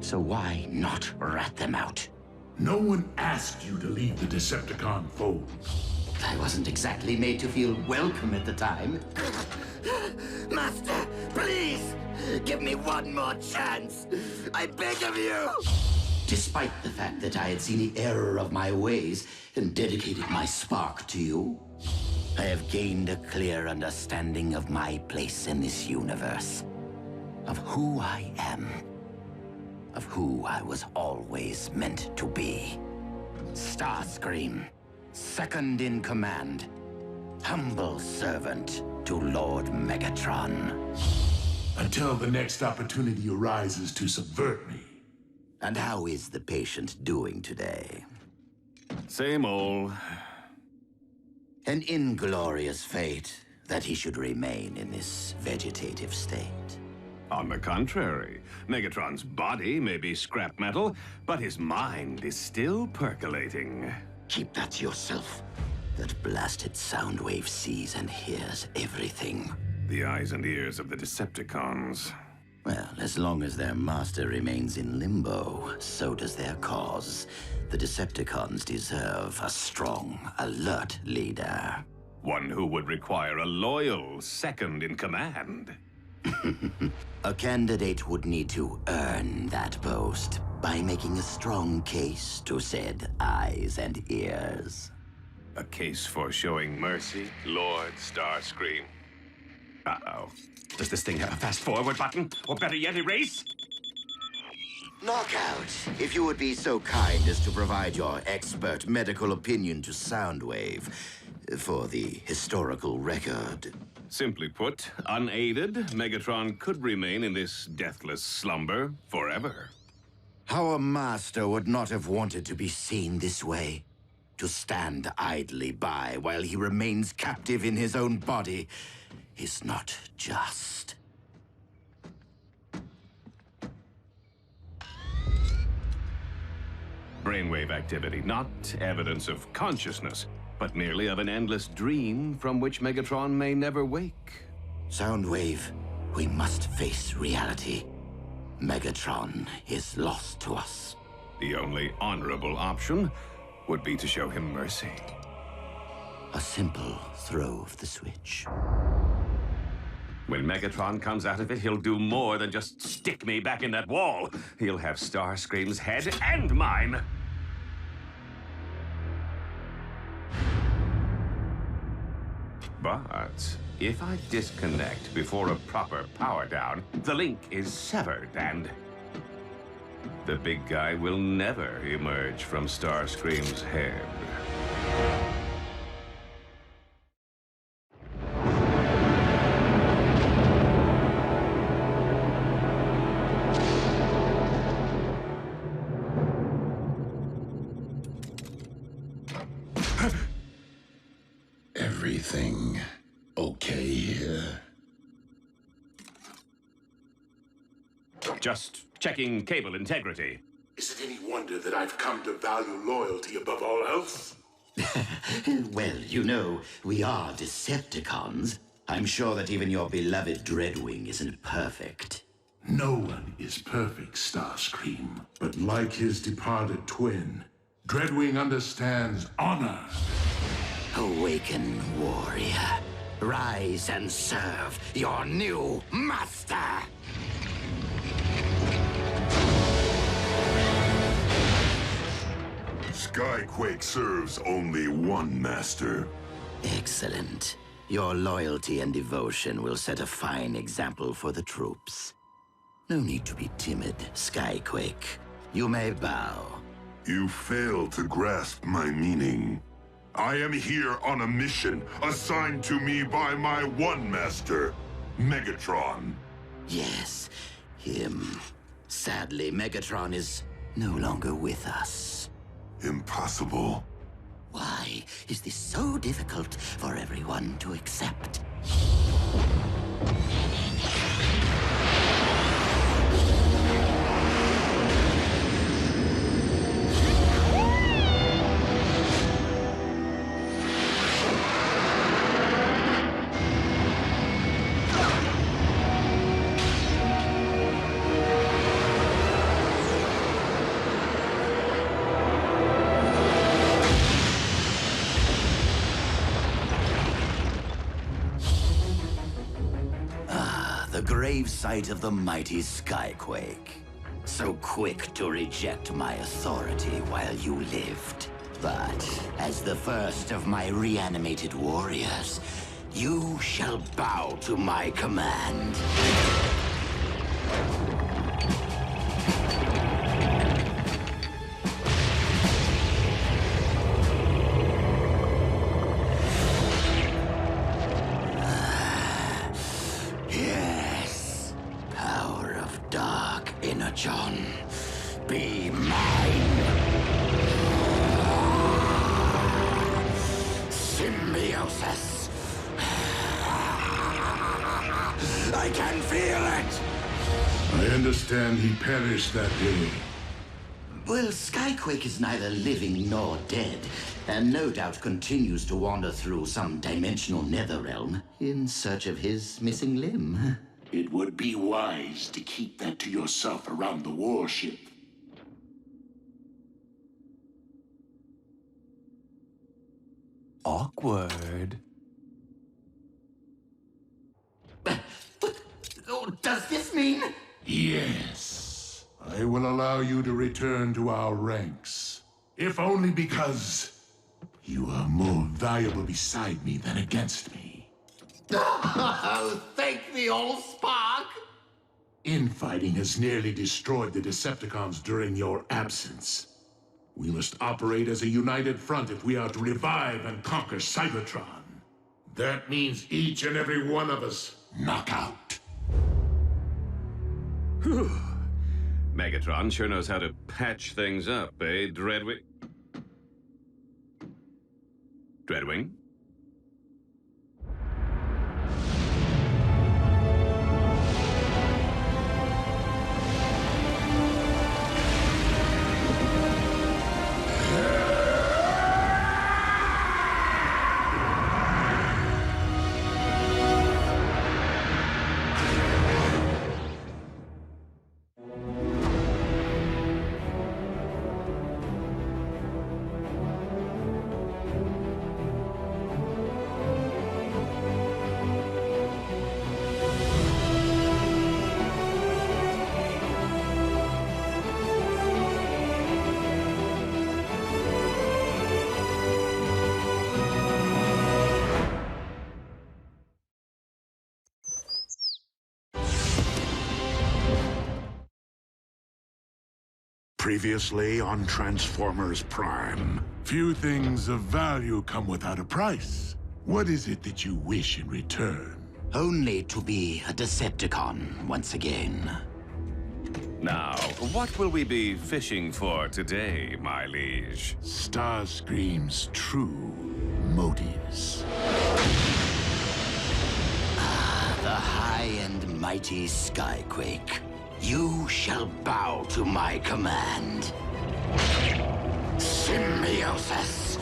So why not rat them out? No one asked you to leave the Decepticon fold. I wasn't exactly made to feel welcome at the time. Master, please! Give me one more chance! I beg of you! Despite the fact that I had seen the error of my ways and dedicated my spark to you, I have gained a clear understanding of my place in this universe. Of who I am. Of who I was always meant to be. Starscream, second in command. Humble servant to Lord Megatron. Until the next opportunity arises to subvert me. And how is the patient doing today? Same old. An inglorious fate that he should remain in this vegetative state. On the contrary, Megatron's body may be scrap metal, but his mind is still percolating. Keep that to yourself. That blasted Soundwave sees and hears everything. The eyes and ears of the Decepticons. Well, as long as their master remains in limbo, so does their cause. The Decepticons deserve a strong, alert leader. One who would require a loyal second in command. A candidate would need to earn that post by making a strong case to said eyes and ears. A case for showing mercy, Lord Starscream. Uh-oh. Does this thing have a fast-forward button? Or better yet, erase? Knockout, if you would be so kind as to provide your expert medical opinion to Soundwave for the historical record. Simply put, unaided, Megatron could remain in this deathless slumber forever. Our master would not have wanted to be seen this way. To stand idly by while he remains captive in his own body is not just. Brainwave activity, not evidence of consciousness, but merely of an endless dream from which Megatron may never wake. Soundwave, we must face reality. Megatron is lost to us. The only honorable option would be to show him mercy. A simple throw of the switch. When Megatron comes out of it, he'll do more than just stick me back in that wall. He'll have Starscream's head and mine. But if I disconnect before a proper power down, the link is severed and the big guy will never emerge from Starscream's head. Everything okay here? Just checking cable integrity. Is it any wonder that I've come to value loyalty above all else? Well, you know, we are Decepticons. I'm sure that even your beloved Dreadwing isn't perfect. No one is perfect, Starscream. But like his departed twin, Dreadwing understands honor. Awaken, warrior. Rise and serve your new master! Skyquake serves only one master. Excellent. Your loyalty and devotion will set a fine example for the troops. No need to be timid, Skyquake. You may bow. You fail to grasp my meaning. I am here on a mission assigned to me by my one master, Megatron. Yes, him. Sadly, Megatron is no longer with us. Impossible. Why is this so difficult for everyone to accept? gave sight of the mighty Skyquake. So quick to reject my authority while you lived. But as the first of my reanimated warriors, you shall bow to my command. Yes, power of dark Energon, be mine. Symbiosis. I can feel it! I understand he perished that day. Well, Skyquake is neither living nor dead, and no doubt continues to wander through some dimensional netherrealm in search of his missing limb. It would be wise to keep that to yourself around the warship. Awkward. Does this mean? Yes. I will allow you to return to our ranks. If only because you are more valuable beside me than against me. Oh, thank the old spark! Infighting has nearly destroyed the Decepticons during your absence. We must operate as a united front if we are to revive and conquer Cybertron. That means each and every one of us knock out. Megatron sure knows how to patch things up, eh, Dreadwing? Dreadwing? Previously on Transformers Prime. Few things of value come without a price. What is it that you wish in return? Only to be a Decepticon once again. Now, what will we be fishing for today, my liege? Starscream's true motives. The high and mighty Skyquake. You shall bow to my command. Symbiosis.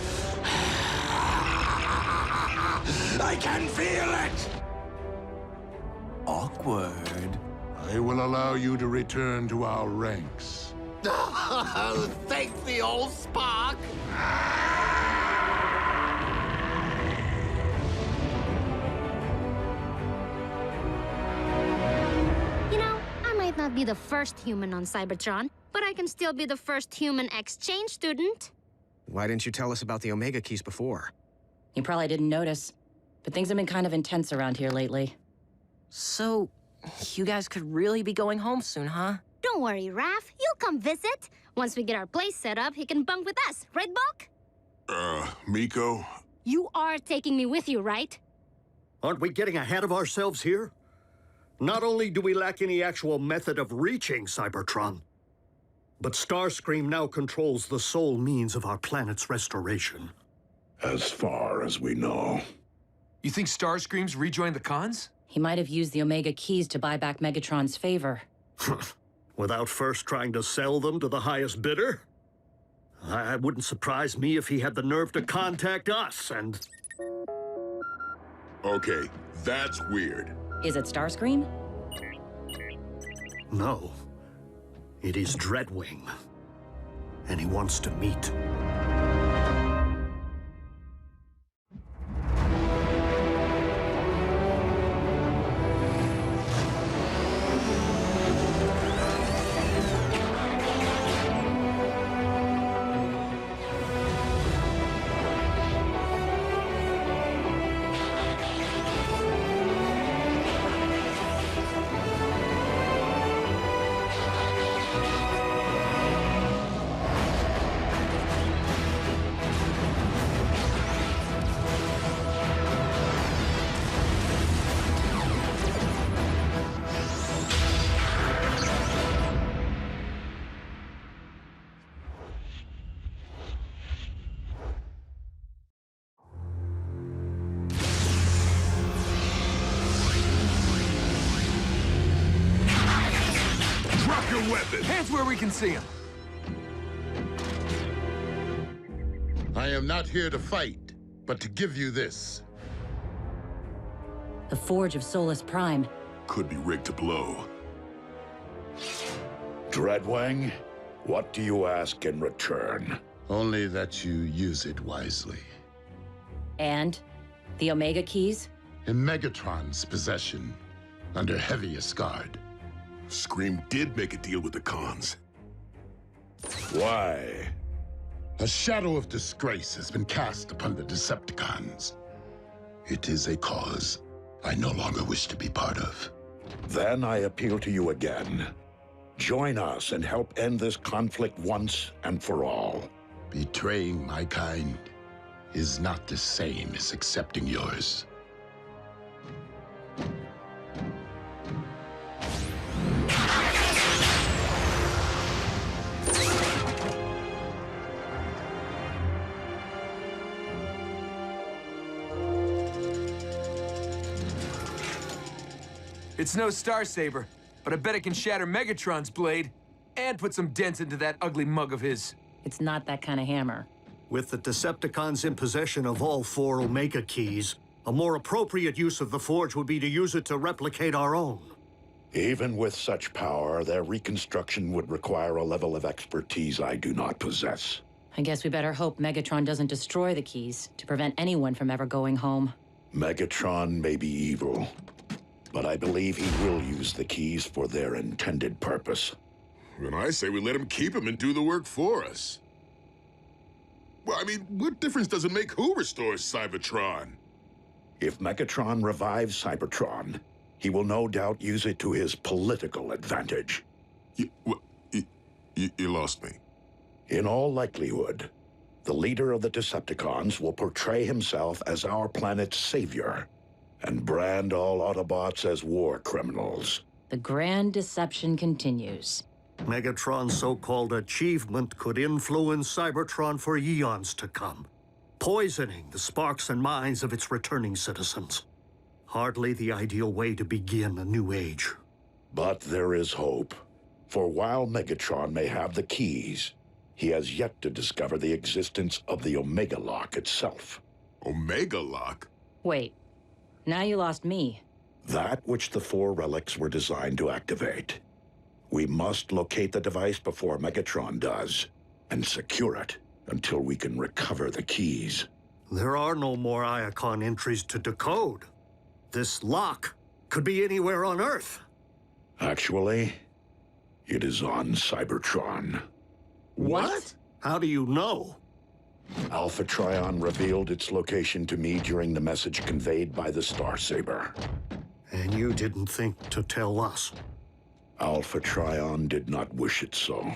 I can feel it! Awkward. I will allow you to return to our ranks. Oh, thank the old spark! Not be the first human on Cybertron, but I can still be the first human exchange student. Why didn't you tell us about the Omega keys before? You probably didn't notice, but things have been kind of intense around here lately. So, you guys could really be going home soon, huh? Don't worry, Raph. You'll come visit. Once we get our place set up, he can bunk with us, right, Bulk? Miko? You are taking me with you, right? Aren't we getting ahead of ourselves here? Not only do we lack any actual method of reaching Cybertron, but Starscream now controls the sole means of our planet's restoration. As far as we know. You think Starscream's rejoined the cons? He might have used the Omega keys to buy back Megatron's favor. Without first trying to sell them to the highest bidder? It wouldn't surprise me if he had the nerve to contact us and... Okay, that's weird. Is it Starscream? No. It is Dreadwing. And he wants to meet. Hands where we can see him. I am not here to fight, but to give you this. The Forge of Solus Prime. Could be rigged to blow. Dreadwing, what do you ask in return? Only that you use it wisely. And the Omega Keys? In Megatron's possession, under heaviest guard. Scream did make a deal with the cons. Why? A shadow of disgrace has been cast upon the Decepticons. It is a cause I no longer wish to be part of. Then I appeal to you again. Join us and help end this conflict once and for all. Betraying my kind is not the same as accepting yours. It's no Star Saber, but I bet it can shatter Megatron's blade and put some dents into that ugly mug of his. It's not that kind of hammer. With the Decepticons in possession of all 4 Omega Keys, a more appropriate use of the Forge would be to use it to replicate our own. Even with such power, their reconstruction would require a level of expertise I do not possess. I guess we better hope Megatron doesn't destroy the keys to prevent anyone from ever going home. Megatron may be evil, but I believe he will use the keys for their intended purpose. Then I say we let him keep him and do the work for us. Well, I mean, what difference does it make who restores Cybertron? If Megatron revives Cybertron, he will no doubt use it to his political advantage. You lost me. In all likelihood, the leader of the Decepticons will portray himself as our planet's savior and brand all Autobots as war criminals. The grand deception continues. Megatron's so-called achievement could influence Cybertron for eons to come, poisoning the sparks and minds of its returning citizens. Hardly the ideal way to begin a new age. But there is hope. For while Megatron may have the keys, he has yet to discover the existence of the Omega Lock itself. Omega Lock? Wait, now you lost me. That which the 4 relics were designed to activate. We must locate the device before Megatron does, and secure it until we can recover the keys. There are no more Iacon entries to decode. This lock could be anywhere on Earth. Actually, it is on Cybertron. What? How do you know? Alpha Trion revealed its location to me during the message conveyed by the Star Saber. And you didn't think to tell us? Alpha Trion did not wish it so.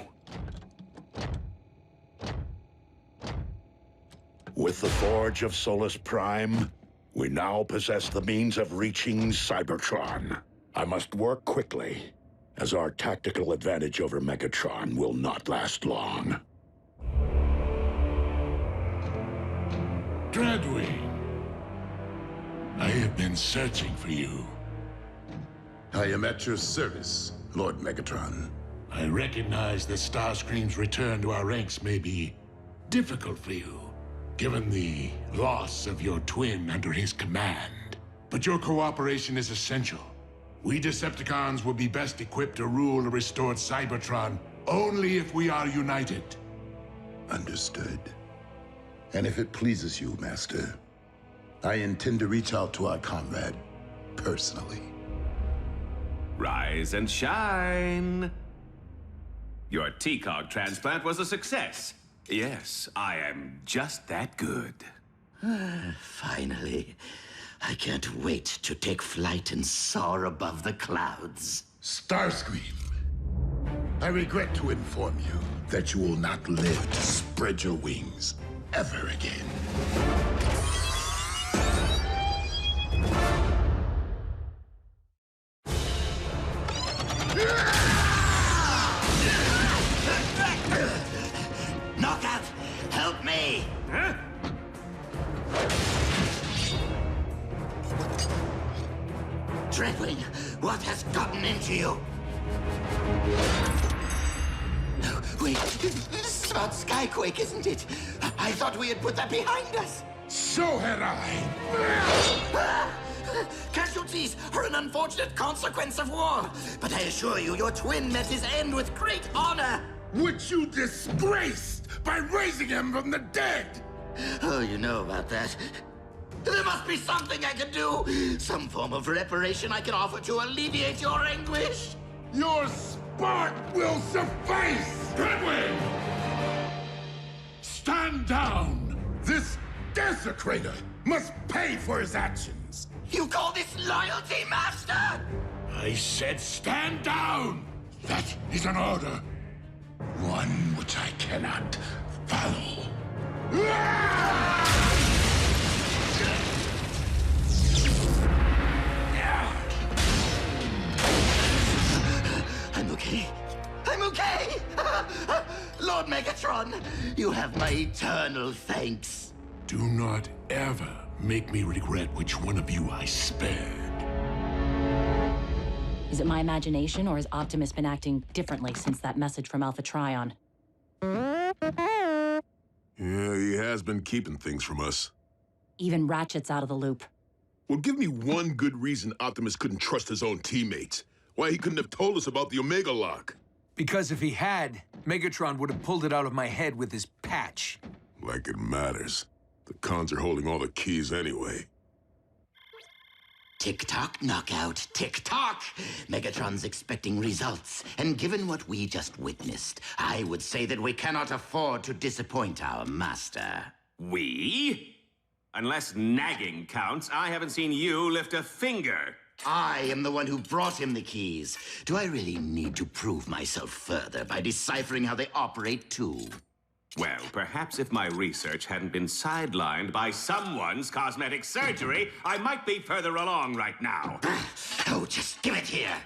With the Forge of Solus Prime, we now possess the means of reaching Cybertron. I must work quickly, as our tactical advantage over Megatron will not last long. Dreadwing, I have been searching for you. I am at your service, Lord Megatron. I recognize that Starscream's return to our ranks may be difficult for you, given the loss of your twin under his command. But your cooperation is essential. We Decepticons will be best equipped to rule a restored Cybertron only if we are united. Understood. And if it pleases you, Master, I intend to reach out to our comrade personally. Rise and shine. Your T-Cog transplant was a success. Yes, I am just that good. Finally. I can't wait to take flight and soar above the clouds. Starscream, I regret to inform you that you will not live to spread your wings ever again. Knockout, help me! Huh? Dreadwing, what has gotten into you? Wait, this is about Skyquake, isn't it? I thought we had put that behind us. So had I. Casualties are an unfortunate consequence of war. But I assure you, your twin met his end with great honor. Which you disgraced by raising him from the dead. Oh, you know about that. There must be something I can do. Some form of reparation I can offer to alleviate your anguish. Your spark will suffice! Convoy! Stand down! This desecrator must pay for his actions! You call this loyalty, Master? I said stand down! That is an order. One which I cannot follow. I'm okay. I'm okay! Lord Megatron, you have my eternal thanks. Do not ever make me regret which one of you I spared. Is it my imagination, or has Optimus been acting differently since that message from Alpha Trion? Yeah, he has been keeping things from us. Even Ratchet's out of the loop. Well, give me one good reason Optimus couldn't trust his own teammates. Why he couldn't have told us about the Omega Lock. Because if he had, Megatron would have pulled it out of my head with his patch. Like it matters. The cons are holding all the keys anyway. Tick-tock, knockout, tick-tock! Megatron's expecting results, and given what we just witnessed, I would say that we cannot afford to disappoint our master. We? Unless nagging counts, I haven't seen you lift a finger. I am the one who brought him the keys. Do I really need to prove myself further by deciphering how they operate, too? Well, perhaps if my research hadn't been sidelined by someone's cosmetic surgery, I might be further along right now. Oh, just give it here.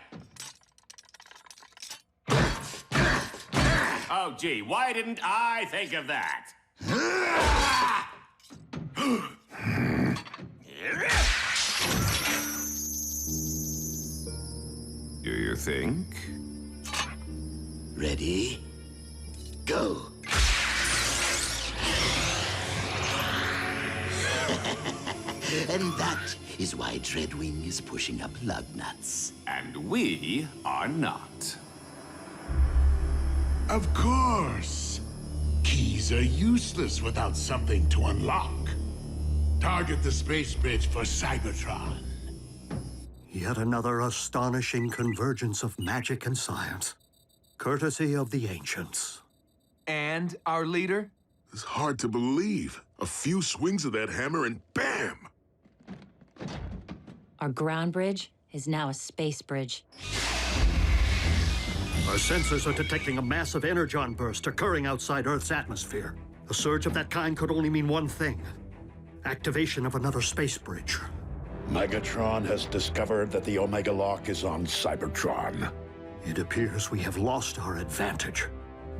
Oh, gee, why didn't I think of that? Do you think? Ready? Go. And that is why Dreadwing is pushing up lug nuts. And we are not. Of course. Keys are useless without something to unlock. Target the space bridge for Cybertron. Yet another astonishing convergence of magic and science, courtesy of the ancients. And our leader? It's hard to believe. A few swings of that hammer and bam! Our ground bridge is now a space bridge. Our sensors are detecting a massive Energon burst occurring outside Earth's atmosphere. A surge of that kind could only mean one thing: activation of another space bridge. Megatron has discovered that the Omega Lock is on Cybertron. It appears we have lost our advantage.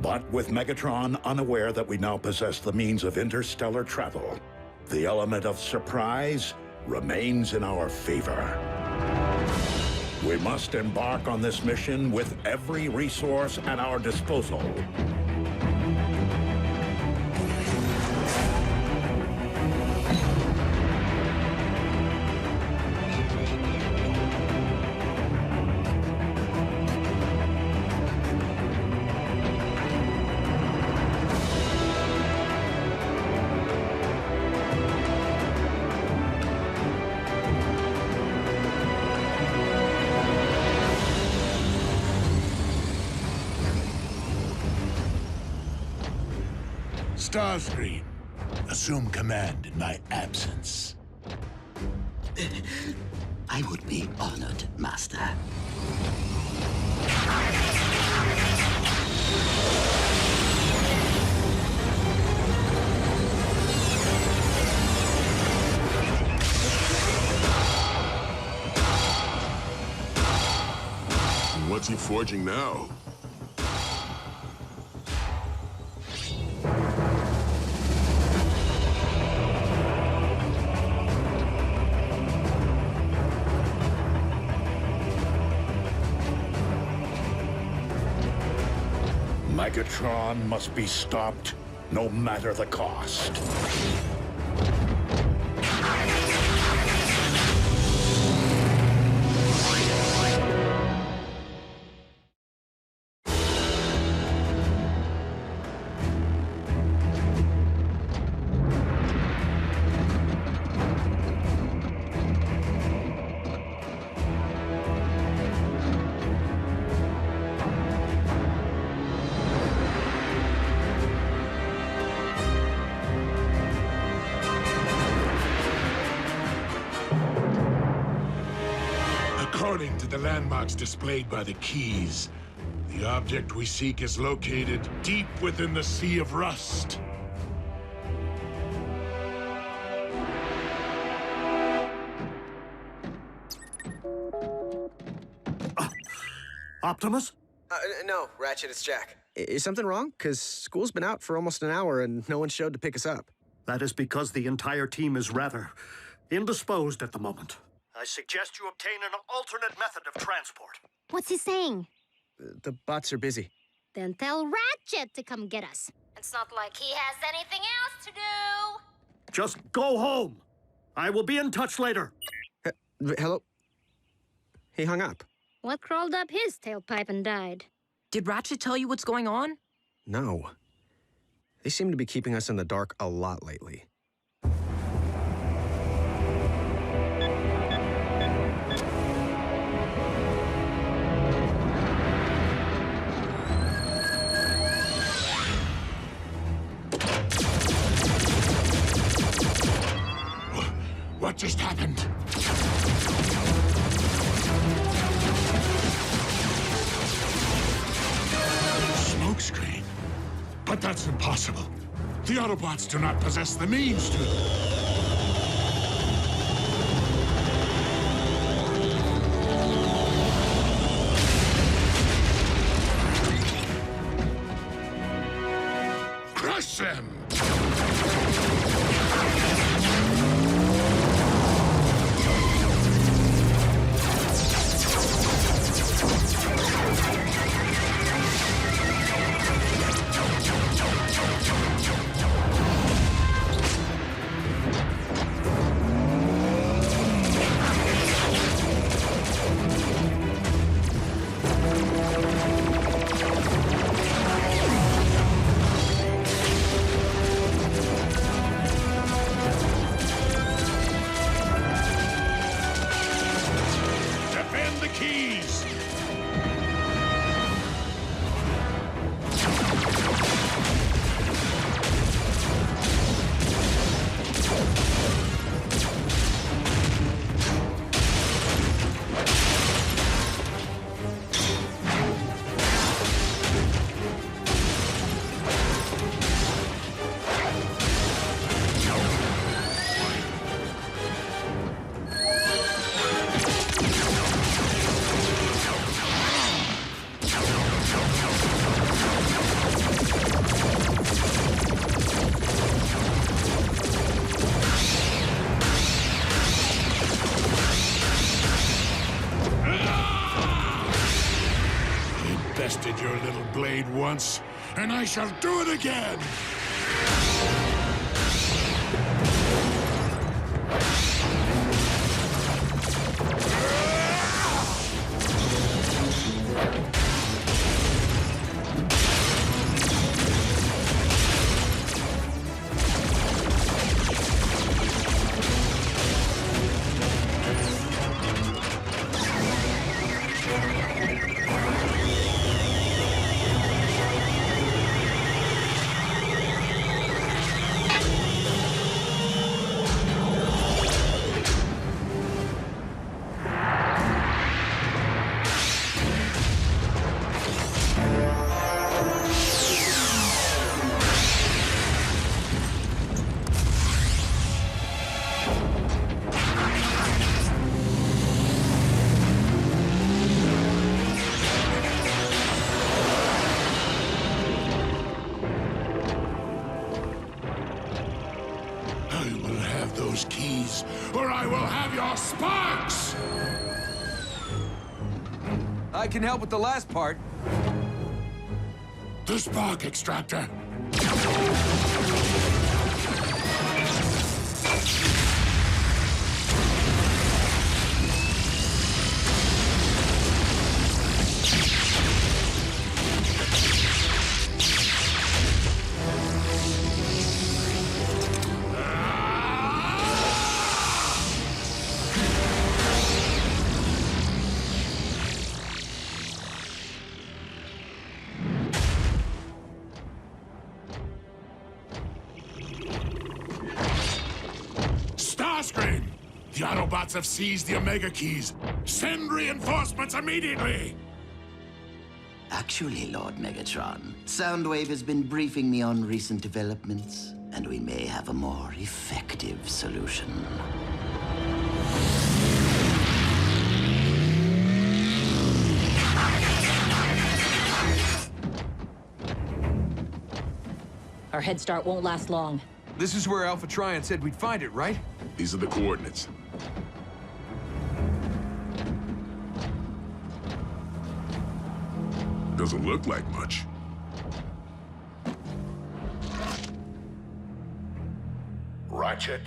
But with Megatron unaware that we now possess the means of interstellar travel, the element of surprise remains in our favor. We must embark on this mission with every resource at our disposal. Starscream, assume command in my absence. I would be honored, Master. What's he forging now? Megatron must be stopped, no matter the cost. According to the landmarks displayed by the keys, the object we seek is located deep within the Sea of Rust. Optimus? No, Ratchet, it's Jack. Is something wrong? Because school's been out for almost an hour and no one showed to pick us up. That is because the entire team is rather indisposed at the moment. I suggest you obtain an alternate method of transport. What's he saying? The bots are busy. Then tell Ratchet to come get us. It's not like he has anything else to do. Just go home. I will be in touch later. Hello? He hung up. What crawled up his tailpipe and died? Did Ratchet tell you what's going on? No. They seem to be keeping us in the dark a lot lately. What just happened? Smokescreen? But that's impossible. The Autobots do not possess the means to... Crush them! Bested your little blade once, and I shall do it again! Keys, or I will have your sparks! I can help with the last part. The spark extractor! Starscream! The Autobots have seized the Omega Keys. Send reinforcements immediately! Actually, Lord Megatron, Soundwave has been briefing me on recent developments, and we may have a more effective solution. Our head start won't last long. This is where Alpha Trion said we'd find it, right? These are the coordinates. Doesn't look like much. Ratchet,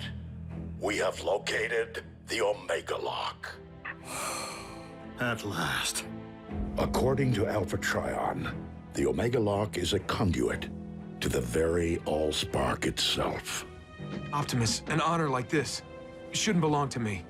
we have located the Omega Lock. At last. According to Alpha Trion, the Omega Lock is a conduit to the very Allspark itself. Optimus, an honor like this shouldn't belong to me.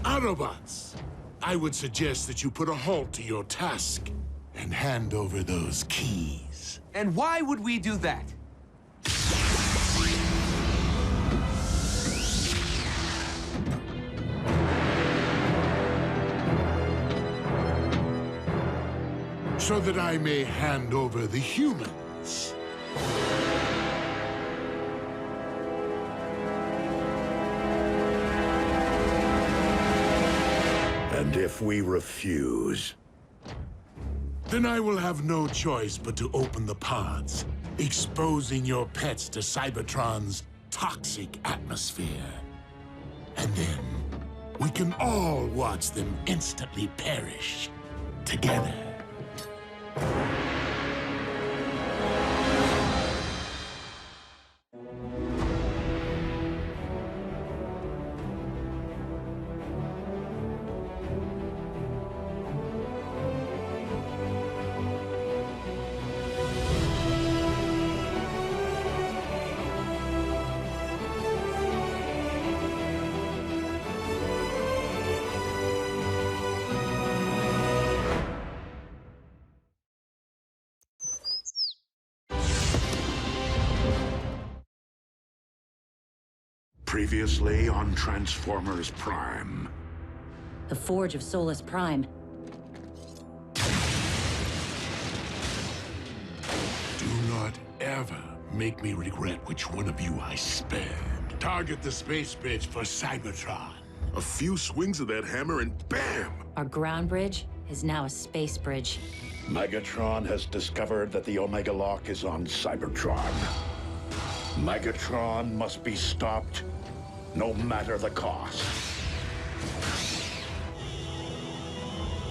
Autobots, I would suggest that you put a halt to your task and hand over those keys. And why would we do that? So that I may hand over the humans. And if we refuse? Then I will have no choice but to open the pods, exposing your pets to Cybertron's toxic atmosphere. And then we can all watch them instantly perish together. Previously on Transformers Prime. The Forge of Solus Prime. Do not ever make me regret which one of you I spared. Target the space bridge for Cybertron. A few swings of that hammer and bam! Our ground bridge is now a space bridge. Megatron has discovered that the Omega Lock is on Cybertron. Megatron must be stopped, no matter the cost.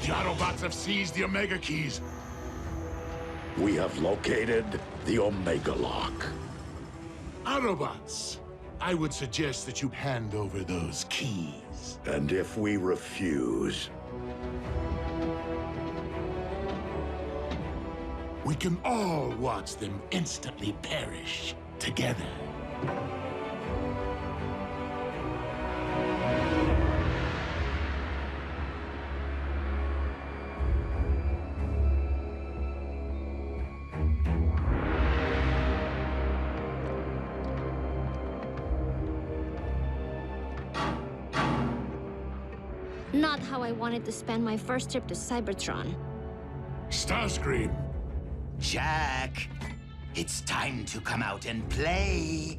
The Autobots have seized the Omega Keys. We have located the Omega Lock. Autobots, I would suggest that you hand over those keys. And if we refuse? we can all watch them instantly perish together. Not how I wanted to spend my first trip to Cybertron. Starscream! Jack, it's time to come out and play.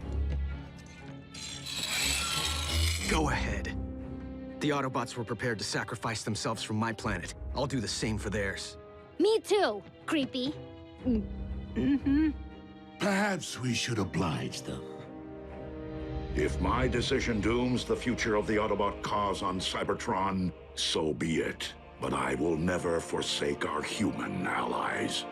Go ahead. The Autobots were prepared to sacrifice themselves for my planet. I'll do the same for theirs. Me too, creepy. Perhaps we should oblige them. If my decision dooms the future of the Autobot cause on Cybertron, so be it. But I will never forsake our human allies.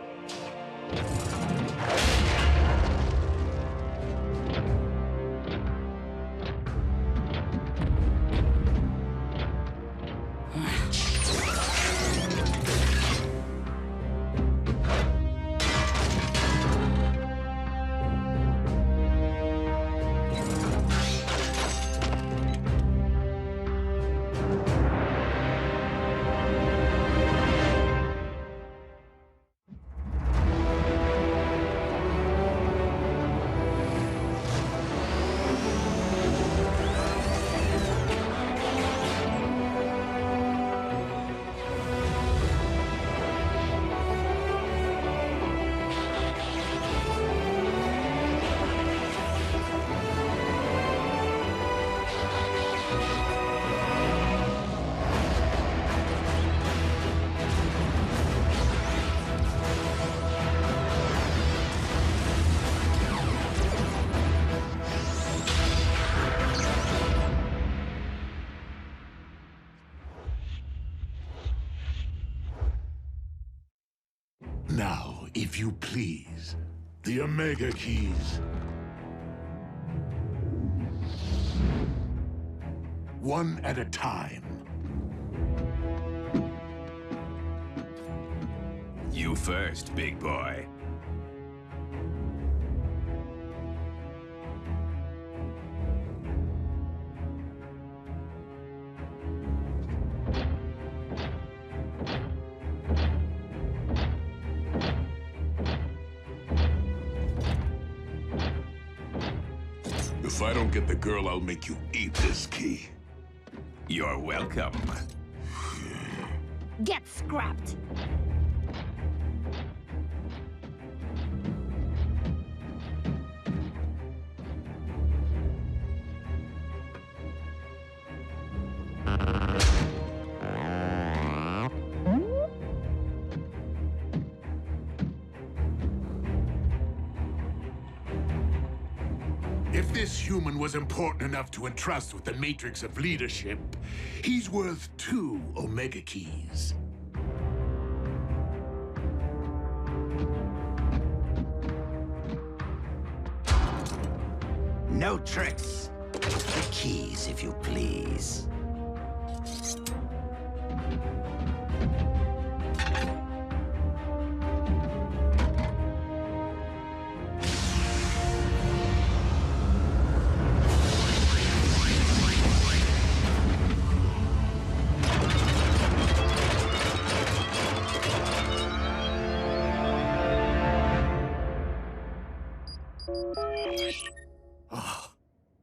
Now, if you please, the Omega Keys. One at a time. You first, big boy. If I don't get the girl, I'll make you eat this key. You're welcome. Get scrapped. If this human was important enough to entrust with the matrix of leadership, he's worth 2 Omega Keys. No tricks. The keys, if you please.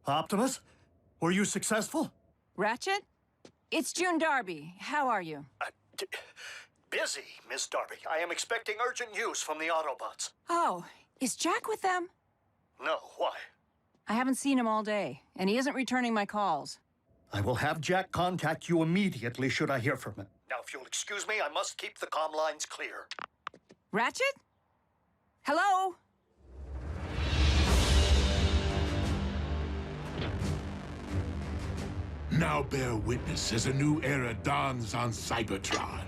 Optimus, were you successful? Ratchet? It's June Darby. How are you? Busy, Miss Darby. I am expecting urgent news from the Autobots. Oh, is Jack with them? No, why? I haven't seen him all day, and he isn't returning my calls. I will have Jack contact you immediately should I hear from him. Now, if you'll excuse me, I must keep the comm lines clear. Ratchet? Hello? Now bear witness as a new era dawns on Cybertron.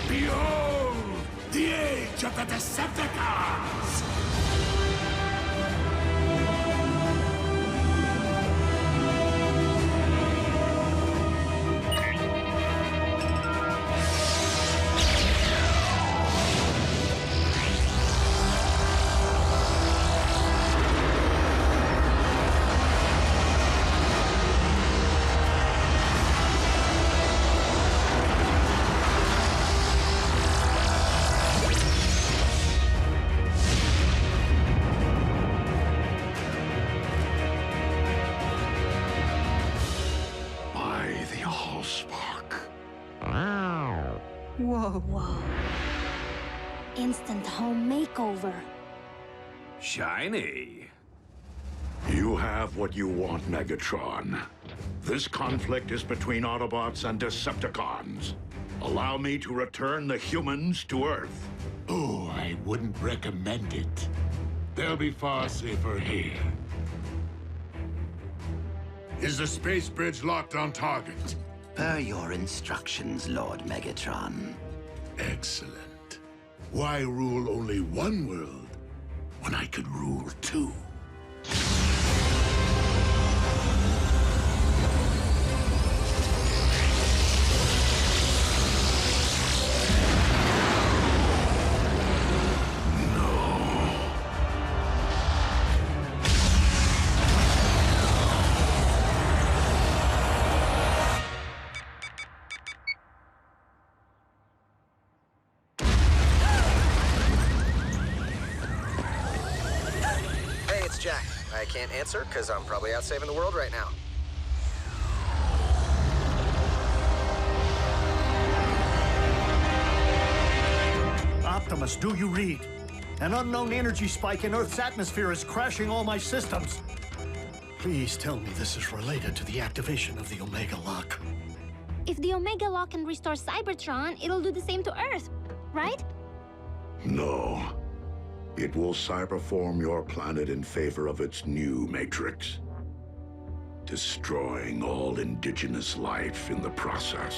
Behold, the age of the Decepticons! Whoa. Instant home makeover. Shiny. You have what you want, Megatron. This conflict is between Autobots and Decepticons. Allow me to return the humans to Earth. Oh, I wouldn't recommend it. They'll be far safer here. Is the space bridge locked on target? Per your instructions, Lord Megatron. Excellent. Why rule only one world when I could rule two? Jack. I can't answer because I'm probably out saving the world right now. Optimus, do you read? An unknown energy spike in Earth's atmosphere is crashing all my systems. Please tell me this is related to the activation of the Omega Lock. If the Omega Lock can restore Cybertron, it'll do the same to Earth, right? No. It will cyberform your planet in favor of its new matrix, destroying all indigenous life in the process.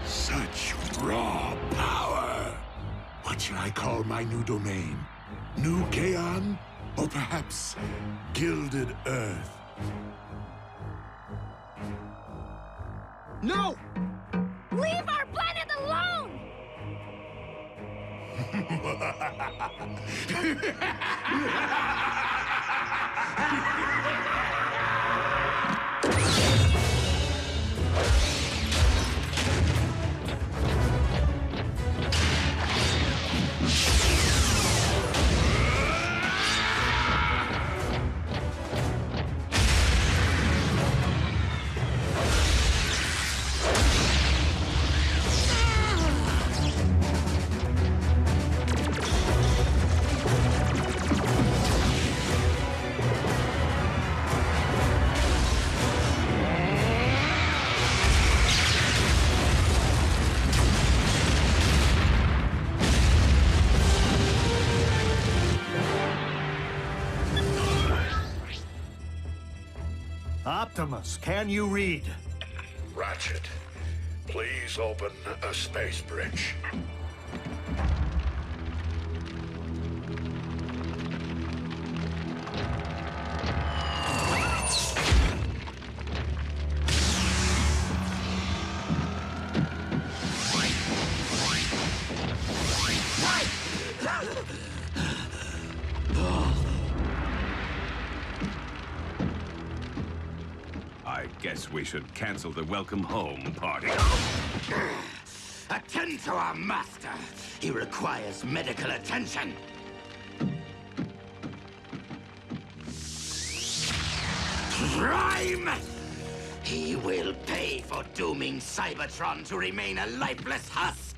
Such raw power. What shall I call my new domain? New Kaon? Or perhaps Gilded Earth? No! Leave our planet alone! Optimus, can you read? Ratchet, please open a space bridge. I guess we should cancel the welcome home party. Attend to our master. He requires medical attention. Prime! He will pay for dooming Cybertron to remain a lifeless husk.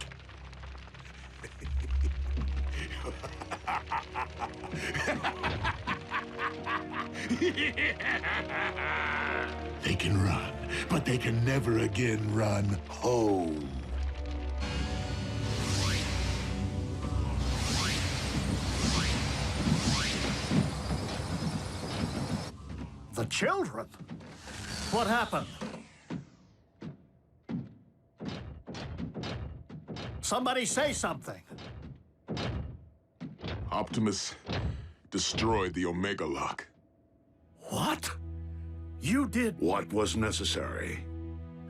They can run, but they can never again run home. The children? What happened? Somebody say something. Optimus destroyed the Omega Lock. What? You did... What was necessary?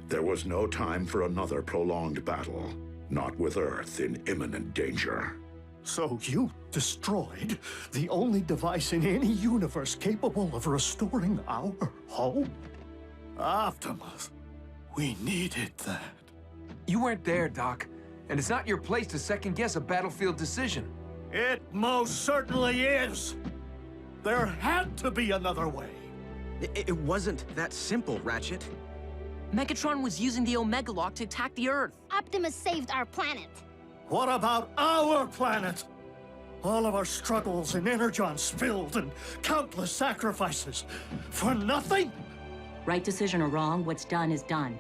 There was no time for another prolonged battle, not with Earth in imminent danger. So you destroyed the only device in any universe capable of restoring our home? Optimus, we needed that. You weren't there, Doc. And it's not your place to second-guess a battlefield decision. It most certainly is. There had to be another way. It wasn't that simple, Ratchet. Megatron was using the Omega Lock to attack the Earth. Optimus saved our planet. What about our planet? All of our struggles and Energon spilled and countless sacrifices. For nothing? Right decision or wrong, what's done is done.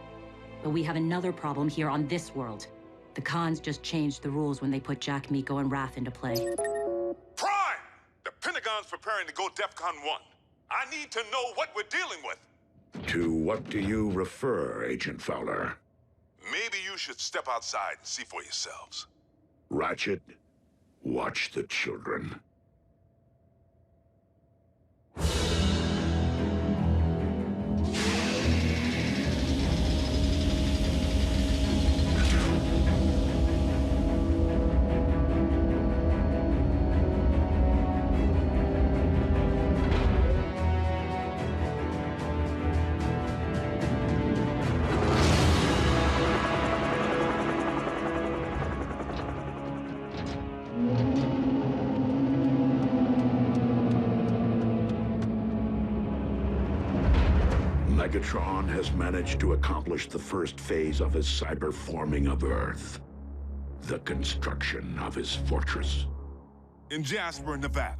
But we have another problem here on this world. The Khans just changed the rules when they put Jack, Miko, and Raph into play. Prime! The Pentagon's preparing to go DEFCON 1. I need to know what we're dealing with. To what do you refer, Agent Fowler? Maybe you should step outside and see for yourselves. Ratchet, watch the children. Megatron has managed to accomplish the first phase of his cyber-forming of Earth. The construction of his fortress. In Jasper, Nevada.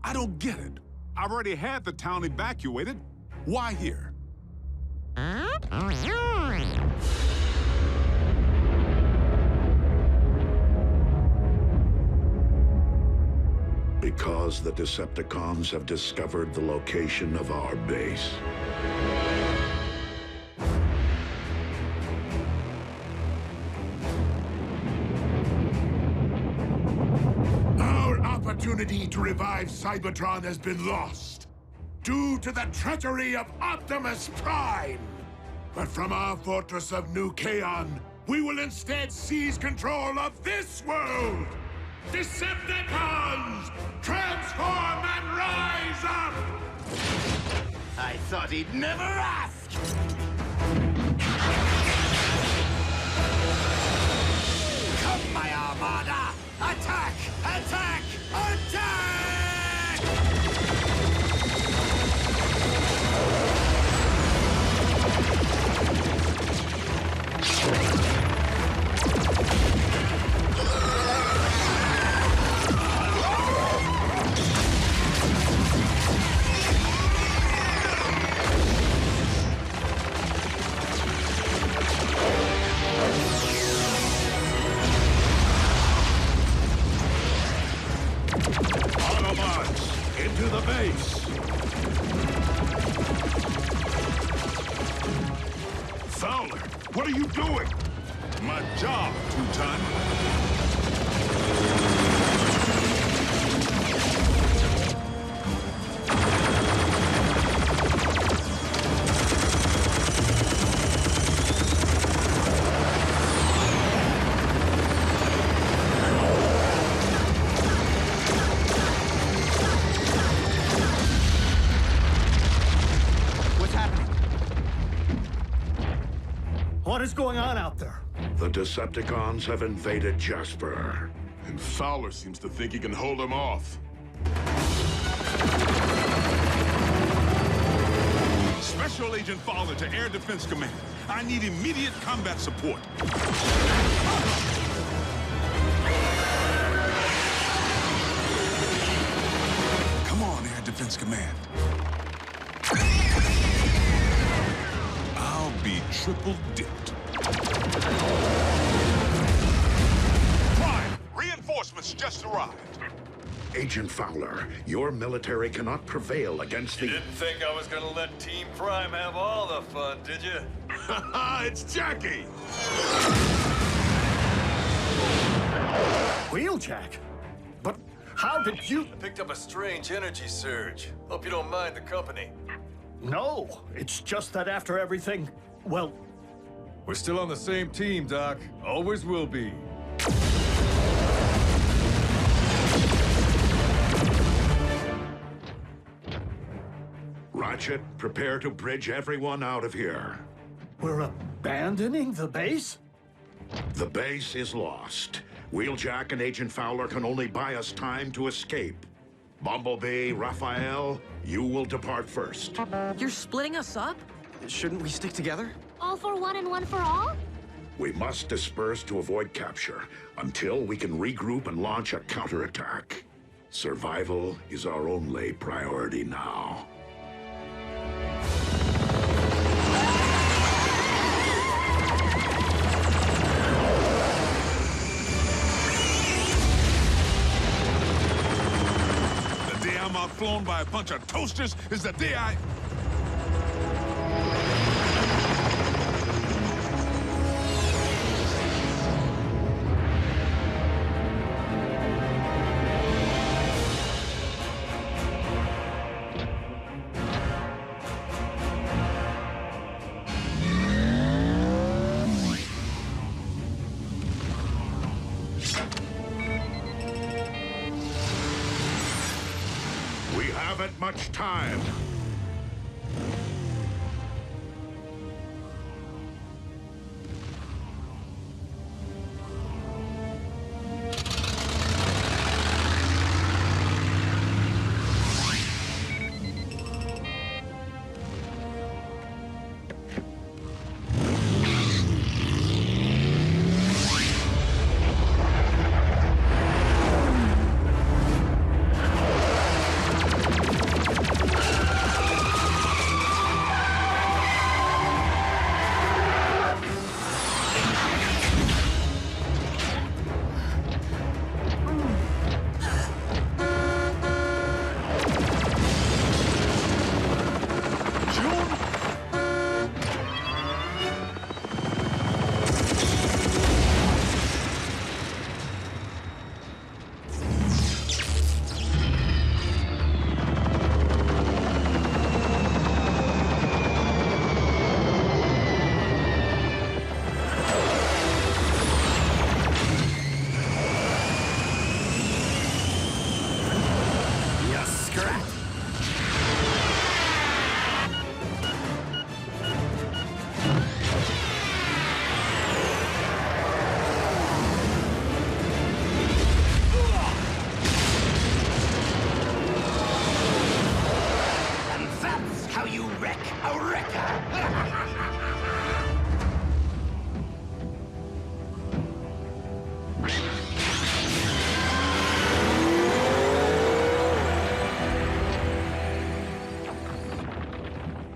I don't get it. I've already had the town evacuated. Why here? Because the Decepticons have discovered the location of our base. Our opportunity to revive Cybertron has been lost due to the treachery of Optimus Prime. But from our fortress of New Kaon, we will instead seize control of this world! Decepticons! Transform and rise up! I thought he'd never ask! Come, my Armada! Attack! Attack! Attack! Autobots, into the base! Fowler, what are you doing? My job, Two-Ton. What is going on out there? The Decepticons have invaded Jasper. And Fowler seems to think he can hold them off. Special Agent Fowler to Air Defense Command. I need immediate combat support. Come on, Air Defense Command. I'll be triple dipped. Prime, reinforcements just arrived. Agent Fowler, your military cannot prevail against the... You didn't think I was gonna let Team Prime have all the fun, did you? It's Jackie! Wheeljack? But how did you... I picked up a strange energy surge. Hope you don't mind the company. No, it's just that after everything, well... We're still on the same team, Doc. Always will be. Ratchet, prepare to bridge everyone out of here. We're abandoning the base? The base is lost. Wheeljack and Agent Fowler can only buy us time to escape. Bumblebee, Raphael, you will depart first. You're splitting us up? Shouldn't we stick together? All for one and one for all? We must disperse to avoid capture until we can regroup and launch a counterattack. Survival is our only priority now. The day I'm outflown by a bunch of toasters is the day I... We haven't much time.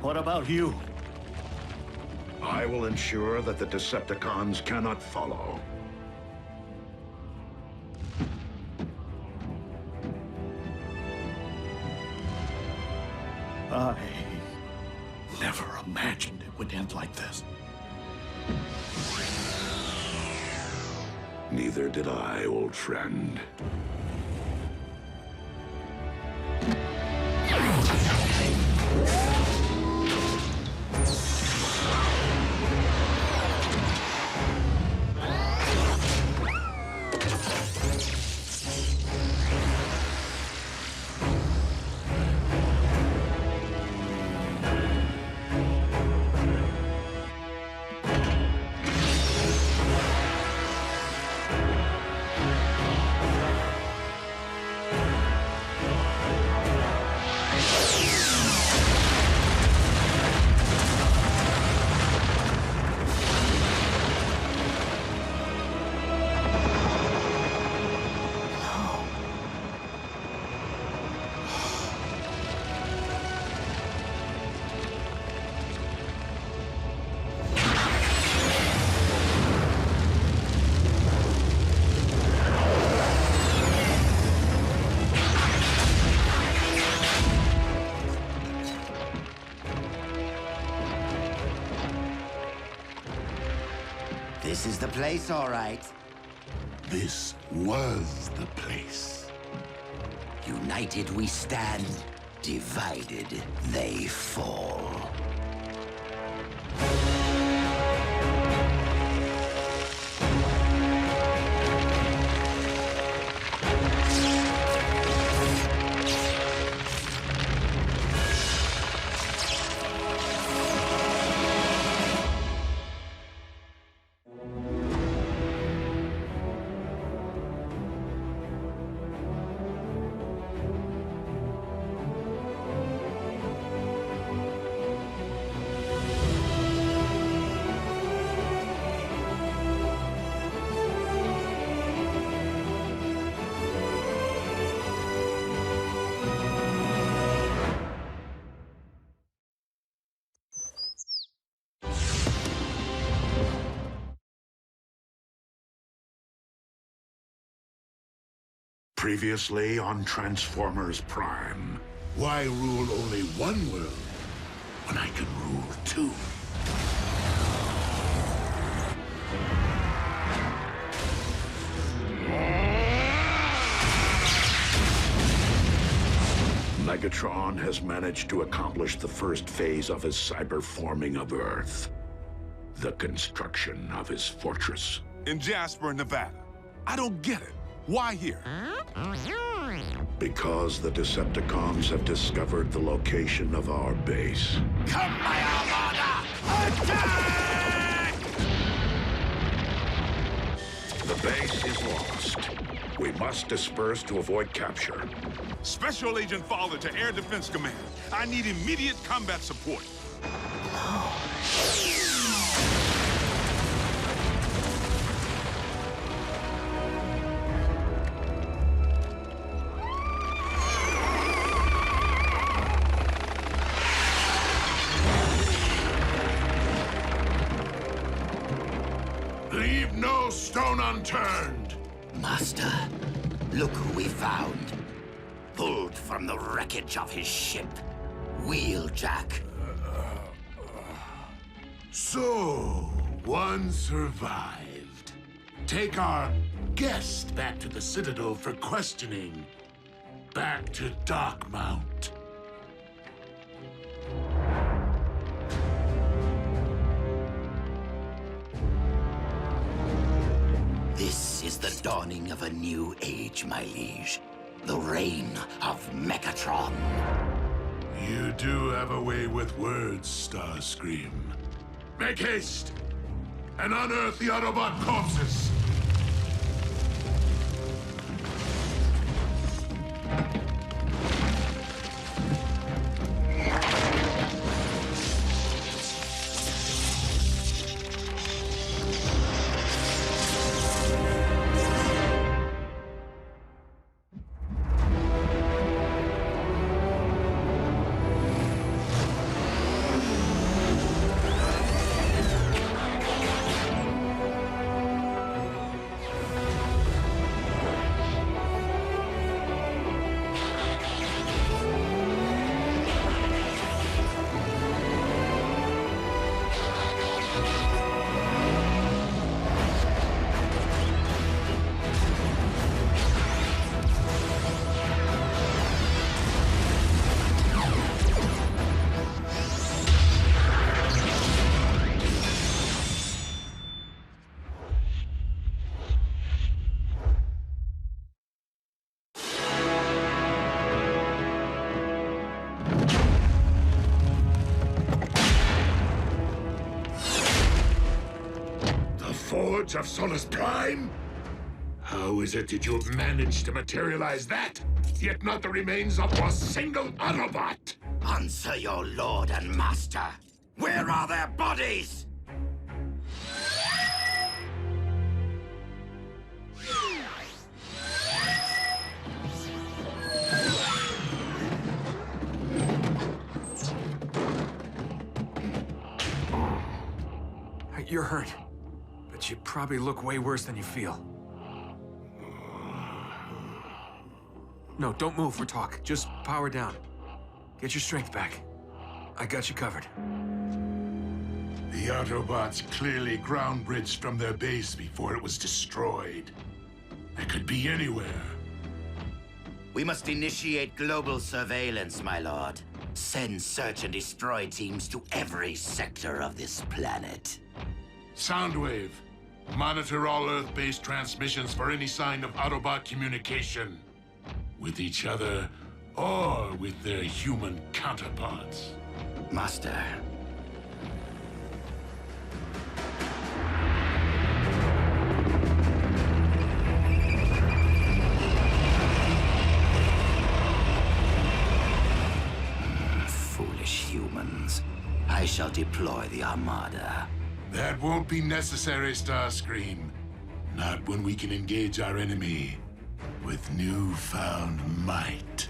What about you? I will ensure that the Decepticons cannot follow. I never imagined it would end like this. Neither did I, old friend. This is the place, all right. This was the place. United we stand, divided they fall. Previously on Transformers Prime. Why rule only one world when I can rule two? Megatron has managed to accomplish the first phase of his cyberforming of Earth. The construction of his fortress. In Jasper, Nevada. I don't get it. Why here? Because the Decepticons have discovered the location of our base. Come, my Armada! Attack! The base is lost. We must disperse to avoid capture. Special Agent Fowler to Air Defense Command. I need immediate combat support. Leave no stone unturned. Master, look who we found. Pulled from the wreckage of his ship. Wheeljack. So, one survived. Take our guest back to the Citadel for questioning. Back to Darkmount. This is the dawning of a new age, my liege. The reign of Megatron. You do have a way with words, Starscream. Make haste and unearth the Autobot corpses. Forge of Solus Prime? How is it that you have managed to materialize that, yet not the remains of a single Autobot? Answer your lord and master. Where are their bodies? You're hurt. But you probably look way worse than you feel. No, don't move for talk. Just power down. Get your strength back. I got you covered. The Autobots clearly ground-bridged from their base before it was destroyed. They could be anywhere. We must initiate global surveillance, my lord. Send search and destroy teams to every sector of this planet. Soundwave. Monitor all Earth-based transmissions for any sign of Autobot communication. With each other, or with their human counterparts. Master. Foolish humans. I shall deploy the Armada. That won't be necessary, Starscream. Not when we can engage our enemy with newfound might.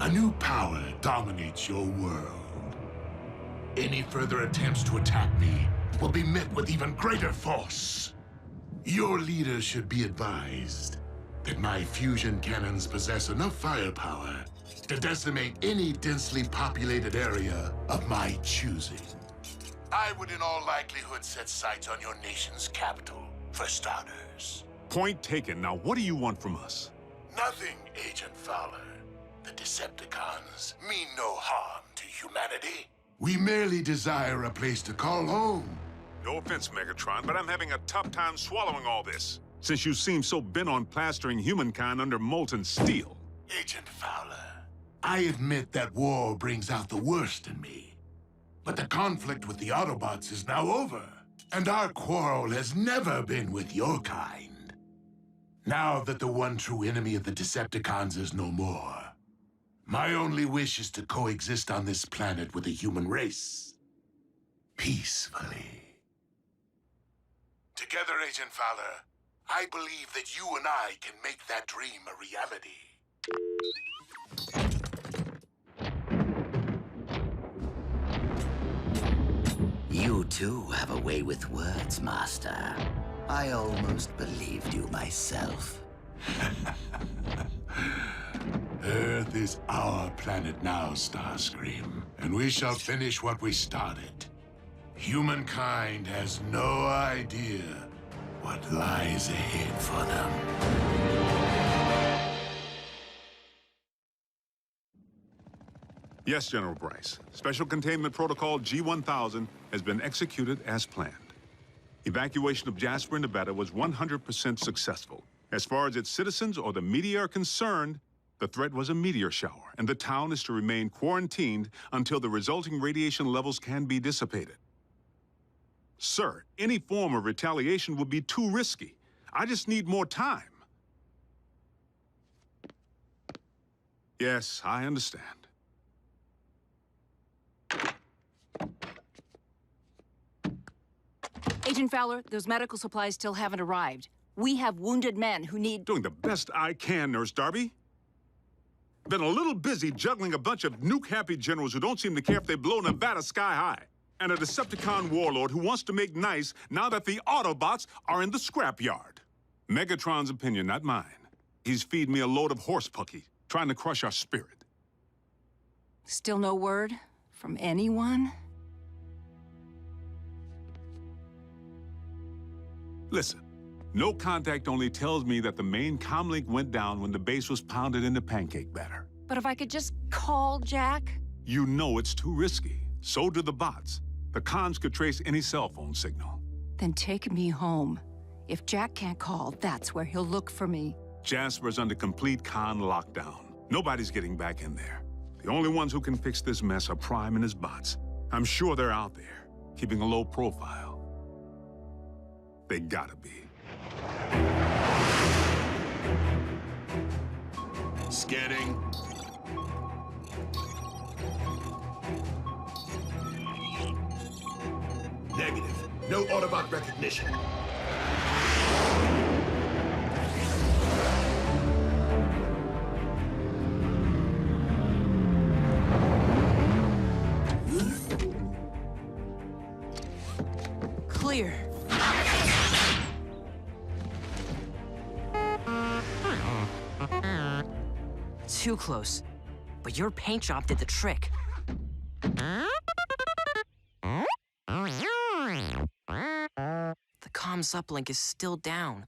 A new power dominates your world. Any further attempts to attack me will be met with even greater force. Your leader should be advised that my fusion cannons possess enough firepower to decimate any densely populated area of my choosing. I would in all likelihood set sights on your nation's capital, for starters. Point taken. Now, what do you want from us? Nothing, Agent Fowler. The Decepticons mean no harm to humanity. We merely desire a place to call home. No offense, Megatron, but I'm having a tough time swallowing all this, since you seem so bent on plastering humankind under molten steel. Agent Fowler, I admit that war brings out the worst in me. But the conflict with the Autobots is now over, and our quarrel has never been with your kind. Now that the one true enemy of the Decepticons is no more, my only wish is to coexist on this planet with the human race. Peacefully. Together, Agent Fowler, I believe that you and I can make that dream a reality. You too have a way with words, Master. I almost believed you myself. Earth is our planet now, Starscream, and we shall finish what we started. Humankind has no idea what lies ahead for them. Yes, General Bryce. Special Containment Protocol G-1000 has been executed as planned. Evacuation of Jasper, Nevada was 100% successful. As far as its citizens or the media are concerned, the threat was a meteor shower, and the town is to remain quarantined until the resulting radiation levels can be dissipated. Sir, any form of retaliation would be too risky. I just need more time. Yes, I understand. Agent Fowler, those medical supplies still haven't arrived. We have wounded men who need... Doing the best I can, Nurse Darby. Been a little busy juggling a bunch of nuke-happy generals who don't seem to care if they blow Nevada sky high. And a Decepticon warlord who wants to make nice now that the Autobots are in the scrapyard. Megatron's opinion, not mine. He's feeding me a load of horse pucky, trying to crush our spirit. Still no word from anyone? Listen, no contact only tells me that the main comlink went down when the base was pounded into pancake batter. But if I could just call Jack? You know it's too risky. So do the bots. The cons could trace any cell phone signal. Then take me home. If Jack can't call, that's where he'll look for me. Jasper's under complete con lockdown. Nobody's getting back in there. The only ones who can fix this mess are Prime and his bots. I'm sure they're out there, keeping a low profile. They gotta be. Scanning. Negative. No Autobot recognition. Clear. Too close. But your paint job did the trick. The comms uplink is still down.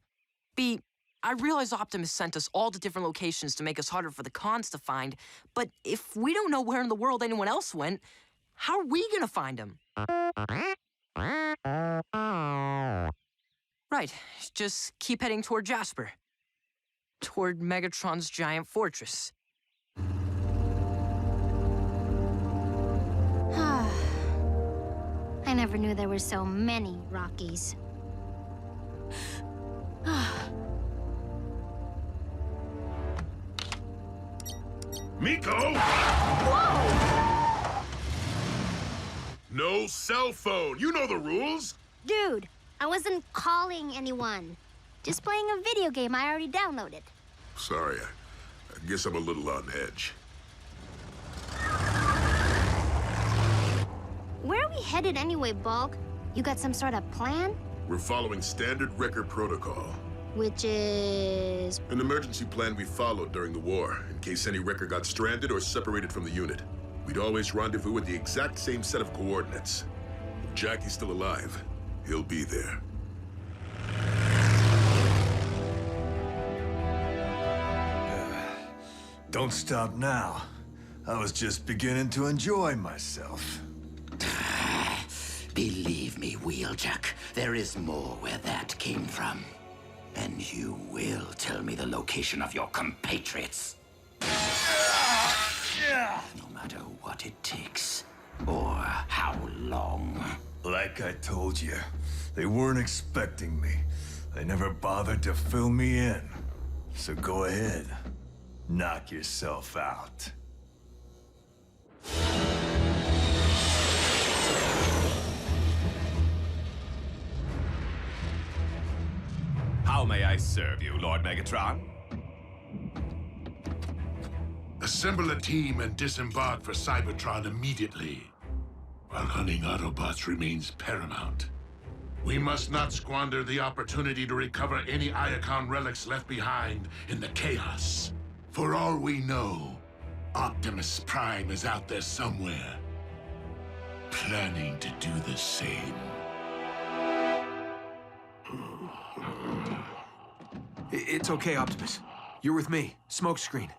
B, I realize Optimus sent us all to different locations to make us harder for the cons to find, but if we don't know where in the world anyone else went, how are we gonna find him? Right, just keep heading toward Jasper. Toward Megatron's giant fortress. I never knew there were so many Rockies. Miko! Whoa! No cell phone. You know the rules. Dude, I wasn't calling anyone. Just playing a video game I already downloaded. Sorry, I guess I'm a little on edge. we headed anyway, Bulk? You got some sort of plan? We're following standard record protocol. Which is... An emergency plan we followed during the war, in case any wrecker got stranded or separated from the unit. We'd always rendezvous with the exact same set of coordinates. If Jackie's still alive, he'll be there. Don't stop now. I was just beginning to enjoy myself. Believe me, Wheeljack, there is more where that came from. And you will tell me the location of your compatriots. No matter what it takes, or how long. Like I told you, they weren't expecting me. They never bothered to fill me in. So go ahead, knock yourself out. How may I serve you, Lord Megatron? Assemble a team and disembark for Cybertron immediately. While hunting Autobots remains paramount. We must not squander the opportunity to recover any Iacon relics left behind in the chaos. For all we know, Optimus Prime is out there somewhere, planning to do the same. It's okay, Optimus. You're with me. Smokescreen.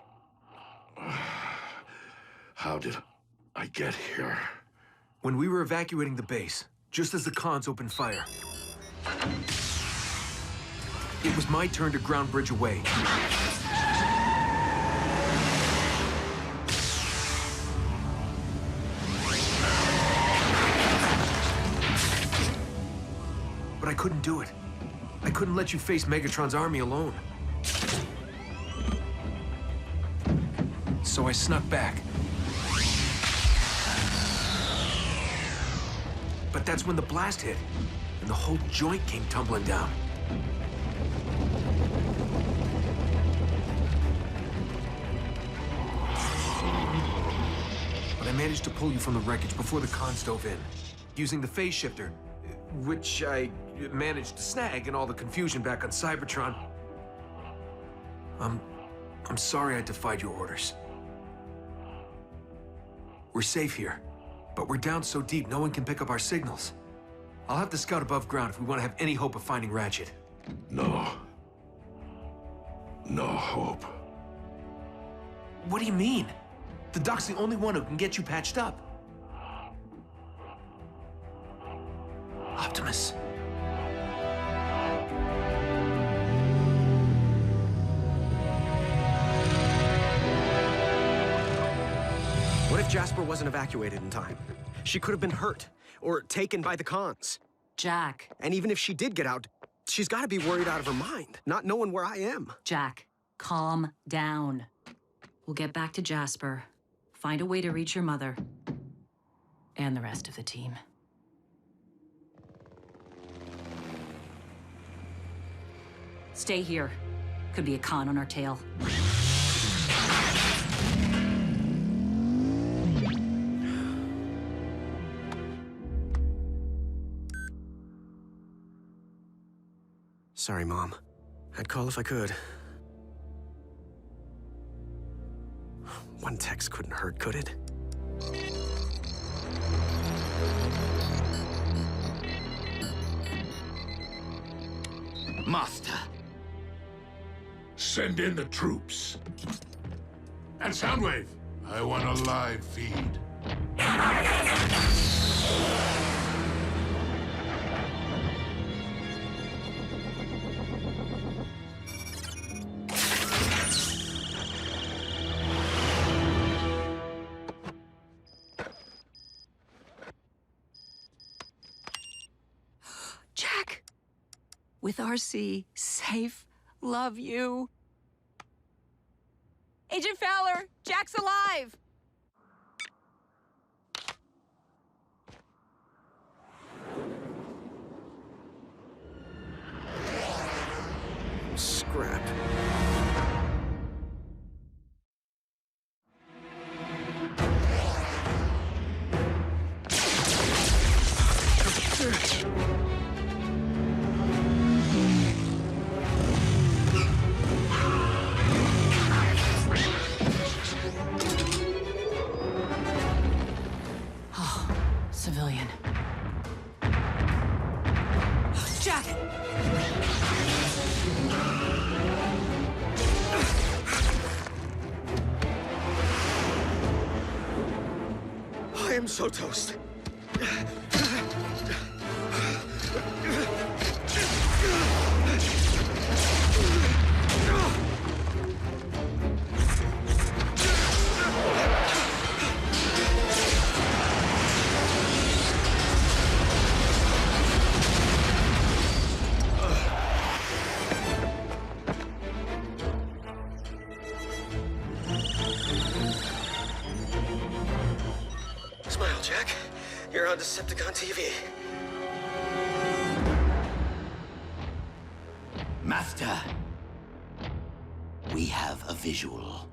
How did I get here? When we were evacuating the base, just as the cons opened fire, it was my turn to ground bridge away. But I couldn't do it. I couldn't let you face Megatron's army alone. So I snuck back. But that's when the blast hit, and the whole joint came tumbling down. But I managed to pull you from the wreckage before the cons dove in, using the phase shifter, which I managed to snag in all the confusion back on Cybertron. I'm sorry I defied your orders. We're safe here, but we're down so deep no one can pick up our signals. I'll have to scout above ground if we want to have any hope of finding Ratchet. No. No hope. What do you mean? The Doc's the only one who can get you patched up. Optimus. What if Jasper wasn't evacuated in time? She could have been hurt, or taken by the cons. Jack. And even if she did get out, she's got to be worried out of her mind, not knowing where I am. Jack, calm down. We'll get back to Jasper, find a way to reach your mother, and the rest of the team. Stay here. Could be a con on our tail. Sorry, Mom. I'd call if I could. One text couldn't hurt, could it? Master. Send in the troops. And Soundwave, I want a live feed. Jack! With RC, safe, love you. Agent Fowler, Jack's alive! Scrap. I am so toast. Smile, Jack. You're on Decepticon TV. Master, we have a visual.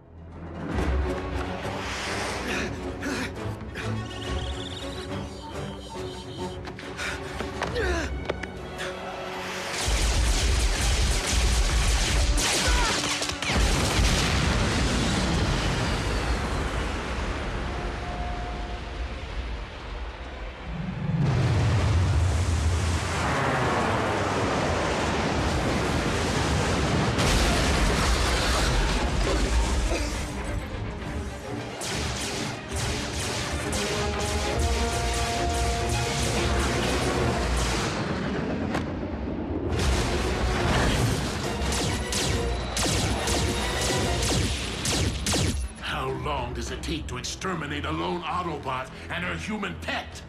Does it take to exterminate a lone Autobot and her human pet?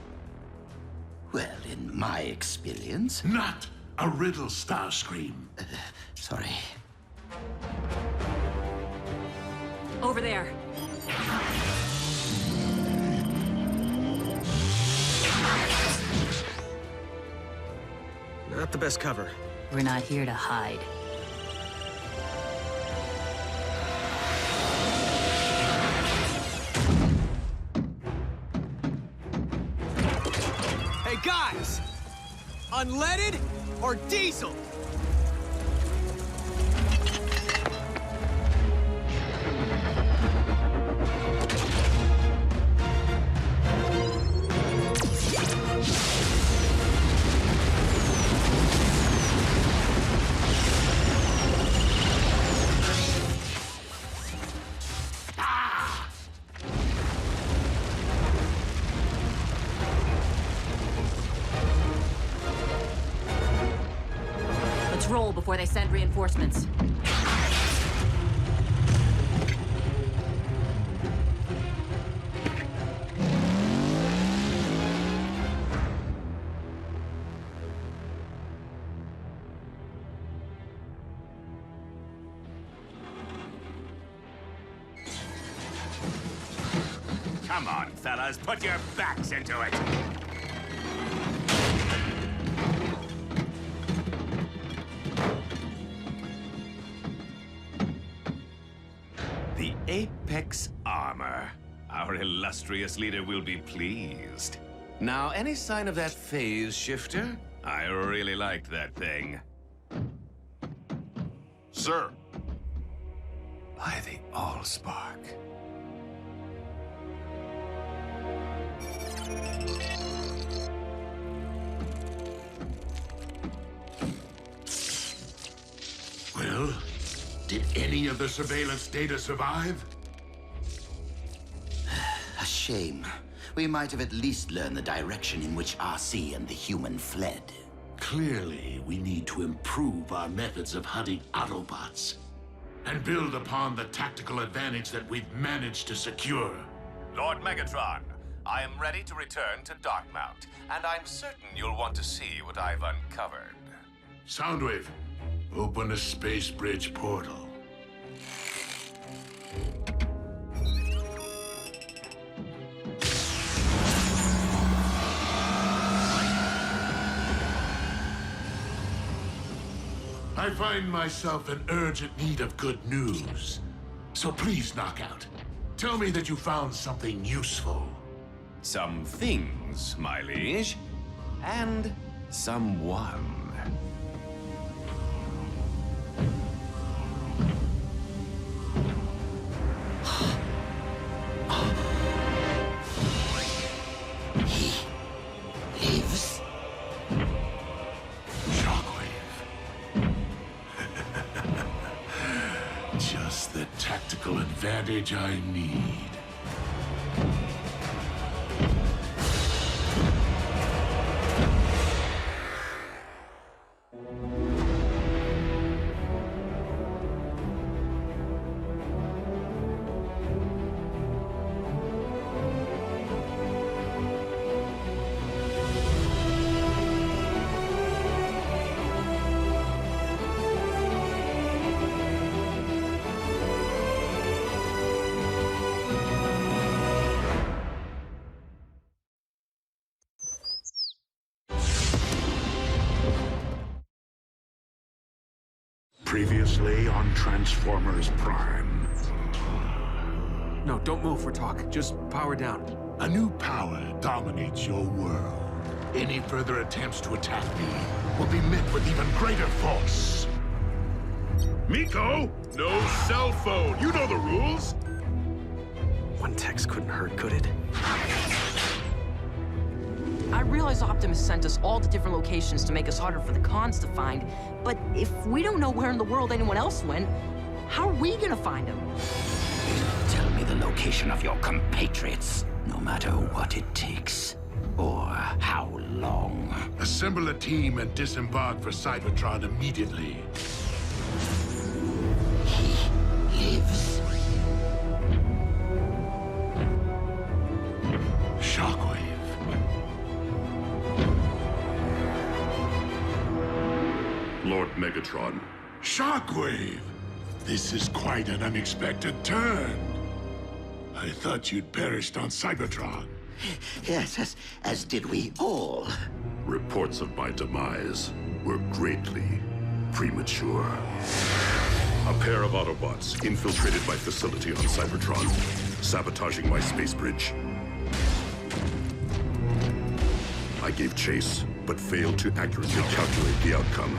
Well, in my experience... Not a riddle, Starscream. Sorry. Over there. Not the best cover. We're not here to hide. Hey guys! Unleaded or diesel? Roll before they send reinforcements. Come on, fellas, put your backs into it. The Apex Armor. Our illustrious leader will be pleased. Now, any sign of that phase shifter? I really liked that thing. Sir. By the Allspark. Well, did any of the surveillance data survive? A shame. We might have at least learned the direction in which RC and the human fled. Clearly, we need to improve our methods of hunting Autobots and build upon the tactical advantage that we've managed to secure. Lord Megatron, I am ready to return to Darkmount, and I'm certain you'll want to see what I've uncovered. Soundwave, open the space bridge portal. I find myself in urgent need of good news. So please, Knockout, tell me that you found something useful. Some things, my liege, and someone. He lives? Just the tactical advantage I need. Previously on Transformers Prime. No, don't move for talk. Just power down. A new power dominates your world. Any further attempts to attack me will be met with even greater force. Miko, no cell phone. You know the rules. One text couldn't hurt, could it? I realize Optimus sent us all to different locations to make us harder for the cons to find, but if we don't know where in the world anyone else went, how are we gonna find them? Tell me the location of your compatriots, no matter what it takes, or how long. Assemble a team and disembark for Cybertron immediately. He lives. Shockwave. Lord Megatron. Shockwave! This is quite an unexpected turn. I thought you'd perished on Cybertron. Yes, as did we all. Reports of my demise were greatly premature. A pair of Autobots infiltrated my facility on Cybertron, sabotaging my space bridge. I gave chase, but failed to accurately calculate the outcome.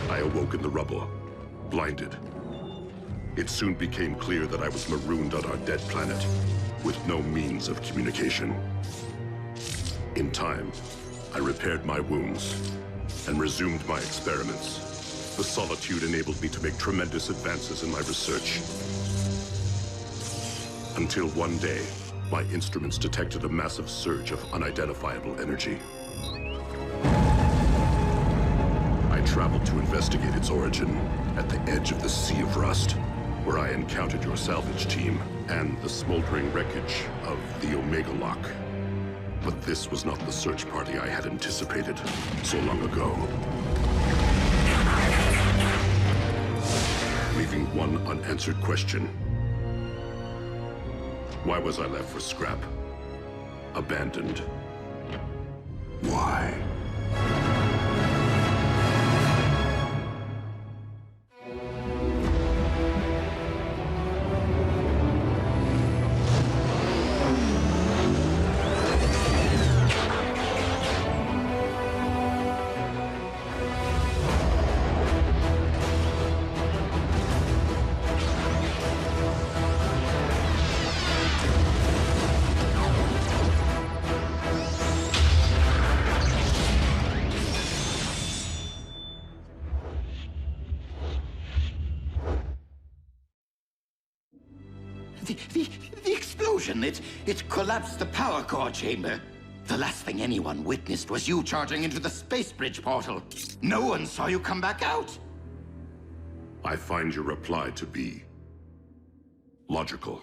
I awoke in the rubble, blinded. It soon became clear that I was marooned on our dead planet, with no means of communication. In time, I repaired my wounds and resumed my experiments. The solitude enabled me to make tremendous advances in my research. Until one day, my instruments detected a massive surge of unidentifiable energy. I traveled to investigate its origin at the edge of the Sea of Rust, where I encountered your salvage team and the smoldering wreckage of the Omega Lock. But this was not the search party I had anticipated so long ago. Leaving one unanswered question. Why was I left for scrap? Abandoned. Why? The explosion, it collapsed the power core chamber. The last thing anyone witnessed was you charging into the space bridge portal. No one saw you come back out. I find your reply to be logical.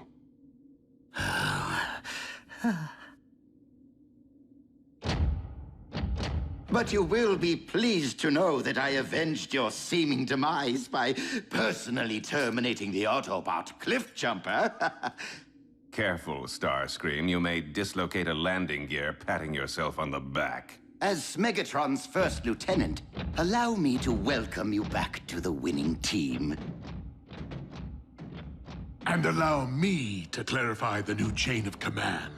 But you will be pleased to know that I avenged your seeming demise by personally terminating the Autobot cliff jumper. Careful, Starscream. You may dislocate a landing gear patting yourself on the back. As Megatron's first lieutenant, allow me to welcome you back to the winning team. And allow me to clarify the new chain of command.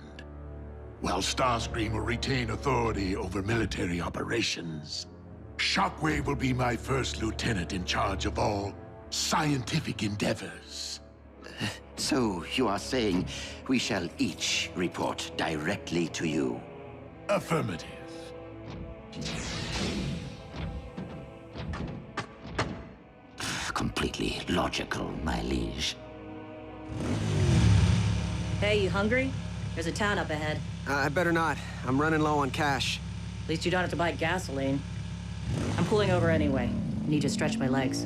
While Starscream will retain authority over military operations, Shockwave will be my first lieutenant in charge of all scientific endeavors. So you are saying we shall each report directly to you? Affirmative. Completely logical, my liege. Hey, you hungry? There's a town up ahead. I better not. I'm running low on cash. At least you don't have to buy gasoline. I'm pulling over anyway. Need to stretch my legs.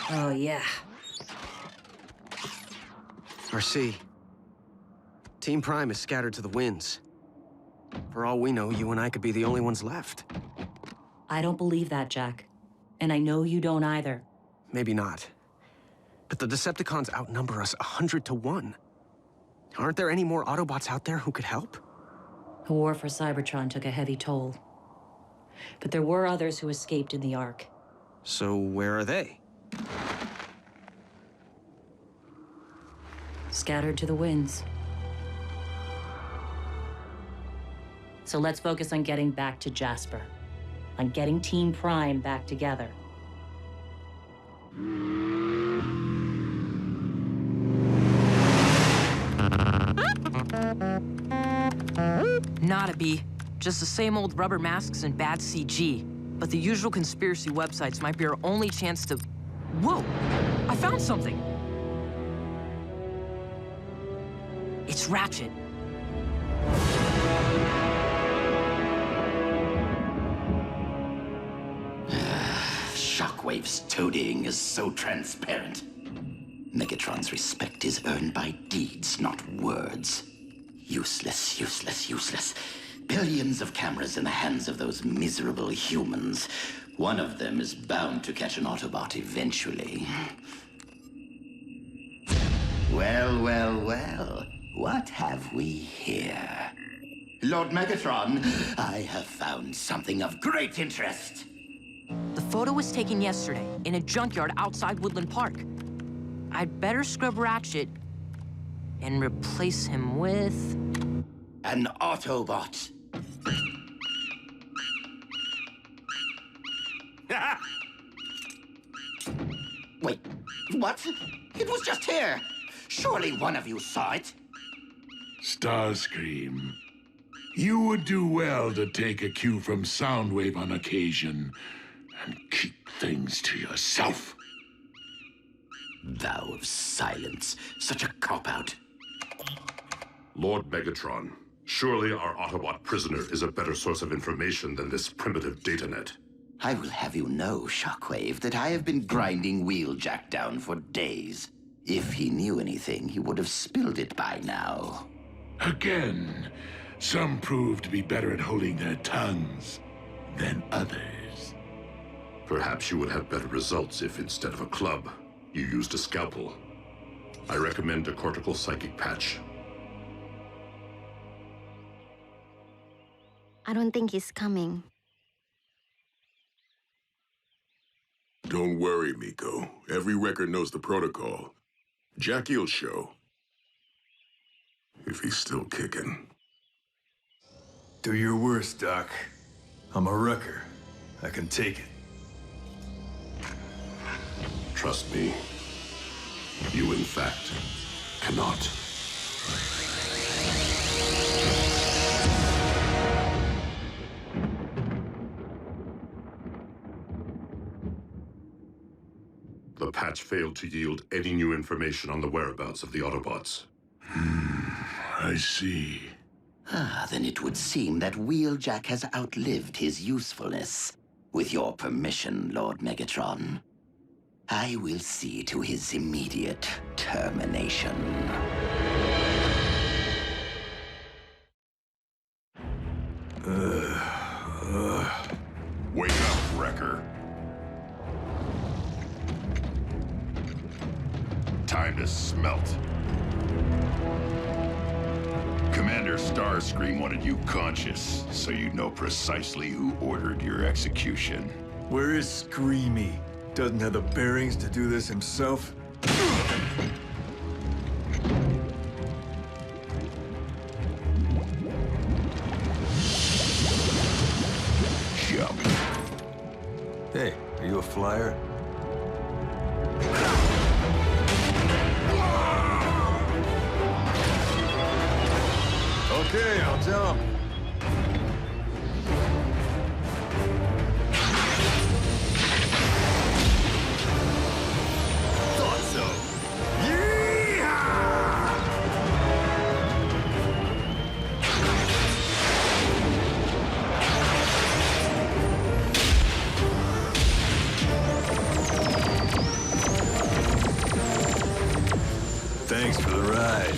Oh, yeah. RC. Team Prime is scattered to the winds. For all we know, you and I could be the only ones left. I don't believe that, Jack. And I know you don't either. Maybe not. But the Decepticons outnumber us 100 to 1. Aren't there any more Autobots out there who could help? The war for Cybertron took a heavy toll. But there were others who escaped in the Ark. So where are they? Scattered to the winds. So let's focus on getting back to Jasper. On getting Team Prime back together. Not a B. Just the same old rubber masks and bad CG. But the usual conspiracy websites might be our only chance to... Whoa! I found something! It's Ratchet. Shockwave's toadying is so transparent. Megatron's respect is earned by deeds, not words. Useless, useless, useless. Billions of cameras in the hands of those miserable humans. One of them is bound to catch an Autobot eventually. Well, well, well. What have we here? Lord Megatron, I have found something of great interest. The photo was taken yesterday in a junkyard outside Woodland Park. I'd better scrub Ratchet and replace him with... an Autobot. Wait, what? It was just here. Surely one of you saw it. Starscream, you would do well to take a cue from Soundwave on occasion and keep things to yourself. Vow of silence. Such a cop-out. Lord Megatron, surely our Autobot prisoner is a better source of information than this primitive datanet. I will have you know, Shockwave, that I have been grinding Wheeljack down for days. If he knew anything, he would have spilled it by now. Again, some prove to be better at holding their tongues than others. Perhaps you would have better results if, instead of a club, you used a scalpel. I recommend a cortical psychic patch. I don't think he's coming. Don't worry, Miko. Every record knows the protocol. Jackie'll show. If he's still kicking. Do your worst, Doc. I'm a wrecker. I can take it. Trust me. You, in fact, cannot. The patch failed to yield any new information on the whereabouts of the Autobots. I see. Ah, then it would seem that Wheeljack has outlived his usefulness. With your permission, Lord Megatron, I will see to his immediate termination. Wake up, Wrecker. Time to smelt. Commander Starscream wanted you conscious, so you know precisely who ordered your execution. Where is Screamy? Doesn't have the bearings to do this himself? Jump. Hey, are you a flyer? Okay, I'll jump. Thought so. Thanks for the ride.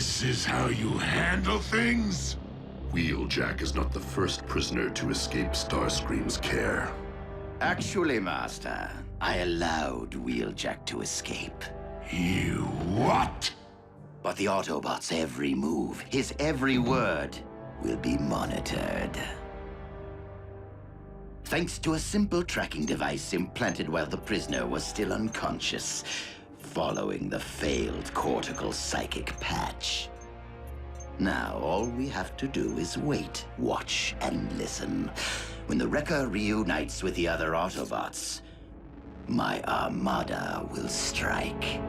This is how you handle things? Wheeljack is not the first prisoner to escape Starscream's care. Actually, Master, I allowed Wheeljack to escape. You what? But the Autobot's every move, his every word, will be monitored. Thanks to a simple tracking device implanted while the prisoner was still unconscious, following the failed cortical psychic patch. Now, all we have to do is wait, watch, and listen. When the Wrecker reunites with the other Autobots, my Armada will strike.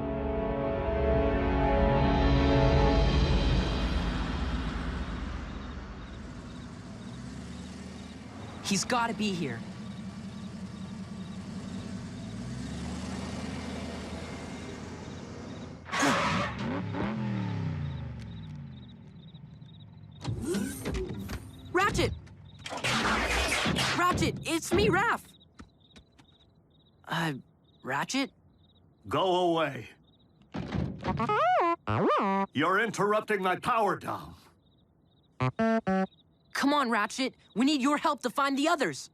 He's gotta be here. Ratchet! Ratchet, it's me, Raph! Ratchet? Go away. You're interrupting my power down. Come on, Ratchet. We need your help to find the others.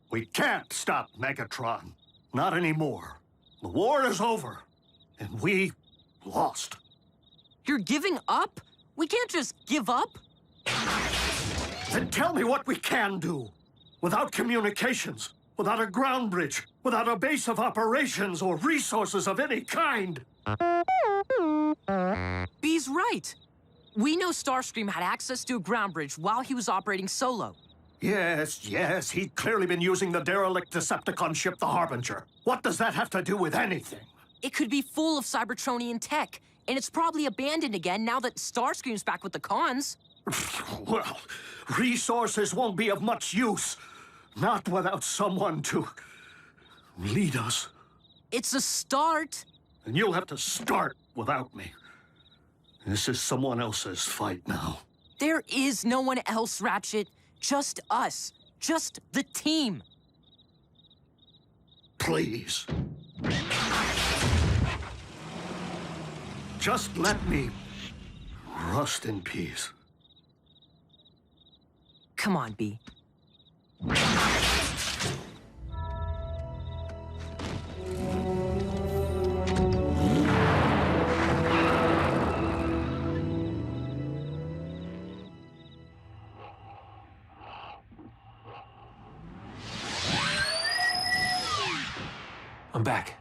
We can't stop Megatron. Not anymore. The war is over, and we lost. You're giving up? We can't just give up. Then tell me what we can do. Without communications, without a ground bridge, without a base of operations or resources of any kind. B's right. We know Starscream had access to a ground bridge while he was operating solo. Yes, he'd clearly been using the derelict Decepticon ship, the Harbinger. What does that have to do with anything? It could be full of Cybertronian tech, and it's probably abandoned again now that Starscream's back with the cons. Well, resources won't be of much use. Not without someone to lead us. It's a start. And you'll have to start without me. This is someone else's fight now. There is no one else, Ratchet. Just us. Just the team. Please. Just let me rust in peace. Come on, B. I'm back.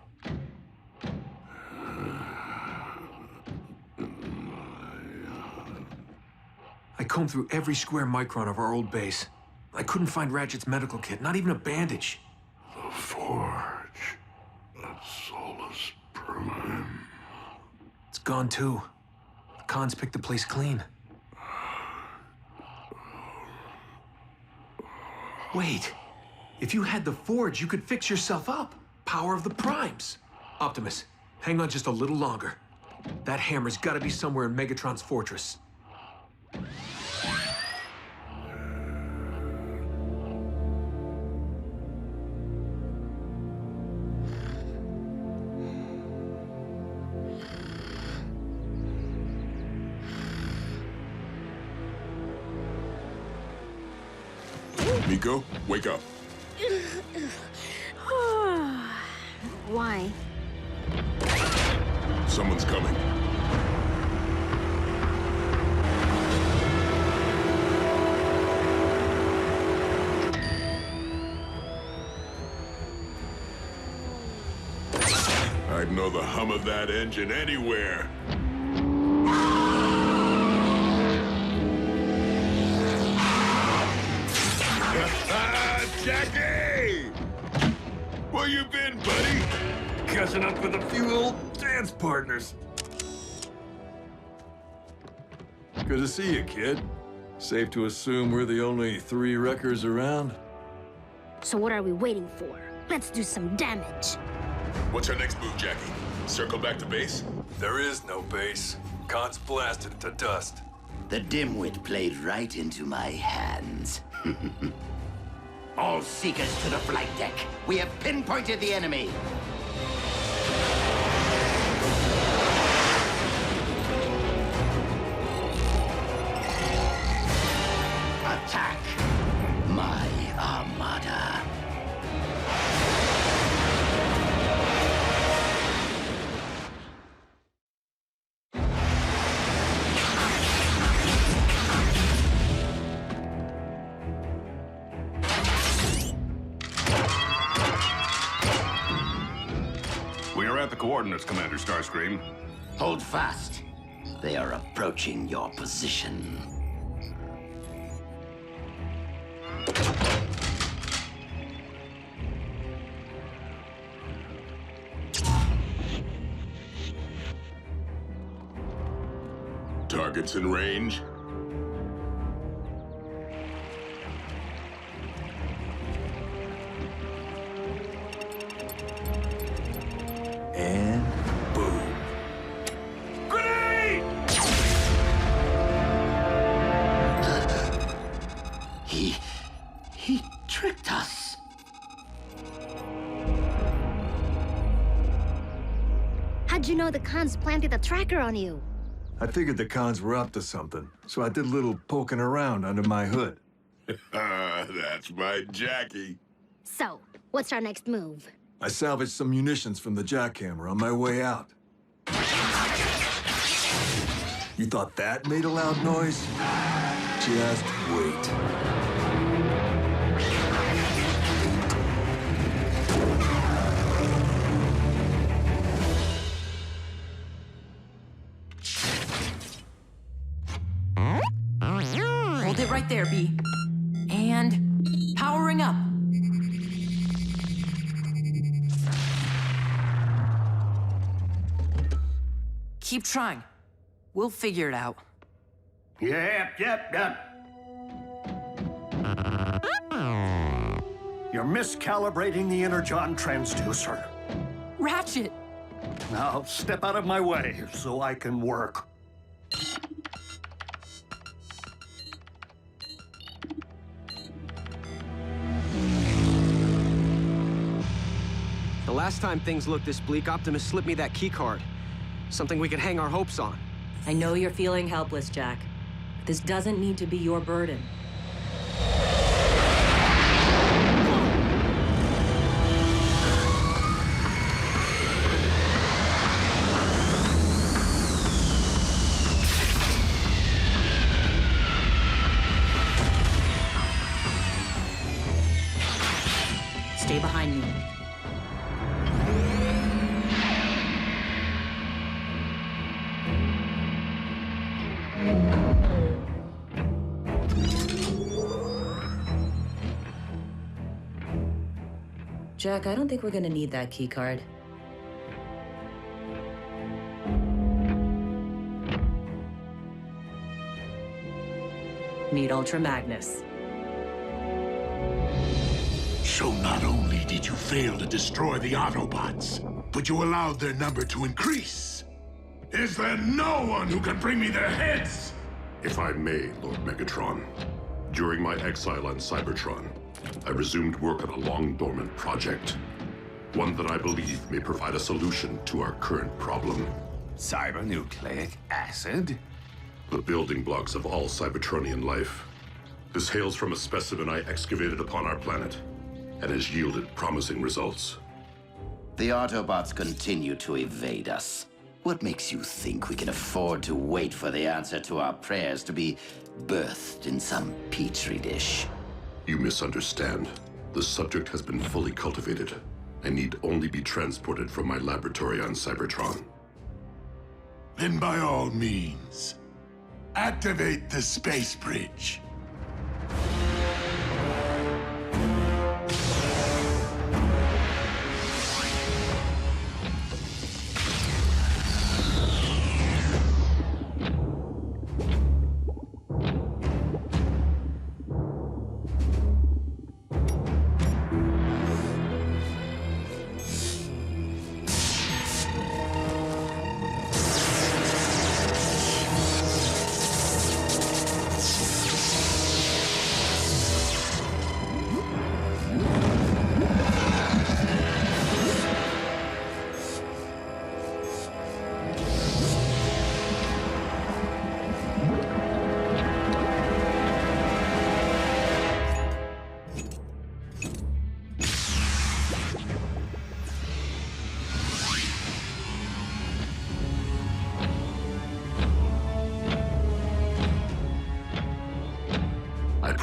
I combed through every square micron of our old base. I couldn't find Ratchet's medical kit, not even a bandage. The forge of Solus Prime. It's gone too. The cons picked the place clean. Wait, if you had the forge, you could fix yourself up. Power of the Primes. Optimus, hang on just a little longer. That hammer's gotta be somewhere in Megatron's fortress. Nico, wake up. Why? Someone's coming. I'd know the hum of that engine anywhere. Jackie! Where you been, buddy? Catching up with a few old dance partners. Good to see you, kid. Safe to assume we're the only 3 wreckers around? So what are we waiting for? Let's do some damage. What's our next move, Jackie? Circle back to base? There is no base. Cons blasted it to dust. The dimwit played right into my hands. All seekers to the flight deck. We have pinpointed the enemy. Attack my Armada. We are at the coordinates, Commander Starscream. Hold fast. They are approaching your position. Targets in range. And boom. Grenade! He tricked us. How'd you know the cons planted a tracker on you? I figured the cons were up to something, so I did a little poking around under my hood. That's my Jackie. So, what's our next move? I salvaged some munitions from the jackhammer on my way out. You thought that made a loud noise? Just wait. Hold it right there, B. And powering up. Keep trying. We'll figure it out. Yep. You're miscalibrating the Energon transducer. Ratchet! Now, step out of my way so I can work. The last time things looked this bleak, Optimus slipped me that keycard. Something we could hang our hopes on. I know you're feeling helpless, Jack. This doesn't need to be your burden. Stay behind me. Jack, I don't think we're gonna need that keycard. Need Ultra Magnus. So not only did you fail to destroy the Autobots, but you allowed their number to increase. Is there no one who can bring me their heads? If I may, Lord Megatron, during my exile on Cybertron, I resumed work on a long-dormant project. One that I believe may provide a solution to our current problem. Cybernucleic acid? The building blocks of all Cybertronian life. This hails from a specimen I excavated upon our planet, and has yielded promising results. The Autobots continue to evade us. What makes you think we can afford to wait for the answer to our prayers to be birthed in some petri dish? You misunderstand. The subject has been fully cultivated and need only be transported from my laboratory on Cybertron. Then by all means, activate the space bridge.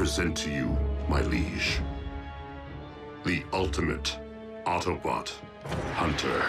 present to you, my liege, the ultimate Autobot hunter.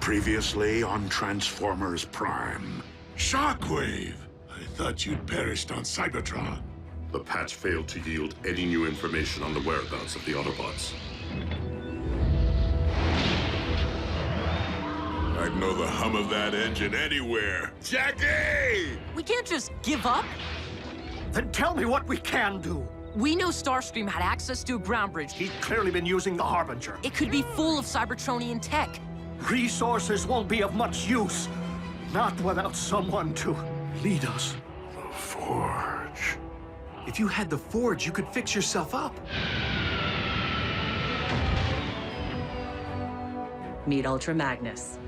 Previously on Transformers Prime. Shockwave! I thought you'd perished on Cybertron. The patch failed to yield any new information on the whereabouts of the Autobots. I'd know the hum of that engine anywhere. Jackie! We can't just give up. Then tell me what we can do. We know Starscream had access to a ground bridge. He's clearly been using the Harbinger. It could be full of Cybertronian tech. Resources won't be of much use. Not without someone to lead us. The Forge. If you had the Forge, you could fix yourself up. Meet Ultra Magnus.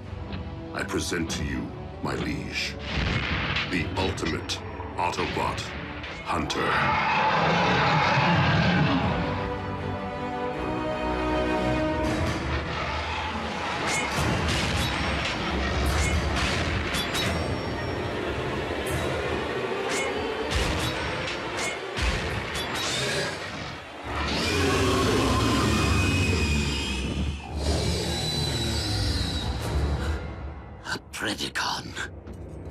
I present to you, my liege, the ultimate Autobot hunter. Predacon.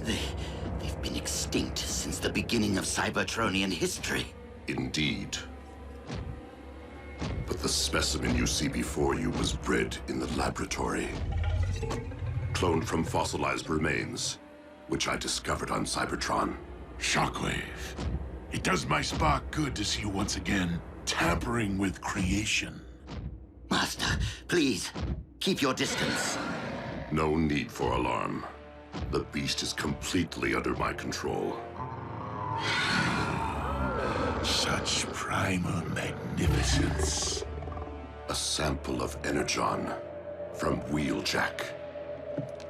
They've been extinct since the beginning of Cybertronian history. Indeed. But the specimen you see before you was bred in the laboratory. Cloned from fossilized remains, which I discovered on Cybertron. Shockwave. It does my spark good to see you once again tampering with creation. Master, please, keep your distance. No need for alarm. The beast is completely under my control. Such primal magnificence. A sample of Energon from Wheeljack.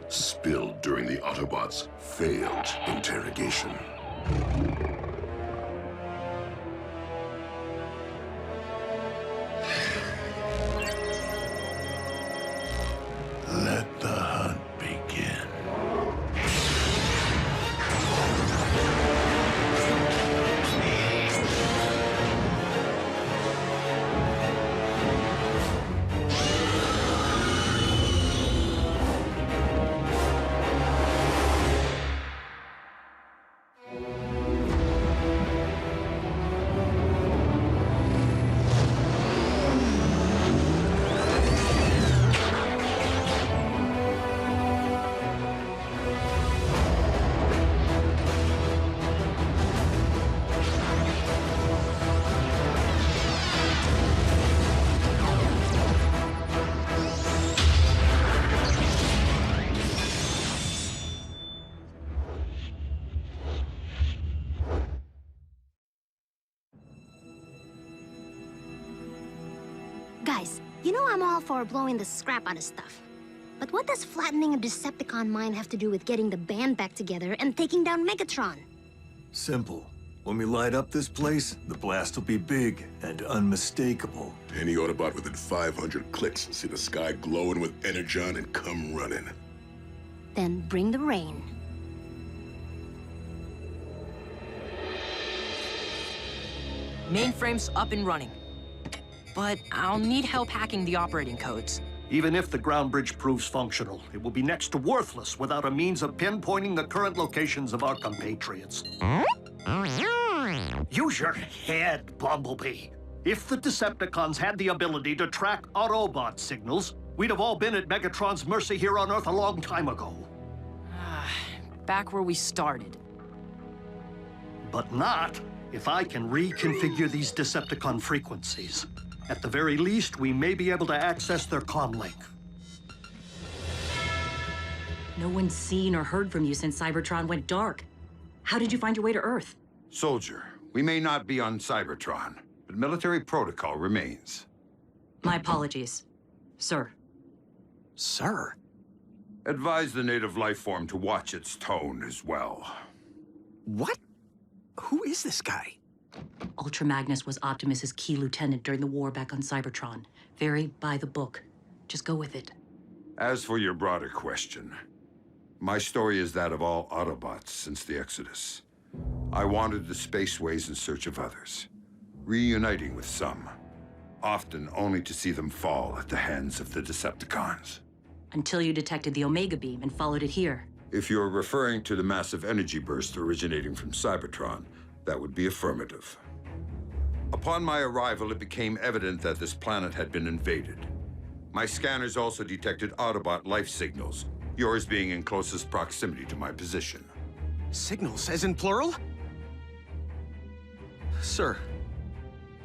Spilled during the Autobots' failed interrogation. Let the hunt begin. Guys, you know I'm all for blowing the scrap out of stuff. But what does flattening a Decepticon mind have to do with getting the band back together and taking down Megatron? Simple. When we light up this place, the blast will be big and unmistakable. Any Autobot within 500 clicks will see the sky glowing with Energon and come running. Then bring the rain. Mainframe's up and running. But I'll need help hacking the operating codes. Even if the ground bridge proves functional, it will be next to worthless without a means of pinpointing the current locations of our compatriots. Use your head, Bumblebee. If the Decepticons had the ability to track Autobot signals, we'd have all been at Megatron's mercy here on Earth a long time ago. Back where we started. But not if I can reconfigure these Decepticon frequencies. At the very least, we may be able to access their comm link. No one's seen or heard from you since Cybertron went dark. How did you find your way to Earth? Soldier, we may not be on Cybertron, but military protocol remains. My apologies, sir. Sir? Advise the native life form to watch its tone as well. What? Who is this guy? Ultra Magnus was Optimus's key lieutenant during the war back on Cybertron. Very by the book. Just go with it. As for your broader question, my story is that of all Autobots since the Exodus. I wandered the spaceways in search of others, reuniting with some, often only to see them fall at the hands of the Decepticons. Until you detected the Omega Beam and followed it here. If you're referring to the massive energy burst originating from Cybertron, that would be affirmative. Upon my arrival, it became evident that this planet had been invaded. My scanners also detected Autobot life signals, yours being in closest proximity to my position. Signals, as in plural? Sir.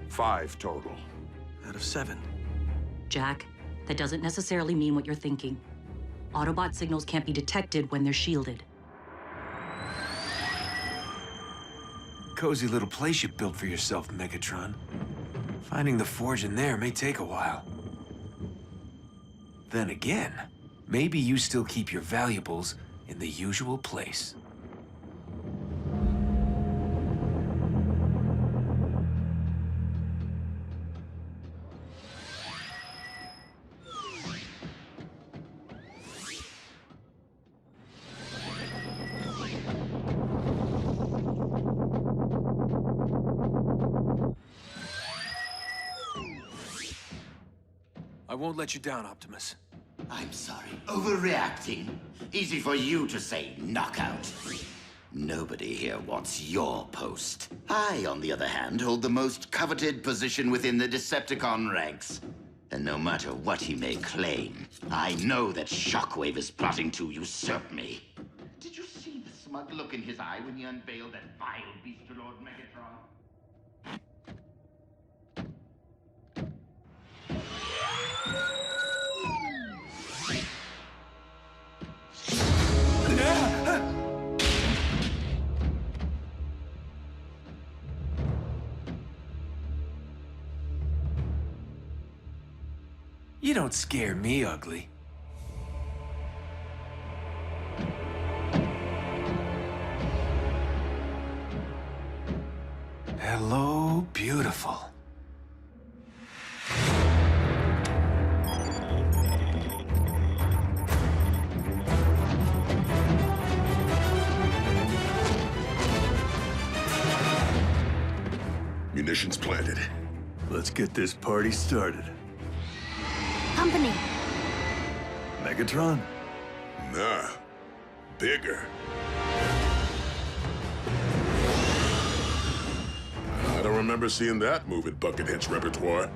5 total. Out of 7. Jack, that doesn't necessarily mean what you're thinking. Autobot signals can't be detected when they're shielded. Cozy little place you built for yourself, Megatron. Finding the forge in there may take a while. Then again, maybe you still keep your valuables in the usual place. I won't let you down, Optimus. I'm sorry. Overreacting. Easy for you to say, knockout. Nobody here wants your post. I, on the other hand, hold the most coveted position within the Decepticon ranks. And no matter what he may claim, I know that Shockwave is plotting to usurp me. Did you see the smug look in his eye when he unveiled that vile beast to Lord Megatron? You don't scare me, ugly. Hello, beautiful. Munitions planted. Let's get this party started. Company. Megatron? Nah. Bigger. I don't remember seeing that move at Buckethead's repertoire.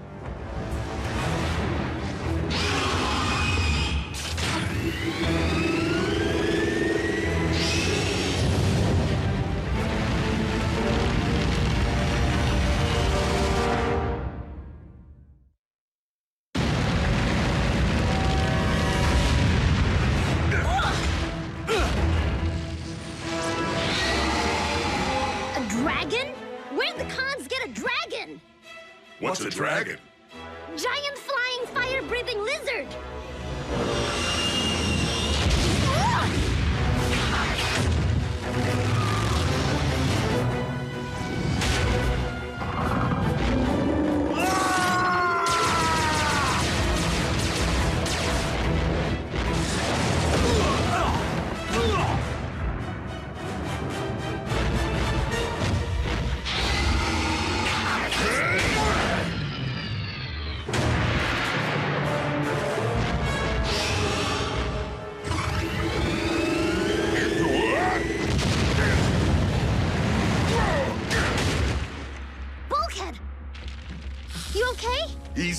What's a dragon? Giant flying fire-breathing lizard!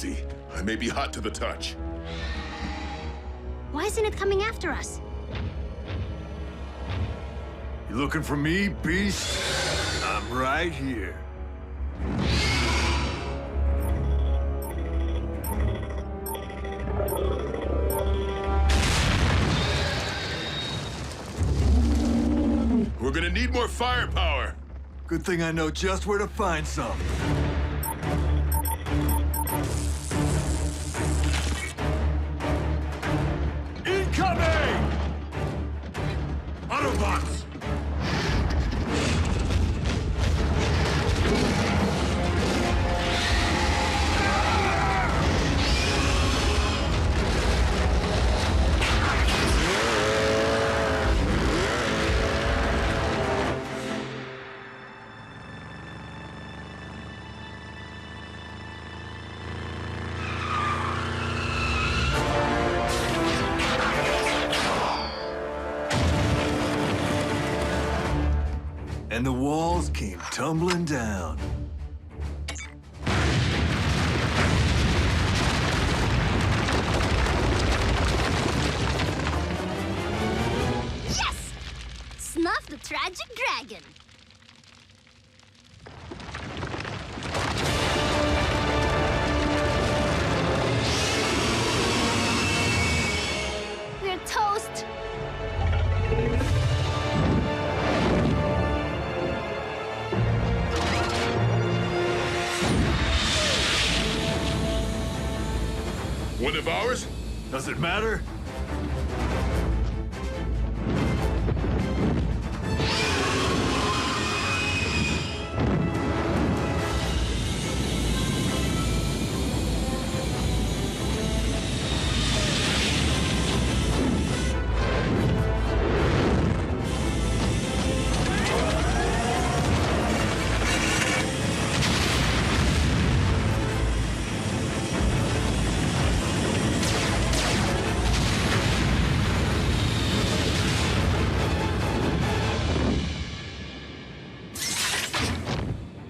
Easy. I may be hot to the touch. Why isn't it coming after us? You looking for me, beast? I'm right here. We're gonna need more firepower. Good thing I know just where to find some. Incoming! Autobots! And the walls came tumbling down. Yes! Snuff the tragic dragon. We're toast. One of ours? Does it matter?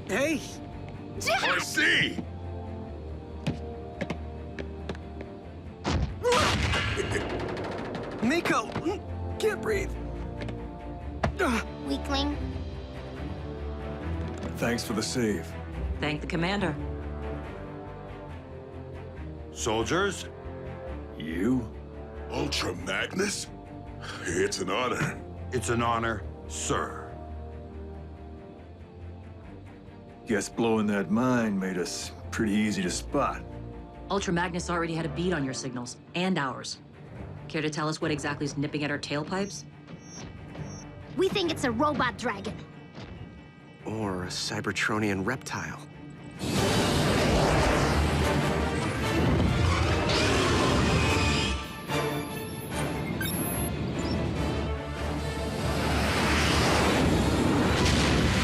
Hey! I see! Nico! Can't breathe. Weakling. Thanks for the save. Thank the commander. Soldiers? You? Ultra Magnus? It's an honor. It's an honor, sir. Guess blowing that mine made us pretty easy to spot. Ultra Magnus already had a bead on your signals, and ours. Care to tell us what exactly is nipping at our tailpipes? We think it's a robot dragon. Or a Cybertronian reptile.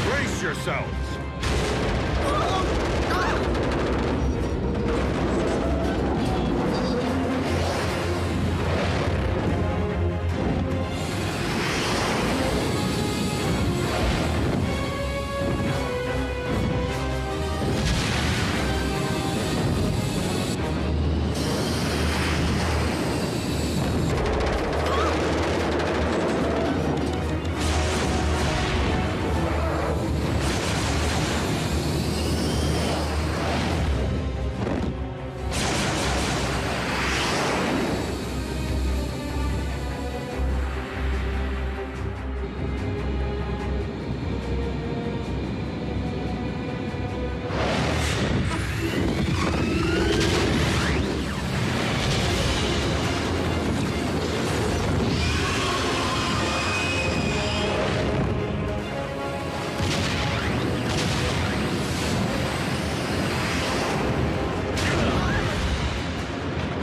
Brace yourselves!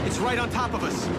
It's right on top of us.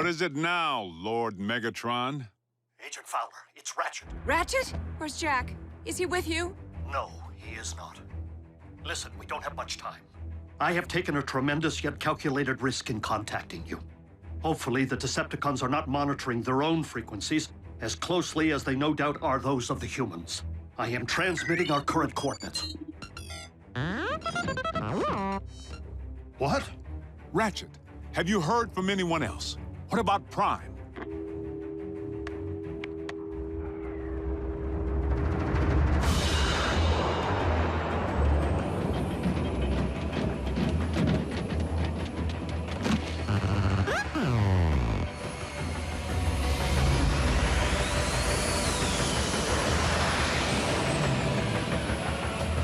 What is it now, Lord Megatron? Agent Fowler, it's Ratchet. Ratchet? Where's Jack? Is he with you? No, he is not. Listen, we don't have much time. I have taken a tremendous yet calculated risk in contacting you. Hopefully, the Decepticons are not monitoring their own frequencies as closely as they no doubt are those of the humans. I am transmitting our current coordinates. What? Ratchet, have you heard from anyone else? What about Prime?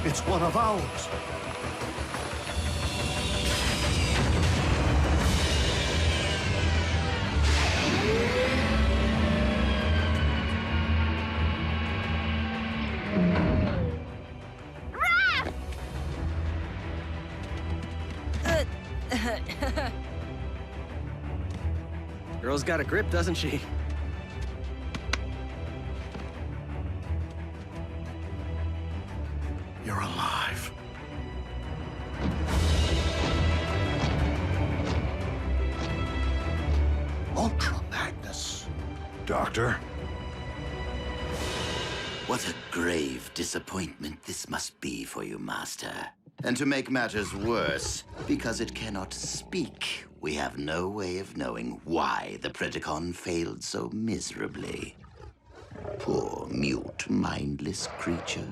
It's one of ours. Girl's got a grip, doesn't she? You're alive. Ultra Magnus. Doctor? What a grave disappointment this must be for you, Master. And to make matters worse, because it cannot speak, we have no way of knowing why the Predacon failed so miserably. Poor, mute, mindless creature.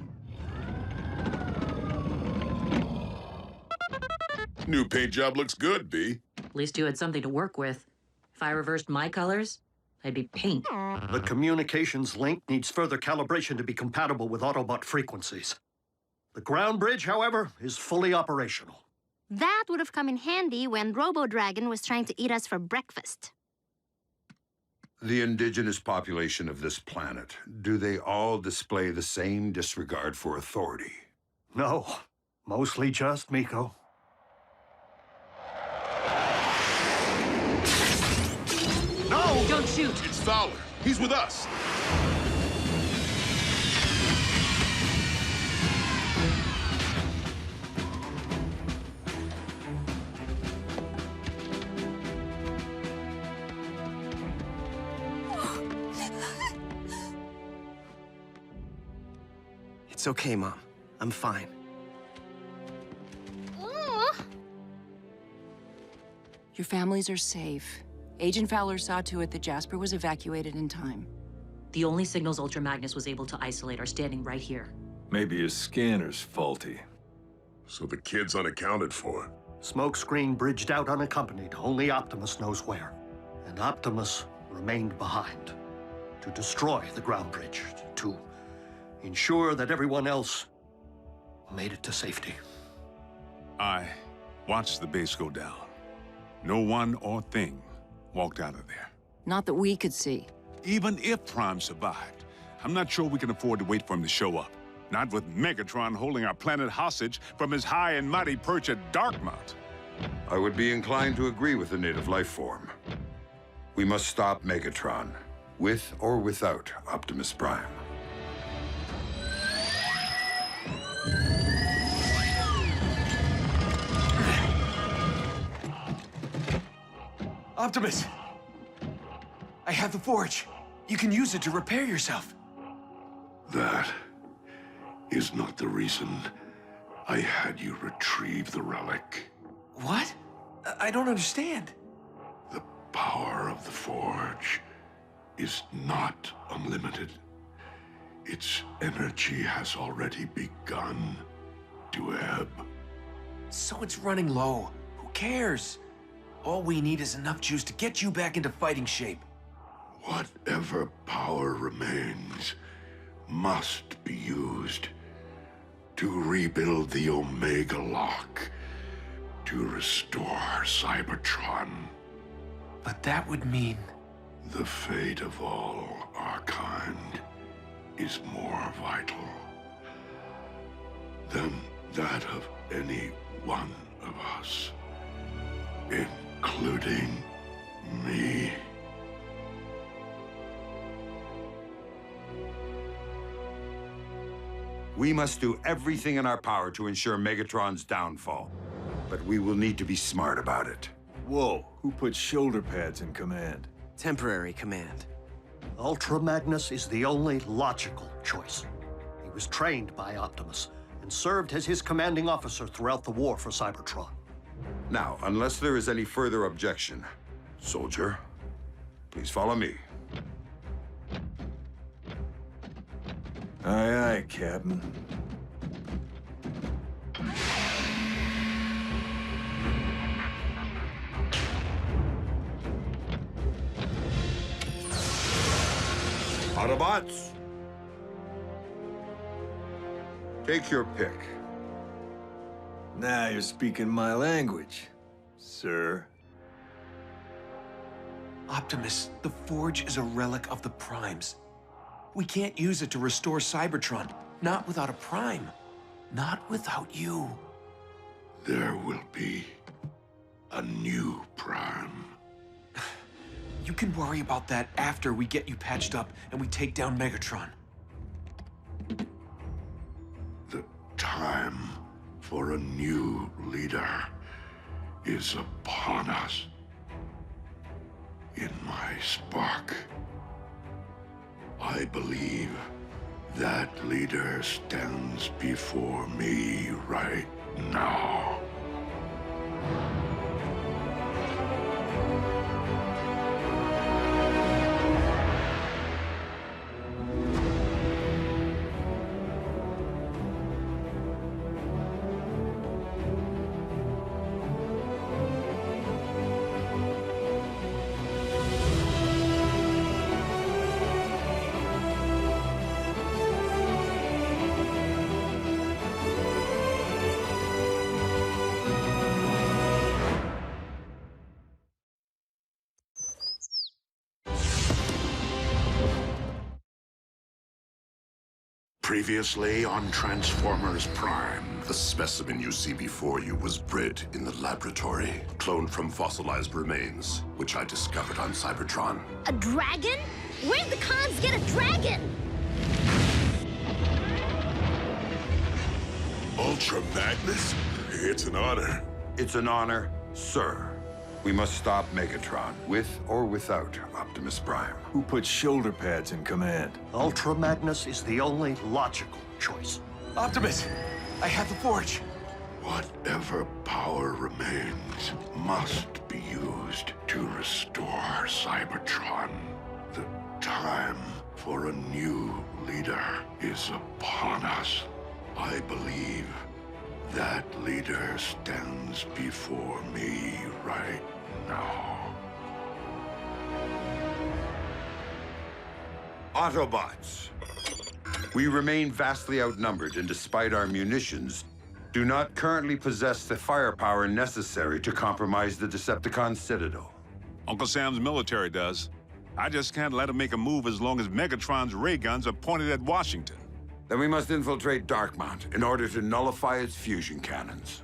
New paint job looks good, B. At least you had something to work with. If I reversed my colors, I'd be pink. The communications link needs further calibration to be compatible with Autobot frequencies. The ground bridge, however, is fully operational. That would have come in handy when Robo-Dragon was trying to eat us for breakfast. The indigenous population of this planet, do they all display the same disregard for authority? No, mostly just Miko. No! Don't shoot! It's Fowler. He's with us. It's okay, Mom. I'm fine. Your families are safe. Agent Fowler saw to it that Jasper was evacuated in time. The only signals Ultra Magnus was able to isolate are standing right here. Maybe his scanner's faulty. So the kid's unaccounted for. Smokescreen bridged out unaccompanied. Only Optimus knows where. And Optimus remained behind. To destroy the ground bridge. To ensure that everyone else made it to safety. I watched the base go down. No one or thing walked out of there. Not that we could see. Even if Prime survived, I'm not sure we can afford to wait for him to show up. Not with Megatron holding our planet hostage from his high and mighty perch at Darkmount. I would be inclined to agree with the native life form. We must stop Megatron, with or without Optimus Prime. Optimus! I have the forge. You can use it to repair yourself. That is not the reason I had you retrieve the relic. What? I don't understand. The power of the forge is not unlimited. Its energy has already begun to ebb. So it's running low. Who cares? All we need is enough juice to get you back into fighting shape. Whatever power remains must be used to rebuild the Omega Lock, to restore Cybertron. But that would mean... The fate of all our kind is more vital than that of any one of us, including me. We must do everything in our power to ensure Megatron's downfall. But we will need to be smart about it. Whoa, who put shoulder pads in command? Temporary command. Ultra Magnus is the only logical choice. He was trained by Optimus and served as his commanding officer throughout the war for Cybertron. Now, unless there is any further objection, soldier, please follow me. Aye, aye, Captain. Autobots, take your pick. Now you're speaking my language, sir. Optimus, the Forge is a relic of the Primes. We can't use it to restore Cybertron. Not without a Prime. Not without you. There will be a new Prime. You can worry about that after we get you patched up and we take down Megatron. The time for a new leader is upon us. In my spark, I believe that leader stands before me right now. Previously on Transformers Prime. The specimen you see before you was bred in the laboratory, cloned from fossilized remains, which I discovered on Cybertron. A dragon? Where'd the cons get a dragon? Ultra Magnus? It's an honor. It's an honor, sir. We must stop Megatron, with or without Optimus Prime. Who put shoulder pads in command? Ultra Magnus is the only logical choice. Optimus, I have the Forge. Whatever power remains must be used to restore Cybertron. The time for a new leader is upon us. I believe that leader stands before me right now. Autobots. We remain vastly outnumbered, and despite our munitions, do not currently possess the firepower necessary to compromise the Decepticon Citadel. Uncle Sam's military does. I just can't let him make a move as long as Megatron's ray guns are pointed at Washington. Then we must infiltrate Darkmount in order to nullify its fusion cannons.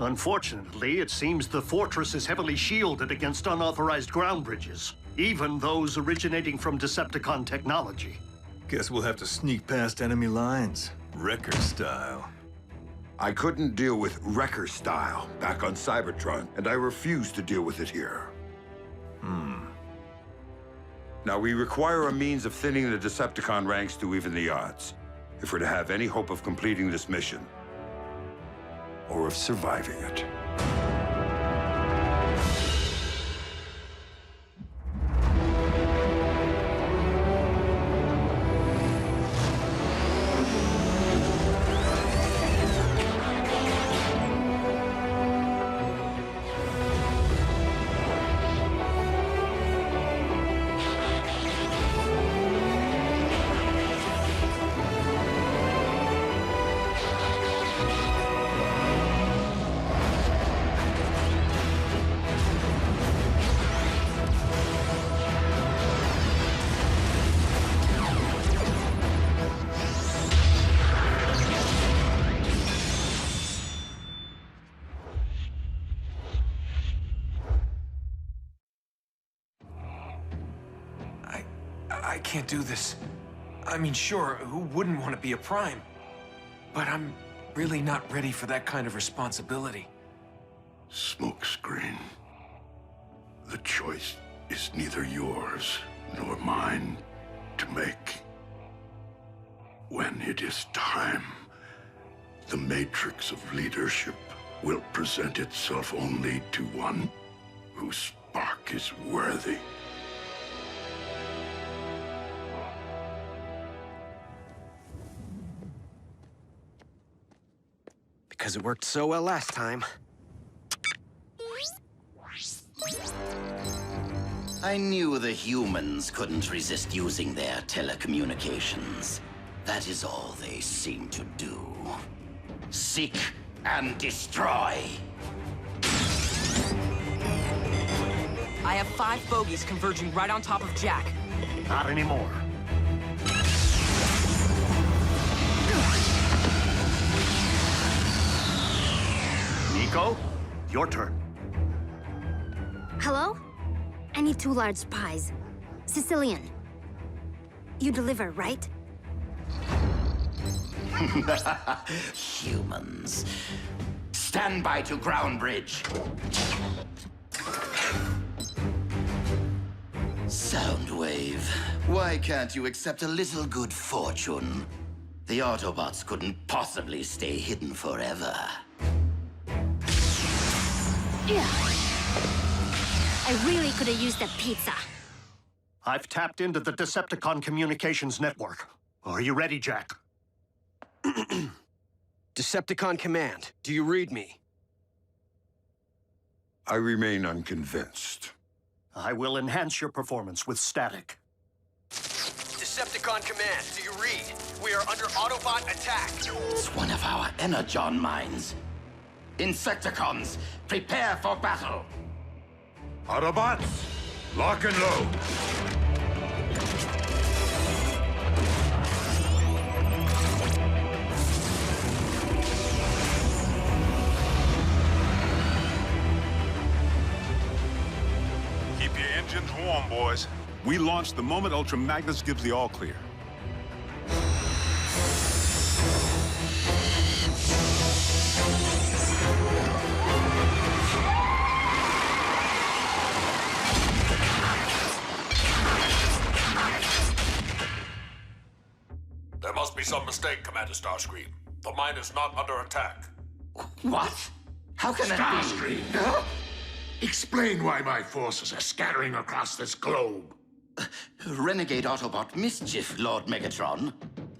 Unfortunately, it seems the fortress is heavily shielded against unauthorized ground bridges, even those originating from Decepticon technology. Guess we'll have to sneak past enemy lines, Wrecker style. I couldn't deal with Wrecker style back on Cybertron, and I refuse to deal with it here. Now, we require a means of thinning the Decepticon ranks to even the odds, if we're to have any hope of completing this mission, or of surviving it. I can't do this. I mean, sure, who wouldn't want to be a Prime? But I'm really not ready for that kind of responsibility. Smokescreen. The choice is neither yours nor mine to make. When it is time, the matrix of leadership will present itself only to one whose spark is worthy. Because it worked so well last time. I knew the humans couldn't resist using their telecommunications. That is all they seem to do. Seek and destroy. I have 5 bogies converging right on top of Jack. Not anymore. Nico, your turn. Hello? I need 2 large pies. Sicilian. You deliver, right? Humans. Stand by to ground bridge. Soundwave. Why can't you accept a little good fortune? The Autobots couldn't possibly stay hidden forever. Yeah. I really could have used that pizza. I've tapped into the Decepticon communications network. Are you ready, Jack? Decepticon Command, do you read me? I remain unconvinced. I will enhance your performance with static. Decepticon Command, do you read? We are under Autobot attack. It's one of our Energon mines. Insecticons, prepare for battle. Autobots, lock and load. Keep your engines warm, boys. We launch the moment Ultra Magnus gives the all-clear. There must be some mistake, Commander Starscream. The mine is not under attack. What? How can that be? Starscream! Huh? Explain why my forces are scattering across this globe. Renegade Autobot mischief, Lord Megatron.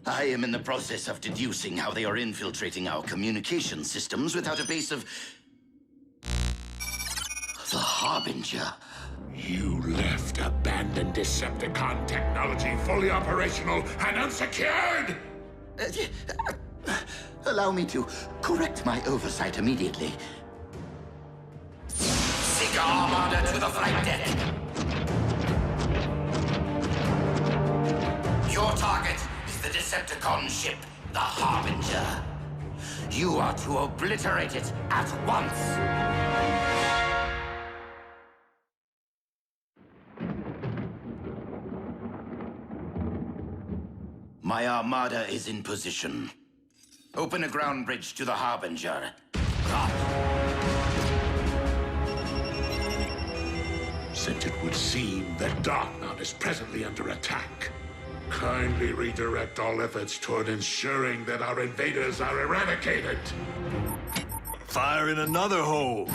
I am in the process of deducing how they are infiltrating our communication systems without a base of... the Harbinger. You left abandoned Decepticon technology fully operational and unsecured! Allow me to correct my oversight immediately. Seek Armada to the flight deck. Your target is the Decepticon ship, the Harbinger. You are to obliterate it at once. My Armada is in position. Open a ground bridge to the Harbinger. Since it would seem that Darkmount is presently under attack, kindly redirect all efforts toward ensuring that our invaders are eradicated. Fire in another hole.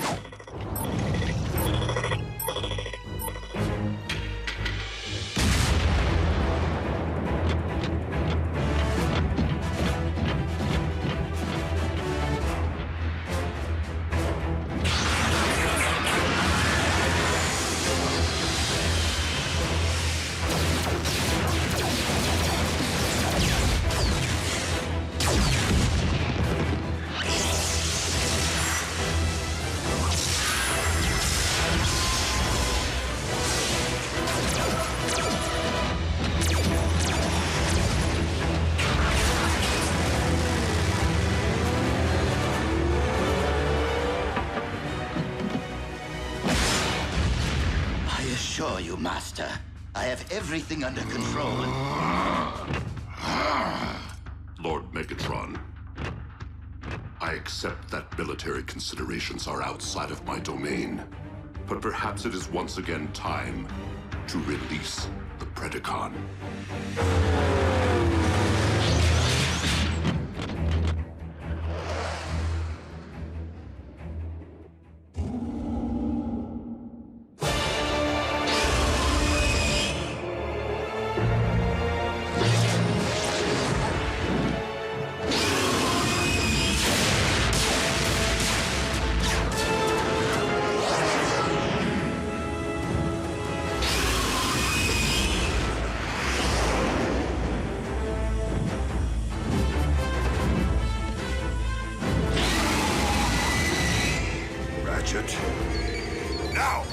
Master. I have everything under control. Lord Megatron, accept that military considerations are outside of my domain. But perhaps it is once again time to release the Predacon. Now!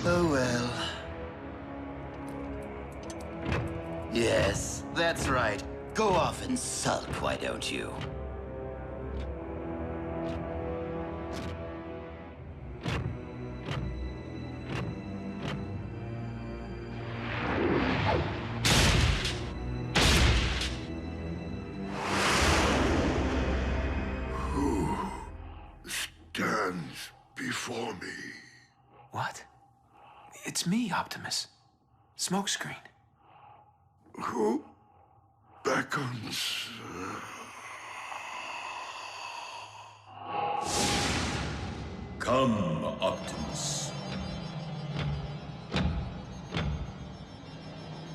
Oh well. Yes, that's right. Go off and sulk, why don't you? Who stands before me? What? It's me, Optimus. Smokescreen. Who beckons? Come, Optimus.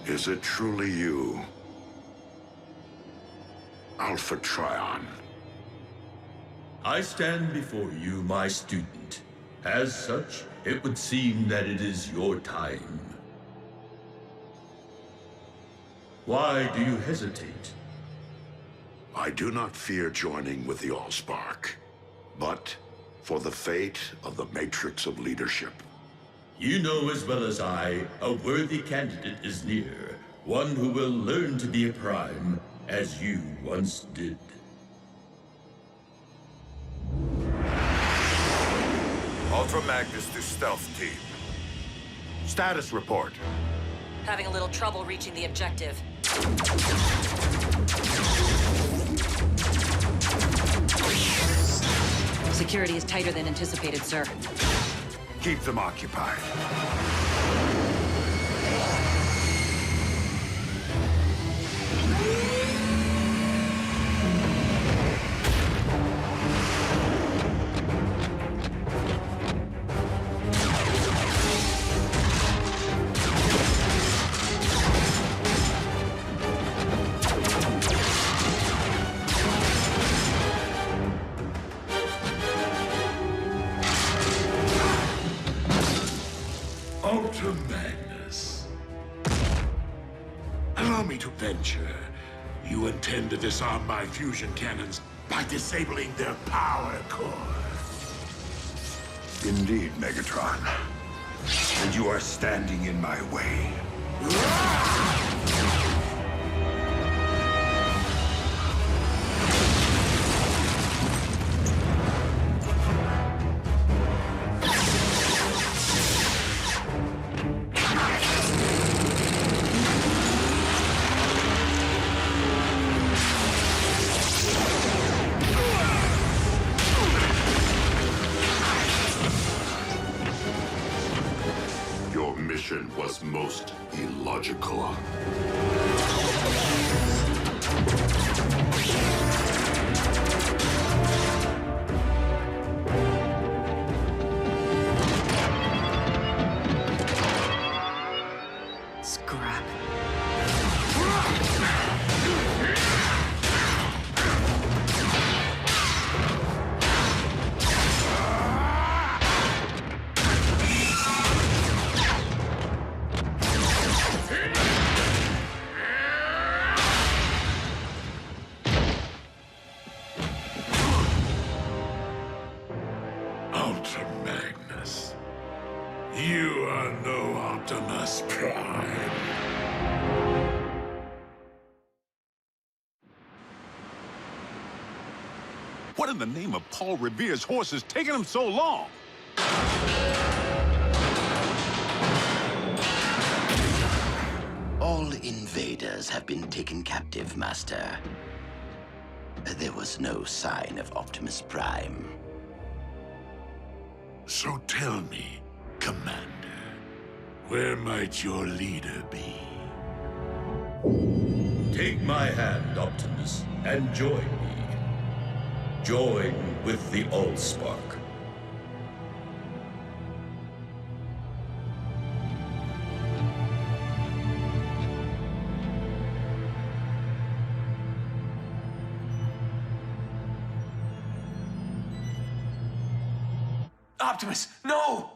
Is it truly you, Alpha Trion? I stand before you, my student. As such, it would seem that it is your time. Why do you hesitate? I do not fear joining with the Allspark, but for the fate of the Matrix of Leadership. You know as well as I, a worthy candidate is near. One who will learn to be a Prime, as you once did. Ultra Magnus to Stealth Team. Status report. Having a little trouble reaching the objective. Security is tighter than anticipated, sir. Keep them occupied. Ultra Magnus. Allow me to venture. You intend to disarm my fusion cannons by disabling their power core. Indeed, Megatron. And you are standing in my way. Your mission was most illogical. Scrap. Ultra Magnus. You are no Optimus Prime. What in the name of Paul Revere's horse is taking him so long? All invaders have been taken captive, Master. There was no sign of Optimus Prime. So tell me, Commander, where might your leader be? Take my hand, Optimus, and join me. Join with the Allspark. Optimus, no!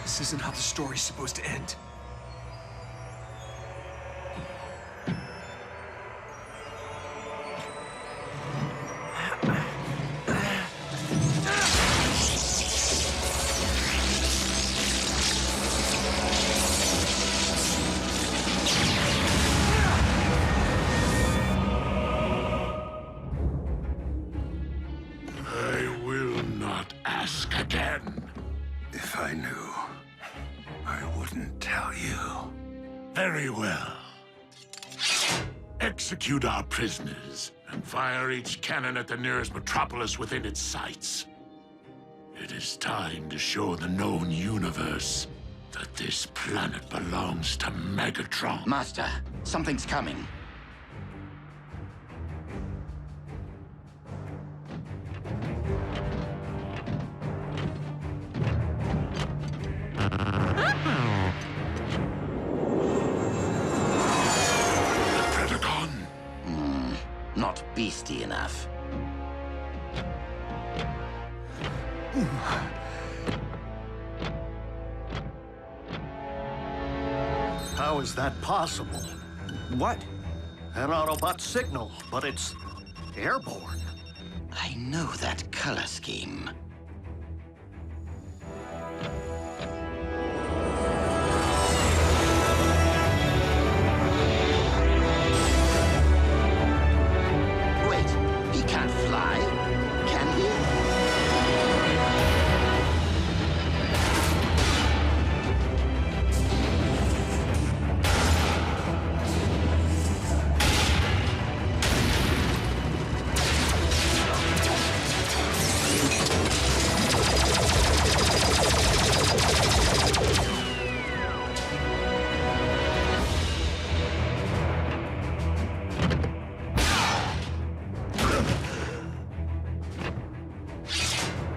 This isn't how the story's supposed to end. I will not ask again. If I knew, I wouldn't tell you. Very well. Execute our prisoners and fire each cannon at the nearest metropolis within its sights. It is time to show the known universe that this planet belongs to Megatron. Master, something's coming. Predacon? Not beastie enough. How is that possible? What? An Autobot signal, but it's airborne. I know that color scheme. Wait, he can't fly, can he?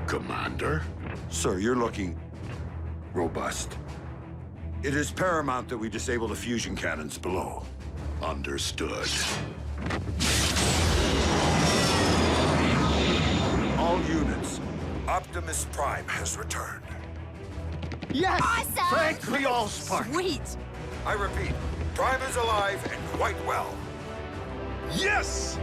Commander? Sir, you're looking robust. It is paramount that we disable the fusion cannons below. Understood. All units, Optimus Prime has returned. Yes! Awesome! Thank the Allspark! Sweet! I repeat, Prime is alive and quite well. Yes!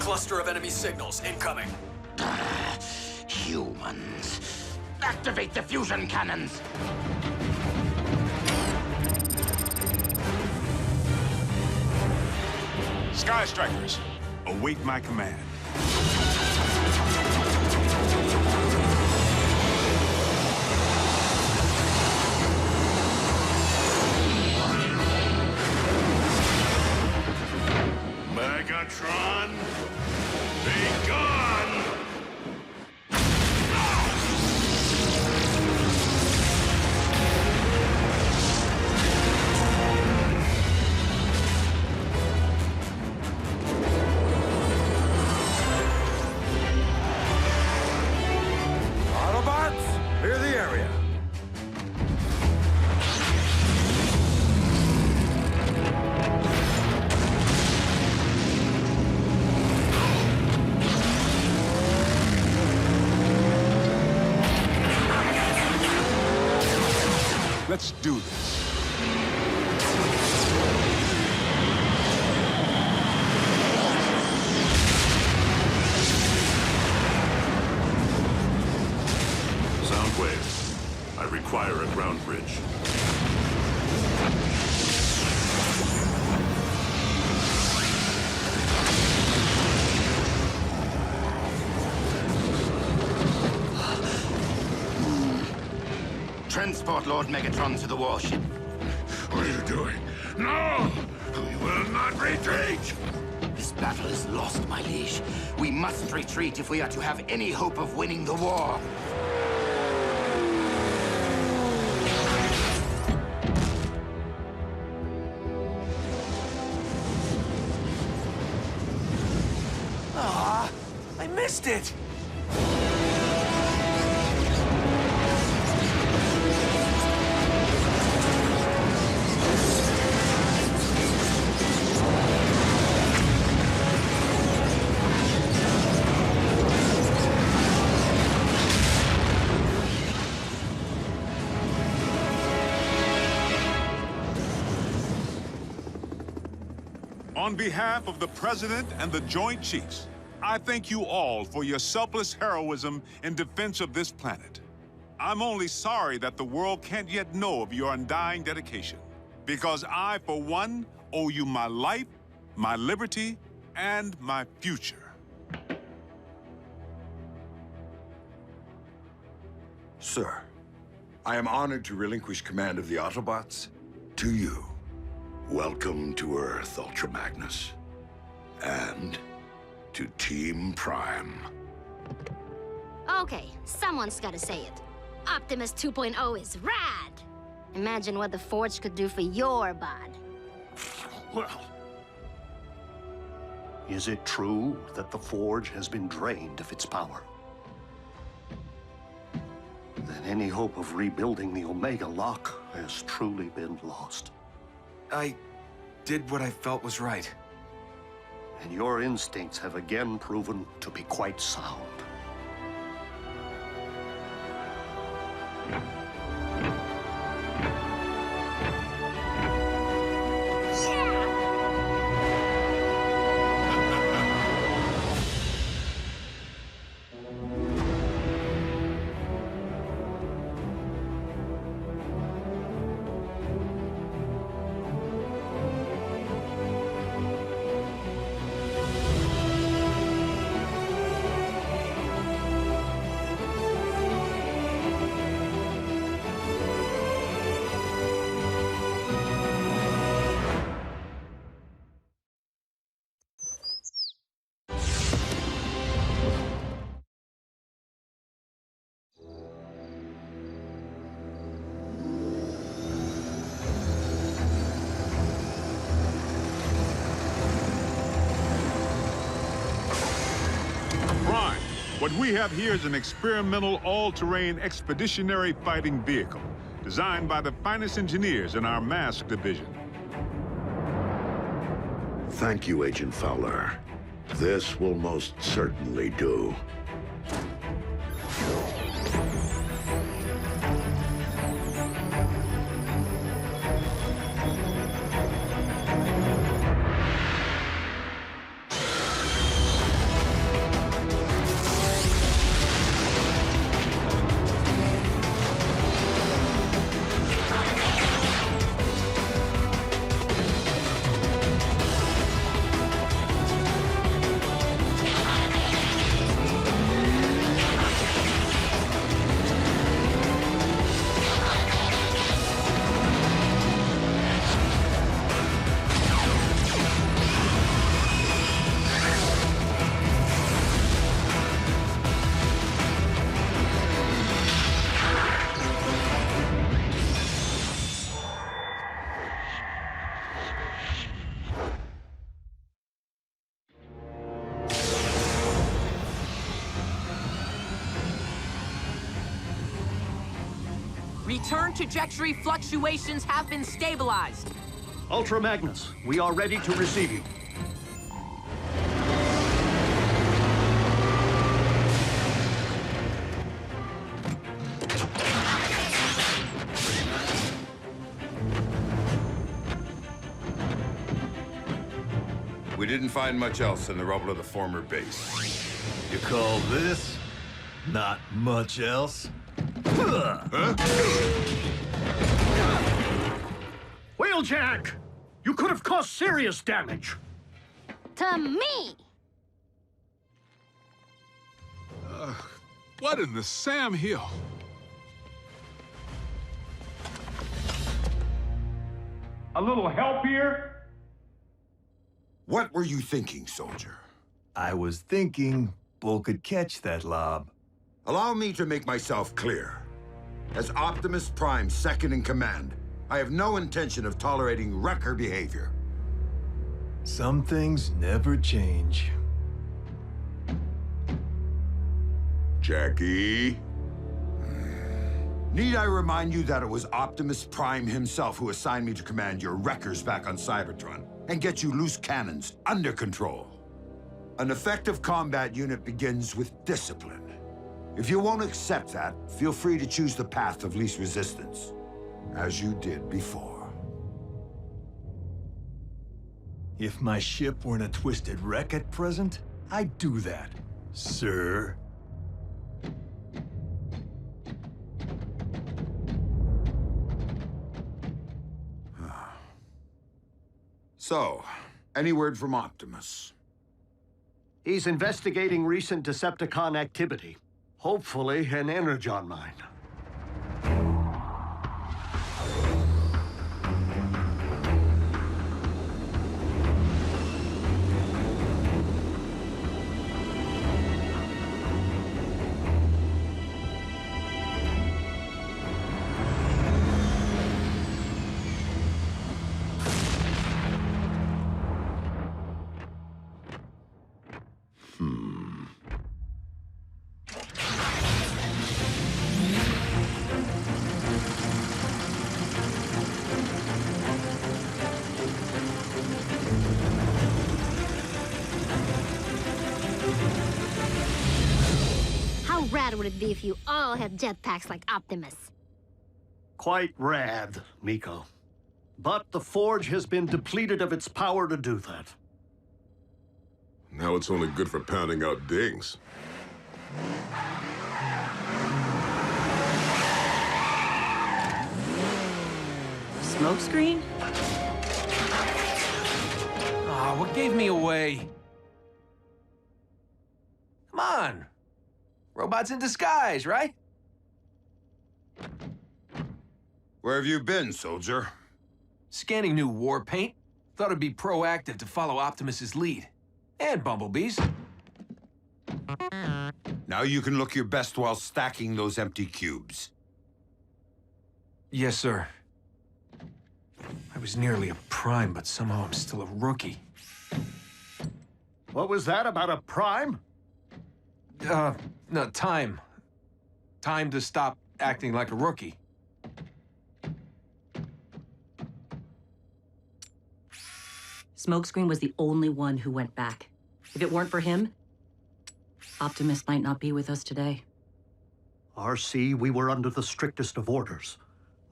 cluster of enemy signals incoming. Humans. Activate the fusion cannons! Sky Strikers, await my command. Megatron, be gone! Autobots, clear the area. Let's do this. Soundwave, I require a ground bridge. Transport Lord Megatron to the warship. What are you doing? No! We will not retreat! This battle is lost, my liege. We must retreat if we are to have any hope of winning the war. Ah, I missed it! On behalf of the President and the Joint Chiefs, I thank you all for your selfless heroism in defense of this planet. I'm only sorry that the world can't yet know of your undying dedication, because I, for one, owe you my life, my liberty, and my future. Sir, I am honored to relinquish command of the Autobots to you. Welcome to Earth, Ultra Magnus. And to Team Prime. Okay, someone's gotta say it. Optimus 2.0 is rad! Imagine what the Forge could do for your bod. Well, is it true that the Forge has been drained of its power? Then any hope of rebuilding the Omega Lock has truly been lost. I did what I felt was right. And your instincts have again proven to be quite sound. What we have here is an experimental all-terrain expeditionary fighting vehicle designed by the finest engineers in our mask division. Thank you, Agent Fowler. This will most certainly do. Return trajectory fluctuations have been stabilized. Ultra Magnus, we are ready to receive you. We didn't find much else in the rubble of the former base. You call this not much else? Wheeljack! You could have caused serious damage! To me! What in the Sam Hill? A little help here? What were you thinking, soldier? I was thinking Bull could catch that lob. Allow me to make myself clear. As Optimus Prime second in command, I have no intention of tolerating wrecker behavior. Some things never change. Jackie? Need I remind you that it was Optimus Prime himself who assigned me to command your wreckers back on Cybertron and get you loose cannons under control? An effective combat unit begins with discipline. If you won't accept that, feel free to choose the path of least resistance, as you did before. If my ship were in a twisted wreck at present, I'd do that, sir. So, any word from Optimus? He's investigating recent Decepticon activity. Hopefully, an Energon mine. How rad would it be if you all had jetpacks like Optimus? Quite rad, Miko. But the Forge has been depleted of its power to do that. Now it's only good for pounding out dings. Smokescreen? Aw, what gave me away? Come on. Robots in disguise, right? Where have you been, soldier? Scanning new war paint. Thought it'd be proactive to follow Optimus's lead. And Bumblebee's. Now you can look your best while stacking those empty cubes. Yes, sir. I was nearly a Prime, but somehow I'm still a rookie. What was that about a Prime? No, time. Time to stop acting like a rookie. Smokescreen was the only one who went back. If it weren't for him, Optimus might not be with us today. RC, we were under the strictest of orders.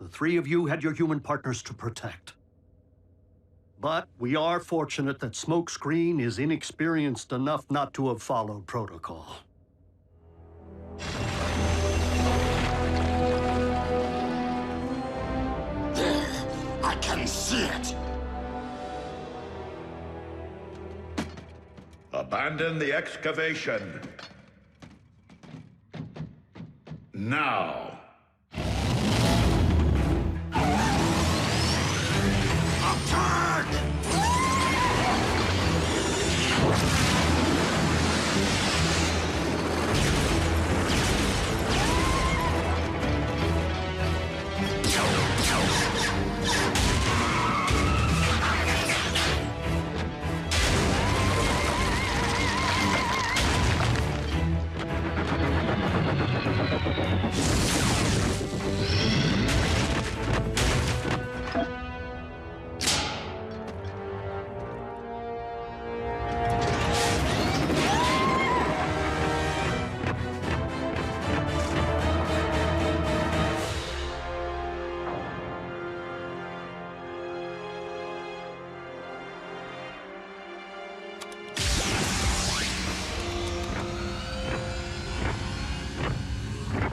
The three of you had your human partners to protect. But we are fortunate that Smokescreen is inexperienced enough not to have followed protocol. There! I can see it! Abandon the excavation. Now. Attack!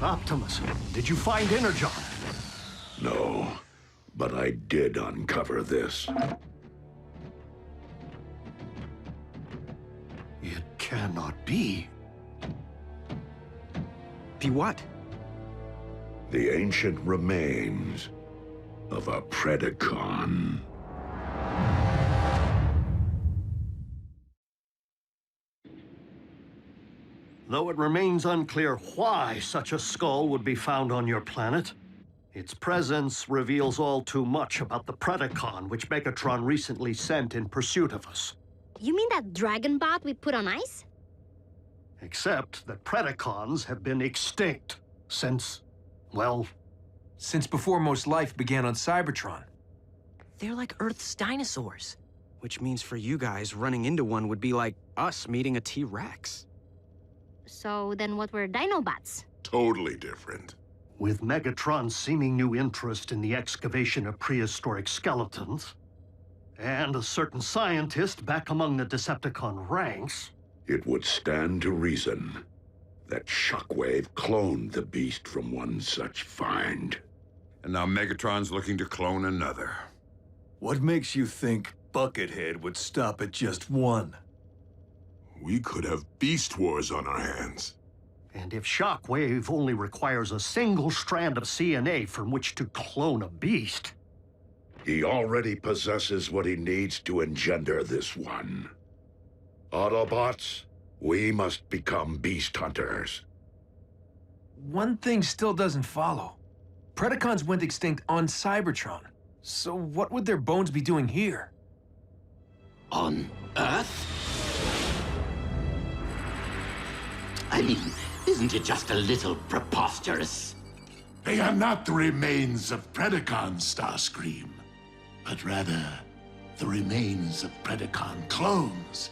Optimus, did you find Energon? No, but I did uncover this. It cannot be. The what? The ancient remains of a Predacon. Though it remains unclear why such a skull would be found on your planet, its presence reveals all too much about the Predacon which Megatron recently sent in pursuit of us. You mean that dragon bot we put on ice? Except that Predacons have been extinct since, well... Since before most life began on Cybertron. They're like Earth's dinosaurs. Which means for you guys, running into one would be like us meeting a T-Rex. So then what were Dinobots? Totally different. With Megatron's seeming new interest in the excavation of prehistoric skeletons, and a certain scientist back among the Decepticon ranks... It would stand to reason that Shockwave cloned the beast from one such find. And now Megatron's looking to clone another. What makes you think Buckethead would stop at just one? We could have beast wars on our hands. And if Shockwave only requires a single strand of CNA from which to clone a beast... He already possesses what he needs to engender this one. Autobots, we must become beast hunters. One thing still doesn't follow. Predacons went extinct on Cybertron. So what would their bones be doing here? On Earth? I mean, isn't it just a little preposterous? They are not the remains of Predacons, Starscream, but rather the remains of Predacon clones.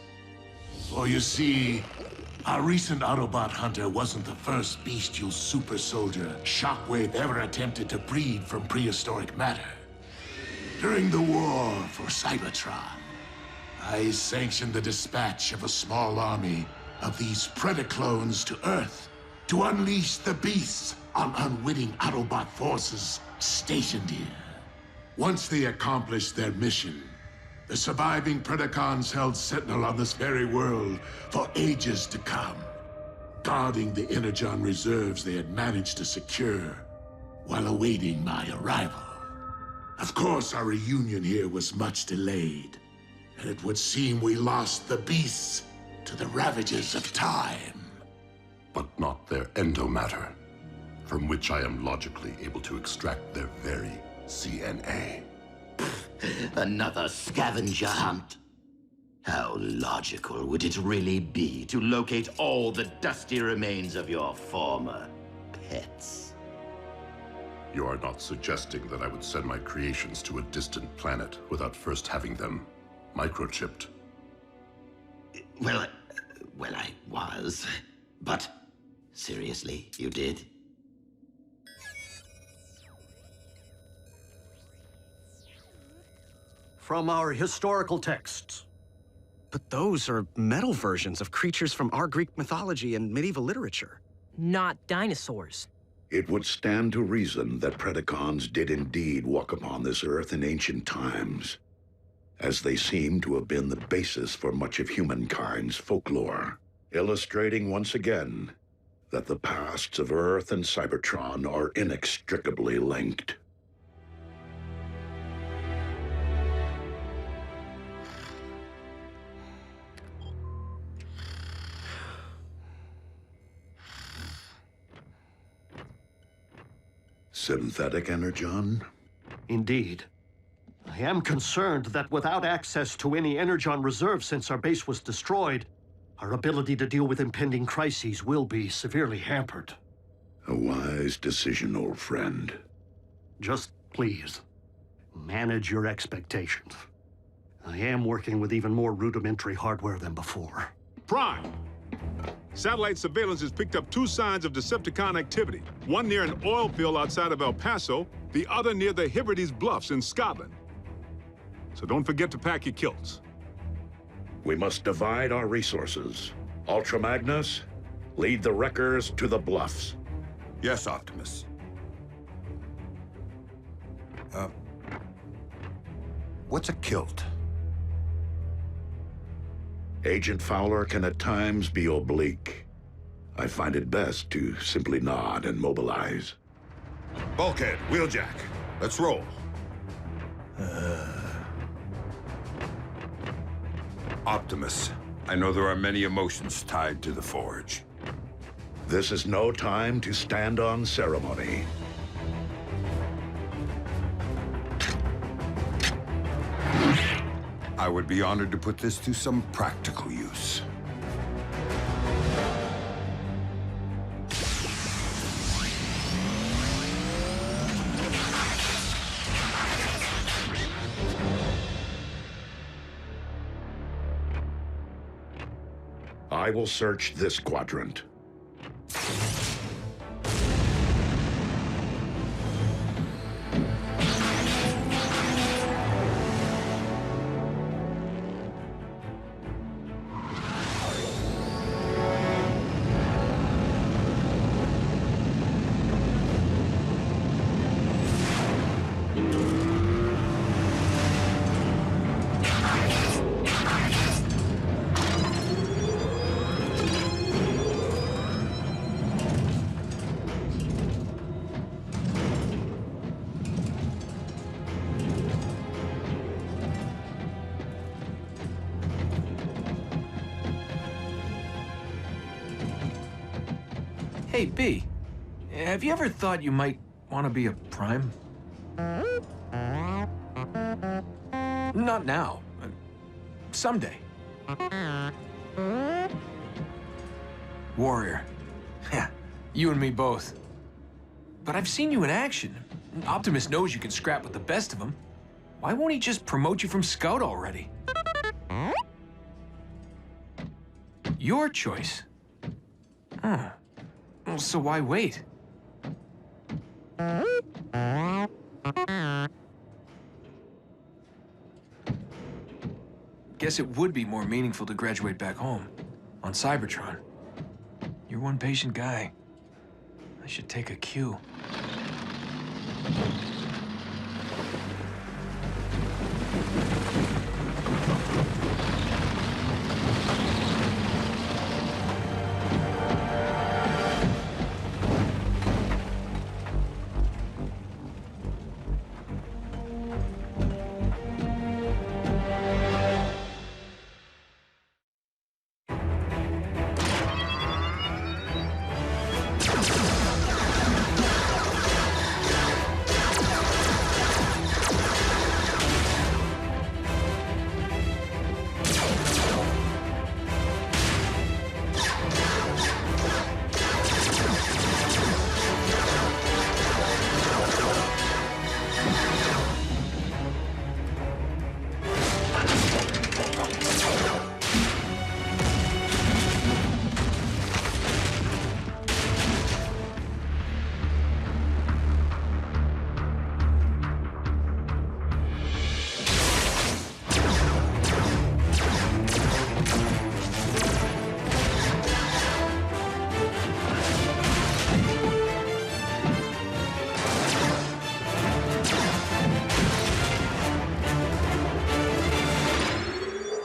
For you see, our recent Autobot hunter wasn't the first bestial super soldier Shockwave ever attempted to breed from prehistoric matter. During the war for Cybertron, I sanctioned the dispatch of a small army of these Predaclones to Earth to unleash the beasts on unwitting Autobot forces stationed here. Once they accomplished their mission, the surviving Predacons held sentinel on this very world for ages to come, guarding the Energon reserves they had managed to secure while awaiting my arrival. Of course, our reunion here was much delayed, and it would seem we lost the beasts to the ravages of time. But not their endomatter, from which I am logically able to extract their very CNA. Another scavenger hunt? How logical would it really be to locate all the dusty remains of your former pets? You are not suggesting that I would send my creations to a distant planet without first having them microchipped? Well, I was. But seriously, you did? From our historical texts. But those are metal versions of creatures from our Greek mythology and medieval literature. Not dinosaurs. It would stand to reason that Predacons did indeed walk upon this Earth in ancient times, as they seem to have been the basis for much of humankind's folklore, illustrating once again that the pasts of Earth and Cybertron are inextricably linked. Synthetic Energon? Indeed. I am concerned that without access to any Energon reserve since our base was destroyed, our ability to deal with impending crises will be severely hampered. A wise decision, old friend. Just please, manage your expectations. I am working with even more rudimentary hardware than before. Prime! Satellite surveillance has picked up 2 signs of Decepticon activity. One near an oil field outside of El Paso, the other near the Hebrides Bluffs in Scotland. So don't forget to pack your kilts. We must divide our resources. Ultra Magnus, lead the Wreckers to the Bluffs. Yes, Optimus. What's a kilt? Agent Fowler can at times be oblique. I find it best to simply nod and mobilize. Bulkhead, Wheeljack, let's roll. Optimus, I know there are many emotions tied to the Forge. This is no time to stand on ceremony. I would be honored to put this to some practical use. I will search this quadrant. Hey, B, have you ever thought you might want to be a Prime? Not now. Someday. Warrior. Yeah, you and me both. But I've seen you in action. Optimus knows you can scrap with the best of them. Why won't he just promote you from Scout already? Your choice. Huh. Well, so why wait? Guess it would be more meaningful to graduate back home, on Cybertron. You're one patient guy. I should take a cue.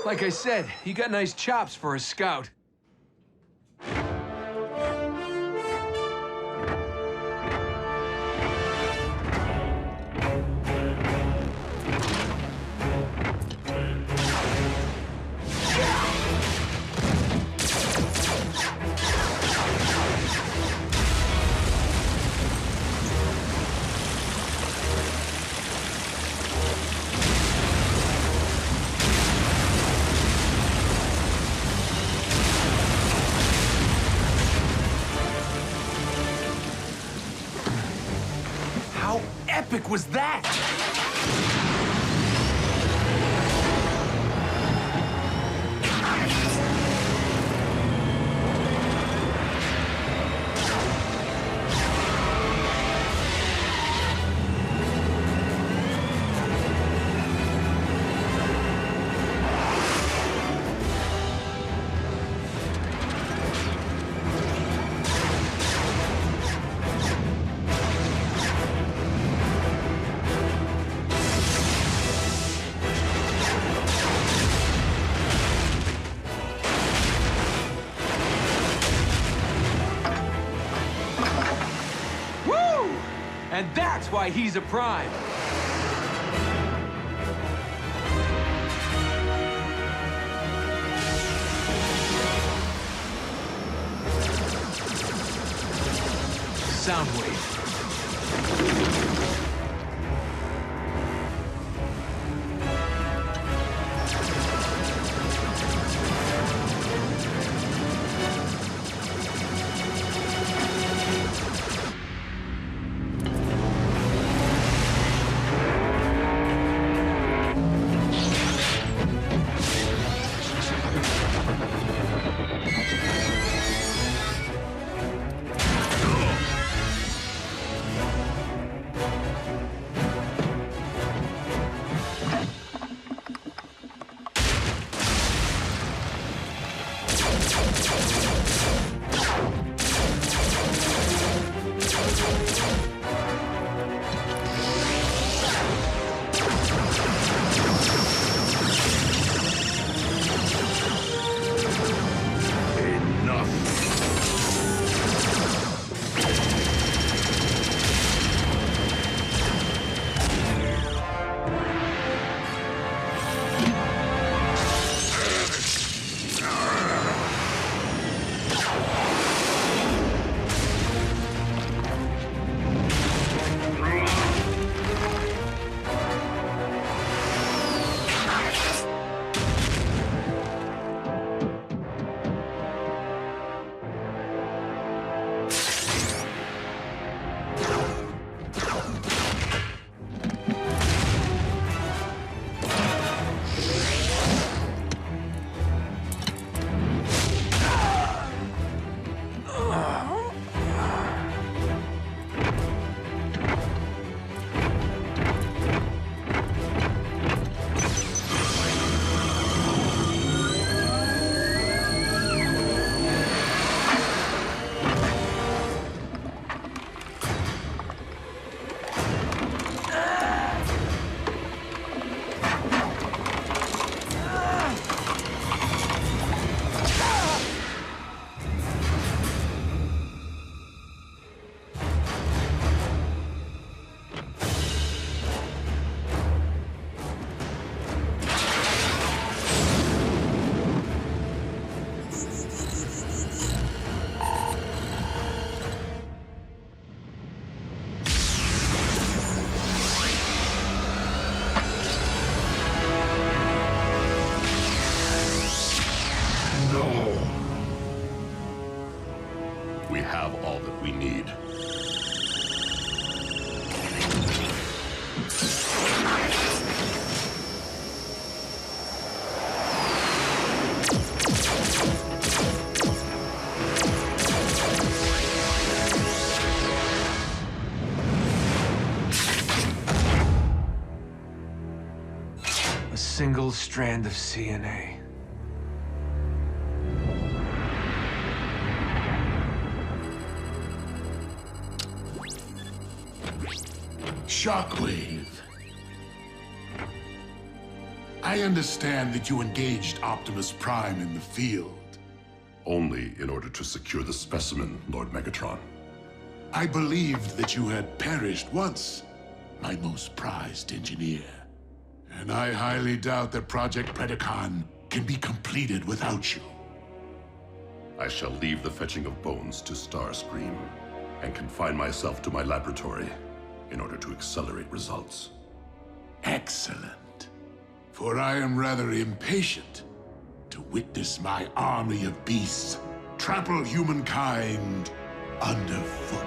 Like I said, you got nice chops for a Scout. How epic was that? And that's why he's a Prime. Soundwave. We have all that we need. A single strand of CNA. Shockwave. I understand that you engaged Optimus Prime in the field. Only in order to secure the specimen, Lord Megatron. I believed that you had perished once, my most prized engineer. And I highly doubt that Project Predacon can be completed without you. I shall leave the fetching of bones to Starscream and confine myself to my laboratory in order to accelerate results. Excellent. For I am rather impatient to witness my army of beasts trample humankind underfoot.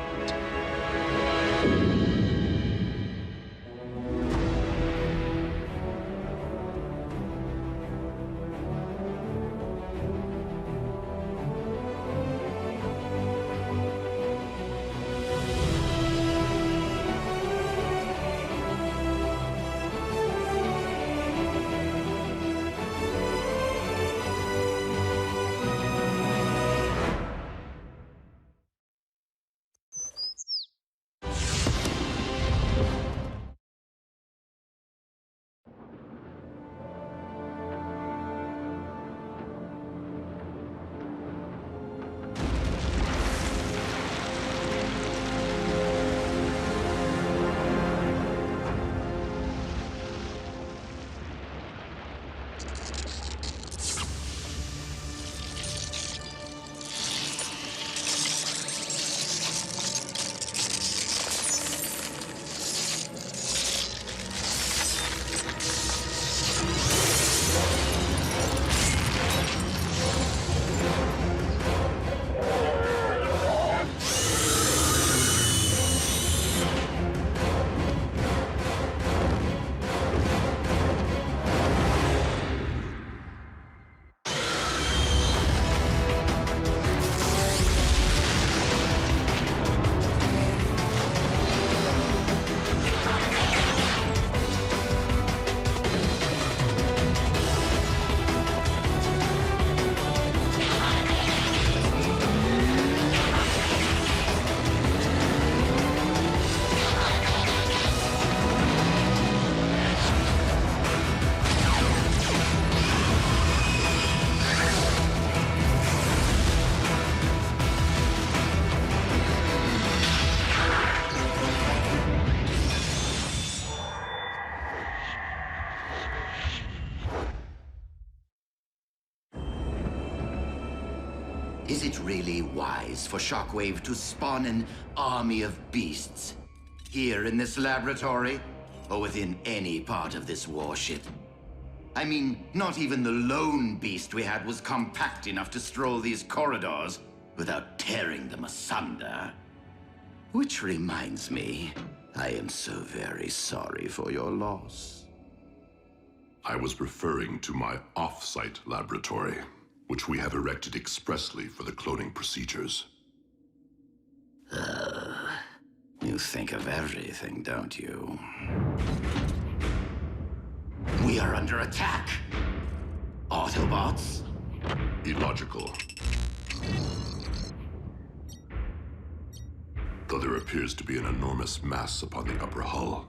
Is it really wise for Shockwave to spawn an army of beasts here in this laboratory, or within any part of this warship? I mean, not even the lone beast we had was compact enough to stroll these corridors without tearing them asunder. Which reminds me, I am so very sorry for your loss. I was referring to my off-site laboratory, which we have erected expressly for the cloning procedures. You think of everything, don't you? We are under attack! Autobots? Illogical. Though there appears to be an enormous mass upon the upper hull.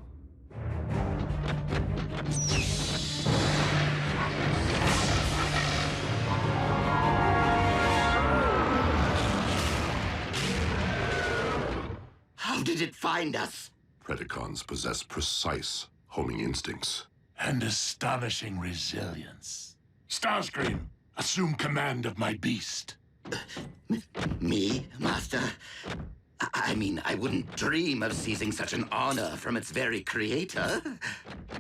How did it find us? Predacons possess precise homing instincts. And astonishing resilience. Starscream, assume command of my beast. Me, Master? I mean, I wouldn't dream of seizing such an honor from its very creator.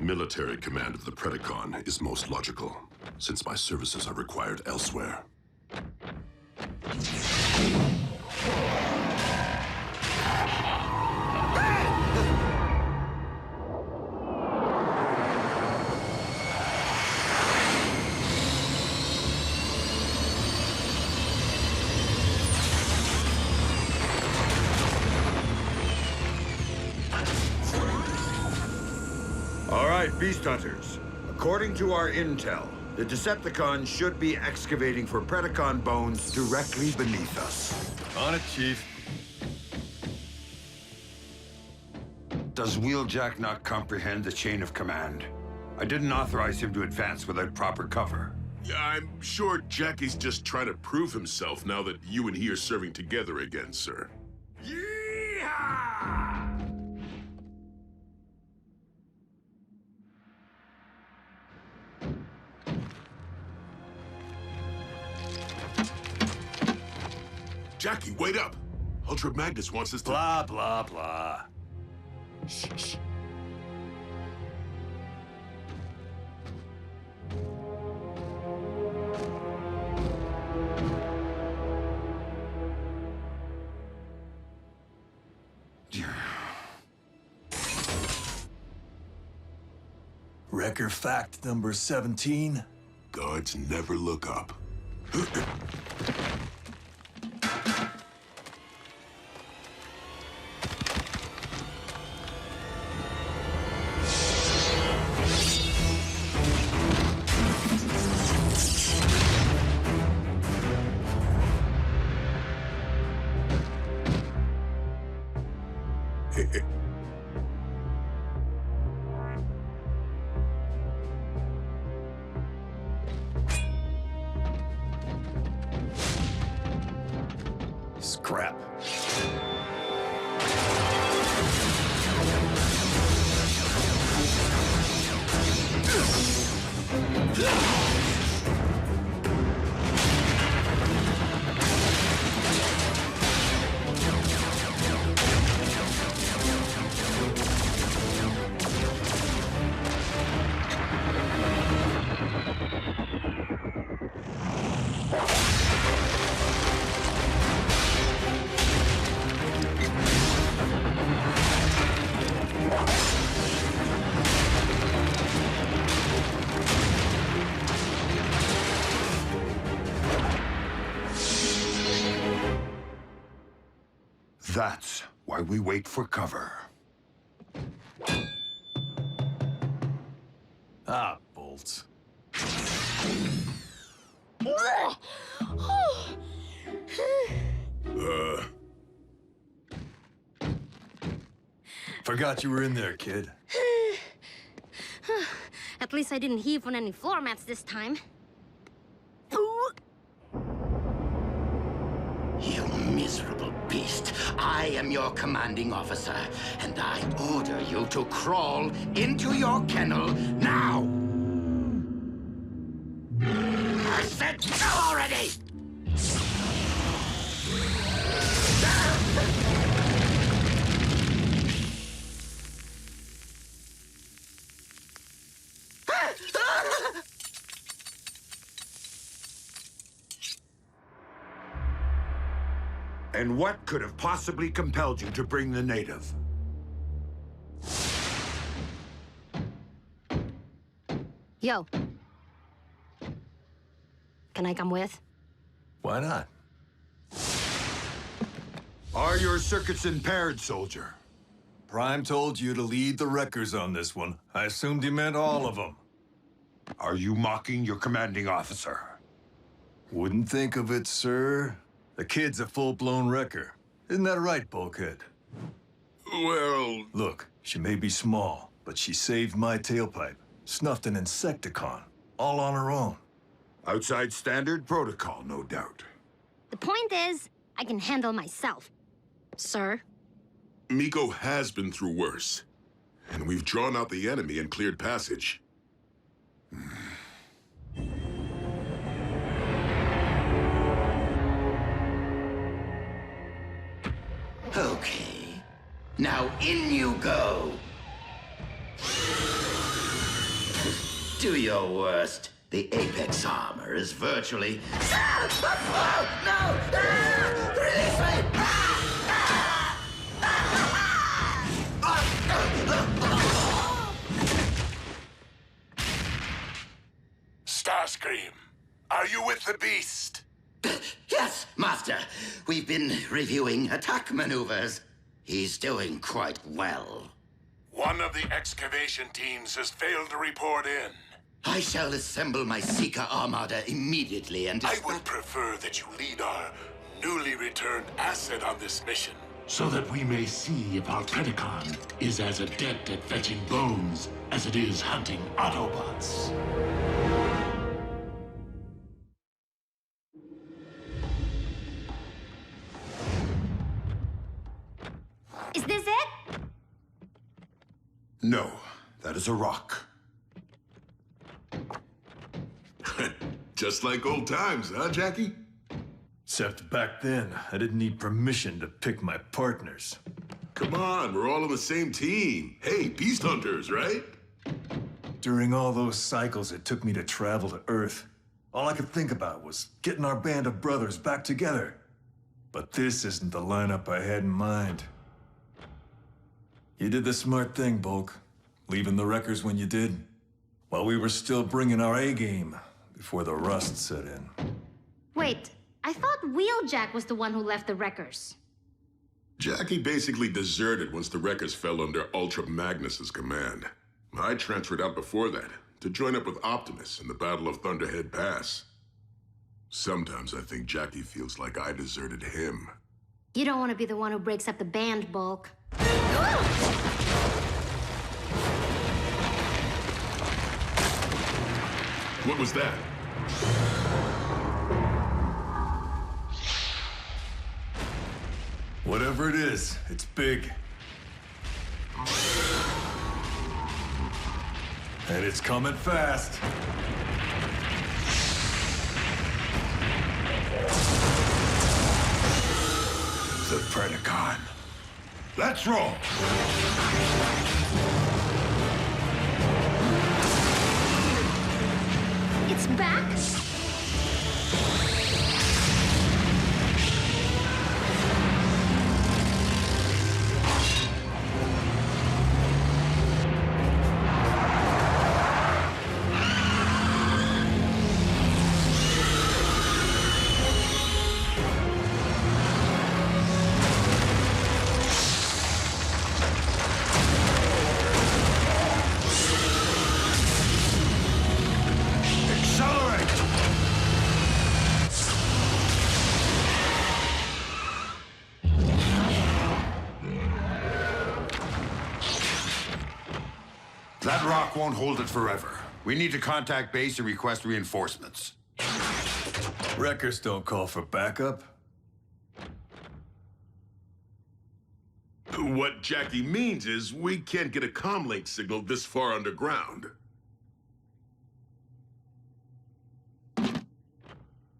Military command of the Predacon is most logical, since my services are required elsewhere. Beast Hunters, according to our intel, the Decepticons should be excavating for Predacon bones directly beneath us. On it, Chief. Does Wheeljack not comprehend the chain of command? I didn't authorize him to advance without proper cover. Yeah, I'm sure Jackie's just trying to prove himself now that you and he are serving together again, sir. Jackie, wait up! Ultra Magnus wants us to— Blah, blah, blah. Shh. Wrecker fact number 17. Guards never look up. Scrap. That's why we wait for cover. Ah, bolts. Forgot you were in there, kid. At least I didn't heave on any floor mats this time. You miserable beast. I am your commanding officer, and I order you to crawl into your kennel now! I said go already! And what could have possibly compelled you to bring the native? Yo. Can I come with? Why not? Are your circuits impaired, soldier? Prime told you to lead the wreckers on this one. I assumed he meant all of them. Are you mocking your commanding officer? Wouldn't think of it, sir. The kid's a full-blown wrecker. Isn't that right, Bulkhead? Well... Look, she may be small, but she saved my tailpipe. Snuffed an Insecticon, all on her own. Outside standard protocol, no doubt. The point is, I can handle myself. Sir? Miko has been through worse. And we've drawn out the enemy and cleared passage. Okay. Now in you go! Do your worst. The Apex armor is virtually... Ah! No! Ah! Release me! Starscream, are you with the beast? Yes, Master. We've been reviewing attack maneuvers. He's doing quite well. One of the excavation teams has failed to report in. I shall assemble my Seeker Armada immediately and... I would prefer that you lead our newly returned asset on this mission. So that we may see if our Predacon is as adept at fetching bones as it is hunting Autobots. Is this it? No, that is a rock. Just like old times, huh, Jackie? Except back then, I didn't need permission to pick my partners. Come on, we're all on the same team. Hey, beast hunters, right? During all those cycles it took me to travel to Earth, all I could think about was getting our band of brothers back together. But this isn't the lineup I had in mind. You did the smart thing, Bulk. Leaving the wreckers when you did. While we were still bringing our A-game, before the rust set in. Wait, I thought Wheeljack was the one who left the wreckers. Jackie basically deserted once the wreckers fell under Ultra Magnus's command. I transferred out before that, to join up with Optimus in the Battle of Thunderhead Pass. Sometimes I think Jackie feels like I deserted him. You don't want to be the one who breaks up the band, Bulk. What was that? Whatever it is, it's big. And it's coming fast. The Predacon. Let's roll! It's back? That rock won't hold it forever. We need to contact base and request reinforcements. Wreckers don't call for backup. What Jackie means is we can't get a comlink signal this far underground.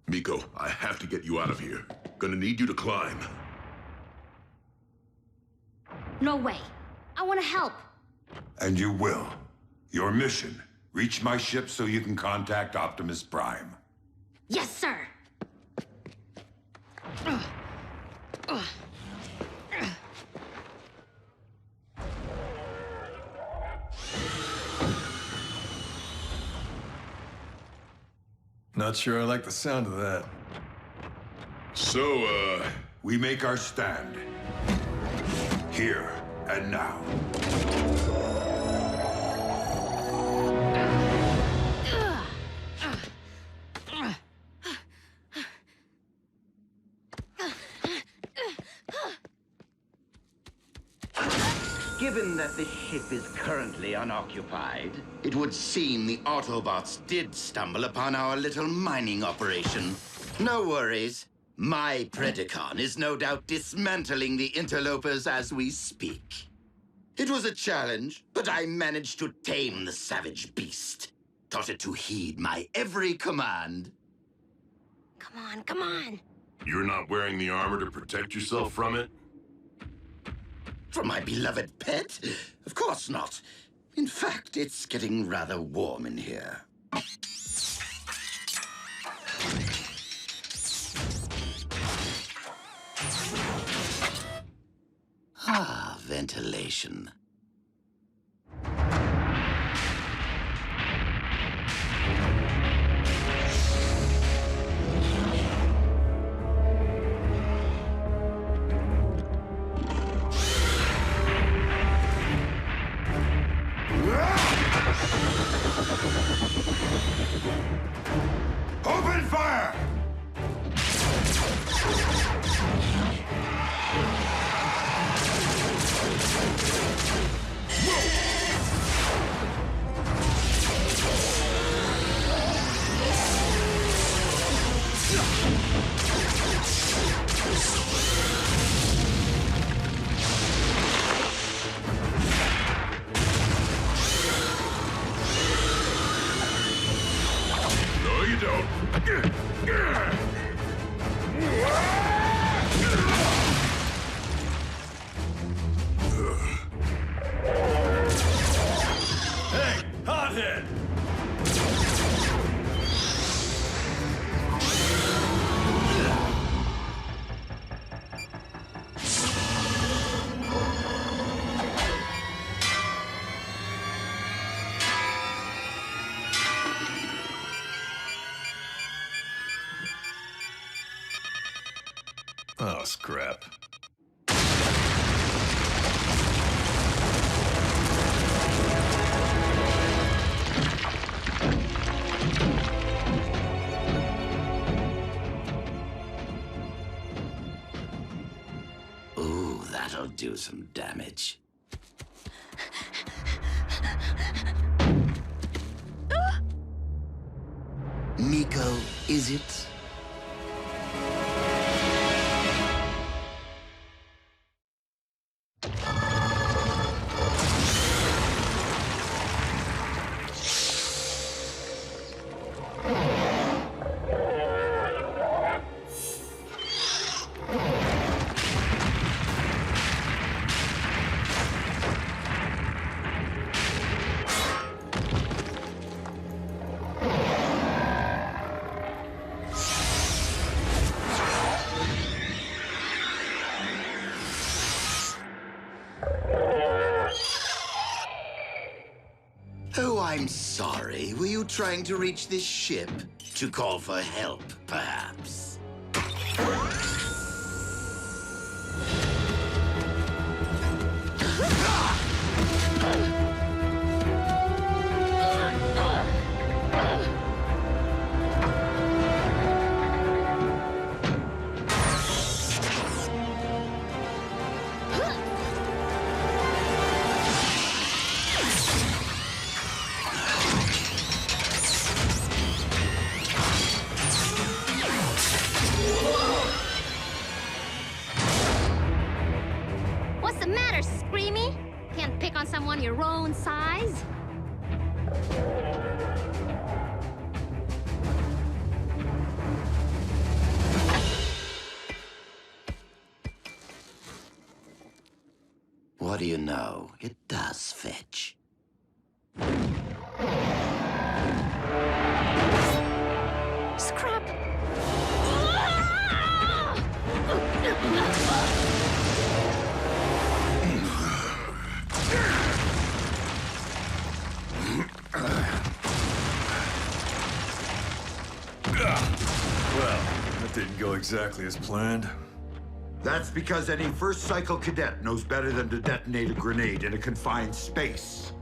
Miko, I have to get you out of here. Gonna need you to climb. No way. I want to help. And you will. Your mission, reach my ship so you can contact Optimus Prime. Yes, sir. Not sure I like the sound of that. So, we make our stand. Here and now. Given that the ship is currently unoccupied, it would seem the Autobots did stumble upon our little mining operation. No worries. My Predacon is no doubt dismantling the interlopers as we speak. It was a challenge, but I managed to tame the savage beast. Taught it to heed my every command. Come on, come on. You're not wearing the armor to protect yourself from it? From my beloved pet? Of course not. In fact, it's getting rather warm in here. Ah, ventilation. Open fire! No, you don't. Hey, hothead! Oh, scrap. Ooh, that'll do some damage. Miko, is it? Oh, I'm sorry. Were you trying to reach this ship? To call for help, perhaps? What's the matter, Screamy? Can't pick on someone your own size? What do you know? It does fetch. Scrap! didn't go exactly as planned. That's because any first cycle cadet knows better than to detonate a grenade in a confined space.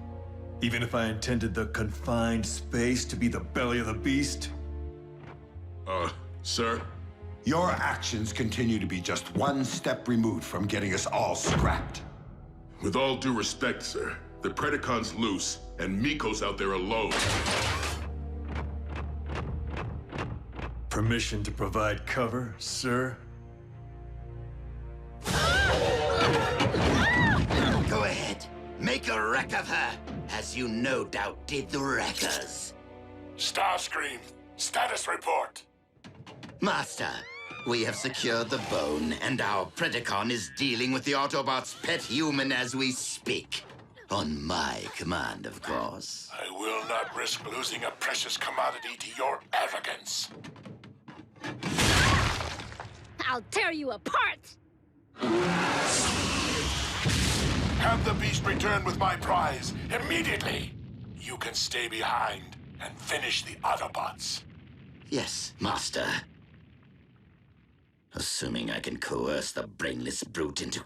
Even if I intended the confined space to be the belly of the beast? Sir? Your actions continue to be just one step removed from getting us all scrapped. With all due respect, sir, the Predacon's loose, and Miko's out there alone. Permission to provide cover, sir? Go ahead. Make a wreck of her, as you no doubt did the Wreckers. Starscream, status report. Master, we have secured the bone, and our Predacon is dealing with the Autobots' pet human as we speak. On my command, of course. I will not risk losing a precious commodity to your arrogance. I'll tear you apart! Have the beast return with my prize immediately. You can stay behind and finish the Autobots. Yes, Master. Assuming I can coerce the brainless brute into...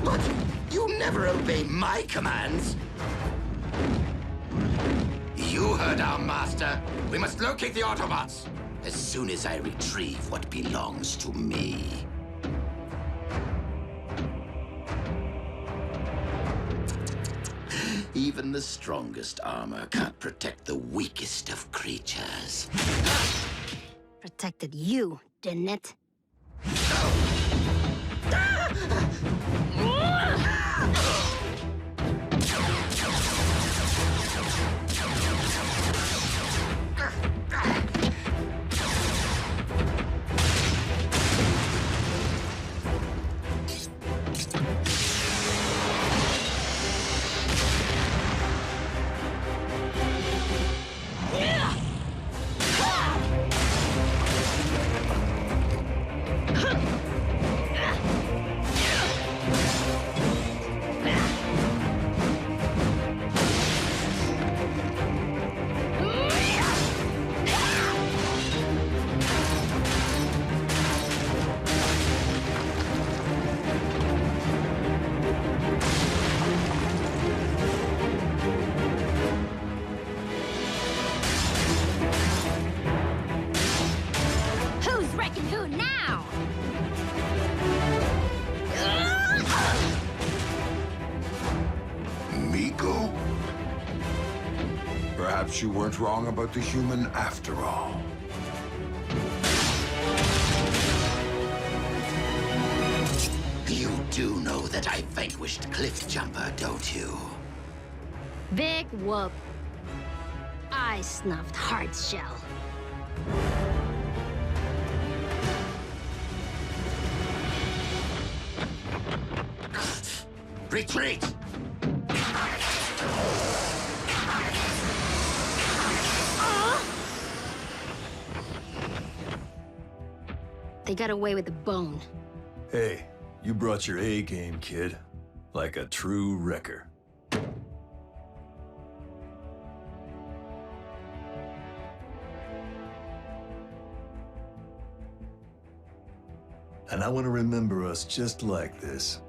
But you never obey my commands! You heard our master. We must locate the Autobots as soon as I retrieve what belongs to me. Even the strongest armor can't protect the weakest of creatures. Protected you, didn't it? Perhaps you weren't wrong about the human after all. You do know that I vanquished Cliffjumper, don't you? Big whoop. I snuffed Hardshell. Retreat! They got away with the bone. Hey, you brought your A game, kid. Like a true wrecker. And I want to remember us just like this.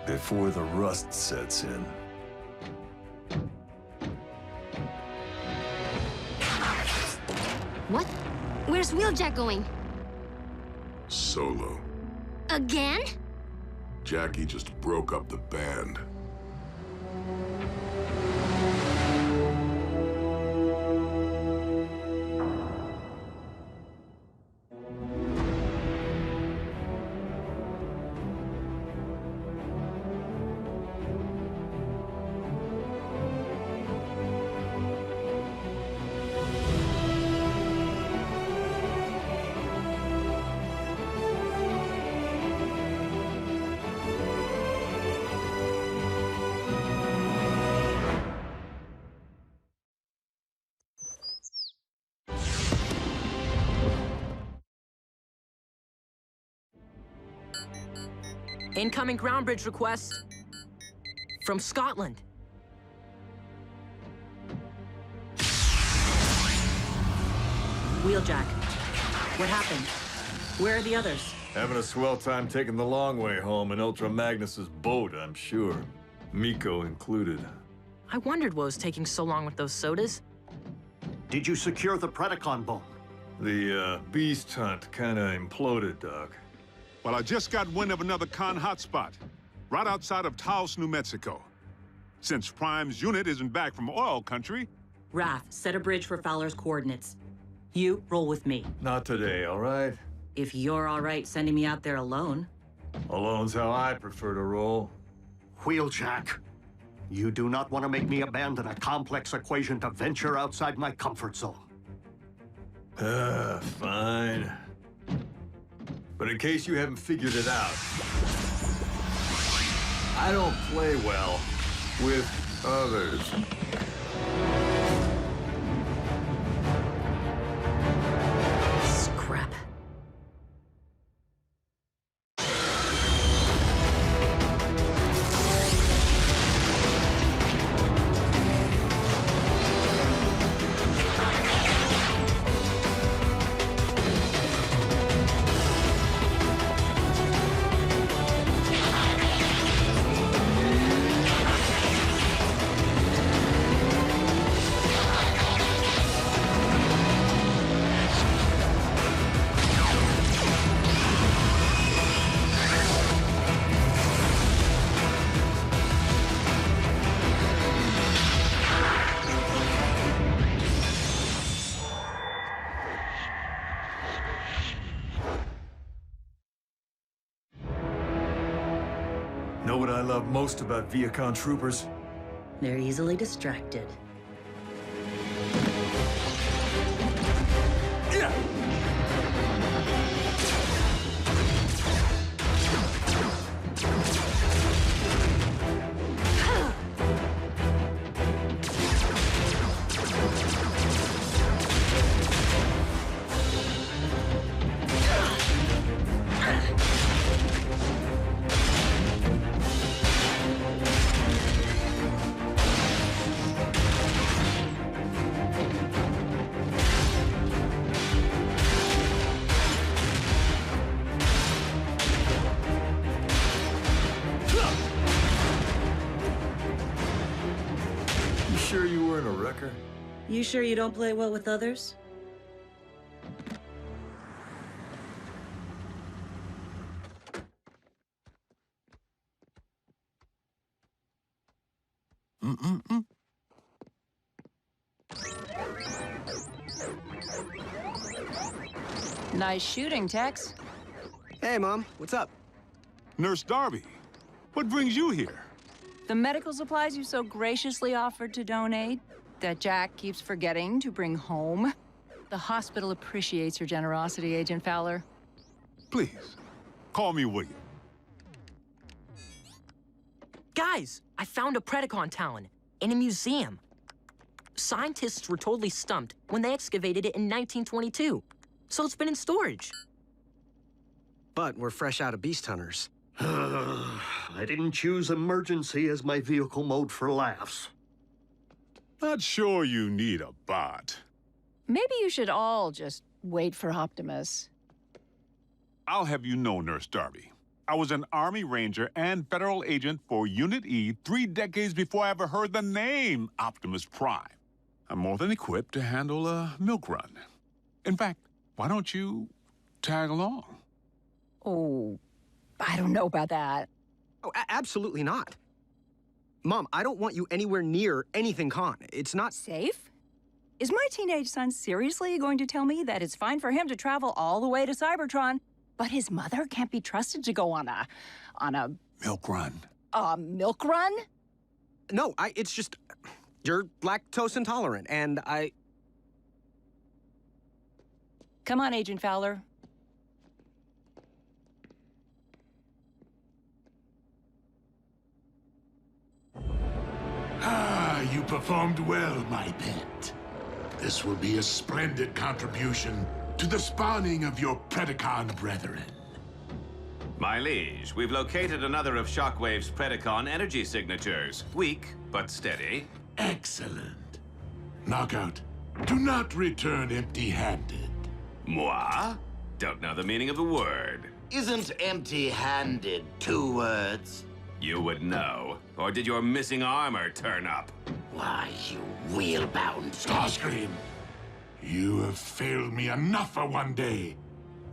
Before the rust sets in. What? Where's Wheeljack going? Solo. Again? Jackie just broke up the band. Incoming ground bridge request from Scotland. Wheeljack, what happened? Where are the others? Having a swell time taking the long way home in Ultra Magnus's boat, I'm sure. Miko included. I wondered what was taking so long with those sodas. Did you secure the Predacon bomb? The beast hunt kinda imploded, Doc. Well, I just got wind of another con hotspot, right outside of Taos, New Mexico. Since Prime's unit isn't back from oil country... Wrath, set a bridge for Fowler's coordinates. You, roll with me. Not today, all right? If you're all right sending me out there alone. Alone's how I prefer to roll. Wheeljack, you do not want to make me abandon a complex equation to venture outside my comfort zone. Fine. But in case you haven't figured it out, I don't play well with others. Scrap. Know what I love most about Viacon troopers? They're easily distracted. Sure you weren't a wrecker? You sure you don't play well with others? Nice shooting, Tex. Hey, Mom. What's up? Nurse Darby, what brings you here? The medical supplies you so graciously offered to donate, that Jack keeps forgetting to bring home. The hospital appreciates your generosity, Agent Fowler. Please, call me William. Guys, I found a Predacon talon in a museum. Scientists were totally stumped when they excavated it in 1922, so it's been in storage. But we're fresh out of beast hunters. I didn't choose emergency as my vehicle mode for laughs. Not sure you need a bot. Maybe you should all just wait for Optimus. I'll have you know, Nurse Darby, I was an Army Ranger and federal agent for Unit E 3 decades before I ever heard the name Optimus Prime. I'm more than equipped to handle a milk run. In fact, why don't you tag along? Oh, I don't know about that. Oh, absolutely not. Mom, I don't want you anywhere near anything con. It's not safe. Is my teenage son seriously going to tell me that it's fine for him to travel all the way to Cybertron, but his mother can't be trusted to go on a milk run? A milk run? No, it's just you're lactose intolerant, and I... Come on, Agent Fowler. You performed well, my pet. This will be a splendid contribution to the spawning of your Predacon brethren. My liege, we've located another of Shockwave's Predacon energy signatures. Weak, but steady. Excellent. Knockout, do not return empty-handed. Moi? Don't know the meaning of the word. Isn't empty-handed 2 words? You would know. Or did your missing armor turn up? Why, you wheel-bound... Starscream, you have failed me enough for one day.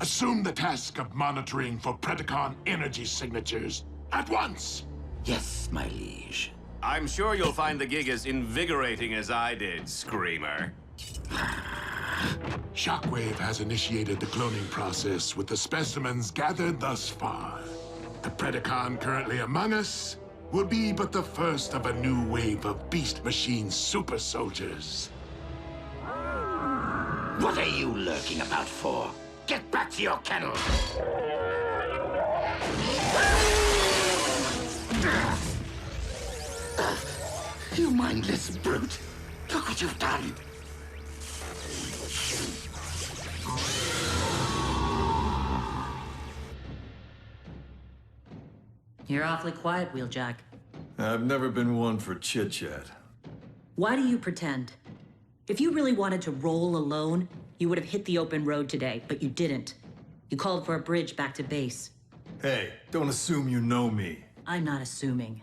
Assume the task of monitoring for Predacon energy signatures at once. Yes, my liege. I'm sure you'll find the gig as invigorating as I did, Screamer. Shockwave has initiated the cloning process with the specimens gathered thus far. The Predacon currently among us will be but the first of a new wave of Beast Machine super soldiers. What are you lurking about for? Get back to your kennel! You mindless brute! Look what you've done! You're awfully quiet, Wheeljack. I've never been one for chit-chat. Why do you pretend? If you really wanted to roll alone, you would have hit the open road today, but you didn't. You called for a bridge back to base. Hey, don't assume you know me. I'm not assuming.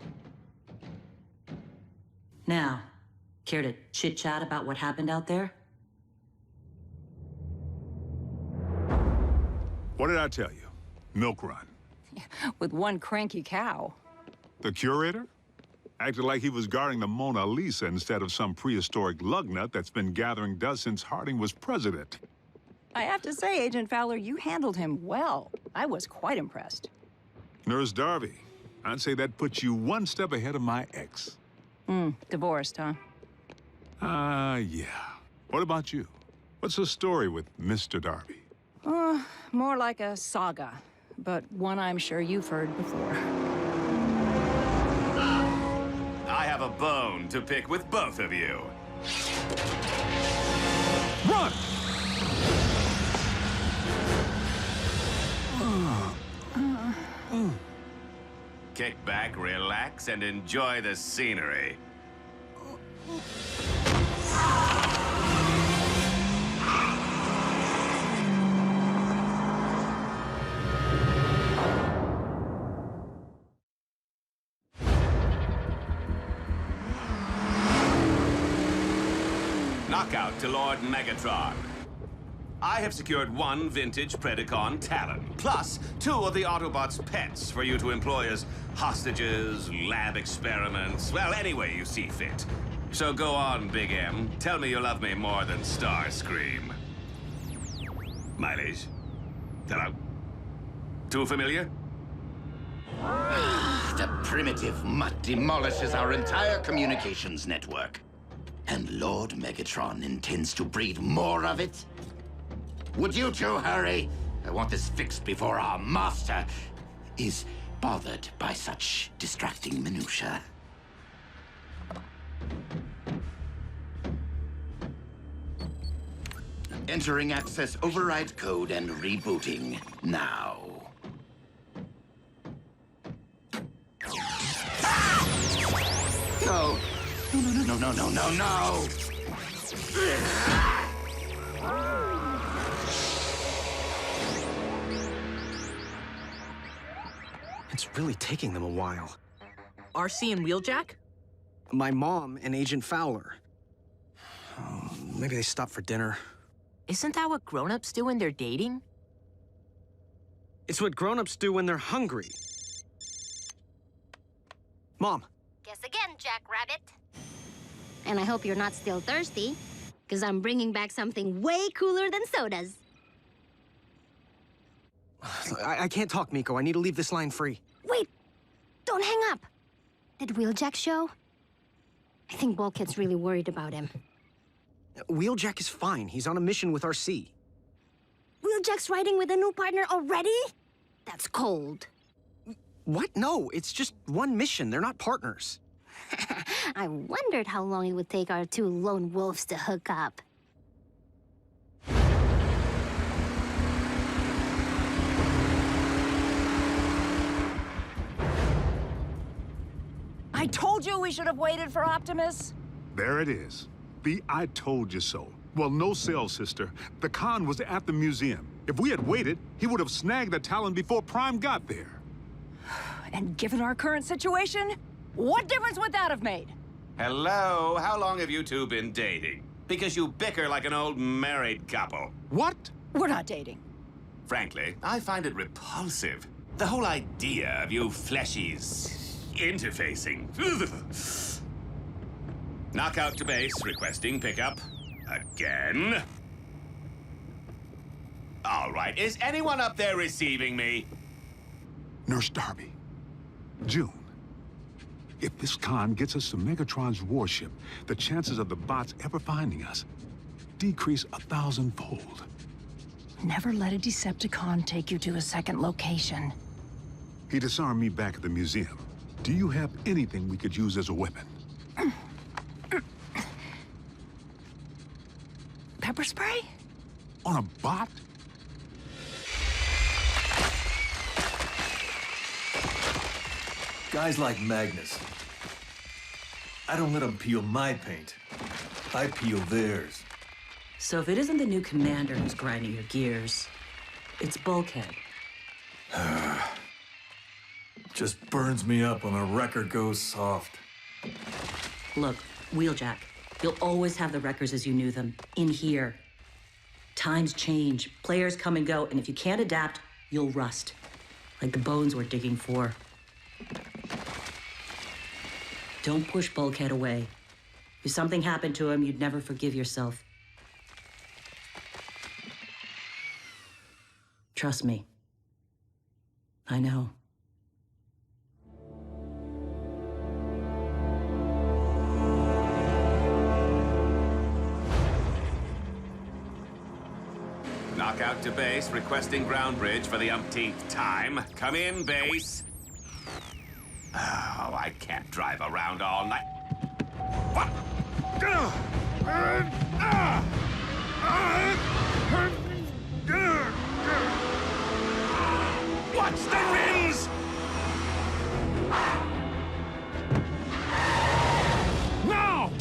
Now, care to chit-chat about what happened out there? What did I tell you? Milk run. With one cranky cow. The curator? Acted like he was guarding the Mona Lisa instead of some prehistoric lugnut that's been gathering dust since Harding was president. I have to say, Agent Fowler, you handled him well. I was quite impressed. Nurse Darby, I'd say that puts you one step ahead of my ex. Divorced, huh? Yeah. What about you? What's the story with Mr. Darby? More like a saga, but one I'm sure you've heard before. I have a bone to pick with both of you. Run! Kick back, relax, and enjoy the scenery. Knockout to Lord Megatron. I have secured 1 vintage Predacon Talon, plus 2 of the Autobots' pets for you to employ as hostages, lab experiments, well, any way you see fit. So go on, Big M. Tell me you love me more than Starscream. Mileage? Hello? Too familiar? The primitive mutt demolishes our entire communications network. And Lord Megatron intends to breed more of it? Would you two hurry? I want this fixed before our master is bothered by such distracting minutiae. Entering access override code and rebooting now. No! No! It's really taking them a while. RC and Wheeljack? My mom and Agent Fowler. Oh, maybe they stopped for dinner. Isn't that what grown-ups do when they're dating? It's what grown-ups do when they're hungry. Mom. Guess again, Jackrabbit. And I hope you're not still thirsty, because I'm bringing back something way cooler than sodas. I can't talk, Miko. I need to leave this line free. Wait! Don't hang up! Did Wheeljack show? I think Bulkhead's really worried about him. Wheeljack is fine. He's on a mission with RC. Wheeljack's riding with a new partner already? That's cold. What? No, it's just one mission. They're not partners. I wondered how long it would take our 2 lone wolves to hook up. I told you we should have waited for Optimus. There it is. The I told you so. Well, no sell, sister. The Khan was at the museum. If we had waited, he would have snagged the Talon before Prime got there. And given our current situation, what difference would that have made? Hello? How long have you two been dating? Because you bicker like an old married couple. What? We're not dating. Frankly, I find it repulsive. The whole idea of you fleshies interfacing. Knockout to base, requesting pickup. Again. All right, is anyone up there receiving me? Nurse Darby. June. If this Khan gets us to Megatron's warship, the chances of the bots ever finding us decrease 1,000-fold. Never let a Decepticon take you to a second location. He disarmed me back at the museum. Do you have anything we could use as a weapon? Pepper spray? On a bot? Guys like Magnus. I don't let them peel my paint. I peel theirs. So if it isn't the new commander who's grinding your gears, it's Bulkhead. Just burns me up when a record goes soft. Look, Wheeljack, you'll always have the Wreckers as you knew them, in here. Times change, players come and go, and if you can't adapt, you'll rust. Like the bones we're digging for. Don't push Bulkhead away. If something happened to him, you'd never forgive yourself. Trust me. I know. Knockout to base, requesting ground bridge for the umpteenth time. Come in, base. Oh, I can't drive around all night. What? Watch the rims! No!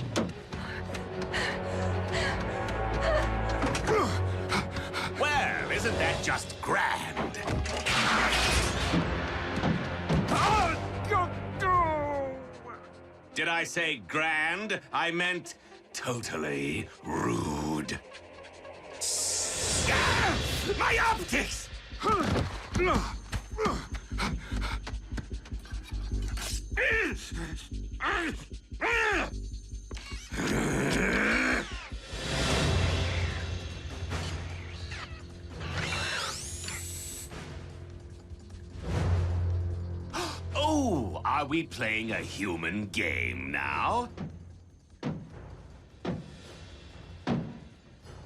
Well, isn't that just grand? Did I say grand? I meant totally rude. Ah! My optics! Oh, are we playing a human game now?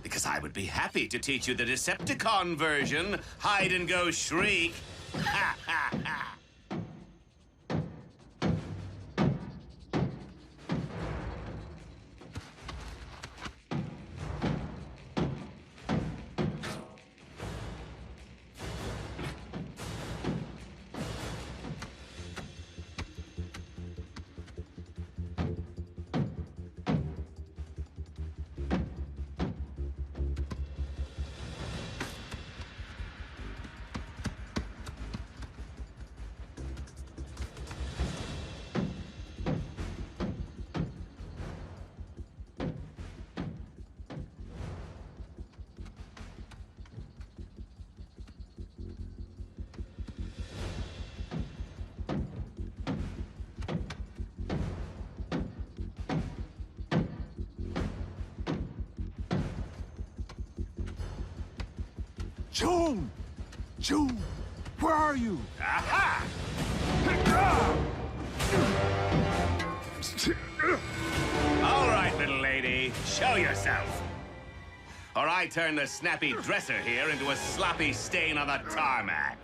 Because I would be happy to teach you the Decepticon version. Hide and go shriek. Ha ha ha. June! June! Where are you? Aha! All right, little lady, show yourself. Or I turn the snappy dresser here into a sloppy stain on the tarmac.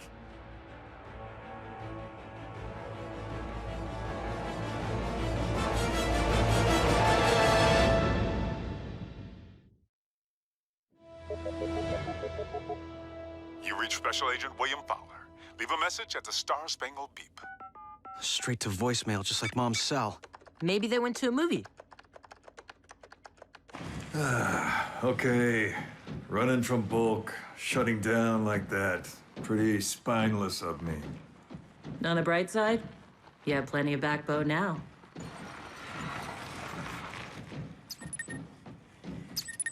You reached Special Agent William Fowler. Leave a message at the Star Spangled Beep. Straight to voicemail, just like Mom's cell. Maybe they went to a movie. Okay. Running from bulk, shutting down like that. Pretty spineless of me. On the bright side, you have plenty of backbone now.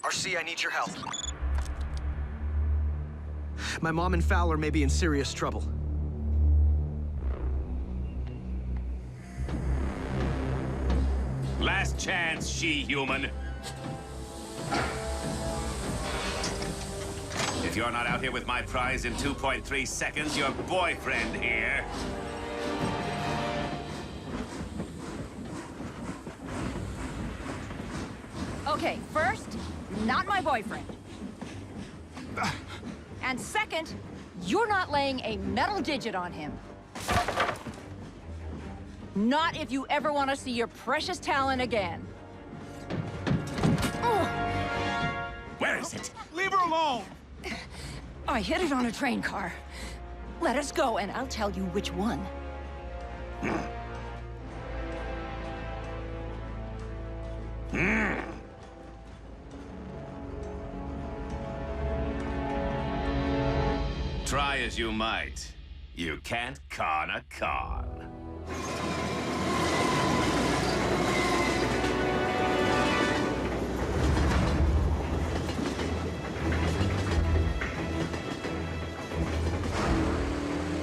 RC, I need your help. My mom and Fowler may be in serious trouble. Last chance, she-human. If you're not out here with my prize in 2.3 seconds, your boyfriend here. Okay, first, not my boyfriend. And second, you're not laying a metal digit on him. Not if you ever want to see your precious talent again. Where is it? Leave her alone! I hit it on a train car. Let us go, and I'll tell you which one. Try as you might, you can't con a con.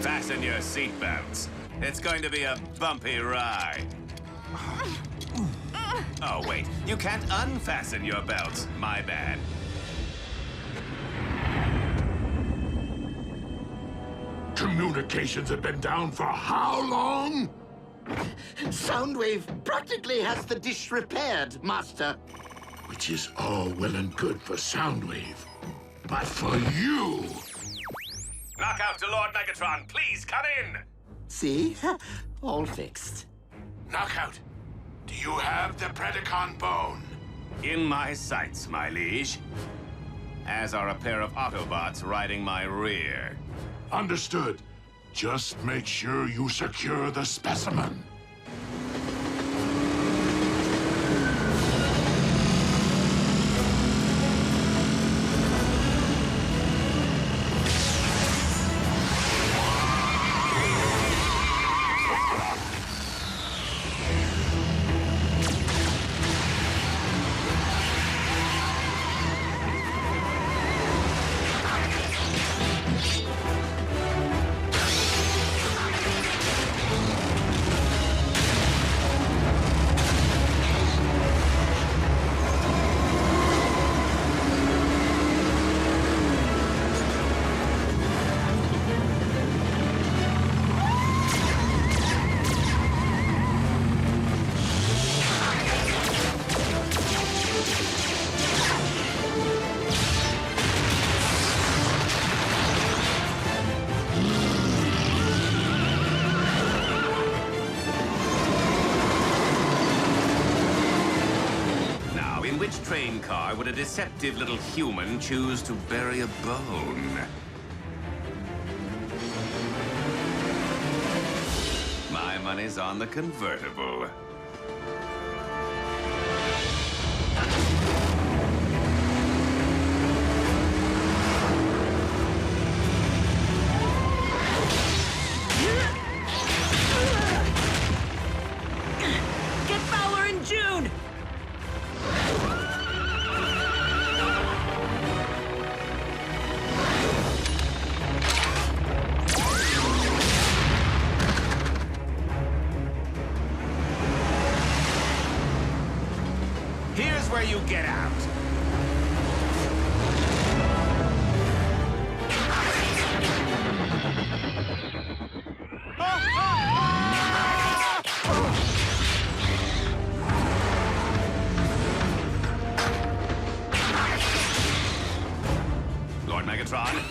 Fasten your seatbelts. It's going to be a bumpy ride. Oh, wait. You can't unfasten your belts. My bad. Communications have been down for how long? Soundwave practically has the dish repaired, Master. Which is all well and good for Soundwave. But for you... Knockout to Lord Megatron, please come in! See? All fixed. Knockout, do you have the Predacon bone? In my sights, my liege. As are a pair of Autobots riding my rear. Understood. Just make sure you secure the specimen. Train car would a deceptive little human choose to bury a bone? My money's on the convertible. Get Fowler in June! Here's where you get out. Lord Megatron,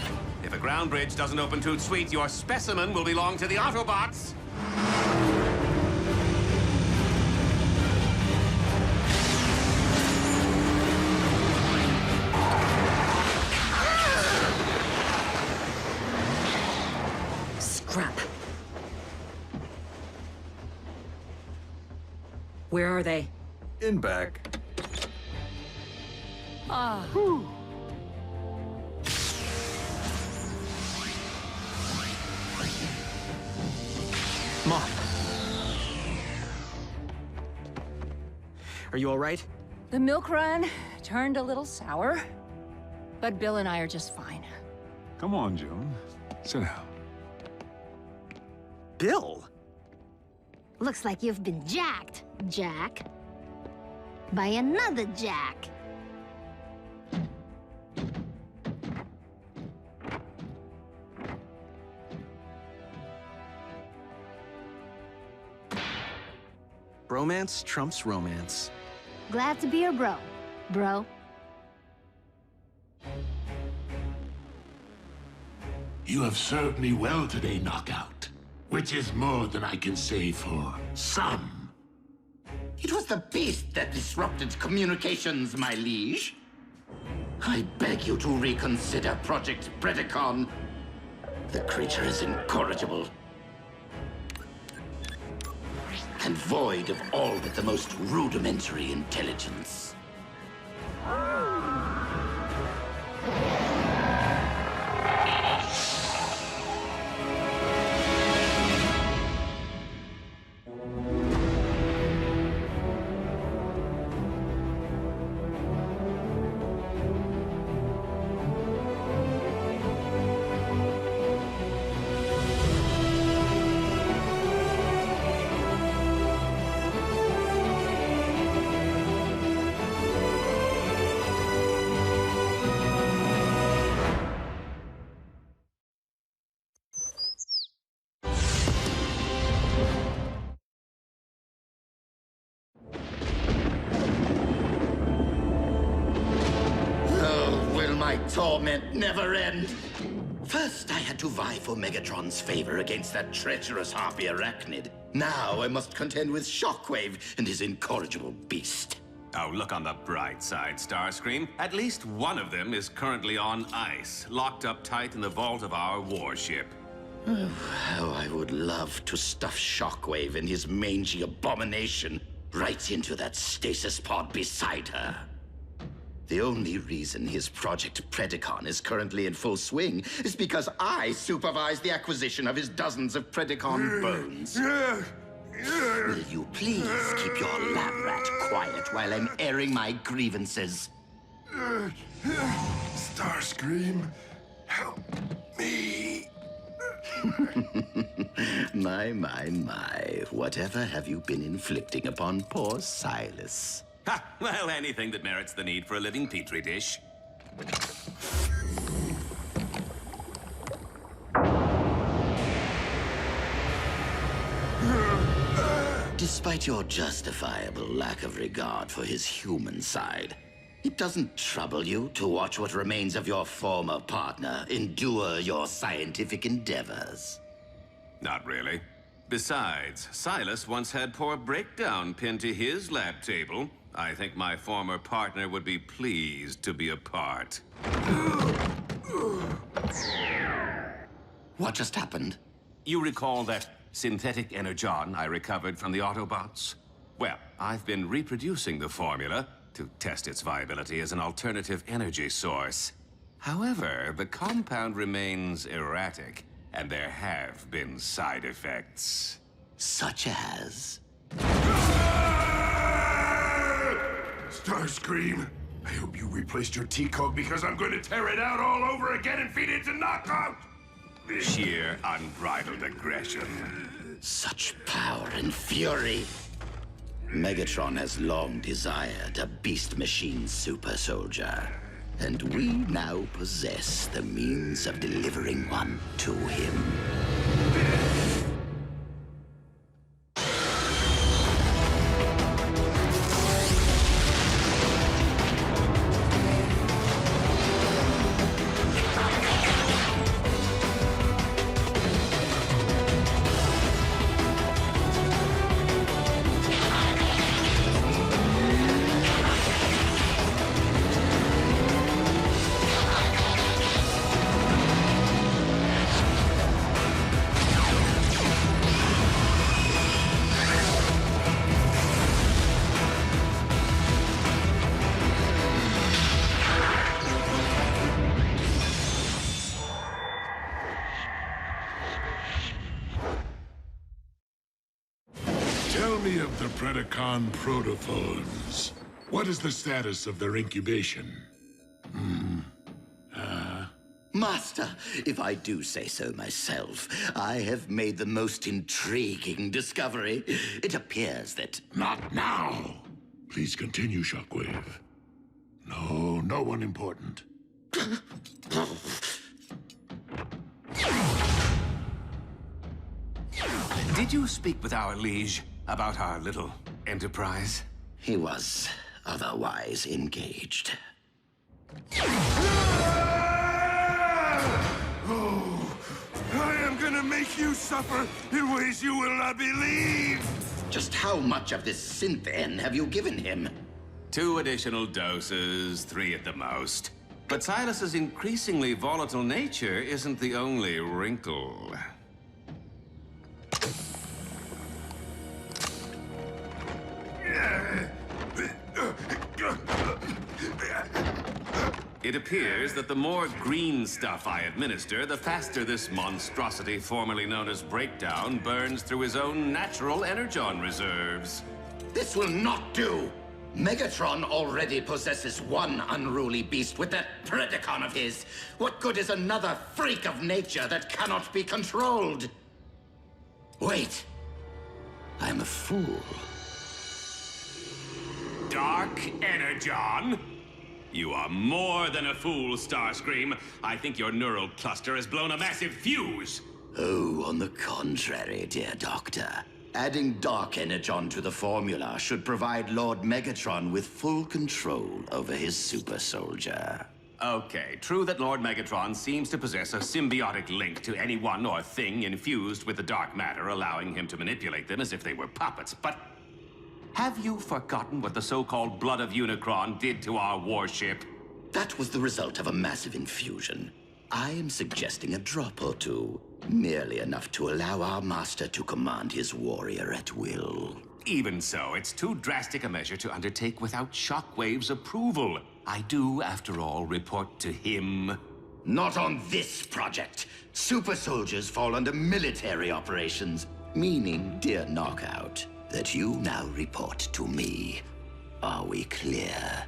if a ground bridge doesn't open toot sweet, your specimen will belong to the Autobots. Where are they? In back. Ah. Mom. Are you all right? The milk run turned a little sour, but Bill and I are just fine. Come on, June. Sit down. Bill? Looks like you've been jacked, Jack. By another Jack. Bromance trumps romance. Glad to be your bro, bro. You have served me well today, Knockout. Which is more than I can say for some. It was the beast that disrupted communications, my liege. I beg you to reconsider Project Predacon. The creature is incorrigible. And void of all but the most rudimentary intelligence. My torment never end. First, I had to vie for Megatron's favor against that treacherous harpy arachnid. Now I must contend with Shockwave and his incorrigible beast. Oh, look on the bright side, Starscream. At least one of them is currently on ice, locked up tight in the vault of our warship. Oh, how I would love to stuff Shockwave and his mangy abomination right into that stasis pod beside her. The only reason his Project Predacon is currently in full swing is because I supervise the acquisition of his dozens of Predacon bones. Will you please keep your lab rat quiet while I'm airing my grievances? Starscream, help me. My. Whatever have you been inflicting upon poor Silas? Ha! Well, anything that merits the need for a living petri dish. Despite your justifiable lack of regard for his human side, it doesn't trouble you to watch what remains of your former partner endure your scientific endeavors. Not really. Besides, Silas once had poor breakdown pinned to his lab table. I think my former partner would be pleased to be a part. What just happened? You recall that synthetic Energon I recovered from the Autobots? Well, I've been reproducing the formula to test its viability as an alternative energy source. However, the compound remains erratic, and there have been side effects. Such as? Starscream, I hope you replaced your T-code because I'm going to tear it out all over again and feed it to Knockout! Sheer unbridled aggression. Such power and fury. Megatron has long desired a beast machine super soldier, and we now possess the means of delivering one to him. Tell me of the Predacon protophones. What is the status of their incubation? Master, if I do say so myself, I have made the most intriguing discovery. It appears that... Not now! Please continue, Shockwave. No, no one important. Did you speak with our liege about our little enterprise? He was otherwise engaged. Oh, I am gonna make you suffer in ways you will not believe! Just how much of this synth N have you given him? 2 additional doses, 3 at the most. But Silas's increasingly volatile nature isn't the only wrinkle. It appears that the more green stuff I administer, the faster this monstrosity formerly known as Breakdown burns through his own natural Energon reserves. This will not do! Megatron already possesses one unruly beast with that Predacon of his. What good is another freak of nature that cannot be controlled? Wait. I'm a fool. Dark Energon? You are more than a fool, Starscream. I think your neural cluster has blown a massive fuse. Oh, on the contrary, dear Doctor. Adding Dark Energon to the formula should provide Lord Megatron with full control over his super soldier. Okay, true that Lord Megatron seems to possess a symbiotic link to anyone or thing infused with the dark matter, allowing him to manipulate them as if they were puppets, but... have you forgotten what the so-called Blood of Unicron did to our warship? That was the result of a massive infusion. I am suggesting a drop or two. Merely enough to allow our master to command his warrior at will. Even so, it's too drastic a measure to undertake without Shockwave's approval. I do, after all, report to him. Not on this project. Super soldiers fall under military operations. Meaning, dear Knockout, that you now report to me. Are we clear?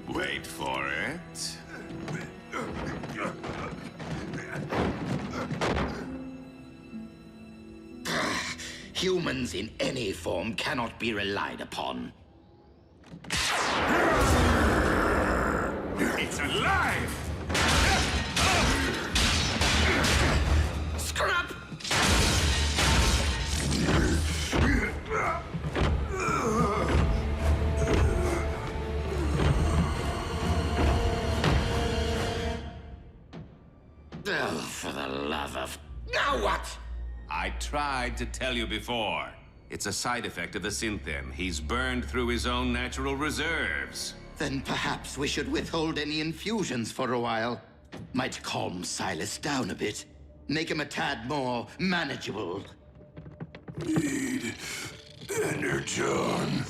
Wait for it. Humans in any form cannot be relied upon. It's alive! Scrap! Oh, for the love of... Now what? I tried to tell you before. It's a side effect of the Synthen. He's burned through his own natural reserves. Then perhaps we should withhold any infusions for a while. Might calm Silas down a bit. Make him a tad more manageable. Need Energon.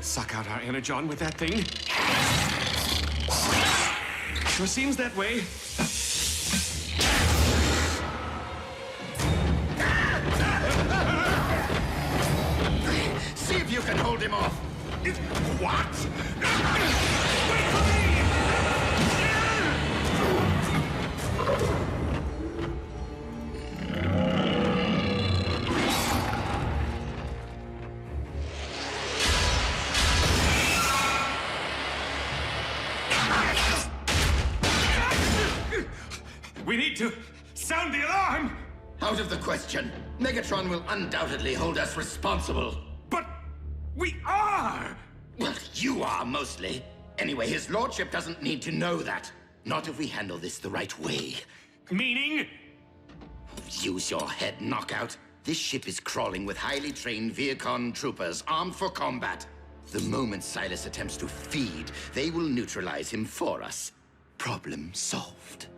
Suck out our Energon with that thing? Sure seems that way. See if you can hold him off. What? Wait for me! We need to sound the alarm! Out of the question. Megatron will undoubtedly hold us responsible. But we are! Well, you are, mostly. Anyway, his lordship doesn't need to know that. Not if we handle this the right way. Meaning? Use your head, Knockout. This ship is crawling with highly trained Viacon troopers armed for combat. The moment Silas attempts to feed, they will neutralize him for us. Problem solved.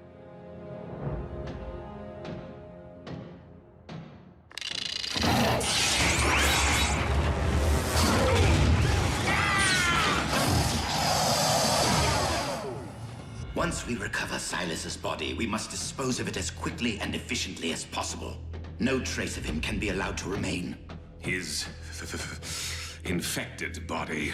Once we recover Silas's body, we must dispose of it as quickly and efficiently as possible. No trace of him can be allowed to remain. His infected body.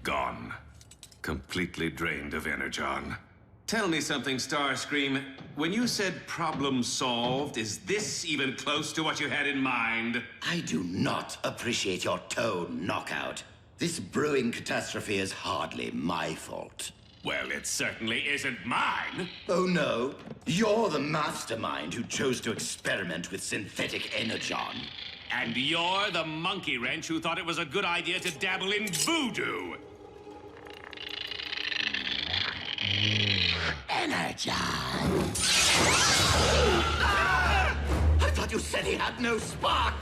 Gone. Completely drained of Energon. Tell me something, Starscream. When you said problem solved, is this even close to what you had in mind? I do not appreciate your tone, Knockout. This brewing catastrophe is hardly my fault. Well, it certainly isn't mine. Oh, no. You're the mastermind who chose to experiment with synthetic Energon. And you're the monkey wrench who thought it was a good idea to dabble in voodoo. Energon! I thought you said he had no spark!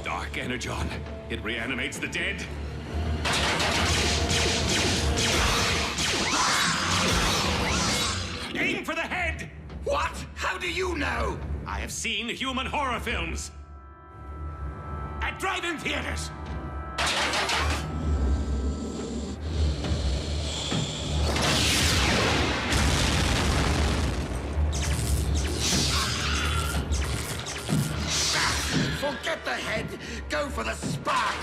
Dark Energon. It reanimates the dead. Aim for the head! What? How do you know? I have seen human horror films. At drive-in theaters. Forget the head. Go for the spark.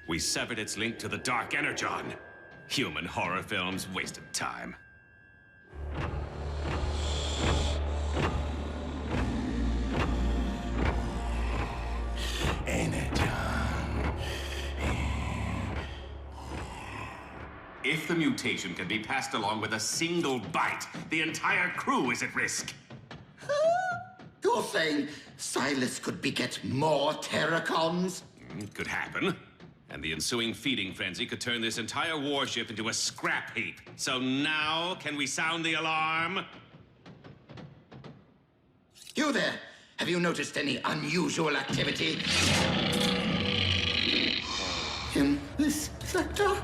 We severed its link to the Dark Energon. Human horror films wasted time. If the mutation can be passed along with a single bite, the entire crew is at risk. You're saying Silas could beget more Terracons? It could happen. And the ensuing feeding frenzy could turn this entire warship into a scrap heap. So now, can we sound the alarm? You there! Have you noticed any unusual activity in this sector?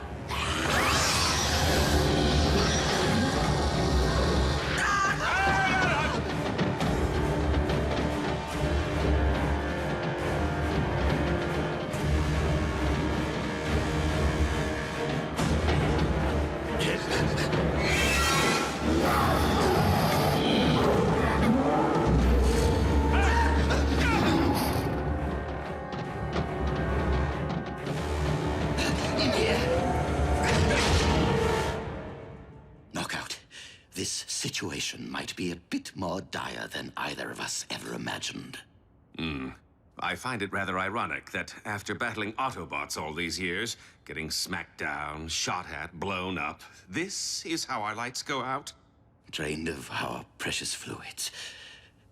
This situation might be a bit more dire than either of us ever imagined. I find it rather ironic that after battling Autobots all these years, getting smacked down, shot at, blown up, this is how our lights go out? Drained of our precious fluids.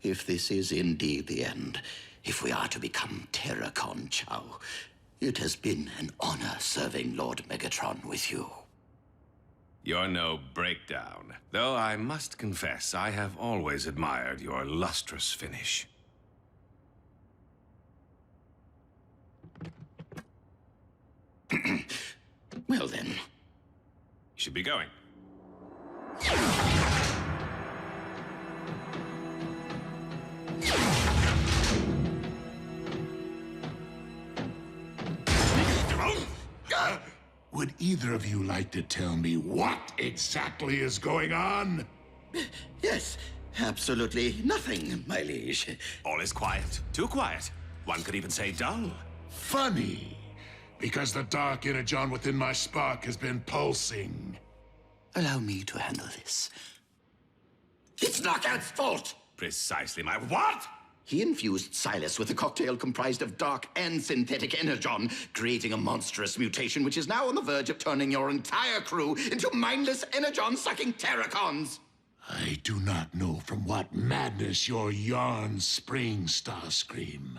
If this is indeed the end, if we are to become Terracon Chow, it has been an honor serving Lord Megatron with you. You're no breakdown. Though I must confess, I have always admired your lustrous finish. Well then. You should be going. Would either of you like to tell me what exactly is going on? Yes, absolutely nothing, my liege. All is quiet. Too quiet. One could even say dull. Funny, because the dark energon within my spark has been pulsing. Allow me to handle this. It's Knockout's fault! Precisely my what? He infused Silas with a cocktail comprised of dark and synthetic Energon, creating a monstrous mutation which is now on the verge of turning your entire crew into mindless Energon-sucking Terracons. I do not know from what madness your yarns spring, Starscream.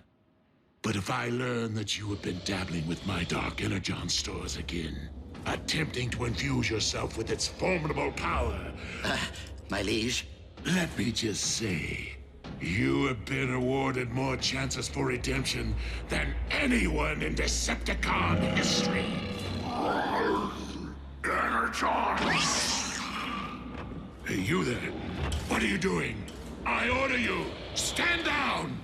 But if I learn that you have been dabbling with my dark Energon stores again, attempting to infuse yourself with its formidable power... my liege? Let me just say, you have been awarded more chances for redemption than anyone in Decepticon history. Energon! Hey, you there. What are you doing? I order you, stand down!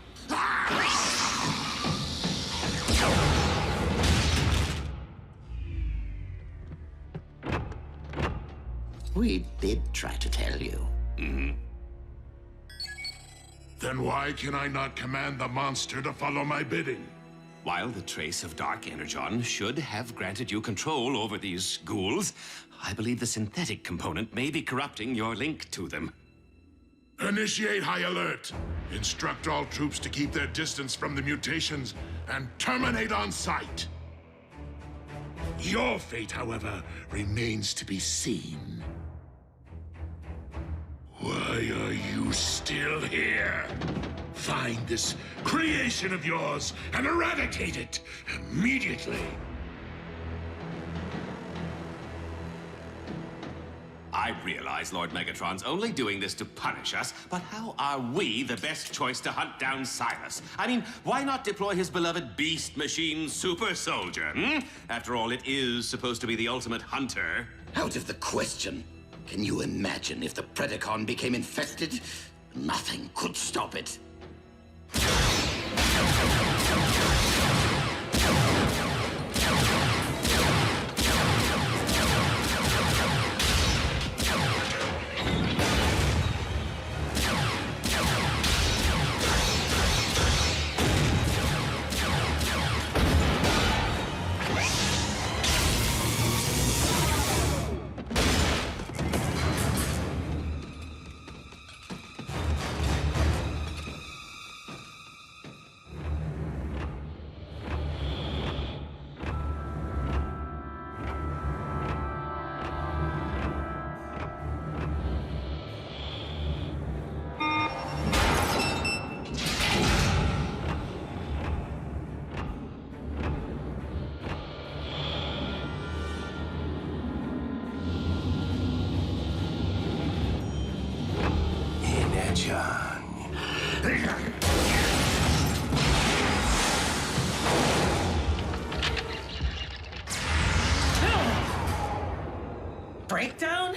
We did try to tell you. Then why can I not command the monster to follow my bidding? While the trace of Dark Energon should have granted you control over these ghouls, I believe the synthetic component may be corrupting your link to them. Initiate high alert. Instruct all troops to keep their distance from the mutations and terminate on sight. Your fate, however, remains to be seen. Why are you still here? Find this creation of yours and eradicate it immediately. I realize Lord Megatron's only doing this to punish us, but how are we the best choice to hunt down Silas? I mean, why not deploy his beloved beast machine super soldier, After all, it is supposed to be the ultimate hunter. Out of the question. Can you imagine if the Predacon became infested? Nothing could stop it. Breakdown?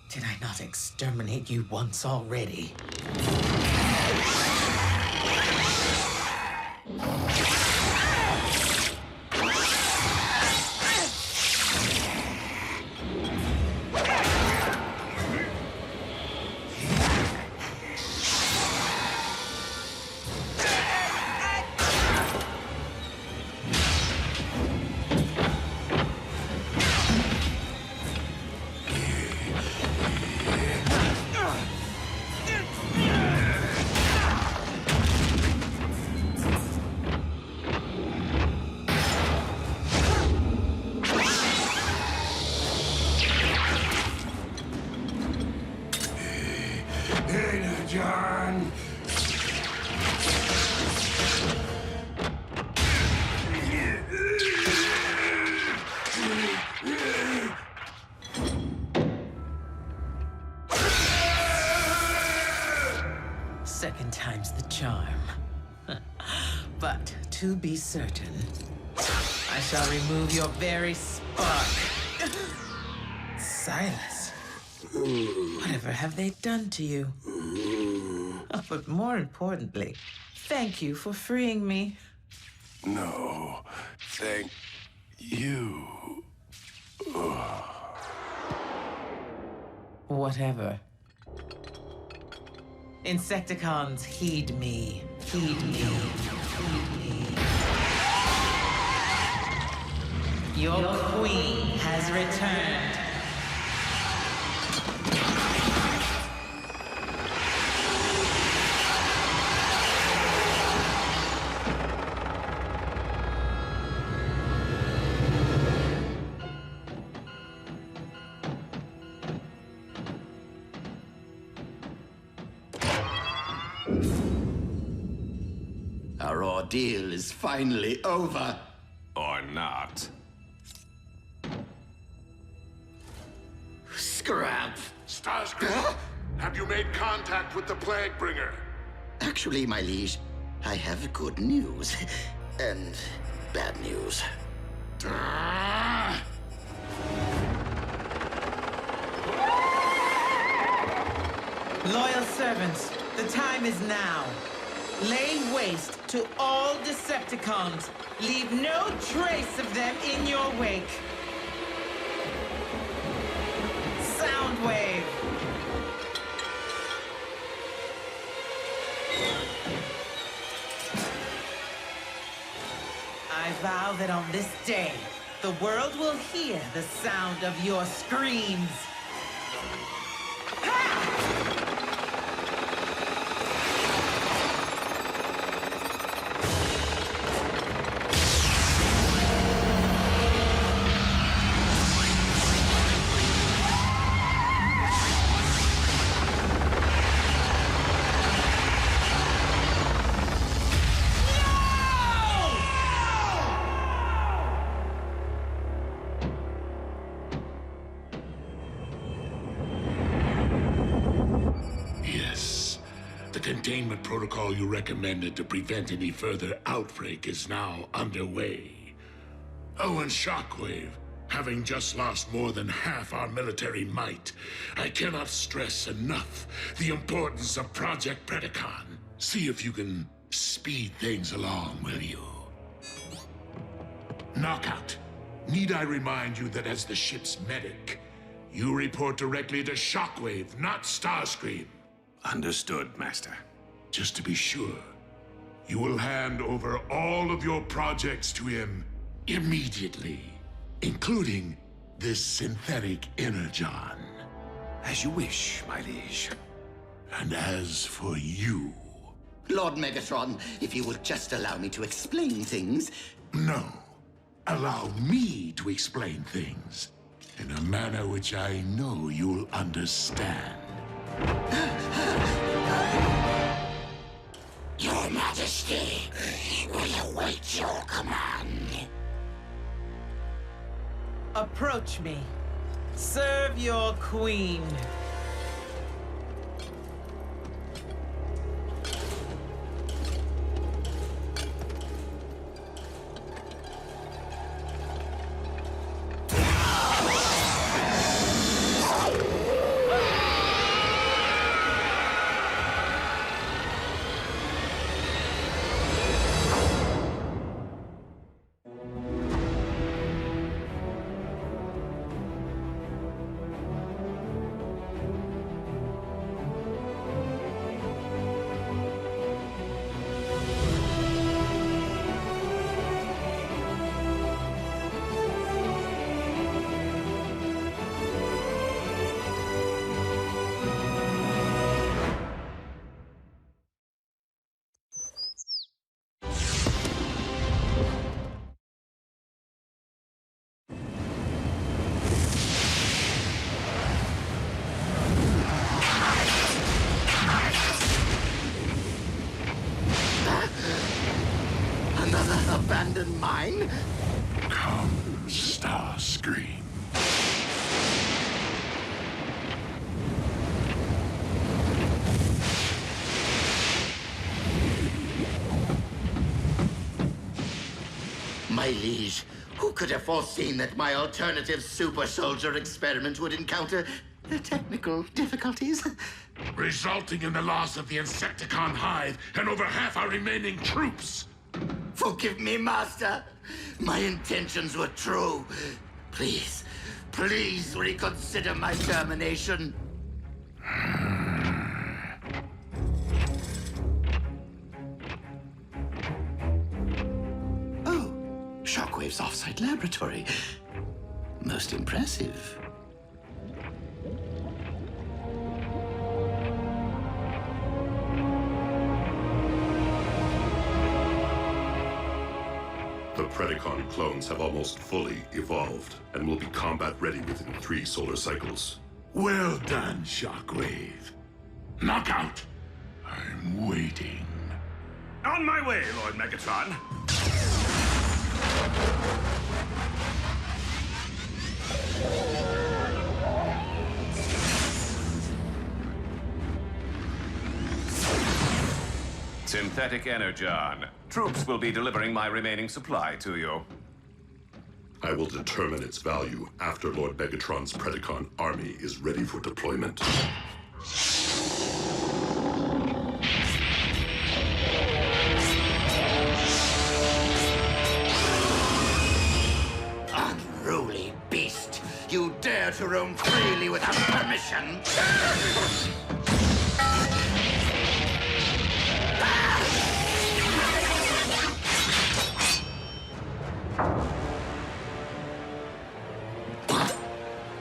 Did I not exterminate you once already? Energon! Second time's the charm. But to be certain, I shall remove your very spark. Silas, whatever have they done to you? Oh, but more importantly, thank you for freeing me. No, thank you. Whatever. Insecticons, heed me. Heed me. Heed me. Your queen has returned. our ordeal is finally over. Or not. Scrap! Starscream, have you made contact with the Plaguebringer? Actually, my liege, I have good news. And bad news. Loyal servants, the time is now. Lay waste to all Decepticons. Leave no trace of them in your wake. Soundwave. I vow that on this day, the world will hear the sound of your screams. Containment protocol you recommended to prevent any further outbreak is now underway. Oh, and Shockwave, having just lost more than half our military might, I cannot stress enough the importance of Project Predacon. See if you can speed things along, will you? Knockout, need I remind you that as the ship's medic, you report directly to Shockwave, not Starscream. Understood, Master. Just to be sure, you will hand over all of your projects to him immediately, including this synthetic Energon. As you wish, my liege. And as for you... Lord Megatron, if you would just allow me to explain things... No. Allow me to explain things in a manner which I know you'll understand. Your Majesty, we await your command. Approach me. Serve your queen. Abandoned mine? Come, Starscream. My liege, who could have foreseen that my alternative super soldier experiment would encounter technical difficulties? Resulting in the loss of the Insecticon hive and over half our remaining troops. Forgive me, Master. My intentions were true. Please, please reconsider my termination. Oh, Shockwave's offsite laboratory. Most impressive. The Predacon clones have almost fully evolved and will be combat ready within 3 solar cycles. Well done, Shockwave. Knockout! I'm waiting. On my way, Lord Megatron. Synthetic Energon. Troops will be delivering my remaining supply to you. I will determine its value after Lord Megatron's Predacon army is ready for deployment. Unruly beast! You dare to roam freely without permission?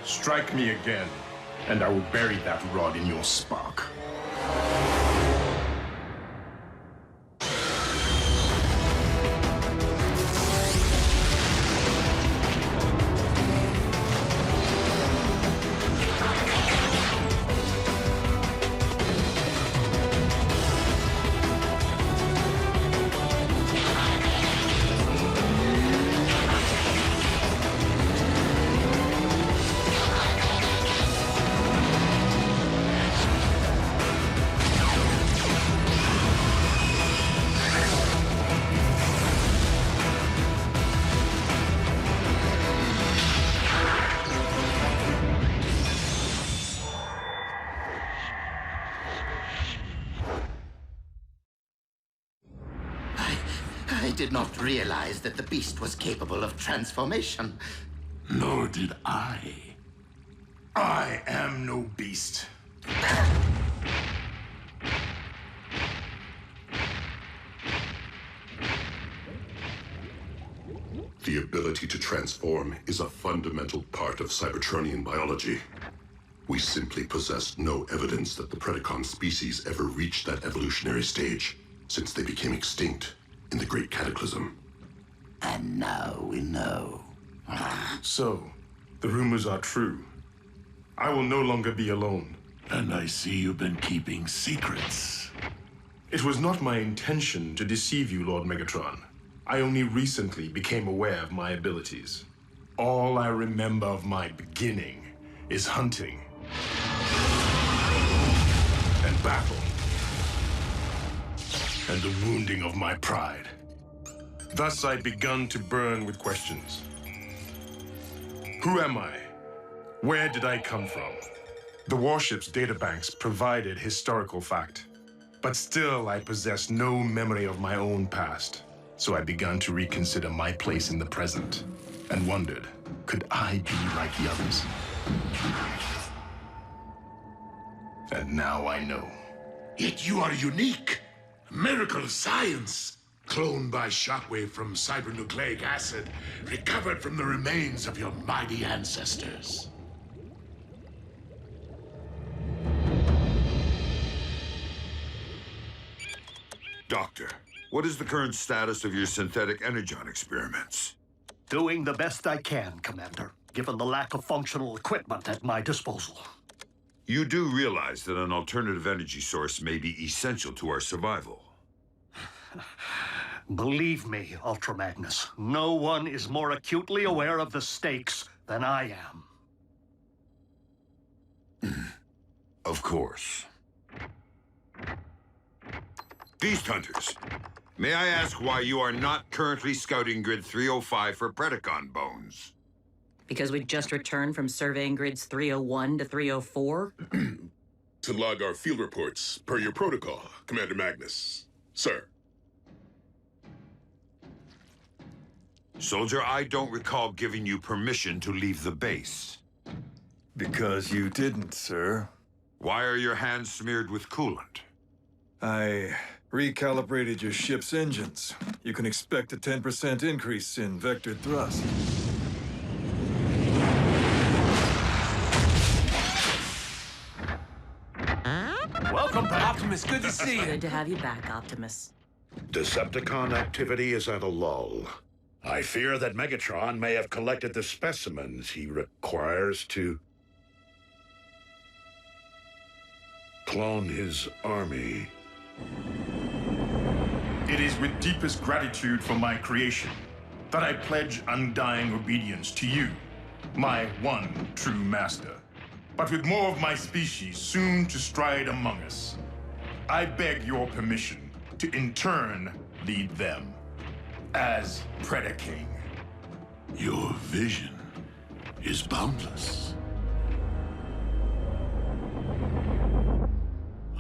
Strike me again, and I will bury that rod in your spark. I did not realize that the beast was capable of transformation. Nor did I. I am no beast. The ability to transform is a fundamental part of Cybertronian biology. We simply possess no evidence that the Predacon species ever reached that evolutionary stage, since they became extinct in the Great Cataclysm. And now we know. So, the rumors are true. I will no longer be alone. And I see you've been keeping secrets. It was not my intention to deceive you, Lord Megatron. I only recently became aware of my abilities. All I remember of my beginning is hunting and battle and the wounding of my pride. Thus I'd begun to burn with questions. Who am I? Where did I come from? The warship's databanks provided historical fact, but still I possess no memory of my own past. So I began to reconsider my place in the present and wondered, could I be like the others? And now I know. Yet you are unique. A miracle of science. Cloned by Shockwave from cybernucleic acid, recovered from the remains of your mighty ancestors. Doctor, what is the current status of your synthetic energon experiments? Doing the best I can, Commander, given the lack of functional equipment at my disposal. You do realize that an alternative energy source may be essential to our survival. Believe me, Ultra Magnus, no one is more acutely aware of the stakes than I am. Of course. Beast Hunters, may I ask why you are not currently scouting Grid 305 for Predacon bones? Because we just returned from surveying grids 301 to 304? To log our field reports, per your protocol, Commander Magnus. Sir. Soldier, I don't recall giving you permission to leave the base. Because you didn't, sir. Why are your hands smeared with coolant? I recalibrated your ship's engines. You can expect a 10% increase in vectored thrust. Welcome back. Optimus, good to see you. Good to have you back, Optimus. Decepticon activity is at a lull. I fear that Megatron may have collected the specimens he requires to clone his army. It is with deepest gratitude for my creation that I pledge undying obedience to you, my one true master. But with more of my species soon to stride among us, I beg your permission to in turn lead them as Predaking. Your vision is boundless.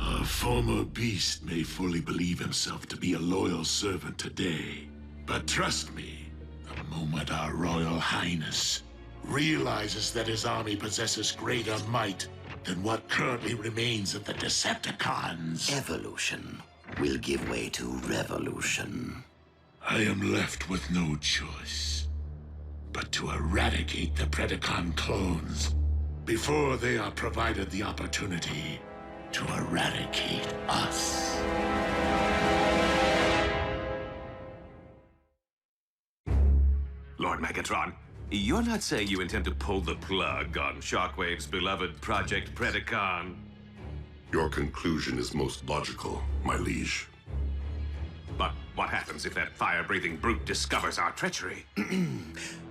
A former beast may fully believe himself to be a loyal servant today, but trust me, the moment our Royal Highness realizes that his army possesses greater might than what currently remains of the Decepticons, Evolution will give way to revolution. I am left with no choice but to eradicate the Predacon clones before they are provided the opportunity to eradicate us. Lord Megatron, you're not saying you intend to pull the plug on Shockwave's beloved Project Predacon? Your conclusion is most logical, my liege. But what happens if that fire-breathing brute discovers our treachery?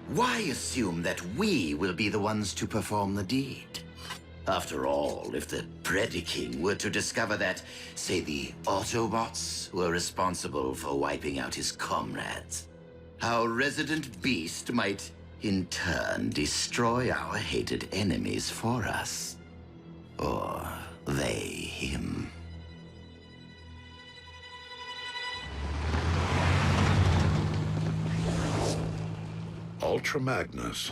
Why assume that we will be the ones to perform the deed? After all, if the Predaking were to discover that, say, the Autobots were responsible for wiping out his comrades, our resident beast might, in turn, destroy our hated enemies for us. Or they him. Ultra Magnus.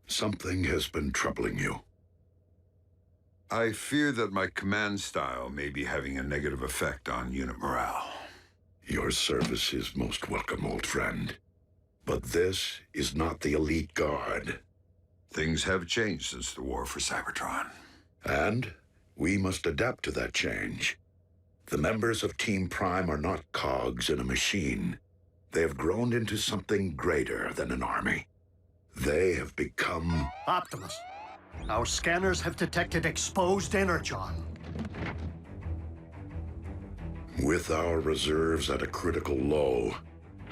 Something has been troubling you. I fear that my command style may be having a negative effect on unit morale. Your service is most welcome, old friend. But this is not the elite guard. Things have changed since the war for Cybertron. And we must adapt to that change. The members of Team Prime are not cogs in a machine. They have grown into something greater than an army. They have become... Optimus, our scanners have detected exposed Energon. With our reserves at a critical low,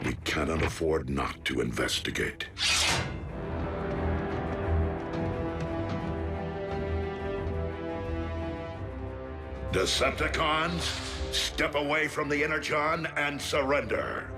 we cannot afford not to investigate. Decepticons, step away from the Energon and surrender.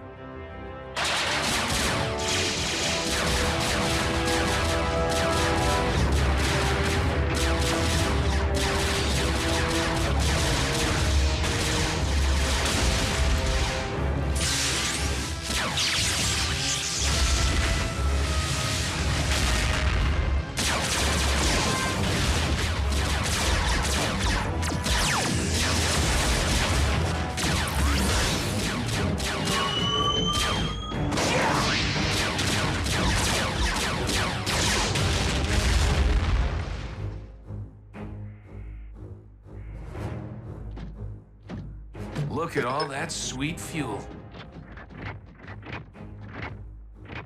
Look at all that sweet fuel.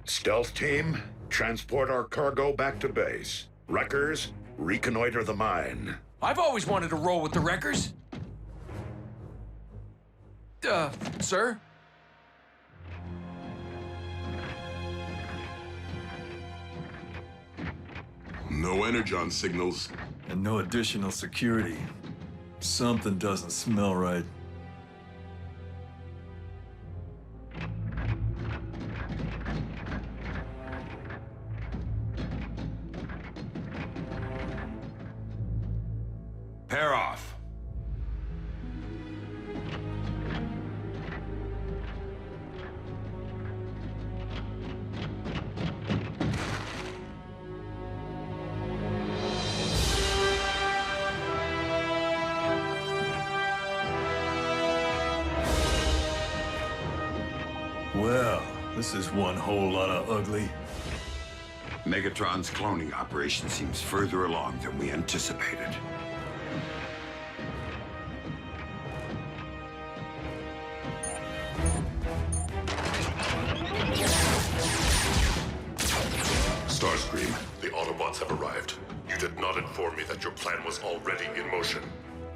Stealth team, transport our cargo back to base. Wreckers, reconnoiter the mine. I've always wanted to roll with the wreckers. Sir? No Energon signals. And no additional security. Something doesn't smell right. Pair off. Well, this is one whole lot of ugly. Megatron's cloning operation seems further along than we anticipated. Starscream, the Autobots have arrived. You did not inform me that your plan was already in motion.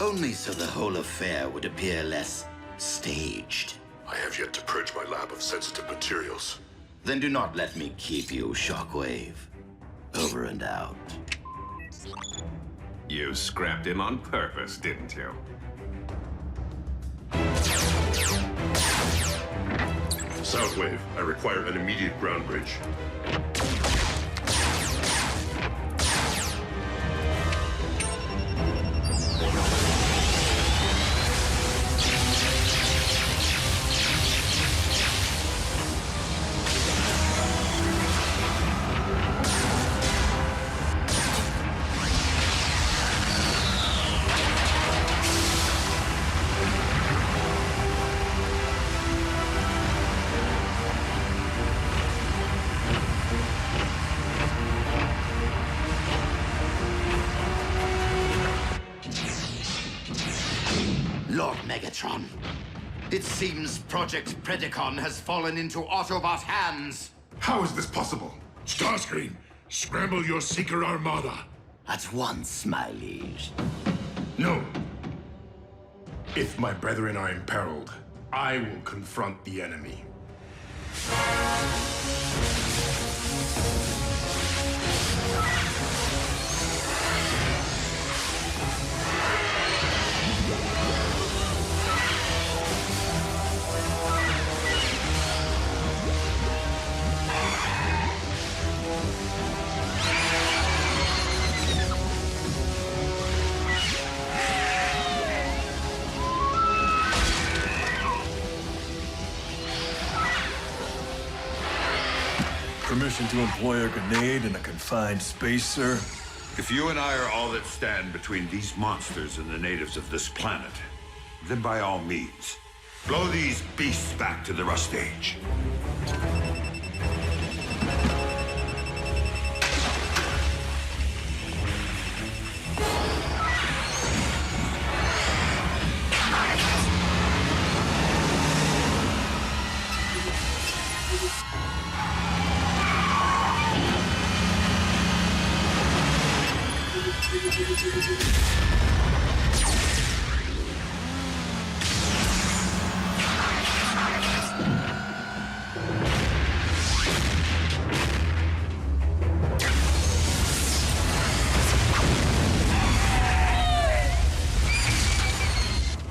Only so the whole affair would appear less Staged. I have yet to purge my lab of sensitive materials. Then do not let me keep you, Shockwave. Over and out. You scrapped him on purpose, didn't you? Soundwave, I require an immediate ground bridge. Lord Megatron, it seems Project Predacon has fallen into Autobot hands. How is this possible? Starscream, scramble your Seeker Armada. At once, my liege. No. If my brethren are imperiled, I will confront the enemy. Permission to employ a grenade in a confined space, sir? If you and I are all that stand between these monsters and the natives of this planet, then by all means, blow these beasts back to the rust age.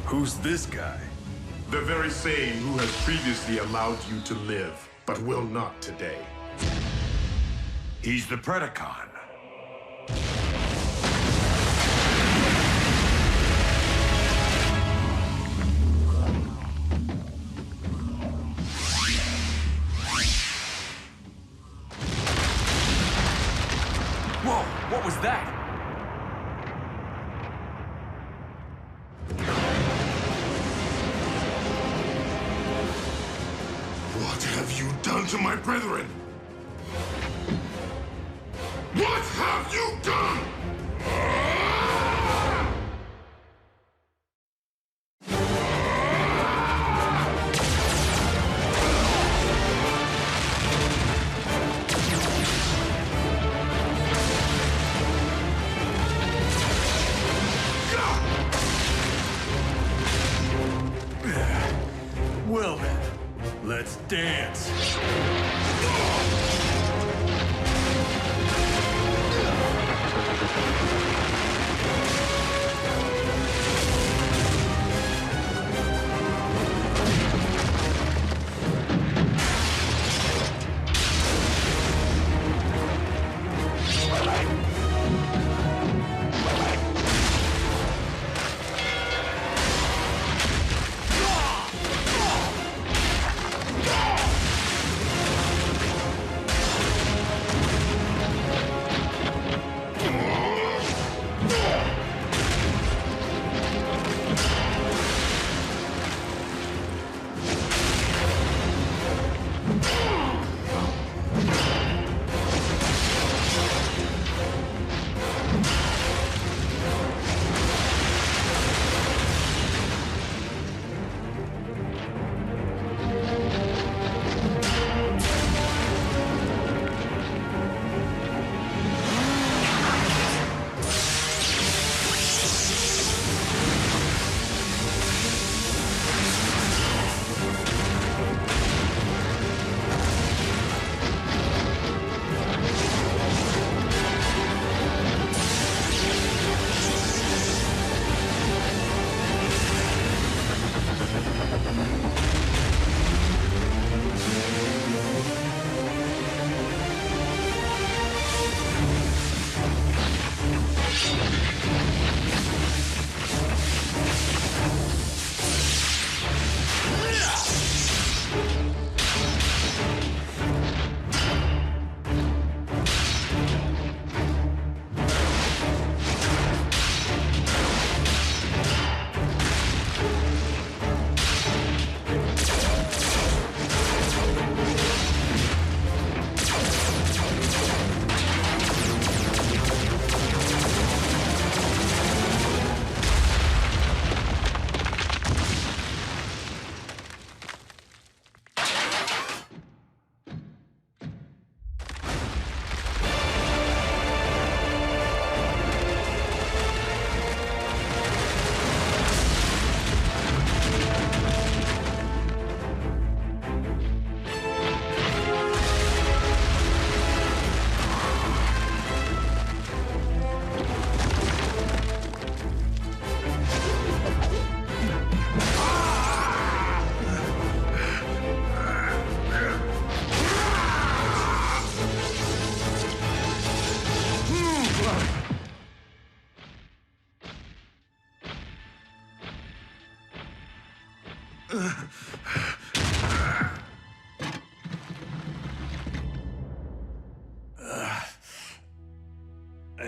Who's this guy? The very same who has previously allowed you to live, but will not today. He's the Predacon. Whoa, what was that? What have you done to my brethren? What have you done? Well then, let's dance.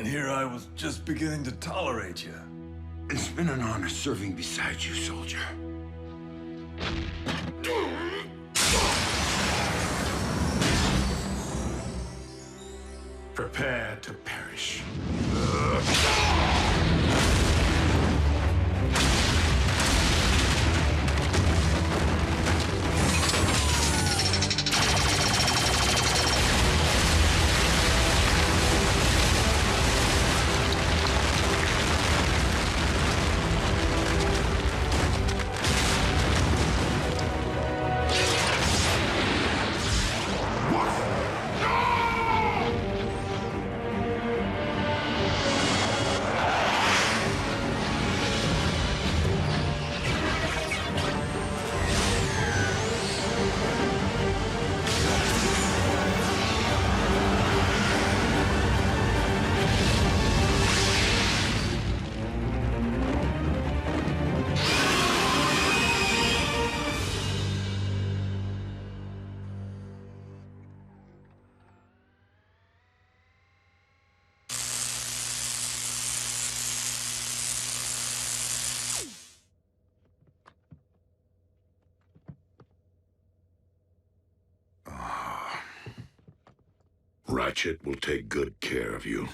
And here I was just beginning to tolerate you. It's been an honor serving beside you, soldier. Prepare to perish. Ratchet will take good care of you.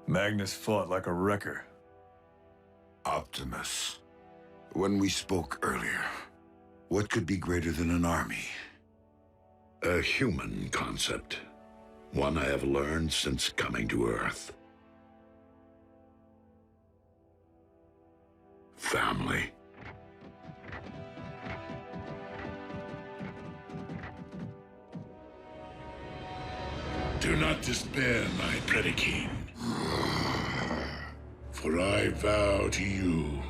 Magnus fought like a wrecker. Optimus, when we spoke earlier, what could be greater than an army? A human concept. One I have learned since coming to Earth. Family. Do not despair, my Predacon. For I vow to you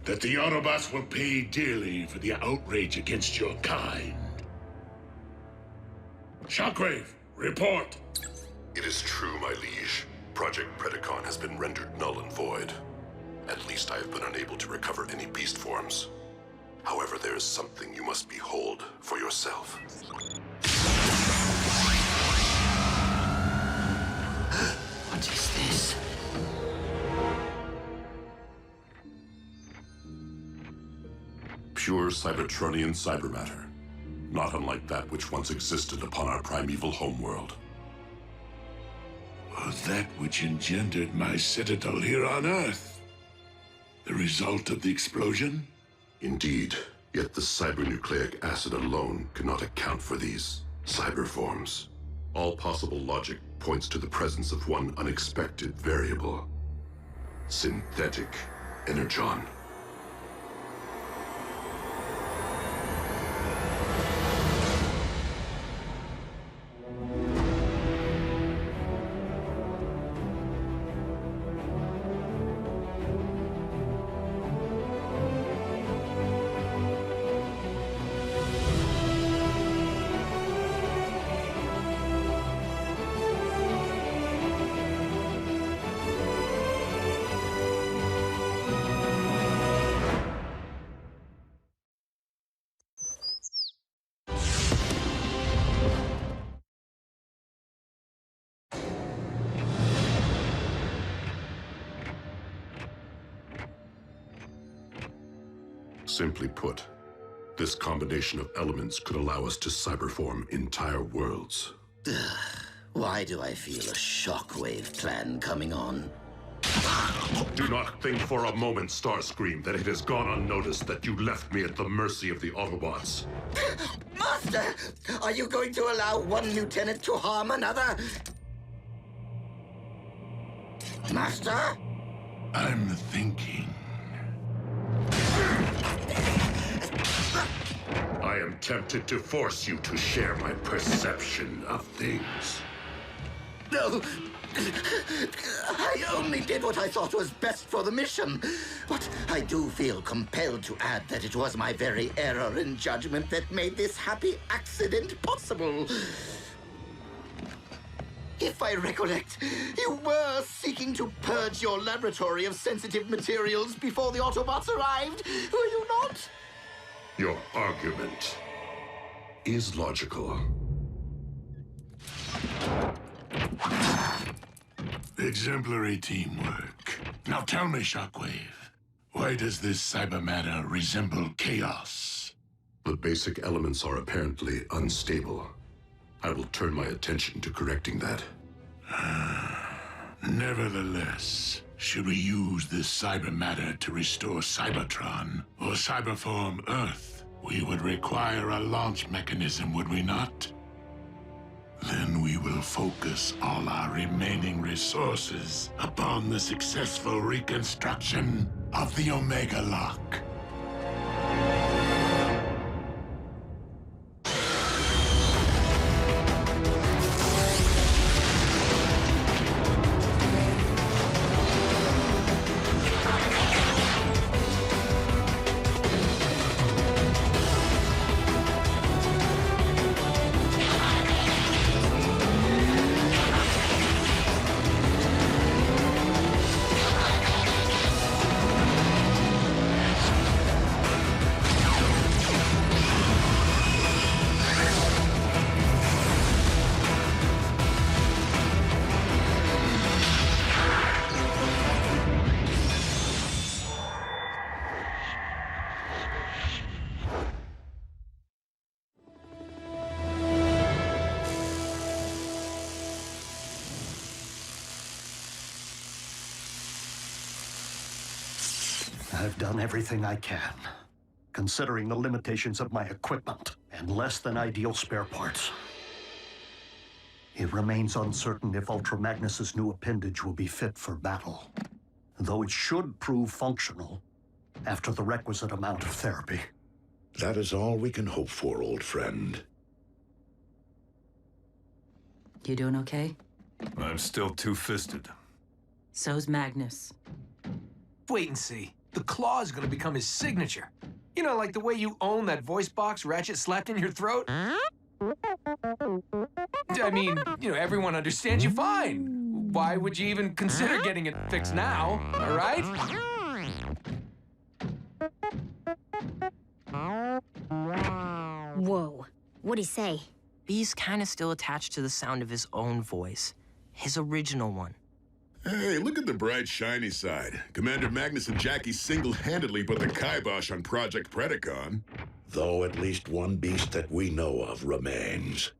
that the Autobots will pay dearly for the outrage against your kind. Shockwave, report! It is true, my liege. Project Predacon has been rendered null and void. At least I have been unable to recover any beast forms. However, there is something you must behold for yourself. What is this? Pure Cybertronian cybermatter. Not unlike that which once existed upon our primeval homeworld. Was that which engendered my citadel here on Earth? The result of the explosion? Indeed, yet the cybernucleic acid alone cannot account for these cyberforms. All possible logic points to the presence of one unexpected variable. Synthetic Energon. Simply put, this combination of elements could allow us to cyberform entire worlds. Why do I feel a shockwave plan coming on? Do not think for a moment, Starscream, that it has gone unnoticed that you left me at the mercy of the Autobots. Master! Are you going to allow one lieutenant to harm another? Master? I'm thinking. I am tempted to force you to share my perception of things. No! I only did what I thought was best for the mission. But I do feel compelled to add that it was my very error in judgment that made this happy accident possible. If I recollect, you were seeking to purge your laboratory of sensitive materials before the Autobots arrived, were you not? Your argument is logical. Exemplary teamwork. Now tell me, Shockwave, why does this cyber matter resemble chaos? The basic elements are apparently unstable. I will turn my attention to correcting that. Nevertheless, should we use this cyber matter to restore Cybertron or cyberform Earth, we would require a launch mechanism, would we not? Then we will focus all our remaining resources upon the successful reconstruction of the Omega Lock. I've done everything I can, considering the limitations of my equipment and less than ideal spare parts. It remains uncertain if Ultra Magnus's new appendage will be fit for battle, though it should prove functional after the requisite amount of therapy. That is all we can hope for, old friend. You doing okay? I'm still two-fisted. So's Magnus. Wait and see. The claw is gonna become his signature. You know, like the way you own that voice box Ratchet slapped in your throat? I mean, you know, everyone understands you fine. Why would you even consider getting it fixed now, all right? Whoa. What'd he say? B's kinda still attached to the sound of his own voice. His original one. Hey, look at the bright, shiny side. Commander Magnus and Jackie single-handedly put the kibosh on Project Predacon. Though at least one beast that we know of remains.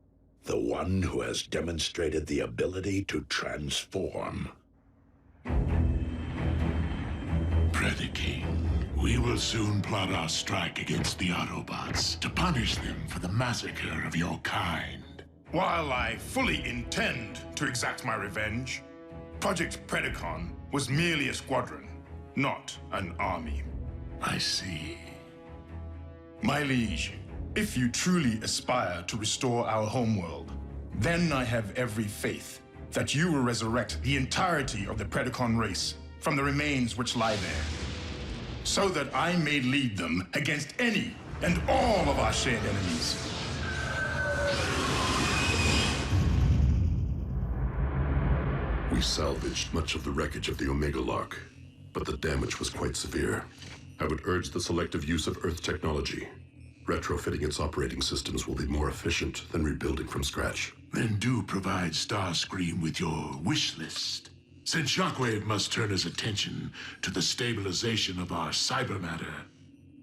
The one who has demonstrated the ability to transform. Predaking, we will soon plot our strike against the Autobots to punish them for the massacre of your kind. While I fully intend to exact my revenge, Project Predacon was merely a squadron, not an army. I see. My liege, if you truly aspire to restore our homeworld, then I have every faith that you will resurrect the entirety of the Predacon race from the remains which lie there, so that I may lead them against any and all of our shared enemies. We salvaged much of the wreckage of the Omega Lock, but the damage was quite severe. I would urge the selective use of Earth technology. Retrofitting its operating systems will be more efficient than rebuilding from scratch. Then do provide Starscream with your wish list. Since Shockwave must turn his attention to the stabilization of our cyber matter,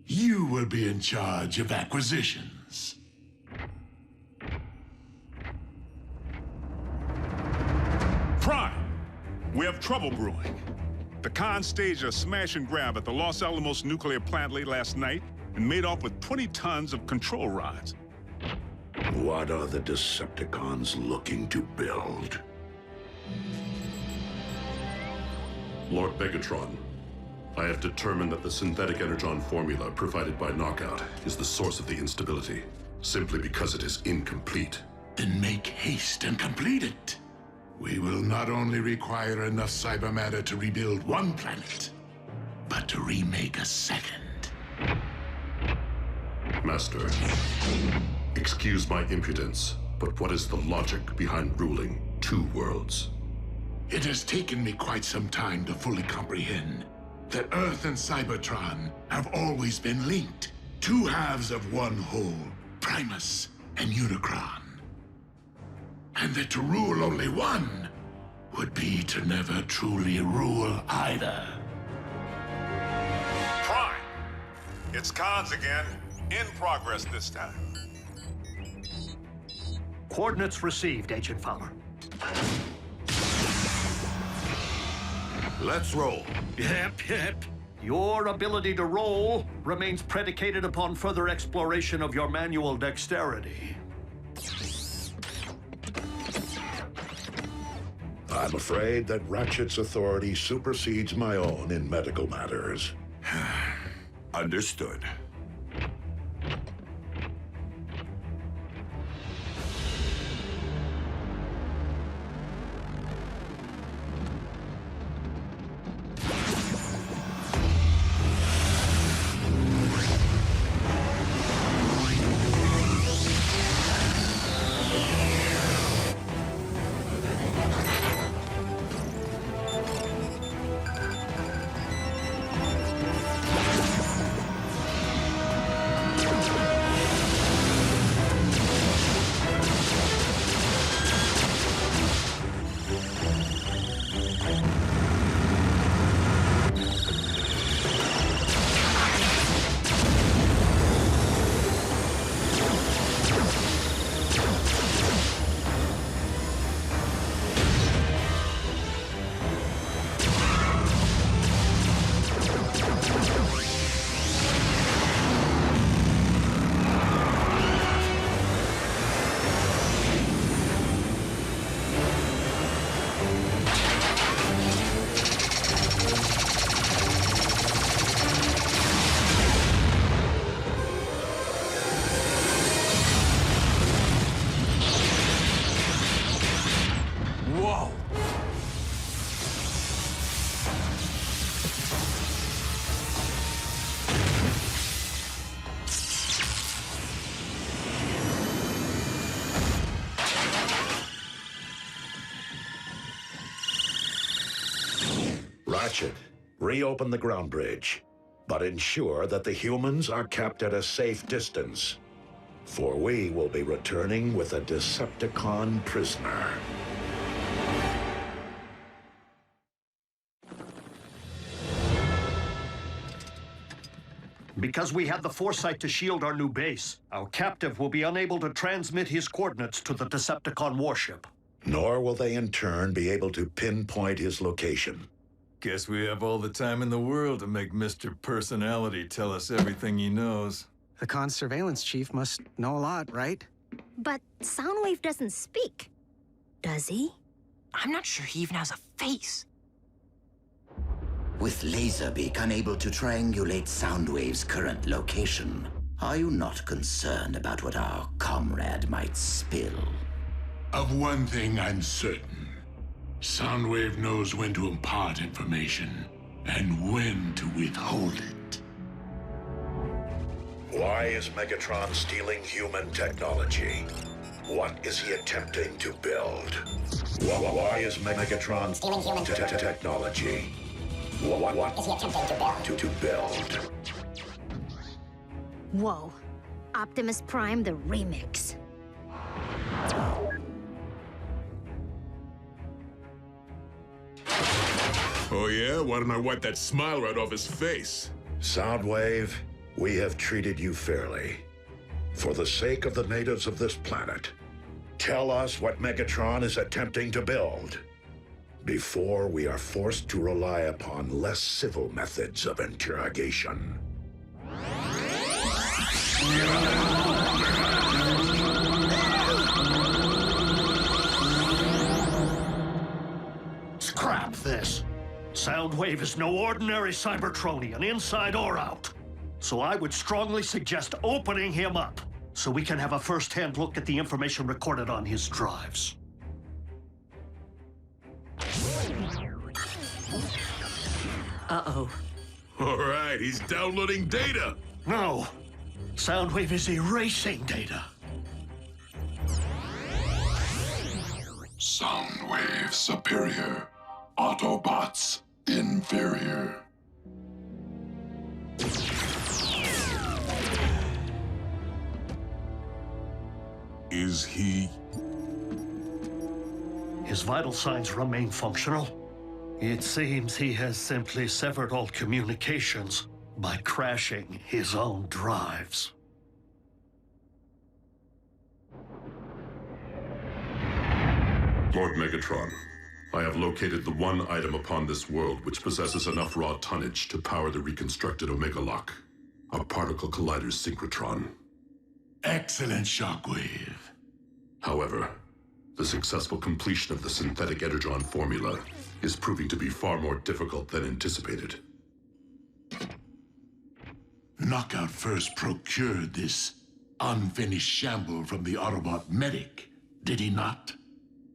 you will be in charge of acquisitions. Prime! We have trouble brewing. The Khans staged a smash and grab at the Los Alamos nuclear plant late last night and made off with 20 tons of control rods. What are the Decepticons looking to build? Lord Megatron, I have determined that the synthetic Energon formula provided by Knockout is the source of the instability, simply because it is incomplete. Then make haste and complete it. We will not only require enough cyber matter to rebuild one planet, but to remake a second. Master, excuse my impudence, but what is the logic behind ruling two worlds? It has taken me quite some time to fully comprehend that Earth and Cybertron have always been linked. Two halves of one whole, Primus and Unicron. and that to rule only one would be to never truly rule either. Prime! It's Cons again. In progress this time. Coordinates received, Agent Fowler. Let's roll. Yep. Your ability to roll remains predicated upon further exploration of your manual dexterity. I'm afraid that Ratchet's authority supersedes my own in medical matters. Understood. Ratchet, reopen the ground bridge, but ensure that the humans are kept at a safe distance, for we will be returning with a Decepticon prisoner. Because we had the foresight to shield our new base, our captive will be unable to transmit his coordinates to the Decepticon warship. Nor will they in turn be able to pinpoint his location. Guess we have all the time in the world to make Mr. Personality tell us everything he knows. The Con's surveillance chief must know a lot, right? But Soundwave doesn't speak. Does he? I'm not sure he even has a face. With Laserbeak unable to triangulate Soundwave's current location, are you not concerned about what our comrade might spill? Of one thing I'm certain. Soundwave knows when to impart information and when to withhold it. Why is Megatron stealing human technology? What is he attempting to build? Why is Megatron stealing human technology? What is he attempting to build? Whoa. Optimus Prime, the remix. Oh yeah? Why don't I wipe that smile right off his face? Soundwave, we have treated you fairly. For the sake of the natives of this planet, tell us what Megatron is attempting to build, before we are forced to rely upon less civil methods of interrogation. Scrap this. Soundwave is no ordinary Cybertronian, inside or out. So I would strongly suggest opening him up, so we can have a first-hand look at the information recorded on his drives. Uh-oh. All right, he's downloading data. No. Soundwave is erasing data. Soundwave superior. Autobots inferior. Is he His vital signs remain functional. It seems he has simply severed all communications by crashing his own drives. Lord Megatron, I have located the one item upon this world which possesses enough raw tonnage to power the reconstructed Omega Lock, our particle collider's synchrotron. Excellent, Shockwave. However, the successful completion of the synthetic Energon formula is proving to be far more difficult than anticipated. Knockout first procured this unfinished shamble from the Autobot medic, did he not?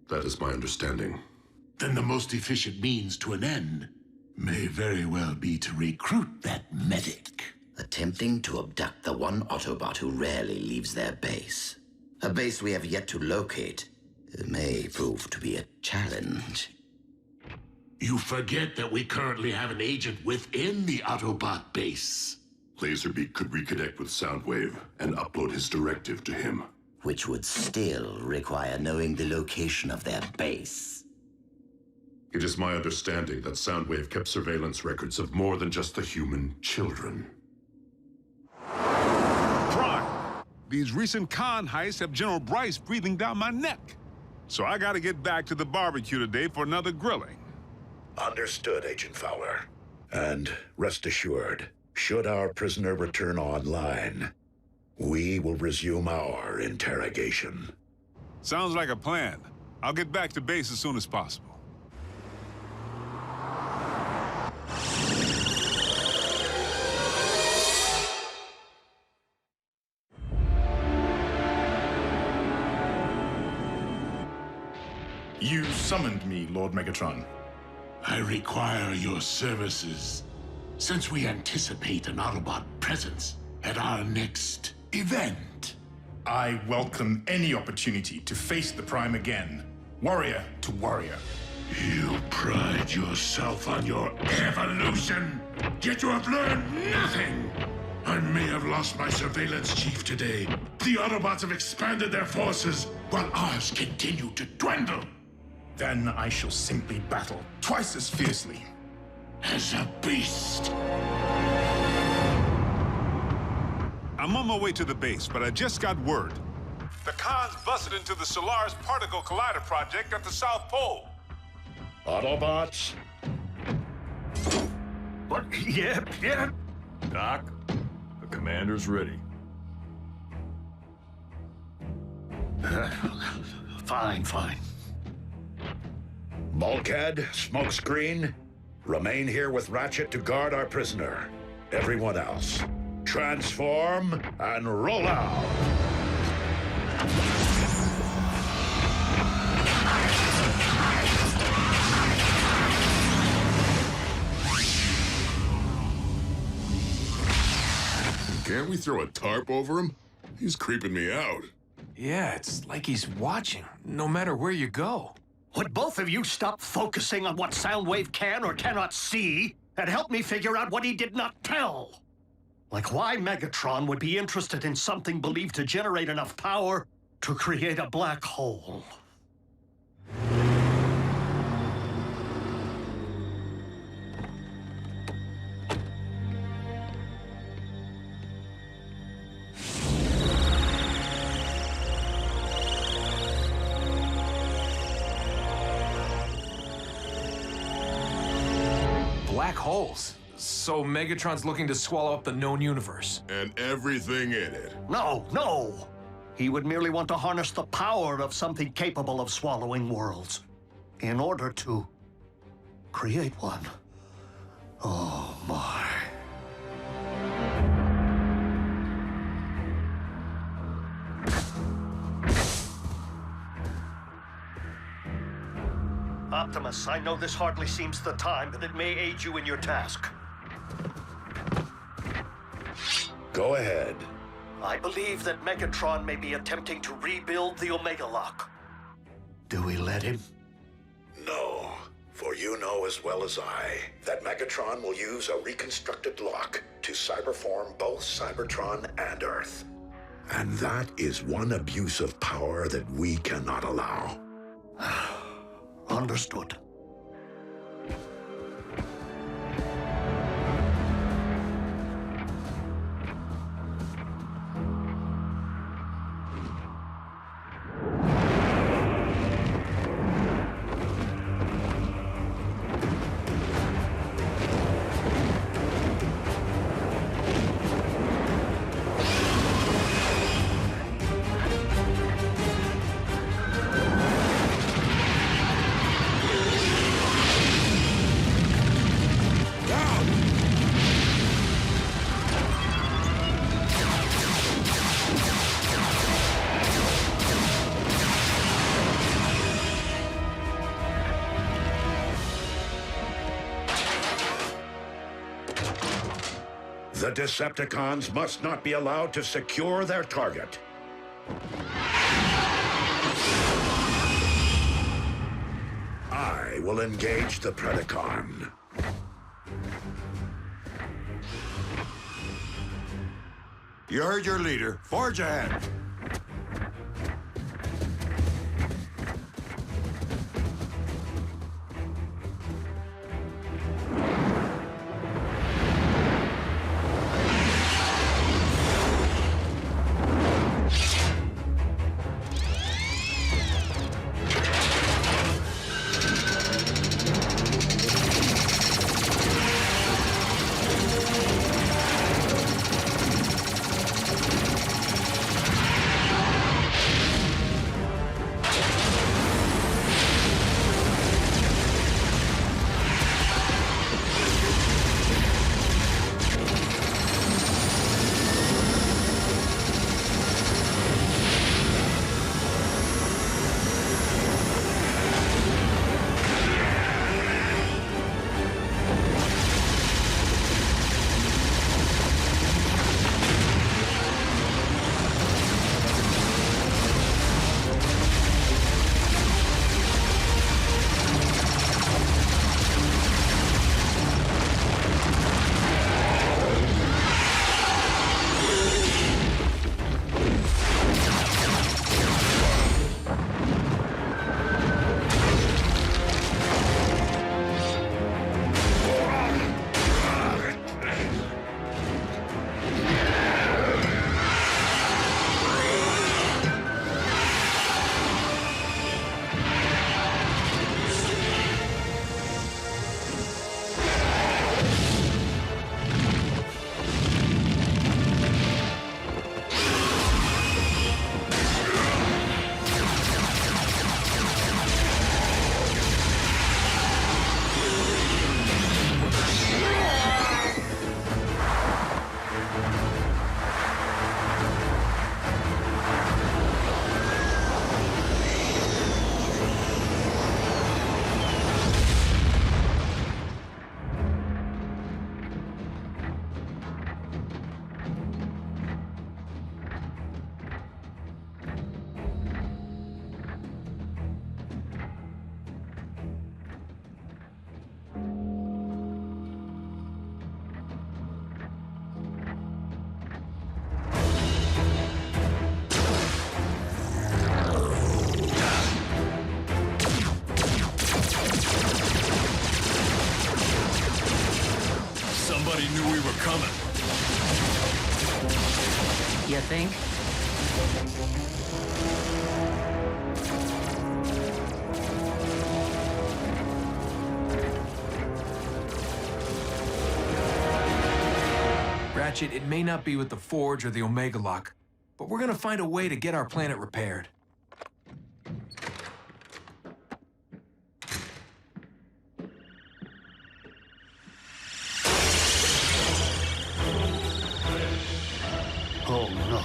That is my understanding. Then the most efficient means to an end may very well be to recruit that medic. Attempting to abduct the one Autobot who rarely leaves their base. A base we have yet to locate. It may prove to be a challenge. You forget that we currently have an agent within the Autobot base. Laserbeak could reconnect with Soundwave and upload his directive to him. Which would still require knowing the location of their base. It is my understanding that Soundwave kept surveillance records of more than just the human children. Prime, these recent con heists have General Bryce breathing down my neck. So I gotta get back to the barbecue today for another grilling. Understood, Agent Fowler. And rest assured, should our prisoner return online, we will resume our interrogation. Sounds like a plan. I'll get back to base as soon as possible. You summoned me, Lord Megatron. I require your services, since we anticipate an Autobot presence at our next event. I welcome any opportunity to face the Prime again, warrior to warrior. You pride yourself on your evolution, yet you have learned nothing. I may have lost my surveillance chief today. The Autobots have expanded their forces, while ours continue to dwindle. Then I shall simply battle twice as fiercely. As a beast. I'm on my way to the base, but I just got word. The cons busted into the Solaris Particle Collider project at the South Pole. Autobots? What? Yep. Doc, the commander's ready. Fine. Bulkhead, smokescreen, remain here with Ratchet to guard our prisoner. Everyone else, transform and roll out. Can't we throw a tarp over him? He's creeping me out. Yeah, it's like he's watching, no matter where you go. Would both of you stop focusing on what Soundwave can or cannot see and help me figure out what he did not tell? Like why Megatron would be interested in something believed to generate enough power to create a black hole. Black holes. So Megatron's looking to swallow up the known universe. And everything in it. No! He would merely want to harness the power of something capable of swallowing worlds in order to create one. Oh my. Optimus, I know this hardly seems the time, but it may aid you in your task. Go ahead. I believe that Megatron may be attempting to rebuild the Omega Lock. Do we let him? No, for you know as well as I that Megatron will use a reconstructed lock to cyberform both Cybertron and Earth. And that is one abuse of power that we cannot allow. Understood. The Decepticons must not be allowed to secure their target. I will engage the Predacon. You heard your leader. Forge ahead. Somebody knew we were coming. You think? Ratchet, it may not be with the Forge or the Omega Lock, but we're gonna find a way to get our planet repaired. Oh no.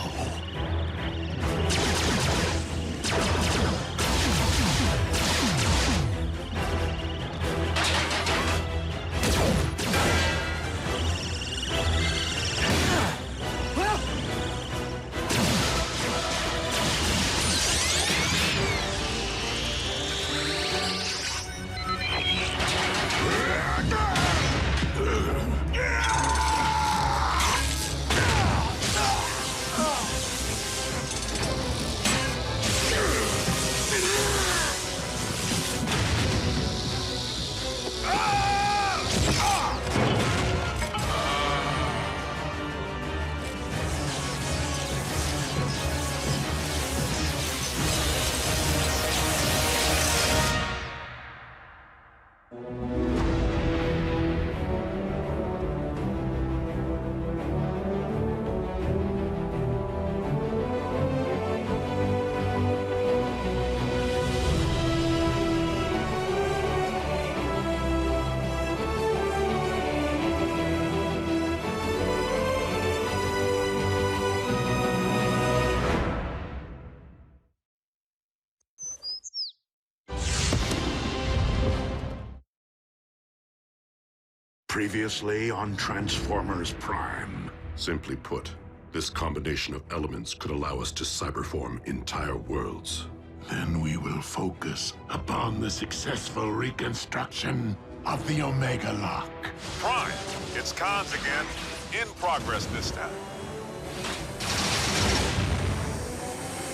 Previously on Transformers Prime. Simply put, this combination of elements could allow us to cyberform entire worlds. Then we will focus upon the successful reconstruction of the Omega Lock. Prime, it's Cons again. In progress this time.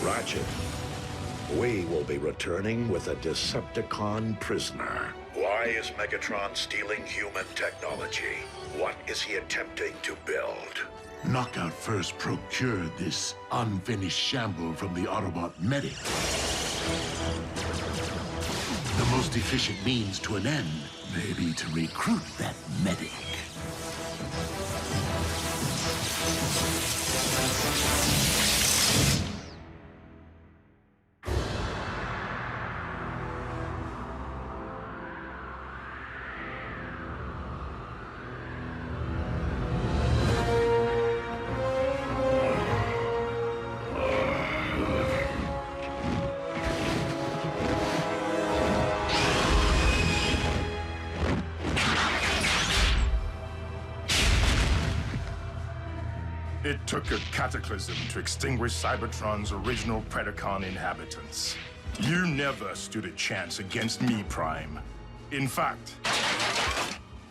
Ratchet, we will be returning with a Decepticon prisoner. Why is Megatron stealing human technology? What is he attempting to build? Knockout first procured this unfinished shamble from the Autobot medic. The most efficient means to an end may be to recruit that medic. It took a cataclysm to extinguish Cybertron's original Predacon inhabitants. You never stood a chance against me, Prime. In fact,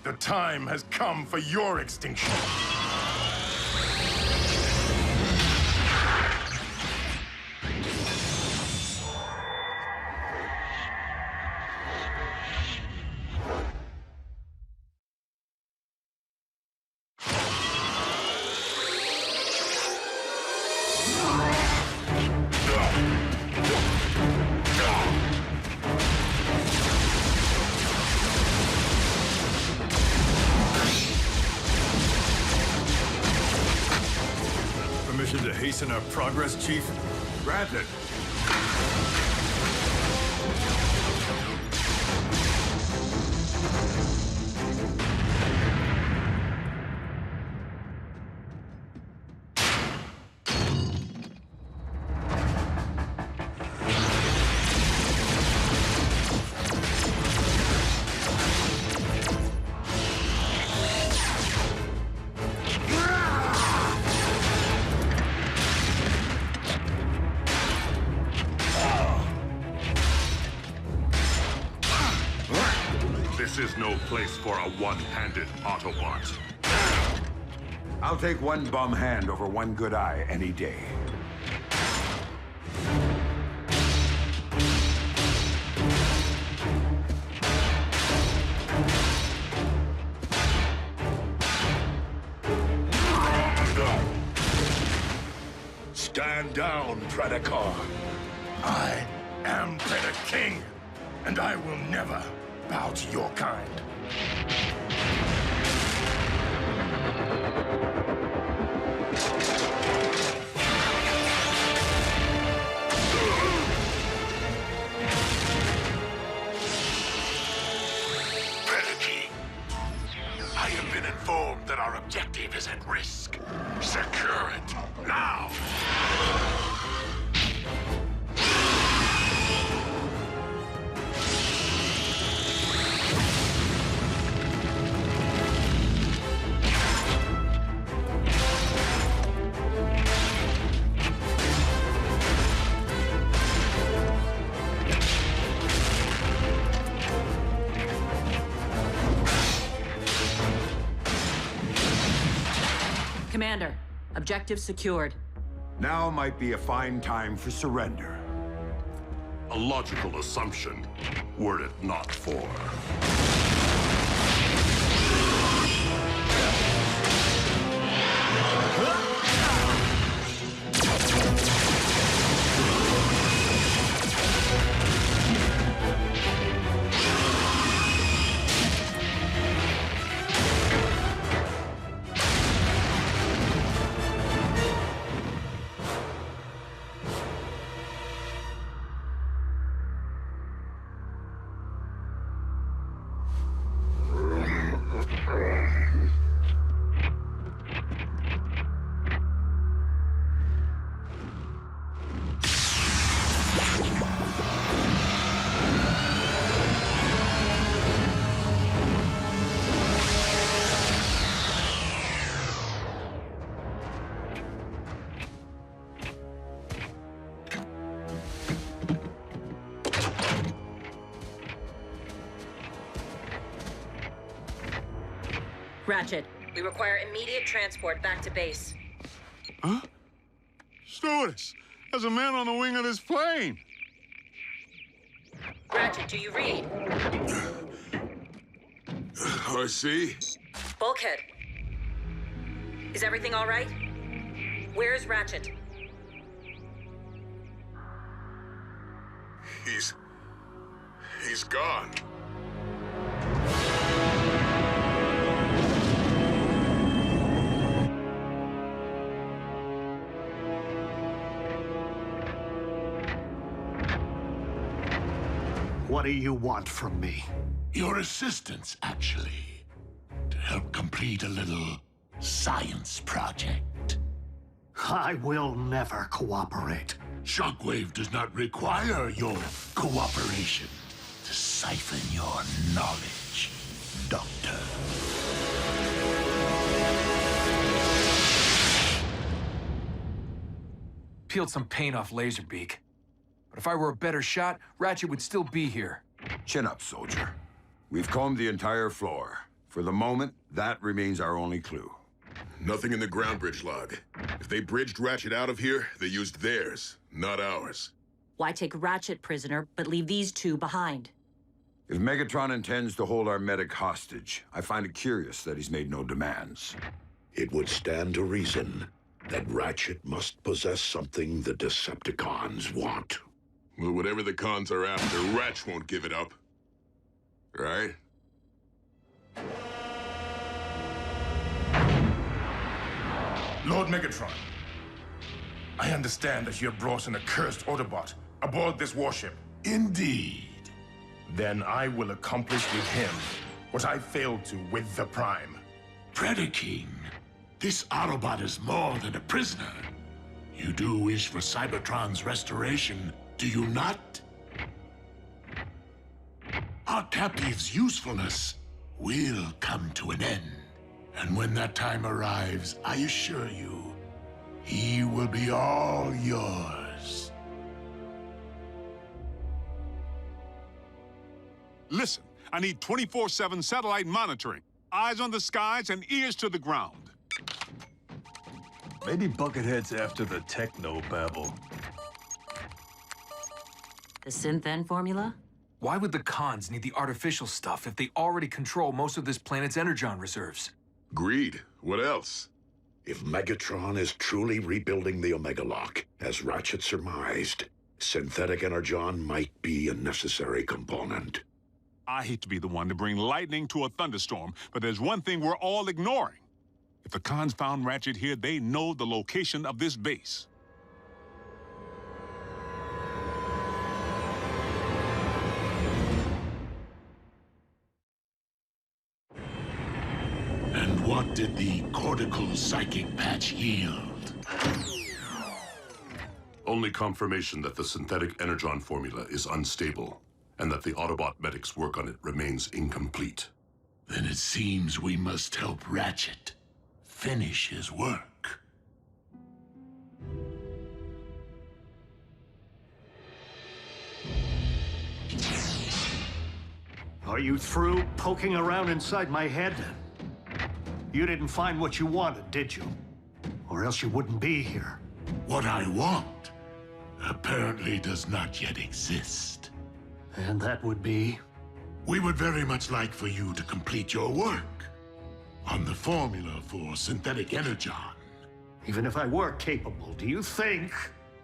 the time has come for your extinction. Permission to hasten our progress, Chief? Granted. This is no place for a one-handed Autobot. I'll take one bum hand over one good eye any day. Stand down, Predacon. I am Predaking, and I will never bow to your kind. Predaking, I have been informed that our objective is at risk. Secure it, now! Commander, objective secured. Now might be a fine time for surrender. A logical assumption, were it not for... Ratchet, we require immediate transport back to base. Huh? Stewardess, there's a man on the wing of this plane. Ratchet, do you read? I see. Bulkhead. Is everything all right? Where's Ratchet? He's gone. What do you want from me? Your assistance, actually. To help complete a little science project. I will never cooperate. Shockwave does not require your cooperation to siphon your knowledge, Doctor. Peeled some paint off Laserbeak. But if I were a better shot, Ratchet would still be here. Chin up, soldier. We've combed the entire floor. For the moment, that remains our only clue. Nothing in the ground bridge log. If they bridged Ratchet out of here, they used theirs, not ours. Why take Ratchet prisoner, but leave these two behind? If Megatron intends to hold our medic hostage, I find it curious that he's made no demands. It would stand to reason that Ratchet must possess something the Decepticons want. Well, whatever the cons are after, Ratch won't give it up. Right? Lord Megatron, I understand that you have brought an accursed Autobot aboard this warship. Indeed. Then I will accomplish with him what I failed to with the Prime. Predacons, this Autobot is more than a prisoner. You do wish for Cybertron's restoration, do you not? Our captive's usefulness will come to an end. And when that time arrives, I assure you, he will be all yours. Listen, I need 24/7 satellite monitoring. Eyes on the skies and ears to the ground. Maybe Buckethead's after the techno-babble. The synth-N formula? Why would the cons need the artificial stuff if they already control most of this planet's Energon reserves? Greed. What else? If Megatron is truly rebuilding the Omega Lock, as Ratchet surmised, synthetic Energon might be a necessary component. I hate to be the one to bring lightning to a thunderstorm, but there's one thing we're all ignoring. If the cons found Ratchet here, they know the location of this base. And what did the cortical psychic patch yield? Only confirmation that the synthetic Energon formula is unstable, and that the Autobot medics' work on it remains incomplete. Then it seems we must help Ratchet finish his work. Are you through poking around inside my head? You didn't find what you wanted, did you? Or else you wouldn't be here. What I want apparently does not yet exist. And that would be? We would very much like for you to complete your work on the formula for synthetic Energon. Even if I were capable, do you think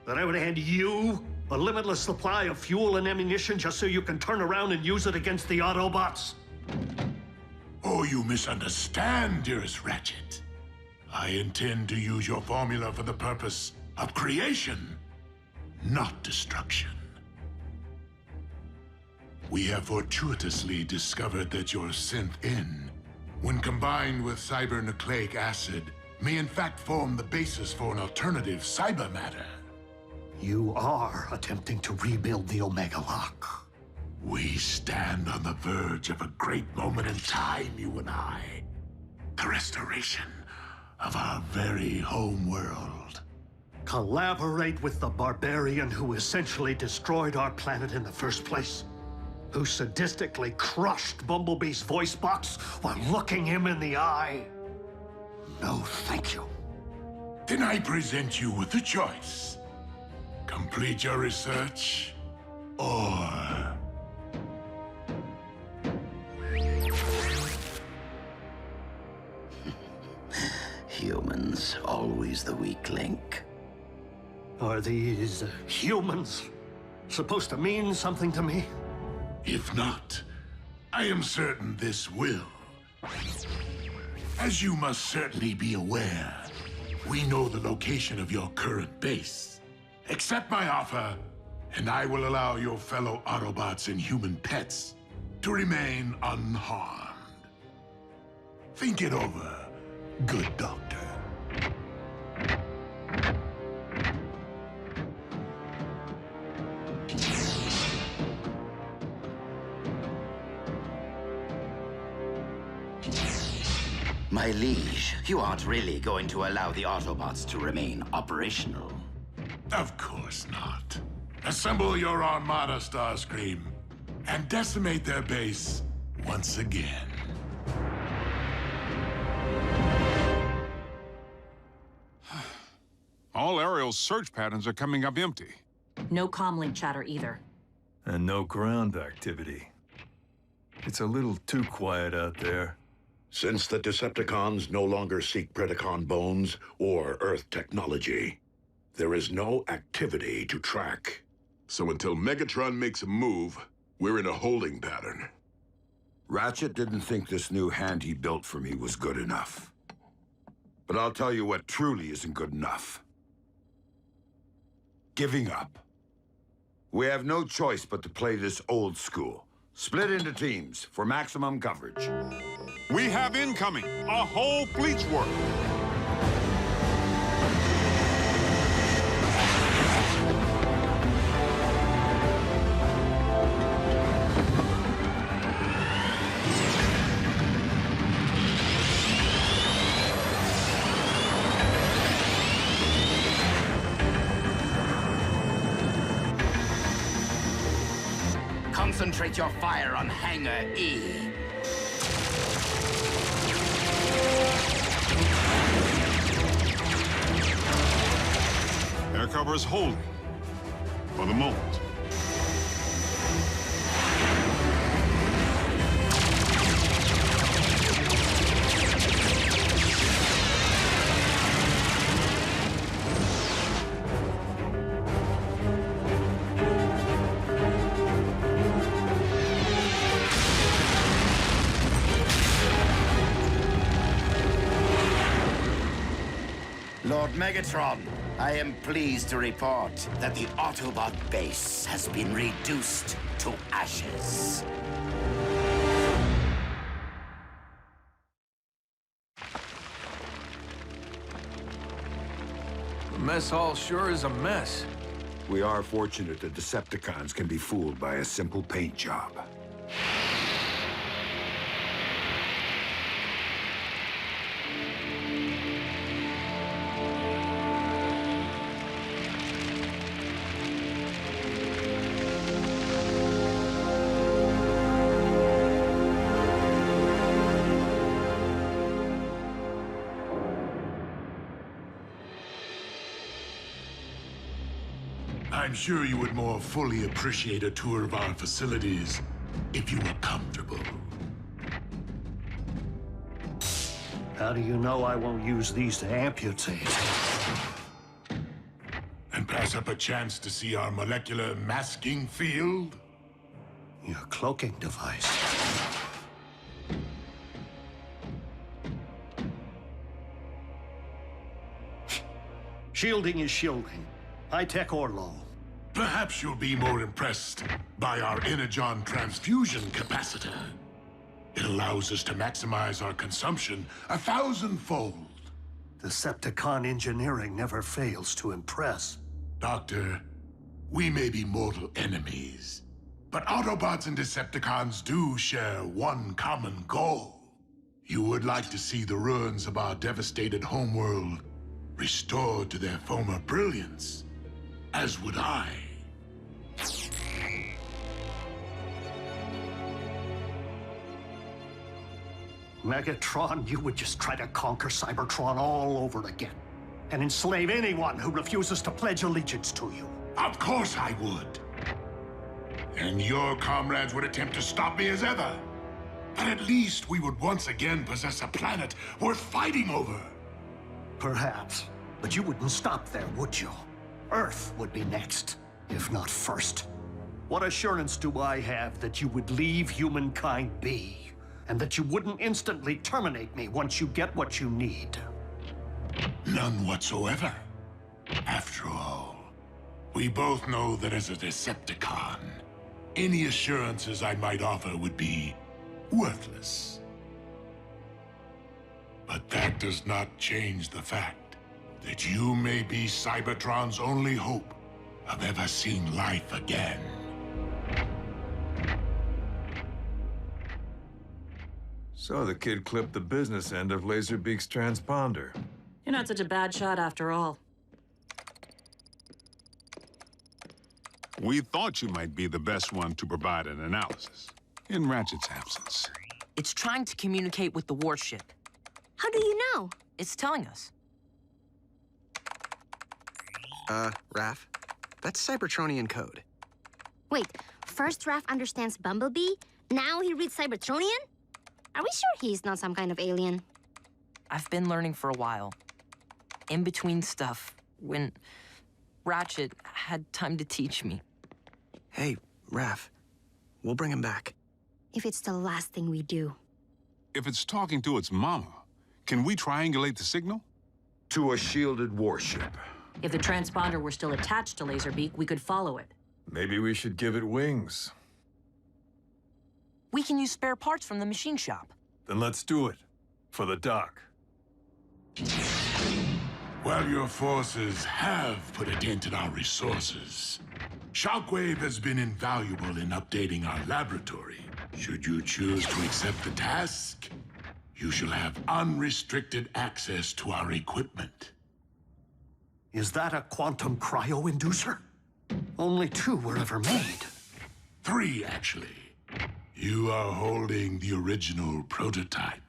that I would hand you a limitless supply of fuel and ammunition just so you can turn around and use it against the Autobots? Oh, you misunderstand, dearest Ratchet. I intend to use your formula for the purpose of creation, not destruction. We have fortuitously discovered that your synth-N, when combined with cybernucleic acid, may in fact form the basis for an alternative cyber matter. You are attempting to rebuild the Omega Lock. We stand on the verge of a great moment in time, you and I. The restoration of our very home world. Collaborate with the barbarian who essentially destroyed our planet in the first place. who sadistically crushed Bumblebee's voice box while looking him in the eye? No, thank you. Then I present you with a choice. Complete your research, or... Humans, always the weak link. Are these humans supposed to mean something to me? If not, I am certain this will. As you must certainly be aware, we know the location of your current base. Accept my offer, and I will allow your fellow Autobots and human pets to remain unharmed. Think it over, good doctor. My liege, you aren't really going to allow the Autobots to remain operational. Of course not. Assemble your Armada, Starscream, and decimate their base once again. All Ariel's search patterns are coming up empty. No comlink chatter either. And no ground activity. It's a little too quiet out there. Since the Decepticons no longer seek Predacon bones or Earth technology, there is no activity to track. So until Megatron makes a move, we're in a holding pattern. Ratchet didn't think this new hand he built for me was good enough. But I'll tell you what truly isn't good enough. Giving up. We have no choice but to play this old school. Split into teams for maximum coverage. We have incoming, a whole fleet's worth. Concentrate your fire on Hangar E. Air cover is holding. For the moment. Lord Megatron, I am pleased to report that the Autobot base has been reduced to ashes. The mess hall sure is a mess. We are fortunate that Decepticons can be fooled by a simple paint job. I'm sure you would more fully appreciate a tour of our facilities if you were comfortable. How do you know I won't use these to amputate? And pass up a chance to see our molecular masking field? Your cloaking device. Shielding is shielding. High-tech or low. Perhaps you'll be more impressed by our Energon transfusion capacitor. It allows us to maximize our consumption 1,000-fold. Decepticon engineering never fails to impress. Doctor, we may be mortal enemies, but Autobots and Decepticons do share one common goal. You would like to see the ruins of our devastated homeworld restored to their former brilliance, as would I. Megatron, you would just try to conquer Cybertron all over again. And enslave anyone who refuses to pledge allegiance to you. Of course I would. And your comrades would attempt to stop me as ever. But at least we would once again possess a planet worth fighting over. Perhaps. But you wouldn't stop there, would you? Earth would be next, if not first. What assurance do I have that you would leave humankind be? And that you wouldn't instantly terminate me once you get what you need? None whatsoever. After all, we both know that as a Decepticon, any assurances I might offer would be worthless. But that does not change the fact that you may be Cybertron's only hope of ever seeing life again. So the kid clipped the business end of Laserbeak's transponder. You're not such a bad shot after all. We thought you might be the best one to provide an analysis, in Ratchet's absence. It's trying to communicate with the warship. How do you know? It's telling us. Raph, that's Cybertronian code. Wait, first Raph understands Bumblebee, now he reads Cybertronian? Are we sure he's not some kind of alien? I've been learning for a while. In between stuff, when Ratchet had time to teach me. Hey, Raph, we'll bring him back. If it's the last thing we do. If it's talking to its mama, can we triangulate the signal? To a shielded warship. If the transponder were still attached to Laserbeak, we could follow it. Maybe we should give it wings. We can use spare parts from the machine shop. Then let's do it. For the dock. Well, your forces have put a dent in our resources. Shockwave has been invaluable in updating our laboratory. Should you choose to accept the task, you shall have unrestricted access to our equipment. Is that a quantum cryo-inducer? Only 2 were ever made. 3, actually. You are holding the original prototype.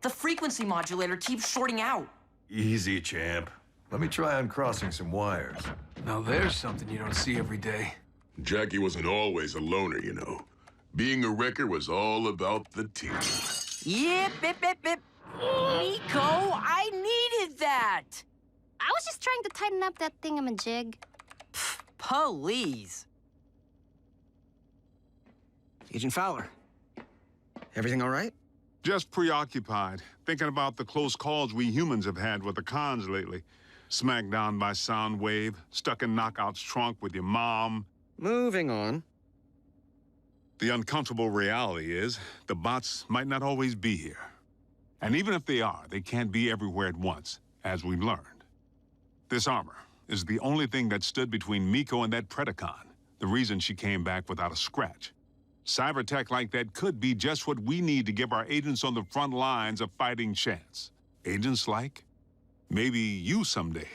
The frequency modulator keeps shorting out. Easy, champ. Let me try uncrossing some wires. Now there's something you don't see every day. Jackie wasn't always a loner, you know. Being a wrecker was all about the team. Yip, bip, bip, bip. Nico, I needed that. I was just trying to tighten up that thingamajig. Please. Agent Fowler, everything all right? Just preoccupied, thinking about the close calls we humans have had with the cons lately. Smacked down by Soundwave, stuck in Knockout's trunk with your mom. Moving on. The uncomfortable reality is the bots might not always be here. And even if they are, they can't be everywhere at once, as we've learned. This armor is the only thing that stood between Miko and that Predacon, the reason she came back without a scratch. Cyber tech like that could be just what we need to give our agents on the front lines a fighting chance. Agents like? Maybe you someday.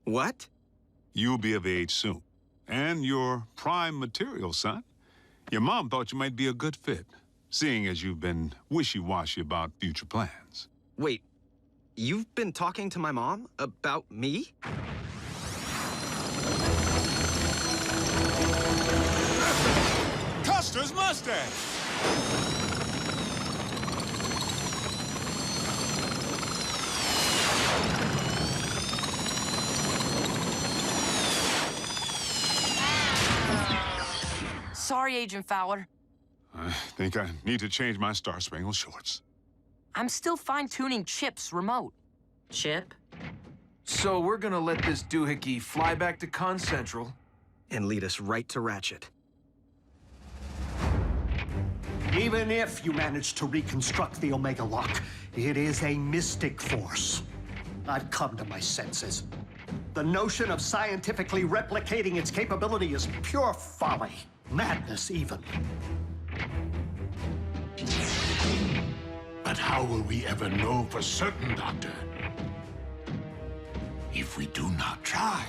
What? You'll be of age soon. And you're prime material, son. Your mom thought you might be a good fit, seeing as you've been wishy-washy about future plans. Wait, you've been talking to my mom about me? Custer's Mustang! Sorry, Agent Fowler. I think I need to change my Star Spangled shorts. I'm still fine-tuning Chip's remote. Chip? So we're gonna let this doohickey fly back to Con Central and lead us right to Ratchet. Even if you manage to reconstruct the Omega Lock, it is a mystic force. I've come to my senses. The notion of scientifically replicating its capability is pure folly. Madness, even. But how will we ever know for certain, Doctor? If we do not try.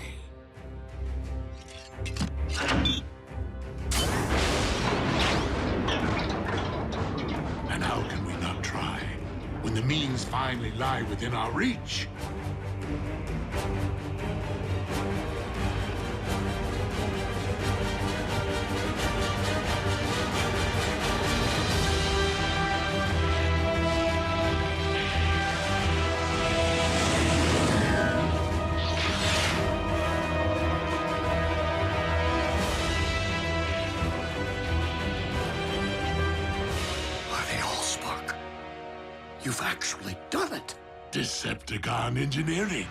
And how can we not try when the means finally lie within our reach? You've actually done it! Decepticon engineering.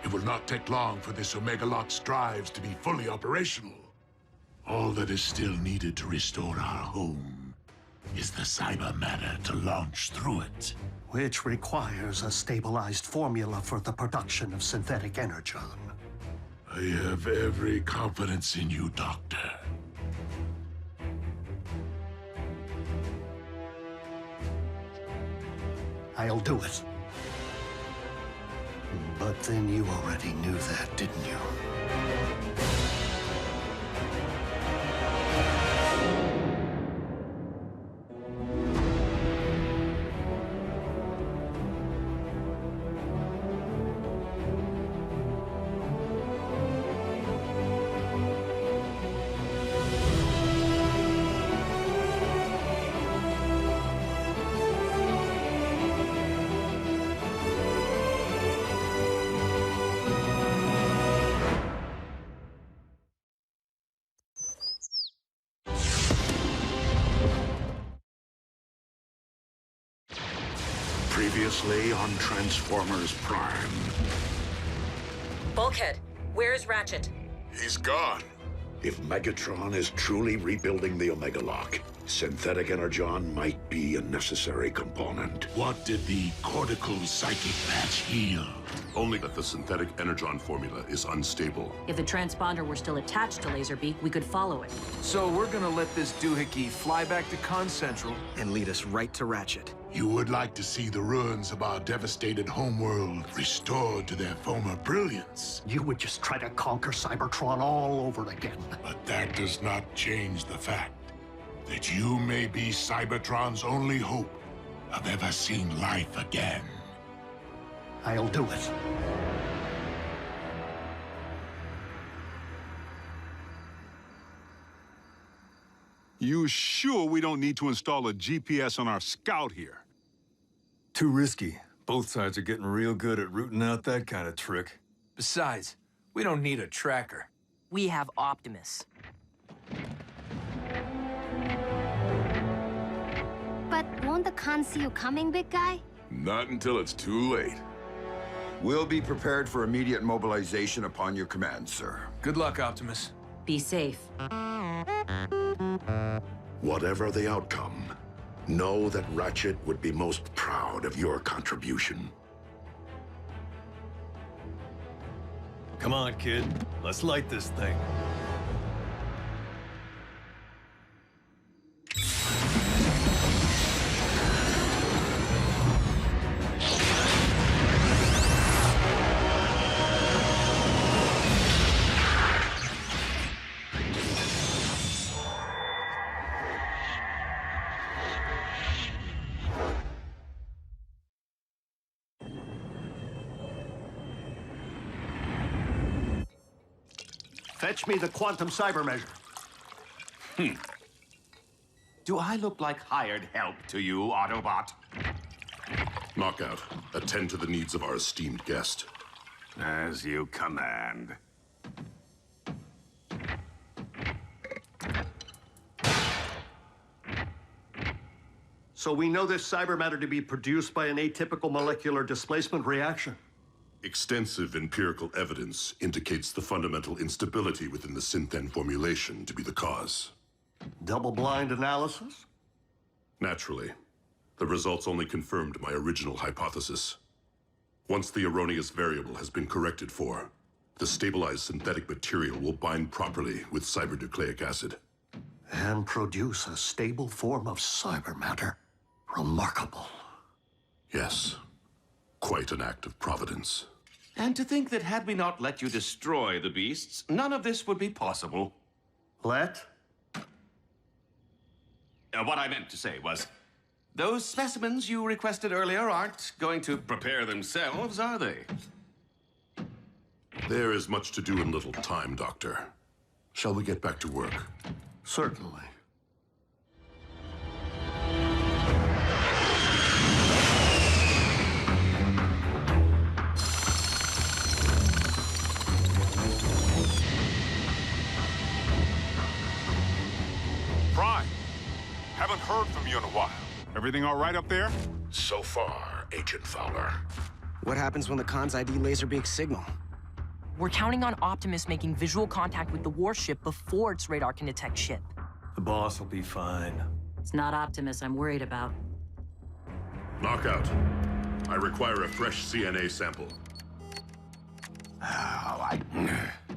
It will not take long for this Omega Lock's drives to be fully operational. All that is still needed to restore our home is the cyber matter to launch through it. Which requires a stabilized formula for the production of synthetic energon. I have every confidence in you, Doctor. I'll do it. But then you already knew that, didn't you? Previously on Transformers Prime. Bulkhead, where's Ratchet? He's gone. If Megatron is truly rebuilding the Omega Lock, synthetic energon might be a necessary component. What did the cortical psychic patch heal? Only that the synthetic energon formula is unstable. If the transponder were still attached to Laserbeak, we could follow it. So we're gonna let this doohickey fly back to Con Central and lead us right to Ratchet. You would like to see the ruins of our devastated homeworld restored to their former brilliance. You would just try to conquer Cybertron all over again. But that does not change the fact that you may be Cybertron's only hope of ever seeing life again. I'll do it. You sure we don't need to install a GPS on our scout here? Too risky. Both sides are getting real good at rooting out that kind of trick. Besides, we don't need a tracker. We have Optimus. But won't the con see you coming, big guy? Not until it's too late. We'll be prepared for immediate mobilization upon your command, sir. Good luck, Optimus. Be safe. Whatever the outcome, know that Ratchet would be most proud of your contribution. Come on, kid. Let's light this thing. Fetch me the quantum cyber measure. Do I look like hired help to you, Autobot? Knockout, attend to the needs of our esteemed guest. As you command. So we know this cyber matter to be produced by an atypical molecular displacement reaction. Extensive empirical evidence indicates the fundamental instability within the Synthen formulation to be the cause. Double-blind analysis? Naturally. The results only confirmed my original hypothesis. Once the erroneous variable has been corrected for, the stabilized synthetic material will bind properly with cybernucleic acid. And produce a stable form of cyber matter. Remarkable. Yes. Quite an act of providence. And to think that had we not let you destroy the beasts, none of this would be possible. Let? What I meant to say was, those specimens you requested earlier aren't going to prepare themselves, are they? There is much to do in little time, Doctor. Shall we get back to work? Certainly. Prime, haven't heard from you in a while. Everything all right up there? So far, Agent Fowler. What happens when the Khan's ID laserbeak signal? We're counting on Optimus making visual contact with the warship before its radar can detect ship. The boss will be fine. It's not Optimus I'm worried about. Knockout. I require a fresh CNA sample.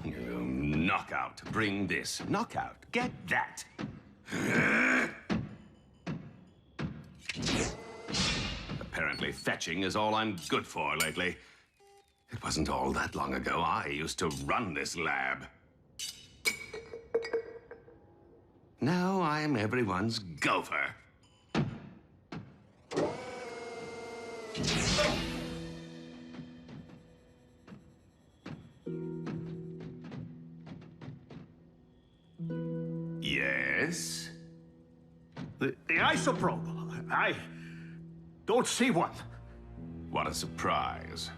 Knockout, bring this. Knockout, get that. Apparently fetching is all I'm good for lately. It wasn't all that long ago I used to run this lab. Now I'm everyone's gopher. Yes? The isoprobe. I don't see one. What a surprise.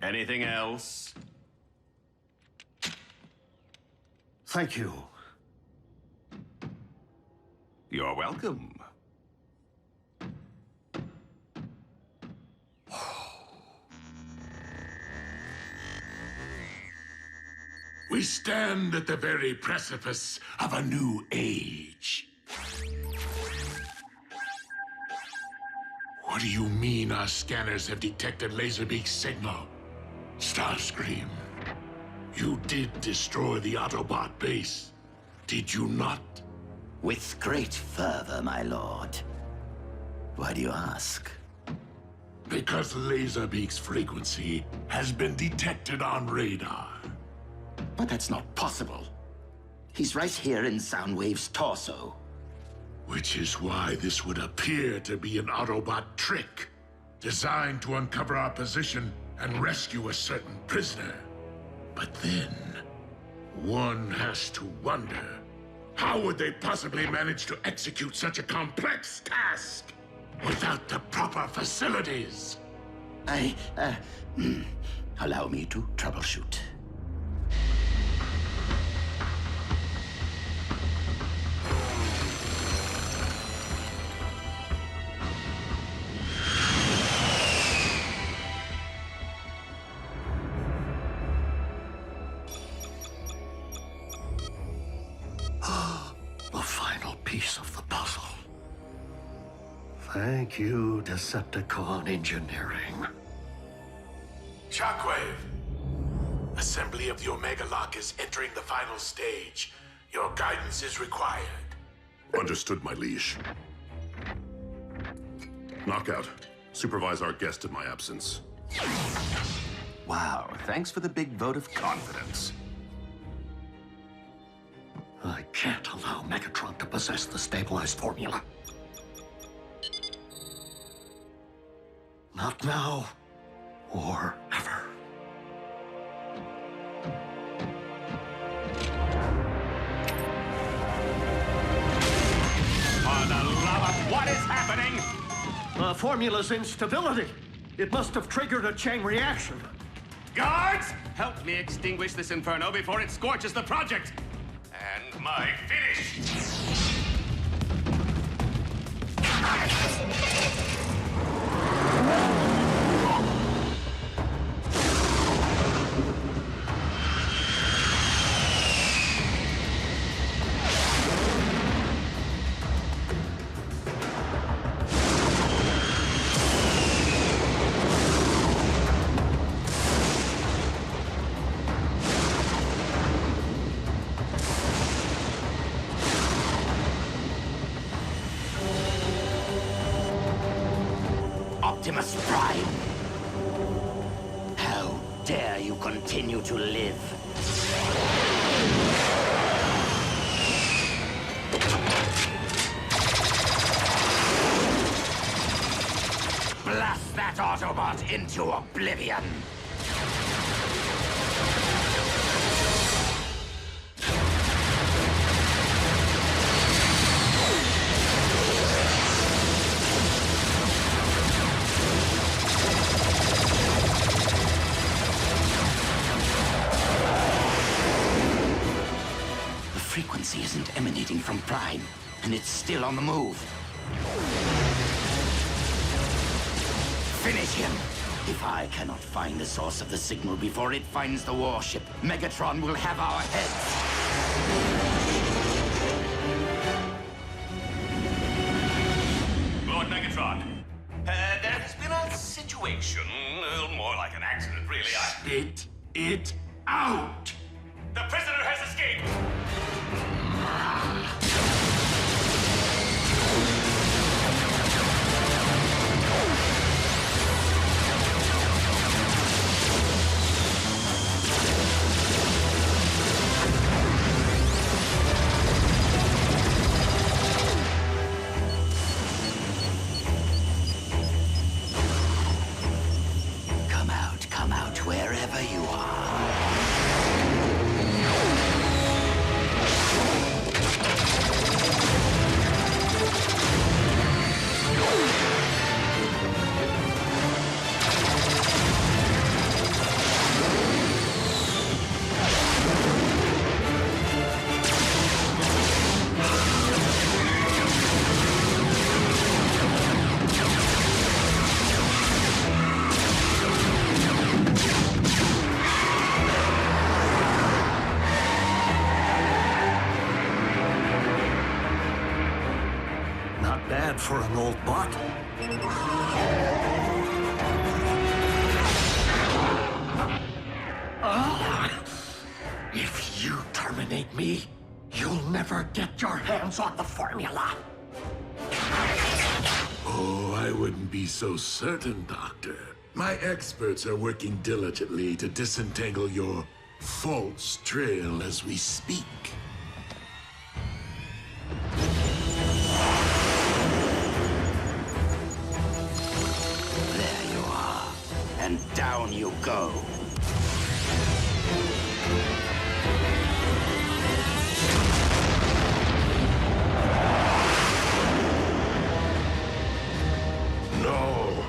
Anything else? Thank you. You're welcome. We stand at the very precipice of a new age. What do you mean our scanners have detected Laserbeak's signal? Starscream, you did destroy the Autobot base, did you not? With great fervor, my lord. Why do you ask? Because Laserbeak's frequency has been detected on radar. But that's not possible. He's right here in Soundwave's torso. Which is why this would appear to be an Autobot trick, designed to uncover our position and rescue a certain prisoner. But then, one has to wonder, how would they possibly manage to execute such a complex task without the proper facilities? Allow me to troubleshoot. The final piece of the puzzle. Thank you, Decepticon engineering. Shockwave! Assembly of the Omega Lock is entering the final stage. Your guidance is required. Understood, my liege. Knockout, supervise our guest in my absence. Wow, thanks for the big vote of confidence. I can't allow Megatron to possess the stabilized formula. Not now, or ever. For the love of what is happening? The formula's instability. It must have triggered a chain reaction. Guards, help me extinguish this inferno before it scorches the project. And my finish. Optimus Prime! How dare you continue to live? Blast that Autobot into oblivion! The frequency isn't emanating from Prime, and it's still on the move. Finish him! If I cannot find the source of the signal before it finds the warship, Megatron will have our heads! Lord Megatron, there has been a situation, more like an accident, really. Spit it out! The prisoner has escaped! Come out wherever you are. Not bad for an old bot. If you terminate me, you'll never get your hands on the formula. Oh, I wouldn't be so certain, Doctor. My experts are working diligently to disentangle your false trail as we speak. There you are. And down you go. No.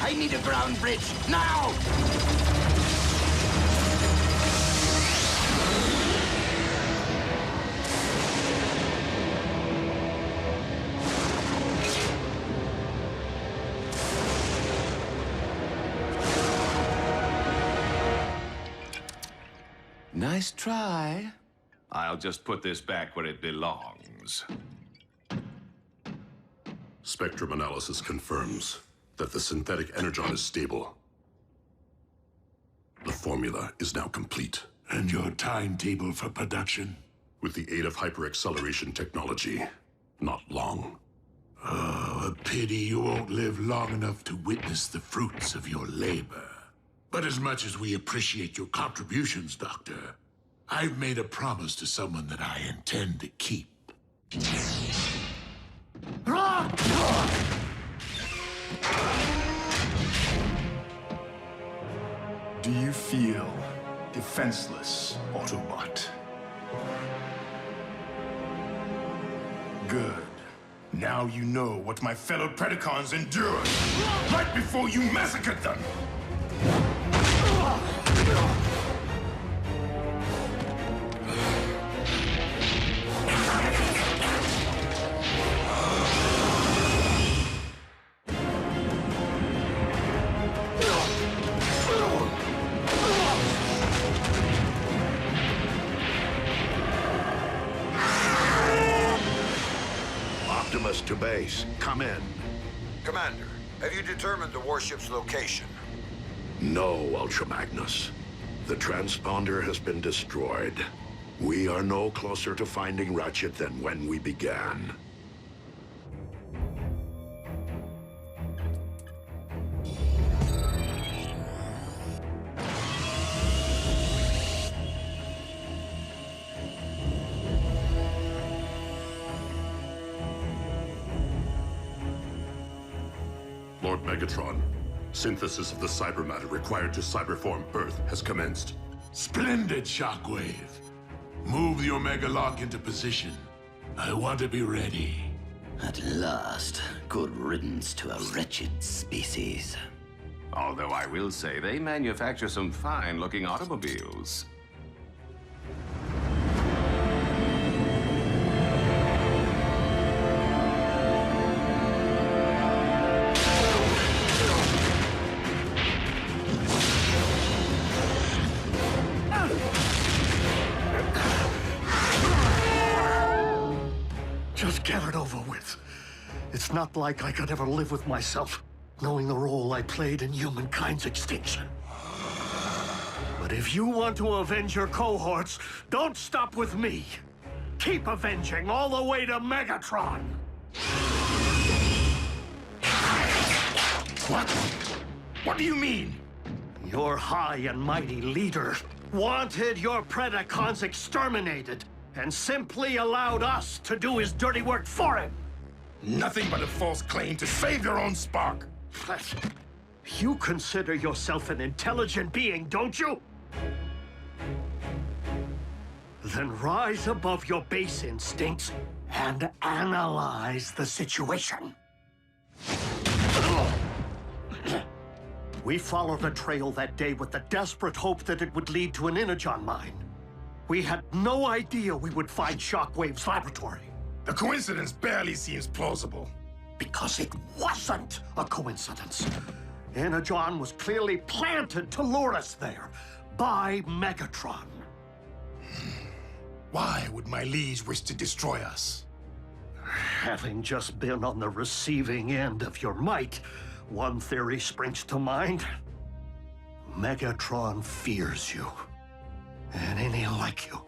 I need a ground bridge, now! Nice try. I'll just put this back where it belongs. Spectrum analysis confirms that the synthetic Energon is stable. The formula is now complete. And your timetable for production? With the aid of hyper-acceleration technology, not long. Oh, a pity you won't live long enough to witness the fruits of your labor. But as much as we appreciate your contributions, Doctor, I've made a promise to someone that I intend to keep. Do you feel defenseless, Autobot? Good. Now you know what my fellow Predacons endured right before you massacred them! Optimus to base. Come in. Commander, have you determined the warship's location? No, Ultra Magnus. The transponder has been destroyed. We are no closer to finding Ratchet than when we began. Lord Megatron, synthesis of the cyber matter required to cyberform Earth has commenced. Splendid, Shockwave. Move the Omega Lock into position. I want to be ready. At last, good riddance to a wretched species. Although I will say they manufacture some fine-looking automobiles. Just get it over with. It's not like I could ever live with myself, knowing the role I played in humankind's extinction. But if you want to avenge your cohorts, don't stop with me. Keep avenging all the way to Megatron. What? What do you mean? Your high and mighty leader wanted your Predacons exterminated and simply allowed us to do his dirty work for him. Nothing but a false claim to save your own spark. You consider yourself an intelligent being, don't you? Then rise above your base instincts and analyze the situation. We followed a trail that day with the desperate hope that it would lead to an Energon mine. We had no idea we would find Shockwave's laboratory. The coincidence barely seems plausible. Because it wasn't a coincidence. Energon was clearly planted to lure us there by Megatron. Why would my liege wish to destroy us? Having just been on the receiving end of your might, one theory springs to mind. Megatron fears you. And any like you.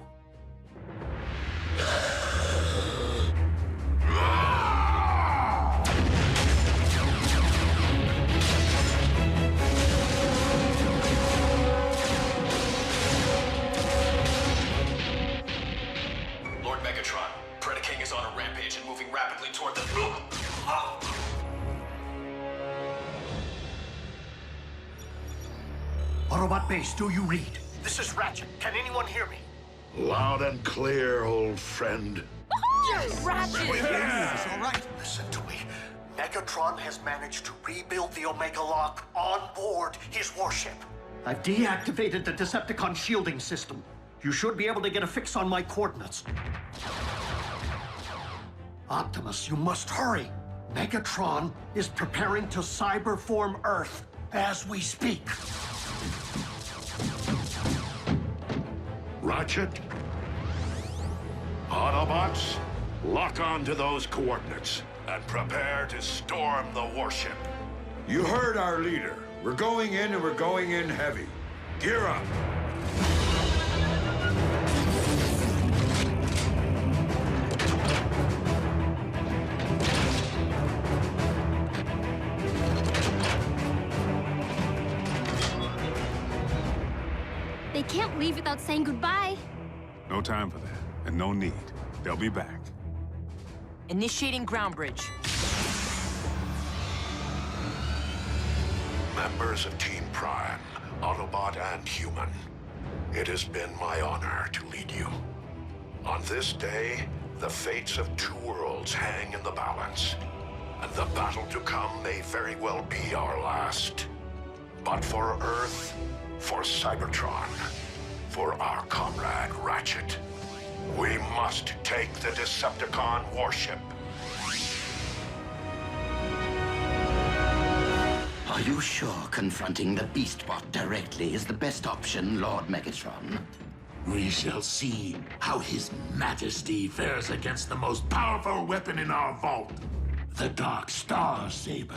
Lord Megatron, Predaking is on a rampage and moving rapidly toward the... Autobot base, do you read? This is Ratchet. Can anyone hear me? Loud and clear, old friend. Yes, Ratchet! Yes, all right. Listen to me. Megatron has managed to rebuild the Omega Lock on board his warship. I've deactivated the Decepticon shielding system. You should be able to get a fix on my coordinates. Optimus, you must hurry. Megatron is preparing to cyberform Earth as we speak. Ratchet? Autobots, lock on to those coordinates and prepare to storm the warship. You heard our leader. We're going in and we're going in heavy. Gear up. They can't leave without saying goodbye. No time for that, and no need. They'll be back. Initiating ground bridge. Members of Team Prime, Autobot and Human, it has been my honor to lead you. On this day, the fates of two worlds hang in the balance, and the battle to come may very well be our last. But for Earth, for Cybertron, for our comrade Ratchet, we must take the Decepticon warship. Are you sure confronting the Beastbot directly is the best option, Lord Megatron? We shall see how His Majesty fares against the most powerful weapon in our vault, the Dark Star Saber.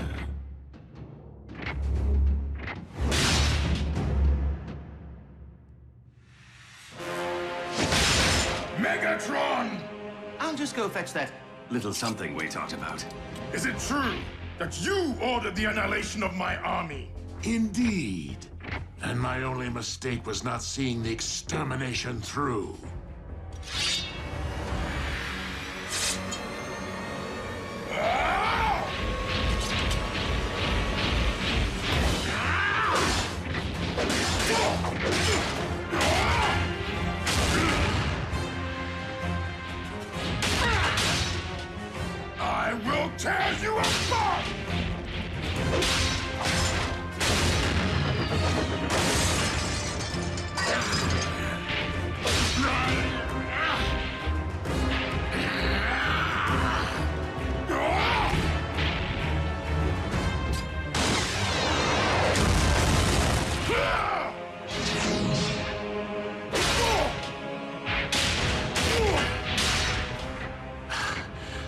Megatron! I'll just go fetch that little something we talked about. Is it true that you ordered the annihilation of my army? Indeed. And my only mistake was not seeing the extermination through. I will tear you apart!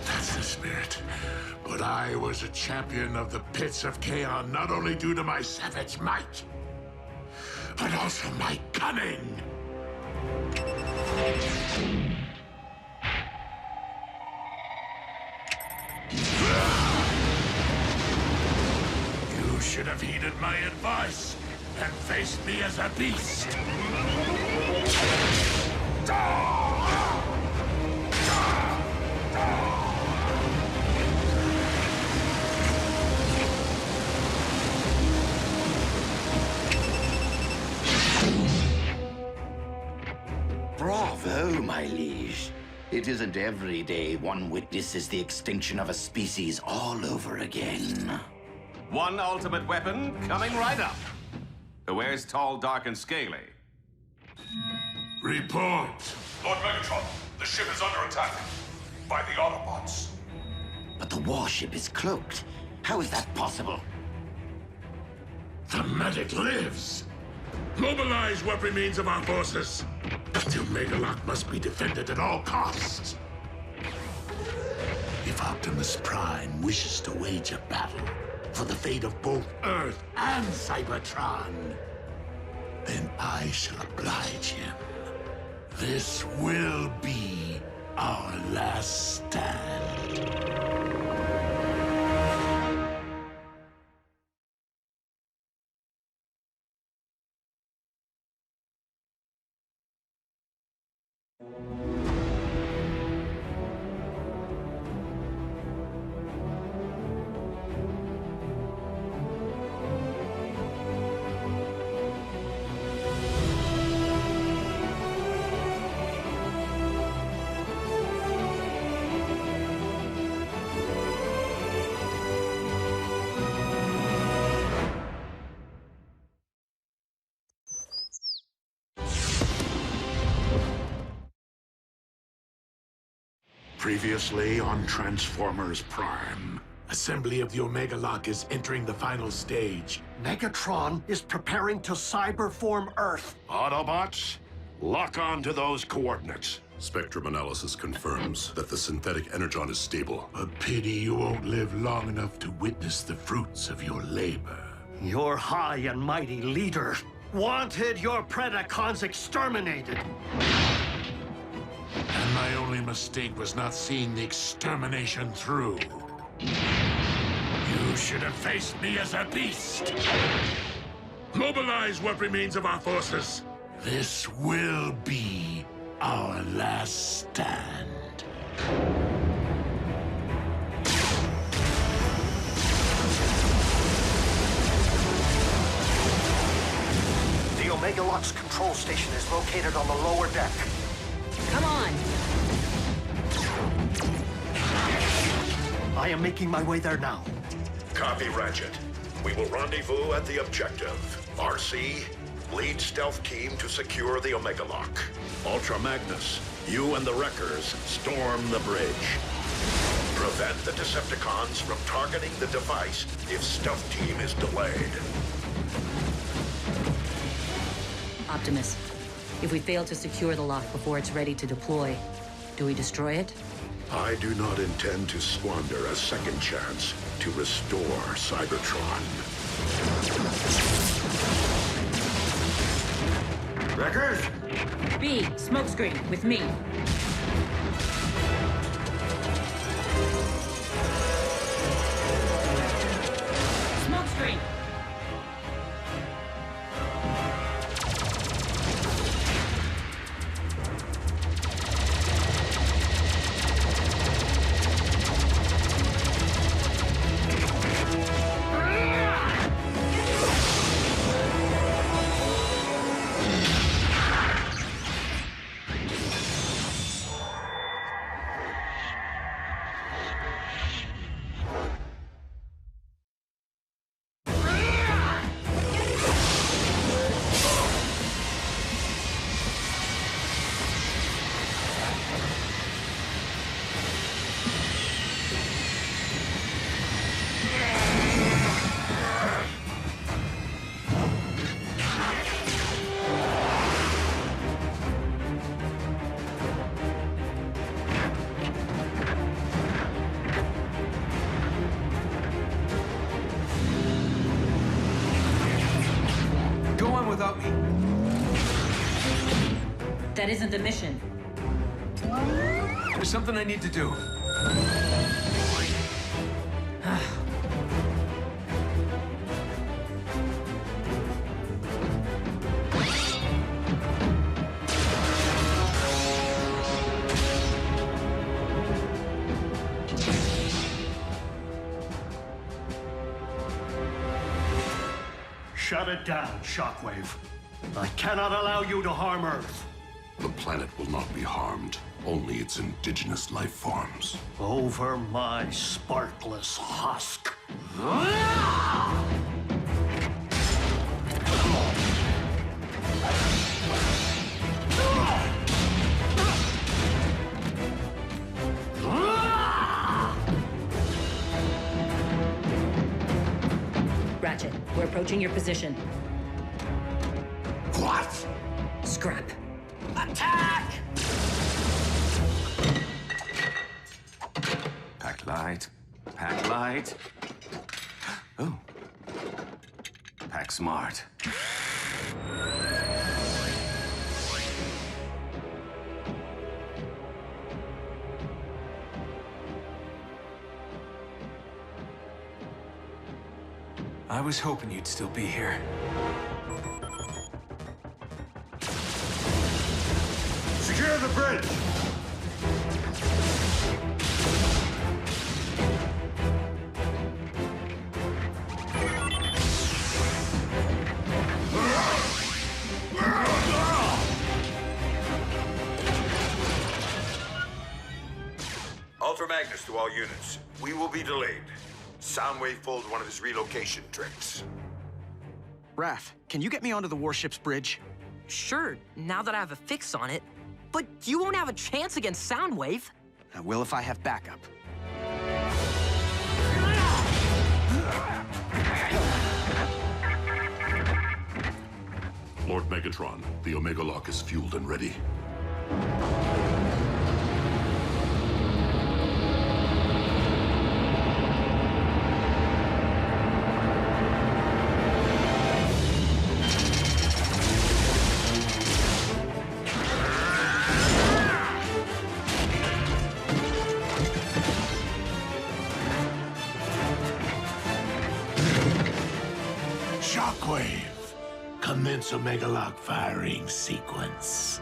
That's the spirit. But I was a champion of the pits of Chaos not only due to my savage might, but also my cunning. You should have heeded my advice and faced me as a beast. Bravo, my liege. It isn't every day one witnesses the extinction of a species all over again. One ultimate weapon coming right up. Who wears tall, dark, and scaly? Report. Lord Megatron, the ship is under attack by the Autobots. But the warship is cloaked. How is that possible? The medic lives. Mobilize what remains of our forces. The Megalock must be defended at all costs. If Optimus Prime wishes to wage a battle for the fate of both Earth and Cybertron, then I shall oblige him. This will be our last stand. Previously on Transformers Prime. Assembly of the Omega Lock is entering the final stage. Megatron is preparing to cyberform Earth. Autobots, lock on to those coordinates. Spectrum analysis confirms that the synthetic Energon is stable. A pity you won't live long enough to witness the fruits of your labor. Your high and mighty leader wanted your Predacons exterminated. And my only mistake was not seeing the extermination through. You should have faced me as a beast. Mobilize what remains of our forces. This will be our last stand. The Omega Lock's control station is located on the lower deck. Come on. I am making my way there now. Copy, Ratchet. We will rendezvous at the objective. RC, lead stealth team to secure the Omega Lock. Ultra Magnus, you and the Wreckers storm the bridge. Prevent the Decepticons from targeting the device if stealth team is delayed. Optimus, If we fail to secure the lock before it's ready to deploy, do we destroy it? I do not intend to squander a second chance to restore Cybertron. Wreckers? B, smokescreen, with me. Smokescreen! Without me. That isn't the mission. There's something I need to do. Shut it down, Shockwave. I cannot allow you to harm Earth. The planet will not be harmed. Only its indigenous life forms. Over my sparkless husk. Ratchet, we're approaching your position. What? Scrap. Attack! Pack light. Pack light. Oh. Pack smart. I was hoping you'd still be here. Secure the bridge! Ultra Magnus to all units. We will be delayed. Soundwave pulled one of his relocation tricks. Raph, can you get me onto the warship's bridge? Sure, now that I have a fix on it. But you won't have a chance against Soundwave. I will if I have backup. Lord Megatron, the Omega Lock is fueled and ready. Shockwave, commence Omega Lock firing sequence.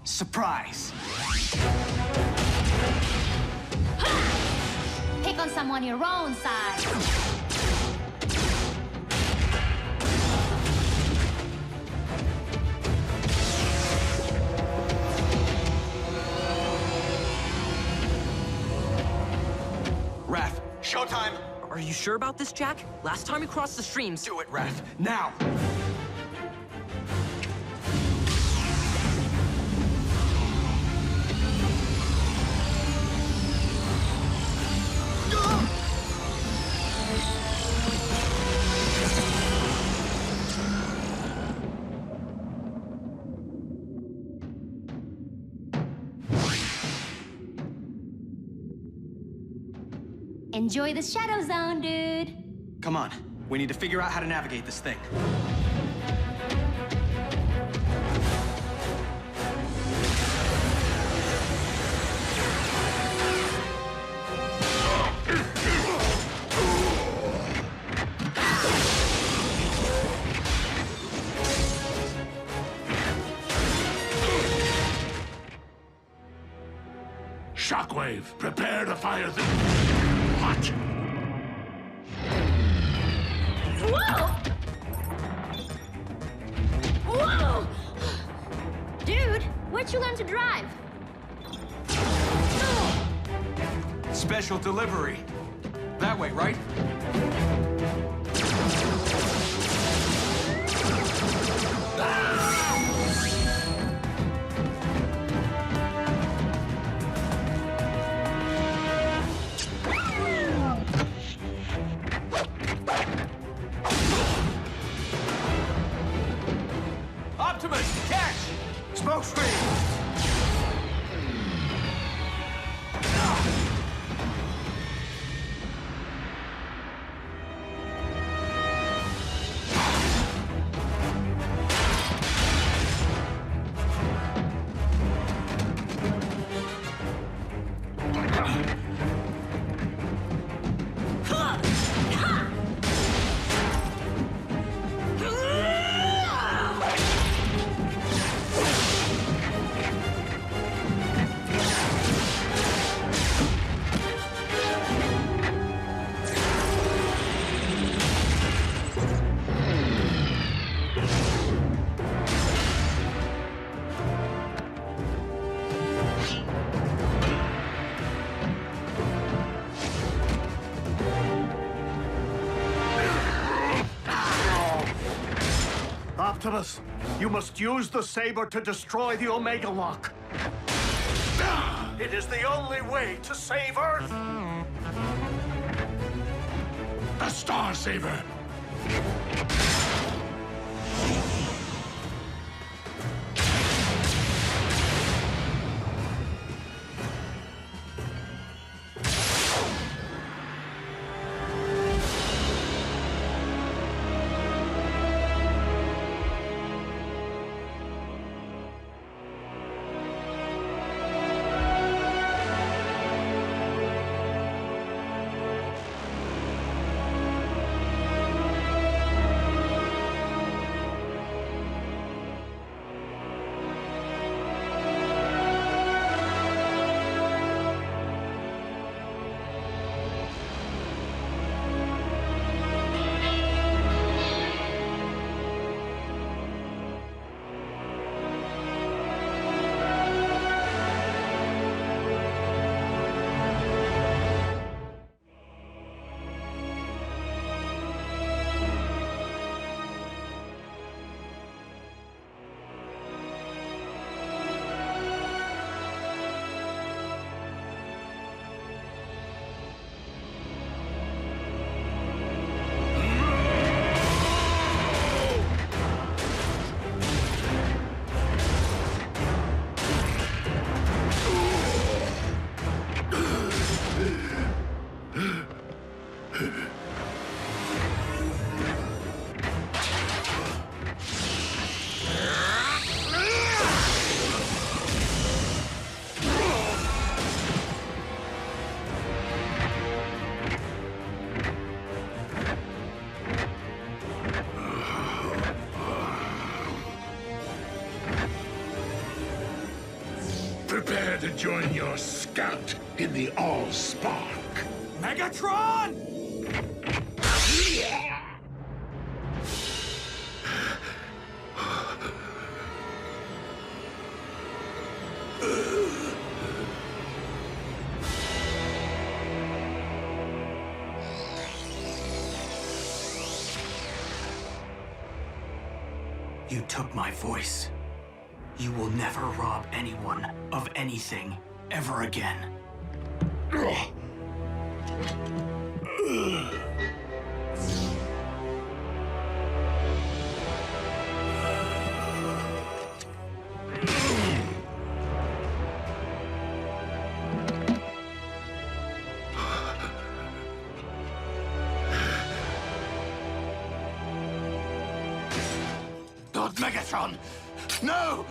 Surprise! Pick take on someone your own size. Raph, showtime! Are you sure about this, Jack? Last time we crossed the streams... Do it, Raph, now! Enjoy the Shadow Zone, dude. Come on, we need to figure out how to navigate this thing. Shockwave, prepare to fire the... What? Whoa! Whoa! Dude, where'd you learn to drive? Special delivery. That way, right? Optimus, catch! Smoke screen! Optimus, you must use the saber to destroy the Omega Lock. It is the only way to save Earth. The Star Saber! Prepare to join your scout in the All-Spark. Megatron! You took my voice. You will never rob anyone of anything ever again. Not Megatron! No!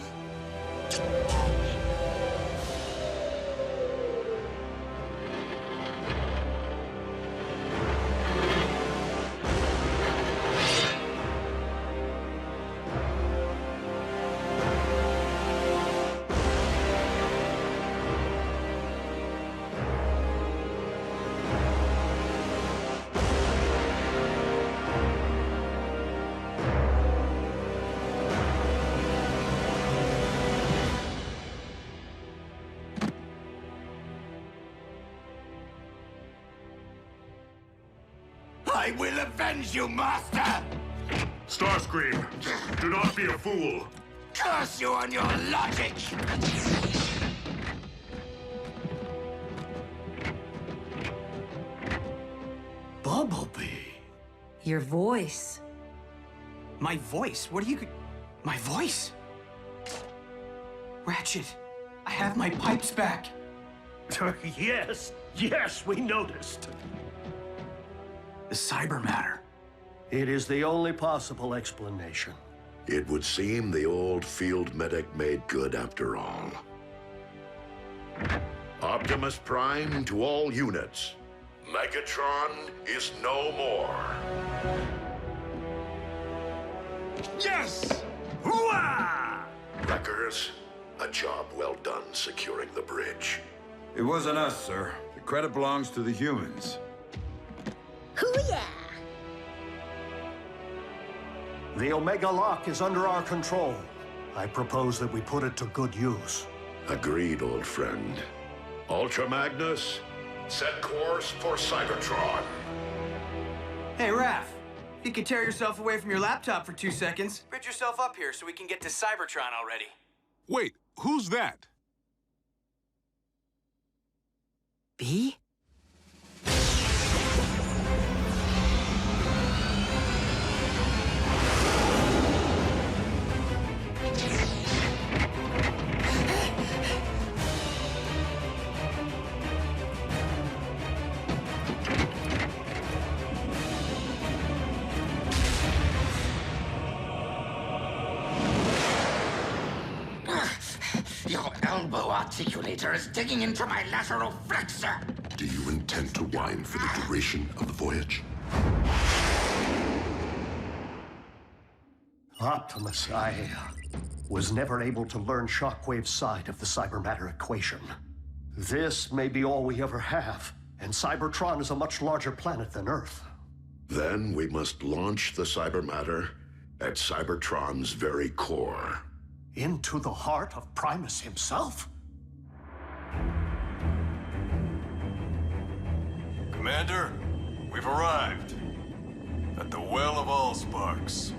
I will avenge you, Master! Starscream, do not be a fool. Curse you on your logic! Bumblebee. Your voice. My voice? What are you... My voice? Ratchet, I have my pipes back. Yes, we noticed. The cyber matter. It is the only possible explanation. It would seem the old field medic made good after all. Optimus Prime to all units. Megatron is no more. Yes! Hooah! Wreckers, a job well done securing the bridge. It wasn't us, sir. The credit belongs to the humans. Hoo-yeah! The Omega Lock is under our control. I propose that we put it to good use. Agreed, old friend. Ultra Magnus, set course for Cybertron. Hey, Raph. You could tear yourself away from your laptop for 2 seconds. Bridge yourself up here so we can get to Cybertron already. Wait, who's that? B? Your elbow articulator is digging into my lateral flexor. Do you intend to whine for the duration of the voyage? Optimus, I was never able to learn Shockwave's side of the cybermatter equation. This may be all we ever have, and Cybertron is a much larger planet than Earth. Then we must launch the cybermatter at Cybertron's very core. Into the heart of Primus himself? Commander, we've arrived at the Well of Allsparks.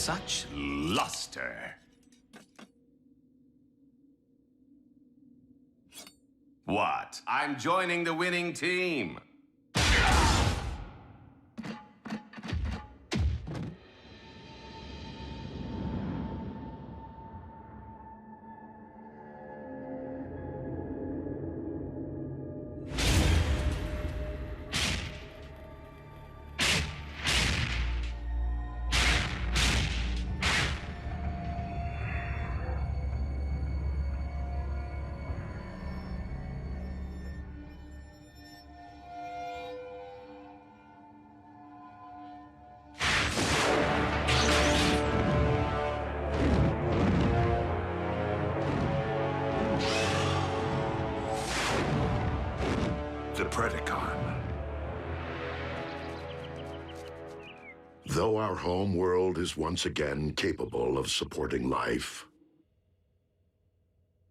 such luster. What? I'm joining the winning team. The Predacon. Though our home world is once again capable of supporting life,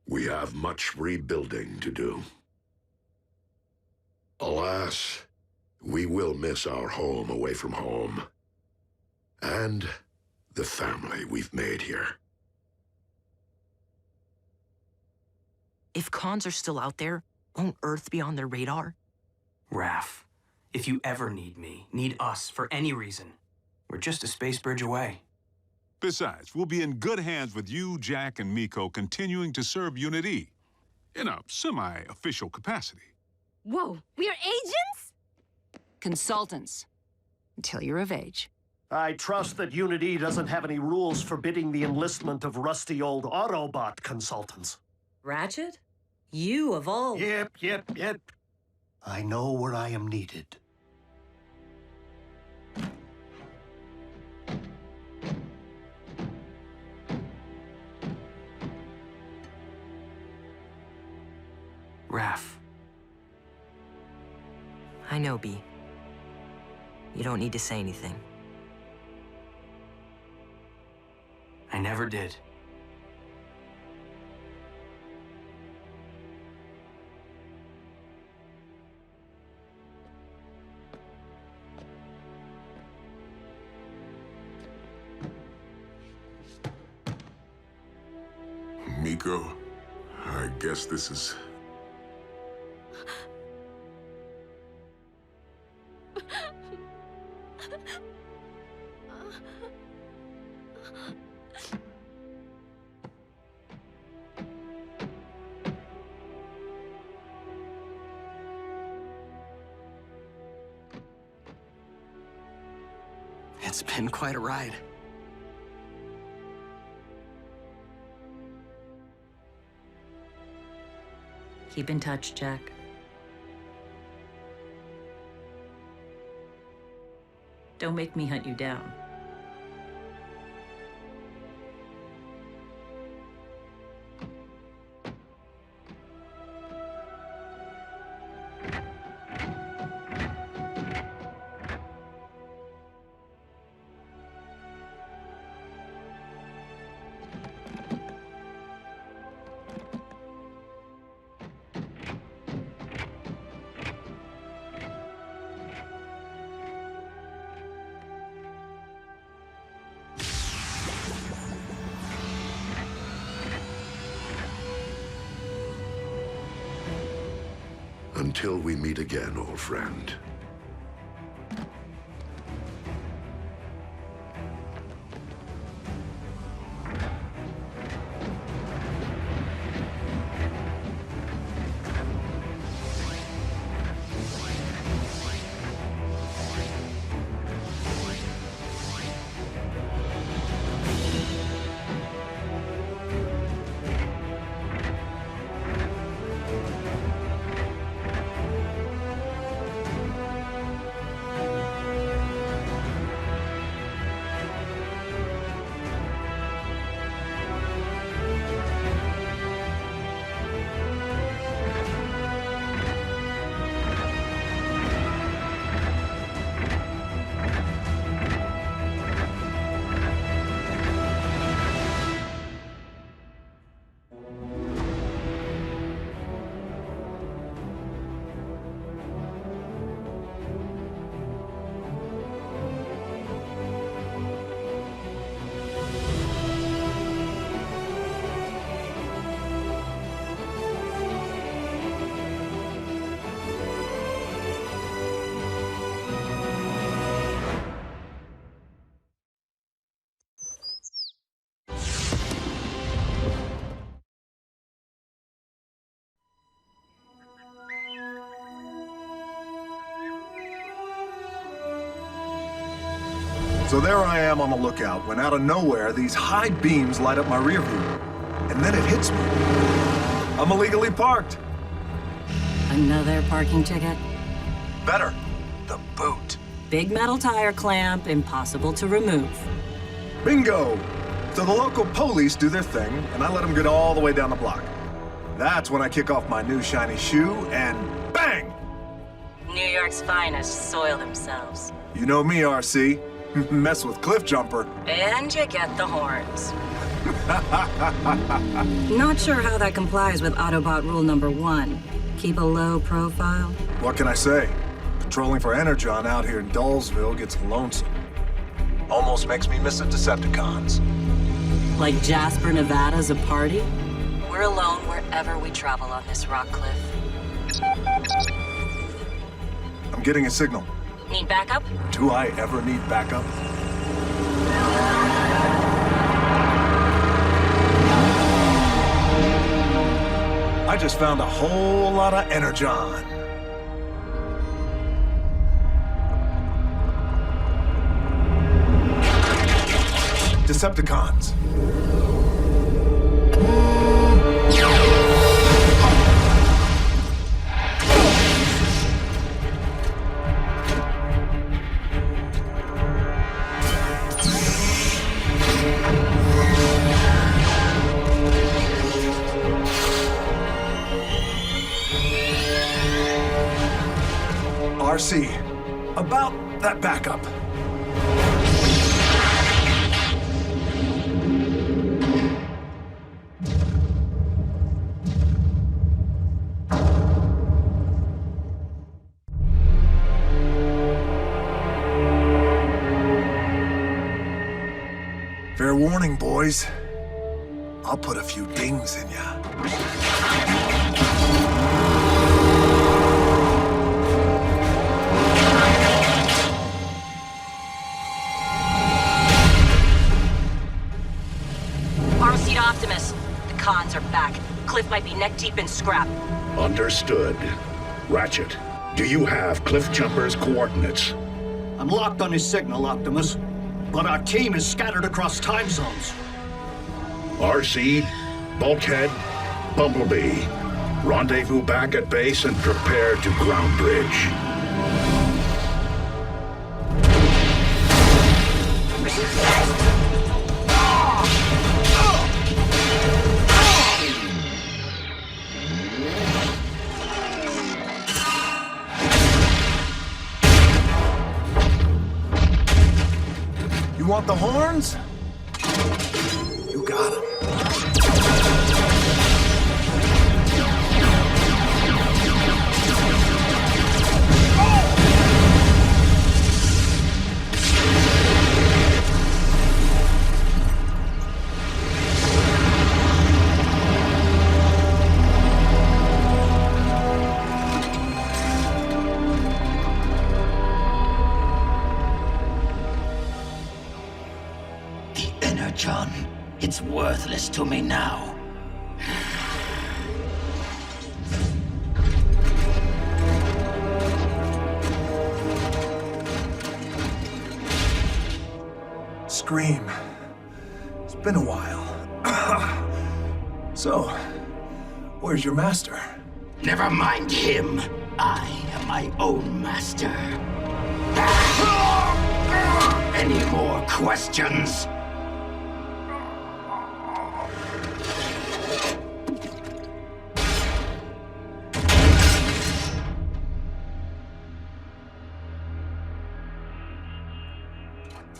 we have much rebuilding to do. Alas, we will miss our home away from home, and the family we've made here. If cons are still out there, won't Earth be on their radar? Raph, if you ever need me, need us for any reason, we're just a space bridge away. Besides, we'll be in good hands with you, Jack, and Miko continuing to serve Unit E in a semi-official capacity. Whoa, we are agents? Consultants. Until you're of age. I trust that Unit E doesn't have any rules forbidding the enlistment of rusty old Autobot consultants. Ratchet? You of all... Yep. I know where I am needed. Raph. I know, B. You don't need to say anything. I never did. Miko, I guess this is... It's been quite a ride. Keep in touch, Jack. Don't make me hunt you down. Until we meet again, old friend. So there I am on the lookout, when out of nowhere, these high beams light up my rear view. And then it hits me. I'm illegally parked. Another parking ticket? Better. The boot. Big metal tire clamp, impossible to remove. Bingo! So the local police do their thing, and I let them get all the way down the block. That's when I kick off my new shiny shoe, and bang! New York's finest soil themselves. You know me, RC. Mess with Cliff Jumper. And you get the horns. Not sure how that complies with Autobot rule number 1. Keep a low profile. What can I say? Patrolling for Energon out here in Dullsville gets lonesome. Almost makes me miss the Decepticons. Like Jasper, Nevada's a party? We're alone wherever we travel on this rock cliff. I'm getting a signal. Need backup? Do I ever need backup? I just found a whole lot of Energon. Decepticons. RC, about that backup. Fair warning, boys. I'll put a few dings in ya. RC to Optimus. The cons are back. Cliff might be neck deep in scrap. Understood. Ratchet, do you have Cliff Jumper's coordinates? I'm locked on his signal, Optimus. But our team is scattered across time zones. RC, Bulkhead, Bumblebee. Rendezvous back at base and prepare to ground bridge. You want the horns? You got 'em. Energon, it's worthless to me now. Scream. It's been a while. So, where's your master? Never mind him. I am my own master. Any more questions?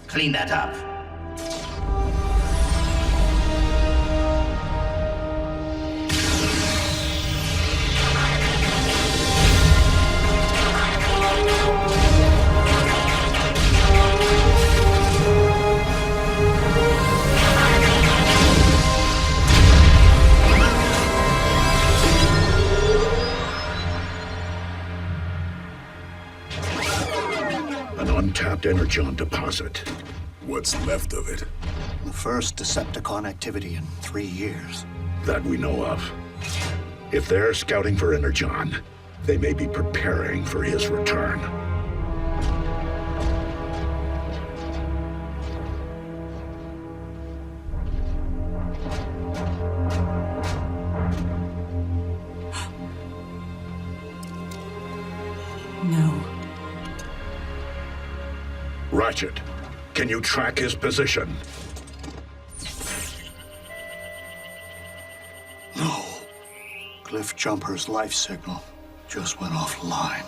Clean that up. An untapped Energon deposit. What's left of it? The first Decepticon activity in 3 years. That we know of. If they're scouting for Energon, they may be preparing for his return. No. Ratchet, can you track his position? No. Cliff Jumper's life signal just went offline.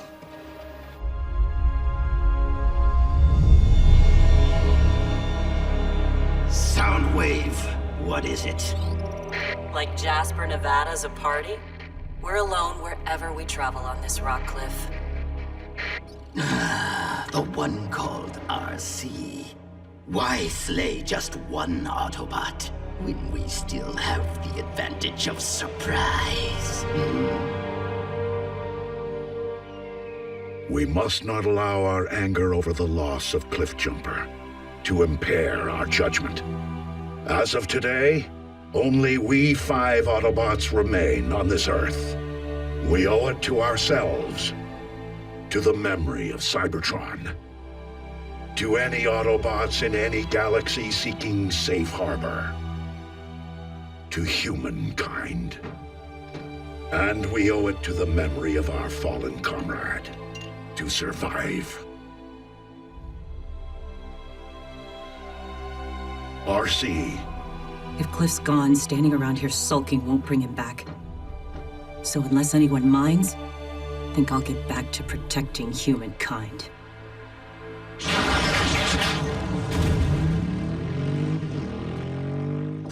Soundwave, what is it? Like Jasper, Nevada's a party? We're alone wherever we travel on this rock cliff. The one called RC. Why slay just one Autobot when we still have the advantage of surprise? We must not allow our anger over the loss of Cliff Jumper to impair our judgment. As of today, only we 5 Autobots remain on this Earth. We owe it to ourselves, to the memory of Cybertron, to any Autobots in any galaxy seeking safe harbor, to humankind. And we owe it to the memory of our fallen comrade, to survive. RC. If Cliff's gone, standing around here sulking won't bring him back. So unless anyone minds, I think I'll get back to protecting humankind.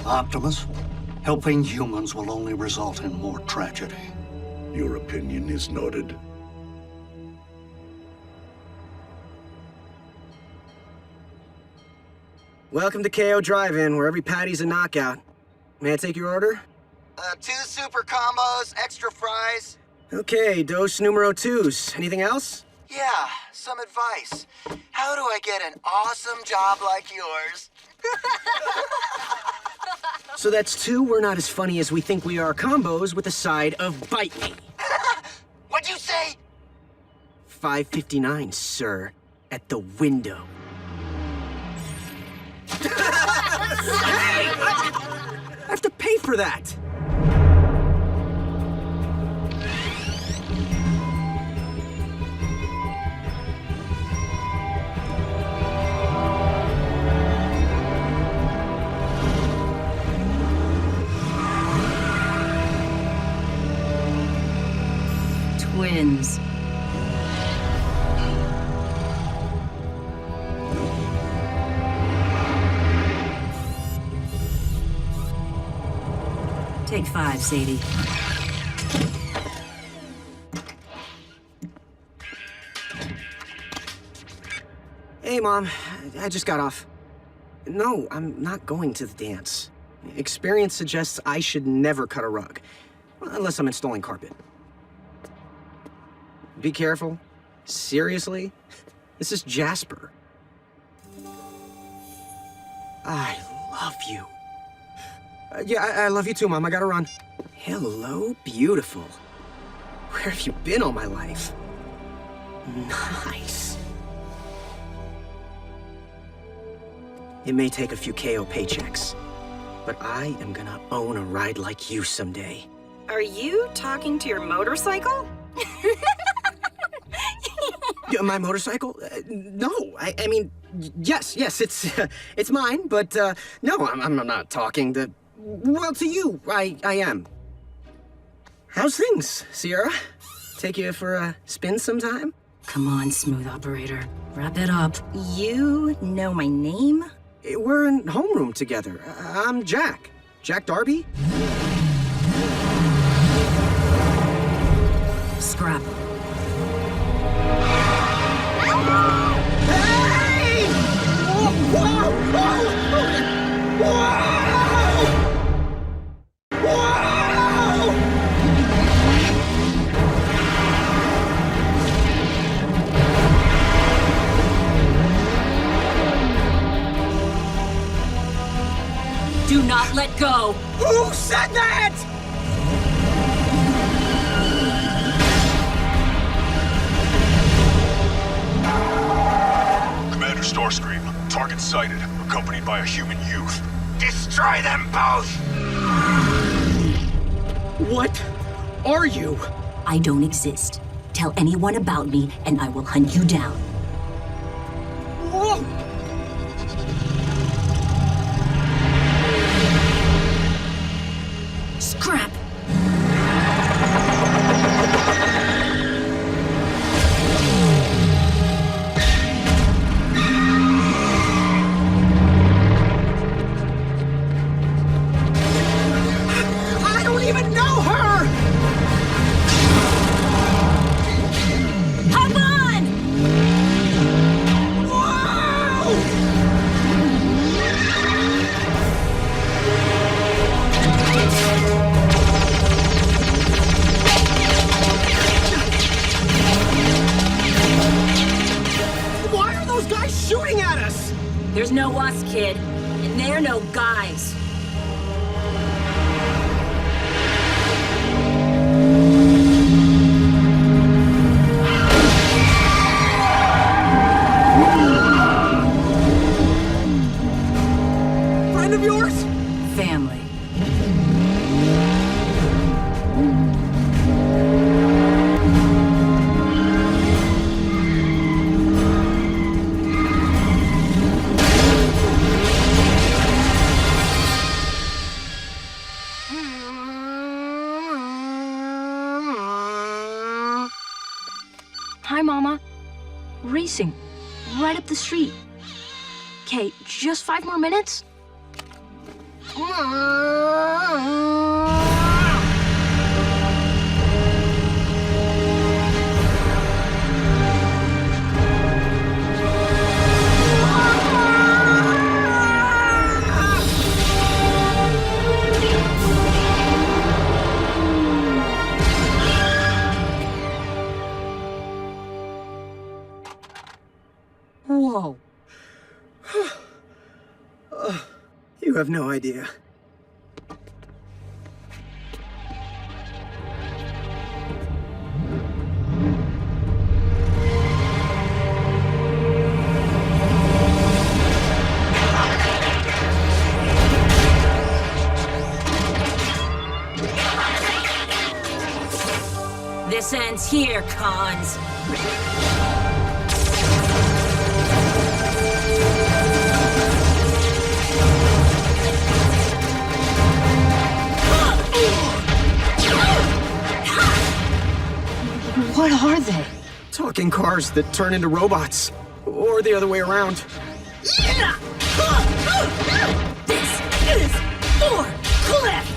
Optimus, helping humans will only result in more tragedy. Your opinion is noted. Welcome to KO Drive-In, where every patty's a knockout. May I take your order? 2 super combos, extra fries. Okay, dose numero 2s. Anything else? Yeah, some advice. How do I get an awesome job like yours? So that's 2 we're not as funny as we think we are combos with a side of bite me. What'd you say? 5.59, sir. At the window. Hey! I have to pay for that! Twins. Take 5, Sadie. Hey, Mom. I just got off. No, I'm not going to the dance. Experience suggests I should never cut a rug. Unless I'm installing carpet. Be careful. Seriously? This is Jasper. I love you. Yeah, I love you too, Mom. I gotta run. Hello, beautiful. Where have you been all my life? Nice. It may take a few KO paychecks, but I am gonna own a ride like you someday. Are you talking to your motorcycle? My motorcycle? No, I mean, yes, it's mine, but no, I'm not talking to, well, to you, I am. How's things, Sierra? Take you for a spin sometime? Come on, smooth operator. Wrap it up. You know my name? We're in homeroom together. I'm Jack. Jack Darby? Scrap. Hey! Whoa! Whoa! Whoa! Do not let go! Who said that?! Commander Starscream, target sighted, accompanied by a human youth. Destroy them both! What are you? I don't exist. tell anyone about me, and I will hunt you down. Whoa! Scrap! I don't even know her! Hop on! Why are those guys shooting at us? There's no us, kid. And they're no guys. Friend of yours? Family. Hi, Mama. Racing. Right up the street. Okay, just 5 more minutes? Whoa. You have no idea. This ends here, cons. What are they? Talking cars that turn into robots. Or the other way around. This is for Cliff!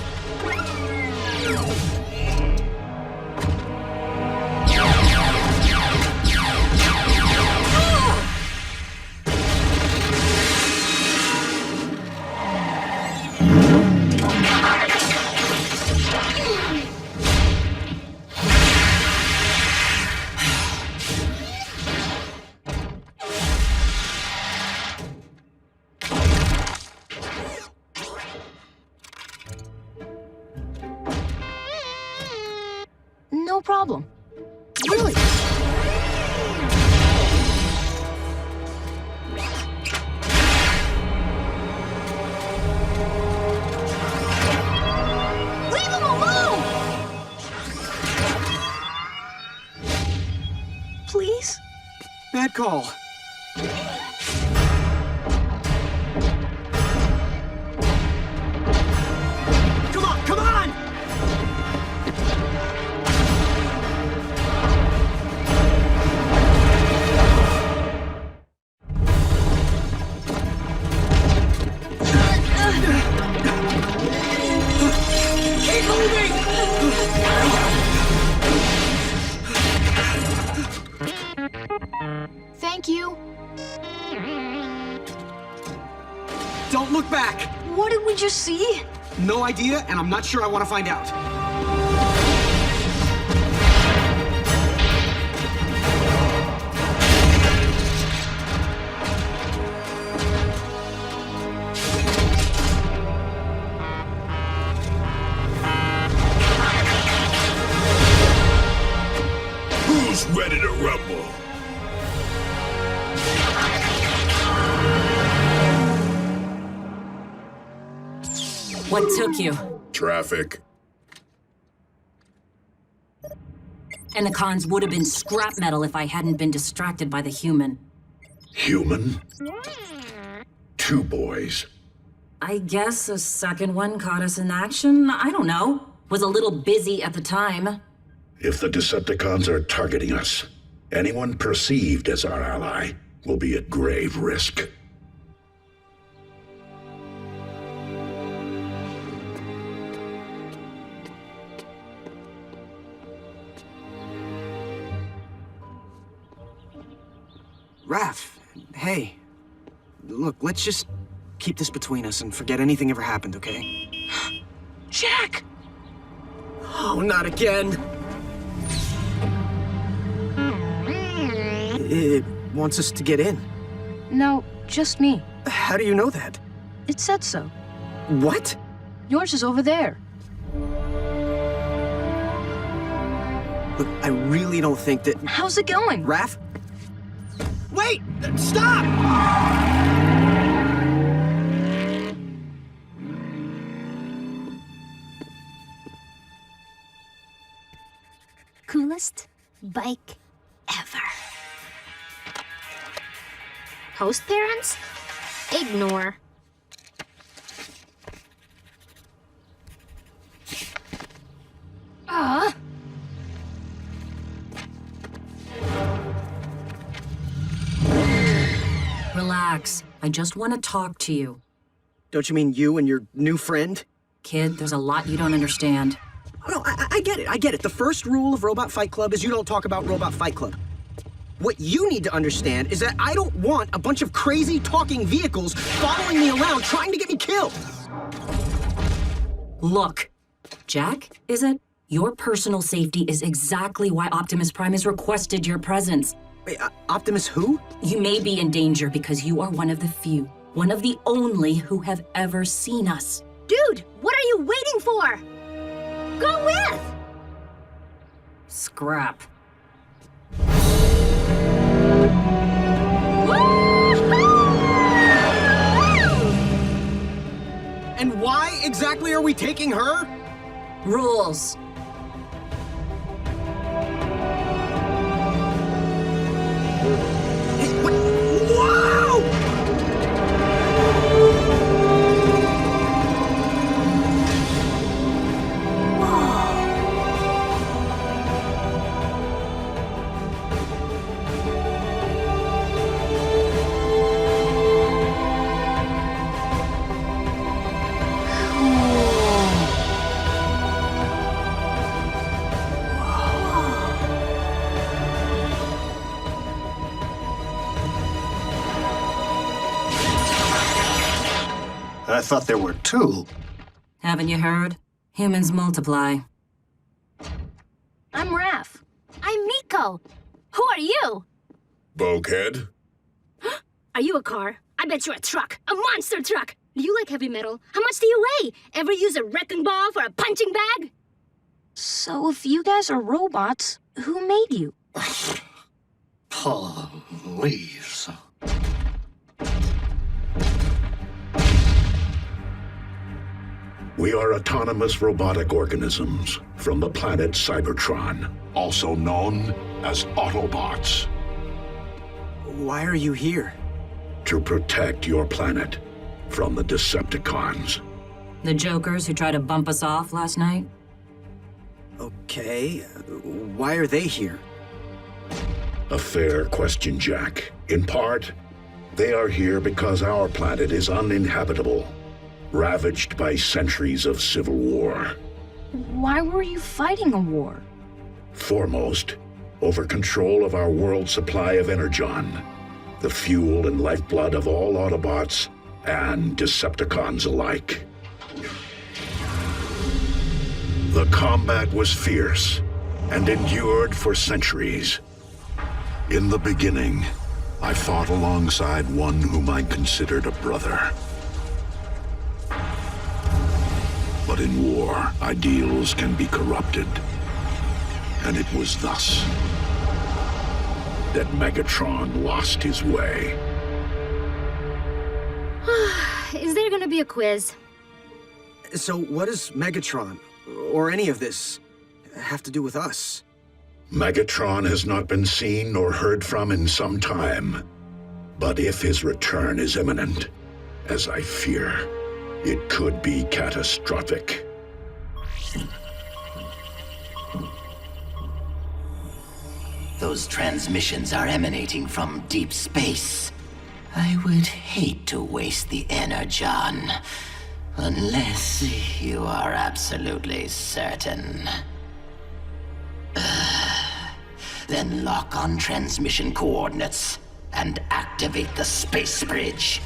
No problem. Really? Leave him alone! Please? Bad call. Come on, come on! Keep moving! Thank you. Don't look back! What did we just see? No idea, and I'm not sure I want to find out. Who's ready to rumble? What took you? Traffic. And the cons would have been scrap metal if I hadn't been distracted by the human. Human? 2 boys. I guess the second one caught us in action. I don't know. Was a little busy at the time. If the Decepticons are targeting us, anyone perceived as our ally will be at grave risk. Raph, hey. Look, let's just keep this between us and forget anything ever happened, okay? Jack! Oh, not again! It wants us to get in. No, just me. How do you know that? It said so. What? Yours is over there. Look, I really don't think that... How's it going? Raph? Wait! Stop! Coolest bike ever. Host parents? Ignore. Relax. I just want to talk to you. Don't you mean you and your new friend? Kid, there's a lot you don't understand. Oh, no, I get it, I get it. The first rule of Robot Fight Club is you don't talk about Robot Fight Club. What you need to understand is that I don't want a bunch of crazy talking vehicles following me around trying to get me killed. Look, Jack, is it? Your personal safety is exactly why Optimus Prime has requested your presence. Wait, Optimus who? You may be in danger because you are one of the few, one of the only who have ever seen us. Dude, what are you waiting for? Go with! Scrap. And why exactly are we taking her? Rules. Hey, what? Whoa! I thought there were 2. Haven't you heard? Humans multiply. I'm Raph. I'm Miko. Who are you? Bulkhead? Are you a car? I bet you're a truck. A monster truck. Do you like heavy metal? How much do you weigh? Ever use a wrecking ball for a punching bag? So if you guys are robots, who made you? Please. We are autonomous robotic organisms from the planet Cybertron, also known as Autobots. Why are you here? To protect your planet from the Decepticons. The jokers who tried to bump us off last night? Okay, why are they here? A fair question, Jack. In part, they are here because our planet is uninhabitable, ravaged by centuries of civil war. Why were you fighting a war? Foremost, over control of our world supply of Energon, the fuel and lifeblood of all Autobots and Decepticons alike. The combat was fierce and endured for centuries. In the beginning, I fought alongside one whom I considered a brother. But in war, ideals can be corrupted. And it was thus that Megatron lost his way. Is there gonna be a quiz? So what does Megatron, or any of this, have to do with us? Megatron has not been seen nor heard from in some time. But if his return is imminent, as I fear, it could be catastrophic. Those transmissions are emanating from deep space. I would hate to waste the Energon, unless you are absolutely certain. Then lock on transmission coordinates and activate the space bridge.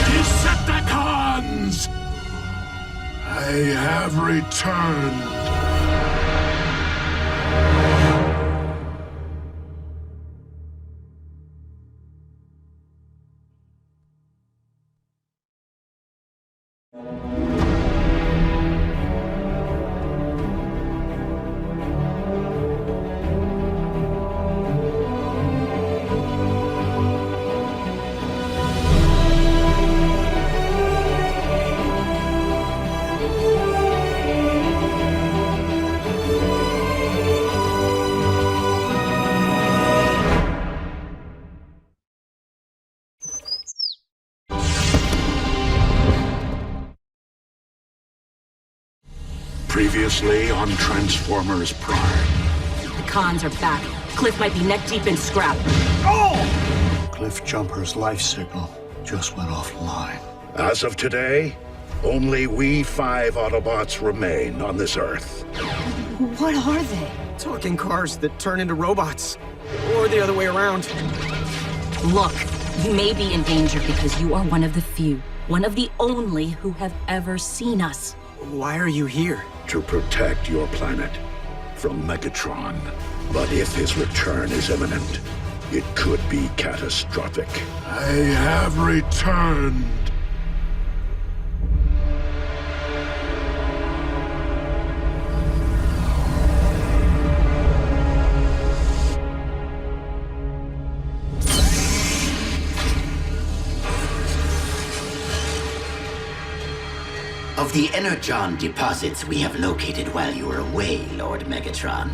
Decepticons! I have returned. Previously on Transformers Prime. The cons are back. Cliff might be neck deep in scrap. Cliff Jumper's life signal just went offline. As of today, only we 5 Autobots remain on this Earth. What are they? Talking cars that turn into robots. Or the other way around. Look, you may be in danger because you are one of the few, one of the only who have ever seen us. Why are you here? To protect your planet from Megatron. But if his return is imminent, it could be catastrophic. I have returned. Of the Energon deposits we have located while you were away, Lord Megatron,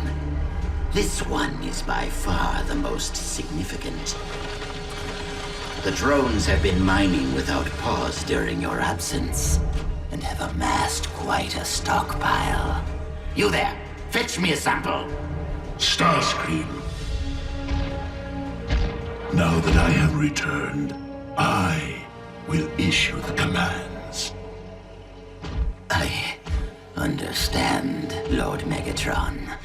this one is by far the most significant. The drones have been mining without pause during your absence, and have amassed quite a stockpile. You there, fetch me a sample. Starscream. Now that I have returned, I will issue the commands. I understand, Lord Megatron.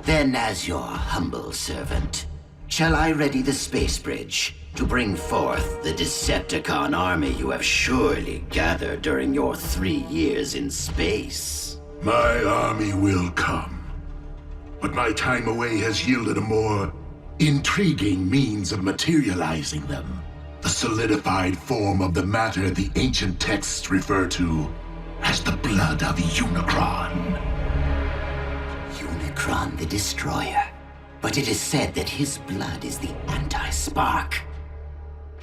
Then, as your humble servant, shall I ready the space bridge to bring forth the Decepticon army you have surely gathered during your 3 years in space? My army will come, but my time away has yielded a more intriguing means of materializing them. The solidified form of the matter the ancient texts refer to as the blood of Unicron. Unicron the Destroyer. But it is said that his blood is the anti-spark.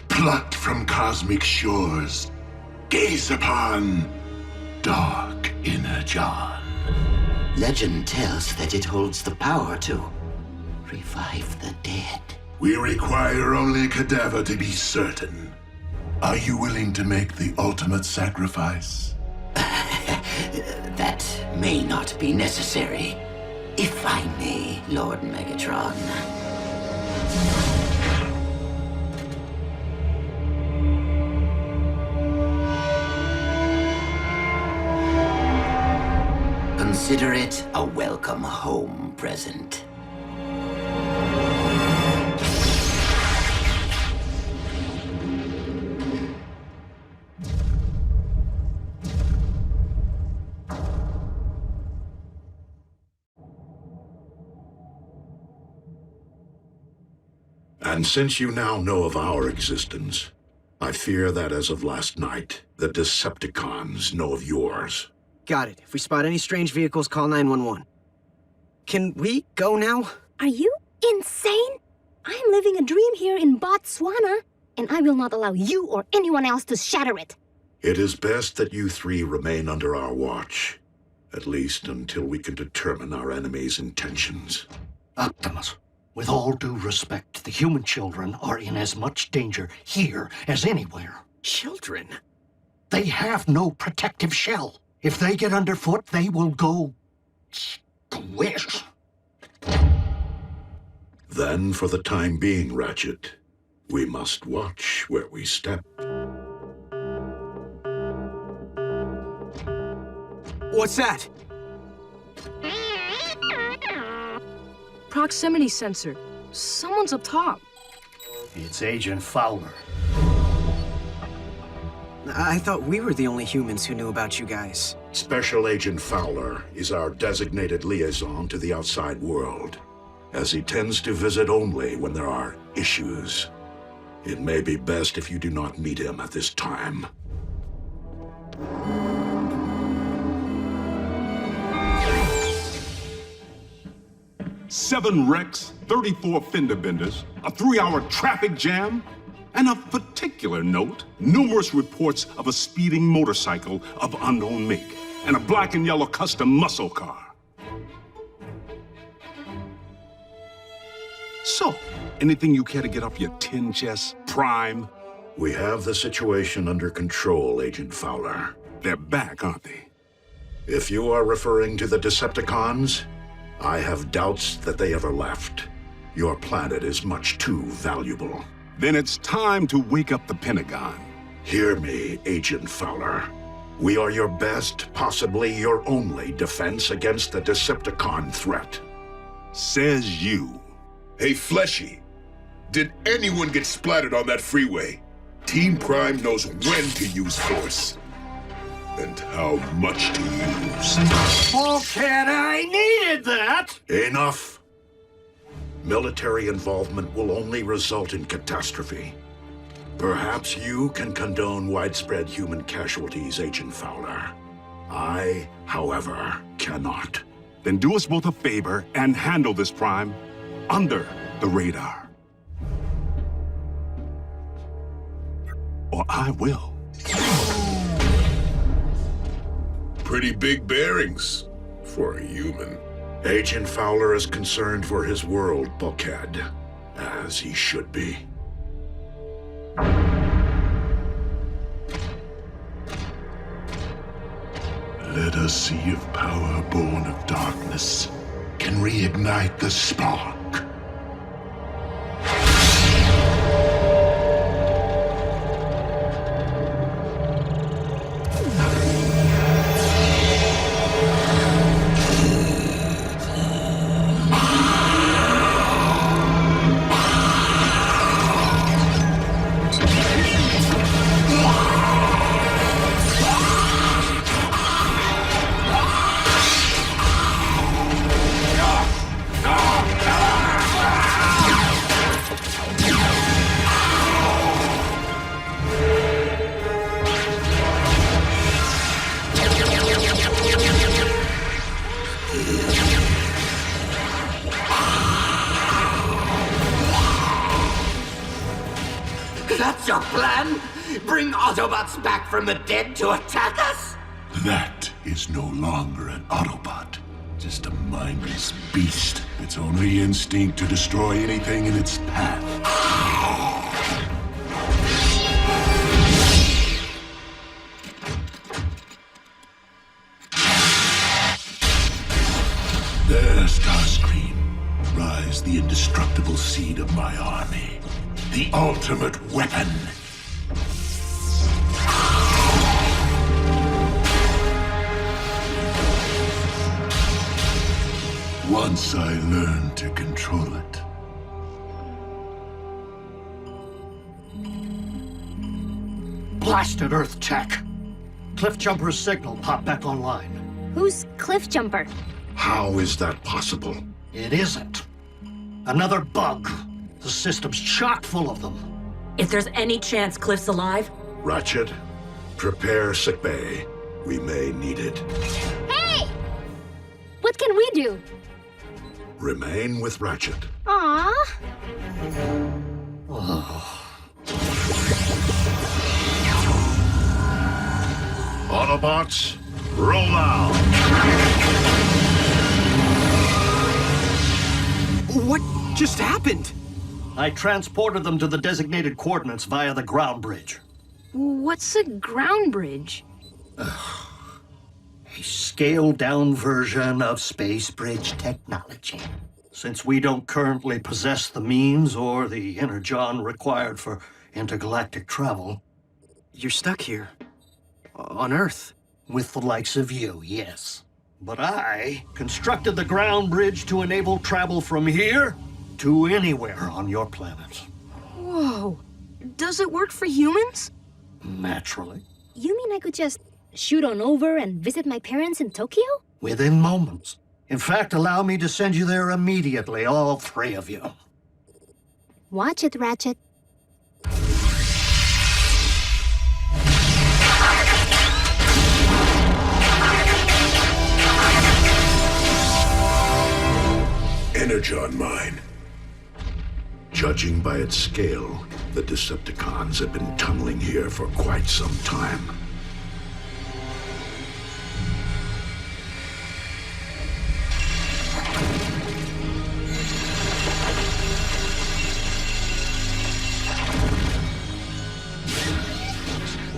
Plucked from cosmic shores, gaze upon dark Energon. Legend tells that it holds the power to revive the dead. We require only a cadaver to be certain. Are you willing to make the ultimate sacrifice? That may not be necessary. If I may, Lord Megatron. Consider it a welcome home present. And since you now know of our existence, I fear that as of last night, the Decepticons know of yours. Got it. If we spot any strange vehicles, call 911. Can we go now? Are you insane? I am living a dream here in Botswana, and I will not allow you or anyone else to shatter it. It is best that you three remain under our watch, at least until we can determine our enemy's intentions. Optimus, with all due respect, the human children are in as much danger here as anywhere. Children? They have no protective shell. If they get underfoot, they will go... squish. Then, for the time being, Ratchet, we must watch where we step. What's that? Proximity sensor. Someone's up top. It's Agent Fowler. I thought we were the only humans who knew about you guys. Special Agent Fowler is our designated liaison to the outside world, as he tends to visit only when there are issues. It may be best if you do not meet him at this time. Seven wrecks, 34 fender benders, a 3-hour traffic jam, and of particular note, numerous reports of a speeding motorcycle of unknown make, and a black and yellow custom muscle car. So, anything you care to get off your tin chest, Prime? We have the situation under control, Agent Fowler. They're back, aren't they? If you are referring to the Decepticons, I have doubts that they ever left. Your planet is much too valuable. Then it's time to wake up the Pentagon. Hear me, Agent Fowler. We are your best, possibly your only defense against the Decepticon threat. Says you. Hey, Fleshy, did anyone get splattered on that freeway? Team Prime knows when to use force. And how much to use. Okay, I needed that! Enough! Military involvement will only result in catastrophe. Perhaps you can condone widespread human casualties, Agent Fowler. I, however, cannot. Then do us both a favor and handle this, Prime, under the radar. Or I will. Pretty big bearings for a human. Agent Fowler is concerned for his world, Bulkhead, as he should be. Let us see if power born of darkness can reignite the spark. That's your plan? Bring Autobots back from the dead to attack us? That is no longer an Autobot, just a mindless beast. Its only instinct to destroy anything in its path. There, Starscream, rise the indestructible seed of my army. The ultimate weapon. Once I learned to control it. Blasted Earth tech. Cliffjumper's signal popped back online. Who's Cliffjumper? How is that possible? It isn't. Another bug. The system's chock full of them. If there's any chance Cliff's alive... Ratchet, prepare sickbay. We may need it. Hey! What can we do? Remain with Ratchet. Aww. Autobots, roll out! What just happened? I transported them to the designated coordinates via the ground bridge. What's a ground bridge? A scaled-down version of space bridge technology. Since we don't currently possess the means or the Energon required for intergalactic travel... You're stuck here. On Earth. With the likes of you, yes. But I constructed the ground bridge to enable travel from here to anywhere on your planet. Whoa. Does it work for humans? Naturally. You mean I could just shoot on over and visit my parents in Tokyo? Within moments. In fact, allow me to send you there immediately, all three of you. Watch it, Ratchet. Energon mine. Judging by its scale, the Decepticons have been tunneling here for quite some time.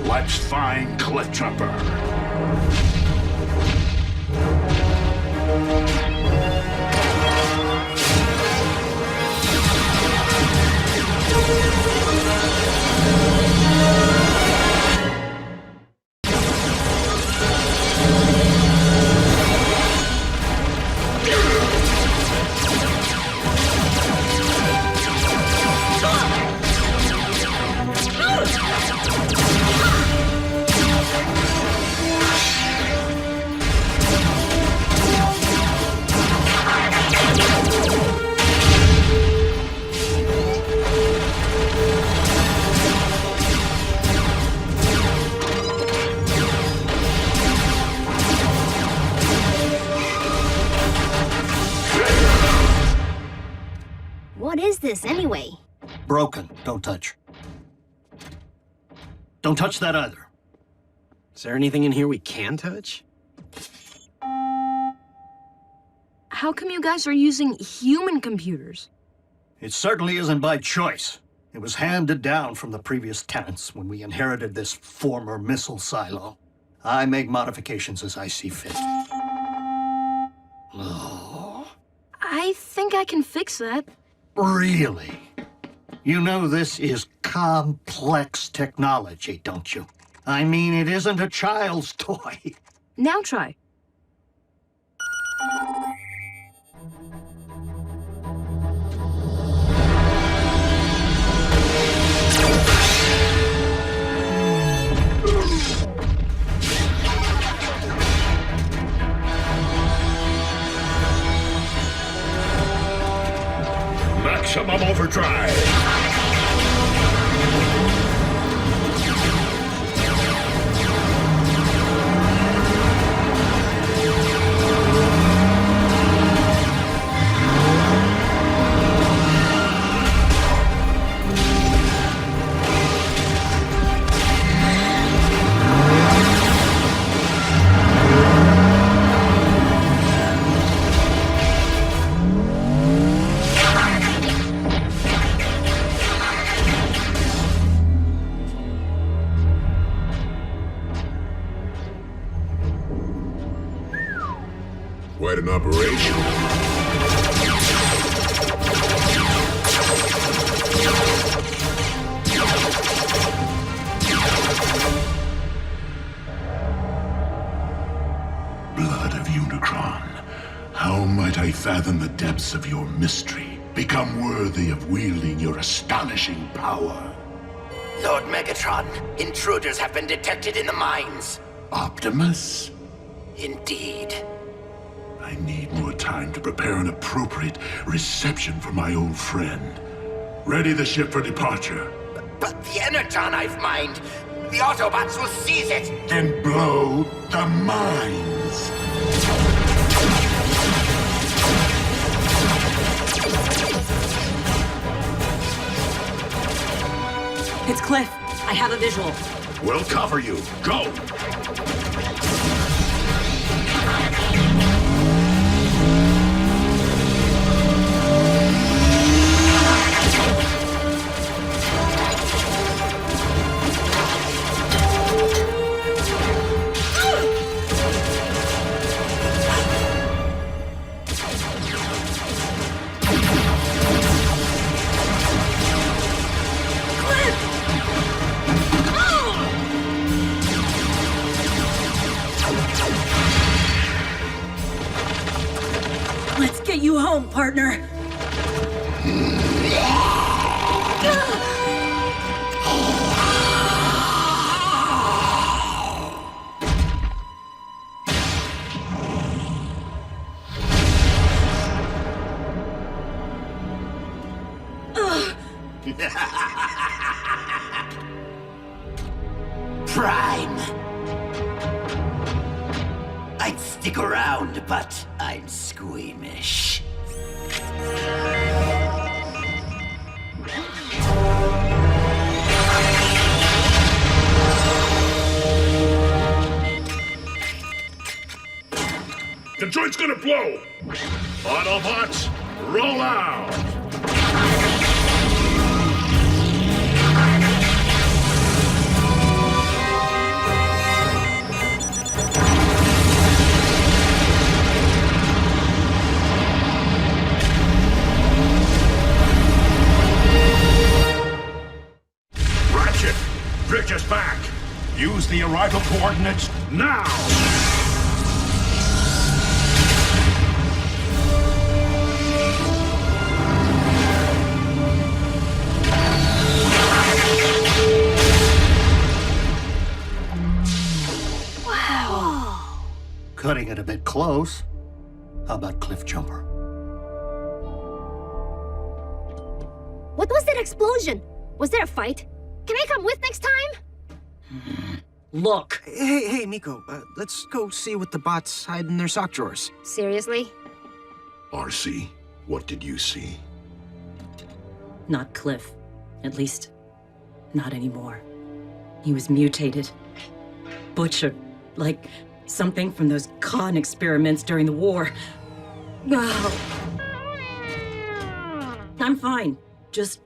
Let's find Clifftrapper. What is this, anyway? Broken. Don't touch. Don't touch that either. Is there anything in here we can touch? How come you guys are using human computers? It certainly isn't by choice. It was handed down from the previous tenants when we inherited this former missile silo. I make modifications as I see fit. Oh. I think I can fix that. Really? You know this is complex technology, don't you? I mean, it isn't a child's toy. Now try. Maximum overdrive. Quite an operation. Blood of Unicron, how might I fathom the depths of your mystery? Become worthy of wielding your astonishing power. Lord Megatron, intruders have been detected in the mines. Optimus? Indeed. I need more time to prepare an appropriate reception for my old friend. Ready the ship for departure. But the Energon I've mined, the Autobots will seize it! Then blow the mines! It's Cliff. I have a visual. We'll cover you. Go! Let's get you home, partner. Prime! I'd stick around, but I'm squeamish. The joint's gonna blow! Autobots, roll out! Ratchet, bridge us back! Use the arrival coordinates now! Cutting it a bit close. How about cliff jumper? What was that explosion? Was there a fight? Can I come with next time? Look. Hey, Miko. Let's go see what the bots hide in their sock drawers. Seriously? RC, what did you see? Not Cliff. At least, not anymore. He was mutated. Butchered. Like something from those con experiments during the war. Oh. I'm fine. Just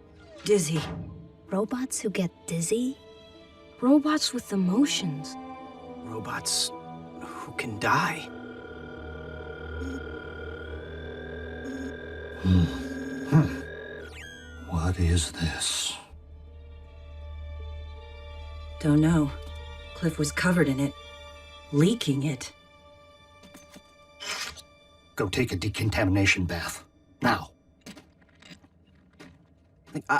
dizzy. Robots who get dizzy? Robots with emotions. Robots who can die. What is this? Don't know. Cliff was covered in it. Leaking it. Go take a decontamination bath. Now.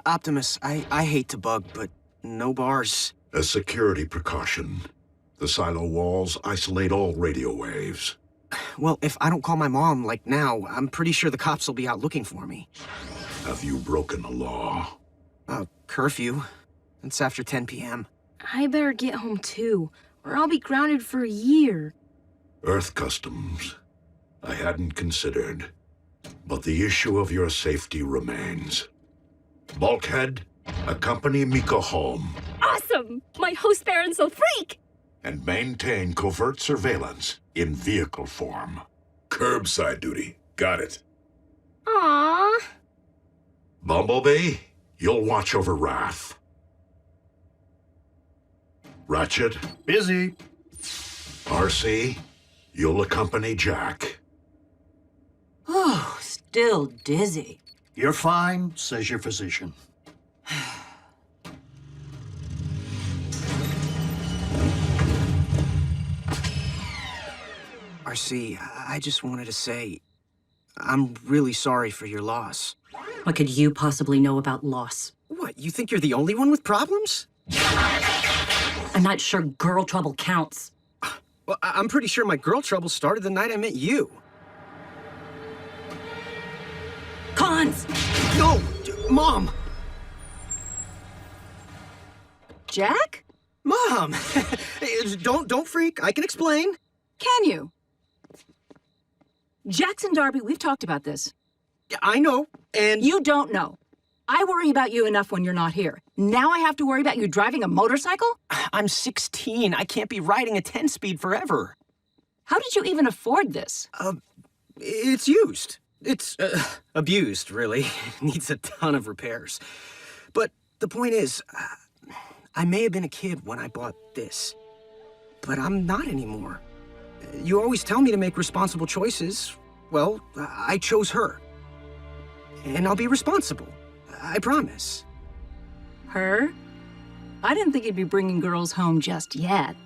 Optimus, I hate to bug, but no bars. A security precaution. The silo walls isolate all radio waves. Well, if I don't call my mom, like now, I'm pretty sure the cops will be out looking for me. Have you broken a law? Curfew. It's after 10 p.m. I better get home too, or I'll be grounded for a year. Earth customs. I hadn't considered. But the issue of your safety remains. Bulkhead, accompany Miko home. Awesome! My host parents will freak! And maintain covert surveillance in vehicle form. Curbside duty. Got it. Aww. Bumblebee, you'll watch over Wrath. Ratchet. Busy. RC, you'll accompany Jack. Oh, still dizzy. You're fine, says your physician. RC, I just wanted to say, I'm really sorry for your loss. What could you possibly know about loss? What, you think you're the only one with problems? I'm not sure girl trouble counts. Well, I'm pretty sure my girl trouble started the night I met you. Cons! No! Mom! Jack? Mom! Don't freak. I can explain. Can you? Jackson Darby, we've talked about this. I know, and... You don't know. I worry about you enough when you're not here. Now I have to worry about you driving a motorcycle? I'm 16. I can't be riding a 10-speed forever. How did you even afford this? It's used. It's, abused, really. Needs a ton of repairs. But the point is, I may have been a kid when I bought this, but I'm not anymore. You always tell me to make responsible choices. Well, I chose her. And I'll be responsible. I promise. Her? I didn't think you'd be bringing girls home just yet.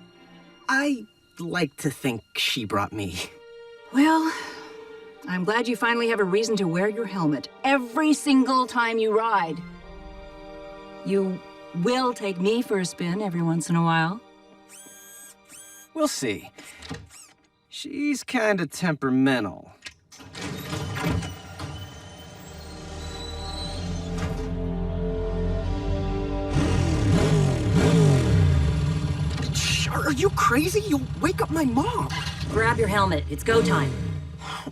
I like to think she brought me. Well, I'm glad you finally have a reason to wear your helmet every single time you ride. You will take me for a spin every once in a while. We'll see. She's kind of temperamental. Are you crazy? You'll wake up my mom. Grab your helmet. It's go time.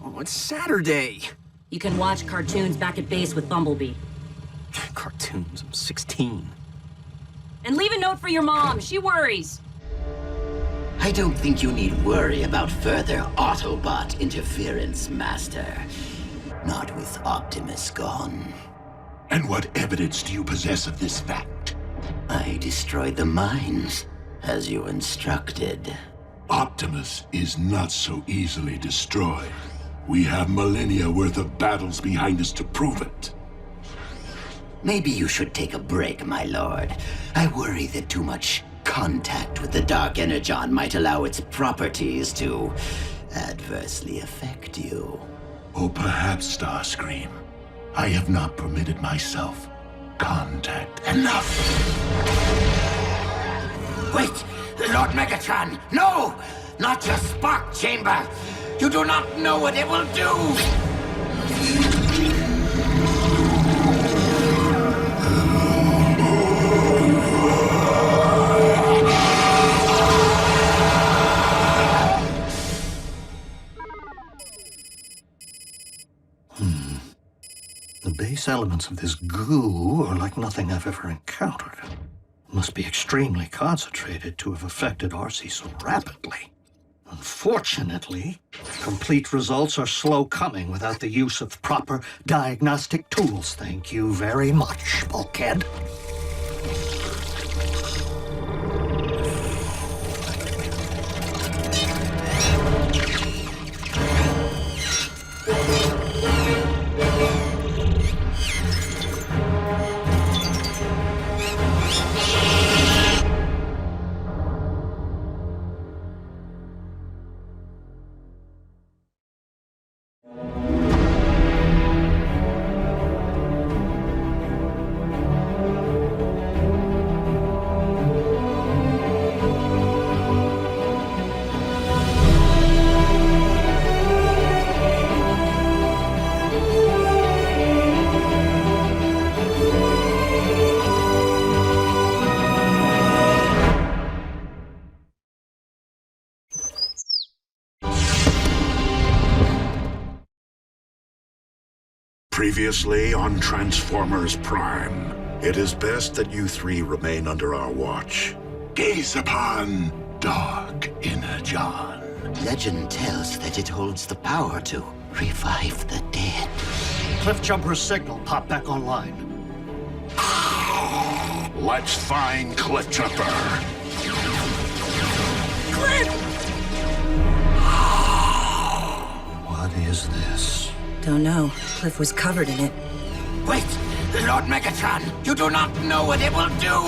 Oh, it's Saturday. You can watch cartoons back at base with Bumblebee. Cartoons? I'm 16. And leave a note for your mom. She worries. I don't think you need worry about further Autobot interference, Master. Not with Optimus gone. And what evidence do you possess of this fact? I destroyed the mines, as you instructed. Optimus is not so easily destroyed. We have millennia worth of battles behind us to prove it. Maybe you should take a break, my lord. I worry that too much contact with the Dark Energon might allow its properties to adversely affect you. Or perhaps, Starscream, I have not permitted myself contact enough. Wait! Lord Megatron! No! Not your spark chamber! You do not know what it will do! The base elements of this goo are like nothing I've ever encountered. Must be extremely concentrated to have affected RC so rapidly. Unfortunately, complete results are slow coming without the use of proper diagnostic tools. Thank you very much, Bulkhead. Previously on Transformers Prime, it is best that you three remain under our watch. Gaze upon Dark Energon. Legend tells that it holds the power to revive the dead. Cliffjumper's signal popped back online. Let's find Cliffjumper. What is this? Don't know. Cliff was covered in it. Wait! Lord Megatron! You do not know what it will do!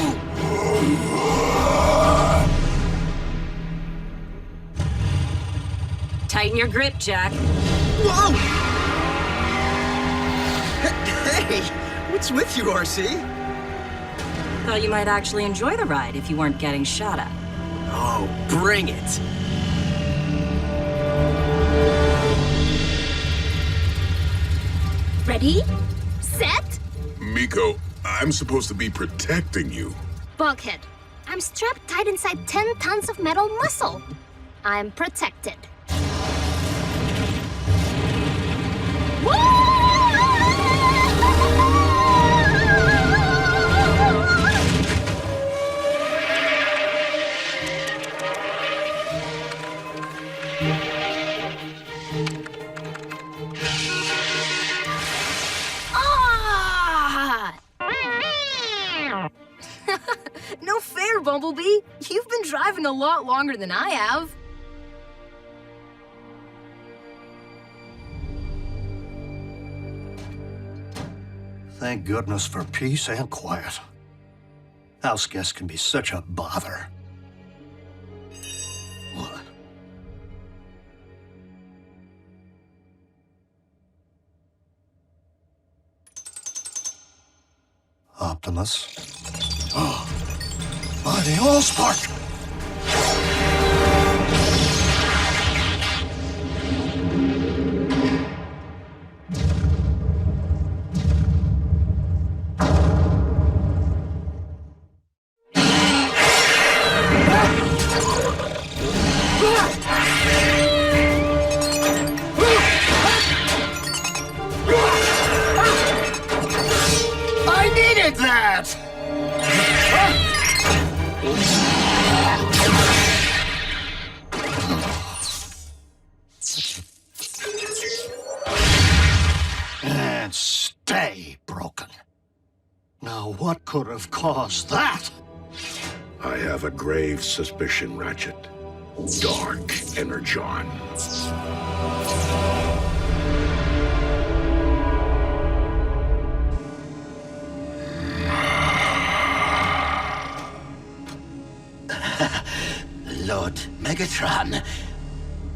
Tighten your grip, Jack. Whoa! Hey! What's with you, RC? Thought you might actually enjoy the ride if you weren't getting shot at. Oh, bring it! Ready? Set? Miko, I'm supposed to be protecting you. Bulkhead, I'm strapped tight inside 10 tons of metal muscle. I'm protected. No fair, Bumblebee. You've been driving a lot longer than I have. Thank goodness for peace and quiet. House guests can be such a bother. What? Optimus. Oh, by the Allspark! I needed that! And stay broken. Now, what could have caused that? I have a grave suspicion, Ratchet. Dark Energon. Lord Megatron.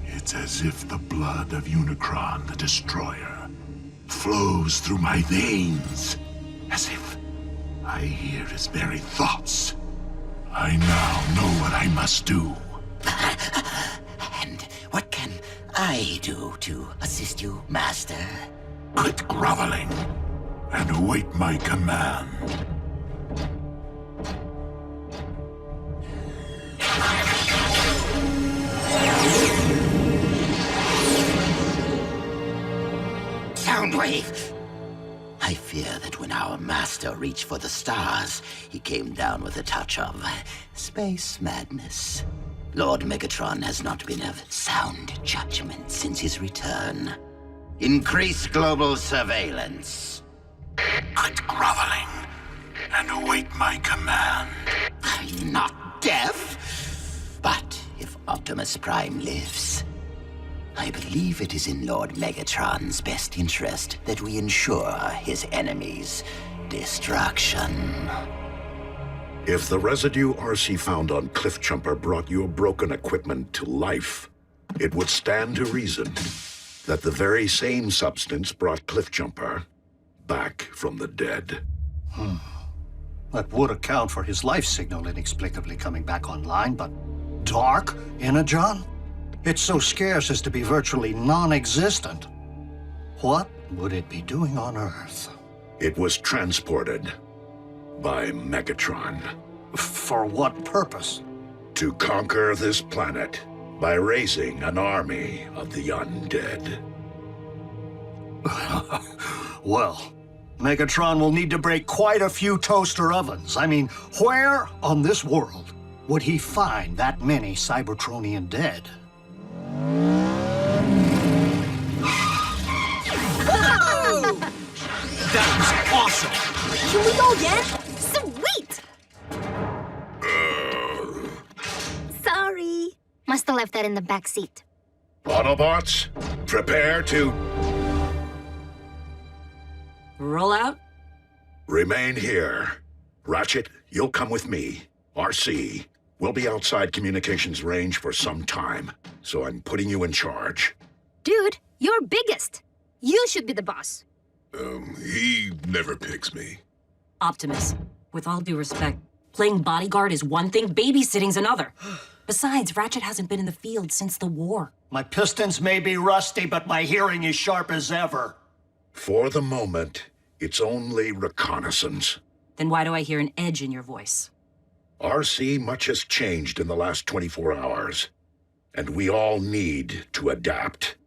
It's as if the blood of Unicron, the Destroyer, flows through my veins. As if I hear his very thoughts. I now know what I must do. And what can I do to assist you, Master? Quit groveling and await my command. Soundwave! I fear that when our master reached for the stars, he came down with a touch of space madness. Lord Megatron has not been of sound judgment since his return. Increase global surveillance. Quit groveling and await my command. I'm not deaf, but if Optimus Prime lives, I believe it is in Lord Megatron's best interest that we ensure his enemy's destruction. If the residue RC found on Cliffjumper brought your broken equipment to life, it would stand to reason that the very same substance brought Cliffjumper back from the dead. That would account for his life signal inexplicably coming back online, but Dark Energon? It's so scarce as to be virtually non-existent. What would it be doing on Earth? It was transported by Megatron. For what purpose? To conquer this planet by raising an army of the undead. Well, Megatron will need to break quite a few toaster ovens. I mean, where on this world would he find that many Cybertronian dead? Whoa! That was awesome! Can we go again? Sweet! Sorry. Must have left that in the back seat. Autobots, prepare to Roll out? remain here. Ratchet, you'll come with me. RC, we'll be outside communications range for some time, so I'm putting you in charge. Dude, you're biggest. You should be the boss. He never picks me. Optimus, with all due respect, playing bodyguard is one thing, babysitting's another. Besides, Ratchet hasn't been in the field since the war. My pistons may be rusty, but my hearing is sharp as ever. For the moment, it's only reconnaissance. Then why do I hear an edge in your voice? RC, much has changed in the last 24 hours, and we all need to adapt.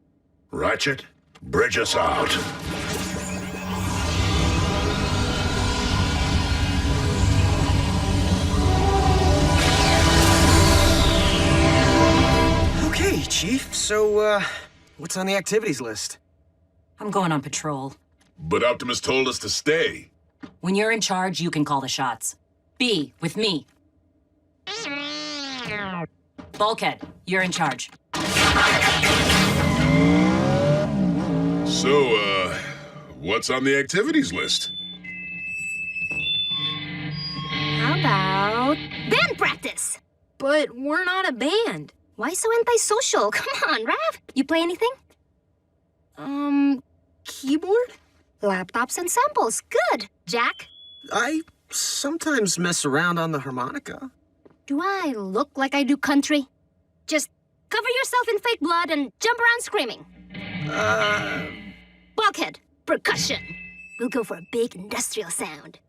Ratchet, bridge us out. Okay, Chief, so, what's on the activities list? I'm going on patrol. But Optimus told us to stay. When you're in charge, you can call the shots. B, with me. Bulkhead, you're in charge. So, what's on the activities list? How about band practice? But we're not a band. Why so antisocial? Come on, Rav. You play anything? Keyboard? Laptops and samples. Good. Jack? I sometimes mess around on the harmonica. Do I look like I do country? Just cover yourself in fake blood and jump around screaming. Bulkhead, percussion. We'll go for a big industrial sound.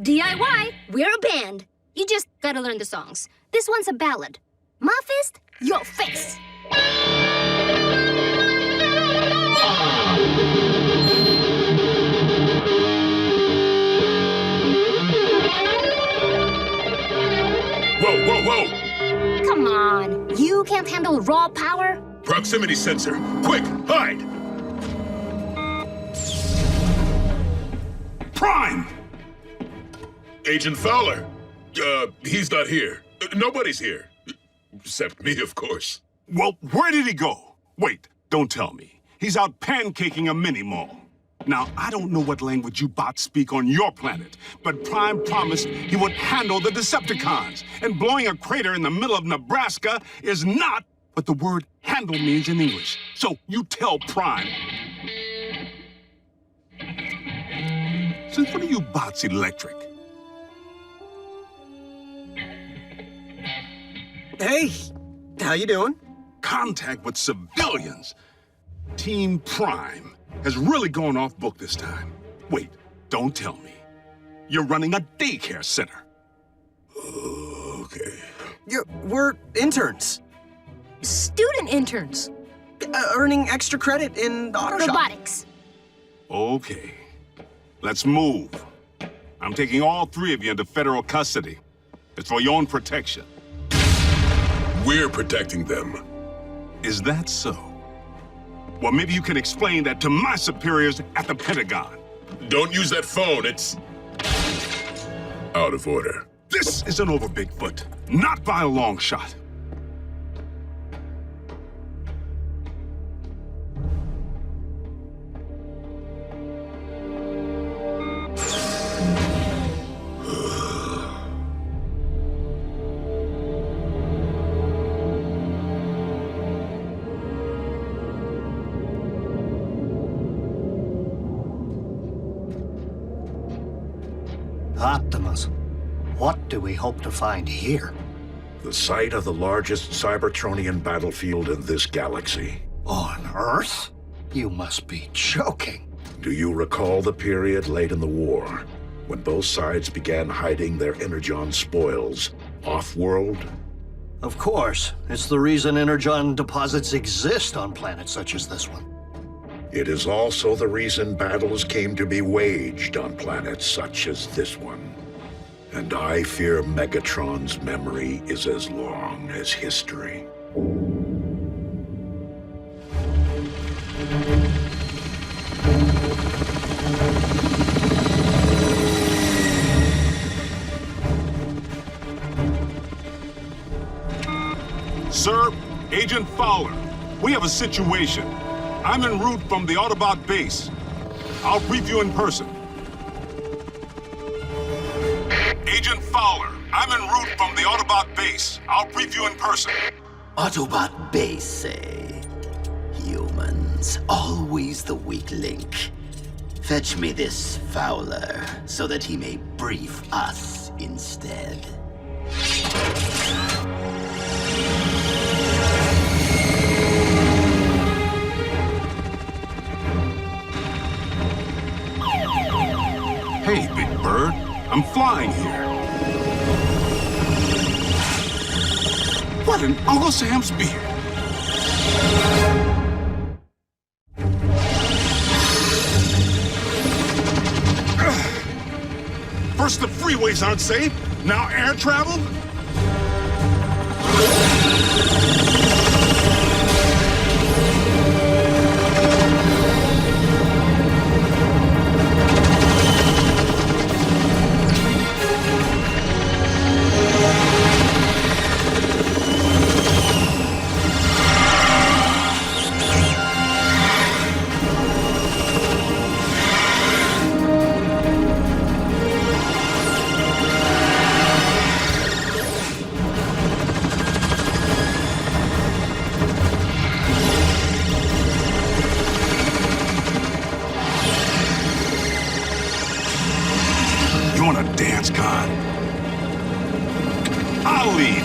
DIY, we're a band. You just gotta learn the songs. This one's a ballad. My fist, your face. Whoa, whoa, whoa! Come on, you can't handle raw power? Proximity sensor! Quick, hide! Prime! Agent Fowler! He's not here. Nobody's here. Except me, of course. Well, where did he go? Wait, don't tell me. He's out pancaking a mini-mall. Now, I don't know what language you bots speak on your planet, but Prime promised he would handle the Decepticons, and blowing a crater in the middle of Nebraska is not what the word handle means in English. So you tell Prime. Since when are you bots electric? Hey, how you doing? Contact with civilians. Team Prime has really gone off book this time. Wait, don't tell me. You're running a daycare center. Okay. Yeah, we're interns. Student interns. Earning extra credit in auto shop. Robotics. Okay. Let's move. I'm taking all three of you into federal custody. It's for your own protection. We're protecting them. Is that so? Well, maybe you can explain that to my superiors at the Pentagon. Don't use that phone, it's out of order. This isn't over, Bigfoot. Not by a long shot. Optimus, what do we hope to find here? The site of the largest Cybertronian battlefield in this galaxy. On Earth? You must be joking. Do you recall the period late in the war, when both sides began hiding their Energon spoils off-world? Of course. It's the reason Energon deposits exist on planets such as this one. It is also the reason battles came to be waged on planets such as this one. And I fear Megatron's memory is as long as history. Sir, Agent Fowler, we have a situation. I'm en route from the Autobot base. I'll brief you in person. Agent Fowler, I'm en route from the Autobot base. I'll brief you in person. Autobot base, eh? Humans, always the weak link. Fetch me this Fowler, so that he may brief us instead. Hey, Big Bird. I'm flying here. What in Uncle Sam's beer? First the freeways aren't safe, now air travel? You want to dance, Con? I'll lead.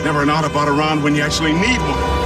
Never an Autobot around when you actually need one.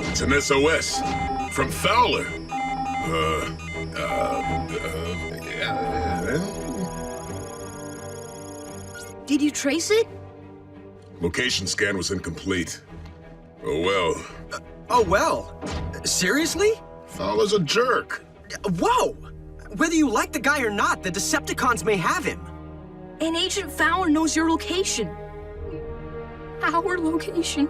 It's an SOS from Fowler. Did you trace it? Location scan was incomplete. Oh well. Oh well? Seriously? Fowler's a jerk. Whoa! Whether you like the guy or not, the Decepticons may have him. And Agent Fowler knows your location. Our location.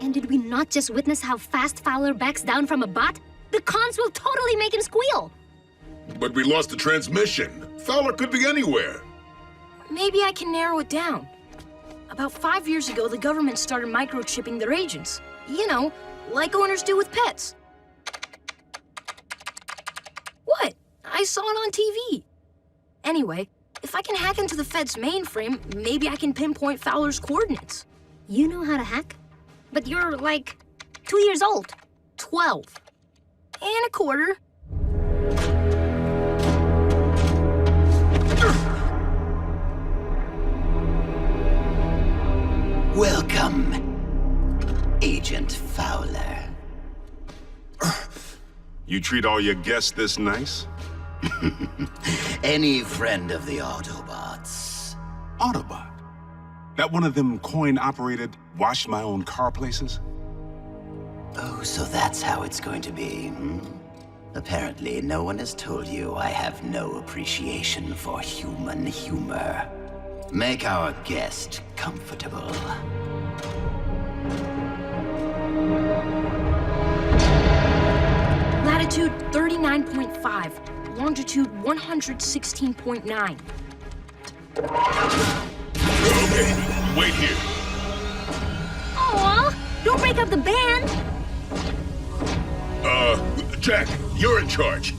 And did we not just witness how fast Fowler backs down from a bot? The cons will totally make him squeal. But we lost the transmission. Fowler could be anywhere. Maybe I can narrow it down. About 5 years ago, the government started microchipping their agents. You know, like owners do with pets. What? I saw it on TV. Anyway, if I can hack into the Fed's mainframe, maybe I can pinpoint Fowler's coordinates. You know how to hack? But you're, like, 2 years old. 12. And a quarter. Welcome, Agent Fowler. You treat all your guests this nice? Any friend of the Autobots. Autobot? That one of them coin-operated, wash-my-own-car places? Oh, so that's how it's going to be, hmm? Apparently, no one has told you I have no appreciation for human humor. Make our guest comfortable. Latitude 39.5, longitude 116.9. Okay, wait here. Aw, don't break up the band. Jack, you're in charge.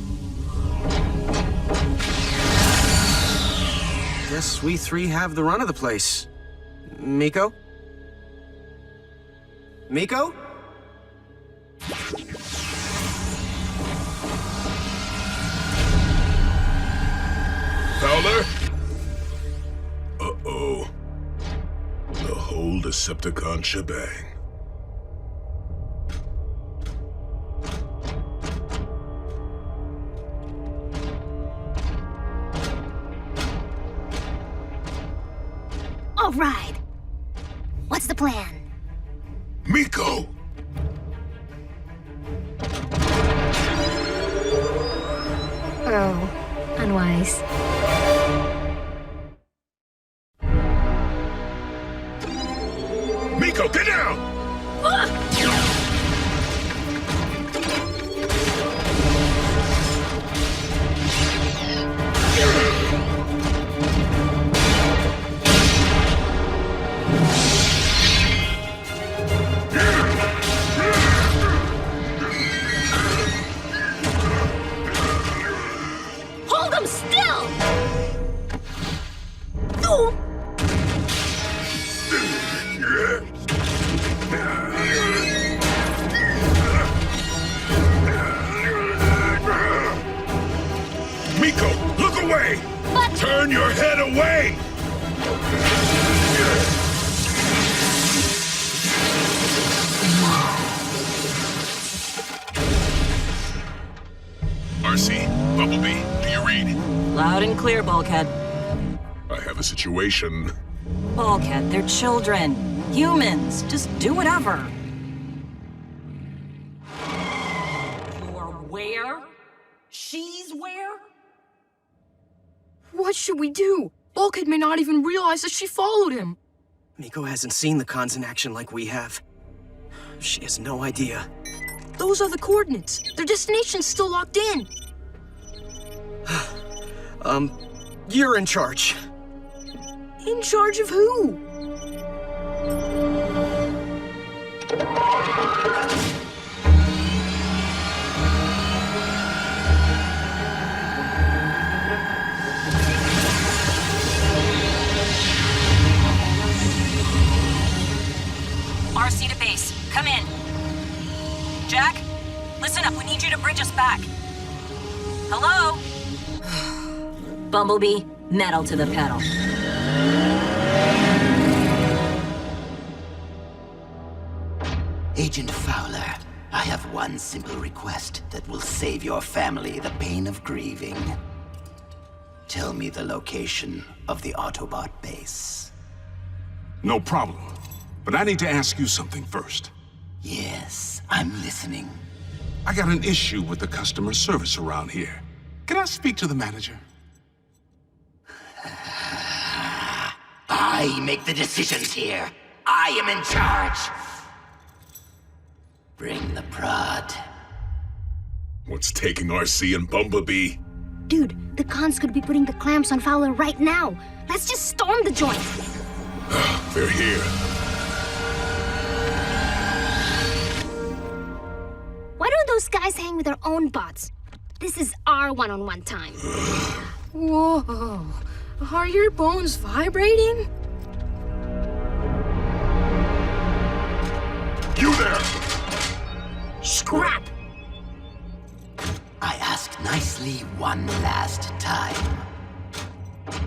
Guess we three have the run of the place. Miko? Miko? Fowler? Uh-oh. The whole Decepticon shebang. All right. What's the plan? Miko! Oh, unwise. Miko, get down! Hold him still! No! Miko, look away! But... Turn your head away! RC, Bumblebee, do you read? Loud and clear, Bulkhead. I have a situation. Bulkhead, they're children. Humans. Just do whatever. You're where? She's where? What should we do? Bulkhead may not even realize that she followed him. Miko hasn't seen the cons in action like we have. She has no idea. Those are the coordinates. Their destination's still locked in. You're in charge. In charge of who? RC to base. Come in. Jack, listen up. We need you to bridge us back. Hello? Bumblebee, metal to the pedal. Agent Fowler, I have one simple request that will save your family the pain of grieving. Tell me the location of the Autobot base. No problem. But I need to ask you something first. Yes, I'm listening. I got an issue with the customer service around here. Can I speak to the manager? I make the decisions here. I am in charge. Bring the prod. What's taking RC and Bumblebee? Dude, the cons could be putting the clamps on Fowler right now. Let's just storm the joint. They're here. Why don't those guys hang with their own bots? This is our one-on-one time. Whoa. Are your bones vibrating? You there! Scrap! I ask nicely one last time.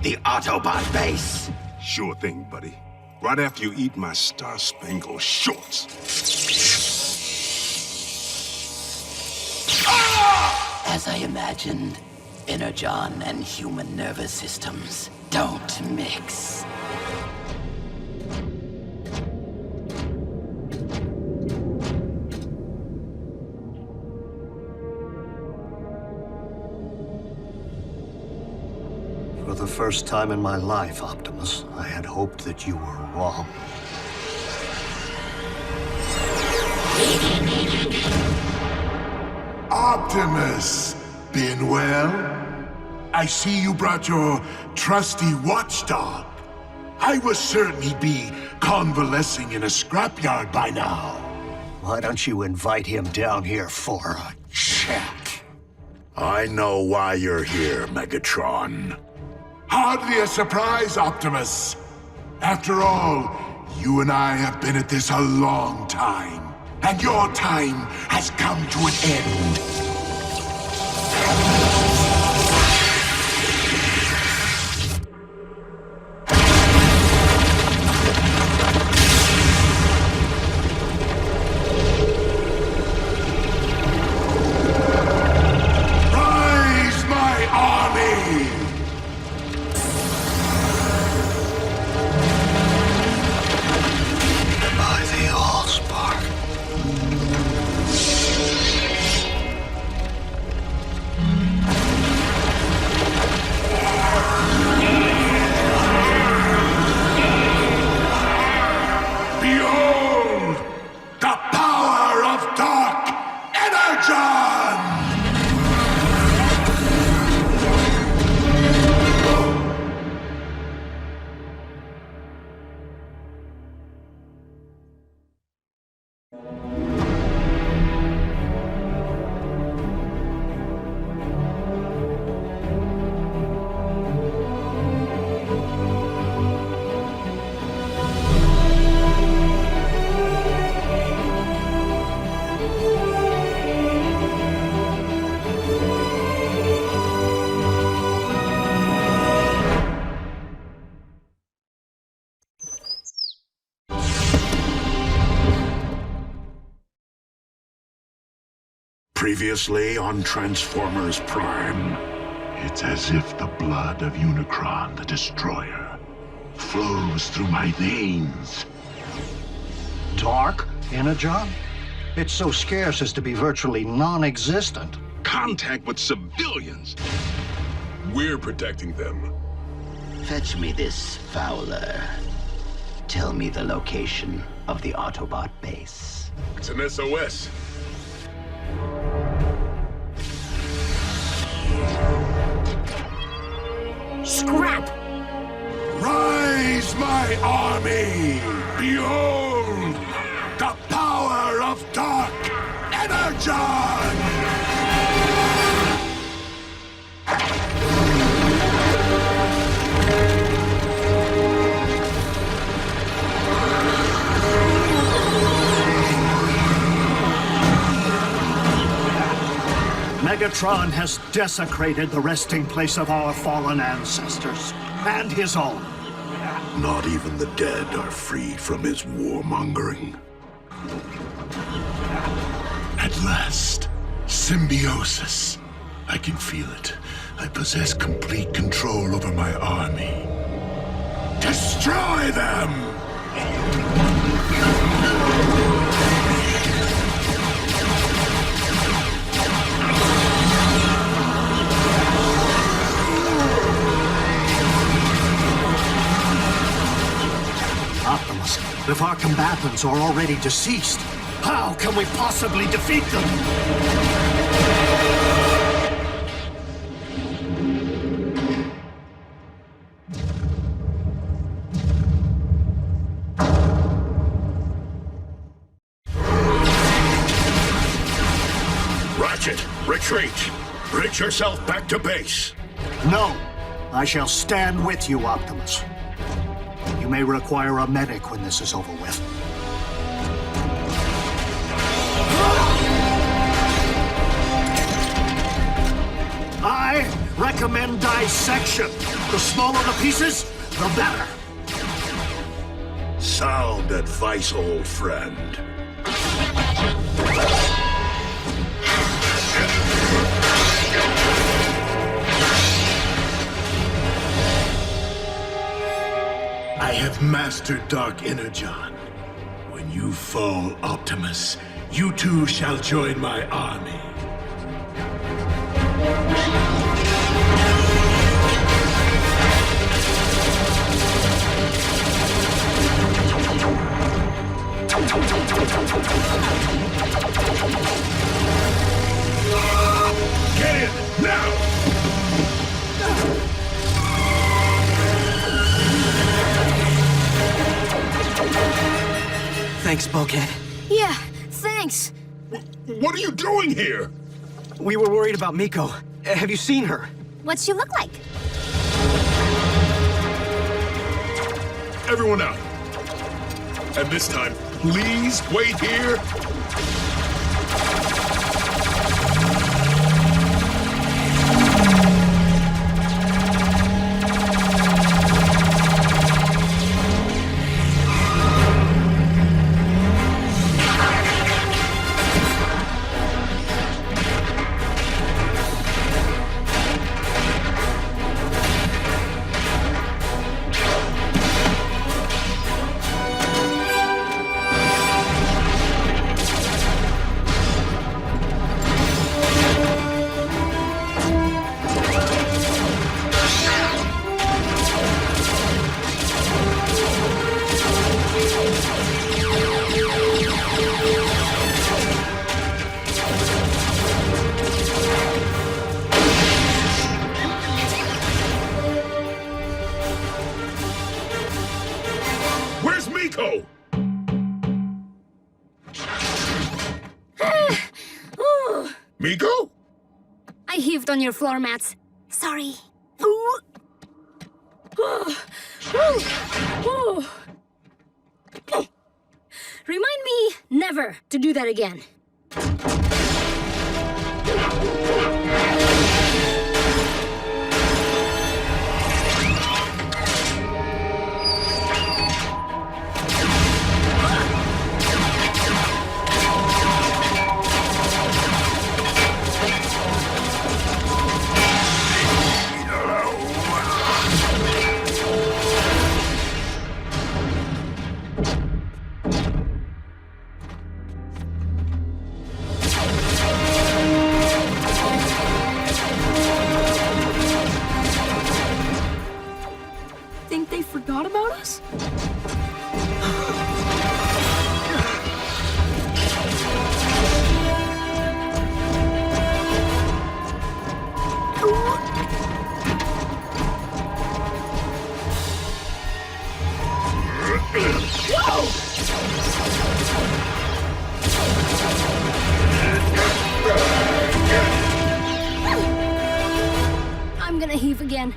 The Autobot base. Sure thing, buddy. Right after you eat my Star-Spangled Shorts. As I imagined, Energon and human nervous systems don't mix. For the first time in my life, Optimus, I had hoped that you were wrong. Optimus, been well? I see you brought your trusty watchdog. I was certain he'd be convalescing in a scrapyard by now. Why don't you invite him down here for a chat? I know why you're here, Megatron. Hardly a surprise, Optimus. After all, you and I have been at this a long time, and your time has come to an end. Rise, my army! By the Allspark. Previously on Transformers Prime. It's as if the blood of Unicron, the Destroyer, flows through my veins. Dark Energon? It's so scarce as to be virtually non-existent. Contact with civilians. We're protecting them. Fetch me this Fowler. Tell me the location of the Autobot base. It's an SOS. Scrap! Rise, my army! Behold! The power of Dark Energon! Megatron has desecrated the resting place of our fallen ancestors, and his own. Not even the dead are free from his warmongering. At last, symbiosis. I can feel it. I possess complete control over my army. Destroy them! Optimus, if our combatants are already deceased, how can we possibly defeat them? Ratchet, retreat! Bridge yourself back to base! No, I shall stand with you, Optimus. You may require a medic when this is over with. I recommend dissection. The smaller the pieces, the better. Sound advice, old friend. I have mastered Dark Energon. When you fall, Optimus, you too shall join my army. Get in, now! Thanks, Bulkhead. Yeah, thanks. What are you doing here? We were worried about Miko. Have you seen her? What's she look like? Everyone out. And this time, please wait here. Miko? I heaved on your floor mats. Sorry. Remind me never to do that again. forgot about us? I'm gonna heave again.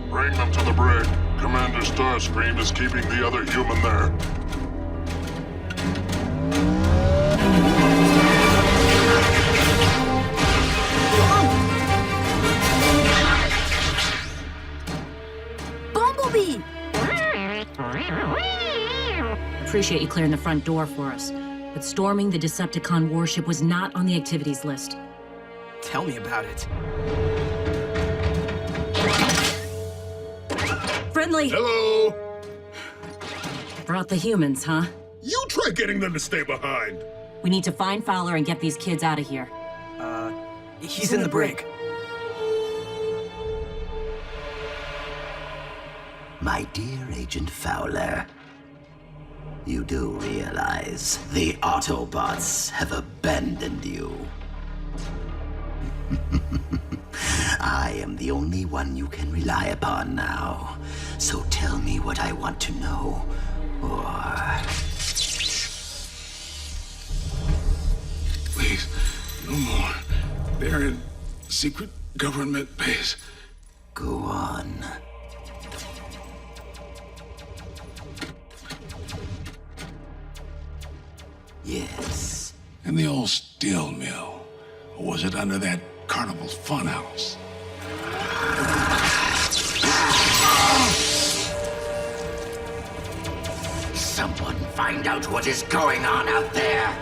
Bring them to the brig. Commander Starscream is keeping the other human there. Bumblebee! Appreciate you clearing the front door for us. But storming the Decepticon warship was not on the activities list. Tell me about it. Friendly! Hello! Brought the humans, huh? You try getting them to stay behind. We need to find Fowler and get these kids out of here. He's in the brig. My dear Agent Fowler, you do realize the Autobots have abandoned you. I am the only one you can rely upon now. So tell me what I want to know, or... Please, no more. They're in secret government base. Go on. Yes. In the old steel mill. Or was it under that carnival's funhouse? Someone find out what is going on out there!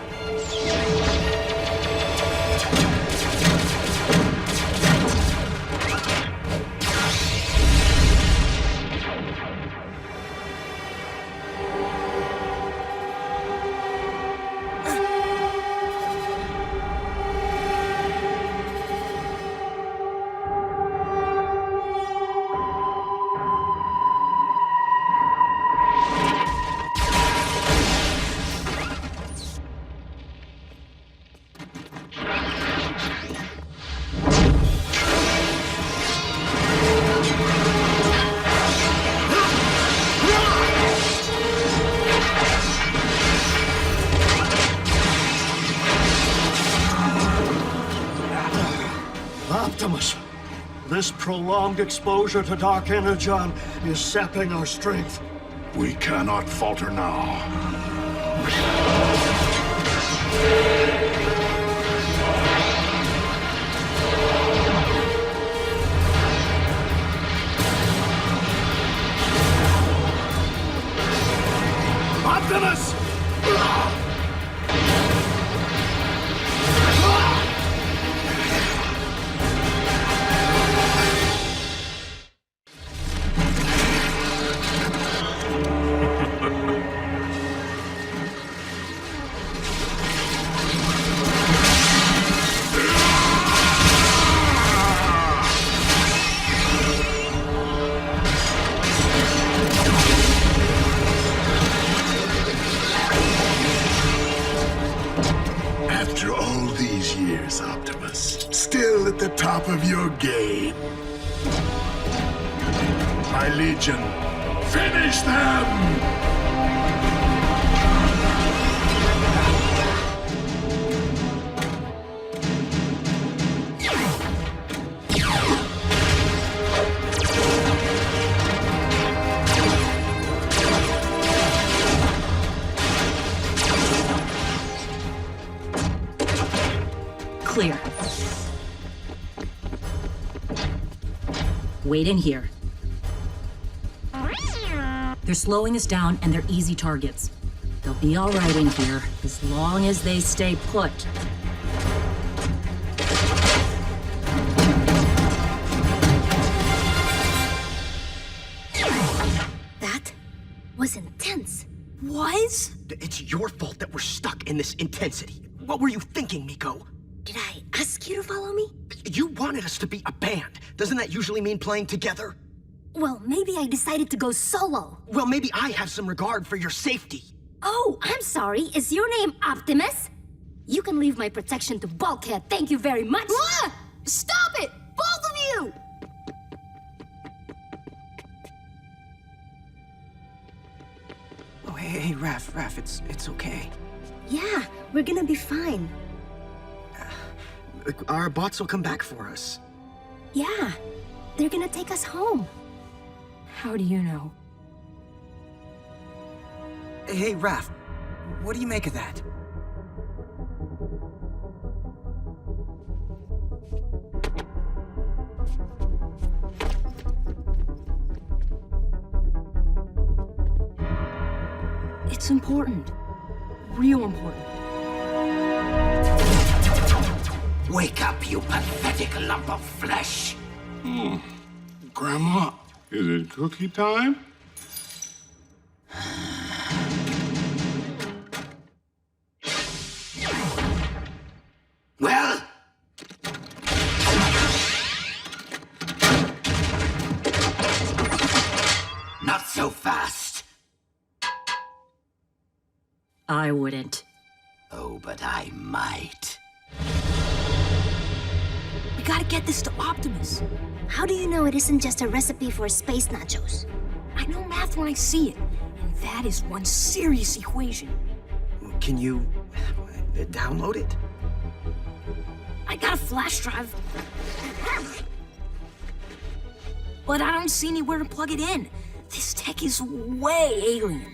Optimus, this prolonged exposure to dark energon is sapping our strength. We cannot falter now. Optimus! After all these years, Optimus, still at the top of your game. My Legion, finish them! Clear. Wait in here. They're slowing us down and they're easy targets. They'll be all right in here as long as they stay put. That was intense. Was? It's your fault that we're stuck in this intensity. What were you thinking, Miko? Did I ask you to follow me? You wanted us to be a band. Doesn't that usually mean playing together? Well, maybe I decided to go solo. Well, maybe I have some regard for your safety. Oh, I'm sorry. Is your name Optimus? You can leave my protection to Bulkhead. Thank you very much. Ah! Stop it! Both of you! Oh, hey, Raph, it's okay. Yeah, we're gonna be fine. Our bots will come back for us. Yeah, they're gonna take us home. How do you know? Hey, Raph, what do you make of that? It's important. Real important. Wake up, you pathetic lump of flesh! Grandma, is it cookie time? Well? Not so fast. I wouldn't. Oh, but I might. We gotta get this to Optimus. How do you know it isn't just a recipe for space nachos? I know math when I see it, and that is one serious equation. Can you download it? I got a flash drive. But I don't see anywhere to plug it in. This tech is way alien.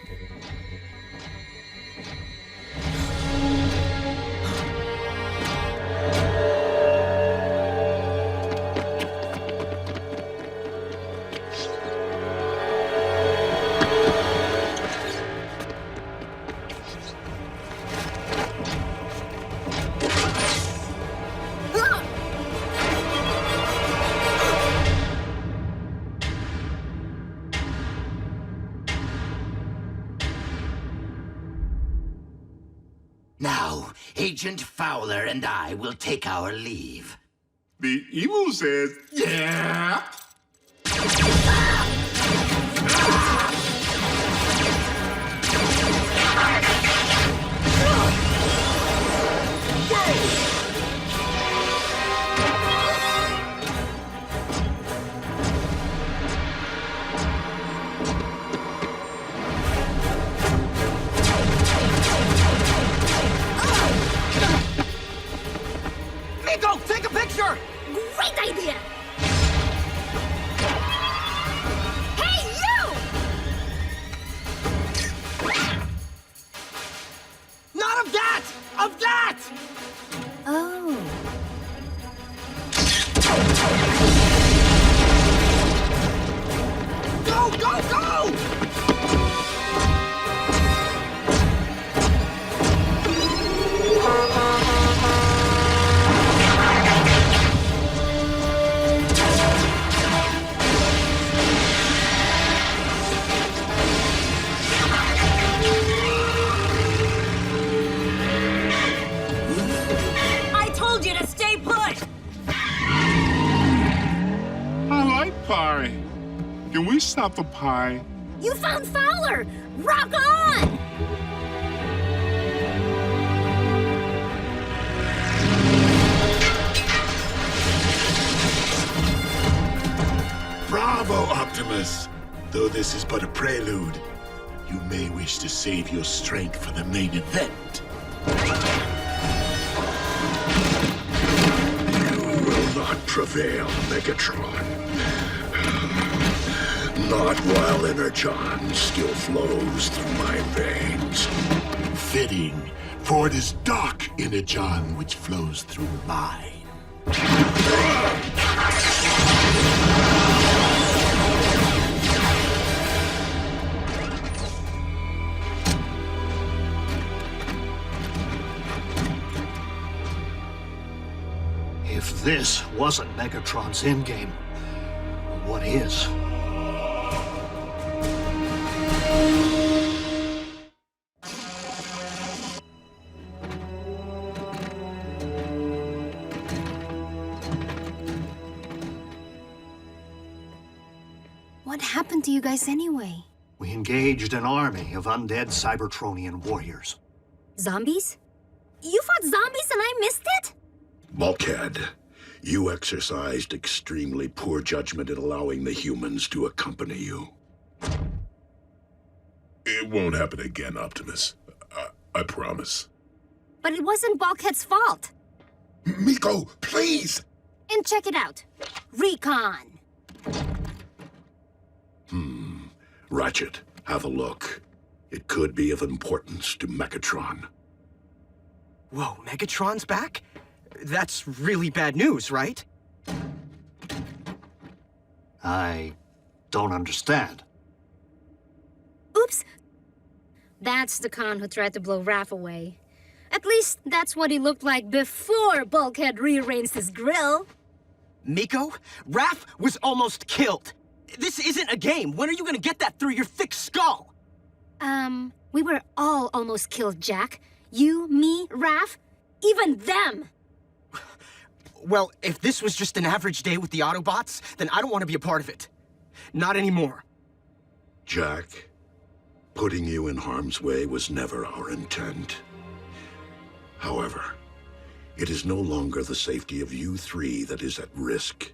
Now, Agent Fowler and I will take our leave. The evil says, yeah. Nico, take a picture! Great idea! Hey, you! Not of that! Of that! Oh. Go, go, go! I told you to stay put! I like pie. Can we stop the pie? You found Fowler! Rock on! Bravo, Optimus! Though this is but a prelude, you may wish to save your strength for the main event. You will not prevail, Megatron. Not while Energon still flows through my veins. Fitting, for it is dark Energon which flows through mine. If this wasn't Megatron's endgame, what is? What happened to you guys anyway? We engaged an army of undead Cybertronian warriors. Zombies? You fought zombies and I missed it? Bulkhead, you exercised extremely poor judgment in allowing the humans to accompany you. It won't happen again, Optimus. I promise. But it wasn't Bulkhead's fault. Miko, please! And check it out. Recon. Ratchet, have a look. It could be of importance to Megatron. Whoa, Megatron's back? That's really bad news, right? I don't understand. Oops. That's the con who tried to blow Raph away. At least that's what he looked like before Bulkhead rearranged his grill. Miko, Raph was almost killed. This isn't a game. When are you gonna get that through your thick skull? We were all almost killed, Jack. You, me, Raph, even them. Well, if this was just an average day with the Autobots, then I don't want to be a part of it. Not anymore. Jack, putting you in harm's way was never our intent. However, it is no longer the safety of you three that is at risk,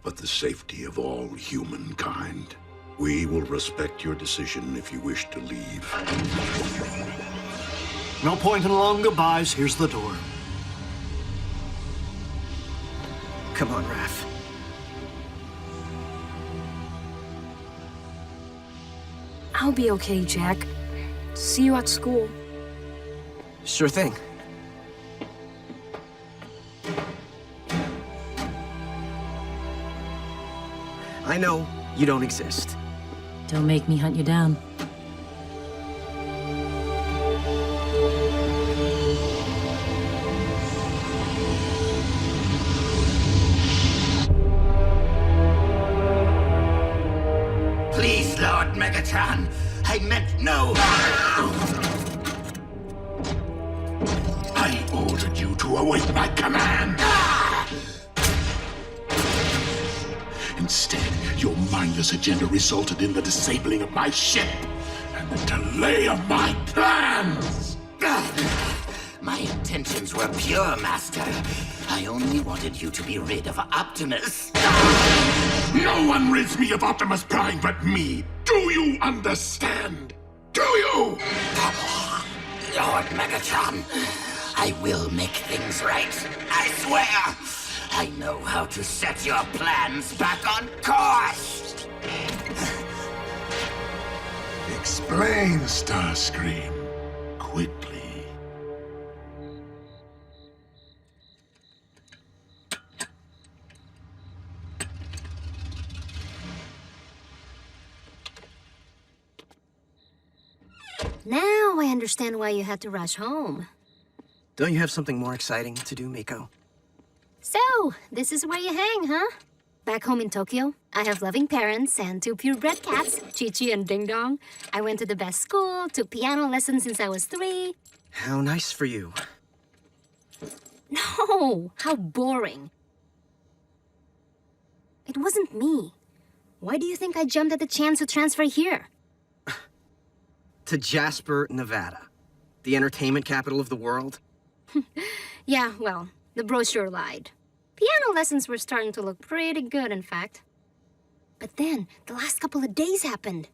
but the safety of all humankind. We will respect your decision if you wish to leave. No point in long goodbyes. Here's the door. Come on, Raph. I'll be okay, Jack. See you at school. Sure thing. I know you don't exist. Don't make me hunt you down. Please, Lord Megatron. I meant no. I ordered you to await my command. Instead, your mindless agenda resulted in the disabling of my ship and the delay of my plans. My intentions were pure, Master. I only wanted you to be rid of Optimus. No one rids me of Optimus Prime but me. Do you understand? Do you? Lord Megatron, I will make things right. I swear. I know how to set your plans back on course. Explain, Starscream. Quickly. Now I understand why you had to rush home. Don't you have something more exciting to do, Miko? So, this is where you hang, huh? Back home in Tokyo, I have loving parents and 2 purebred cats, Chi-Chi and Ding Dong. I went to the best school, took piano lessons since I was 3. How nice for you. No, how boring. It wasn't me. Why do you think I jumped at the chance to transfer here? To Jasper, Nevada, the entertainment capital of the world. Yeah, well, the brochure lied. Piano lessons were starting to look pretty good, in fact. But then, the last couple of days happened.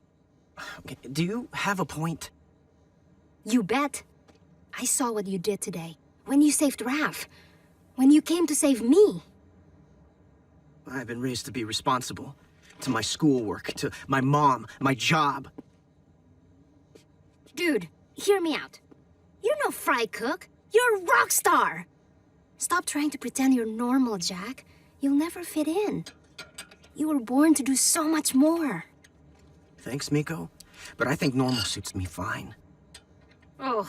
Okay, do you have a point? You bet. I saw what you did today. When you saved Raph. When you came to save me. I've been raised to be responsible. To my schoolwork, to my mom, my job. Dude, hear me out. You're no fry cook. You're a rock star. Stop trying to pretend you're normal, Jack. You'll never fit in. You were born to do so much more. Thanks, Miko. But I think normal suits me fine. Ugh.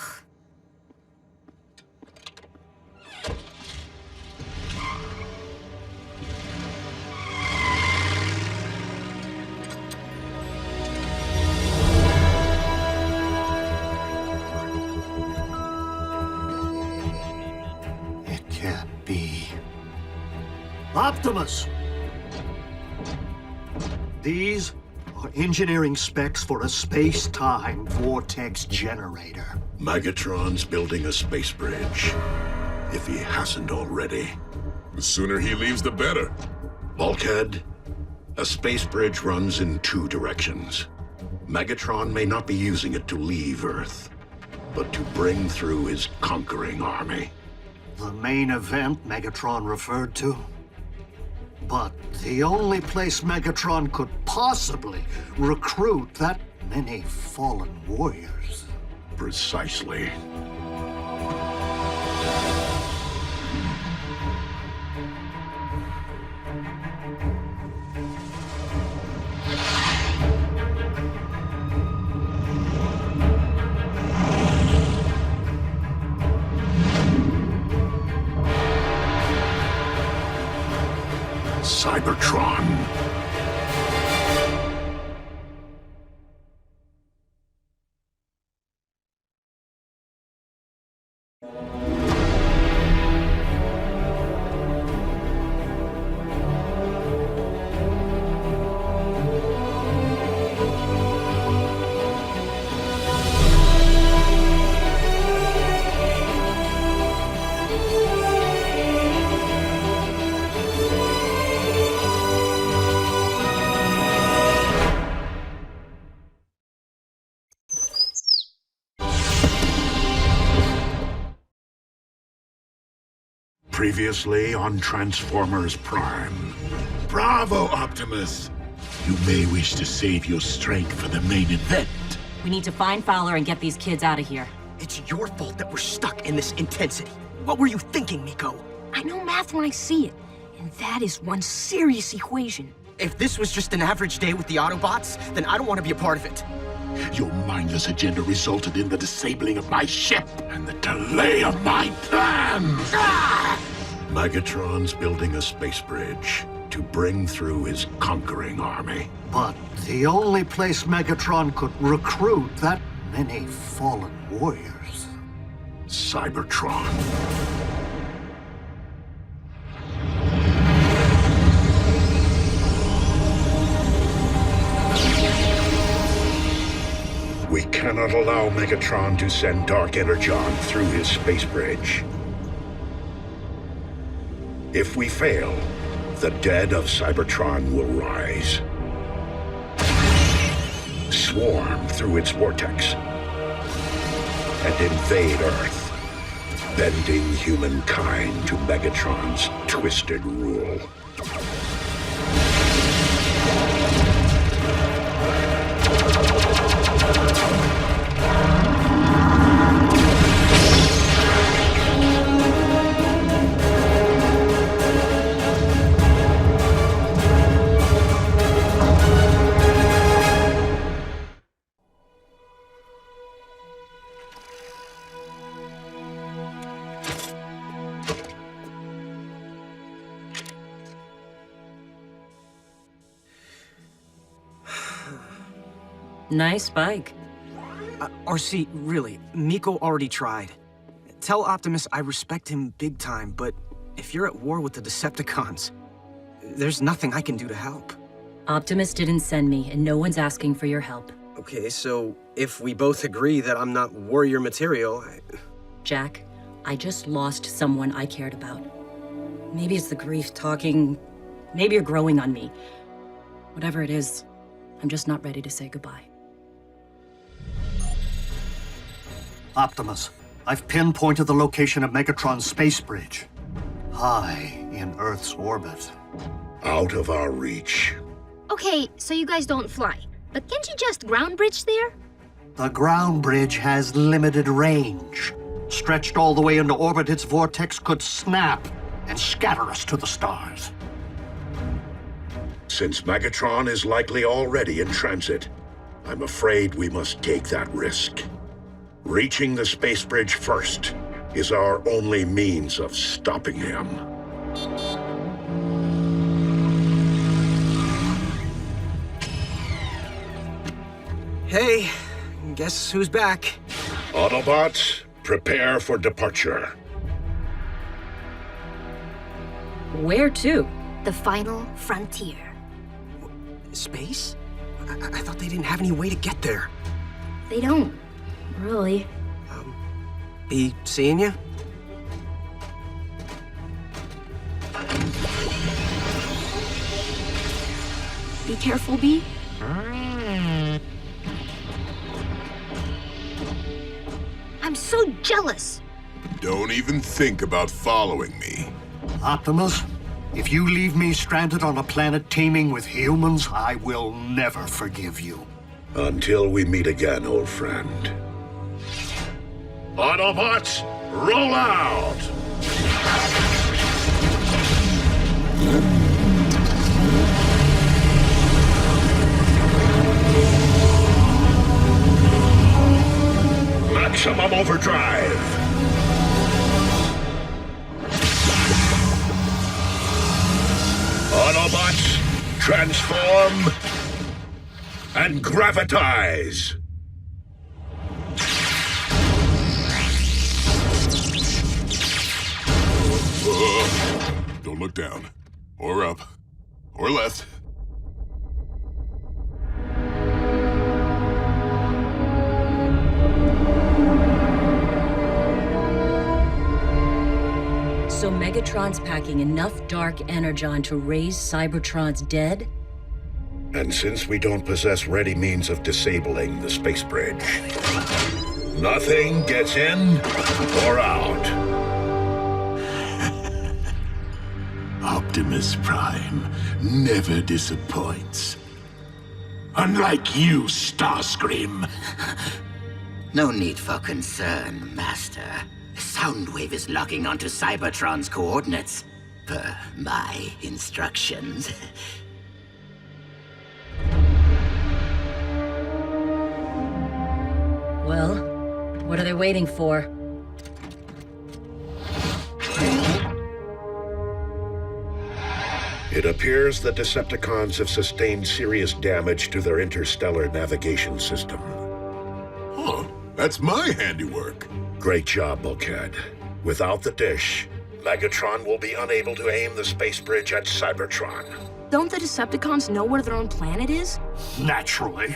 Optimus! These engineering specs for a space-time vortex generator. Megatron's building a space bridge, if he hasn't already. The sooner he leaves, the better. Bulkhead, a space bridge runs in 2 directions. Megatron may not be using it to leave Earth, but to bring through his conquering army. The main event Megatron referred to? But the only place Megatron could possibly recruit that many fallen warriors. Precisely. Cybertron. Previously on Transformers Prime. Bravo, Optimus! You may wish to save your strength for the main event. We need to find Fowler and get these kids out of here. It's your fault that we're stuck in this intensity. What were you thinking, Nico? I know math when I see it, and that is one serious equation. If this was just an average day with the Autobots, then I don't want to be a part of it. Your mindless agenda resulted in the disabling of my ship and the delay of my plans. Megatron's building a space bridge to bring through his conquering army. But the only place Megatron could recruit that many fallen warriors. Cybertron. We cannot allow Megatron to send Dark Energon through his space bridge. If we fail, the dead of Cybertron will rise. Swarm through its vortex and invade Earth, bending humankind to Megatron's twisted rule. Nice bike. RC, really, Miko already tried. Tell Optimus I respect him big time, but if you're at war with the Decepticons, there's nothing I can do to help. Optimus didn't send me, and no one's asking for your help. Okay, so if we both agree that I'm not warrior material, Jack, I just lost someone I cared about. Maybe it's the grief talking. Maybe you're growing on me. Whatever it is, I'm just not ready to say goodbye. Optimus, I've pinpointed the location of Megatron's space bridge. High in Earth's orbit. Out of our reach. Okay, so you guys don't fly. But can't you just ground bridge there? The ground bridge has limited range. Stretched all the way into orbit, its vortex could snap and scatter us to the stars. Since Megatron is likely already in transit, I'm afraid we must take that risk. Reaching the space bridge first is our only means of stopping him. Hey, guess who's back? Autobots, prepare for departure. Where to? The final frontier. Space? I thought they didn't have any way to get there. They don't, really. Be seeing you? Be careful, Bee. I'm so jealous. Don't even think about following me. Optimus, if you leave me stranded on a planet teeming with humans, I will never forgive you. Until we meet again, old friend. Autobots, roll out! Maximum overdrive! Autobots, transform and gravitize! Don't look down. Or up. Or left. So Megatron's packing enough dark energon to raise Cybertron's dead? And since we don't possess ready means of disabling the space bridge, nothing gets in or out. Optimus Prime never disappoints. Unlike you, Starscream. No need for concern, Master. Soundwave is locking onto Cybertron's coordinates, per my instructions. Well, what are they waiting for? It appears the Decepticons have sustained serious damage to their interstellar navigation system. Huh, that's my handiwork. Great job, Bulkhead. Without the dish, Megatron will be unable to aim the space bridge at Cybertron. Don't the Decepticons know where their own planet is? Naturally.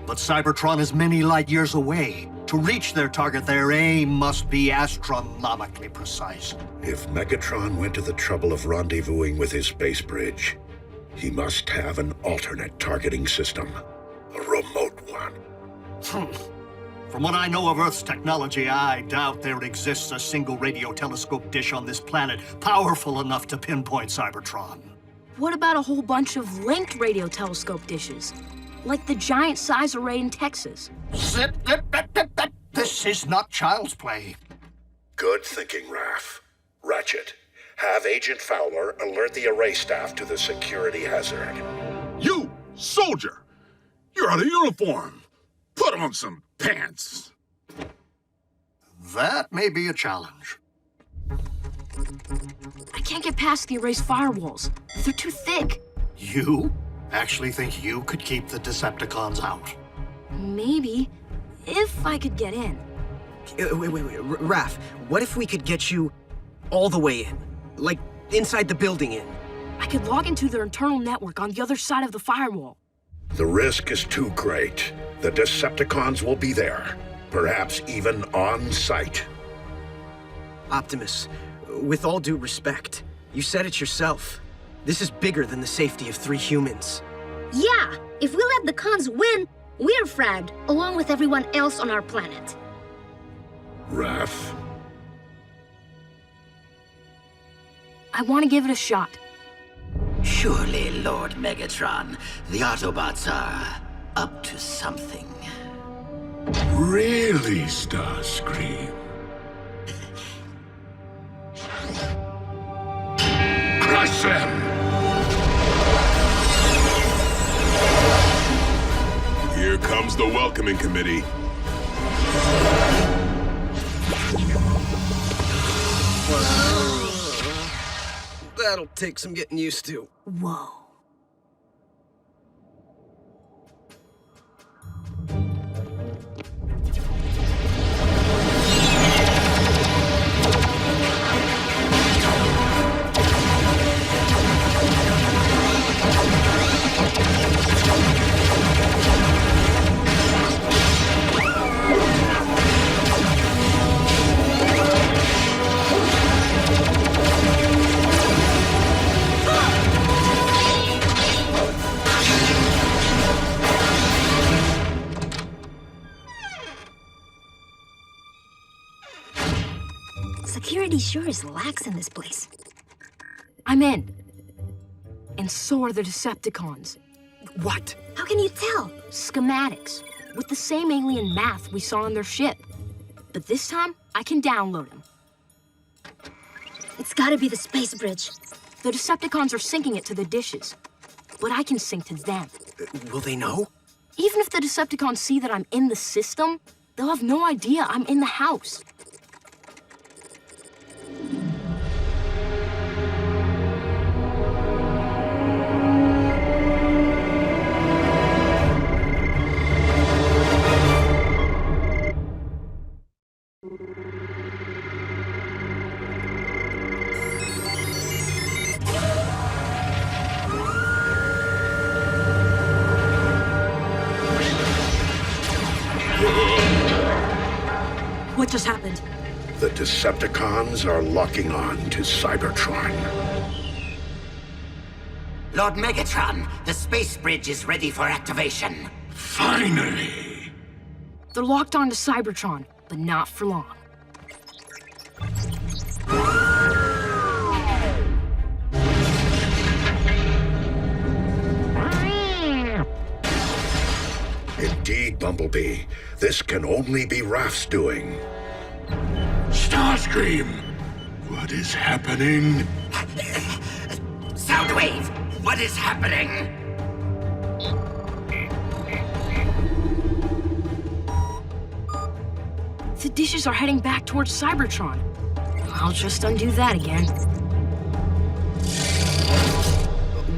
But Cybertron is many light years away. To reach their target, their aim must be astronomically precise. If Megatron went to the trouble of rendezvousing with his space bridge, he must have an alternate targeting system. A remote one. From what I know of Earth's technology, I doubt there exists a single radio telescope dish on this planet powerful enough to pinpoint Cybertron. What about a whole bunch of linked radio telescope dishes? Like the giant size array in Texas. This is not child's play. Good thinking, Raph. Ratchet, have Agent Fowler alert the array staff to the security hazard. You, soldier! You're out of uniform! Put on some pants! That may be a challenge. I can't get past the array's firewalls. They're too thick. You actually think you could keep the Decepticons out? Maybe, if I could get in. Wait, Raph, what if we could get you all the way in? Like, inside the building in? I could log into their internal network on the other side of the firewall. The risk is too great. The Decepticons will be there, perhaps even on site. Optimus, with all due respect, you said it yourself. This is bigger than the safety of 3 humans. Yeah, if we let the cons win, we're fragged, along with everyone else on our planet. Raph? I want to give it a shot. Surely, Lord Megatron, the Autobots are up to something. Really, Starscream? Crush them! Here comes the welcoming committee. That'll take some getting used to. Whoa. Everybody sure is lax in this place. I'm in. And so are the Decepticons. What? How can you tell? Schematics. With the same alien math we saw on their ship. But this time, I can download them. It's gotta be the space bridge. The Decepticons are syncing it to the dishes. But I can sync to them. Will they know? Even if the Decepticons see that I'm in the system, they'll have no idea I'm in the house. What just happened? The Decepticons are locking on to Cybertron. Lord Megatron, the space bridge is ready for activation. Finally! They're locked onto Cybertron, but not for long. Indeed, Bumblebee. This can only be Raph's doing. Starscream! What is happening? Soundwave, what is happening? The dishes are heading back towards Cybertron. I'll just undo that again.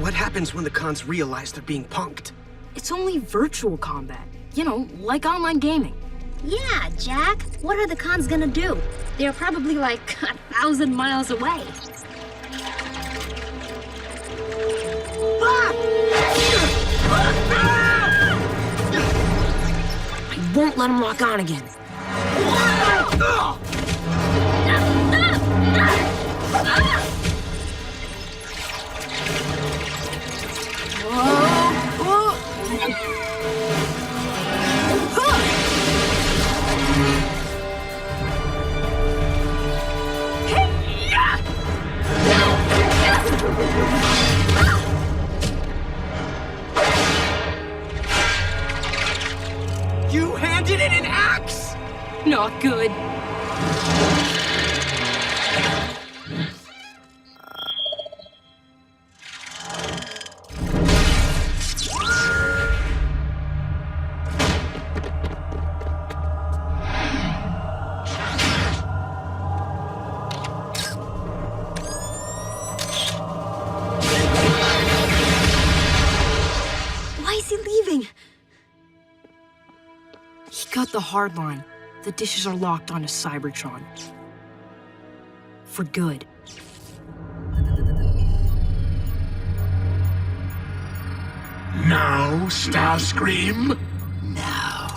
What happens when the cons realize they're being punked? It's only virtual combat. You know, like online gaming. Yeah, Jack. What are the cons gonna do? They're probably like 1,000 miles away. I won't let them lock on again. You handed it an axe! Not good. Why is he leaving? He got the hard line. The dishes are locked onto Cybertron. For good. Now, Starscream? Now.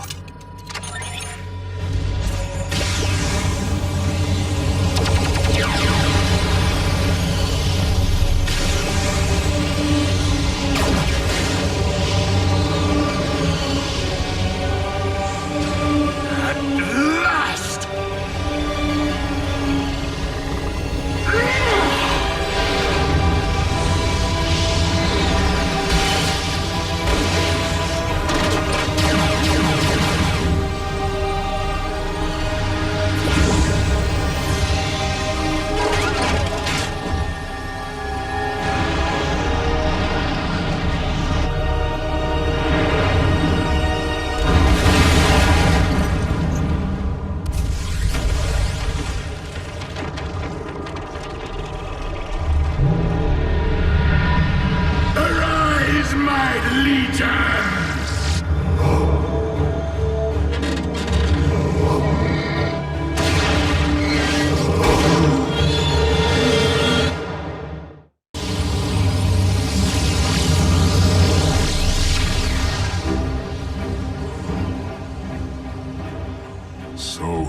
So,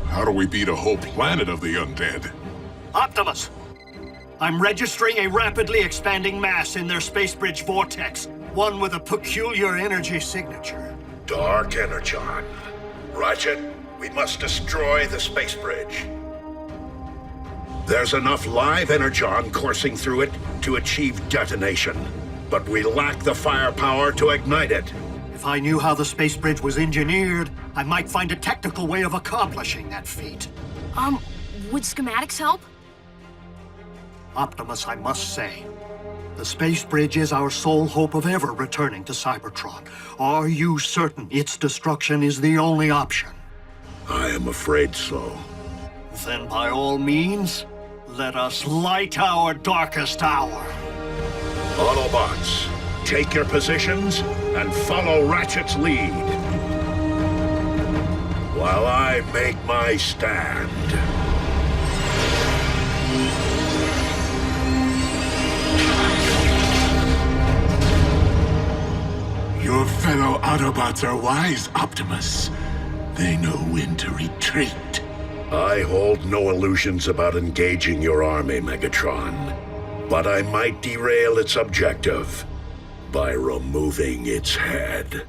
how do we beat a whole planet of the undead? Optimus! I'm registering a rapidly expanding mass in their space bridge vortex, one with a peculiar energy signature. Dark Energon. Ratchet, we must destroy the space bridge. There's enough live Energon coursing through it to achieve detonation, but we lack the firepower to ignite it. If I knew how the space bridge was engineered, I might find a technical way of accomplishing that feat. Would schematics help? Optimus, I must say, the space bridge is our sole hope of ever returning to Cybertron. Are you certain its destruction is the only option? I am afraid so. Then by all means, let us light our darkest hour. Autobots, take your positions and follow Ratchet's lead, while I make my stand. Your fellow Autobots are wise, Optimus. They know when to retreat. I hold no illusions about engaging your army, Megatron. But I might derail its objective by removing its head.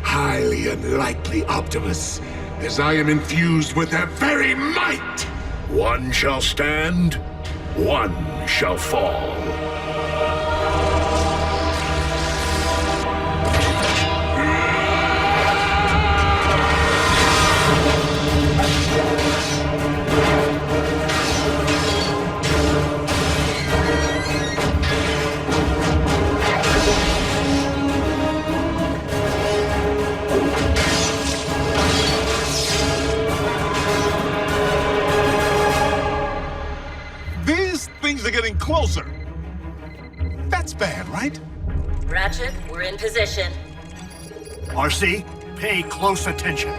Highly unlikely, Optimus, as I am infused with their very might! One shall stand, one shall fall. Things are getting closer. That's bad, right? Ratchet, we're in position. RC, pay close attention.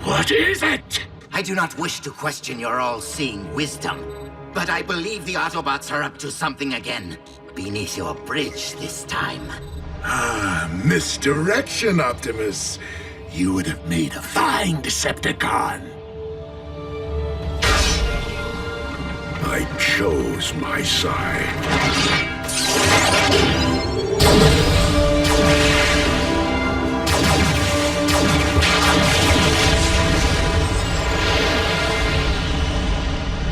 What is it? I do not wish to question your all-seeing wisdom, but I believe the Autobots are up to something again. Beneath your bridge this time. Ah, misdirection, Optimus. You would have made a fine Decepticon. I chose my side.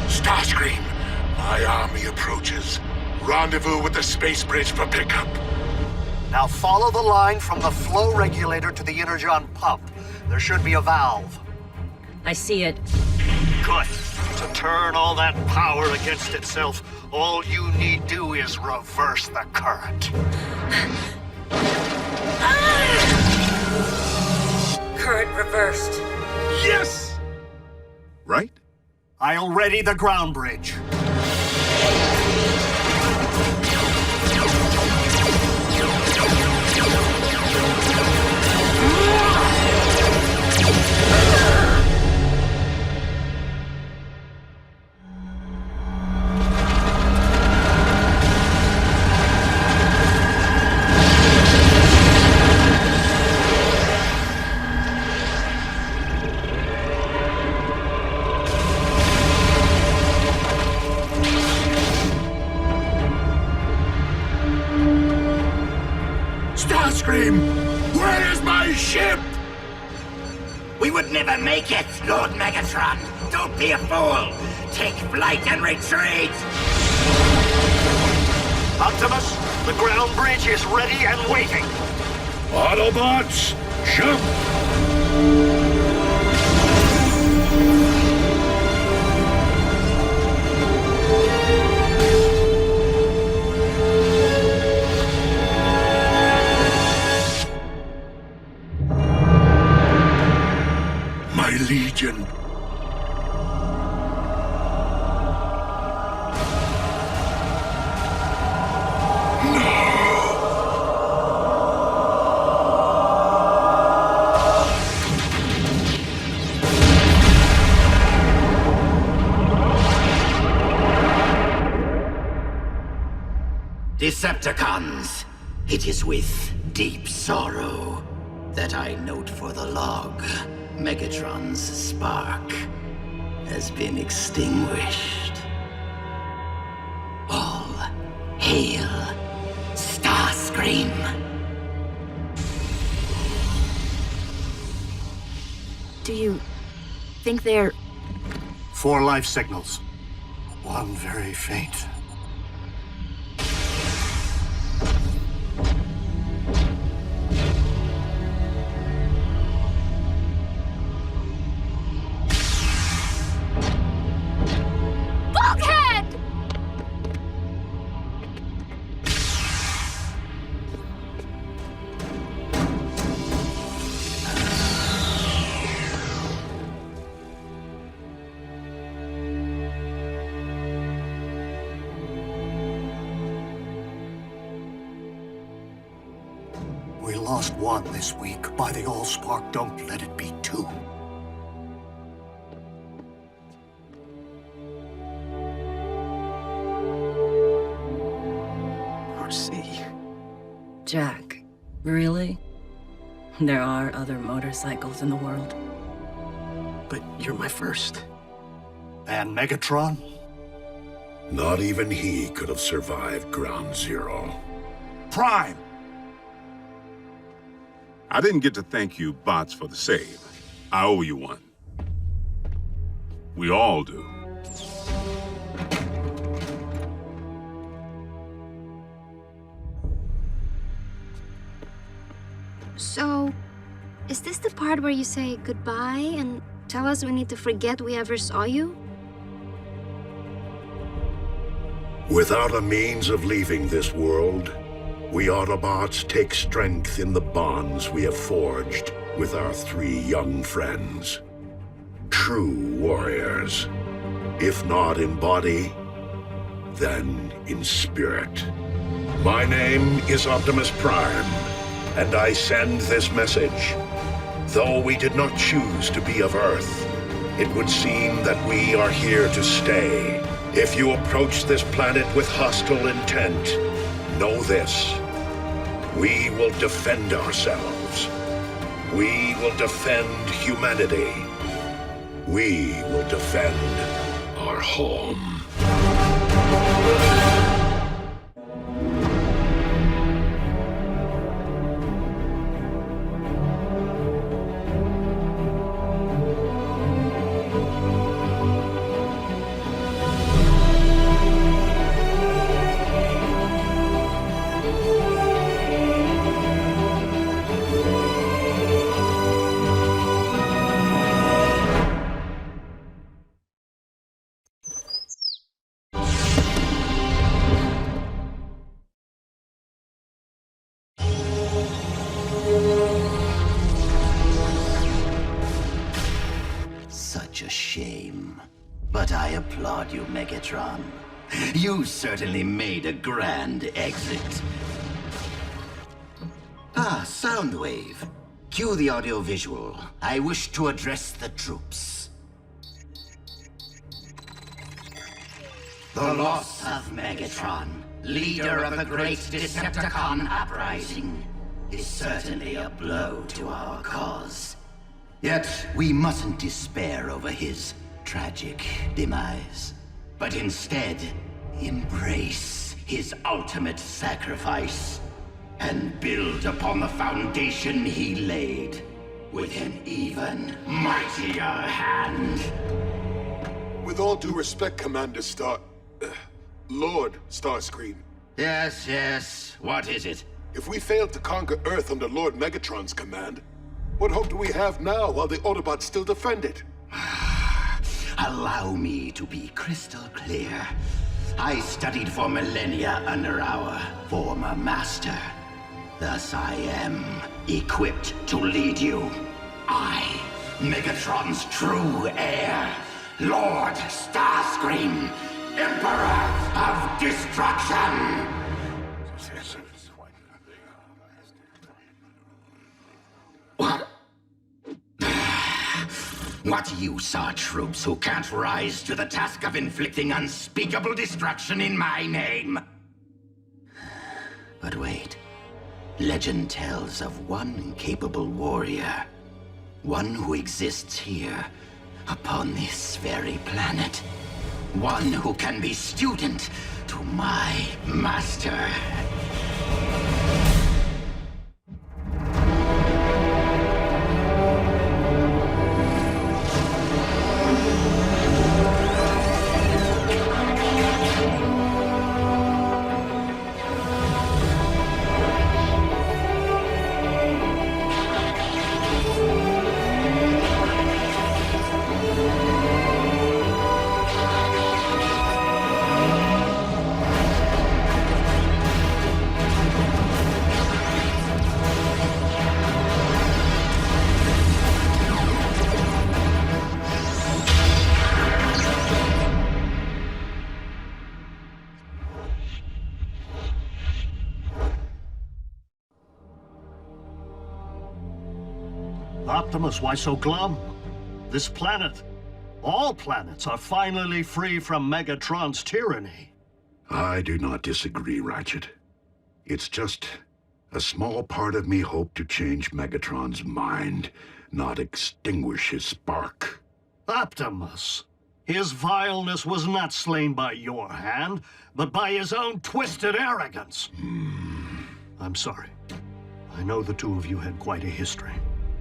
Starscream, my army approaches. Rendezvous with the space bridge for pickup. Now follow the line from the flow regulator to the Energon pump. There should be a valve. I see it. Good. To turn all that power against itself, all you need do is reverse the current. Current reversed. Yes! Right? I'll ready the ground bridge. Starscream, where is my ship? We would never make it, Lord Megatron. Don't be a fool. Take flight and retreat. Optimus, the ground bridge is ready and waiting. Autobots, jump! My Legion. Decepticons, it is with deep sorrow that I note for the log Megatron's spark has been extinguished. All hail Starscream! Do you think they're... 4 life signals. 1 very faint. Bulkhead! We lost 1 this week. By the Allspark, don't let it be 2. Mercy. Jack, really? There are other motorcycles in the world. But you're my first. And Megatron? Not even he could have survived Ground Zero. Prime! I didn't get to thank you, bots, for the save. I owe you one. We all do. So, is this the part where you say goodbye and tell us we need to forget we ever saw you? Without a means of leaving this world, we Autobots take strength in the bonds we have forged with our 3 young friends. True warriors. If not in body, then in spirit. My name is Optimus Prime, and I send this message. Though we did not choose to be of Earth, it would seem that we are here to stay. If you approach this planet with hostile intent, know this. We will defend ourselves. We will defend humanity. We will defend our home. Such a shame. But I applaud you, Megatron. You certainly made a grand exit. Ah, Soundwave. Cue the audiovisual. I wish to address the troops. The loss of Megatron, leader of the great Decepticon uprising, is certainly a blow to our cause. Yet, we mustn't despair over his tragic demise, but instead embrace his ultimate sacrifice and build upon the foundation he laid with an even mightier hand. With all due respect, Commander Lord Starscream. Yes, what is it? If we failed to conquer Earth under Lord Megatron's command, what hope do we have now while the Autobots still defend it? Allow me to be crystal clear. I studied for millennia under our former master. Thus I am equipped to lead you. I, Megatron's true heir, Lord Starscream, Emperor of Destruction! What use are troops who can't rise to the task of inflicting unspeakable destruction in my name? But wait. Legend tells of one capable warrior. One who exists here, upon this very planet. One who can be student to my master. Optimus, why so glum? This planet, all planets, are finally free from Megatron's tyranny. I do not disagree, Ratchet. It's just a small part of me hoped to change Megatron's mind, not extinguish his spark. Optimus, his vileness was not slain by your hand, but by his own twisted arrogance. I'm sorry. I know the two of you had quite a history.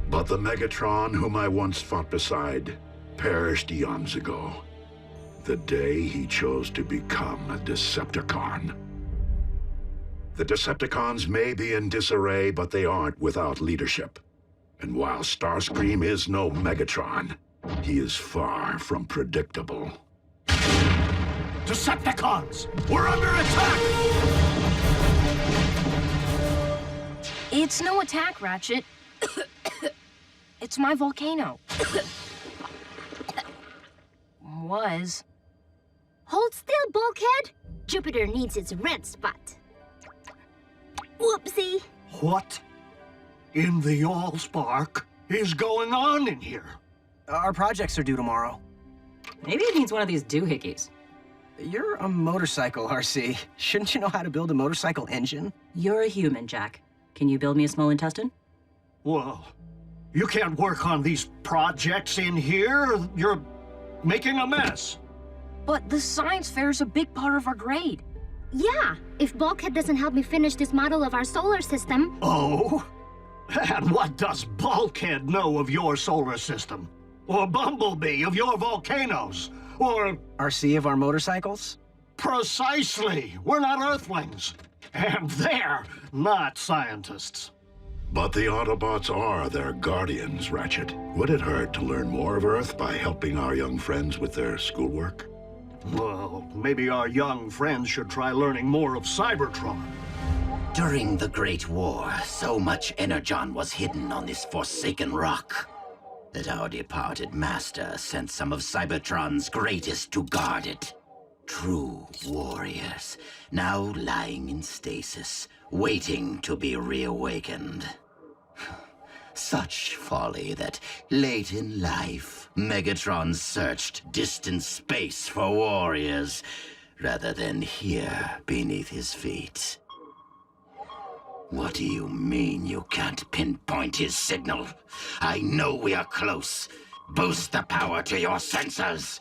But the Megatron whom I once fought beside perished eons ago. The day he chose to become a Decepticon. The Decepticons may be in disarray, but they aren't without leadership. And while Starscream is no Megatron, he is far from predictable. Decepticons! We're under attack! It's no attack, Ratchet. It's my volcano. Was. Hold still, bulkhead. Jupiter needs its red spot. Whoopsie. What in the Allspark is going on in here? Our projects are due tomorrow. Maybe it needs one of these doohickeys. You're a motorcycle, RC. Shouldn't you know how to build a motorcycle engine? You're a human, Jack. Can you build me a small intestine? Well, you can't work on these projects in here. You're making a mess. But the science fair is a big part of our grade. Yeah, if Bulkhead doesn't help me finish this model of our solar system... Oh? And what does Bulkhead know of your solar system? Or Bumblebee of your volcanoes? Or... RC of our motorcycles? Precisely! We're not Earthlings. And they're not scientists. But the Autobots are their guardians, Ratchet. Would it hurt to learn more of Earth by helping our young friends with their schoolwork? Well, maybe our young friends should try learning more of Cybertron. During the Great War, so much Energon was hidden on this forsaken rock that our departed master sent some of Cybertron's greatest to guard it. True warriors, now lying in stasis, waiting to be reawakened. Such folly that late in life, Megatron searched distant space for warriors, rather than here beneath his feet. What do you mean you can't pinpoint his signal? I know we are close. Boost the power to your sensors.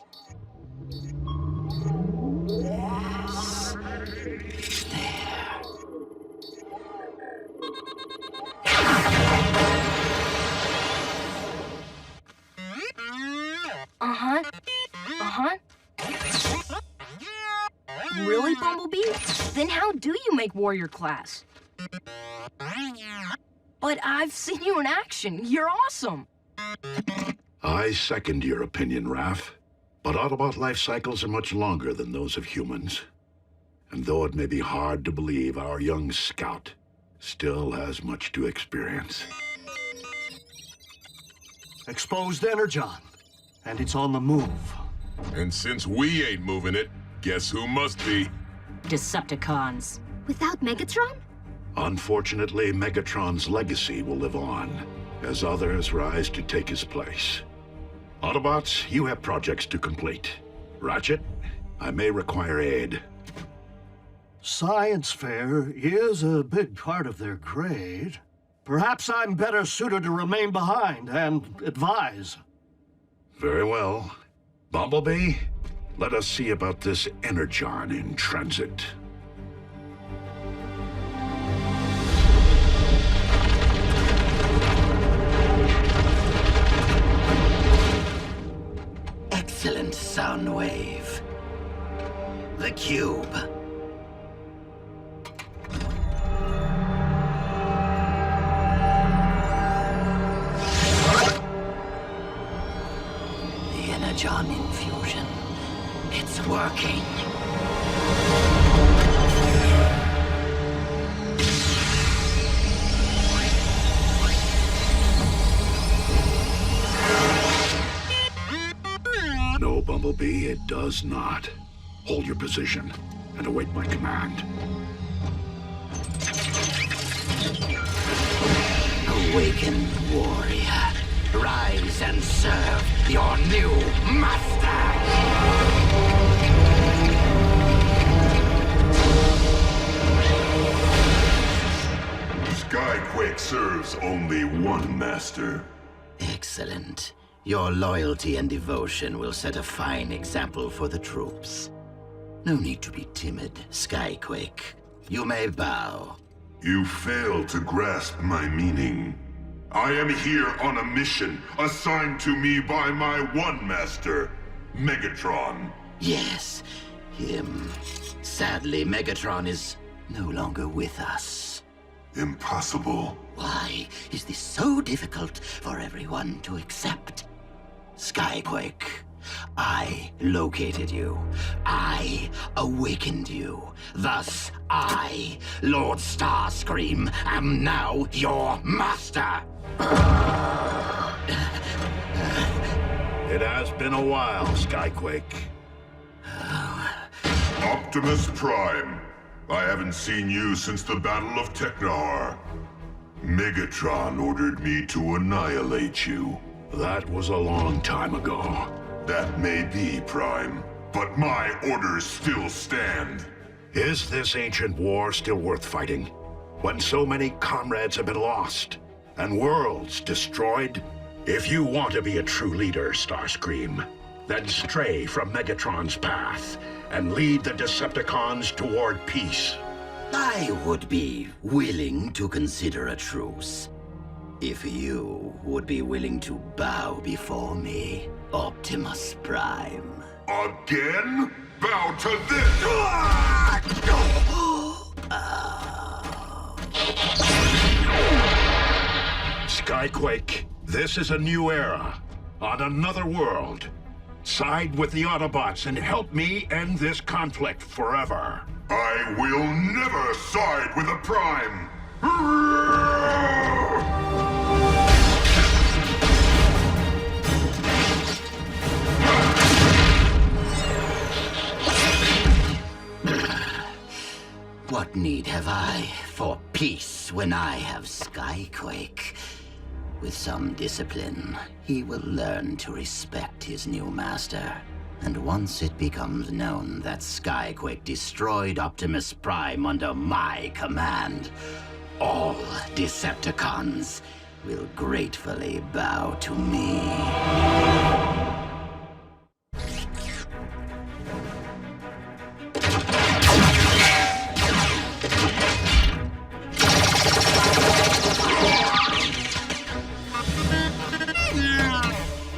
Uh-huh. Uh-huh. Really, Bumblebee? Then how do you make warrior class? But I've seen you in action. You're awesome. I second your opinion, Raph. But Autobot life cycles are much longer than those of humans. And though it may be hard to believe, our young scout still has much to experience. Exposed Energon. And it's on the move. And since we ain't moving it, guess who must be? Decepticons. Without Megatron? Unfortunately, Megatron's legacy will live on, as others rise to take his place. Autobots, you have projects to complete. Ratchet, I may require aid. Science fair is a big part of their grade. Perhaps I'm better suited to remain behind and advise. Very well. Bumblebee, let us see about this Energon in transit. Excellent sound wave. The cube. The Energon infusion. It's working. No, Bumblebee, it does not. Hold your position and await my command. Awaken, warrior. Rise and serve your new master! Skyquake serves only one master. Excellent. Your loyalty and devotion will set a fine example for the troops. No need to be timid, Skyquake. You may bow. You fail to grasp my meaning. I am here on a mission assigned to me by my one master, Megatron. Yes, him. Sadly, Megatron is no longer with us. Impossible. Why is this so difficult for everyone to accept? Skyquake, I located you. I awakened you. Thus, I, Lord Starscream, am now your master. It has been a while, Skyquake. Optimus Prime. I haven't seen you since the Battle of Technahar. Megatron ordered me to annihilate you. That was a long time ago. That may be, Prime, but my orders still stand. Is this ancient war still worth fighting? When so many comrades have been lost, and worlds destroyed? If you want to be a true leader, Starscream, then stray from Megatron's path and lead the Decepticons toward peace. I would be willing to consider a truce. If you would be willing to bow before me, Optimus Prime. Again? Bow to this! Skyquake, this is a new era, on another world. Side with the Autobots and help me end this conflict forever. I will never side with a Prime! What need have I for peace when I have Skyquake? With some discipline, he will learn to respect his new master. And once it becomes known that Skyquake destroyed Optimus Prime under my command, all Decepticons will gratefully bow to me.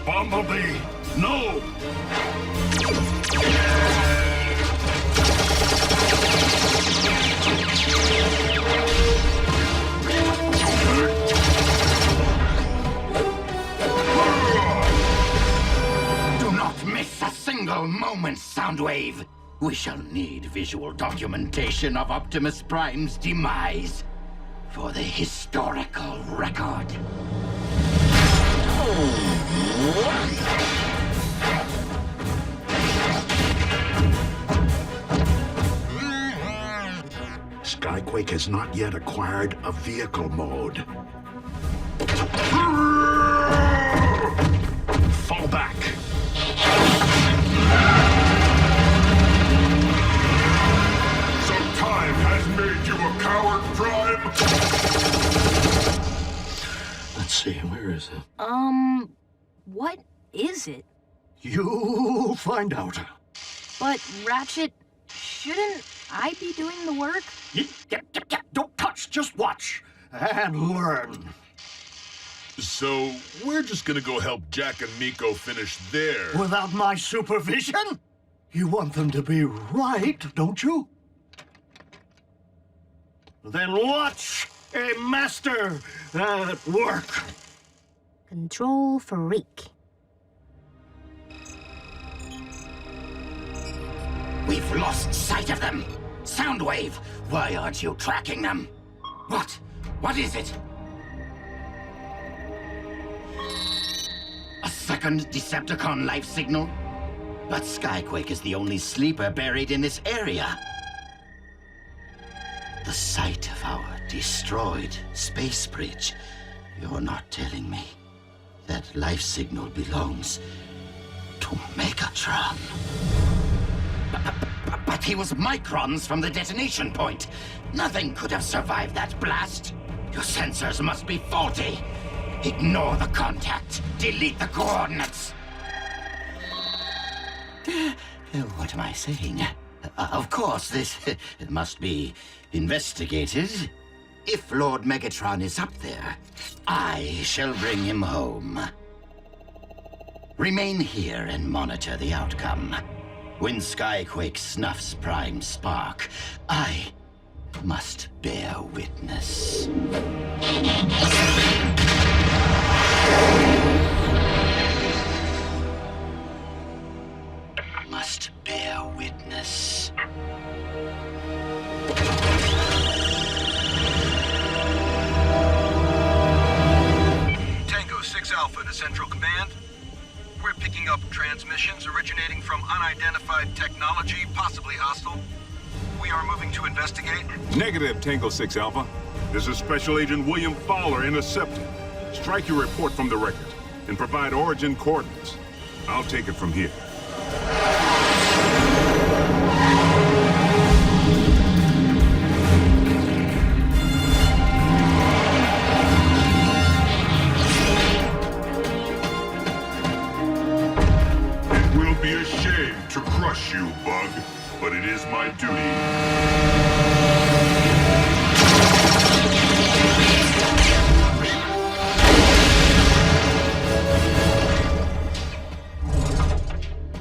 Bumblebee, no! Do not miss a single moment, Soundwave! We shall need visual documentation of Optimus Prime's demise for the historical record. Skyquake has not yet acquired a vehicle mode. Fall back! So time see, where is it? What is it? You'll find out. But, Ratchet, shouldn't I be doing the work? Yep. Don't touch, just watch. And learn. So, we're just gonna go help Jack and Miko finish their... Without my supervision? You want them to be right, don't you? Then watch a master at work. Control freak. We've lost sight of them. Soundwave, why aren't you tracking them? What? What is it? A second Decepticon life signal? But Skyquake is the only sleeper buried in this area. The site of our destroyed space bridge. You're not telling me that life signal belongs to Megatron. But he was microns from the detonation point. Nothing could have survived that blast. Your sensors must be faulty. Ignore the contact. Delete the coordinates. What am I saying? Of course, this must be investigated. If Lord Megatron is up there, I shall bring him home. Remain here and monitor the outcome. When Skyquake snuffs Prime Spark, I must bear witness. Must bear witness. Tango 6 Alpha to Central Command. We're picking up transmissions originating from unidentified technology, possibly hostile. We are moving to investigate. Negative, Tango 6 Alpha. This is Special Agent William Fowler intercepting. Strike your report from the record and provide origin coordinates. I'll take it from here. Be a shame to crush you, Bug, but it is my duty.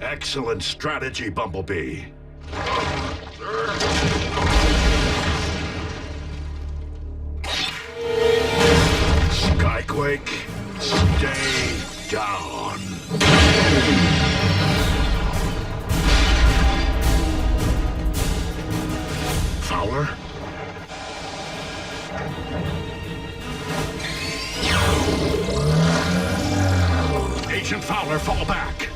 Excellent strategy, Bumblebee. Skyquake, stay down. Fowler? Agent Fowler, fall back.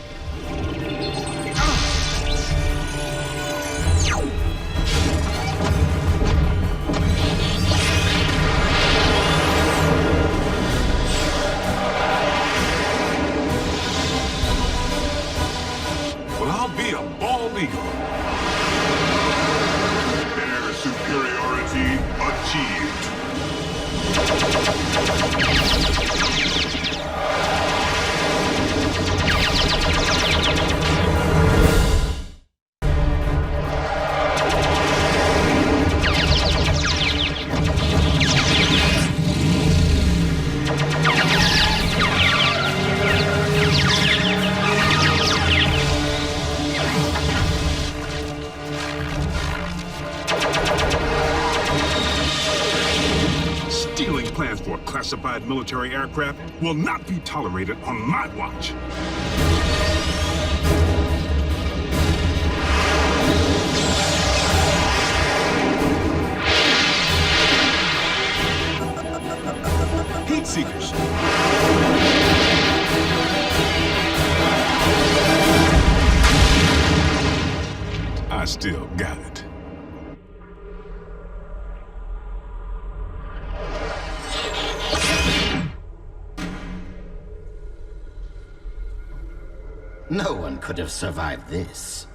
Well, I'll be a bald eagle. Air superiority achieved. Plans for classified military aircraft will not be tolerated on my watch. Heat seekers. I still got it. No one could have survived this.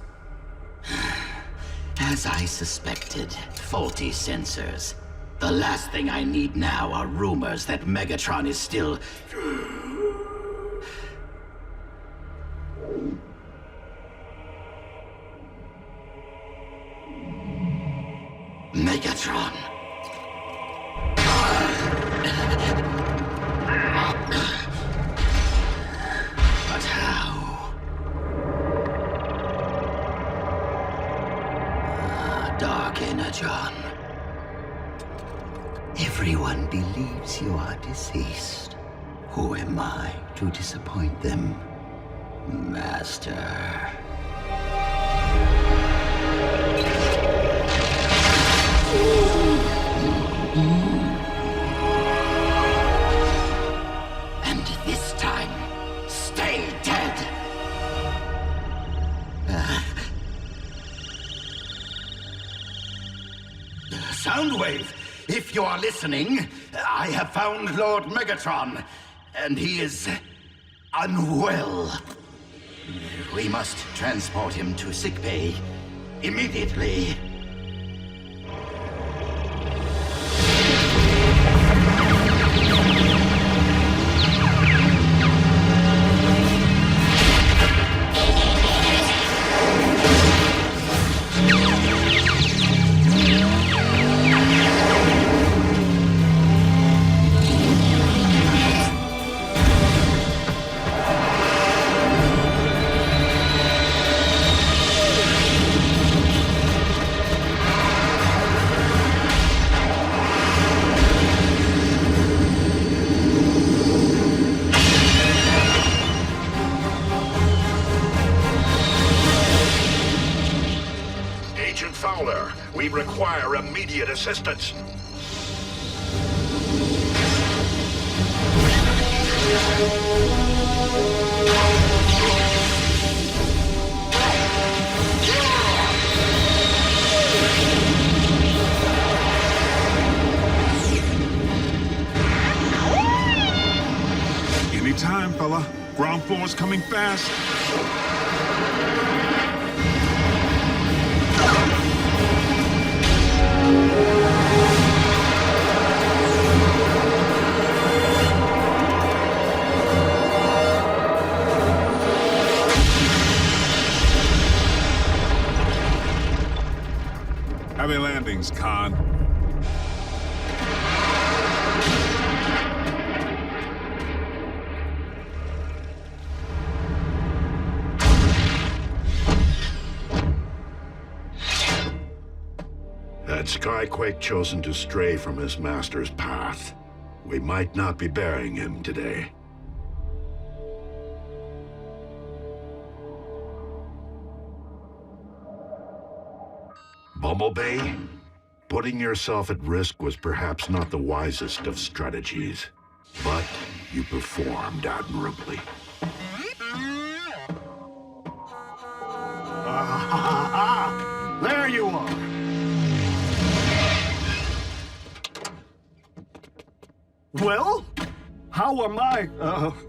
As I suspected, faulty sensors. The last thing I need now are rumors that Megatron is still... Megatron. But how? Dark Energon. Everyone believes you are deceased. Who am I to disappoint them, Master? And this time, stay dead! Soundwave, if you are listening, I have found Lord Megatron, and he is unwell. We must transport him to sickbay immediately. We require immediate assistance. Anytime, fella. Ground floor's coming fast. Heavy landings, Khan. Had Skyquake chosen to stray from his master's path, we might not be burying him today. Bumblebee, putting yourself at risk was perhaps not the wisest of strategies, but you performed admirably. There you are. Well, how are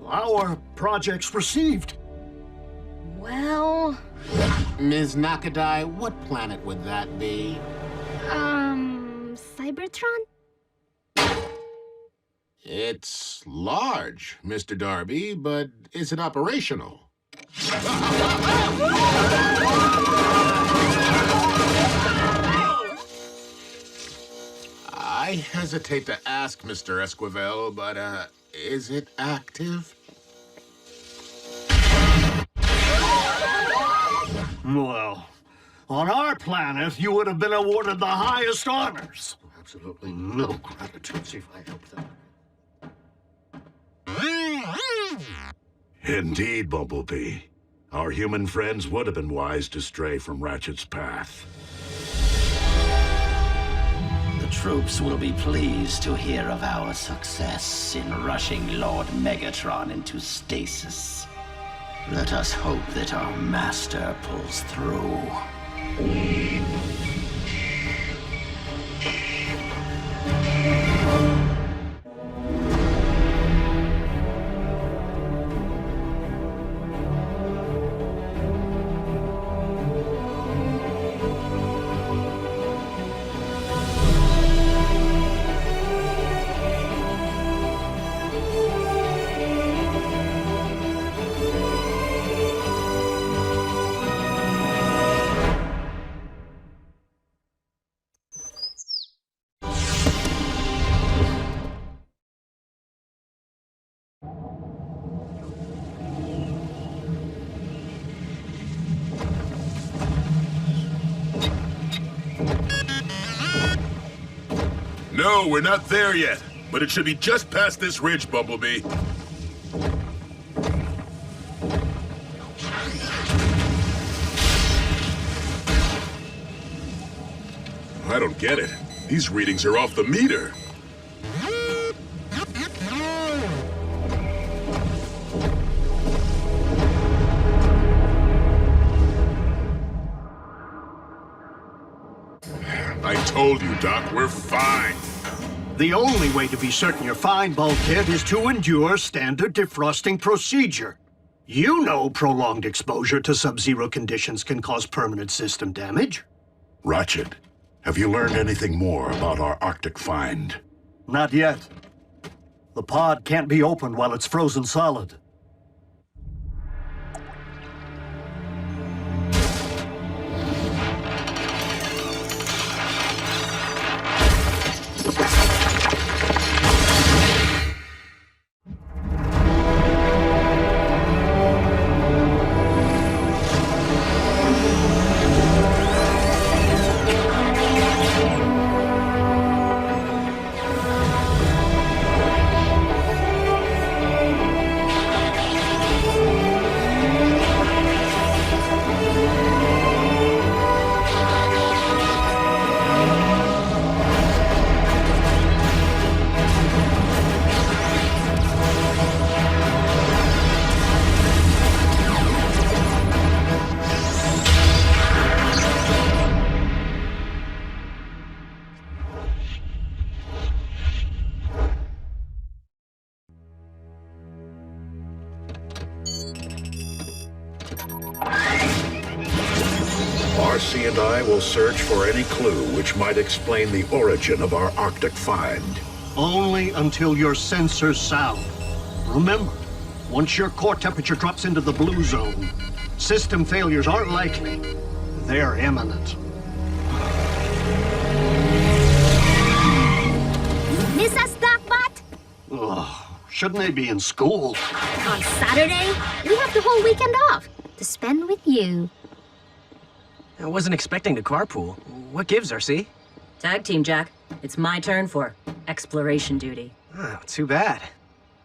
our projects received? Well... Ms. Nakadai, what planet would that be? Cybertron? It's large, Mr. Darby, but is it operational? I hesitate to ask, Mr. Esquivel, but, is it active? Well, on our planet, you would have been awarded the highest honors. Absolutely no gratitude if I help them. Indeed, Bumblebee. Our human friends would have been wise to stray from Ratchet's path. The troops will be pleased to hear of our success in rushing Lord Megatron into stasis. Let us hope that our master pulls through. No, we're not there yet. But it should be just past this ridge, Bumblebee. I don't get it. These readings are off the meter. I told you, Doc, we're fine. The only way to be certain you're fine, Bulkhead, is to endure standard defrosting procedure. You know prolonged exposure to sub-zero conditions can cause permanent system damage. Ratchet, have you learned anything more about our Arctic find? Not yet. The pod can't be opened while it's frozen solid. RC and I will search for any clue which might explain the origin of our Arctic find. Only until your sensors sound. Remember, once your core temperature drops into the blue zone, system failures aren't likely. They're imminent. Miss us, Docbot? Ugh, shouldn't they be in school? On Saturday, we have the whole weekend off to spend with you. I wasn't expecting to carpool. What gives, RC? Tag team, Jack. It's my turn for exploration duty. Oh, too bad.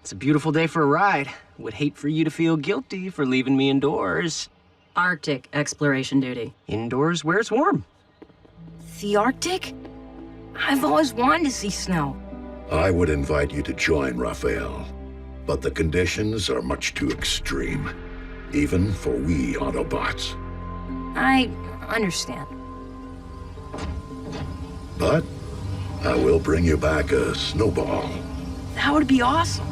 It's a beautiful day for a ride. Would hate for you to feel guilty for leaving me indoors. Arctic exploration duty. Indoors where it's warm. The Arctic? I've always wanted to see snow. I would invite you to join, Raphael. But the conditions are much too extreme. Even for we Autobots. I understand. But I will bring you back a snowball. That would be awesome.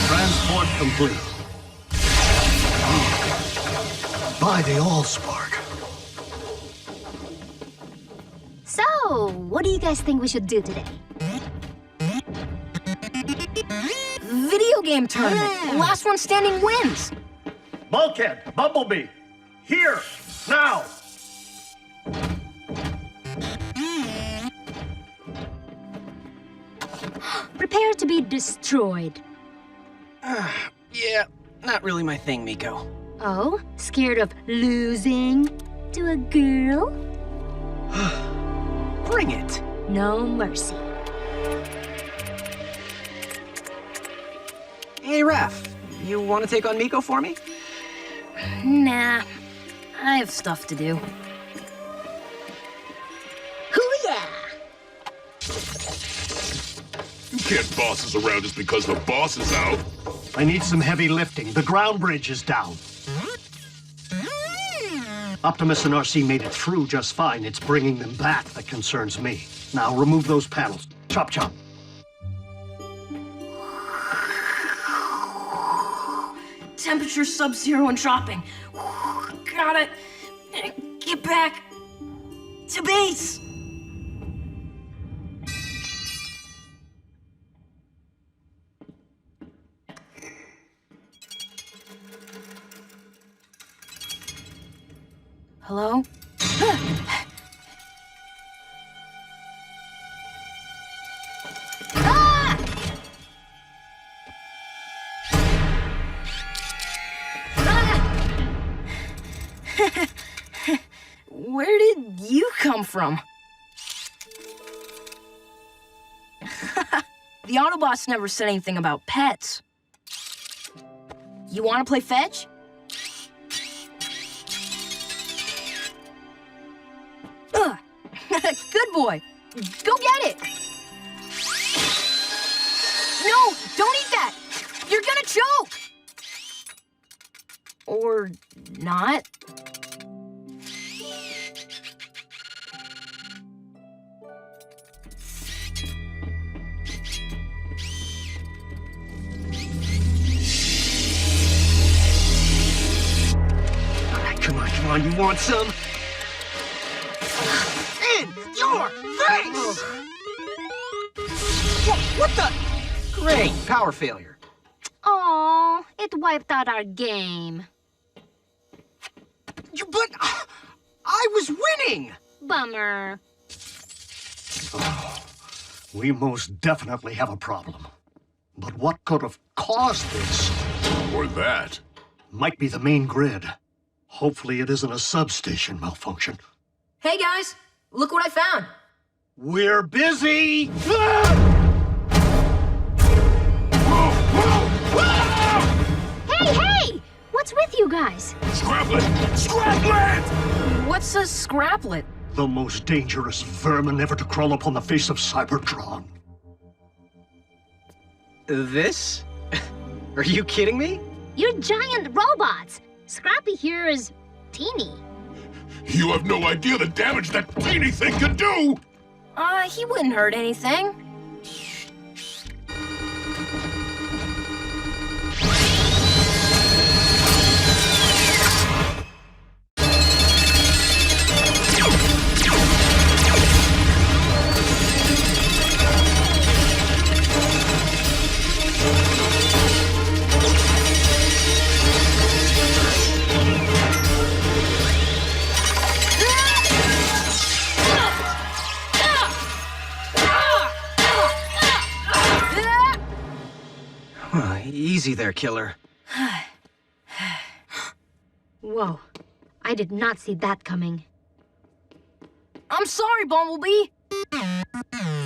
Transport complete. By the Allspark. So, what do you guys think we should do today? Video game tournament. Last one standing wins. Bulkhead, Bumblebee, here, now. Prepare to be destroyed. Yeah, not really my thing, Miko. Oh, scared of losing to a girl? Bring it. No mercy. Hey, Raph, you want to take on Miko for me? Nah, I have stuff to do. Hoo-yah! You can't boss us around just because the boss is out. I need some heavy lifting. The ground bridge is down. Optimus and RC made it through just fine. It's bringing them back that concerns me. Now remove those panels. Chop, chop. Temperature sub-zero and dropping. Gotta get back to base. Hello? you come from? The Autobots never said anything about pets. You want to play fetch? Ugh. Good boy. Go get it. No, don't eat that. You're gonna choke. Or not. Come on, you want some? In your face! What the? Great, power failure. Oh, it wiped out our game. But I was winning! Bummer. We most definitely have a problem. But what could have caused this? Or that. Might be the main grid. Hopefully it isn't a substation malfunction. Hey guys, look what I found. We're busy! Hey! What's with you guys? Scraplet! Scraplet! What's a scraplet? The most dangerous vermin ever to crawl upon the face of Cybertron. This? Are you kidding me? You're giant robots. Scrappy here is teeny. You have no idea the damage that teeny thing can do! He wouldn't hurt anything. Easy there, killer. Whoa. I did not see that coming. I'm sorry, Bumblebee.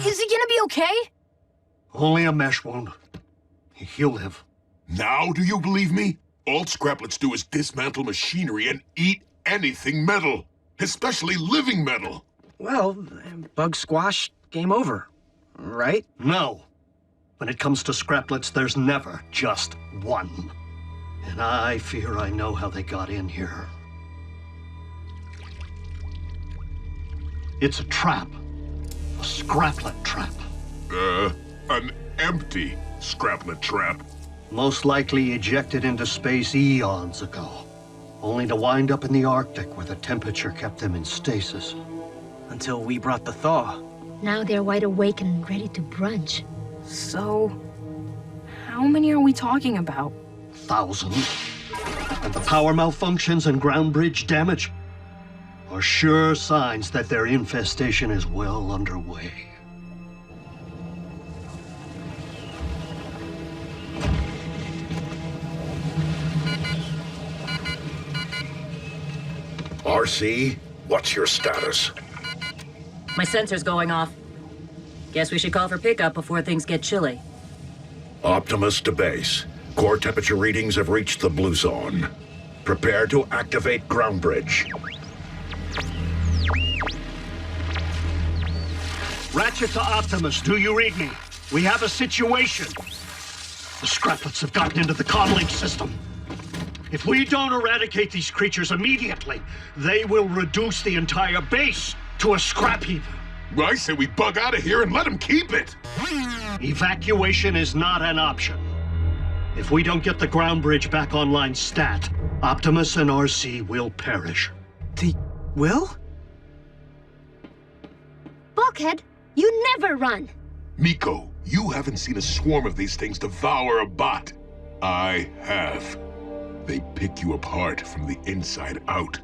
Is he gonna be okay? Only a mesh wound. He'll live. Now do you believe me? All Scraplets do is dismantle machinery and eat anything metal. Especially living metal. Well, bug squash, game over. Right? No. When it comes to Scraplets, there's never just one. And I fear I know how they got in here. It's a trap. A Scraplet trap. An empty Scraplet trap. Most likely ejected into space eons ago. Only to wind up in the Arctic where the temperature kept them in stasis. Until we brought the thaw. Now they're wide awake and ready to brunch. So, how many are we talking about? Thousands. And the power malfunctions and ground bridge damage are sure signs that their infestation is well underway. RC, what's your status? My sensor's going off. Guess we should call for pickup before things get chilly. Optimus to base. Core temperature readings have reached the blue zone. Prepare to activate ground bridge. Ratchet to Optimus, do you read me? We have a situation. The Scraplets have gotten into the comlink system. If we don't eradicate these creatures immediately, they will reduce the entire base to a scrap heap. I say we bug out of here and let them keep it. Evacuation is not an option. If we don't get the ground bridge back online stat, Optimus and RC will perish. They will? Bulkhead, you never run. Miko, you haven't seen a swarm of these things devour a bot. I have. They pick you apart from the inside out.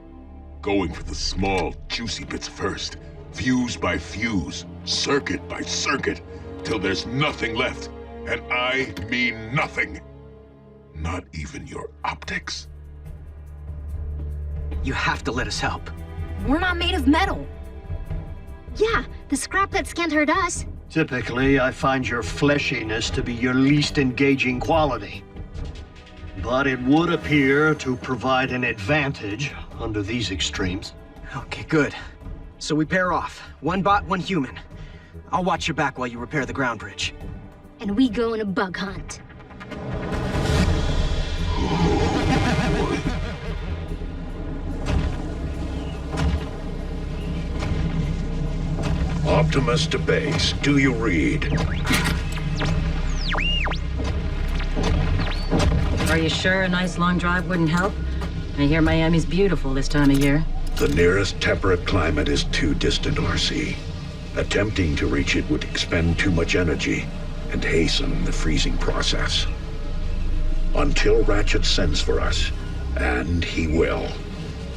Going for the small, juicy bits first. Fuse by fuse, circuit by circuit, till there's nothing left. And I mean nothing. Not even your optics. You have to let us help. We're not made of metal. Yeah, the scraplets can't hurt us. Typically, I find your fleshiness to be your least engaging quality. But it would appear to provide an advantage under these extremes. Okay, good. So we pair off. One bot, one human. I'll watch your back while you repair the ground bridge. And we go on a bug hunt. Optimus to base. Do you read? Are you sure a nice long drive wouldn't help? I hear Miami's beautiful this time of year. The nearest temperate climate is too distant, RC. Attempting to reach it would expend too much energy and hasten the freezing process. Until Ratchet sends for us, and he will,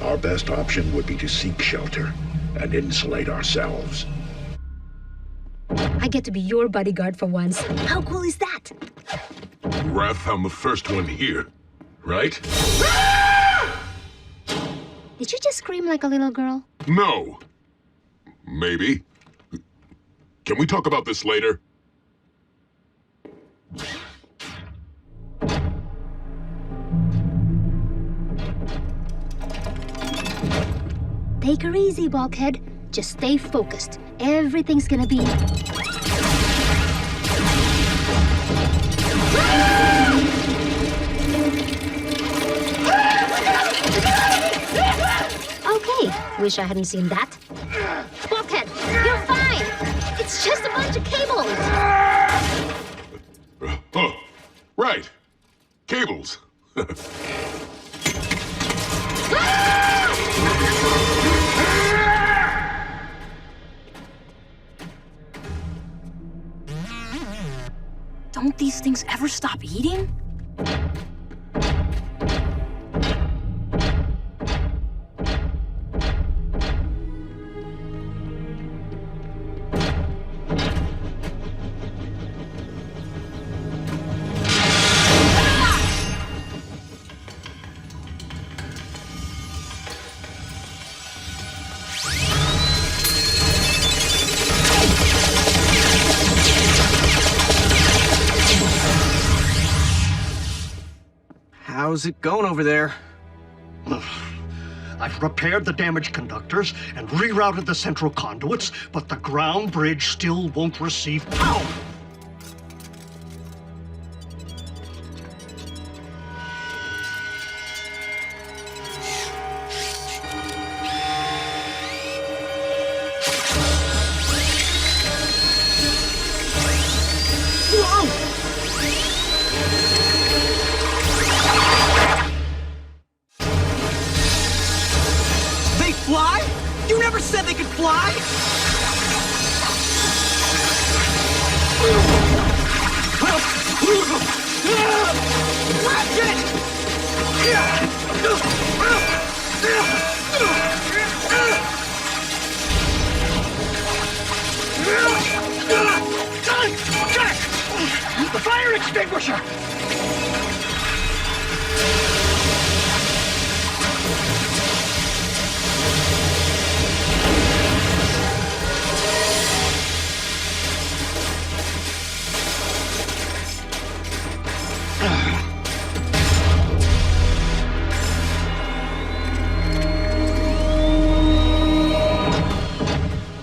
our best option would be to seek shelter and insulate ourselves. I get to be your bodyguard for once. How cool is that? Raph, I'm the first one here, right? Did you just scream like a little girl? No. Maybe. Can we talk about this later? Take her easy, bulkhead. Just stay focused. Everything's gonna be... Okay, wish I hadn't seen that. Bulkhead, you're fine! It's just a bunch of cables! Oh, right. Cables. Don't these things ever stop eating? How's it going over there? I've repaired the damaged conductors and rerouted the central conduits, but the ground bridge still won't receive power. Fly? You never said they could fly! Ratchet! Jack! The fire extinguisher!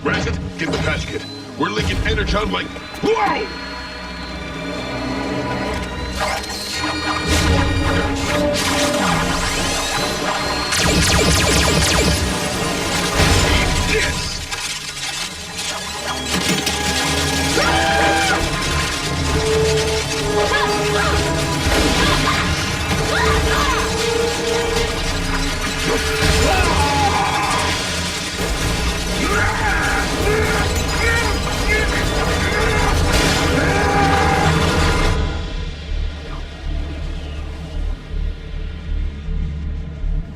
Ratchet, get the patch kit. We're leaking Energon like... Whoa!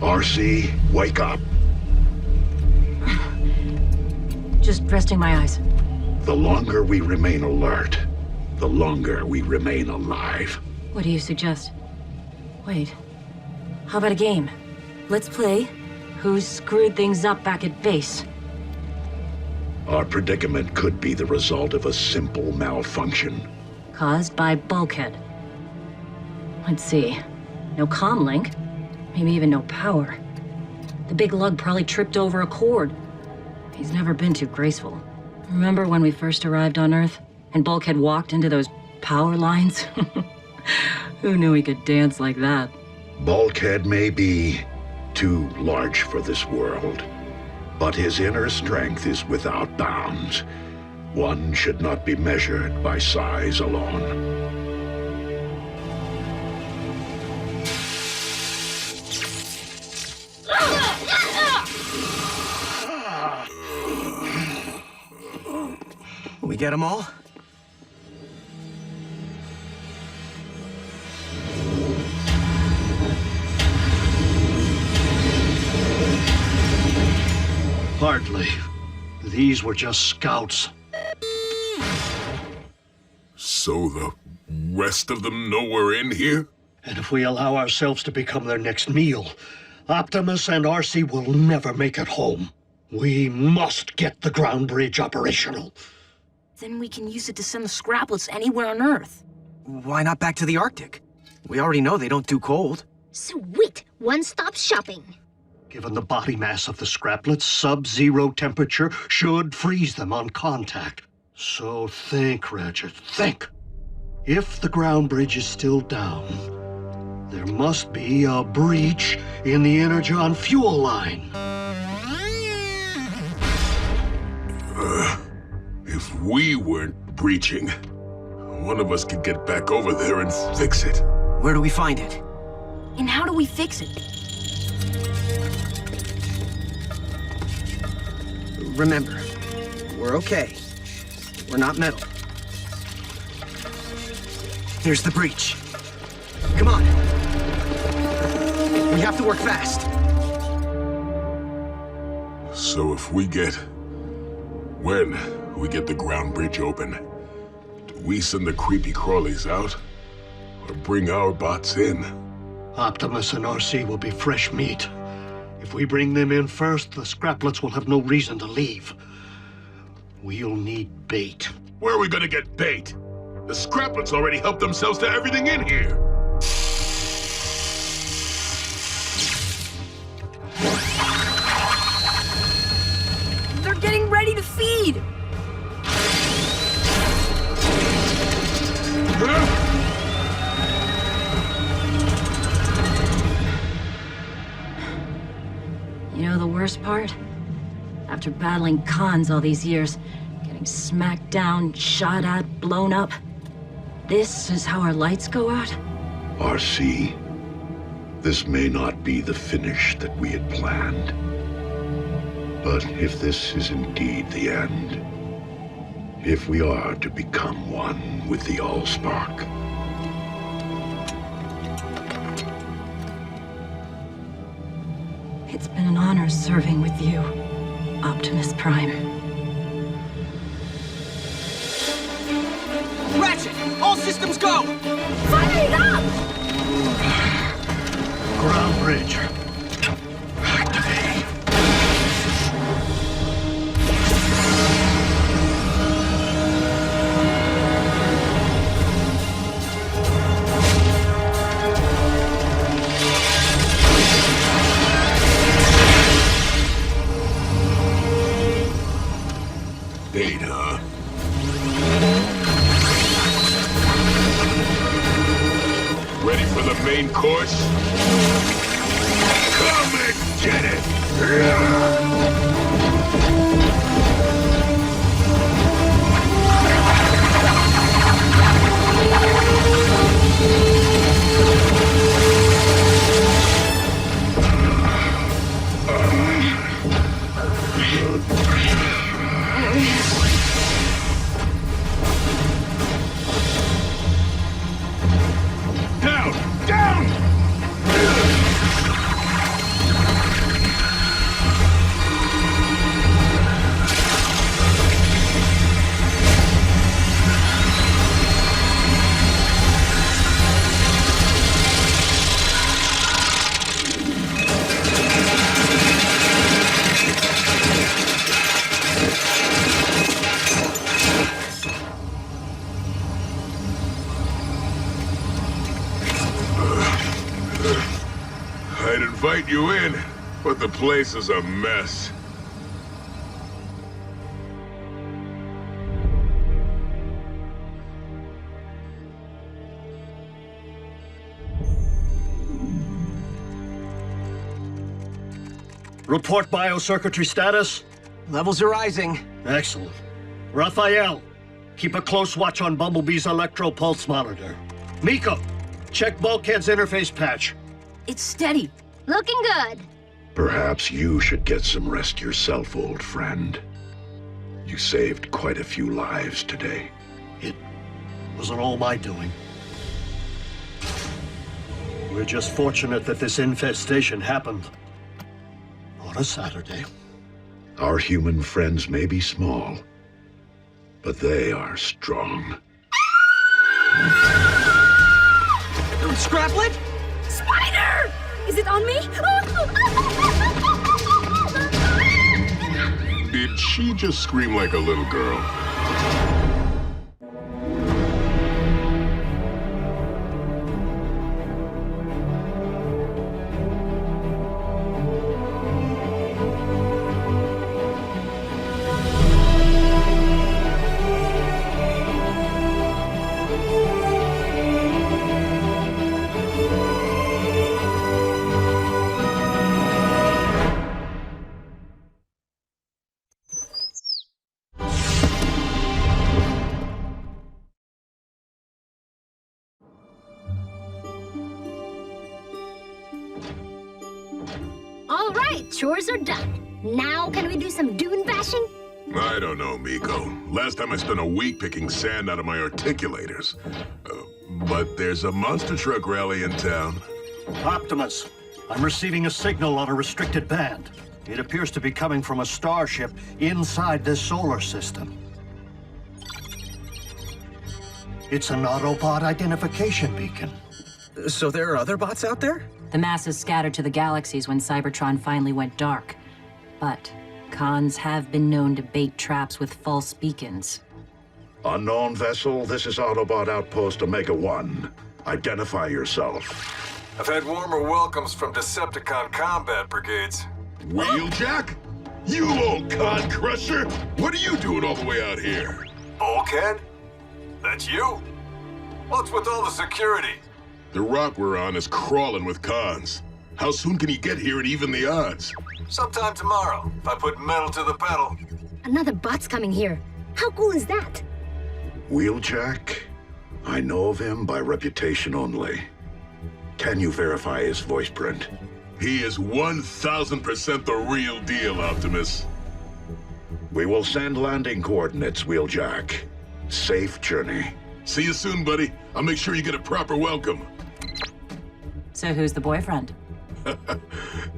RC, wake up. Just resting my eyes. The longer we remain alert, the longer we remain alive. What do you suggest? Wait. How about a game? Let's play Who Screwed Things Up back at base. Our predicament could be the result of a simple malfunction. Caused by Bulkhead. Let's see. No comm link. Maybe even no power. The big lug probably tripped over a cord. He's never been too graceful. Remember when we first arrived on Earth? And Bulkhead walked into those power lines? Who knew he could dance like that? Bulkhead may be too large for this world, but his inner strength is without bounds. One should not be measured by size alone. We get them all? Hardly. These were just scouts. So the rest of them know we're in here? And if we allow ourselves to become their next meal, Optimus and RC will never make it home. We must get the ground bridge operational. Then we can use it to send the scraplets anywhere on Earth. Why not back to the Arctic? We already know they don't do cold. Sweet! One-stop shopping. Given the body mass of the scraplets, sub-zero temperature should freeze them on contact. So think, Ratchet, think. If the ground bridge is still down, there must be a breach in the Energon fuel line. If we weren't breaching, one of us could get back over there and fix it. Where do we find it? And how do we fix it? Remember, we're okay. We're not metal. Here's the breach. Come on. We have to work fast. So if we get... when we get the ground bridge open, do we send the creepy crawlies out? Or bring our bots in? Optimus and RC will be fresh meat. If we bring them in first, the scraplets will have no reason to leave. We'll need bait. Where are we gonna get bait? The scraplets already helped themselves to everything in here. They're getting ready to feed! You know the worst part? After battling cons all these years, getting smacked down, shot at, blown up, this is how our lights go out? RC, this may not be the finish that we had planned. But if this is indeed the end, if we are to become one with the Allspark, It's been an honor serving with you, Optimus Prime. Ratchet! All systems go! Fire it up! Ground bridge. Activate. Bait, huh? Ready for the main course? Come and get it! Down! Down! let you in, but the place is a mess. Report biocircuitry status. Levels are rising. Excellent. Raphael, keep a close watch on Bumblebee's electro-pulse monitor. Miko, check Bulkhead's interface patch. It's steady. Looking good. Perhaps you should get some rest yourself, old friend. You saved quite a few lives today. It wasn't all my doing. We're just fortunate that this infestation happened on a Saturday. Our human friends may be small, but they are strong. Scraplet? Spider! Is it on me? Did she just scream like a little girl? All right, chores are done. Now can we do some dune bashing? I don't know, Miko. Last time I spent a week picking sand out of my articulators. But there's a monster truck rally in town. Optimus, I'm receiving a signal on a restricted band. It appears to be coming from a starship inside this solar system. It's an Autobot identification beacon. So there are other bots out there? The masses scattered to the galaxies when Cybertron finally went dark. But cons have been known to bait traps with false beacons. Unknown vessel, this is Autobot Outpost Omega-1. Identify yourself. I've had warmer welcomes from Decepticon combat brigades. Wheeljack? You old con crusher! What are you doing all the way out here? Bulkhead? That's you? What's with all the security? The rock we're on is crawling with cons. How soon can you get here and even the odds? Sometime tomorrow, if I put metal to the pedal. Another bot's coming here. How cool is that? Wheeljack? I know of him by reputation only. Can you verify his voice print? He is 1,000% the real deal, Optimus. We will send landing coordinates, Wheeljack. Safe journey. See you soon, buddy. I'll make sure you get a proper welcome. So who's the boyfriend?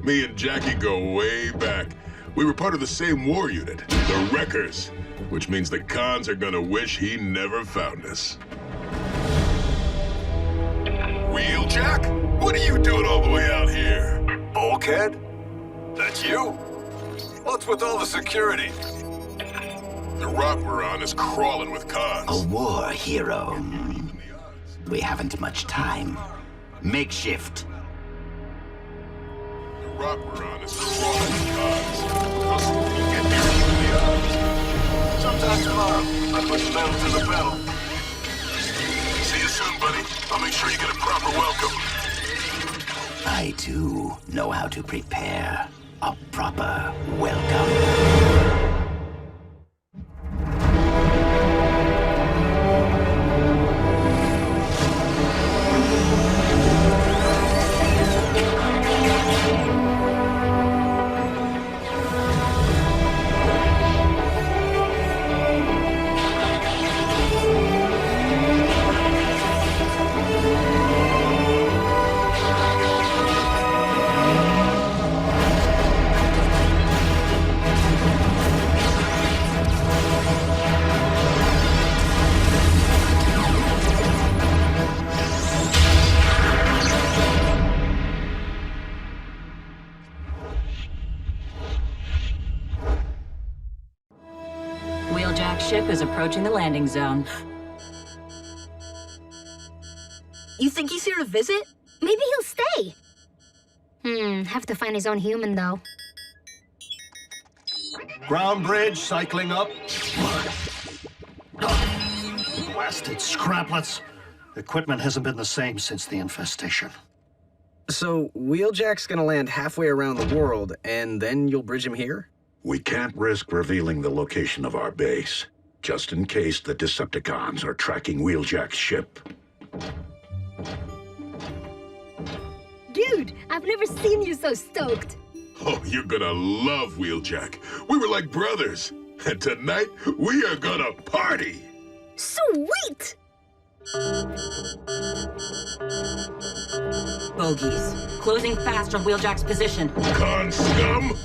Me and Jackie go way back. We were part of the same war unit, the Wreckers, which means the cons are gonna wish he never found us. Wheeljack? What are you doing all the way out here? Bulkhead? That's you? What's with all the security? The rock we're on is crawling with cons. A war hero. We haven't much time. Makeshift. The rock we're on is crawling with cons. How soon can you get here and even the odds? Sometime tomorrow, I put metal to the pedal. See you soon, buddy. I'll make sure you get a proper welcome. I, too, know how to prepare a proper welcome. Ship is approaching the landing zone. You think he's here to visit? Maybe he'll stay. Have to find his own human, though. Ground bridge cycling up. Blasted scraplets. Equipment hasn't been the same since the infestation. So, Wheeljack's gonna land halfway around the world, and then you'll bridge him here? We can't risk revealing the location of our base, just in case the Decepticons are tracking Wheeljack's ship. Dude, I've never seen you so stoked. Oh, you're gonna love Wheeljack. We were like brothers. And tonight, we are gonna party. Sweet! Bogies. Closing fast on Wheeljack's position. Con scum!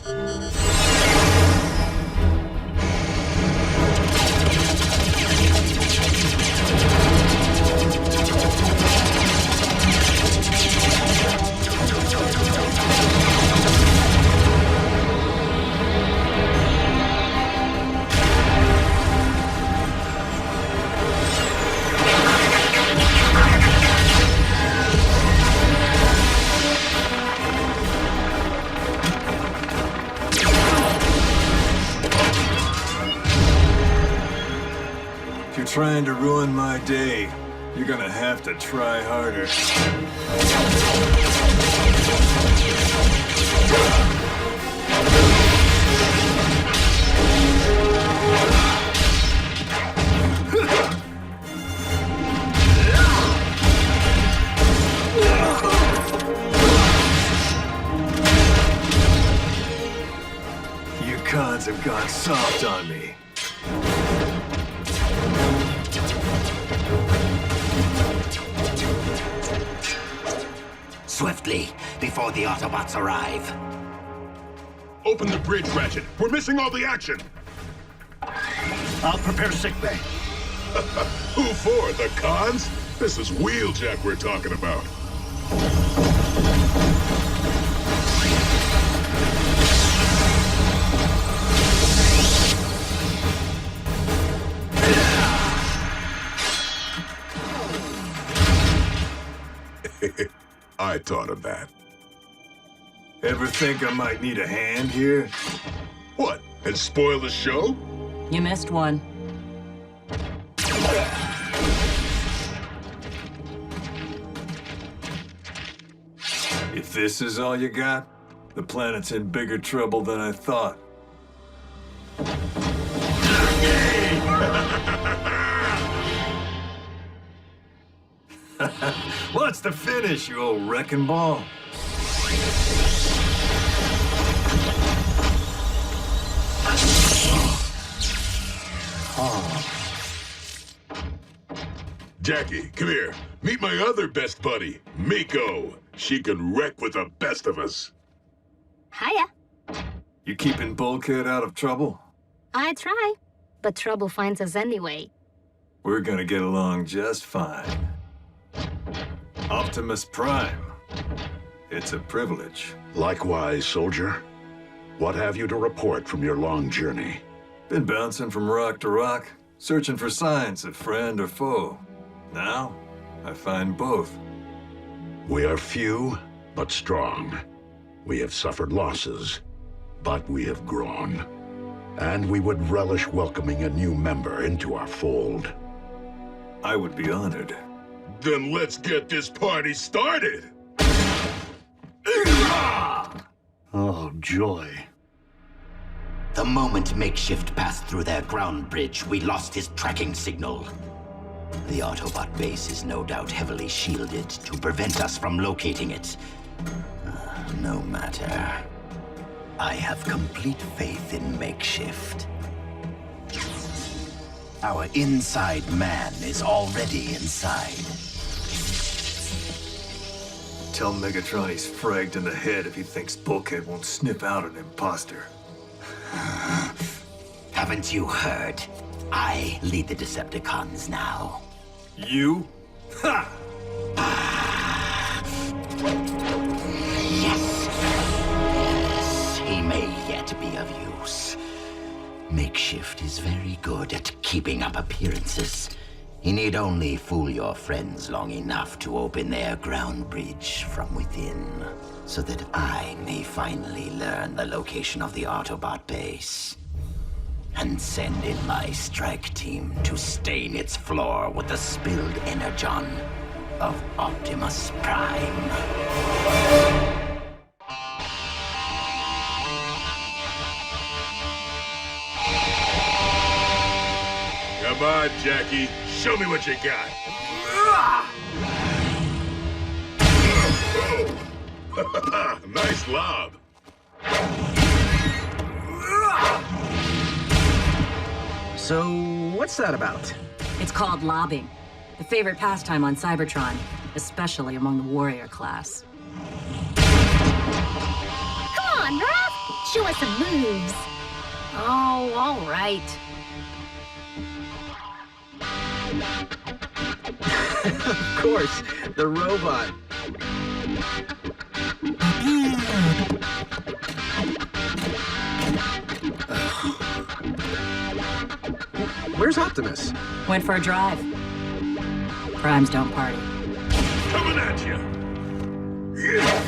Trying to ruin my day, you're gonna have to try harder. You cons have gone soft on me. Swiftly, before the Autobots arrive. Open the bridge, Ratchet. We're missing all the action. I'll prepare sickbay. Who for? The cons? This is Wheeljack we're talking about. I thought of that. Ever think I might need a hand here? What? And spoil the show? You missed one. If this is all you got, the planet's in bigger trouble than I thought. What's the finish, you old wrecking ball? Jackie, come here. Meet my other best buddy, Miko. She can wreck with the best of us. Hiya. You keeping Bulkhead out of trouble? I try, but trouble finds us anyway. We're gonna get along just fine. Optimus Prime. It's a privilege. Likewise, soldier. What have you to report from your long journey? Been bouncing from rock to rock, searching for signs of friend or foe. Now, I find both. We are few, but strong. We have suffered losses, but we have grown. And we would relish welcoming a new member into our fold. I would be honored. Then let's get this party started! Oh, joy. The moment Makeshift passed through their ground bridge, we lost his tracking signal. The Autobot base is no doubt heavily shielded to prevent us from locating it. No matter. I have complete faith in Makeshift. Our inside man is already inside. Tell Megatron he's fragged in the head if he thinks Bulkhead won't sniff out an imposter. Haven't you heard? I lead the Decepticons now. You? Ha! Yes. Yes, he may yet be of use. Makeshift is very good at keeping up appearances. He need only fool your friends long enough to open their ground bridge from within. so that I may finally learn the location of the Autobot base and send in my strike team to stain its floor with the spilled Energon of Optimus Prime. Come on, Jackie. Show me what you got. Oh. Nice lob. So, what's that about? It's called lobbing. The favorite pastime on Cybertron, especially among the warrior class. Come on, Raph! Show us some moves. Oh, all right. Of course, the robot. Where's Optimus? Went for a drive. Primes don't party. Coming at you. Yeah.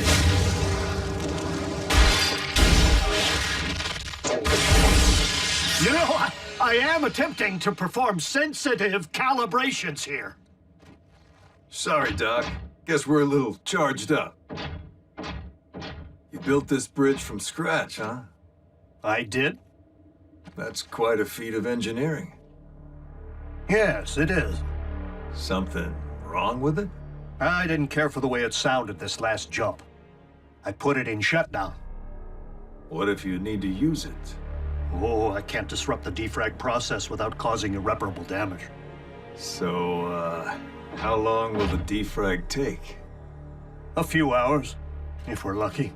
You know, I am attempting to perform sensitive calibrations here. Sorry, Doc. Guess we're a little charged up. You built this bridge from scratch, huh? I did? That's quite a feat of engineering. Yes, it is. Something wrong with it? I didn't care for the way it sounded this last jump. I put it in shutdown. What if you need to use it? Oh, I can't disrupt the defrag process without causing irreparable damage. So, how long will the defrag take? A few hours, if we're lucky.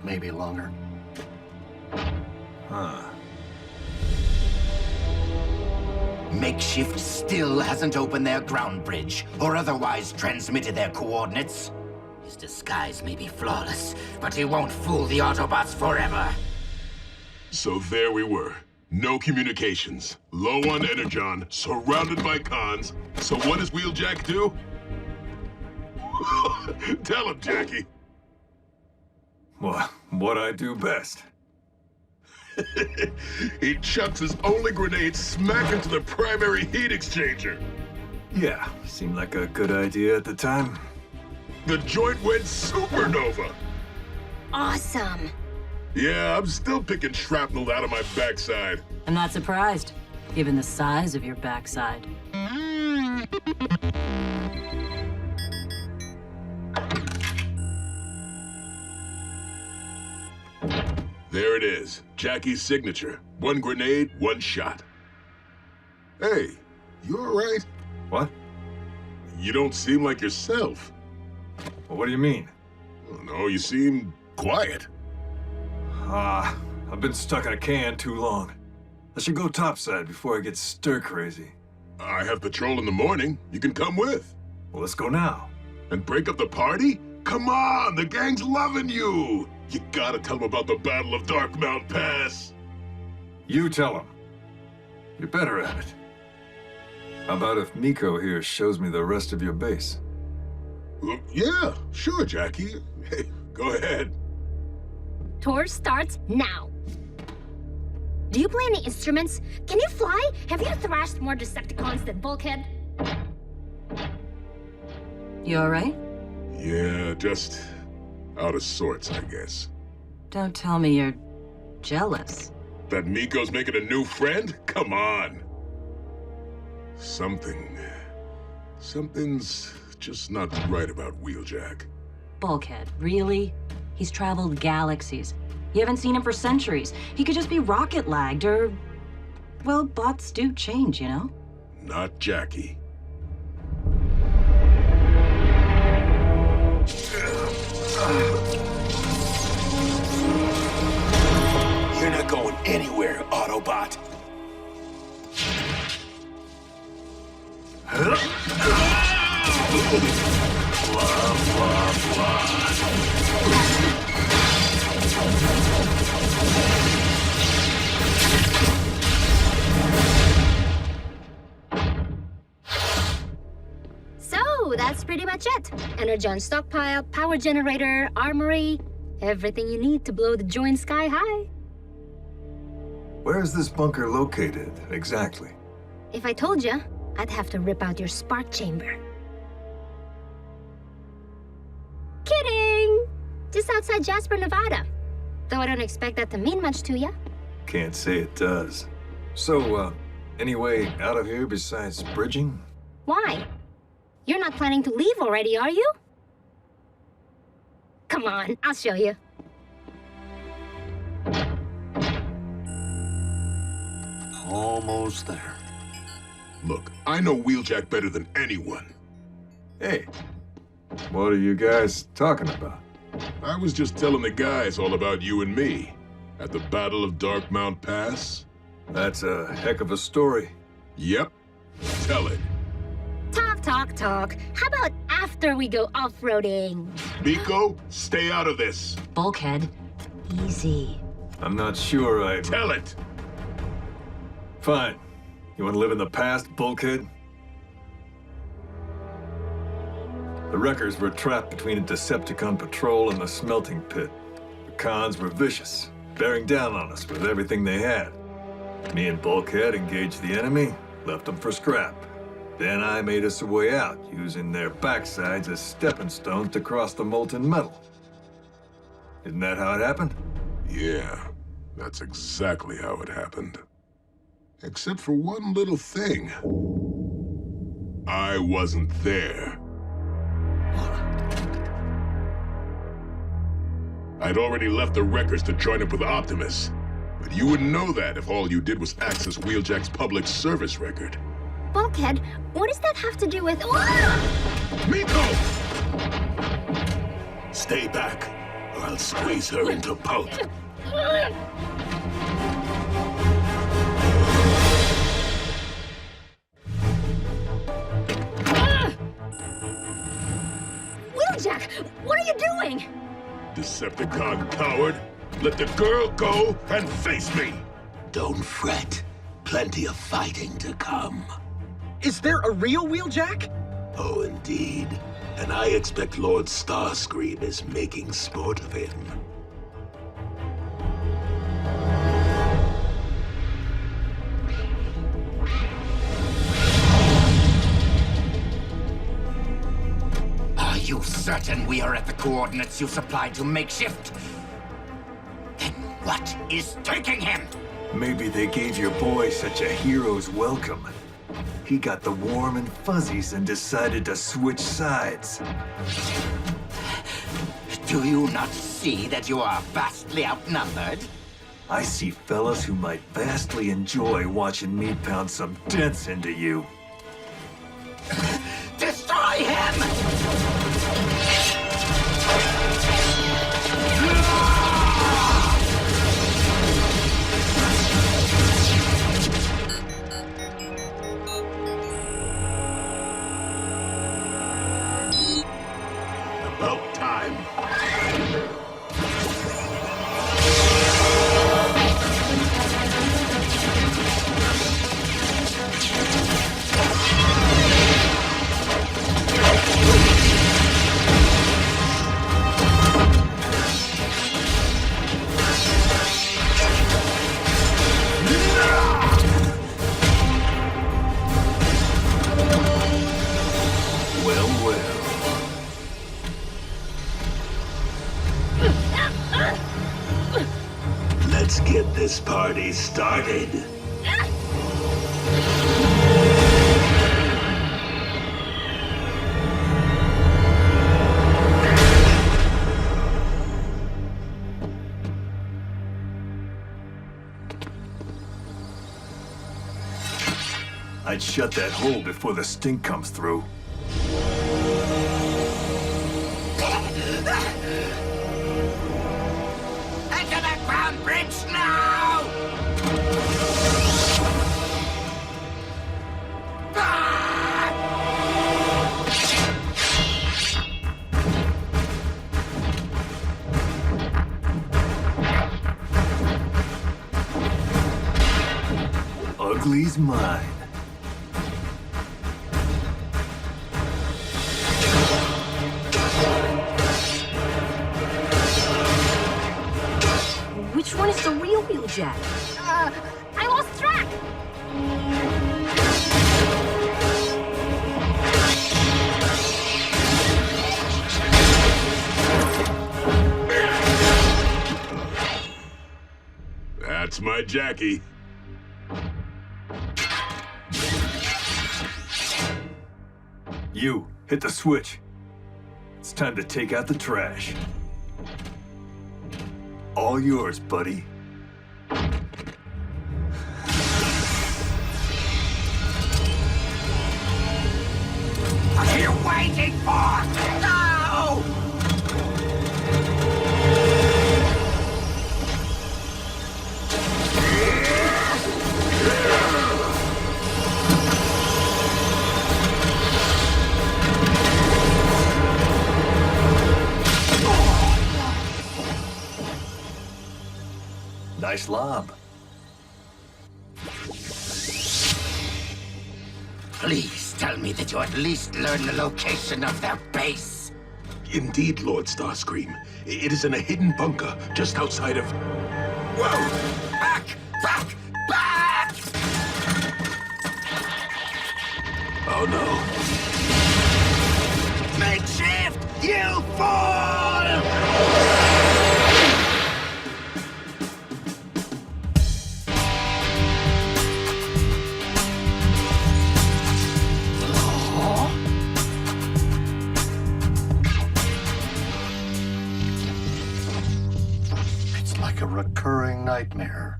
Maybe longer. Huh. Makeshift still hasn't opened their ground bridge, or otherwise transmitted their coordinates. His disguise may be flawless, but he won't fool the Autobots forever. So there we were. No communications. Low on Energon, surrounded by cons. So what does Wheeljack do? Tell him, Jackie. What I do best. He chucks his only grenade smack into the primary heat exchanger. Yeah, seemed like a good idea at the time. The joint went supernova. Awesome. Yeah, I'm still picking shrapnel out of my backside. I'm not surprised, given the size of your backside. There it is. Jackie's signature. One grenade, one shot. Hey, you all right? What? You don't seem like yourself. Well, what do you mean? Oh, no, you seem quiet. I've been stuck in a can too long. I should go topside before I get stir-crazy. I have patrol in the morning. You can come with. Well, let's go now. And break up the party? Come on, the gang's loving you. You gotta tell them about the Battle of Darkmount Pass. You tell them. You're better at it. How about if Miko here shows me the rest of your base? Well, yeah, sure, Jackie. Hey, go ahead. Tour starts now. Do you play any instruments? Can you fly? Have you thrashed more Decepticons than Bulkhead? You all right? Yeah, just out of sorts, I guess. Don't tell me you're jealous. That Miko's making a new friend? Come on. Something's just not right about Wheeljack. Bulkhead, really? He's traveled galaxies. You haven't seen him for centuries. He could just be rocket lagged or... well, bots do change, you know? Not Jackie. You're not going anywhere, Autobot. So, that's pretty much it. Energon stockpile, power generator, armory, everything you need to blow the joint sky high. Where is this bunker located, exactly? If I told you, I'd have to rip out your spark chamber. Kidding! Just outside Jasper, Nevada. Though I don't expect that to mean much to you. Can't say it does. So, any way out of here besides bridging? Why? You're not planning to leave already, are you? Come on, I'll show you. Almost there. Look, I know Wheeljack better than anyone. Hey, what are you guys talking about? I was just telling the guys all about you and me at the Battle of Darkmount Pass. That's a heck of a story. Yep. Tell it. Talk. How about after we go off-roading? Miko, stay out of this. Bulkhead, easy. I'm not sure I... Tell it. Fine. You want to live in the past, Bulkhead? The Wreckers were trapped between a Decepticon patrol and the smelting pit. The Cons were vicious, bearing down on us with everything they had. Me and Bulkhead engaged the enemy, left them for scrap. Then I made us a way out, using their backsides as stepping stones to cross the molten metal. Isn't that how it happened? Yeah, that's exactly how it happened. Except for one little thing. I wasn't there. I'd already left the Wreckers to join up with Optimus. But you wouldn't know that if all you did was access Wheeljack's public service record. Bulkhead, what does that have to do with... Miko! Stay back, or I'll squeeze her into pulp. Wheeljack, what are you doing? Decepticon coward! Let the girl go and face me! Don't fret. Plenty of fighting to come. Is there a real Wheeljack? Oh, indeed. And I expect Lord Starscream is making sport of him. Are you certain we are at the coordinates you supplied to Makeshift? Then what is taking him? Maybe they gave your boy such a hero's welcome. He got the warm and fuzzies and decided to switch sides. Do you not see that you are vastly outnumbered? I see fellas who might vastly enjoy watching me pound some dents into you. Destroy him! About time. Let's get this party started. I'd shut that hole before the stink comes through. Enter the ground bridge now! Ugly's mine. the real Wheeljack? I lost track! That's my Jackie. You, hit the switch. It's time to take out the trash. All yours, buddy. What are you waiting for? No! Nice lob. Please tell me that you at least learn the location of their base. Indeed, Lord Starscream. It is in a hidden bunker just outside of... Whoa! Back! Back! Back! Oh, no. Make shift, you fool! A recurring nightmare.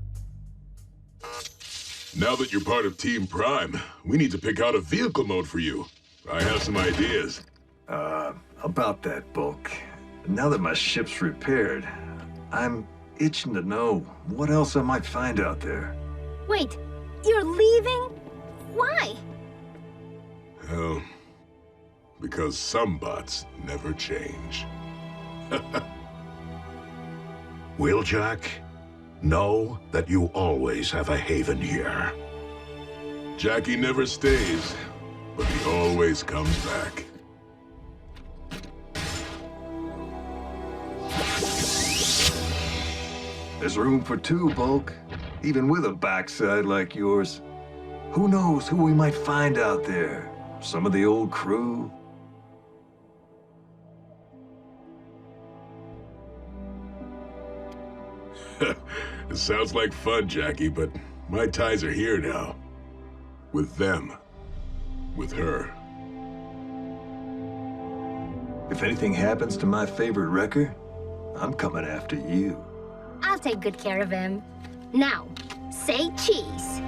Now that you're part of Team Prime, we need to pick out a vehicle mode for you. I have some ideas. About that, Bulk. Now that my ship's repaired, I'm itching to know what else I might find out there. Wait, you're leaving? Why? Well, because some bots never change. Wheeljack, know that you always have a haven here. Jackie never stays, but he always comes back. There's room for two, Bulk. Even with a backside like yours. Who knows who we might find out there? Some of the old crew? It sounds like fun, Jackie, but my ties are here now. With them. With her. If anything happens to my favorite wrecker, I'm coming after you. I'll take good care of him. Now, say cheese.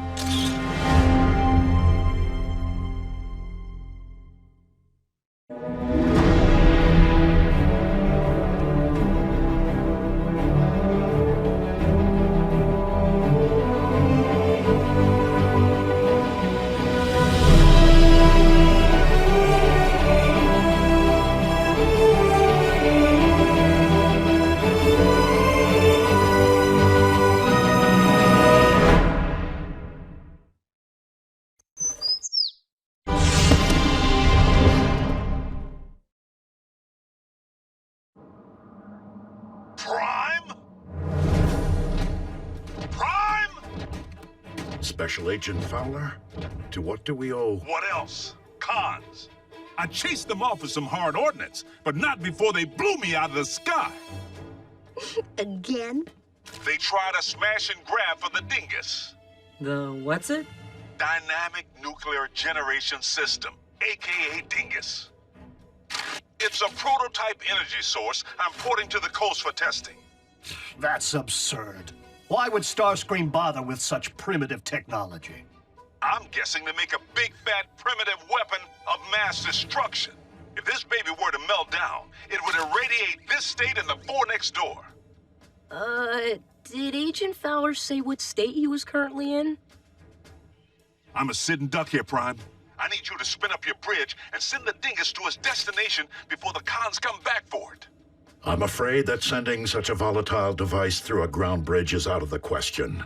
Special Agent Fowler? To what do we owe? What else? Cons. I chased them off with some hard ordnance, but not before they blew me out of the sky. Again? They tried a smash and grab for the dingus. The what's it? Dynamic Nuclear Generation System, aka dingus. It's a prototype energy source I'm porting to the coast for testing. That's absurd. Why would Starscream bother with such primitive technology? I'm guessing to make a big, fat, primitive weapon of mass destruction. If this baby were to melt down, it would irradiate this state and the four next door. Did Agent Fowler say what state he was currently in? I'm a sitting duck here, Prime. I need you to spin up your bridge and send the dingus to its destination before the cons come back for it. I'm afraid that sending such a volatile device through a ground bridge is out of the question.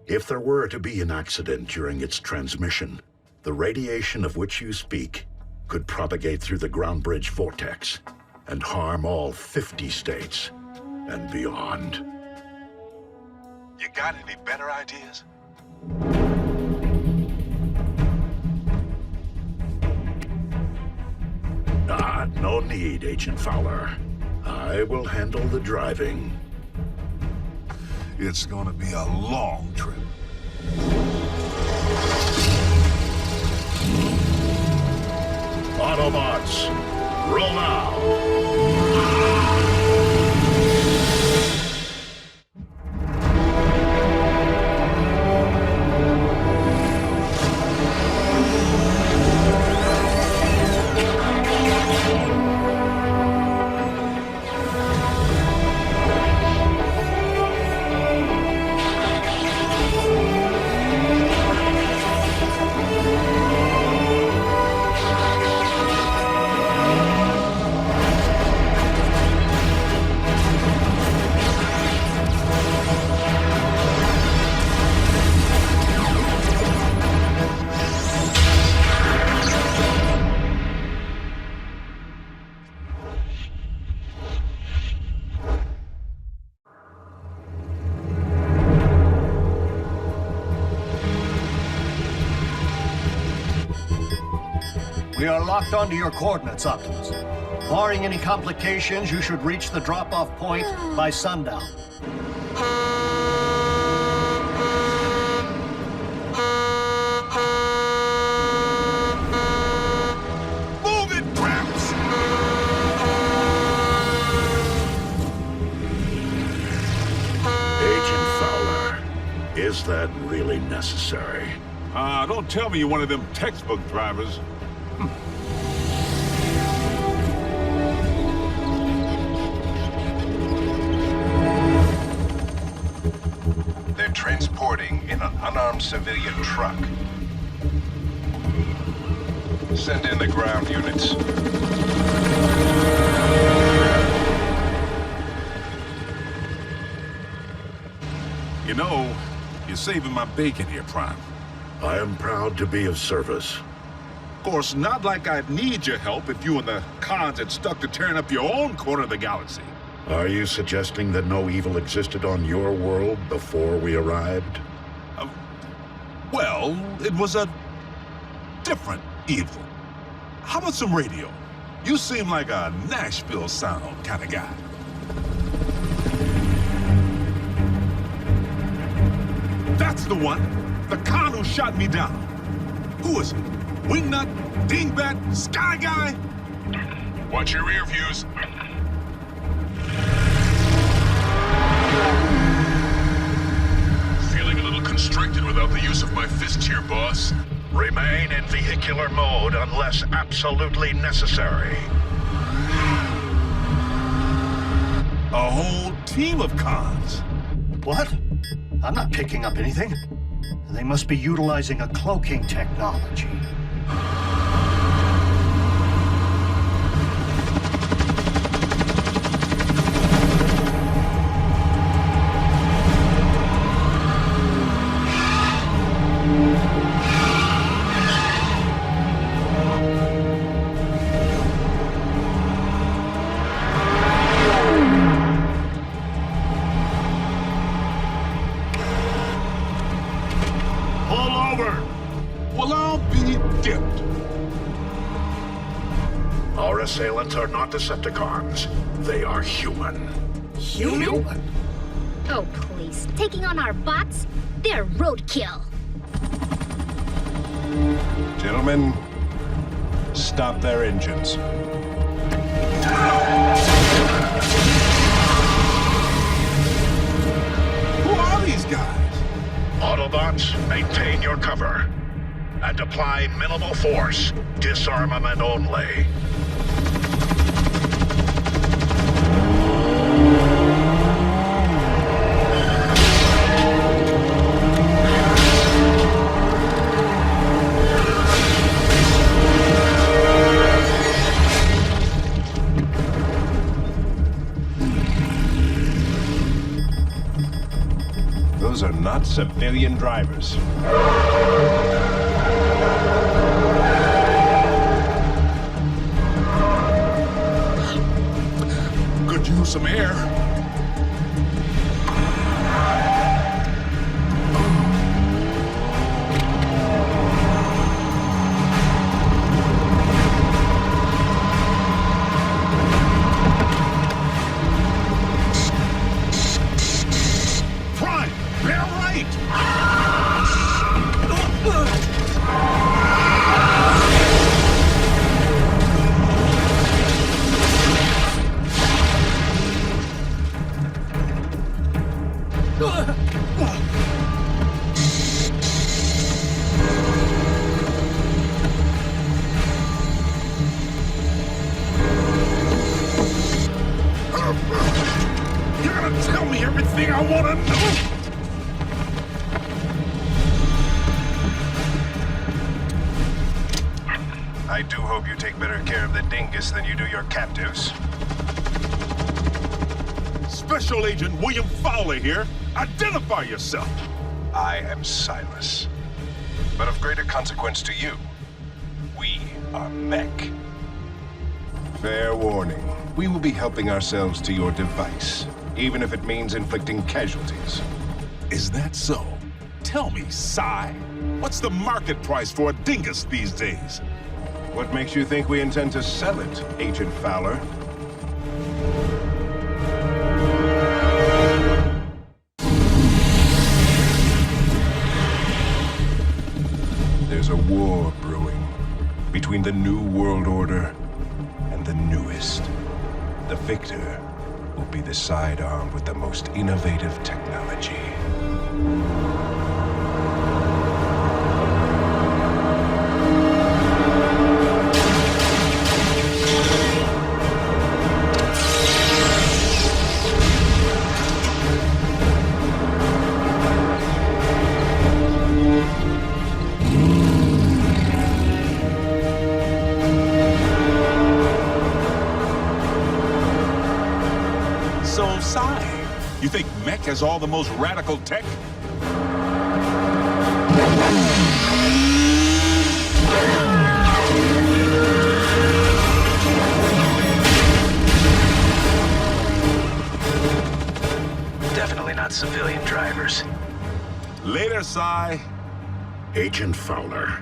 If there were to be an accident during its transmission, the radiation of which you speak could propagate through the ground bridge vortex and harm all 50 states and beyond. You got any better ideas? No need, Agent Fowler. I will handle the driving. It's gonna be a long trip. Autobots, roll out! We are locked onto your coordinates, Optimus. Barring any complications, you should reach the drop-off point by sundown. Move it, Gramps! Agent Fowler, is that really necessary? Don't tell me you're one of them textbook drivers. They're transporting in an unarmed civilian truck. Send in the ground units. You know, you're saving my bacon here, Prime. I am proud to be of service. Of course, not like I'd need your help if you and the cons had stuck to tearing up your own corner of the galaxy. Are you suggesting that no evil existed on your world before we arrived? Well, it was a different evil. How about some radio? You seem like a Nashville sound kind of guy. That's the one! The con who shot me down. Who is it? Wingnut? Dingbat? Sky Guy? Watch your rear views. Feeling a little constricted without the use of my fists here, boss. Remain in vehicular mode unless absolutely necessary. A whole team of cons. What? I'm not picking up anything. They must be utilizing a cloaking technology. Our assailants are not Decepticons. They are human. Human? Oh, please. Taking on our bots? They're roadkill. Gentlemen, stop their engines. Who are these guys? Autobots, maintain your cover. And apply minimal force. Disarmament only. Those are not civilian drivers. Could use some air. I do hope you take better care of the dingus than you do your captives. Special Agent William Fowler here. Identify yourself. I am Silas. But of greater consequence to you, we are Mech. Fair warning. We will be helping ourselves to your device, even if it means inflicting casualties. Is that so? Tell me, Psy, what's the market price for a dingus these days? What makes you think we intend to sell it, Agent Fowler? There's a war brewing between the New World Order and the newest. The victor will be the sidearm with the most innovative technology. You think Mech has all the most radical tech? Definitely not civilian drivers. Later, Psy. Agent Fowler,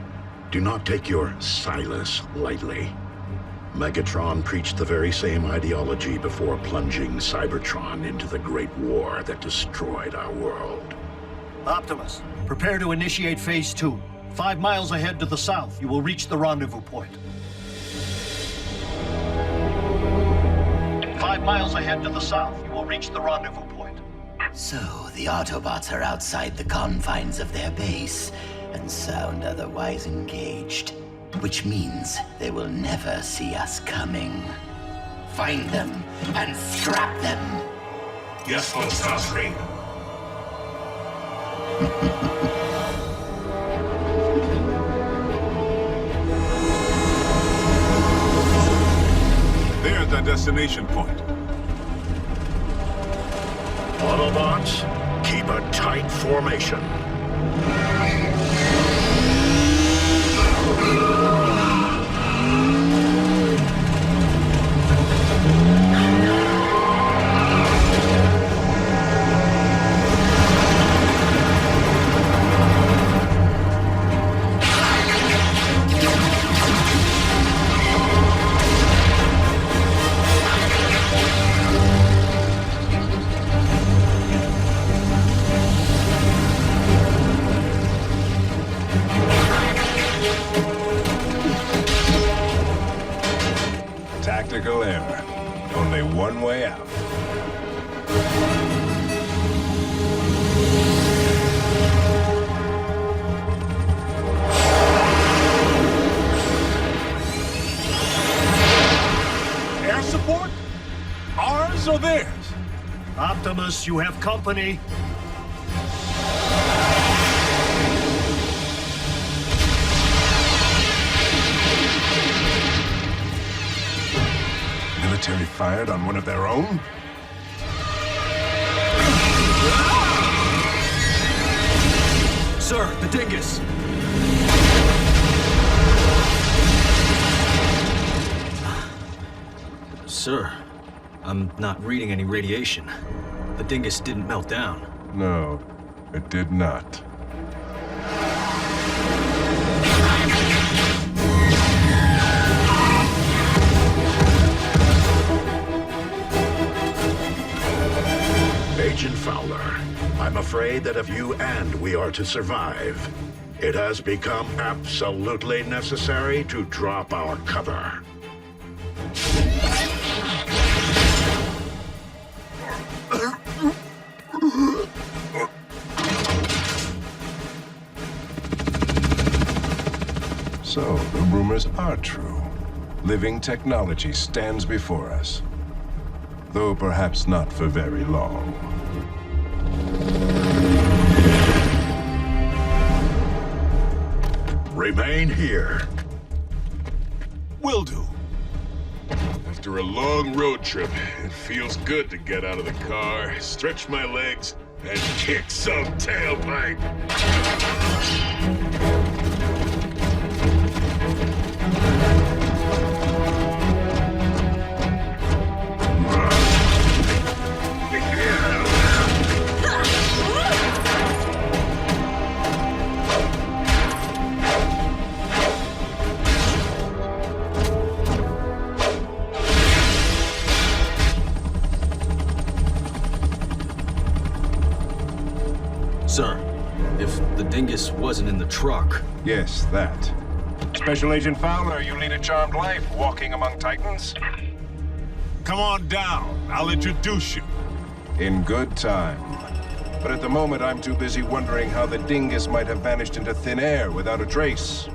do not take your Silas lightly. Megatron preached the very same ideology before plunging Cybertron into the Great War that destroyed our world. Optimus, prepare to initiate Phase 2. 5 miles ahead to the south, you will reach the rendezvous point. 5 miles ahead to the south, you will reach the rendezvous point. So, the Autobots are outside the confines of their base, and sound otherwise engaged. Which means they will never see us coming. Find them and scrap them! Yes, Lord Starscream. There's our destination point. Autobots, keep a tight formation. Tactical error. Only one way out. Air support? Ours or theirs? Optimus, you have company. Military fired on one of their own? Sir, the dingus! Sir, I'm not reading any radiation. The dingus didn't melt down. No, it did not. Agent Fowler, I'm afraid that if you and we are to survive, it has become absolutely necessary to drop our cover. So, the rumors are true. Living technology stands before us. Though perhaps not for very long. Remain here. Will do. After a long road trip, it feels good to get out of the car, stretch my legs, and kick some tailpipe. Sir, if the dingus wasn't in the truck... Yes, that. Special Agent Fowler, you lead a charmed life walking among titans? Come on down. I'll introduce you. In good time. But at the moment, I'm too busy wondering how the dingus might have vanished into thin air without a trace.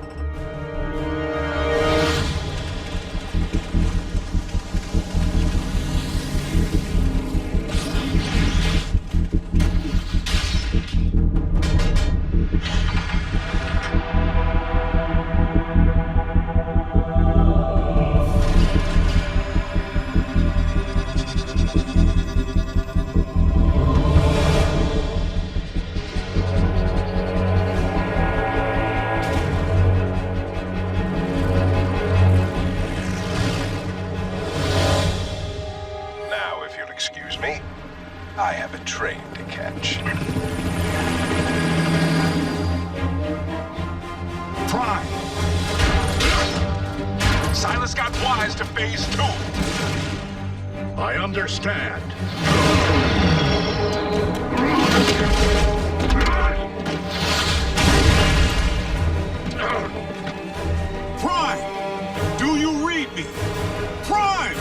I have a train to catch. Prime! Silas got wise to phase 2. I understand. Prime! Do you read me? Prime!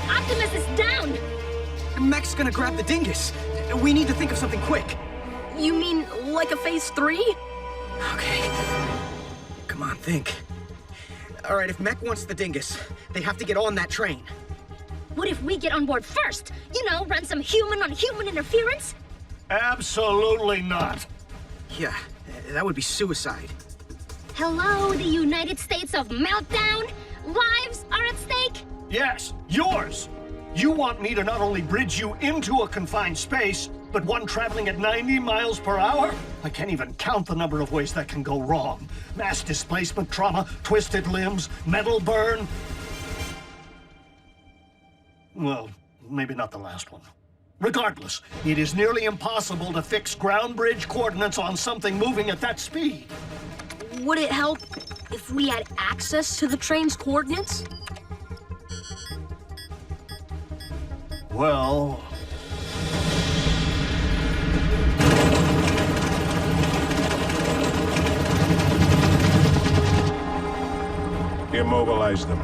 Optimus is down! Mech's gonna grab the dingus. We need to think of something quick. You mean like a phase 3? Okay. Come on, think. All right, if Mech wants the dingus, they have to get on that train. What if we get on board first? You know, run some human-on-human interference? Absolutely not. Yeah, that would be suicide. Hello, the United States of Meltdown? Lives are at stake? Yes, yours. You want me to not only bridge you into a confined space, but one traveling at 90 miles per hour? I can't even count the number of ways that can go wrong. Mass displacement trauma, twisted limbs, metal burn. Well, maybe not the last one. Regardless, it is nearly impossible to fix ground bridge coordinates on something moving at that speed. Would it help if we had access to the train's coordinates? Well... Immobilize them.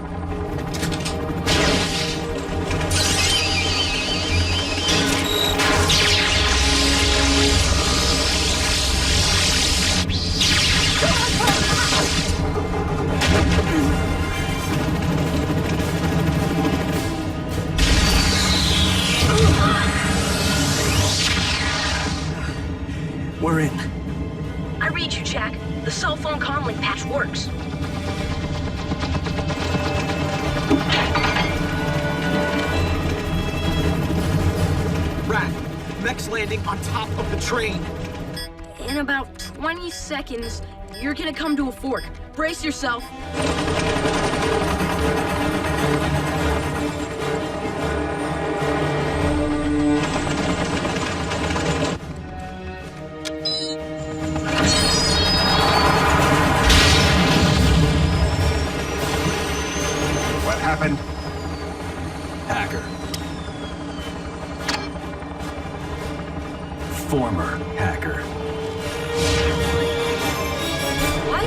We're in. I read you, Jack. The cell phone comlink patch works. Rat, Mech's landing on top of the train. In about 20 seconds, you're gonna come to a fork. Brace yourself. What happened? Hacker. Former hacker. What?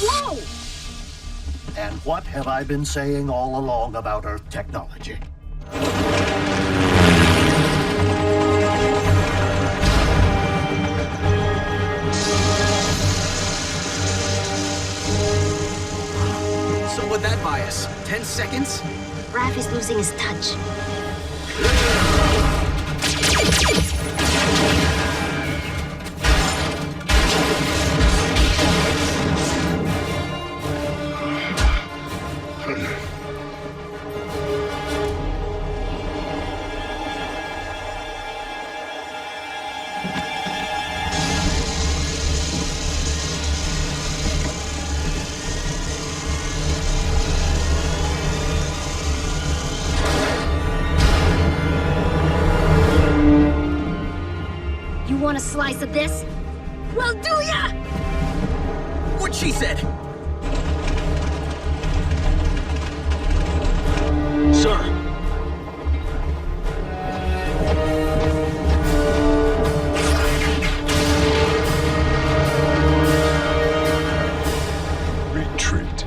Whoa! And what have I been saying all along about Earth technology? would that buy us? 10 seconds? Raph is losing his touch. Want a slice of this? Well, do ya? What she said. Sir. Retreat.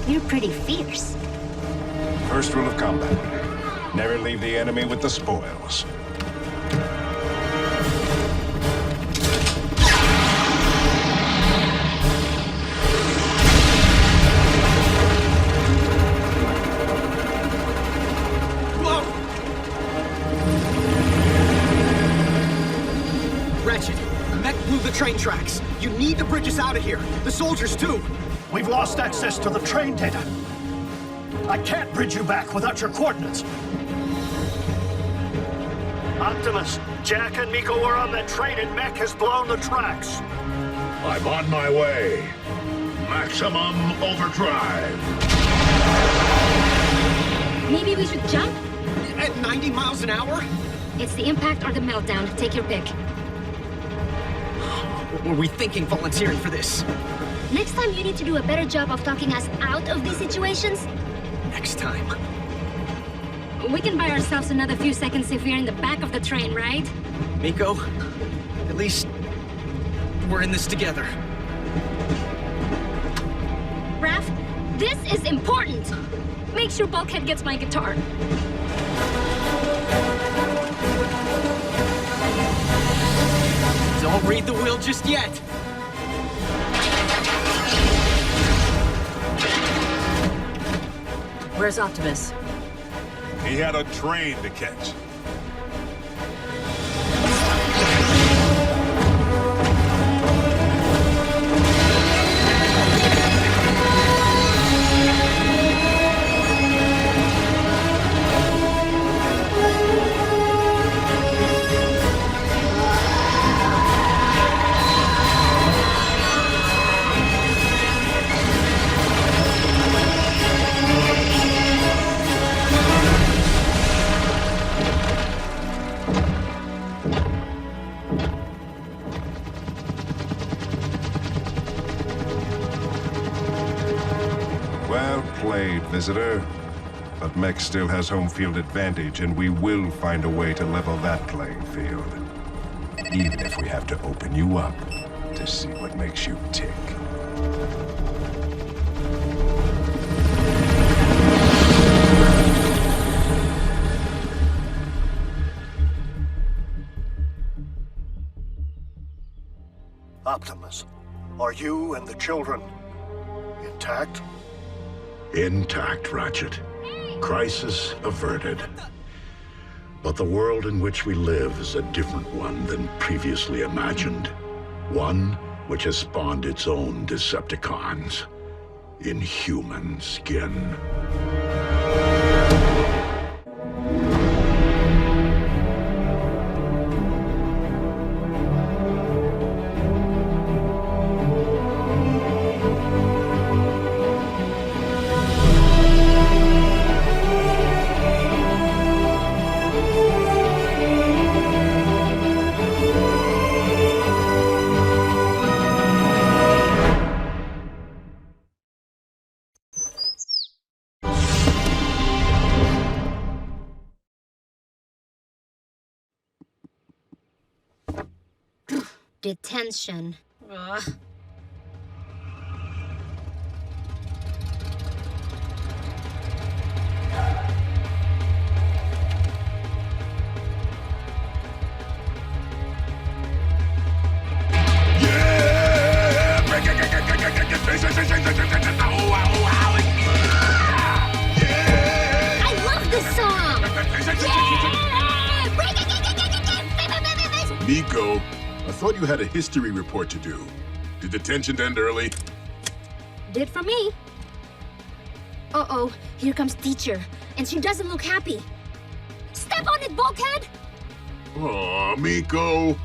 You're pretty fierce. First rule of combat. Never leave the enemy with the spoils. Whoa! Ratchet, Mech blew the train tracks. You need to bridge us out of here. The soldiers, too. We've lost access to the train data. I can't bridge you back without your coordinates. Optimus, Jack and Miko are on that train and Mech has blown the tracks. I'm on my way. Maximum overdrive. Maybe we should jump? At 90 miles an hour? It's the impact or the meltdown. Take your pick. Were we thinking volunteering for this? Next time you need to do a better job of talking us out of these situations. Next time. We can buy ourselves another few seconds if we're in the back of the train, right? Miko, at least we're in this together. Raph, this is important. Make sure Bulkhead gets my guitar. Don't read the will just yet. Where's Optimus? He had a train to catch. Visitor. But Mech still has home field advantage, and we will find a way to level that playing field. Even if we have to open you up to see what makes you tick. Optimus, are you and the children intact? Intact, Ratchet. Crisis averted. But the world in which we live is a different one than previously imagined. One which has spawned its own Decepticons in human skin. Detention. Ugh. I love this song! Yeah! Miko, I thought you had a history report to do. Did detention end early? Did for me. Uh-oh, here comes teacher, and she doesn't look happy. Step on it, bulkhead! Aw, Miko.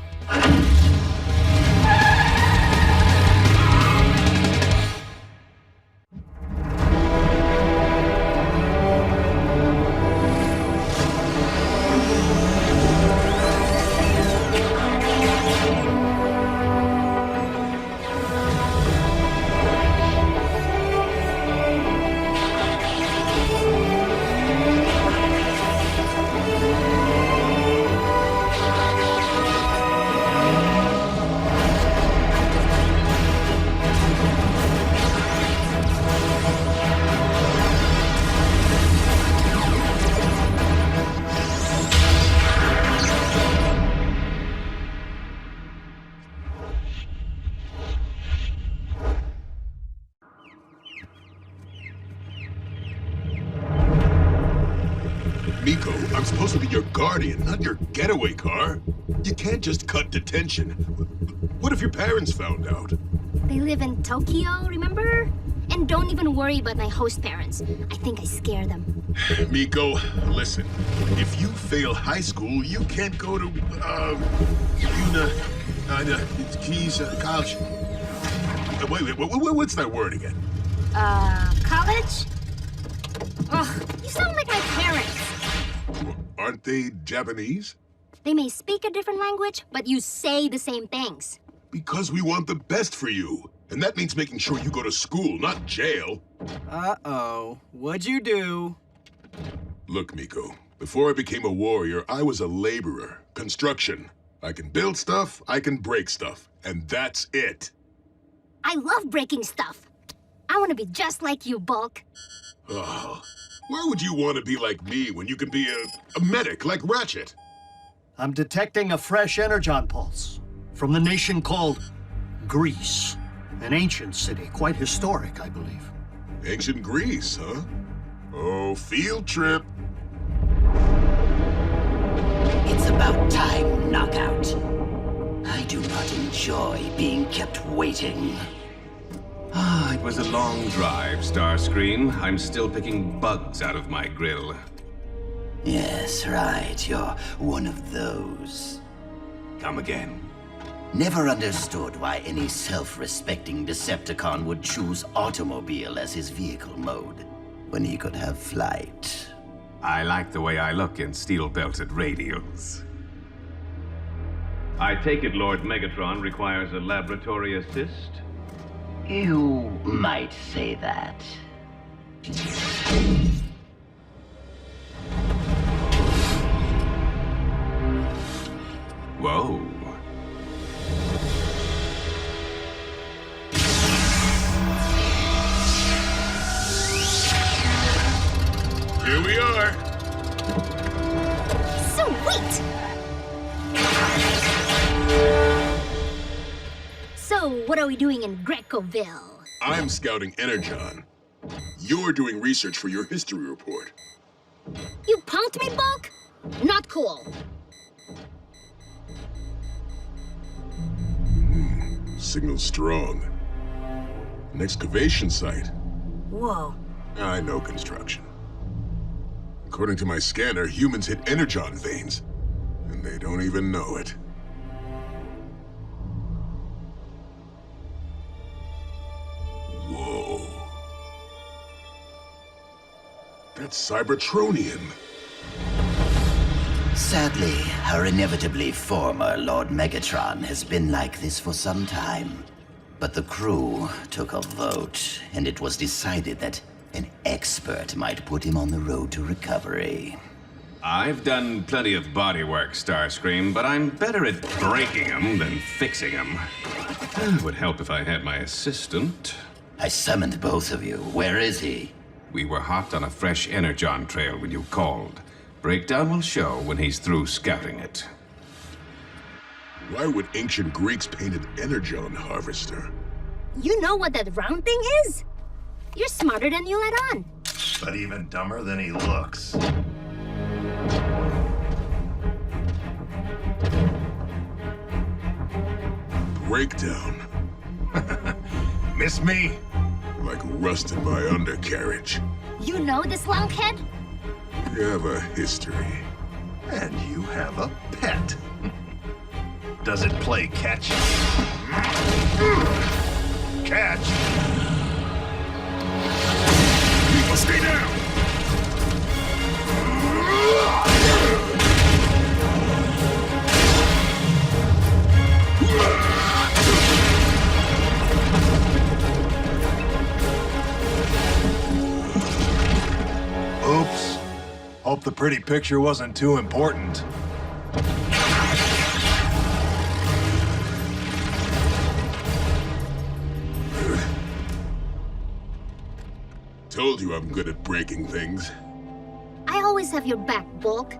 Miko, I'm supposed to be your guardian, not your getaway car. You can't just cut detention. What if your parents found out? They live in Tokyo, remember? And don't even worry about my host parents. I think I scare them. Miko, listen. If you fail high school, you can't go to, college. Wait, what's that word again? College? Ugh, you sound like my parents. Aren't they Japanese? They may speak a different language, but you say the same things. Because we want the best for you. And that means making sure you go to school, not jail. Uh-oh. What'd you do? Look, Miko, before I became a warrior, I was a laborer. Construction. I can build stuff, I can break stuff. And that's it. I love breaking stuff. I want to be just like you, Bulk. Oh, why would you want to be like me when you can be a medic like Ratchet? I'm detecting a fresh Energon pulse from the nation called Greece. An ancient city, quite historic, I believe. Ancient Greece, huh? Oh, field trip. It's about time, Knockout. I do not enjoy being kept waiting. Ah, it was a long drive, Starscream. I'm still picking bugs out of my grill. Yes, right. You're one of those. Come again. Never understood why any self-respecting Decepticon would choose automobile as his vehicle mode, when he could have flight. I like the way I look in steel-belted radials. I take it Lord Megatron requires a laboratory assist? You might say that. Whoa. Here we are. Sweet! So, what are we doing in Greckoville? I'm scouting Energon. You're doing research for your history report. You punked me, Bulk? Not cool. Signal strong. An excavation site. Whoa. I know construction. According to my scanner, humans hit Energon veins, and they don't even know it. Whoa. That's Cybertronian. Sadly, our inevitably former Lord Megatron has been like this for some time. But the crew took a vote, and it was decided that an expert might put him on the road to recovery. I've done plenty of bodywork, Starscream, but I'm better at breaking them than fixing them. It would help if I had my assistant. I summoned both of you. Where is he? We were hot on a fresh Energon trail when you called. Breakdown will show when he's through scouting it. Why would ancient Greeks paint an Energon harvester? You know what that round thing is? You're smarter than you let on. But even dumber than he looks. Breakdown. Miss me? Like rusted by undercarriage. You know this lunkhead? You have a history. And you have a pet. Does it play catch? Catch! People, stay down! Oops. Hope the pretty picture wasn't too important. Told you I'm good at breaking things. I always have your back, Bulk.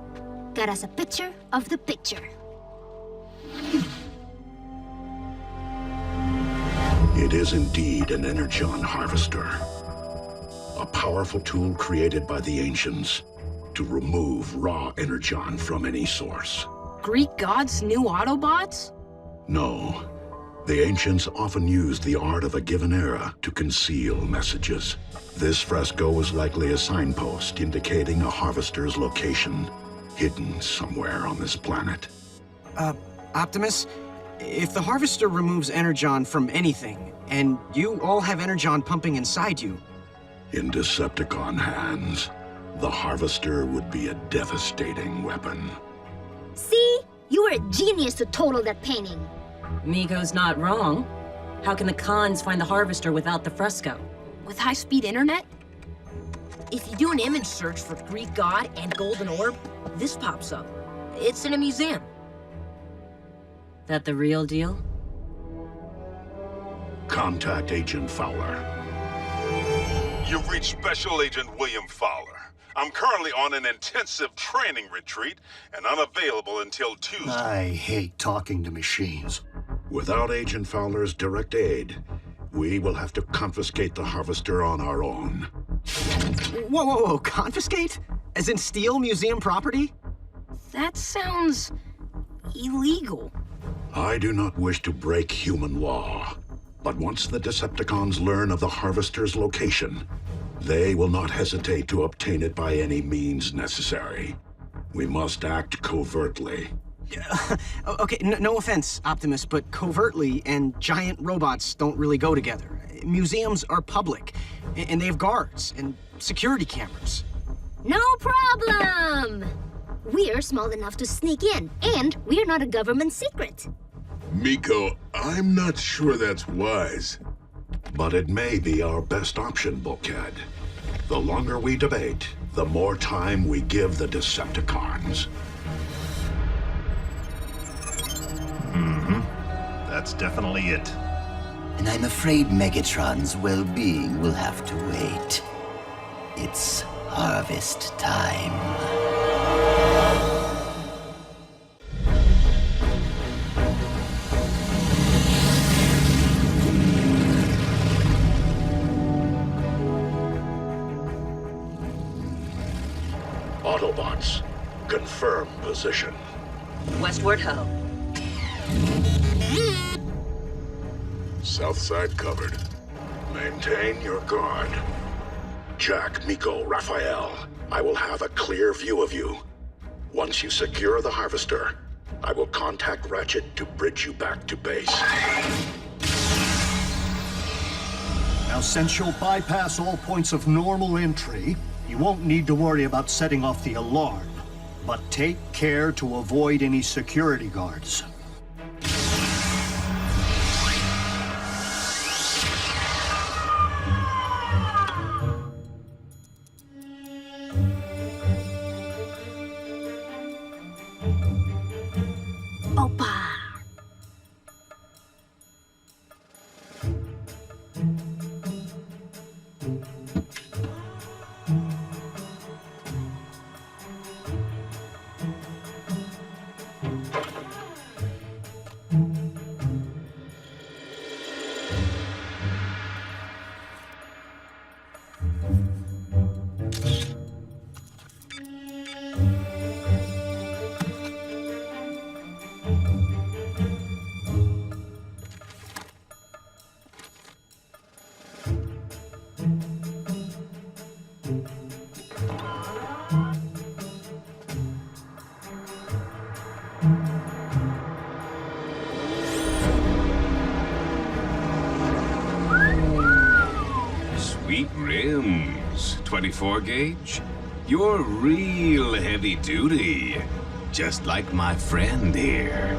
Got us a picture of the picture. It is indeed an Energon harvester. A powerful tool created by the ancients to remove raw Energon from any source. Greek gods' new Autobots? No. The ancients often used the art of a given era to conceal messages. This fresco was likely a signpost indicating a harvester's location, hidden somewhere on this planet. Optimus, if the harvester removes Energon from anything, and you all have Energon pumping inside you... In Decepticon hands, the harvester would be a devastating weapon. See? You were a genius to total that painting. Miko's not wrong. How can the cons find the harvester without the fresco? With high-speed internet? If you do an image search for Greek god and golden orb, this pops up. It's in a museum. That the real deal? Contact Agent Fowler. You've reached Special Agent William Fowler. I'm currently on an intensive training retreat and unavailable until Tuesday. I hate talking to machines. Without Agent Fowler's direct aid, we will have to confiscate the harvester on our own. Whoa, confiscate? As in steal museum property? That sounds... illegal. I do not wish to break human law, but once the Decepticons learn of the harvester's location, they will not hesitate to obtain it by any means necessary. We must act covertly. Okay, no offense, Optimus, but covertly and giant robots don't really go together. Museums are public, and they have guards and security cameras. No problem! We're small enough to sneak in, and we're not a government secret. Miko, I'm not sure that's wise. But it may be our best option, Bulkhead. The longer we debate, the more time we give the Decepticons. That's definitely it. And I'm afraid Megatron's well-being will have to wait. It's harvest time. Autobots, confirm position. Westward ho. South side covered. Maintain your guard. Jack, Miko, Raphael, I will have a clear view of you. Once you secure the harvester, I will contact Ratchet to bridge you back to base. Now, since you'll bypass all points of normal entry, you won't need to worry about setting off the alarm. But take care to avoid any security guards. Opa! sweet rims. 24 gauge? You're real heavy duty. Just like my friend here.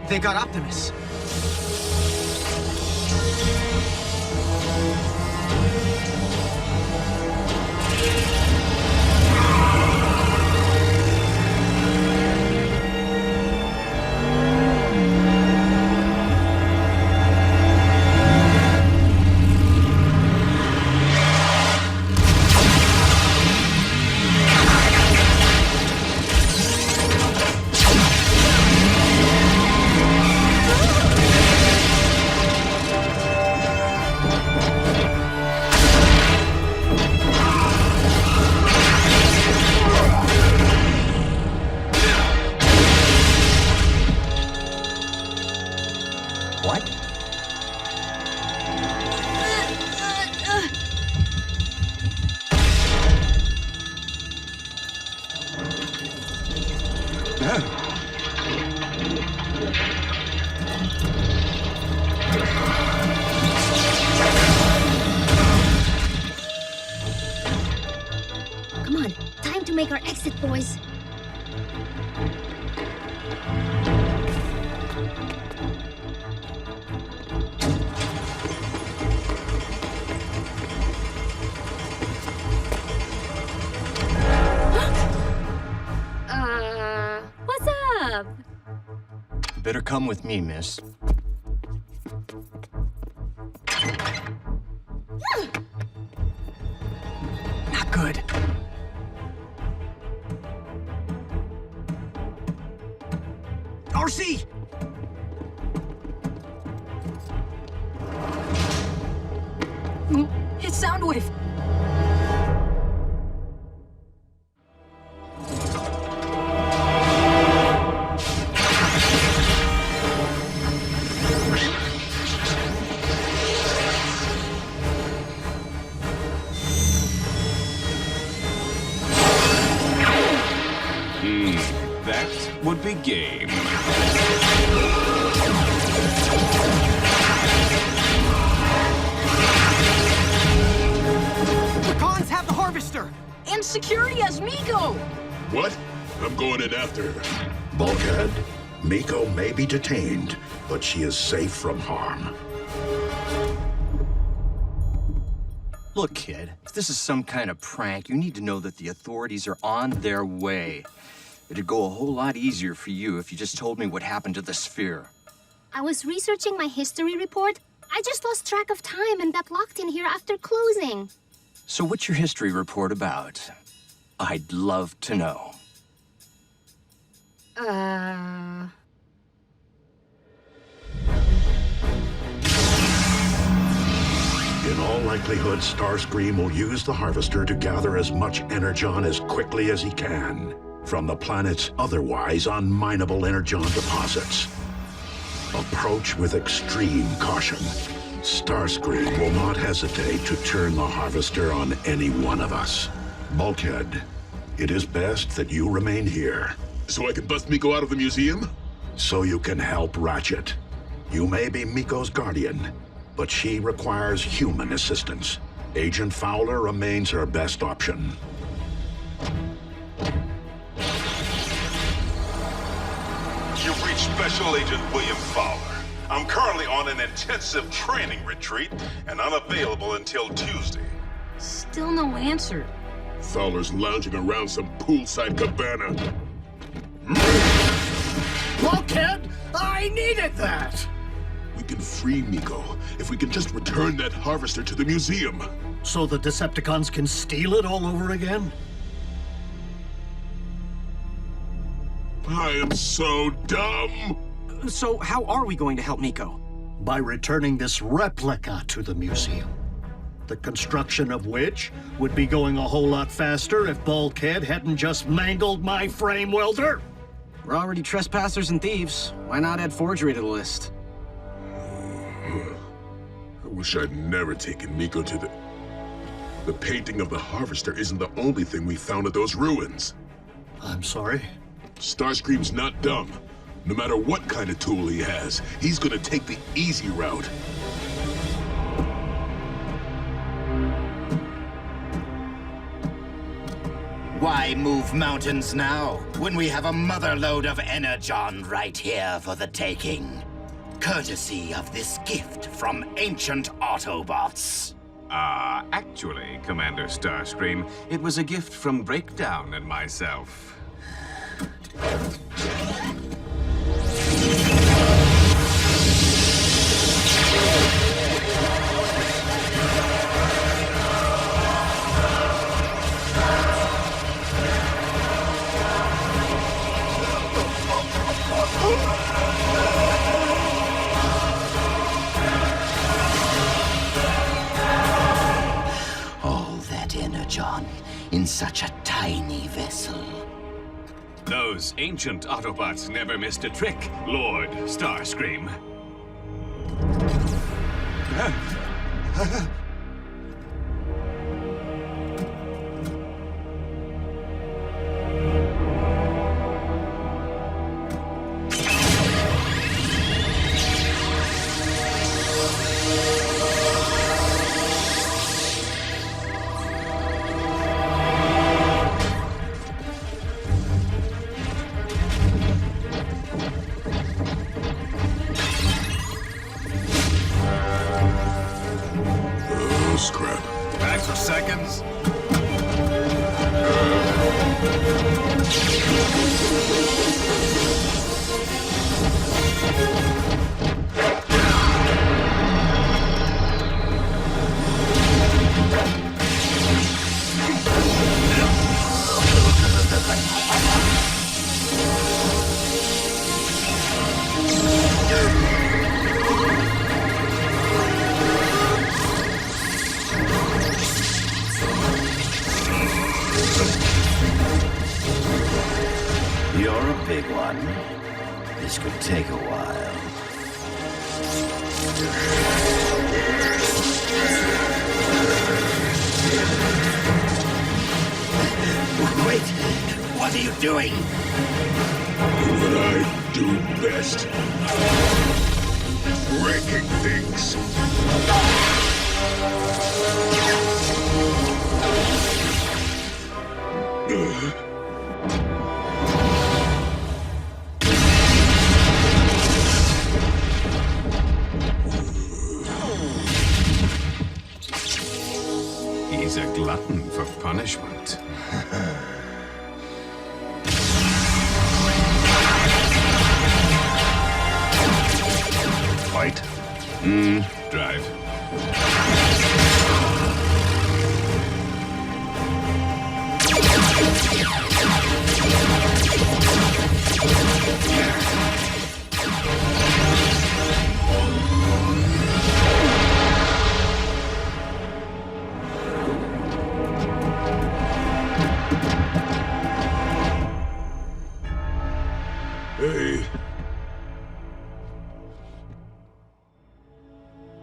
They got Optimus. Come on, time to make our exit, boys. What's up? Better come with me, miss. Not good. RC! It's Soundwave. That would be game. The cons have the harvester! And security has Miko! What? I'm going in after her. Bulkhead, Miko may be detained, but she is safe from harm. Look, kid, if this is some kind of prank, you need to know that the authorities are on their way. It'd go a whole lot easier for you if you just told me what happened to the sphere. I was researching my history report. I just lost track of time and got locked in here after closing. So what's your history report about? I'd love to know. In all likelihood, Starscream will use the Harvester to gather as much Energon as quickly as he can from the planet's otherwise unminable Energon deposits. Approach with extreme caution. Starscream will not hesitate to turn the Harvester on any one of us. Bulkhead, it is best that you remain here. So I can bust Miko out of the museum? So you can help Ratchet. You may be Miko's guardian, but she requires human assistance. Agent Fowler remains her best option. You've reached Special Agent William Fowler. I'm currently on an intensive training retreat and unavailable until Tuesday. Still no answer. Fowler's lounging around some poolside cabana. Bulkhead, I needed that! We can free Miko if we can just return that harvester to the museum. So the Decepticons can steal it all over again? I am so dumb! So how are we going to help Nico? By returning this replica to the museum. The construction of which would be going a whole lot faster if Bulkhead hadn't just mangled my frame welder. We're already trespassers and thieves. Why not add forgery to the list? I wish I'd never taken Nico to the... The painting of the Harvester isn't the only thing we found at those ruins. I'm sorry? Starscream's not dumb. No matter what kind of tool he has, he's gonna take the easy route. Why move mountains now, when we have a motherload of Energon right here for the taking? Courtesy of this gift from ancient Autobots. Actually, Commander Starscream, it was a gift from Breakdown and myself. All that Energon in such a tiny vessel. Those ancient Autobots never missed a trick, Lord Starscream. Scrap. Back for seconds. You're a big one. This could take a while. Wait! What are you doing? What I do best. Breaking things. He's a glutton for punishment. Fight? Drive. Hey.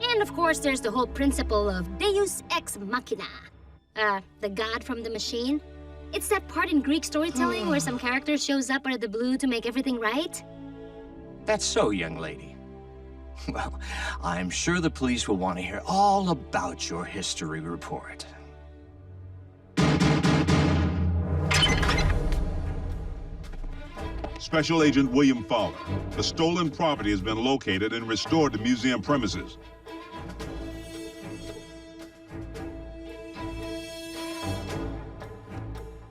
And of course, there's the whole principle of Deus Ex Machina. The god from the machine. It's that part in Greek storytelling where some character shows up out of the blue to make everything right. That's so, young lady. Well, I'm sure the police will want to hear all about your history report. Special Agent William Fowler. The stolen property has been located and restored to museum premises.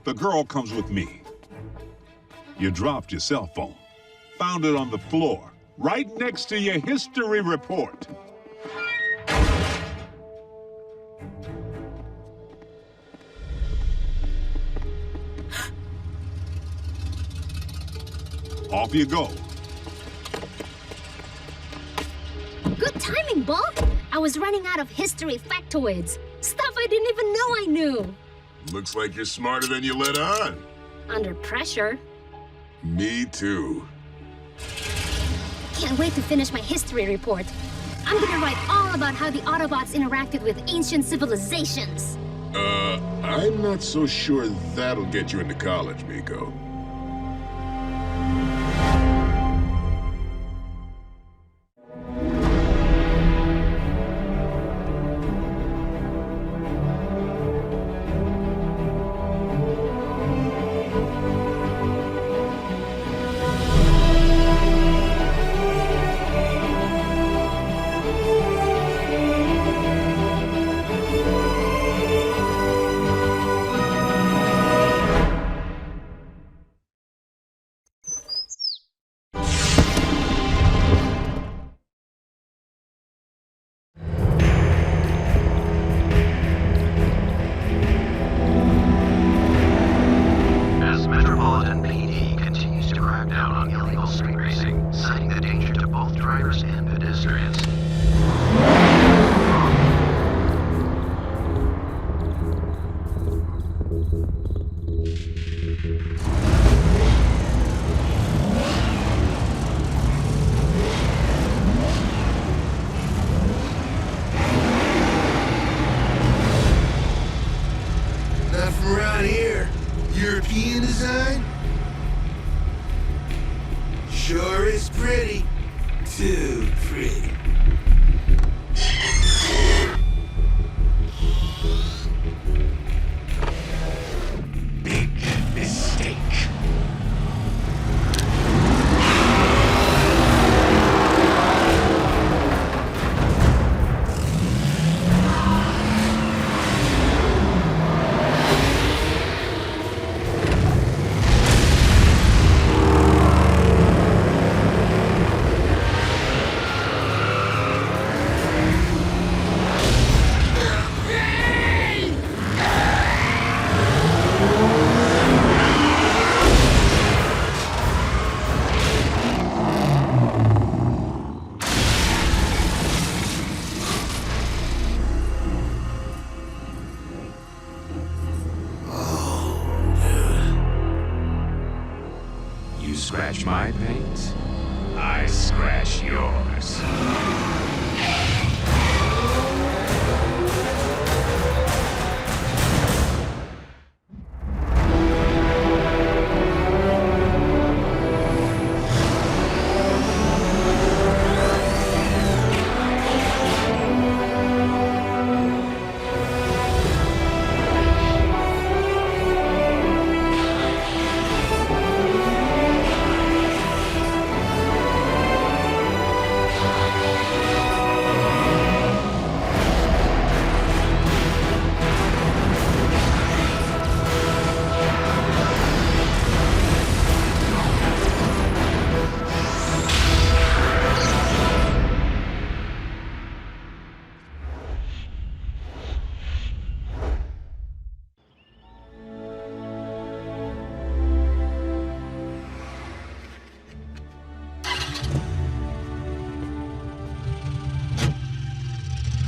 The girl comes with me. You dropped your cell phone. Found it on the floor, right next to your history report. Off you go. Good timing, Bob. I was running out of history factoids. Stuff I didn't even know I knew. Looks like you're smarter than you let on. Under pressure. Me too. Can't wait to finish my history report. I'm gonna write all about how the Autobots interacted with ancient civilizations. I'm not so sure that'll get you into college, Miko. European design? Sure is pretty. Too pretty. Big mistake. Scratch my paint, I scratch yours.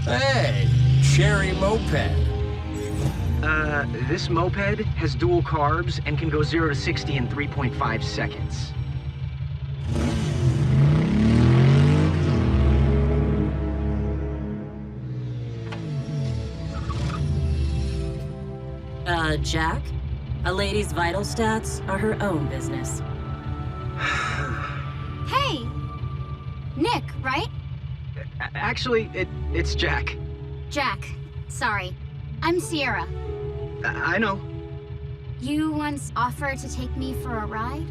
Hey, Cherry Moped. This moped has dual carbs and can go 0 to 60 in 3.5 seconds. Jack? A lady's vital stats are her own business. Hey! Nick, right? Actually, it's Jack. Jack. Sorry. I'm Sierra. I know. You once offered to take me for a ride?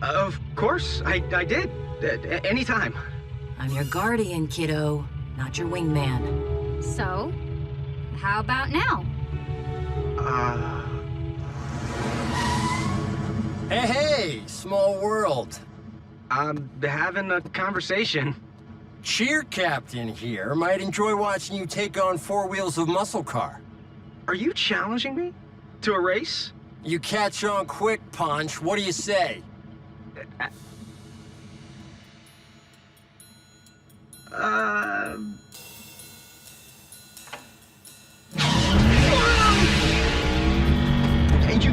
Of course, I did. Anytime. I'm your guardian, kiddo, not your wingman. So, how about now? Hey, small world. I'm having a conversation. Cheer Captain here might enjoy watching you take on 4 wheels of muscle car. Are you challenging me? To a race? You catch on quick, Punch. What do you say?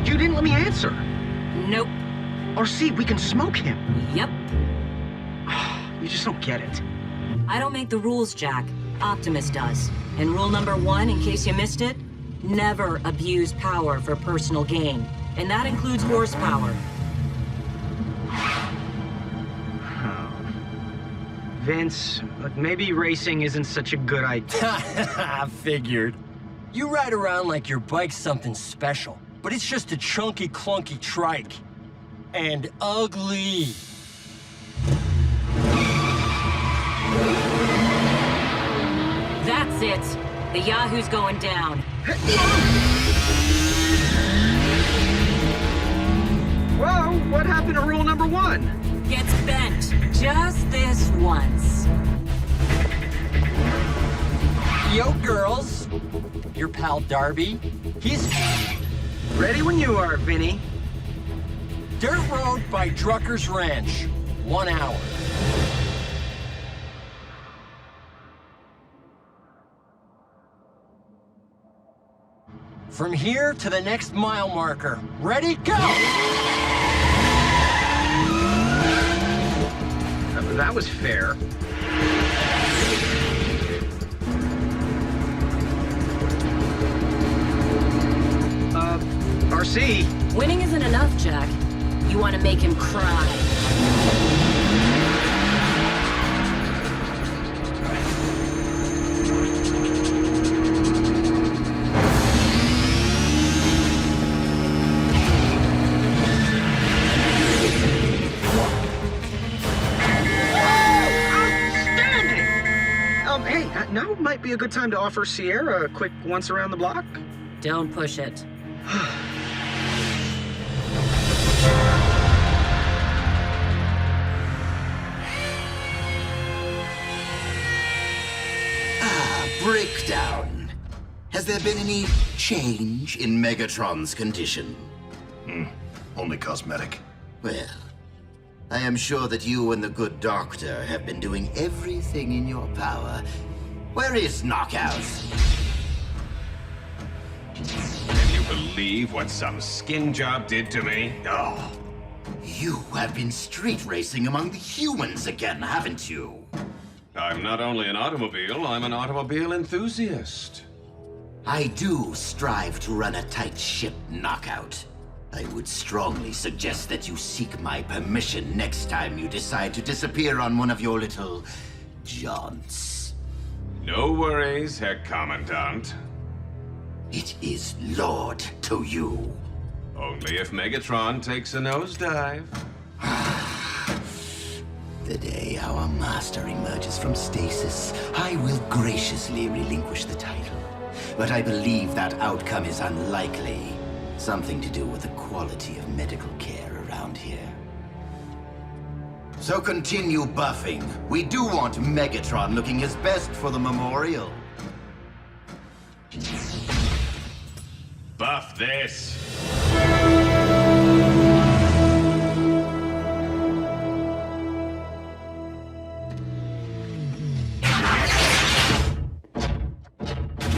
You didn't let me answer. Nope. RC, we can smoke him. Yep. You just don't get it. I don't make the rules, Jack. Optimus does. And rule number 1, in case you missed it, never abuse power for personal gain. And that includes horsepower. Vince, look, maybe racing isn't such a good idea. I figured. You ride around like your bike's something special, but it's just a chunky, clunky trike. And ugly. That's it. The Yahoo's going down. Whoa, what happened to rule number 1? Gets bent. Just this once. Yo, girls. Your pal Darby. He's... Ready when you are, Vinny. Dirt road by Drucker's Ranch. 1 hour. From here to the next mile marker. Ready, go! That was fair. RC. Winning isn't enough, Jack. You want to make him cry. Hey, now might be a good time to offer Sierra a quick once around the block. Don't push it. Breakdown. Has there been any change in Megatron's condition? Only cosmetic. Well, I am sure that you and the good doctor have been doing everything in your power. Where is Knockout? Can you believe what some skin job did to me? Oh. You have been street racing among the humans again, haven't you? I'm not only an automobile, I'm an automobile enthusiast. I do strive to run a tight ship, Knockout. I would strongly suggest that you seek my permission next time you decide to disappear on one of your little jaunts. No worries, Herr Commandant. It is Lord to you. Only if Megatron takes a nosedive. The day our master emerges from stasis, I will graciously relinquish the title. But I believe that outcome is unlikely. Something to do with the quality of medical care around here. So continue buffing. We do want Megatron looking his best for the memorial. Buff this!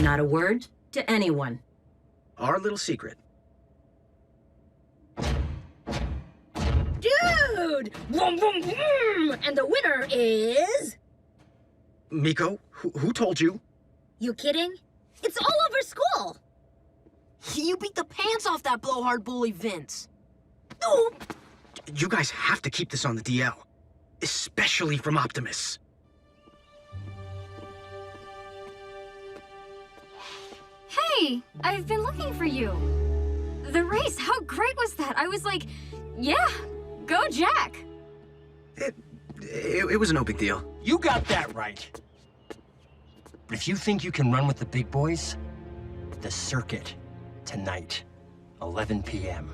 Not a word to anyone. Our little secret. Dude! Vroom, vroom, vroom! And the winner is... Miko, who told you? You kidding? It's all over school! You beat the pants off that blowhard bully, Vince. Oh! You guys have to keep this on the DL. Especially from Optimus. Hey, I've been looking for you. The race, how great was that? I was like, yeah, go Jack. It was no big deal. You got that right. But if you think you can run with the big boys, the circuit, tonight, 11 p.m.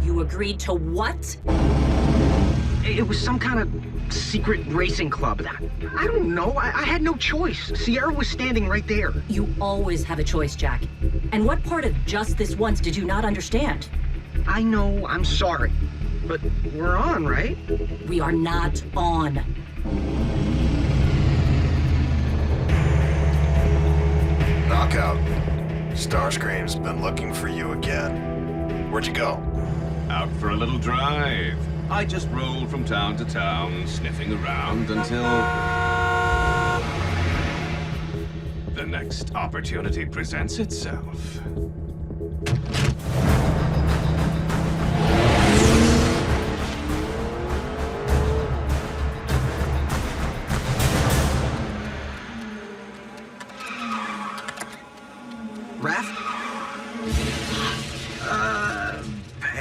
You agreed to what? It was some kind of secret racing club. I don't know. I had no choice. Sierra was standing right there. You always have a choice, Jack. And what part of just this once did you not understand? I know, I'm sorry. But we're on, right? We are not on. Knockout. Starscream's been looking for you again. Where'd you go? Out for a little drive. I just rolled from town to town, sniffing around until the next opportunity presents itself.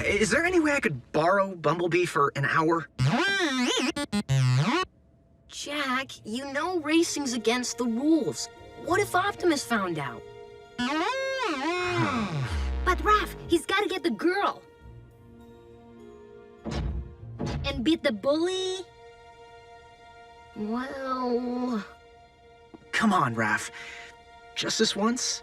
Is there any way I could borrow Bumblebee for an hour? Jack, you know racing's against the rules. What if Optimus found out? But Raph, he's gotta get the girl. And beat the bully? Well... Come on, Raph. Just this once?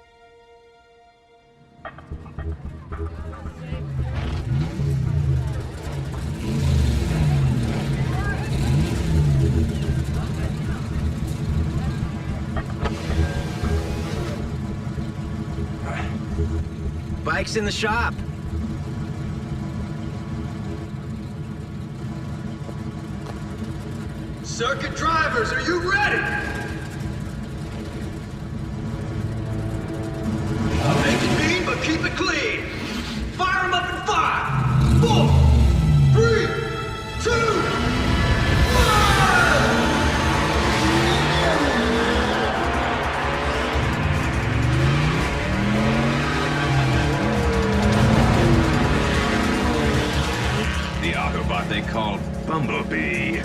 Bike's in the shop. Circuit drivers, are you ready? I'll make it mean, but keep it clean. Fire 'em up in 5, 4, 3, 2, 1! The Autobot they call Bumblebee.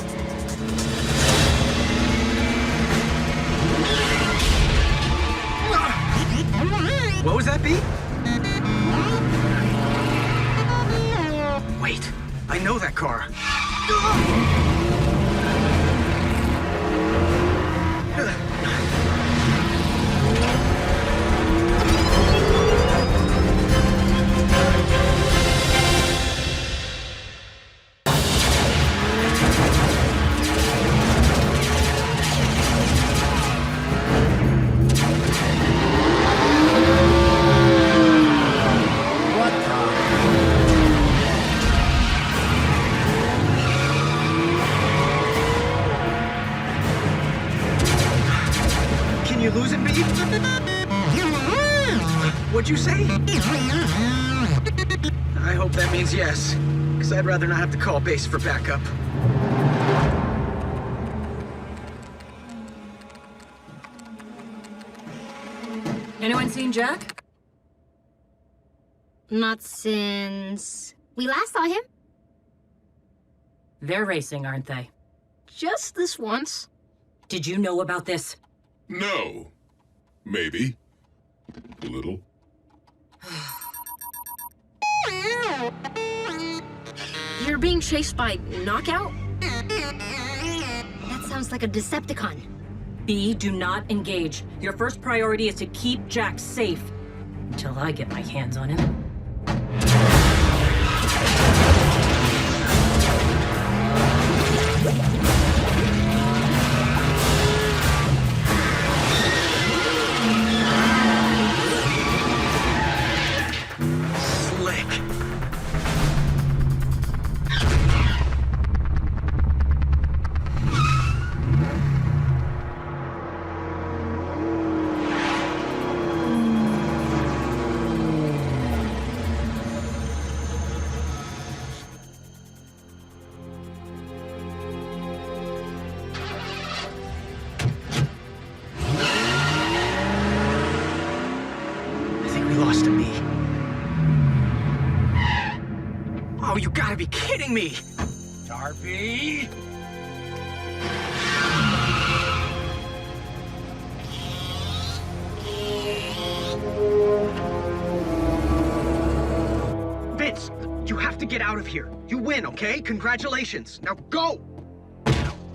What was that beat? Wait, I know that car. What'd you say? I hope that means yes, because I'd rather not have to call base for backup. Anyone seen Jack? Not since we last saw him. They're racing, aren't they? Just this once. Did you know about this? No. Maybe. A little. You're being chased by Knockout? That sounds like a Decepticon. B, do not engage. Your first priority is to keep Jack safe until I get my hands on him. Oh, you gotta be kidding me! Darby! Vince, You have to get out of here. You win, okay? Congratulations. Now go!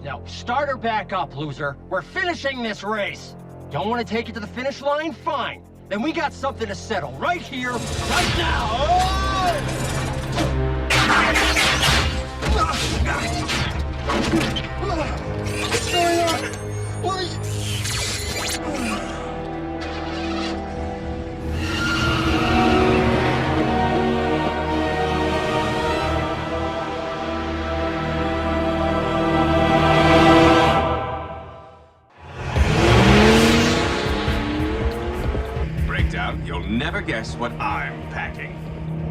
Now, start her back up, loser. We're finishing this race. Don't want to take it to the finish line? Fine. Then we got something to settle right here, right now. What's going on? What? You'll never guess what I'm packing.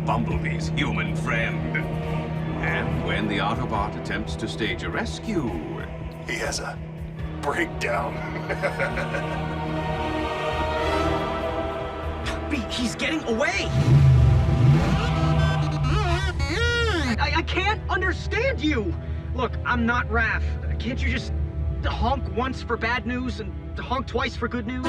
Bumblebee's human friend. And when the Autobot attempts to stage a rescue... He has a breakdown. He's getting away! I can't understand you! Look, I'm not Raph. Can't you just honk once for bad news and honk twice for good news?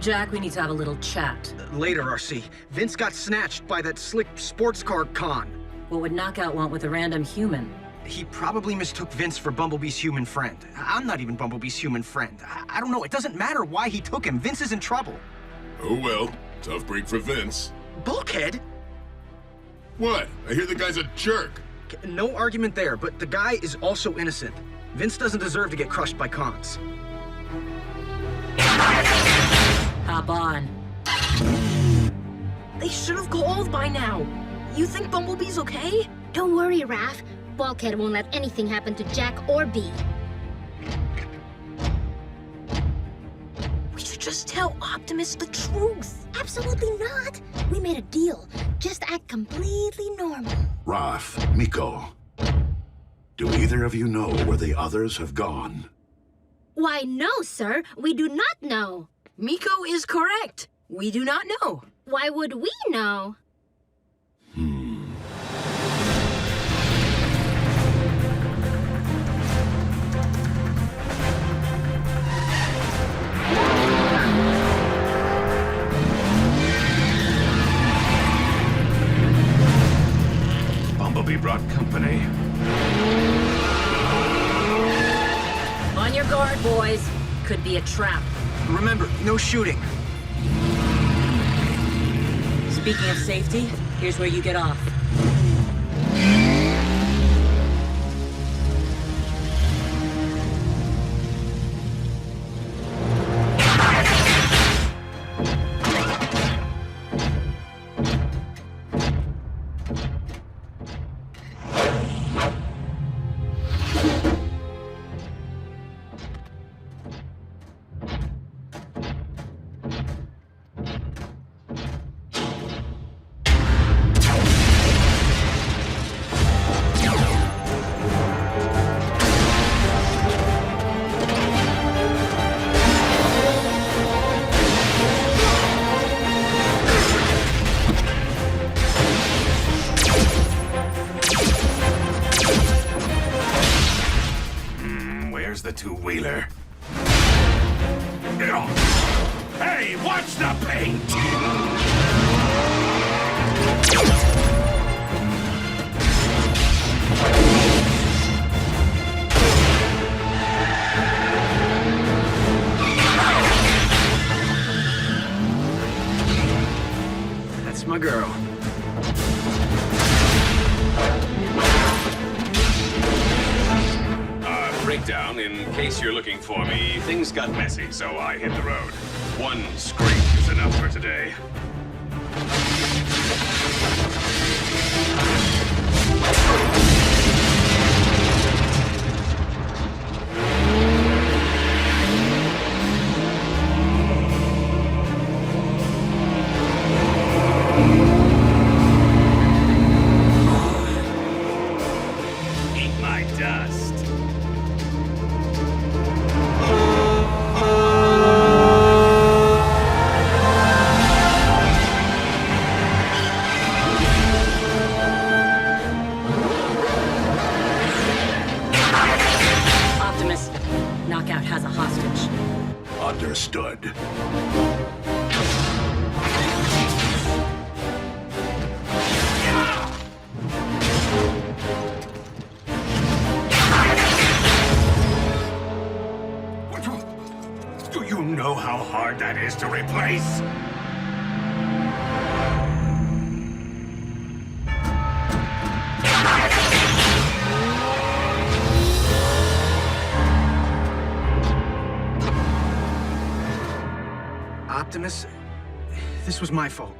Jack, we need to have a little chat. Later, RC. Vince got snatched by that slick sports car con. What would Knockout want with a random human? He probably mistook Vince for Bumblebee's human friend. I'm not even Bumblebee's human friend. I don't know. It doesn't matter why he took him. Vince is in trouble. Oh well. Tough break for Vince. Bulkhead? What? I hear the guy's a jerk. No argument there, but the guy is also innocent. Vince doesn't deserve to get crushed by cons. Hop on. They should have called by now. You think Bumblebee's okay? Don't worry, Raph. Bulkhead won't let anything happen to Jack or Bee. We should just tell Optimus the truth. Absolutely not. We made a deal. Just act completely normal. Raph, Miko, do either of you know where the others have gone? Why, no, sir. We do not know. Miko is correct. We do not know. Why would we know? Bumblebee brought company. On your guard, boys. Could be a trap. Remember, no shooting. Speaking of safety, here's where you get off. Where's the two-wheeler? Hey, watch the paint! That's my girl. Breakdown, in case you're looking for me. Things got messy, so I hit the road. One scrape is enough for today. Eat my dust. Understood. Do you know how hard that is to replace? Optimus, this was my fault.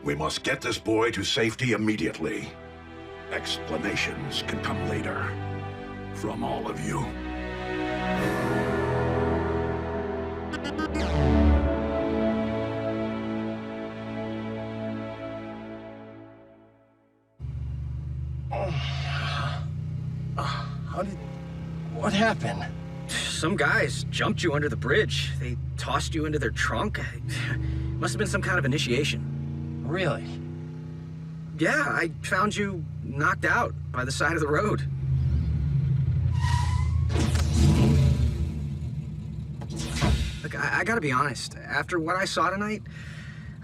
We must get this boy to safety immediately. Explanations can come later. From all of you. What happened? Some guys jumped you under the bridge. They tossed you into their trunk. Must have been some kind of initiation. Really? Yeah, I found you knocked out by the side of the road. Look, I gotta be honest. After what I saw tonight,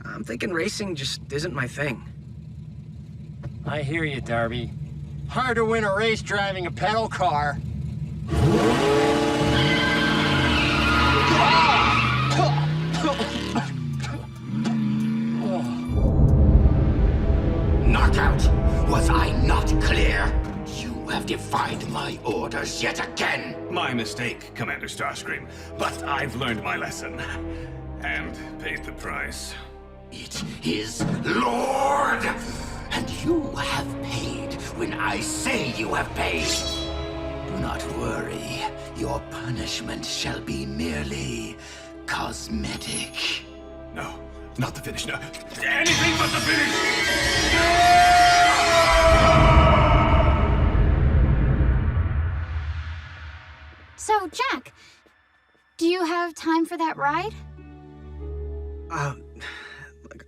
I'm thinking racing just isn't my thing. I hear you, Darby. Hard to win a race driving a pedal car. Knockout! Was I not clear? You have defied my orders yet again. My mistake, Commander Starscream. But I've learned my lesson. And paid the price. It is Lord! And you have paid when I say you have paid. Do not worry. Your punishment shall be merely cosmetic. No, not the finish, no. Anything but the finish! So, Jack, do you have time for that ride?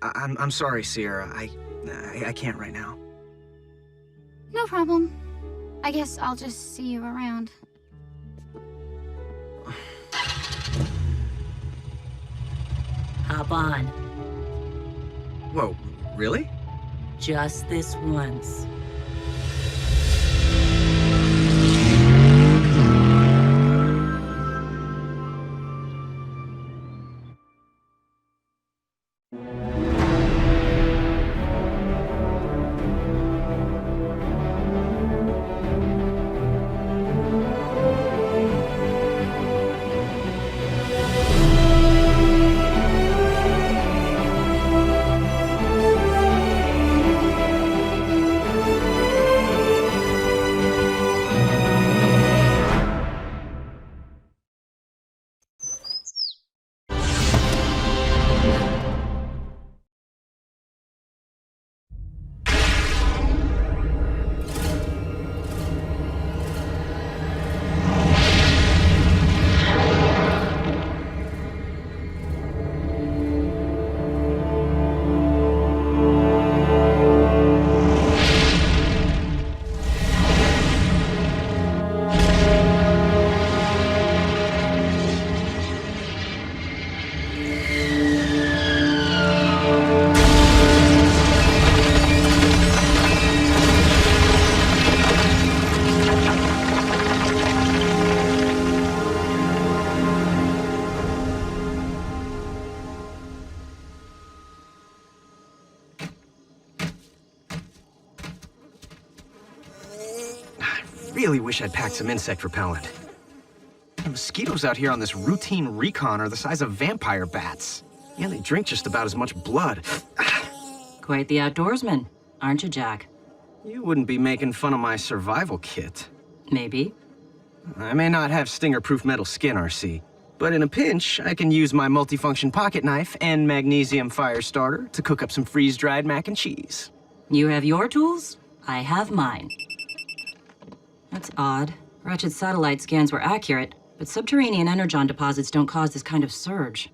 I'm sorry, Sierra. I can't right now. No problem. I guess I'll just see you around. Hop on. Whoa, really? Just this once. Really wish I'd packed some insect repellent. The mosquitoes out here on this routine recon are the size of vampire bats. Yeah, they drink just about as much blood. Quite the outdoorsman, aren't you, Jack? You wouldn't be making fun of my survival kit. Maybe. I may not have stinger-proof metal skin, RC, but in a pinch, I can use my multifunction pocket knife and magnesium fire starter to cook up some freeze-dried mac and cheese. You have your tools, I have mine. That's odd. Ratchet's satellite scans were accurate, but subterranean Energon deposits don't cause this kind of surge.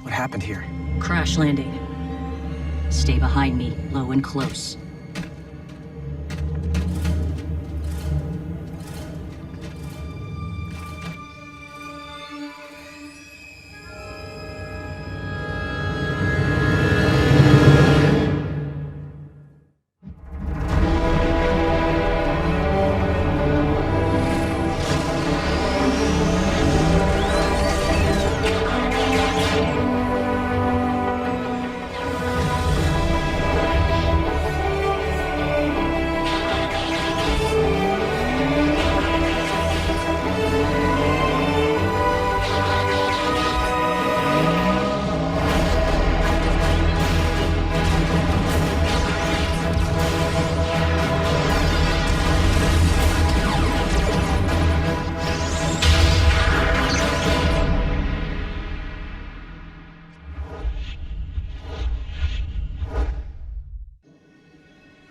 What happened here? Crash landing. Stay behind me, low and close.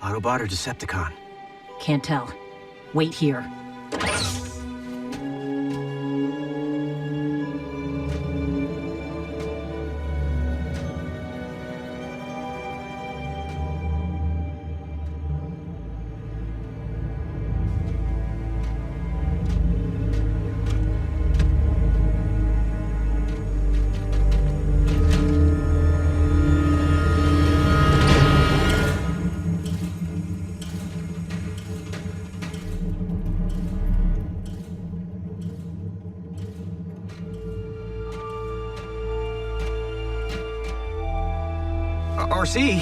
Autobot or Decepticon? Can't tell. Wait here. RC?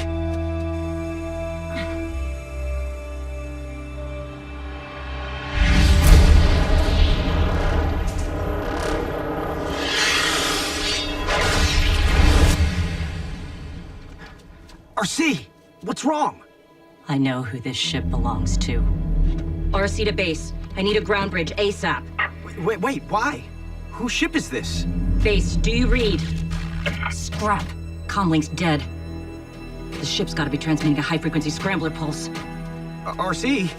RC, what's wrong? I know who this ship belongs to. RC to base. I need a ground bridge ASAP. Wait, why? Whose ship is this? Base, do you read? Scrap. Comlink's dead. The ship's gotta be transmitting a high-frequency scrambler pulse. RC?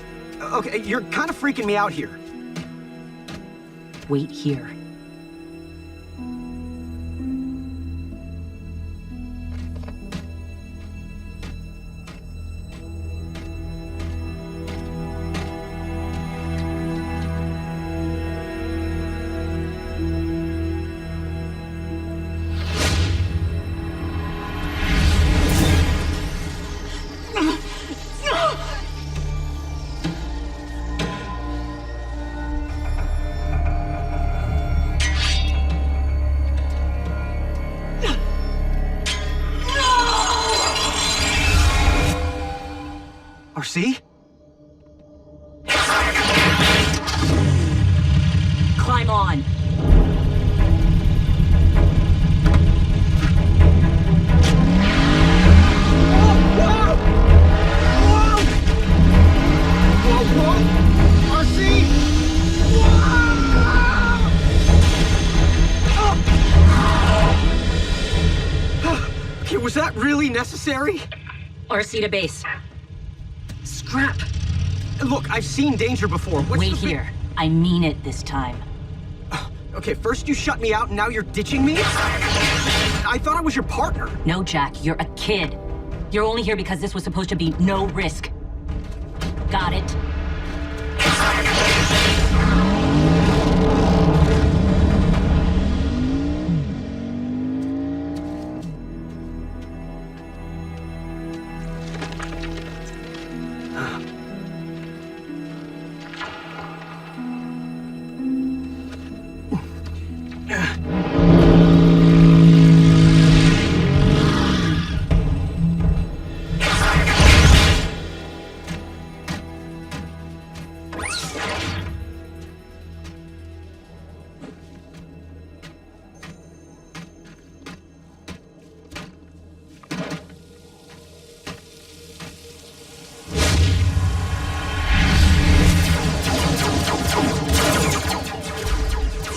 Okay, you're kind of freaking me out here. Wait here. RC? Climb on. Okay, was that really necessary? RC to base. Scrap. Look, I've seen danger before. Wait here. I mean it this time. Okay, first you shut me out, and now you're ditching me? I thought I was your partner. No, Jack, you're a kid. You're only here because this was supposed to be no risk. Got it?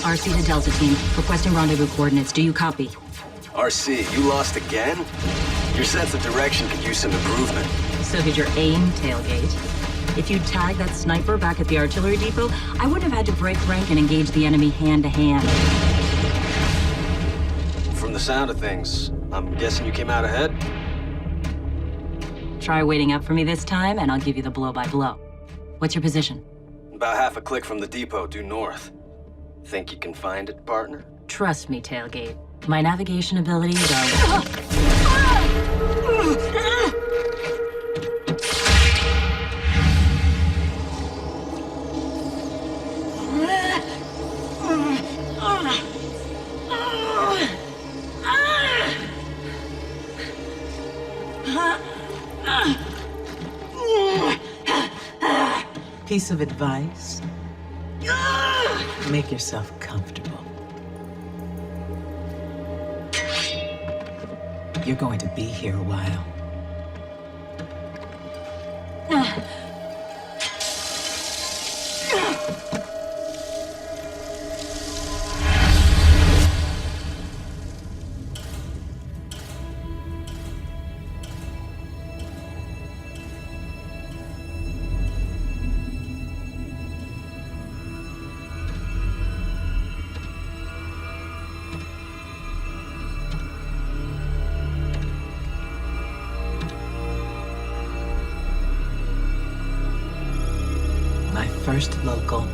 RC to Delta Team, requesting rendezvous coordinates. Do you copy? RC, you lost again? Your sense of direction could use some improvement. So did your aim, tailgate. If you'd tagged that sniper back at the artillery depot, I wouldn't have had to break rank and engage the enemy hand-to-hand. From the sound of things, I'm guessing you came out ahead? Try waiting up for me this time, and I'll give you the blow-by-blow. What's your position? About half a click from the depot due north. Think you can find it, partner? Trust me, Tailgate. My navigation abilities are... Piece of advice? Make yourself comfortable. You're going to be here a while. First local.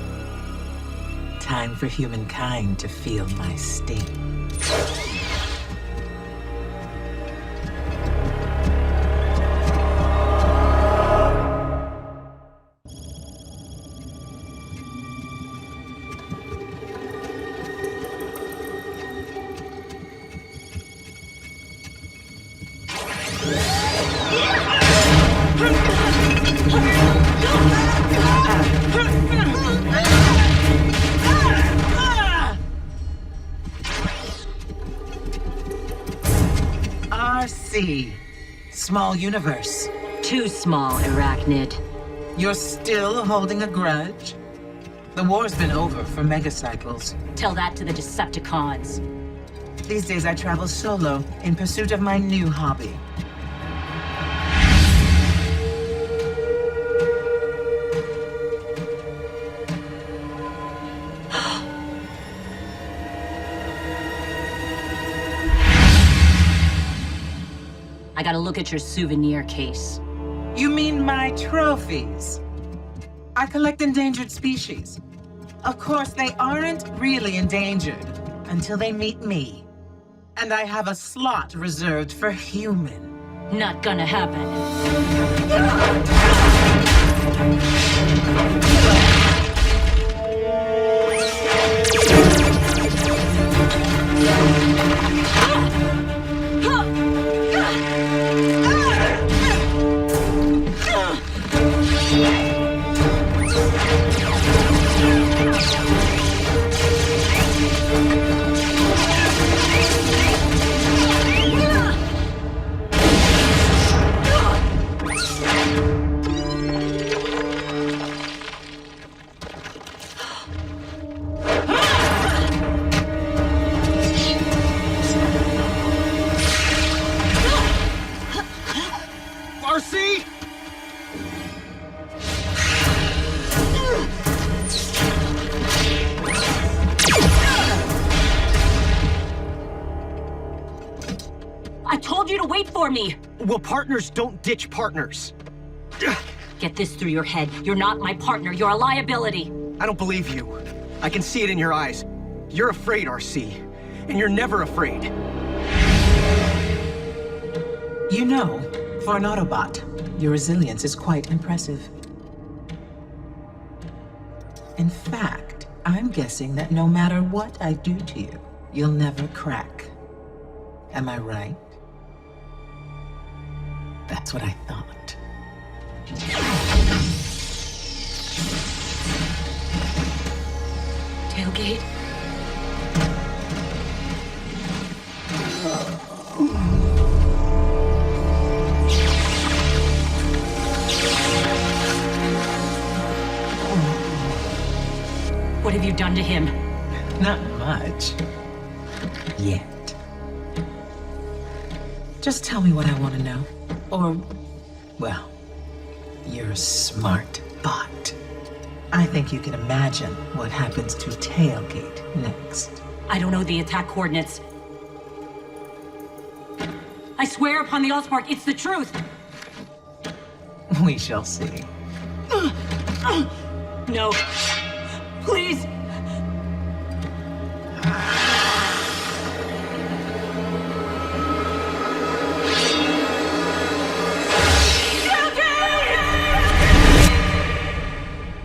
Time for humankind to feel my sting. Small universe. Too small, Arachnid. You're still holding a grudge? The war's been over for megacycles. Tell that to the Decepticons. These days I travel solo in pursuit of my new hobby. I gotta look at your souvenir case. You mean my trophies? I collect endangered species. Of course, they aren't really endangered until they meet me. And I have a slot reserved for human. Not gonna happen. Me. Well, partners don't ditch partners. Get this through your head. You're not my partner. You're a liability. I don't believe you. I can see it in your eyes. You're afraid, RC. And you're never afraid. You know, for an Autobot, your resilience is quite impressive. In fact, I'm guessing that no matter what I do to you, you'll never crack. Am I right? That's what I thought. Tailgate? What have you done to him? Not much. Yet. Just tell me what I want to know. Or, well, you're a smart bot. I think you can imagine what happens to Tailgate next. I don't know the attack coordinates. I swear upon the Allspark, it's the truth. We shall see. No. Please.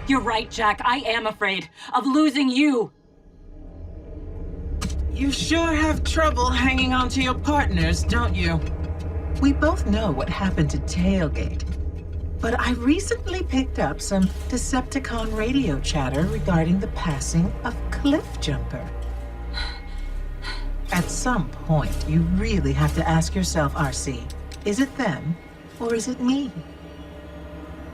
You're right, Jack. I am afraid of losing you. You sure have trouble hanging on to your partners, don't you? We both know what happened to Tailgate. But I recently picked up some Decepticon radio chatter regarding the passing of Cliffjumper. At some point, you really have to ask yourself, RC, is it them or is it me?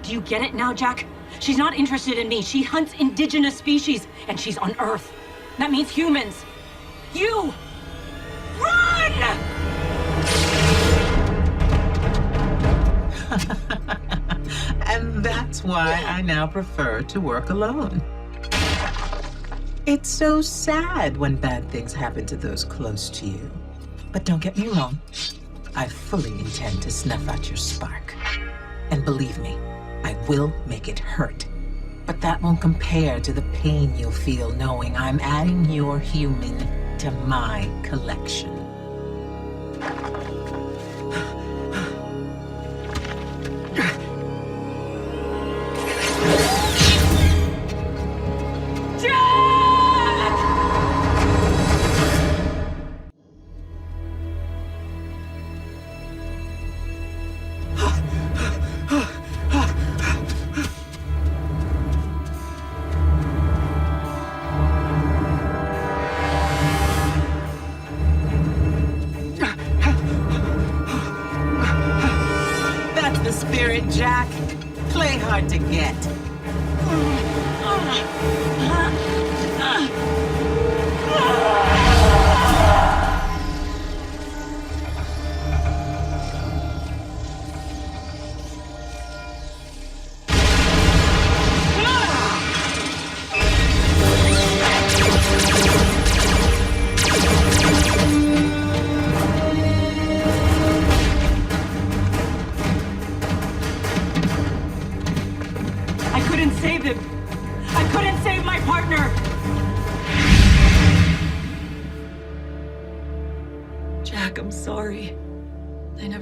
Do you get it now, Jack? She's not interested in me. She hunts indigenous species, and she's on Earth. That means humans. You! Run! And that's why I now prefer to work alone. It's so sad when bad things happen to those close to you. But don't get me wrong, I fully intend to snuff out your spark. And believe me, I will make it hurt. But that won't compare to the pain you'll feel knowing I'm adding your human to my collection. Jack, play hard to get.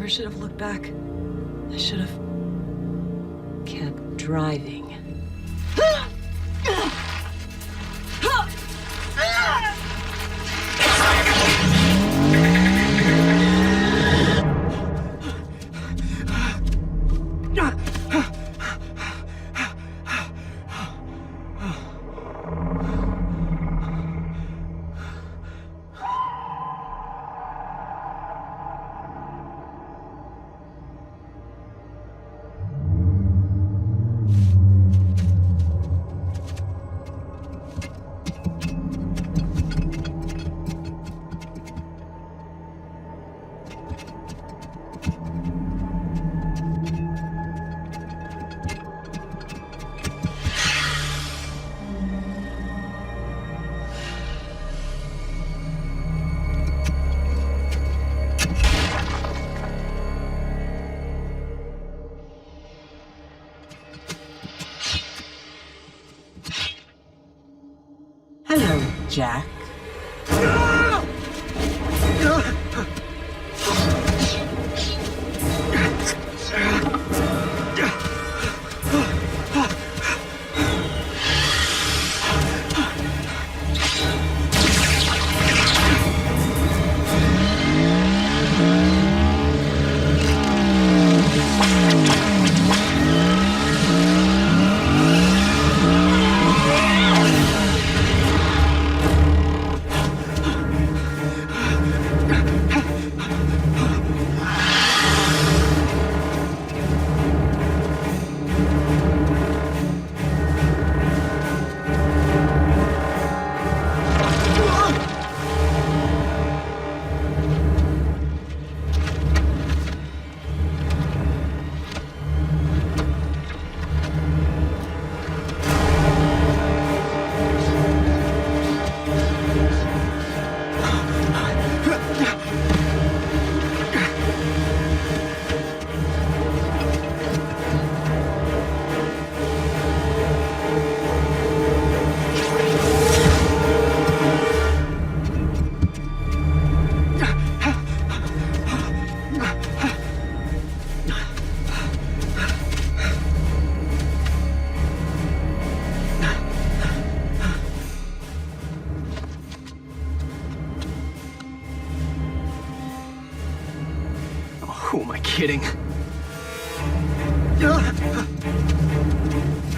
I should have looked back. I should have kept driving. Hello, Jack. Who am I kidding?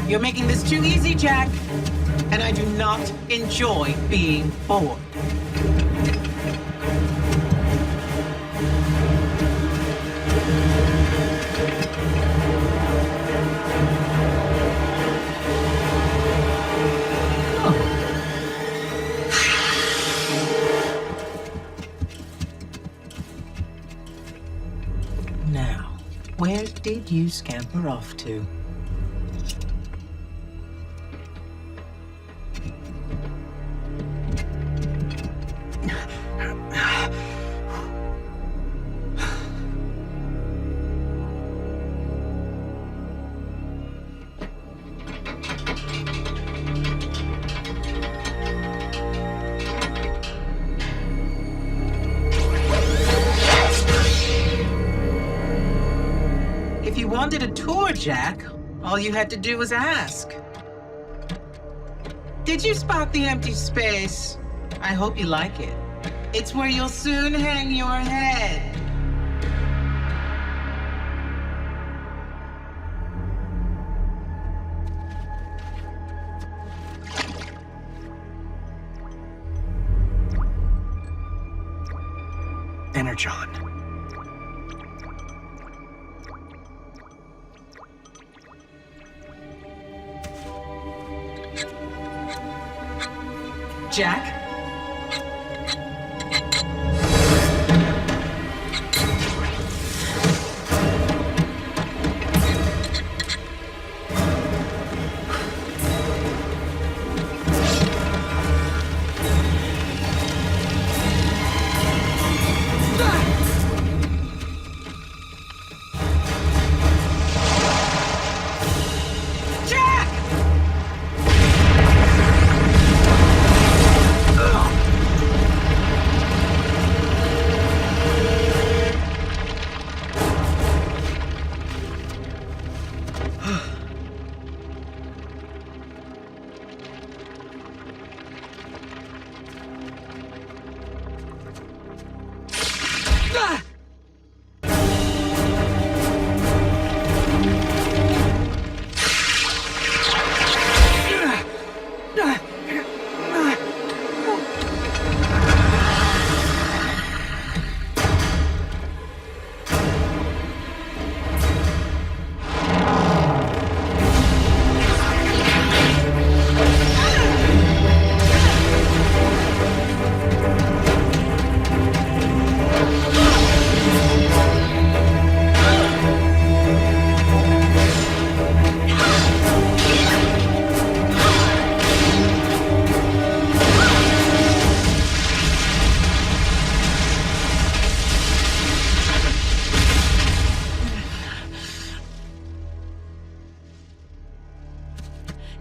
You're making this too easy, Jack. And I do not enjoy being bored. Now, where did you scamper off to? If you wanted a tour, Jack, all you had to do was ask. Did you spot the empty space? I hope you like it. It's where you'll soon hang your head. Energon. Jack?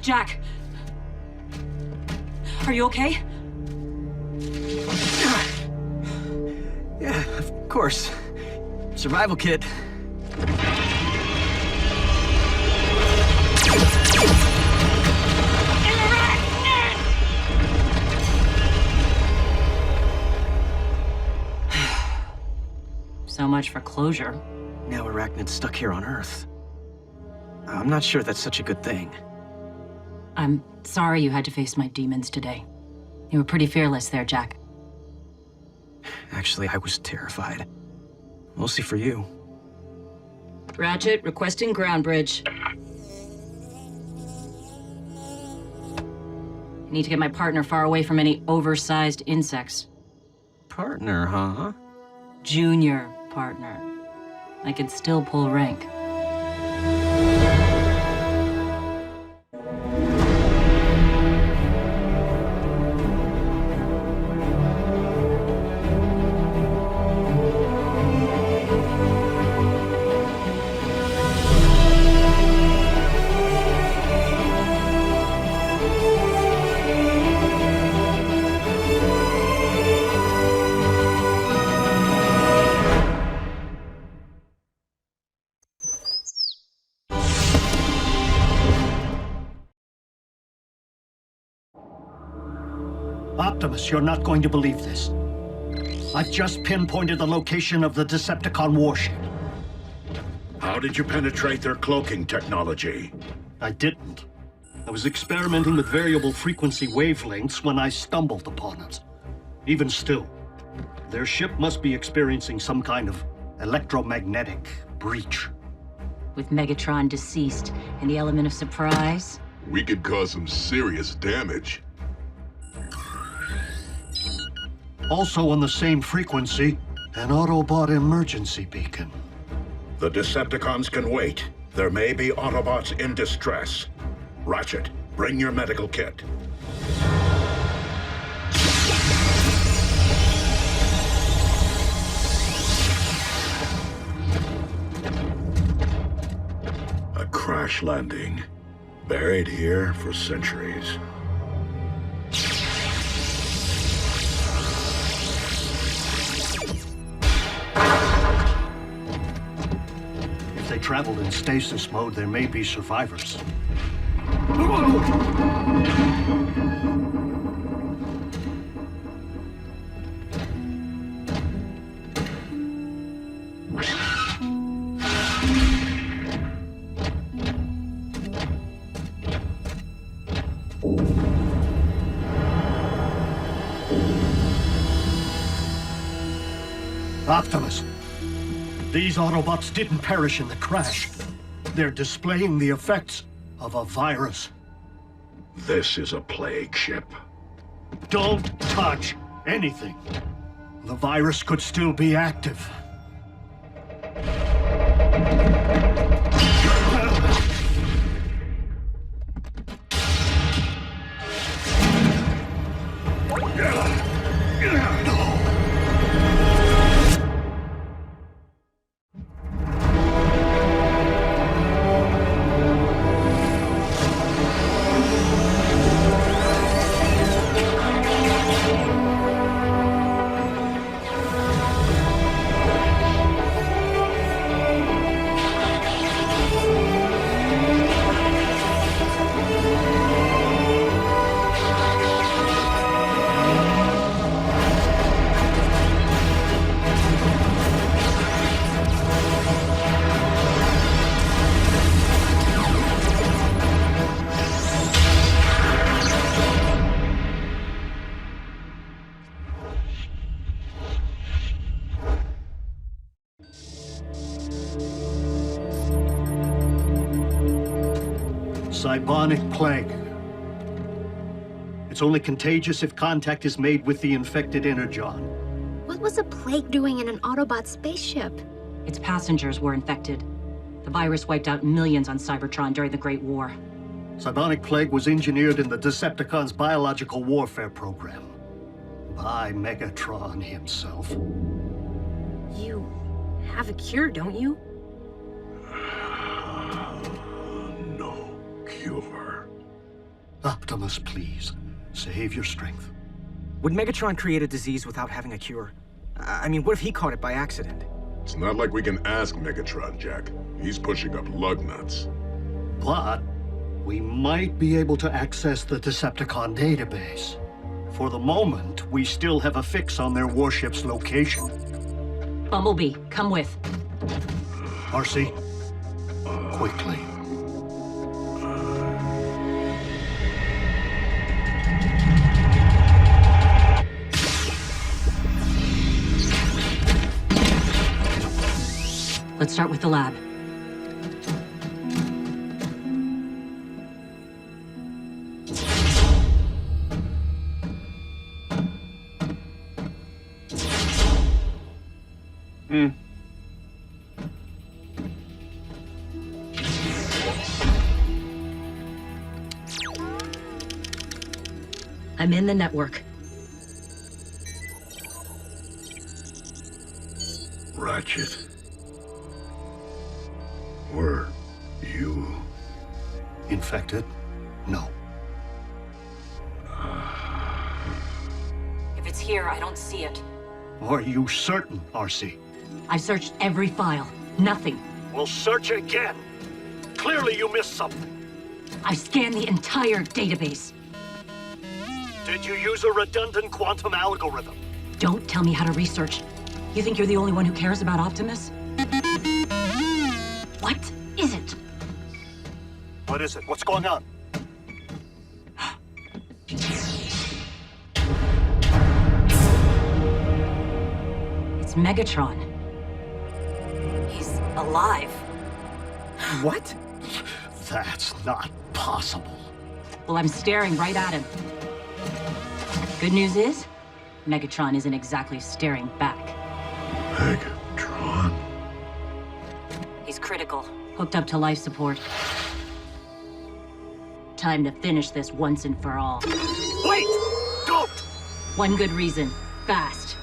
Jack! Are you okay? Yeah, of course. Survival kit. So much for closure. Now Arachnid's stuck here on Earth. I'm not sure that's such a good thing. I'm sorry you had to face my demons today. You were pretty fearless there, Jack. Actually, I was terrified. Mostly for you. Ratchet, requesting ground bridge. I need to get my partner far away from any oversized insects. Partner, huh? Junior partner. I could still pull rank. Optimus, you're not going to believe this. I've just pinpointed the location of the Decepticon warship. How did you penetrate their cloaking technology? I didn't. I was experimenting with variable frequency wavelengths when I stumbled upon it. Even still, their ship must be experiencing some kind of electromagnetic breach. With Megatron deceased and the element of surprise. We could cause some serious damage. Also on the same frequency, an Autobot emergency beacon. The Decepticons can wait. There may be Autobots in distress. Ratchet, bring your medical kit. A crash landing. Buried here for centuries. If they traveled in stasis mode, there may be survivors. Optimus, these Autobots didn't perish in the crash. They're displaying the effects of a virus. This is a plague ship. Don't touch anything. The virus could still be active. Cybonic plague. It's only contagious if contact is made with the infected Energon. What was a plague doing in an Autobot spaceship? Its passengers were infected. The virus wiped out millions on Cybertron during the Great War. Cybonic plague was engineered in the Decepticons' biological warfare program. By Megatron himself. You have a cure, don't you? Cure. Optimus, please. Save your strength. Would Megatron create a disease without having a cure? I mean, what if he caught it by accident? It's not like we can ask Megatron, Jack. He's pushing up lug nuts. But we might be able to access the Decepticon database. For the moment, we still have a fix on their warship's location. Bumblebee, come with. RC, quickly. Let's start with the lab. I'm in the network. Ratchet. Were you infected? No. If it's here, I don't see it. Are you certain, RC? I've searched every file. Nothing. We'll search again. Clearly you missed something. I've scanned the entire database. Did you use a redundant quantum algorithm? Don't tell me how to research. You think you're the only one who cares about Optimus? What is it? What is it? What's going on? It's Megatron. He's alive. What? That's not possible. Well, I'm staring right at him. Good news is, Megatron isn't exactly staring back. Megatron? He's critical, hooked up to life support. Time to finish this once and for all. Wait! Don't! One good reason, fast.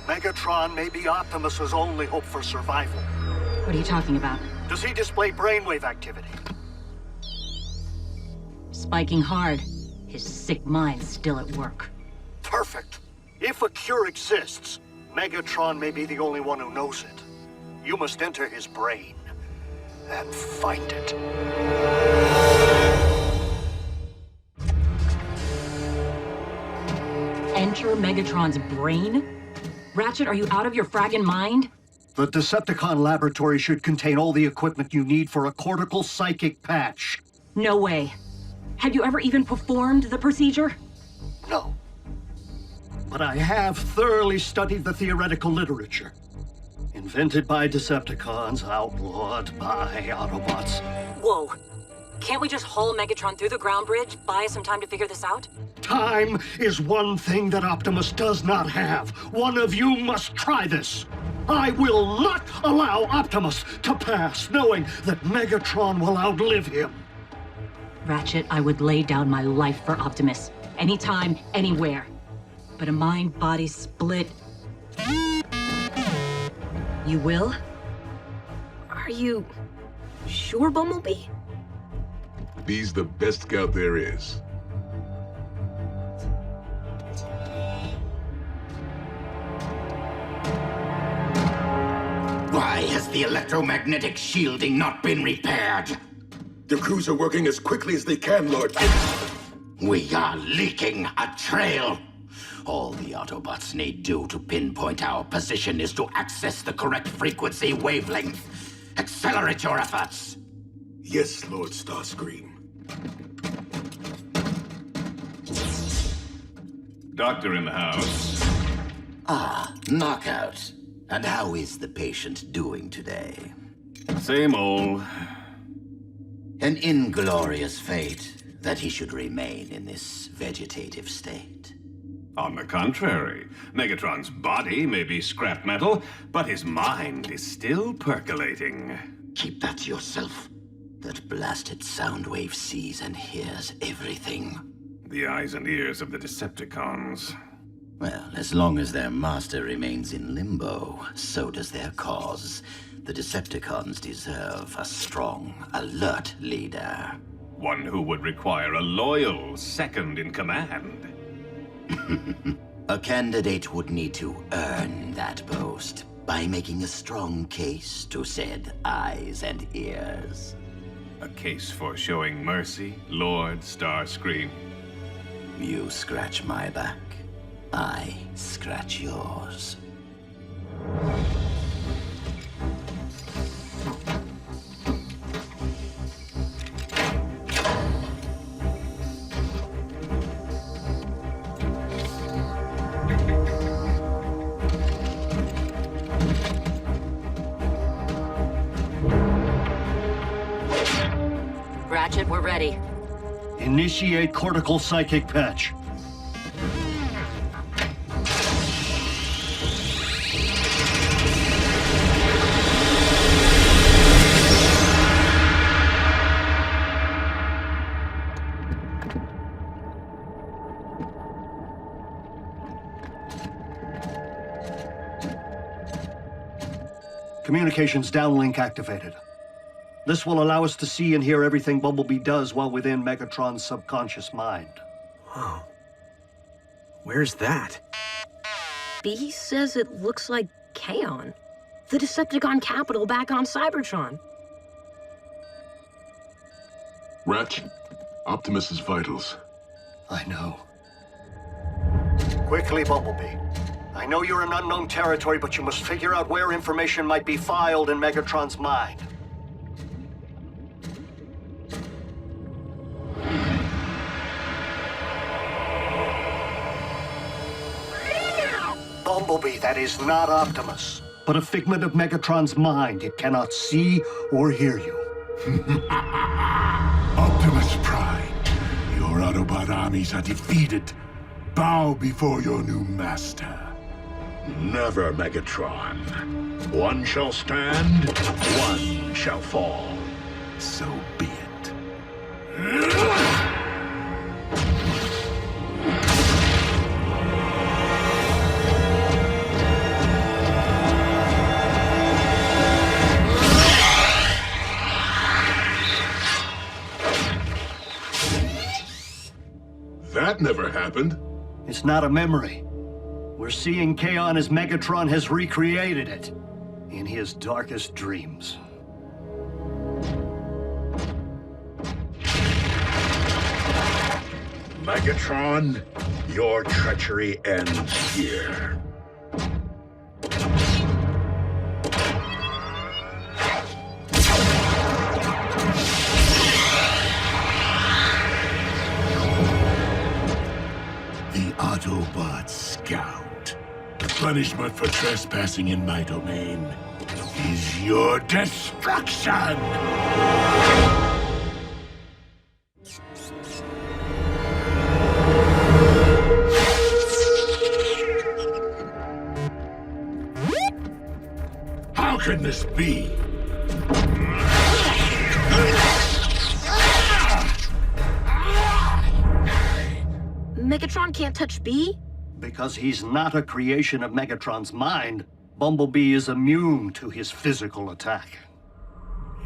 Megatron may be Optimus's only hope for survival. What are you talking about? Does he display brainwave activity? Spiking hard. His sick mind's still at work. Perfect. If a cure exists, Megatron may be the only one who knows it. You must enter his brain and find it. Enter Megatron's brain? Ratchet, are you out of your fraggin' mind? The Decepticon laboratory should contain all the equipment you need for a cortical psychic patch. No way. Have you ever even performed the procedure? No. But I have thoroughly studied the theoretical literature. Invented by Decepticons, outlawed by Autobots. Whoa. Can't we just haul Megatron through the ground bridge? Buy us some time to figure this out? Time is one thing that Optimus does not have. One of you must try this. I will not allow Optimus to pass, knowing that Megatron will outlive him. Ratchet, I would lay down my life for Optimus. Anytime, anywhere. But a mind-body split... You will? Are you sure, Bumblebee? He's the best scout there is. Why has the electromagnetic shielding not been repaired? The crews are working as quickly as they can, Lord. We are leaking a trail. All the Autobots need do to pinpoint our position is to access the correct frequency wavelength. Accelerate your efforts. Yes, Lord Starscream. Doctor in the house. Ah, Knockout. And how is the patient doing today? Same old. An inglorious fate that he should remain in this vegetative state. On the contrary, Megatron's body may be scrap metal, but his mind is still percolating. Keep that to yourself. That blasted sound wave sees and hears everything. The eyes and ears of the Decepticons. Well, as long as their master remains in limbo, so does their cause. The Decepticons deserve a strong, alert leader. One who would require a loyal second in command. A candidate would need to earn that post by making a strong case to said eyes and ears. A case for showing mercy, Lord Starscream. You scratch my back, I scratch yours. Ratchet, we're ready. Initiate cortical psychic patch. Communications downlink activated. This will allow us to see and hear everything Bumblebee does while within Megatron's subconscious mind. Whoa. Where's that? B says it looks like Kaon. The Decepticon capital back on Cybertron. Ratchet, Optimus's vitals. I know. Quickly, Bumblebee. I know you're in unknown territory, but you must figure out where information might be filed in Megatron's mind. Bumblebee that is not Optimus, but a figment of Megatron's mind. It cannot see or hear you. Optimus Prime, your Autobot armies are defeated. Bow before your new master. Never, Megatron. One shall stand, one shall fall. So be it. That never happened. It's not a memory. We're seeing Kaon as Megatron has recreated it in his darkest dreams. Megatron, your treachery ends here. The Autobot Scout. The punishment for trespassing in my domain is your destruction! How can this be? Megatron can't touch B? Because he's not a creation of Megatron's mind, Bumblebee is immune to his physical attack.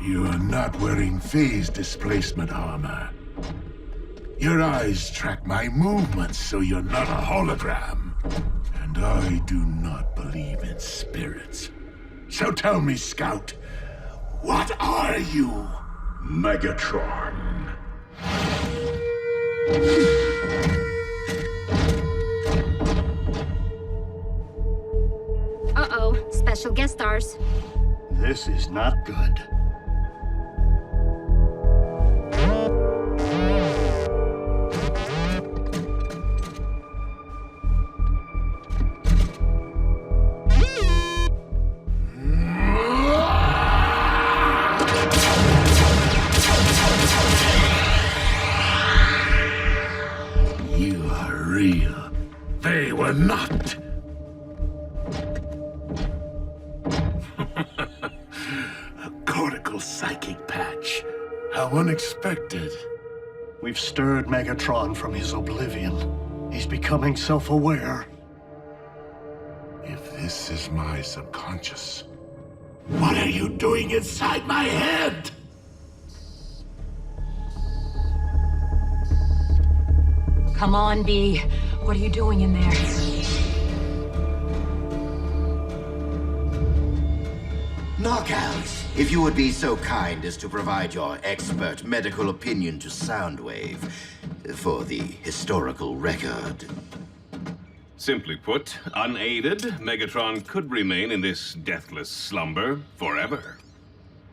You are not wearing phase displacement armor. Your eyes track my movements, so you're not a hologram. And I do not believe in spirits. So tell me, Scout, what are you? Megatron. Uh-oh, special guest stars. This is not good. You are real. They were not. A cortical psychic patch. How unexpected. We've stirred Megatron from his oblivion. He's becoming self-aware. If this is my subconscious, what are you doing inside my head? Come on, B. What are you doing in there? Knockouts, if you would be so kind as to provide your expert medical opinion to Soundwave for the historical record. Simply put, unaided, Megatron could remain in this deathless slumber forever.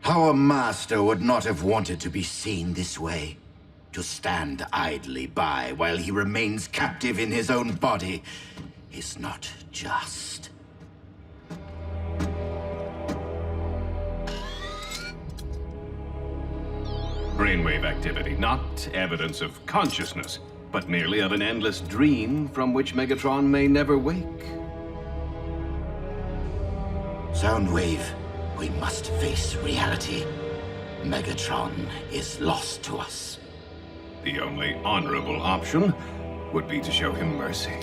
Our master would not have wanted to be seen this way. To stand idly by while he remains captive in his own body is not just. Brainwave activity, not evidence of consciousness, but merely of an endless dream from which Megatron may never wake. Soundwave, we must face reality. Megatron is lost to us. The only honorable option would be to show him mercy.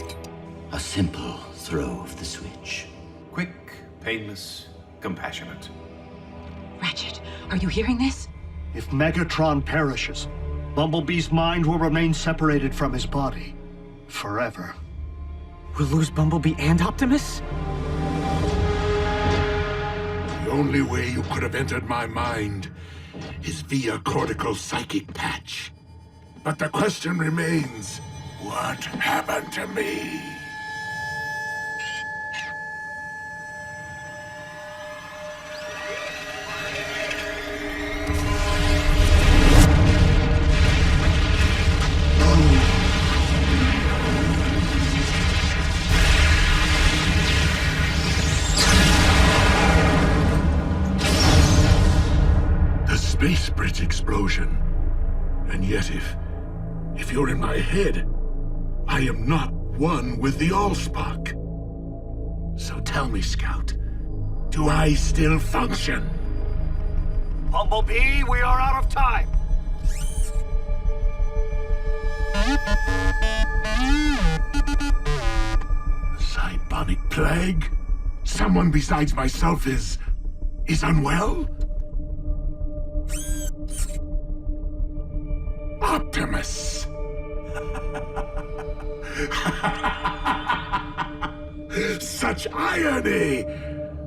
A simple throw of the switch. Quick, painless, compassionate. Ratchet, are you hearing this? If Megatron perishes, Bumblebee's mind will remain separated from his body. Forever. We'll lose Bumblebee and Optimus? The only way you could have entered my mind is via cortical psychic patch. But the question remains, what happened to me? space bridge explosion. And yet if you're in my head, I am not one with the Allspark. So tell me, Scout, do I still function? Bumblebee, we are out of time. Cybonic plague? Someone besides myself is unwell? Optimus! Such irony!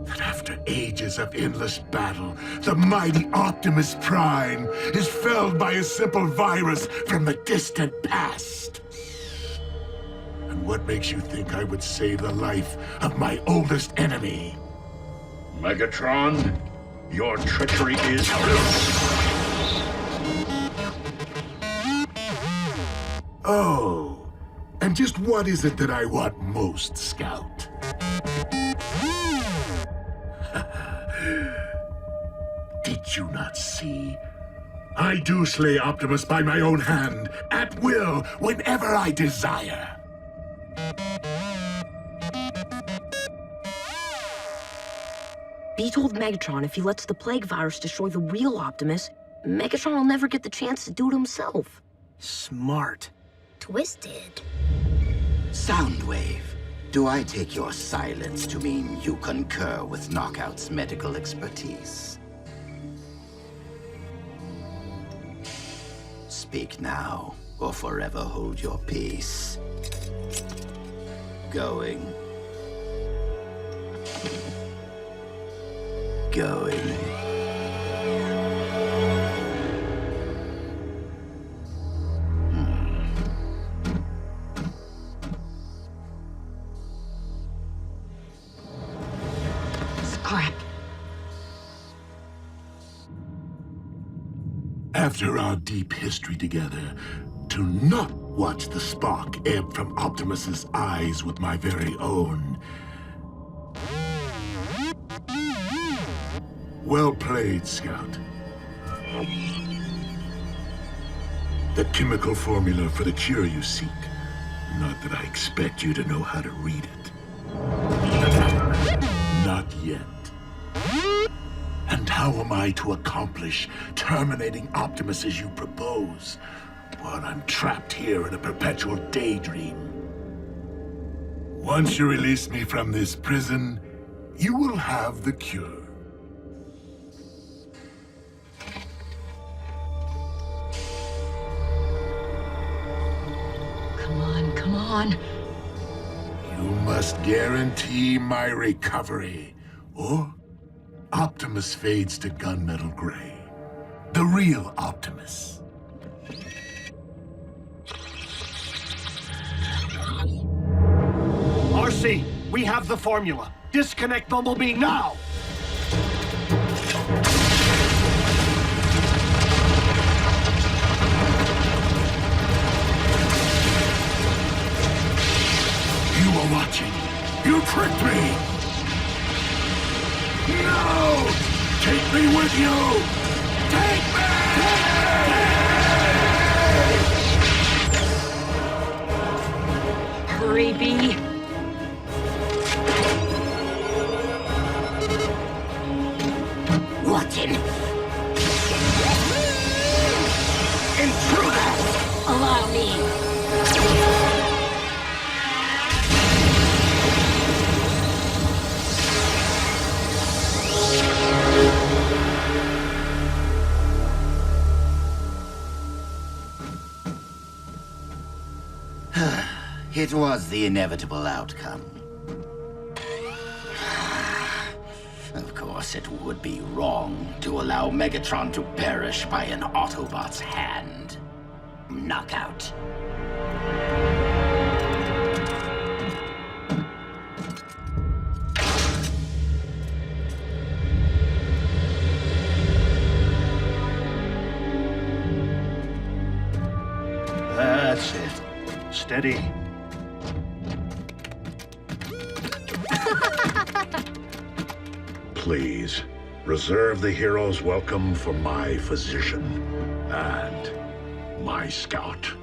That after ages of endless battle, the mighty Optimus Prime is felled by a simple virus from the distant past. And what makes you think I would save the life of my oldest enemy? Megatron, your treachery is... Oh, and just what is it that I want most, Scout? Did you not see? I do slay Optimus by my own hand, at will, whenever I desire. B told Megatron if he lets the plague virus destroy the real Optimus, Megatron will never get the chance to do it himself. Smart. Twisted. Soundwave, do I take your silence to mean you concur with Knockout's medical expertise? Speak now, or forever hold your peace. Going. Scrap. After our deep history together, to not watch the spark ebb from Optimus's eyes with my very own. Well played, Scout. The chemical formula for the cure you seek. Not that I expect you to know how to read it. Not yet. And how am I to accomplish terminating Optimus as you propose, while I'm trapped here in a perpetual daydream? Once you release me from this prison, you will have the cure. Come on. You must guarantee my recovery, or Optimus fades to gunmetal gray. The real Optimus. RC, we have the formula. Disconnect Bumblebee now! You were watching. You tricked me! No! Take me with you! Take me! Hurry, B. Watching. Intruder! Allow me. It was the inevitable outcome. Of course, it would be wrong to allow Megatron to perish by an Autobot's hand. Knockout. That's it. Steady. Please, Reserve the hero's welcome for my physician and my scout.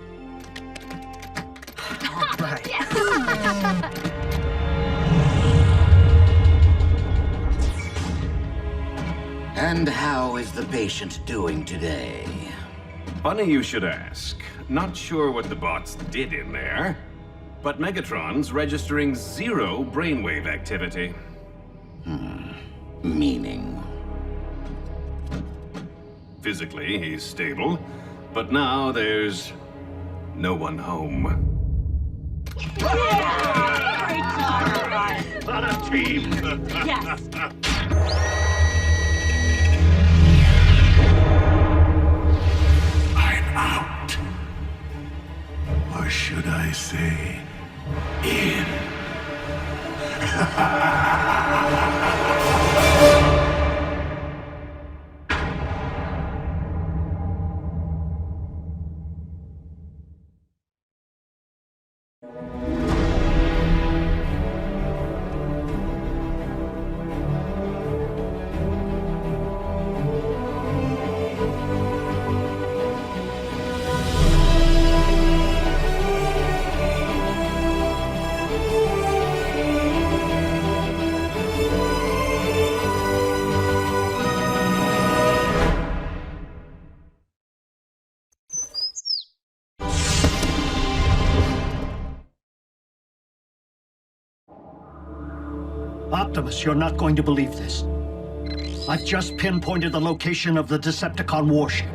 And how is the patient doing today? Funny you should ask. Not sure what the bots did in there, but Megatron's registering 0 brainwave activity. Meaning? Physically, he's stable, but now there's no one home. On a team! Yes! I'm out. Or should I say, in? Optimus, you're not going to believe this. I've just pinpointed the location of the Decepticon warship.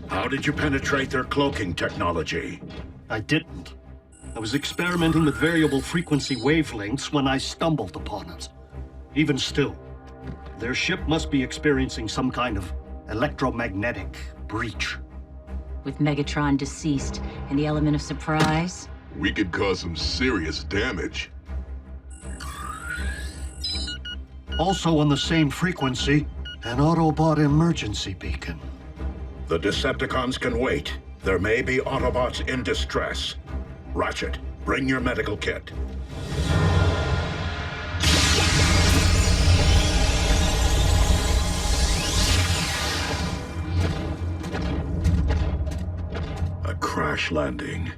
How did you penetrate their cloaking technology? I didn't. I was experimenting with variable frequency wavelengths when I stumbled upon it. Even still, their ship must be experiencing some kind of electromagnetic breach. With Megatron deceased and the element of surprise, We could cause some serious damage. Also on the same frequency, an Autobot emergency beacon. The Decepticons can wait. There may be Autobots in distress. Ratchet, bring your medical kit. A crash landing.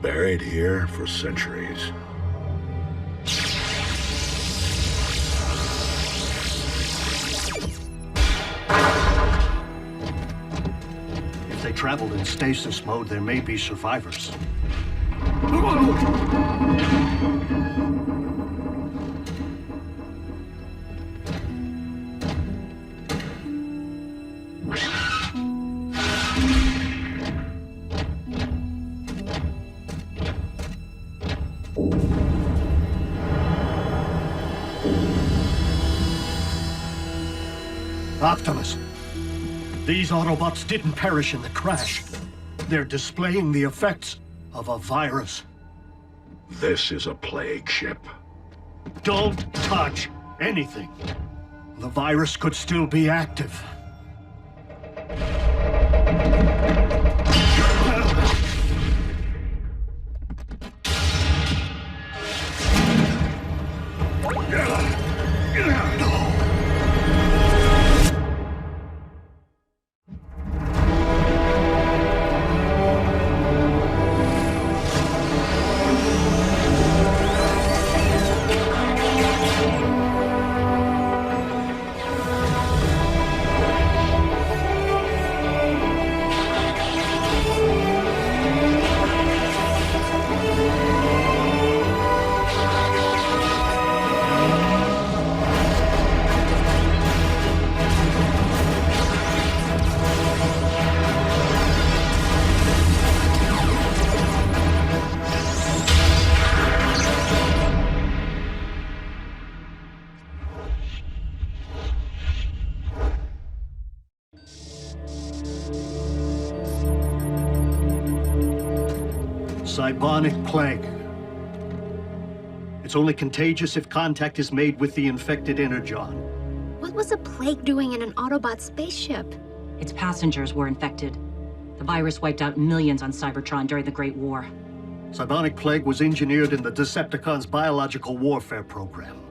Buried here for centuries. If they traveled in stasis mode, there may be survivors. Optimus, these Autobots didn't perish in the crash. They're displaying the effects of a virus. This is a plague ship. Don't touch anything. The virus could still be active. Cybonic plague. It's only contagious if contact is made with the infected Energon. What was a plague doing in an Autobot spaceship? its passengers were infected. The virus wiped out millions on Cybertron during the Great War. Cybonic plague was engineered in the Decepticons' biological warfare program.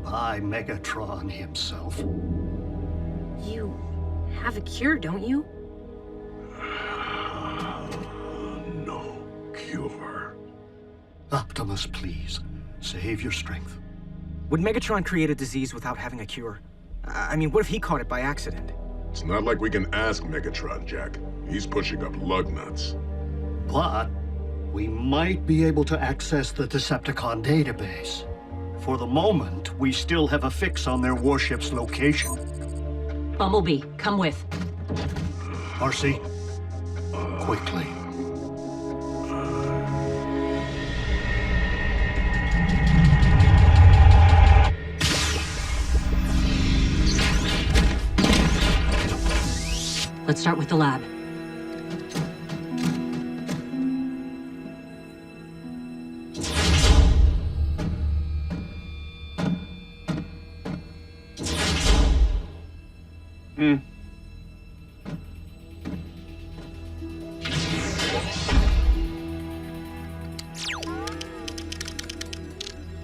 by Megatron himself. You have a cure, don't you? No cure. Optimus, please, save your strength. Would Megatron create a disease without having a cure? I mean, what if he caught it by accident? It's not like we can ask Megatron, Jack. He's pushing up lug nuts. But we might be able to access the Decepticon database. For the moment, we still have a fix on their warship's location. Bumblebee, come with. RC, quickly. Let's start with the lab.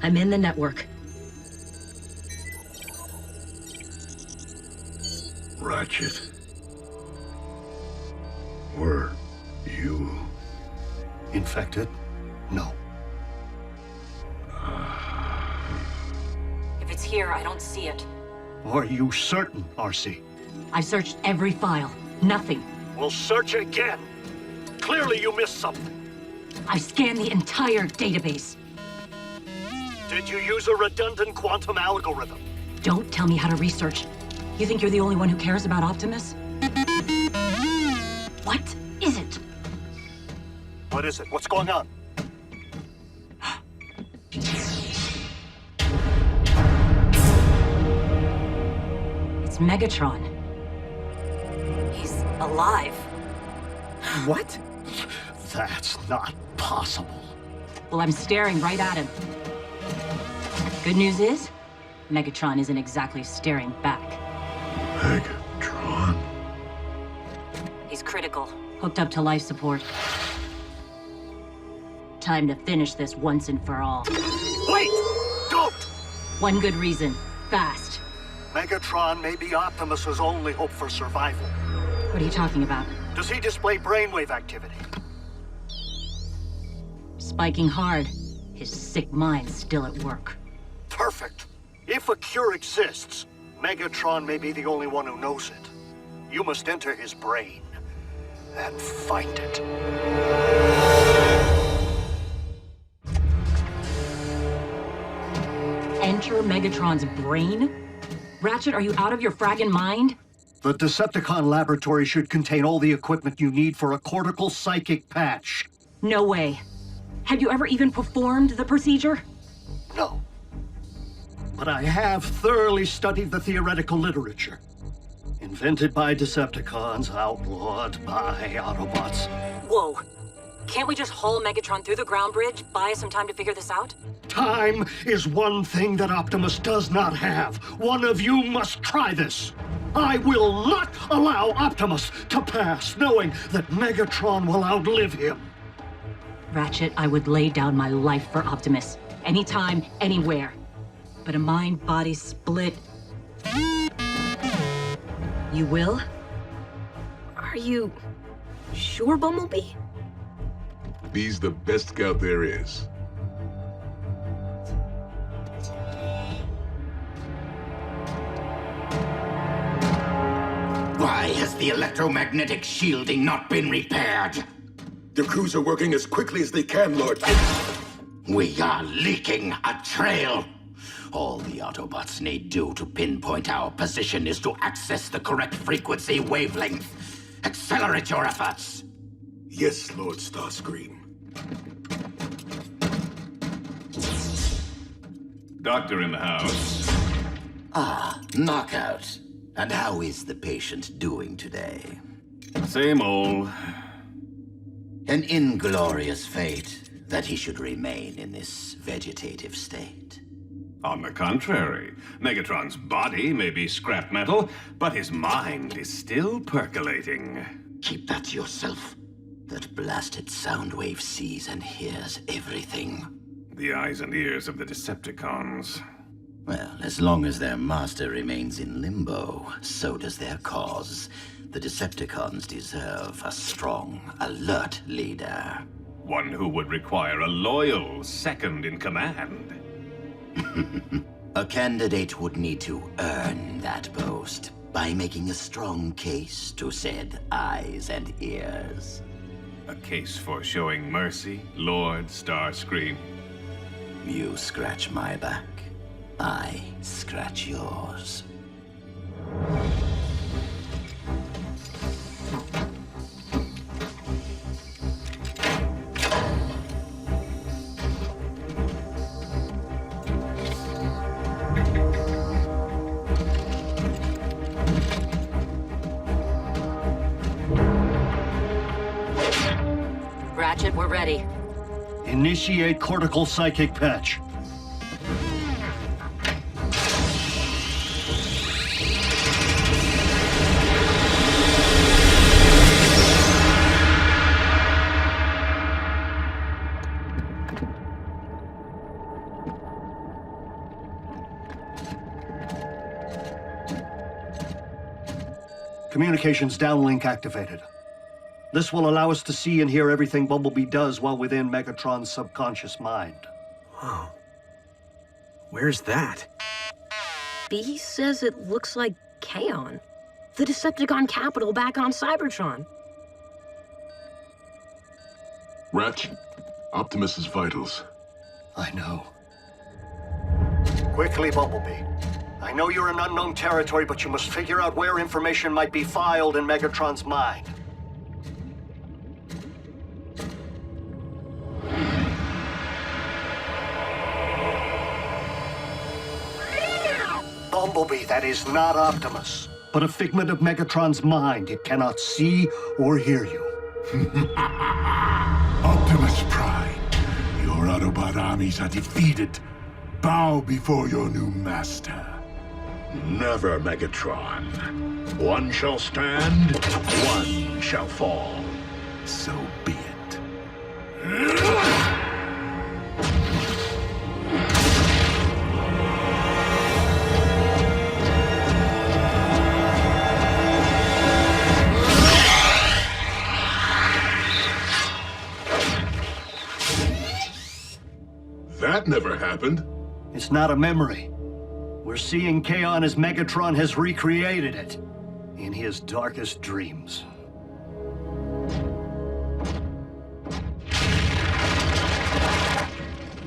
I'm in the network. Ratchet. Were you infected? No. If it's here, I don't see it. Are you certain, RC? I've searched every file. Nothing. We'll search again. Clearly you missed something. I scanned the entire database. Did you use a redundant quantum algorithm? Don't tell me how to research. You think you're the only one who cares about Optimus? What is it? What is it? What's going on? It's Megatron. He's alive. What? That's not possible. Well, I'm staring right at him. Good news is, Megatron isn't exactly staring back. Megatron? He's critical, hooked up to life support. Time to finish this once and for all. Wait! Don't! One good reason, fast. Megatron may be Optimus's only hope for survival. What are you talking about? Does he display brainwave activity? Spiking hard. His sick mind's still at work. Perfect. If a cure exists, Megatron may be the only one who knows it. You must enter his brain and find it. Enter Megatron's brain? Ratchet, are you out of your fraggin' mind? The Decepticon laboratory should contain all the equipment you need for a cortical psychic patch. No way. Have you ever even performed the procedure? No. But I have thoroughly studied the theoretical literature. Invented by Decepticons, outlawed by Autobots. Whoa. Can't we just haul Megatron through the ground bridge? Buy us some time to figure this out? Time is one thing that Optimus does not have. One of you must try this. I will not allow Optimus to pass, knowing that Megatron will outlive him. Ratchet, I would lay down my life for Optimus. Anytime, anywhere. But a mind-body split... You will? Are you sure, Bumblebee? He's the best scout there is. Why has the electromagnetic shielding not been repaired? The crews are working as quickly as they can, Lord. We are leaking a trail. All the Autobots need do to pinpoint our position is to access the correct frequency wavelength. Accelerate your efforts. Yes, Lord Starscream. Doctor in the house. Ah, Knockout. And how is the patient doing today? Same old. An inglorious fate that he should remain in this vegetative state. On the contrary, Megatron's body may be scrap metal, but his mind is still percolating. Keep that to yourself. That blasted sound wave sees and hears everything. The eyes and ears of the Decepticons. Well, as long as their master remains in limbo, so does their cause. The Decepticons deserve a strong, alert leader. One who would require a loyal second in command. A candidate would need to earn that post by making a strong case to said eyes and ears. A case for showing mercy, Lord Starscream. You scratch my back, I scratch yours. Ratchet, we're ready. Initiate cortical psychic patch. Communications downlink activated. This will allow us to see and hear everything Bumblebee does while within Megatron's subconscious mind. Wow. Where's that? B says it looks like Kaon. The Decepticon capital back on Cybertron. Ratchet, Optimus's vitals. I know. Quickly, Bumblebee. I know you're in unknown territory, but you must figure out where information might be filed in Megatron's mind. Bumblebee, that is not Optimus, but a figment of Megatron's mind. It cannot see or hear you. Optimus Prime, your Autobot armies are defeated. Bow before your new master. Never, Megatron. One shall stand, one shall fall. So be it. That never happened. It's not a memory. We're seeing Kaon as Megatron has recreated it in his darkest dreams.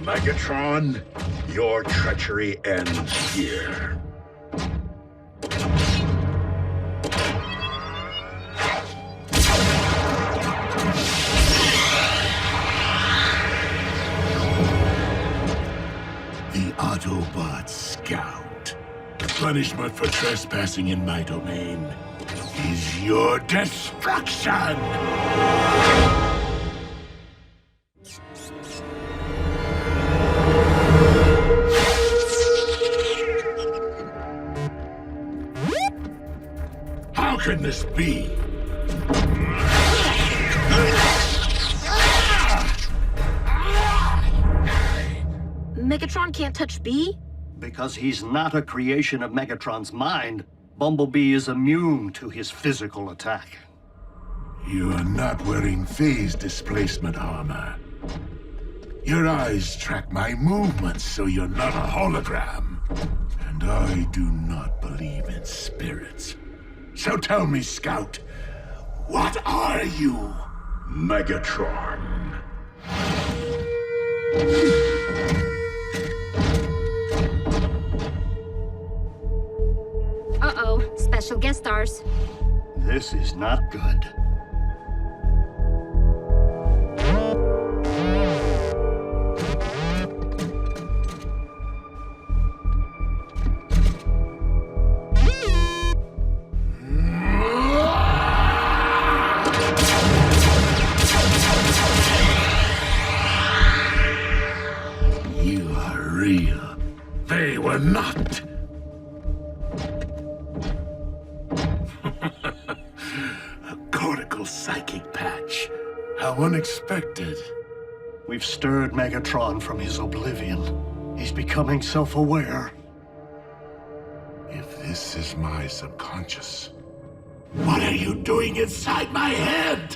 Megatron, your treachery ends here. The Autobot Scout. The punishment for trespassing in my domain is your destruction! How can this be? Megatron can't touch B? Because he's not a creation of Megatron's mind, Bumblebee is immune to his physical attack. You are not wearing phase displacement armor. Your eyes track my movements, so you're not a hologram. And I do not believe in spirits. So tell me, Scout, what are you? Megatron. Uh-oh, special guest stars. This is not good. You are real. They were not. A cortical psychic patch. How unexpected. We've stirred Megatron from his oblivion. He's becoming self-aware. This is my subconscious. What are you doing inside my head?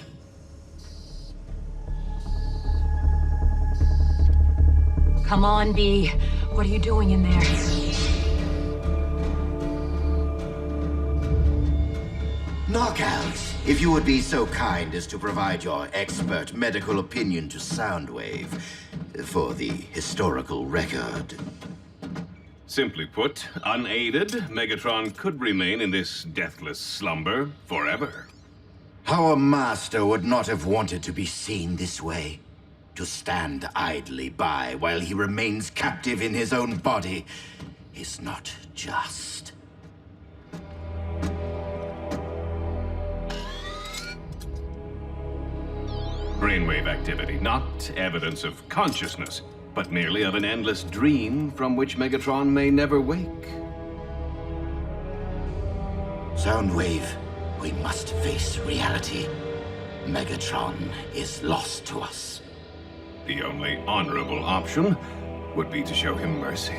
Come on, B. What are you doing in there? Knockouts, if you would be so kind as to provide your expert medical opinion to Soundwave for the historical record. Simply put, unaided, Megatron could remain in this deathless slumber forever. Our master would not have wanted to be seen this way. To stand idly by while he remains captive in his own body is not just. Brainwave activity, not evidence of consciousness, but merely of an endless dream from which Megatron may never wake. Soundwave, we must face reality. Megatron is lost to us. The only honorable option would be to show him mercy.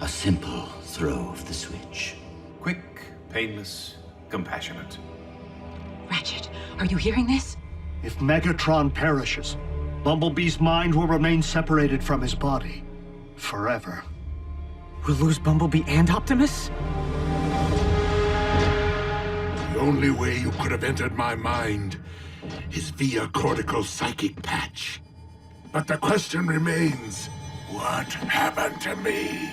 A simple throw of the switch. Quick, painless, compassionate. Ratchet, are you hearing this? If Megatron perishes, Bumblebee's mind will remain separated from his body. Forever. We'll lose Bumblebee and Optimus? The only way you could have entered my mind is via cortical psychic patch. But the question remains, what happened to me?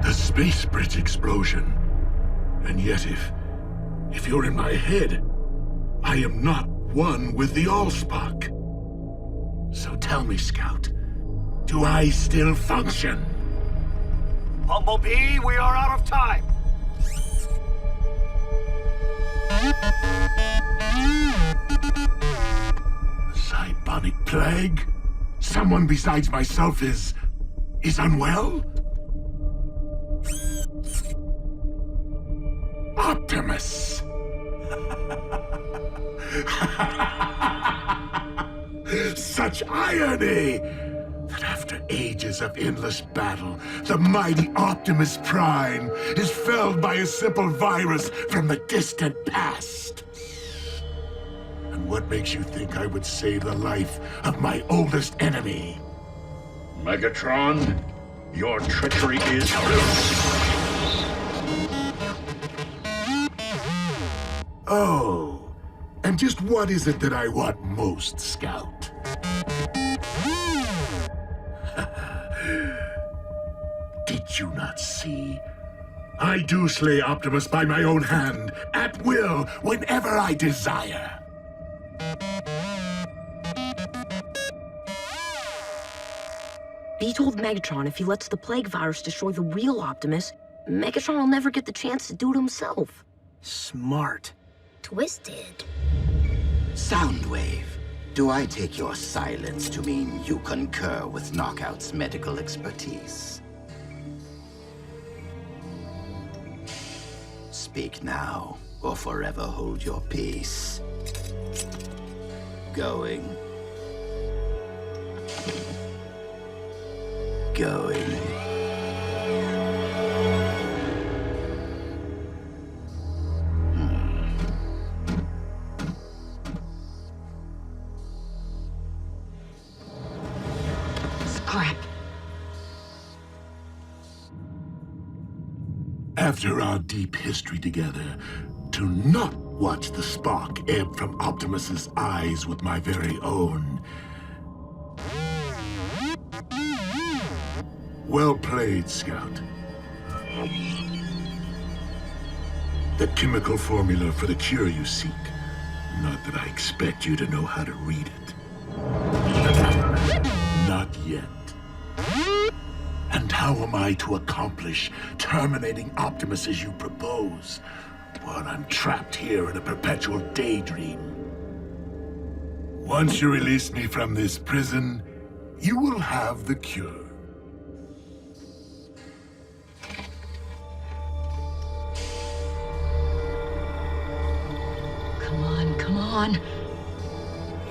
The space bridge explosion. And yet if you're in my head, I am not one with the Allspark. So tell me, Scout, do I still function? Bumblebee, we are out of time. Cybonic plague? Someone besides myself is unwell? Optimus! Such irony! That after ages of endless battle, the mighty Optimus Prime is felled by a simple virus from the distant past. And what makes you think I would save the life of my oldest enemy? Megatron, your treachery is proof. Oh, and just what is it that I want most, Scout? Did you not see? I do slay Optimus by my own hand, at will, whenever I desire. B told Megatron if he lets the plague virus destroy the real Optimus, Megatron will never get the chance to do it himself. Smart. Twisted. Soundwave, do I take your silence to mean you concur with Knockout's medical expertise? Speak now, or forever hold your peace. Going. Scrap. After our deep history together, to not watch the spark ebb from Optimus's eyes with my very own. Well played, Scout. The chemical formula for the cure you seek. Not that I expect you to know how to read it. Not yet. And how am I to accomplish terminating Optimus as you propose, while I'm trapped here in a perpetual daydream? Once you release me from this prison, you will have the cure. Come on, come on.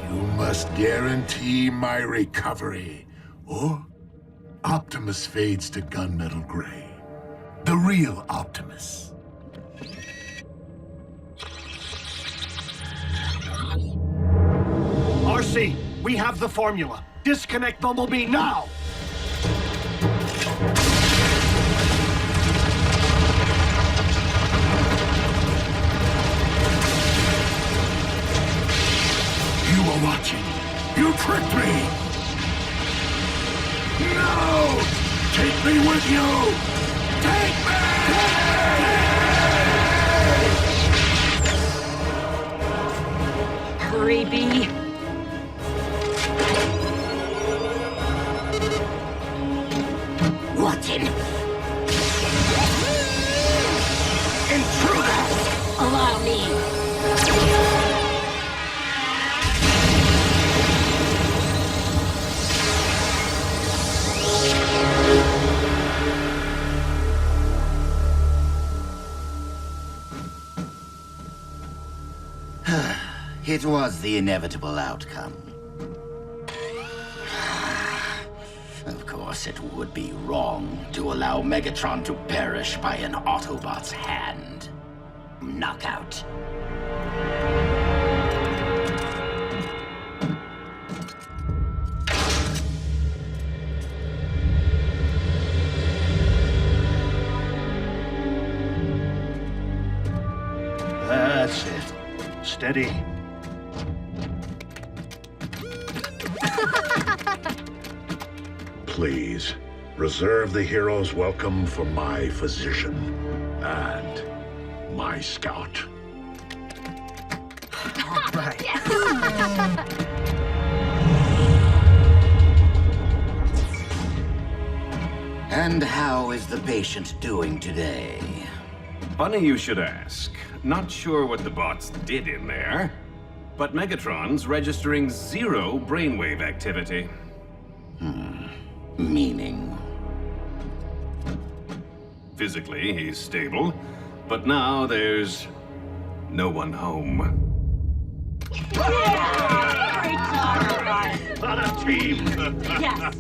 You must guarantee my recovery, or Optimus fades to gunmetal gray. The real Optimus. RC, we have the formula. Disconnect Bumblebee now! You were watching. You tricked me! No! Take me with you! Take me! Hurry, Bee. Watching. Intruders! Allow me. It was the inevitable outcome. Of course, it would be wrong to allow Megatron to perish by an Autobot's hand. Knockout. That's it. Steady. Please, reserve the hero's welcome for my physician and my scout. All right. And how is the patient doing today? Funny you should ask. Not sure what the bots did in there, but Megatron's registering 0 brainwave activity. Meaning? Physically, he's stable, but now there's no one home. Great job! On a team! Yes!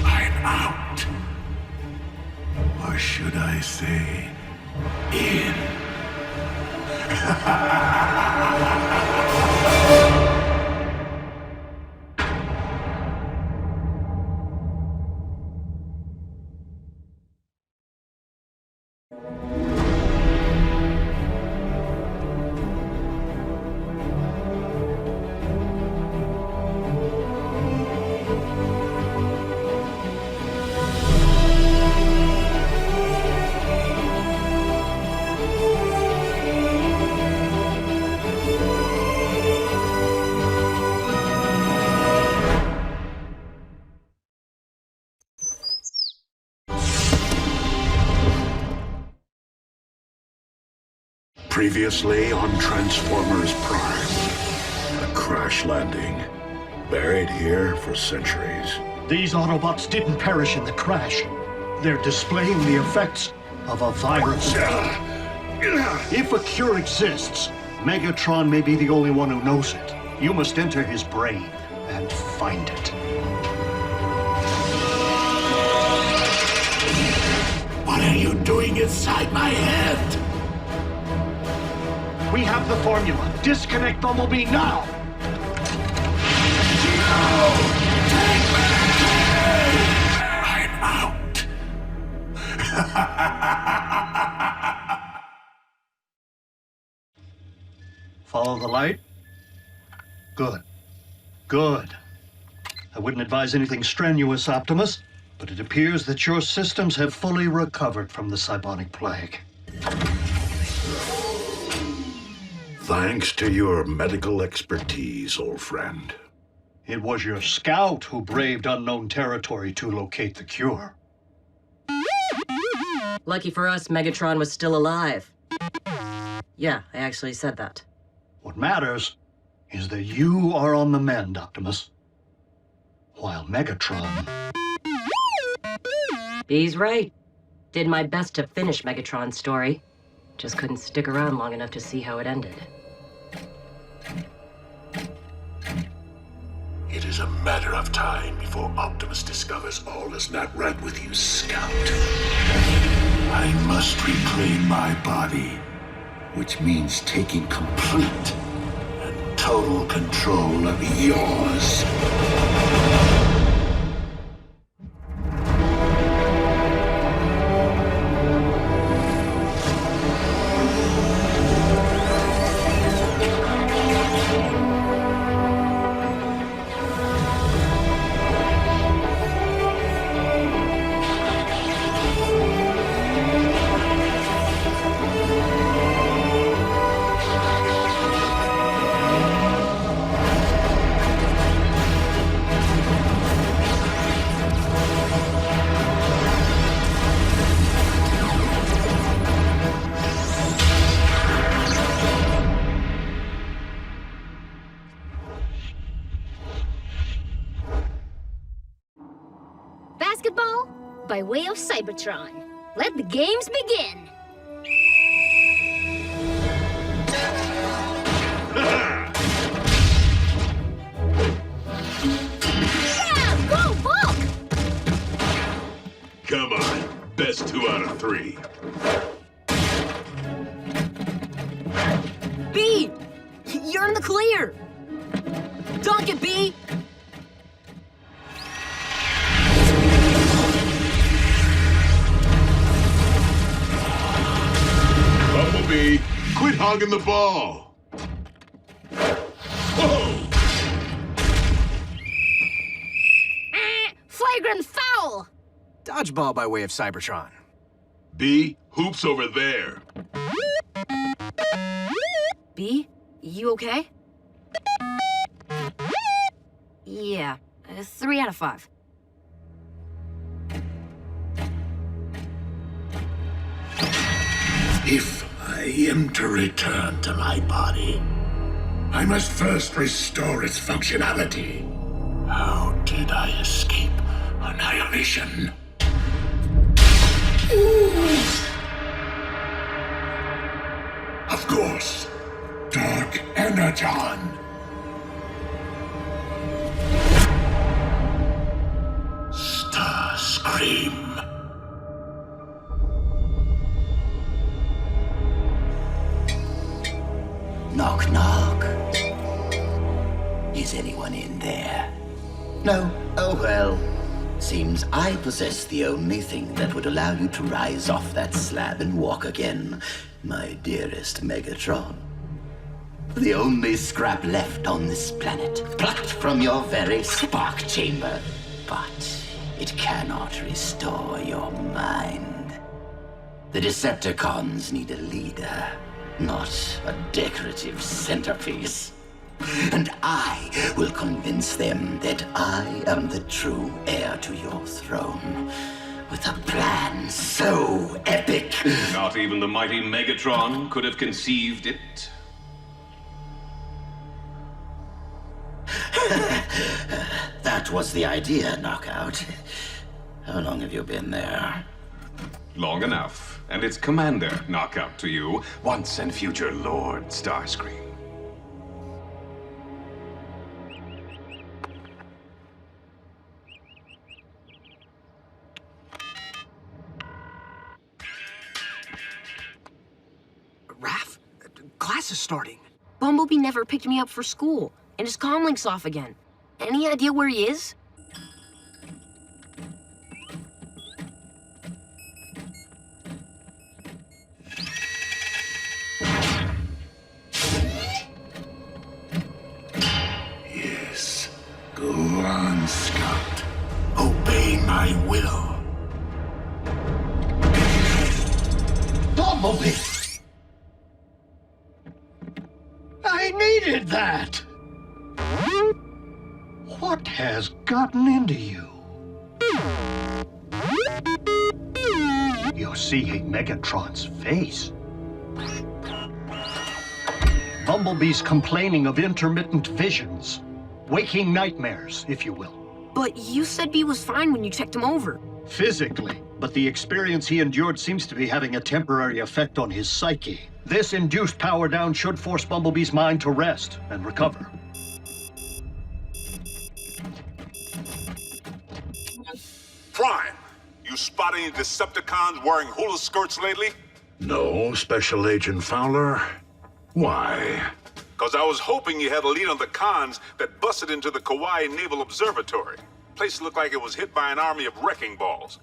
I'm out. Or should I say, in? Previously on Transformers Prime. A crash landing. Buried here for centuries. These Autobots didn't perish in the crash. They're displaying the effects of a virus. If a cure exists, Megatron may be the only one who knows it. You must enter his brain and find it. What are you doing inside my head? We have the formula. Disconnect Bumblebee now! No! Take me! I'm out. Follow the light? Good. Good. I wouldn't advise anything strenuous, Optimus, but it appears that your systems have fully recovered from the Cybonic Plague. Thanks to your medical expertise, old friend. It was your scout who braved unknown territory to locate the cure. Lucky for us, Megatron was still alive. Yeah, I actually said that. What matters is that you are on the mend, Optimus. While Megatron... He's right. Did my best to finish Megatron's story. Just couldn't stick around long enough to see how it ended. It is a matter of time before Optimus discovers all is not right with you, Scout. I must reclaim my body, which means taking complete and total control of yours. Basketball by way of Cybertron. Let the games begin. Yeah, go Bulk! Come on, best 2 out of 3. B! You're in the clear! Dunk it, B! Bumblebee, quit hogging the ball. Whoa! Flagrant foul! Dodgeball by way of Cybertron. B, hoops over there. B, you okay? Yeah, 3 out of 5. If I am to return to my body, I must first restore its functionality. How did I escape annihilation? Of course, Dark Energon. Starscream. Knock, knock. Is anyone in there? No? Oh well. Seems I possess the only thing that would allow you to rise off that slab and walk again, my dearest Megatron. The only scrap left on this planet, plucked from your very spark chamber. But it cannot restore your mind. The Decepticons need a leader, not a decorative centerpiece. And I will convince them that I am the true heir to your throne, with a plan so epic. Not even the mighty Megatron could have conceived it. That was the idea, Knockout. How long have you been there? Long enough. And it's Commander Knockout to you, once and future Lord Starscream. Raph, class is starting. Bumblebee never picked me up for school, and his comlink's off again. Any idea where he is? Yes. Go on, Scout. Obey my will. Bumblebee! I needed that! What has gotten into you? You're seeing Megatron's face. Bumblebee's complaining of intermittent visions. Waking nightmares, if you will. But you said B was fine when you checked him over. Physically, but the experience he endured seems to be having a temporary effect on his psyche. This induced power down should force Bumblebee's mind to rest and recover. Prime, you spot any Decepticons wearing hula skirts lately? No, Special Agent Fowler. Why? Cause I was hoping you had a lead on the cons that busted into the Kauai Naval Observatory. Place looked like it was hit by an army of wrecking balls.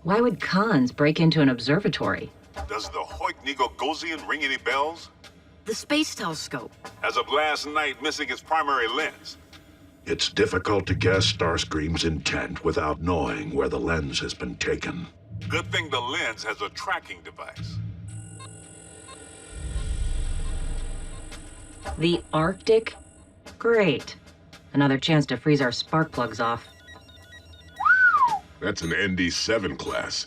Why would cons break into an observatory? Does the Hoik-Negogosian ring any bells? The space telescope. As of last night, missing its primary lens. It's difficult to guess Starscream's intent without knowing where the lens has been taken. Good thing the lens has a tracking device. The Arctic? Great. Another chance to freeze our spark plugs off. That's an ND7 class.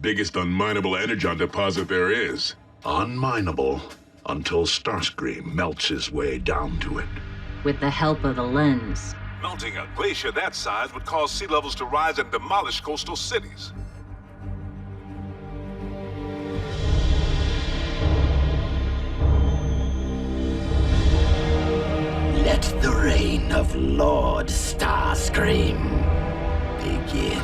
Biggest unminable Energon deposit there is. Unminable until Starscream melts his way down to it. With the help of the lens. Melting a glacier that size would cause sea levels to rise and demolish coastal cities. Let the reign of Lord Starscream begin.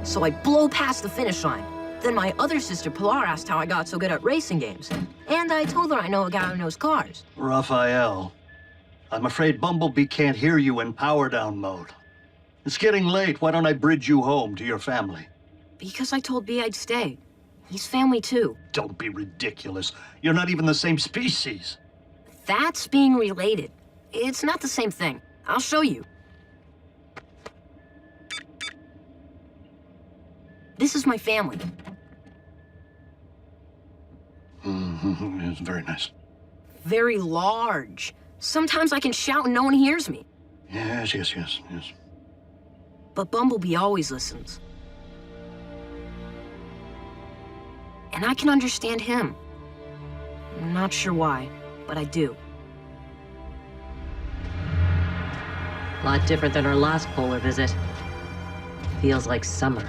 So I blow past the finish line. Then my other sister, Pilar, asked how I got so good at racing games. And I told her I know a guy who knows cars. Raphael, I'm afraid Bumblebee can't hear you in power down mode. It's getting late. Why don't I bridge you home to your family? Because I told B I'd stay. He's family too. Don't be ridiculous. You're not even the same species. That's being related. It's not the same thing. I'll show you. This is my family. It's very nice. Very large. Sometimes I can shout and no one hears me. Yes. But Bumblebee always listens. And I can understand him. I'm not sure why, but I do. A lot different than our last polar visit. Feels like summer.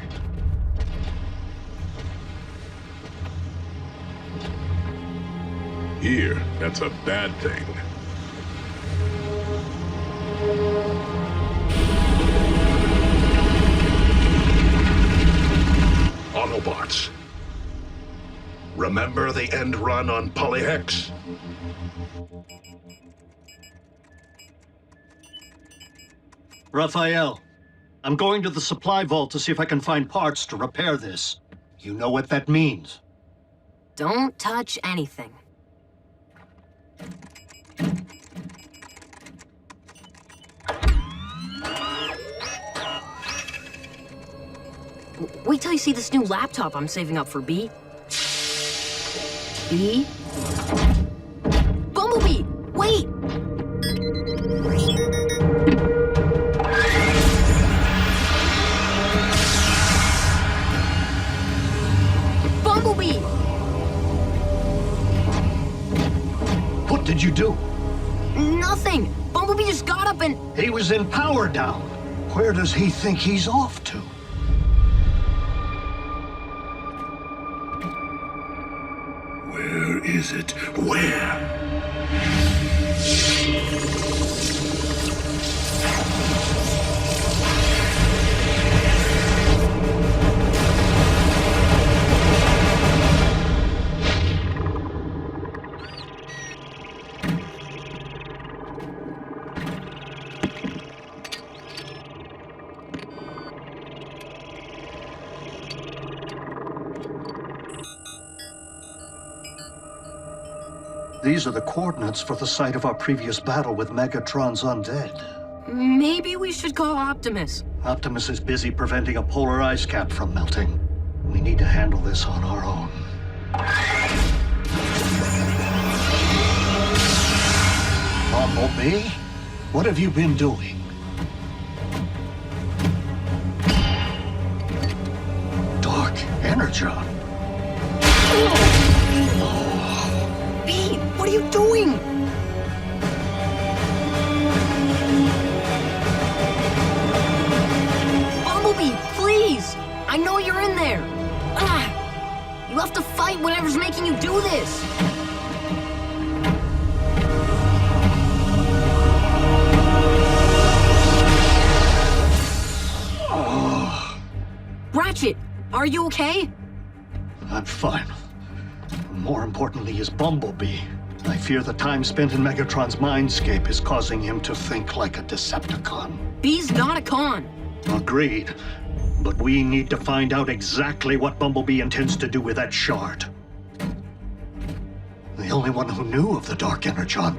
Here, that's a bad thing. Autobots. Remember the end run on Polyhex? Raphael, I'm going to the supply vault to see if I can find parts to repair this. You know what that means. Don't touch anything. Wait till you see this new laptop I'm saving up for B. B? Bumblebee! Wait! Bumblebee! What did you do? Nothing! Bumblebee just got up and... He was in power down. Where does he think he's off to? Where is it? Where? These are the coordinates for the site of our previous battle with Megatron's undead. Maybe we should call Optimus. Optimus is busy preventing a polar ice cap from melting. need to handle this on our own. Bumblebee, what have you been doing? Dark Energon. Bee, what are you doing? Bumblebee, please! I know you're in there! You have to fight whatever's making you do this! Ratchet, are you okay? I'm fine. More importantly is Bumblebee. I fear the time spent in Megatron's mindscape is causing him to think like a Decepticon. Bee's not a con. Agreed. But we need to find out exactly what Bumblebee intends to do with that shard. The only one who knew of the Dark Energon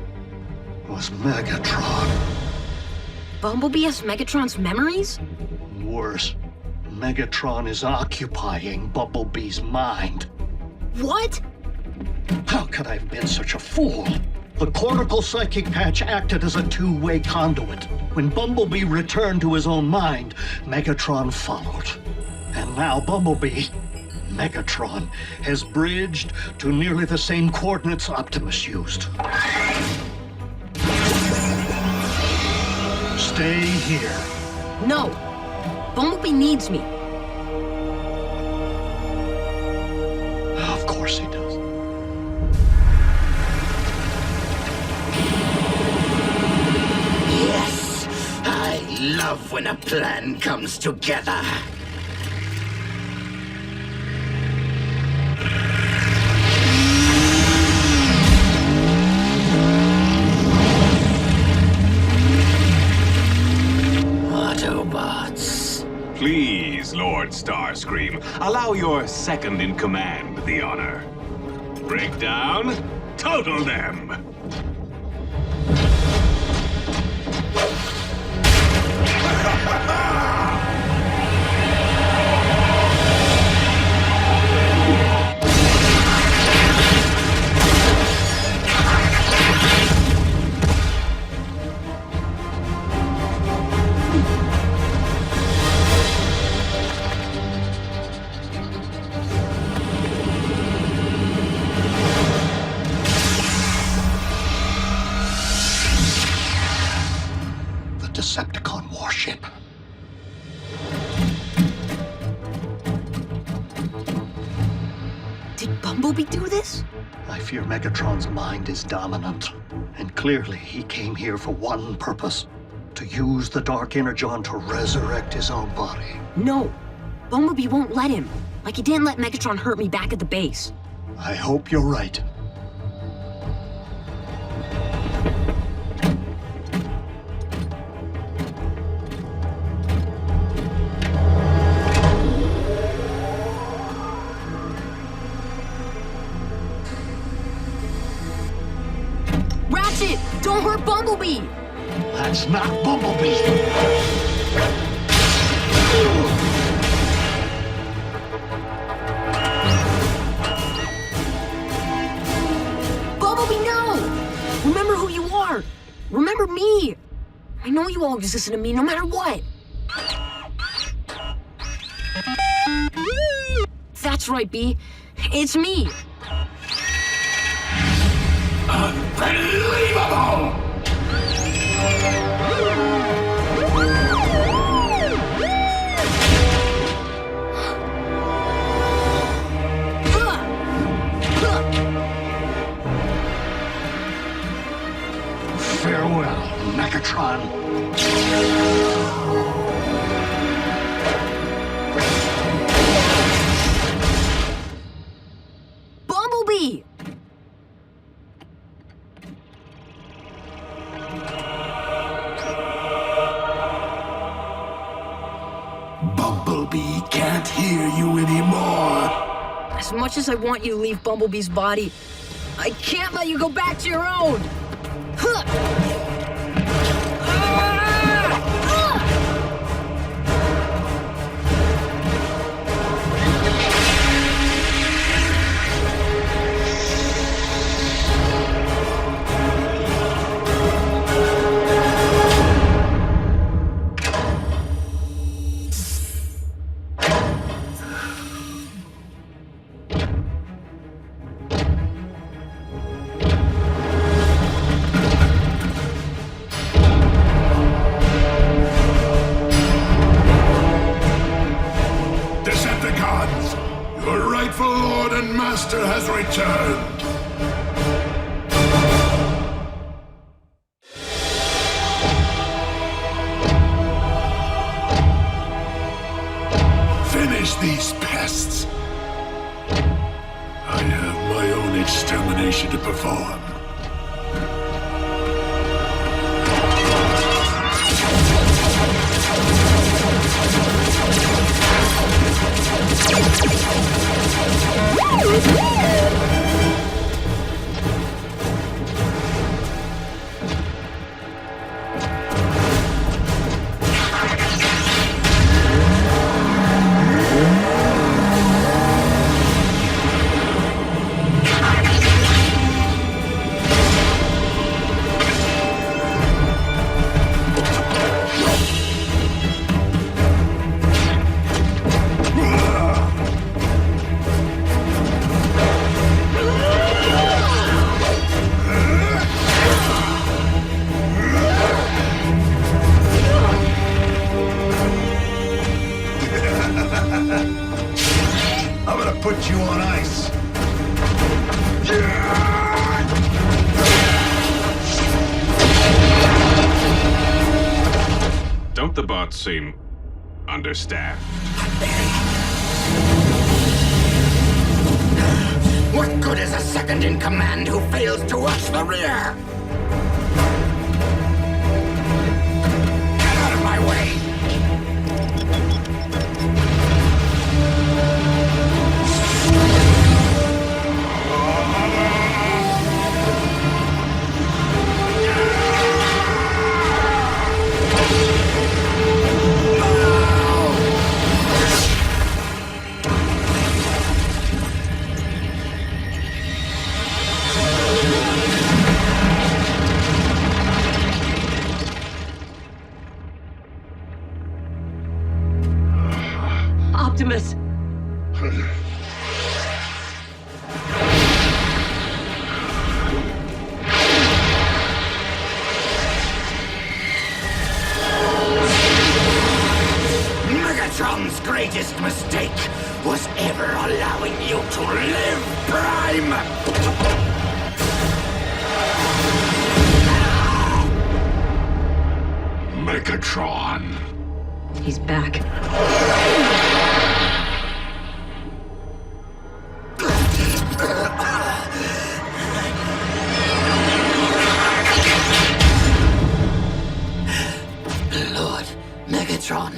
was Megatron. Bumblebee has Megatron's memories? Worse, Megatron is occupying Bumblebee's mind. What? How could I have been such a fool? The cortical psychic patch acted as a two-way conduit. When Bumblebee returned to his own mind, Megatron followed. And now Bumblebee, Megatron, has bridged to nearly the same coordinates Optimus used. Stay here. No. Bumblebee needs me. Of course he does. Yes, I love when a plan comes together. Autobots. Please, Lord Starscream, allow your second-in-command the honor. Break down, total them! Decepticon warship. Did Bumblebee do this? I fear Megatron's mind is dominant. And clearly he came here for one purpose. To use the Dark Energon to resurrect his own body. No. Bumblebee won't let him. Like he didn't let Megatron hurt me back at the base. I hope you're right. Ratchet! Don't hurt Bumblebee! That's not Bumblebee! Bumblebee, no! Remember who you are! Remember me! I know you always listen to me no matter what! That's right, Bee. It's me! Unbelievable! Farewell, Megatron. Bumblebee! Bumblebee can't hear you anymore. As much as I want you to leave Bumblebee's body, I can't let you go back to your own! returned. Finish these pests. I have my own extermination to perform. I'm gonna put you on ice. Don't the bots seem understaffed? What good is a second in command who fails to watch the rear? Get out of my way! Optimus! Megatron's greatest mistake was ever allowing you to live, Prime! Megatron. He's back. Lord Megatron,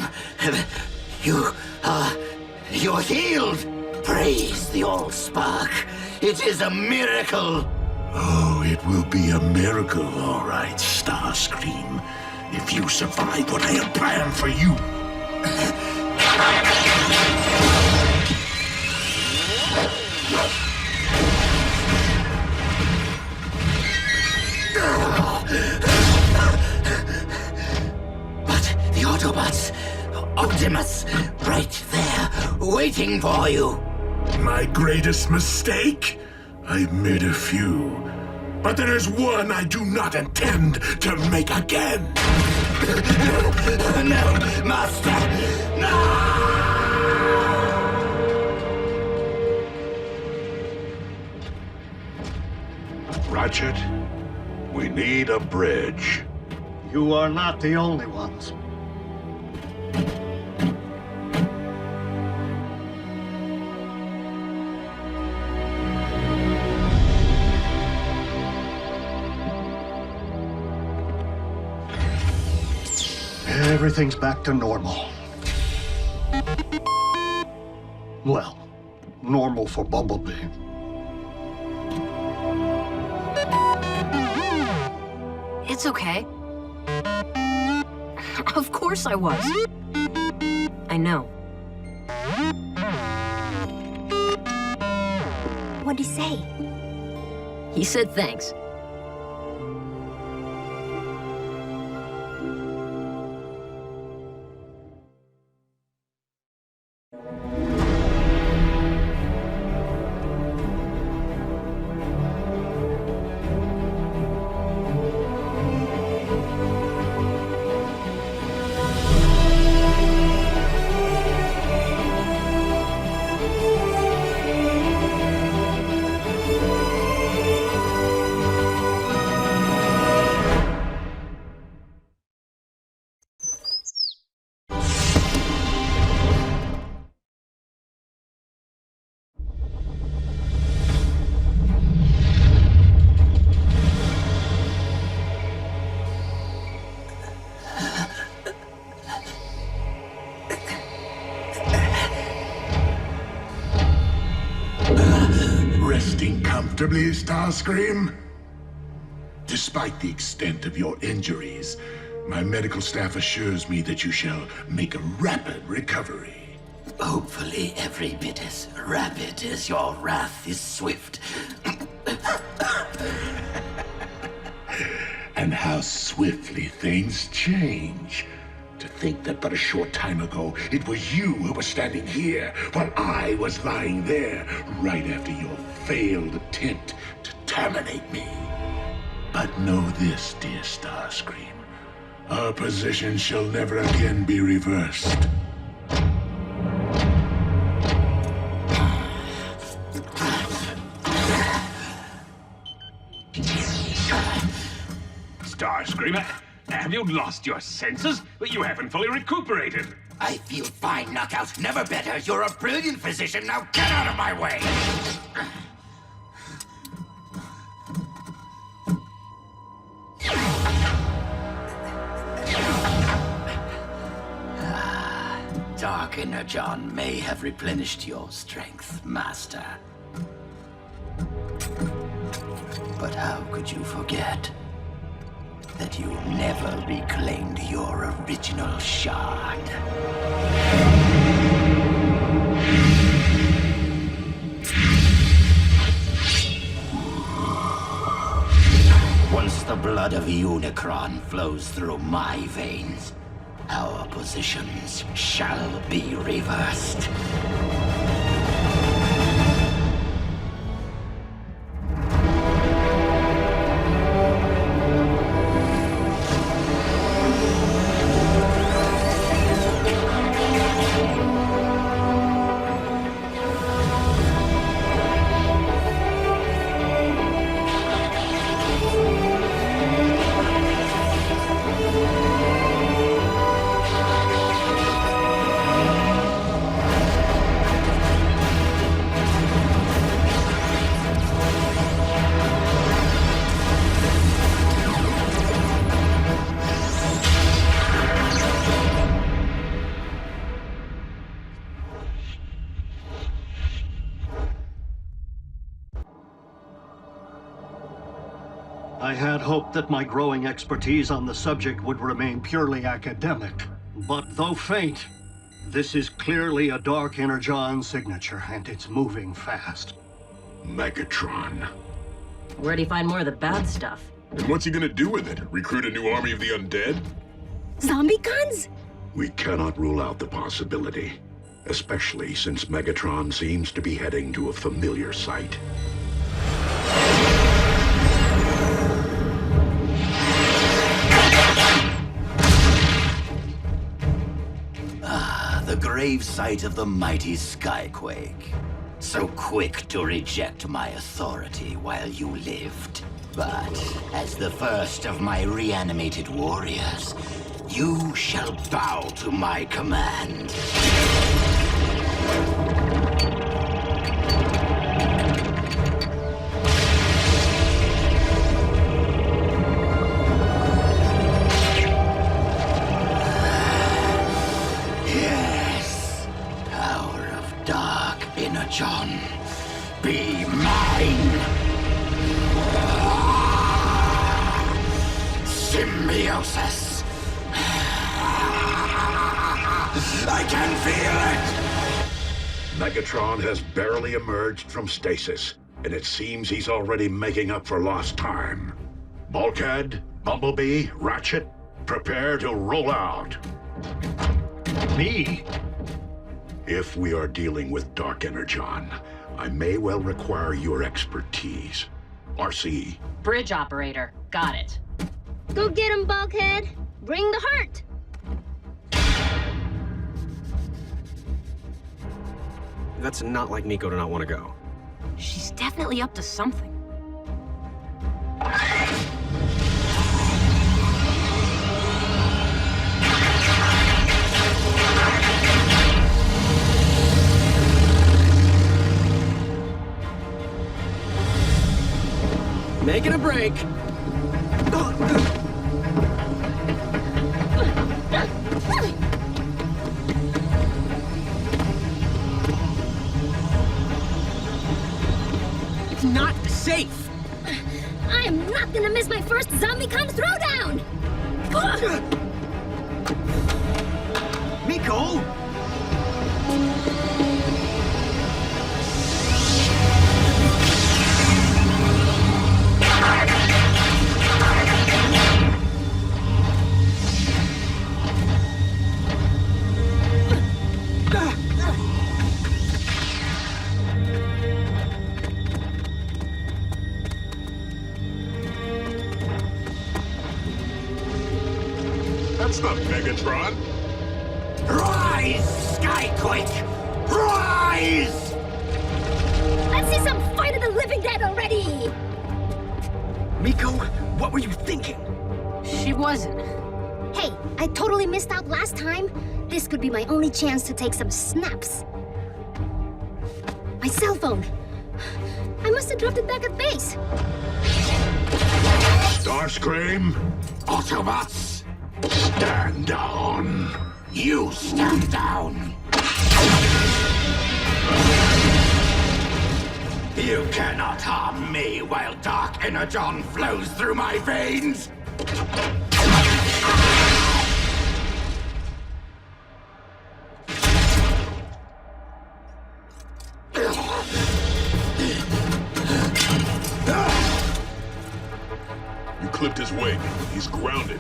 you're healed! Praise the All-Spark. It is a miracle! Oh, it will be a miracle, all right, Starscream. If you survive what I have planned for you. But the Autobots, Optimus, right there, waiting for you. My greatest mistake? I've made a few. But there is one I do not intend to make again. No, Master! No! Ratchet, we need a bridge. You are not the only ones. Everything's back to normal. Well, normal for Bumblebee. It's okay. Of course I was. I know. What'd he say? He said thanks. comfortably, Starscream? Despite the extent of your injuries, my medical staff assures me that you shall make a rapid recovery. Hopefully every bit as rapid as your wrath is swift. And how swiftly things change. To think that but a short time ago, it was you who was standing here, while I was lying there, right after your failed attempt to terminate me. But know this, dear Starscream. Our position shall never again be reversed. Starscream, have you lost your senses? But you haven't fully recuperated. I feel fine, Knockout. Never better. You're a brilliant physician. Now get out of my way! Dark Energon may have replenished your strength, Master. But how could you forget that you never reclaimed your original shard? Once the blood of Unicron flows through my veins, our positions shall be reversed. I had hoped that my growing expertise on the subject would remain purely academic. But though faint, this is clearly a Dark Energon signature, and it's moving fast. Megatron. Where'd he find more of the bad stuff? And what's he gonna do with it? Recruit a new army of the undead? Zombie guns? We cannot rule out the possibility, especially since Megatron seems to be heading to a familiar site. The grave site of the mighty Skyquake. So quick to reject my authority while you lived. But as the first of my reanimated warriors, you shall bow to my command. Energon, be mine! Symbiosis! I can feel it! Megatron has barely emerged from stasis, and it seems he's already making up for lost time. Bulkhead, Bumblebee, Ratchet, prepare to roll out. Me? If we are dealing with Dark Energon, I may well require your expertise. RC. Bridge operator. Got it. Go get him, Bulkhead. Bring the heart. That's not like Miko to not want to go. She's definitely up to something. Making a break. It's not the safe! I am not gonna miss my first ZombieCon throwdown! Miko! That's not Megatron. Rise, Skyquake! Rise! Let's see some Fight of the Living Dead already! Miko, what were you thinking? She wasn't. Hey, I totally missed out last time. This could be my only chance to take some snaps. My cell phone. I must have dropped it back at base. Starscream? Autobots, stand down. You stand down. You cannot harm me while dark Energon flows through my veins. You clipped his wing. He's grounded.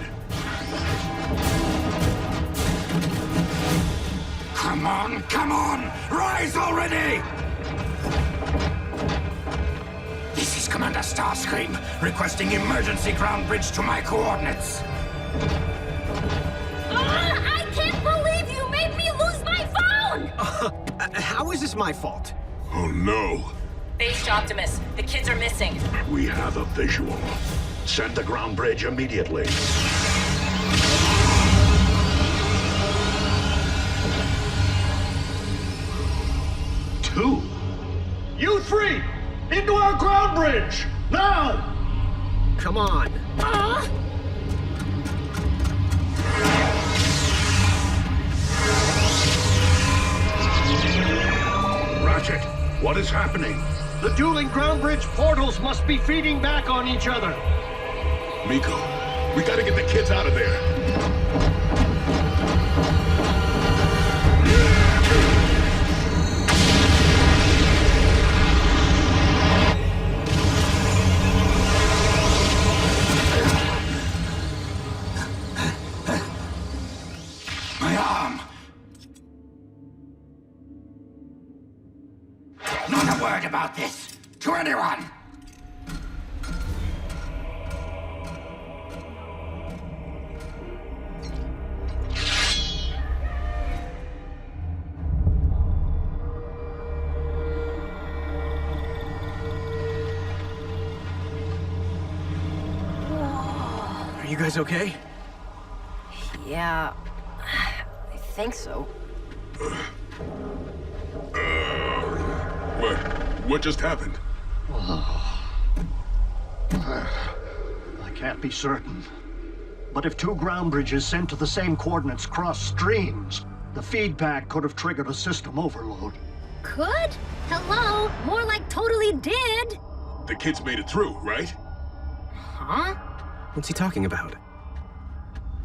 Come on, come on! Rise already! This is Commander Starscream, requesting emergency ground bridge to my coordinates. I can't believe you made me lose my phone! How is this my fault? Oh no. Base to Optimus. The kids are missing. We have a visual. Send the ground bridge immediately. Two. You three! Into our ground bridge! Now! Come on. Ratchet, what is happening? The dueling ground bridge portals must be feeding back on each other. Miko, we gotta get the kids out of there. My arm! Not a word about this to anyone! Are you guys okay? Yeah, I think so. What just happened? I can't be certain. But if two ground bridges sent to the same coordinates cross streams, the feedback could have triggered a system overload. Could? Hello? More like totally did. The kids made it through, right? Huh? What's he talking about?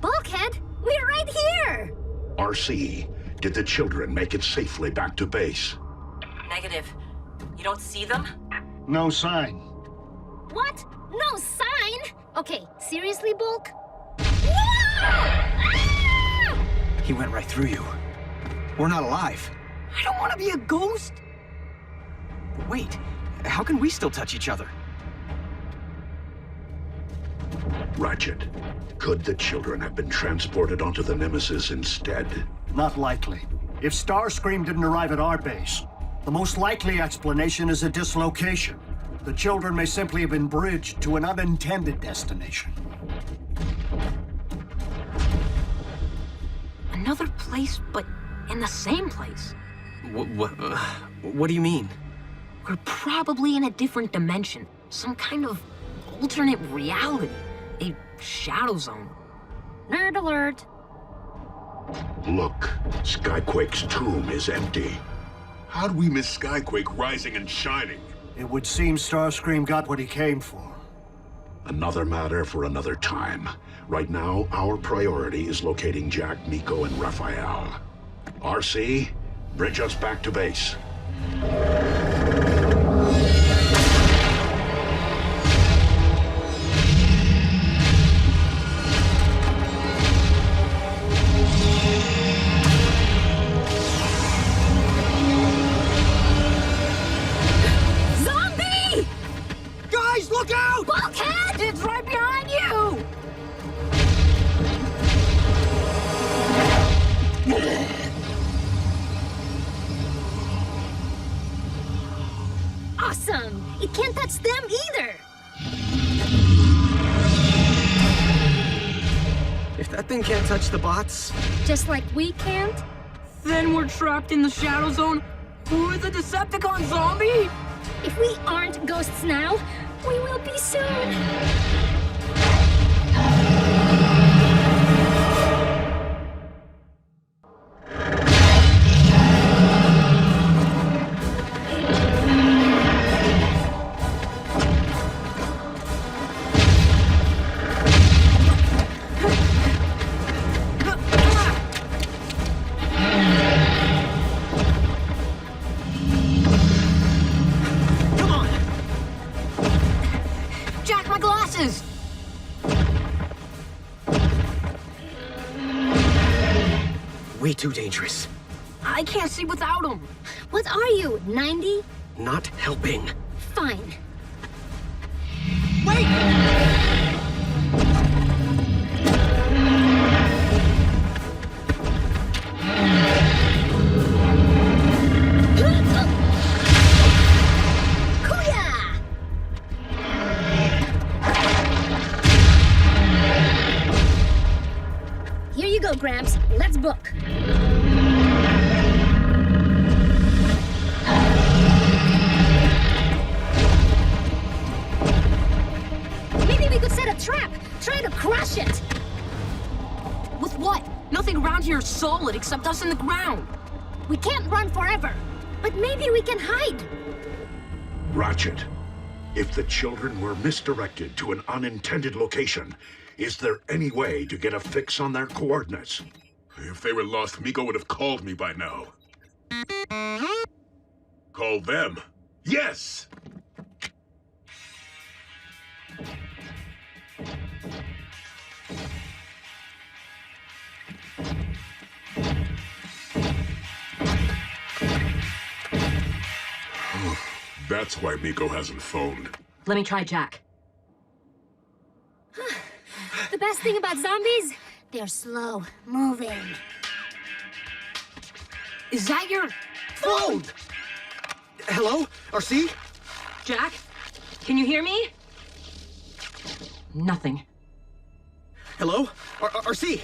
Bulkhead, we're right here! RC, did the children make it safely back to base? Negative. You don't see them? No sign. What? No sign? Okay, seriously, Bulk? Ah! He went right through you. We're not alive. I don't want to be a ghost. But wait, how can we still touch each other? Ratchet, could the children have been transported onto the Nemesis instead? Not likely. If Starscream didn't arrive at our base, the most likely explanation is a dislocation. The children may simply have been bridged to an unintended destination. Another place, but in the same place. What do you mean? We're probably in a different dimension. Some kind of alternate reality. A shadow zone. Nerd alert. Look, Skyquake's tomb is empty. How'd we miss Skyquake rising and shining? It would seem Starscream got what he came for. Another matter for another time. Right now, our priority is locating Jack, Nico, and Raphael. RC, bridge us back to base. Zombie! Guys, look out! Bulkhead! It's right behind you! Awesome! It can't touch them either! If that thing can't touch the bots... Just like we can't? Then we're trapped in the Shadow Zone with the Decepticon zombie? If we aren't ghosts now, we will be soon! Jack, my glasses! Way too dangerous. I can't see without them. What are you, 90? Not helping. Fine. Wait! Kuya! Here you go, Gramps. Let's book. Maybe we could set a trap. Try to crush it. With what? Nothing around here is solid except us in the ground. We can't run forever, but maybe we can hide. Ratchet, if the children were misdirected to an unintended location, is there any way to get a fix on their coordinates? If they were lost, Miko would have called me by now. Call them. Yes! That's why Miko hasn't phoned. Let me try Jack. The best thing about zombies? They're slow moving. Is that your phone? Hello? RC? Jack, can you hear me? Nothing. Hello? RC?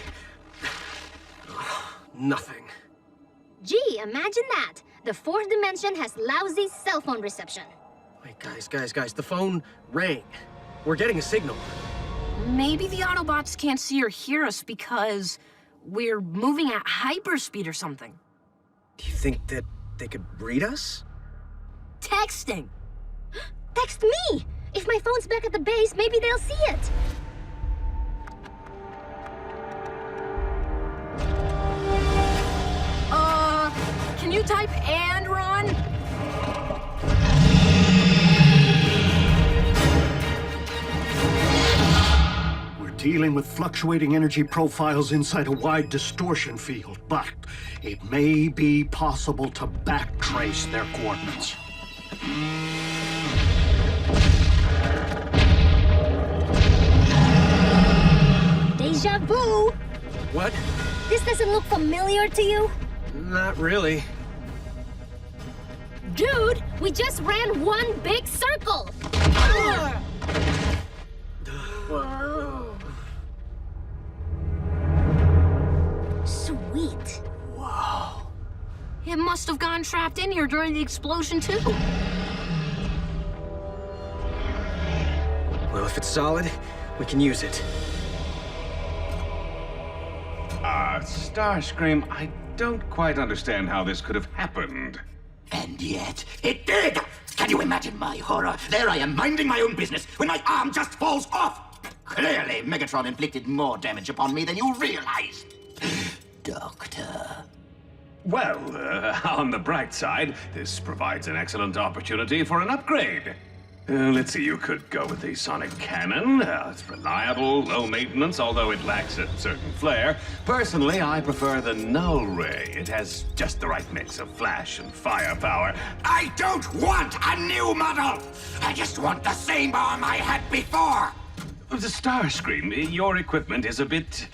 Nothing. Gee, imagine that. The fourth dimension has lousy cell phone reception. Wait, guys, the phone rang. We're getting a signal. Maybe the Autobots can't see or hear us because we're moving at hyperspeed or something. Do you think that they could read us? Texting! Text me! If my phone's back at the base, maybe they'll see it. Can you type and run? We're dealing with fluctuating energy profiles inside a wide distortion field, but it may be possible to backtrace their coordinates. Deja vu! What? This doesn't look familiar to you? Not really. Dude, we just ran one big circle! Sweet. Whoa. It must have gone trapped in here during the explosion, too. Well, if it's solid, we can use it. Starscream, I don't quite understand how this could have happened. And yet, it did! Can Can you imagine my horror? There I am, minding my own business, when my arm just falls off! Clearly, Megatron inflicted more damage upon me than you realize. Doctor. Well, on the bright side, this provides an excellent opportunity for an upgrade. Let's see, you could go with the sonic cannon. It's reliable, low maintenance, although it lacks a certain flair. Personally, I prefer the null ray. It has just the right mix of flash and firepower. I don't want a new model! I just want the same arm I had before! The Starscream, your equipment is a bit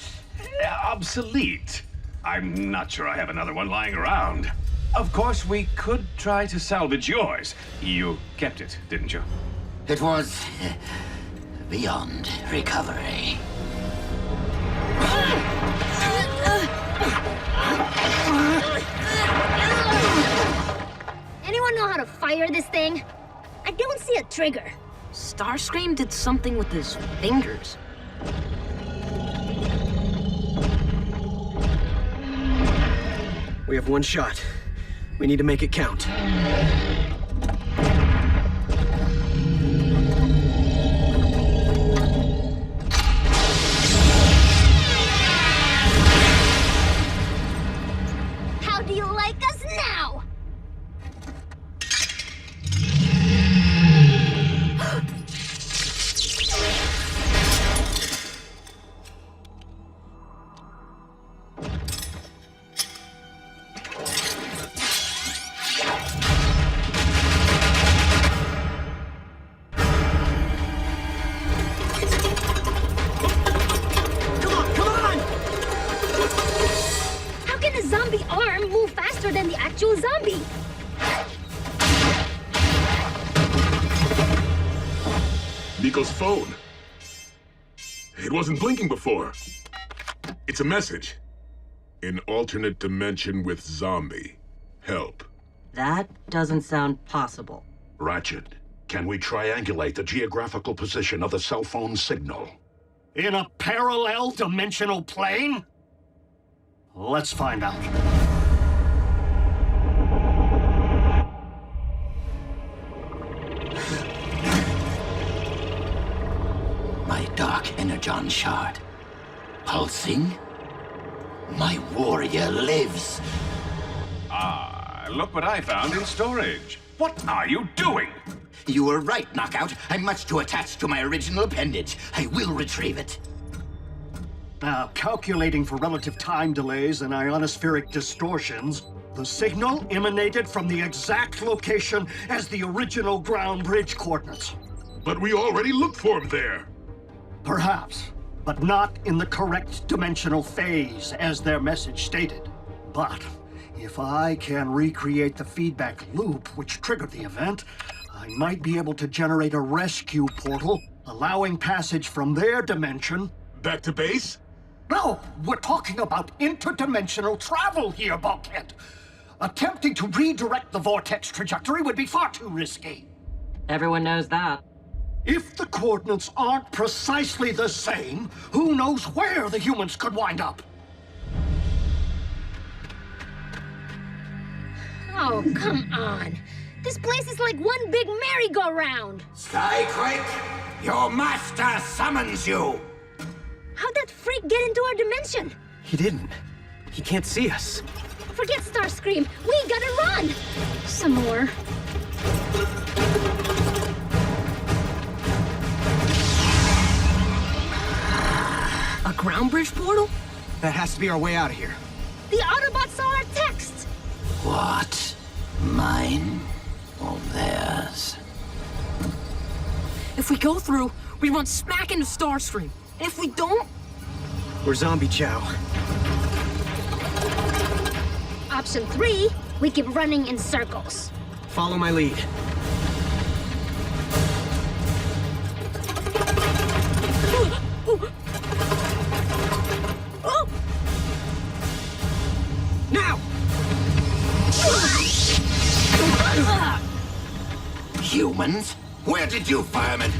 obsolete. I'm not sure I have another one lying around. Of course, we could try to salvage yours. You kept it, didn't you? It was beyond recovery. Anyone know how to fire this thing? I don't see a trigger. Starscream did something with his fingers. We have one shot. We need to make it count. How do you like us now? Than the actual zombie. Nico's phone. It wasn't blinking before. It's a message. An alternate dimension with zombie. Help. That doesn't sound possible. Ratchet, can we triangulate the geographical position of the cell phone signal? In a parallel dimensional plane? Let's find out. My dark Energon shard. Pulsing? My warrior lives. Ah, look what I found in storage. What are you doing? You were right, Knockout. I'm much too attached to my original appendage. I will retrieve it. Now, calculating for relative time delays and ionospheric distortions, the signal emanated from the exact location as the original ground bridge coordinates. But we already looked for him there. Perhaps, but not in the correct dimensional phase, as their message stated. But if I can recreate the feedback loop which triggered the event, I might be able to generate a rescue portal, allowing passage from their dimension... Back to base? No, we're talking about interdimensional travel here, Bulkhead. Attempting to redirect the vortex trajectory would be far too risky. Everyone knows that. If the coordinates aren't precisely the same, who knows where the humans could wind up? Oh, come on. This place is like one big merry-go-round. Skyquake, your master summons you. How'd that freak get into our dimension? He didn't. He can't see us. Forget Starscream. We gotta run! Some more. A ground bridge portal? That has to be our way out of here. The Autobots saw our text! What? Mine or theirs? If we go through, we run smack into Starscream. And if we don't... We're zombie chow. Option 3, we keep running in circles. Follow my lead. Now! Humans? Where did you find it?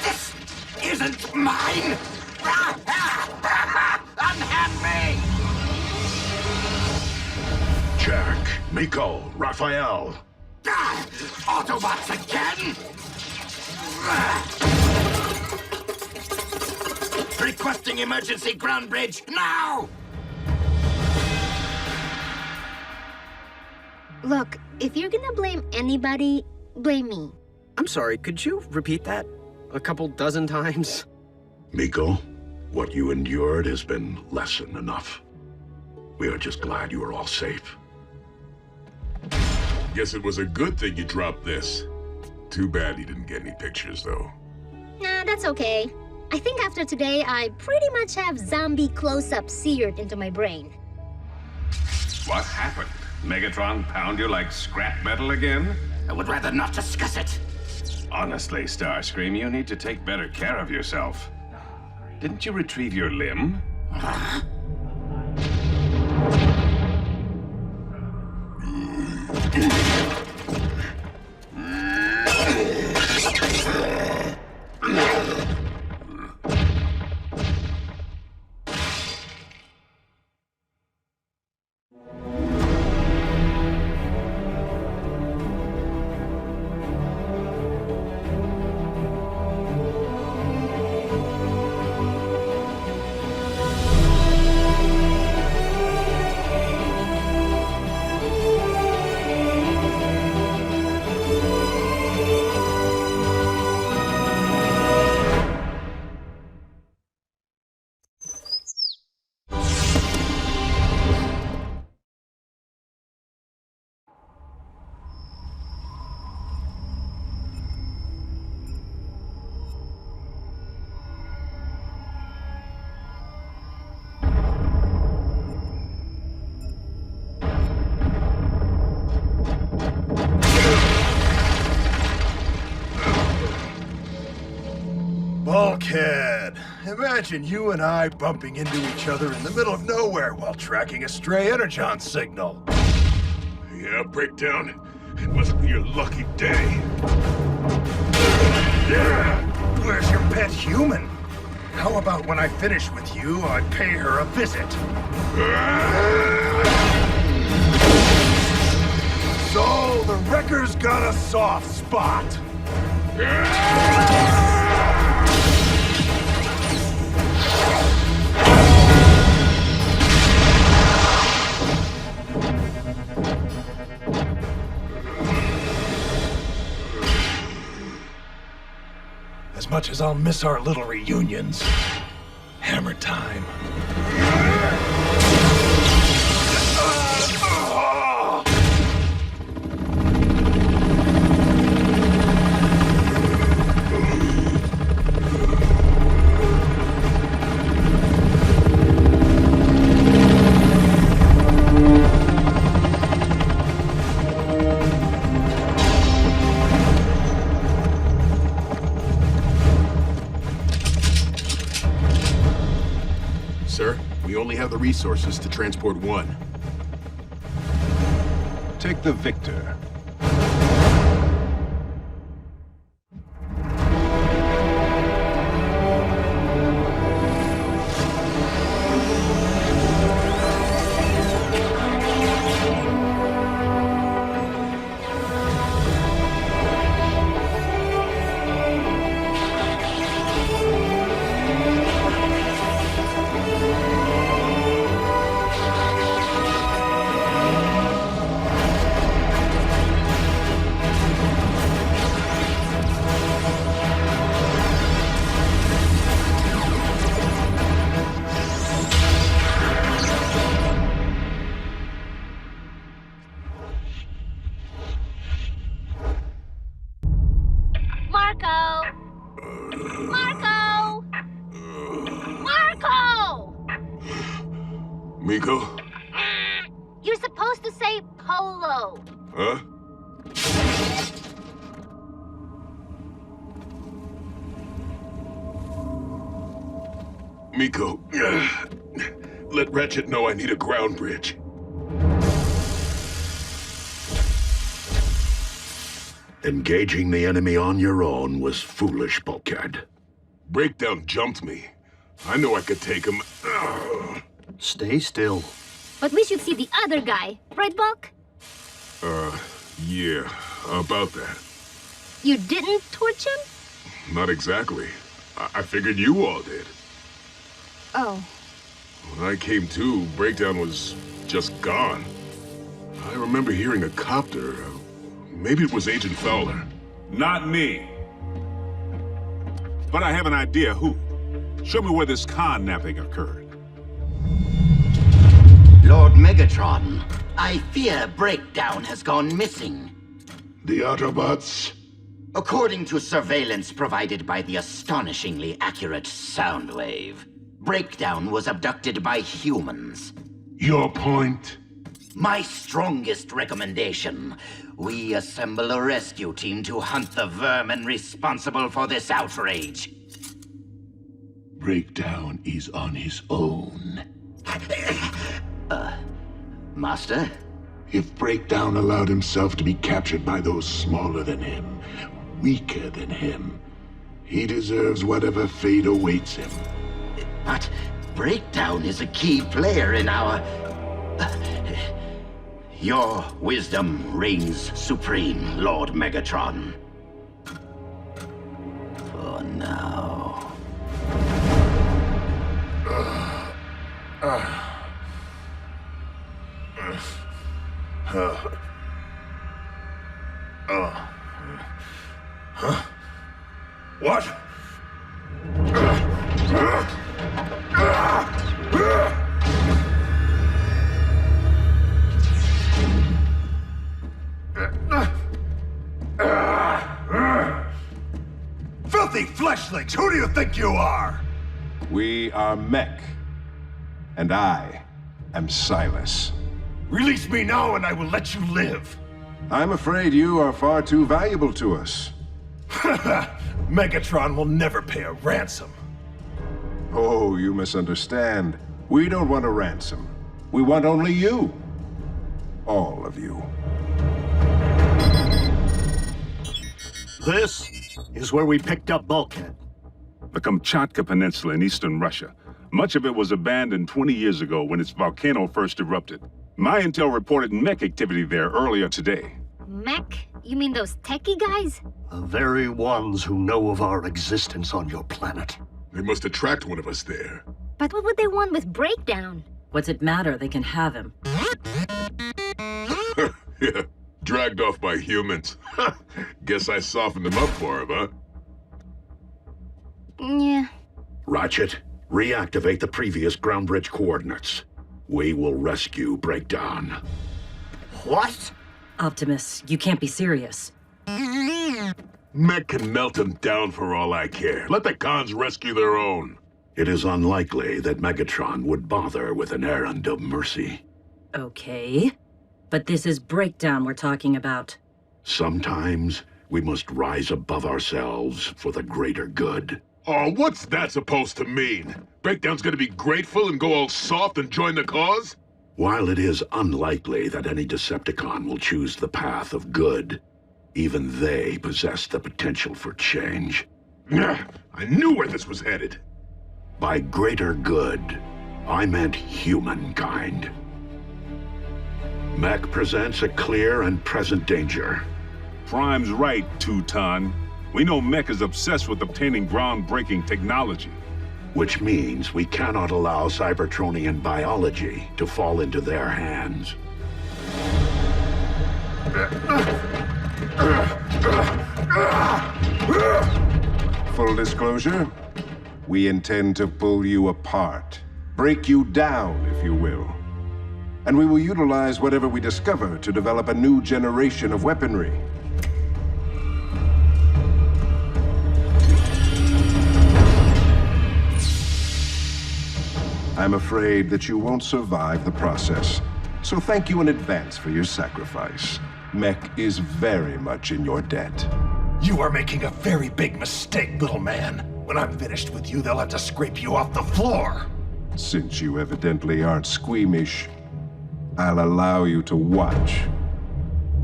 This isn't mine! Unhand me! Raphael. Autobots again? Requesting emergency ground bridge now! Look, if you're gonna blame anybody, blame me. I'm sorry, could you repeat that a couple dozen times? Miko, what you endured has been lesson enough. We are just glad you are all safe. Guess it was a good thing you dropped this. Too bad you didn't get any pictures, though. Nah, that's okay. I think after today, I pretty much have zombie close-up seared into my brain. What happened? Megatron pound you like scrap metal again? I would rather not discuss it. Honestly, Starscream, you need to take better care of yourself. Didn't you retrieve your limb? Bulkhead! Imagine you and I bumping into each other in the middle of nowhere while tracking a stray Energon signal. Yeah, Breakdown. It must be your lucky day. Where's your pet human? How about when I finish with you, I pay her a visit? So, the Wrecker's got a soft spot. As much as I'll miss our little reunions, hammer time. Sir, we only have the resources to transport one. Take the Victor. Miko? You're supposed to say Polo. Huh? Miko, let Ratchet know I need a ground bridge. Engaging the enemy on your own was foolish, Bulkhead. Breakdown jumped me. I know I could take him. Stay still. But we should see the other guy, right, Bulk? Yeah, about that. You didn't torch him? Not exactly. I figured you all did. Oh. When I came to, Breakdown was just gone. I remember hearing a copter. Maybe it was Agent Fowler. Not me. But I have an idea who. Show me where this con napping occurred. Lord Megatron, I fear Breakdown has gone missing. The Autobots? According to surveillance provided by the astonishingly accurate Soundwave, Breakdown was abducted by humans. Your point? My strongest recommendation. We assemble a rescue team to hunt the vermin responsible for this outrage. Breakdown is on his own. Master? If Breakdown allowed himself to be captured by those smaller than him, weaker than him, he deserves whatever fate awaits him. But Breakdown is a key player in our... Your wisdom reigns supreme, Lord Megatron. For now. Huh? What? Filthy fleshlings! Who do you think you are? We are Mech. And I am Silas. Release me now and I will let you live. I'm afraid you are far too valuable to us. Megatron will never pay a ransom. Oh, you misunderstand. We don't want a ransom. We want only you. All of you. This is where we picked up Bulkhead. The Kamchatka Peninsula in eastern Russia. Much of it was abandoned 20 years ago when its volcano first erupted. My intel reported mech activity there earlier today. Mech? You mean those techie guys? The very ones who know of our existence on your planet. They must attract one of us there. But what would they want with Breakdown? What's it matter? They can have him. Yeah, dragged off by humans. Guess I softened them up for him, huh? Yeah. Ratchet, reactivate the previous ground bridge coordinates. We will rescue Breakdown. What? Optimus, you can't be serious. Mech can melt him down for all I care. Let the cons rescue their own. It is unlikely that Megatron would bother with an errand of mercy. Okay. But this is Breakdown we're talking about. Sometimes we must rise above ourselves for the greater good. Oh, what's that supposed to mean? Breakdown's gonna be grateful and go all soft and join the cause? While it is unlikely that any Decepticon will choose the path of good, even they possess the potential for change. I knew where this was headed. By greater good, I meant humankind. Mech presents a clear and present danger. Prime's right, Teuton. We know Mech is obsessed with obtaining groundbreaking technology. Which means we cannot allow Cybertronian biology to fall into their hands. Full disclosure, we intend to pull you apart. Break you down, if you will. And we will utilize whatever we discover to develop a new generation of weaponry. I'm afraid that you won't survive the process. So thank you in advance for your sacrifice. Mech is very much in your debt. You are making a very big mistake, little man. When I'm finished with you, they'll have to scrape you off the floor. Since you evidently aren't squeamish, I'll allow you to watch.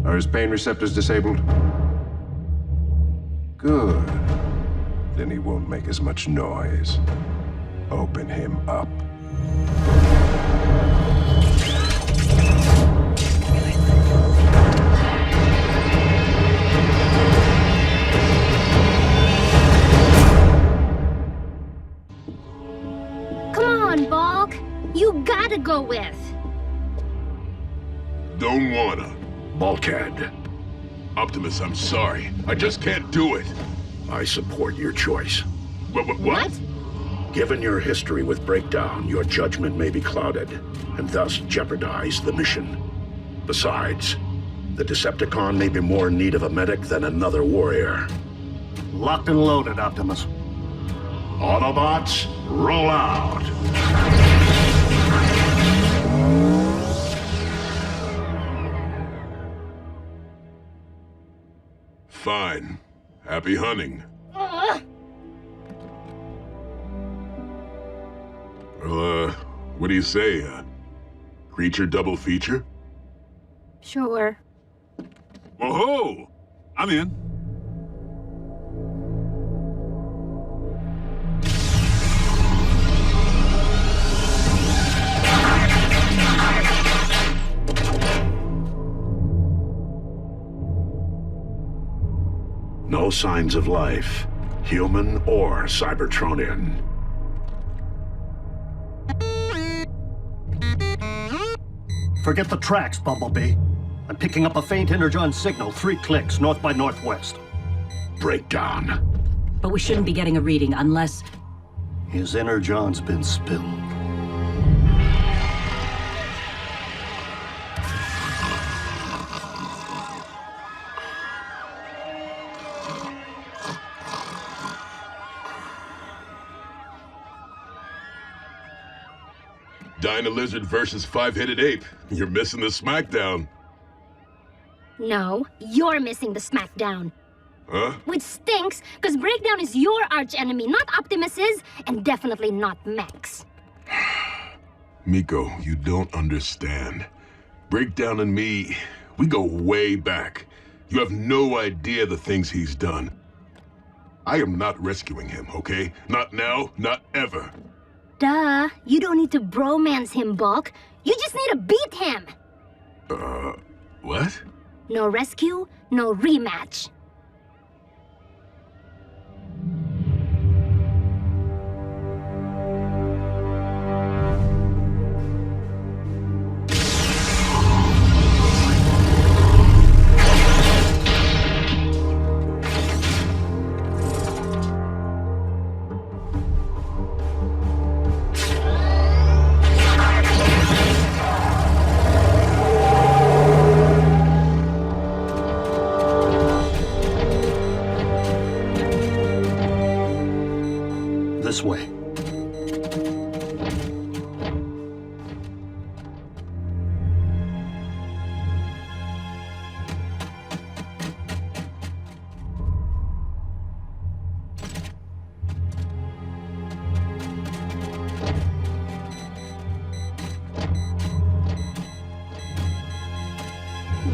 Are his pain receptors disabled? Good. Then he won't make as much noise. Open him up. didn't wanna. Bulkhead. Optimus, I'm sorry. I just can't do it. I support your choice. What? Given your history with Breakdown, your judgment may be clouded, and thus jeopardize the mission. Besides, the Decepticon may be more in need of a medic than another warrior. Locked and loaded, Optimus. Autobots, roll out! Fine. Happy hunting. Well, what do you say? Creature double feature? Sure. Whoa-ho! I'm in. No signs of life, human or Cybertronian. Forget the tracks, Bumblebee. I'm picking up a faint Energon signal 3 clicks north by northwest. Breakdown. But we shouldn't be getting a reading unless... His Energon's been spilled. Dyna Lizard versus 5-headed ape. You're missing the smackdown. No, you're missing the smackdown. Huh? Which stinks, because Breakdown is your archenemy, not Optimus's, and definitely not Mech's. Miko, you don't understand. Breakdown and me, we go way back. You have no idea the things he's done. I am not rescuing him, okay? Not now, not ever. Duh, you don't need to bromance him, Bulk. You just need to beat him. What? No rescue, no rematch. This way.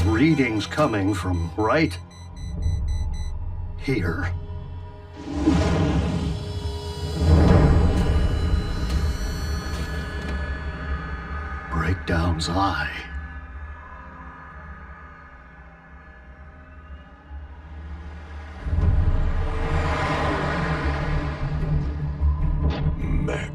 Readings coming from right here. Breakdown's eye. Mech.